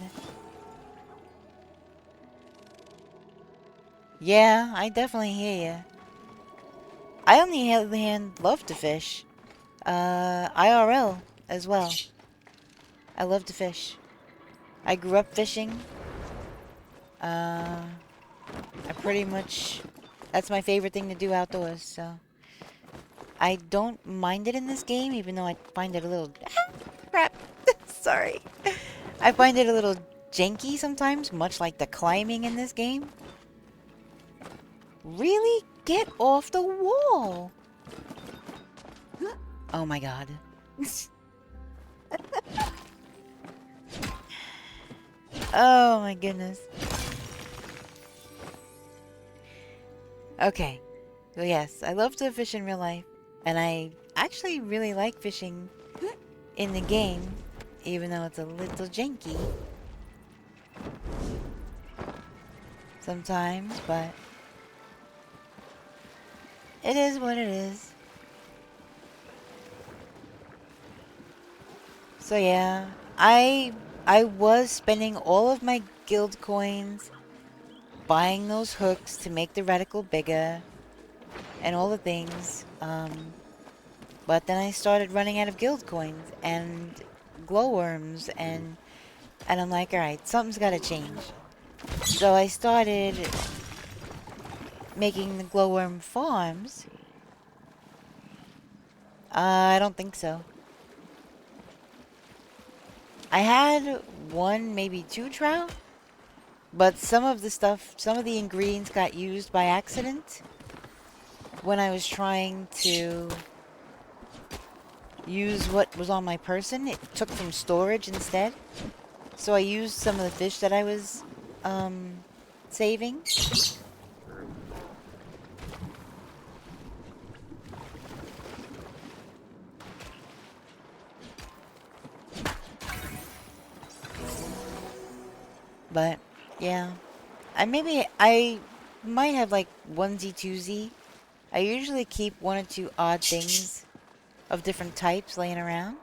Yeah, I definitely hear you. I on the other hand love to fish. IRL as well. I love to fish. I grew up fishing. I pretty much, that's my favorite thing to do outdoors, so. I don't mind it in this game, even though I find it a little, crap, sorry. I find it a little janky sometimes, much like the climbing in this game. Really? Get off the wall! Oh my god. Oh my goodness. Okay. So yes, I love to fish in real life. And I actually really like fishing in the game, even though it's a little janky sometimes, but it is what it is. So yeah, I was spending all of my guild coins buying those hooks to make the reticle bigger and all the things. But then I started running out of guild coins and glowworms and I'm like, alright, something's gotta change. So I started making the glowworm farms. I don't think so. I had one, maybe two trout, but some of the stuff, some of the ingredients got used by accident when I was trying to use what was on my person. It took from storage instead. So I used some of the fish that I was saving. But yeah, I might have like onesie twosie. I usually keep one or two odd things of different types laying around,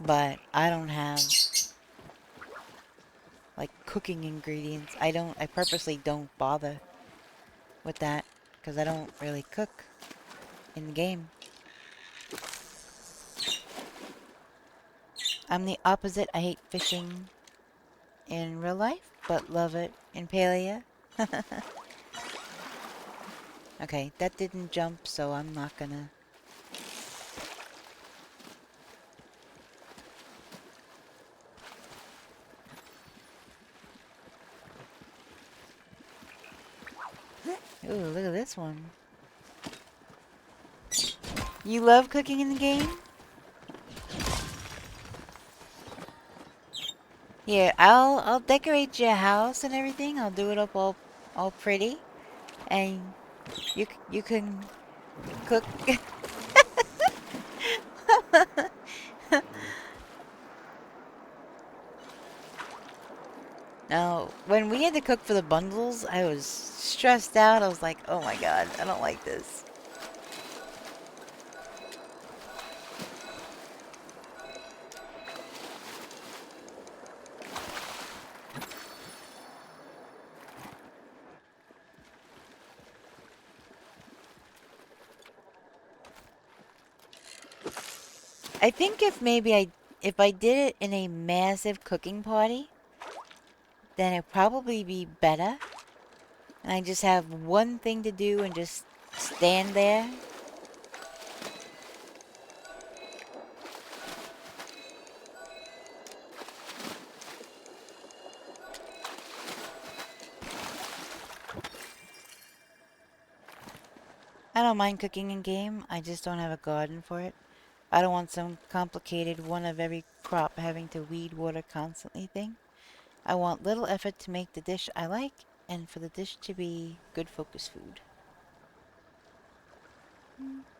but I don't have like cooking ingredients. I purposely don't bother with that because I don't really cook in the game. I'm the opposite. I hate fishing in real life, but love it in Palia. Okay, that didn't jump, so I'm not gonna. Ooh, look at this one. You love cooking in the game? Here, I'll decorate your house and everything. I'll do it up all pretty, and you can cook. Now, when we had to cook for the bundles, I was stressed out. I was like, oh my god, I don't like this. I think if I did it in a massive cooking party, then it'd probably be better. And I just have one thing to do and just stand there. I don't mind cooking in game, I just don't have a garden for it. I don't want some complicated one of every crop having to weed water constantly thing. I want little effort to make the dish I like, and for the dish to be good focus food. Mm-hmm.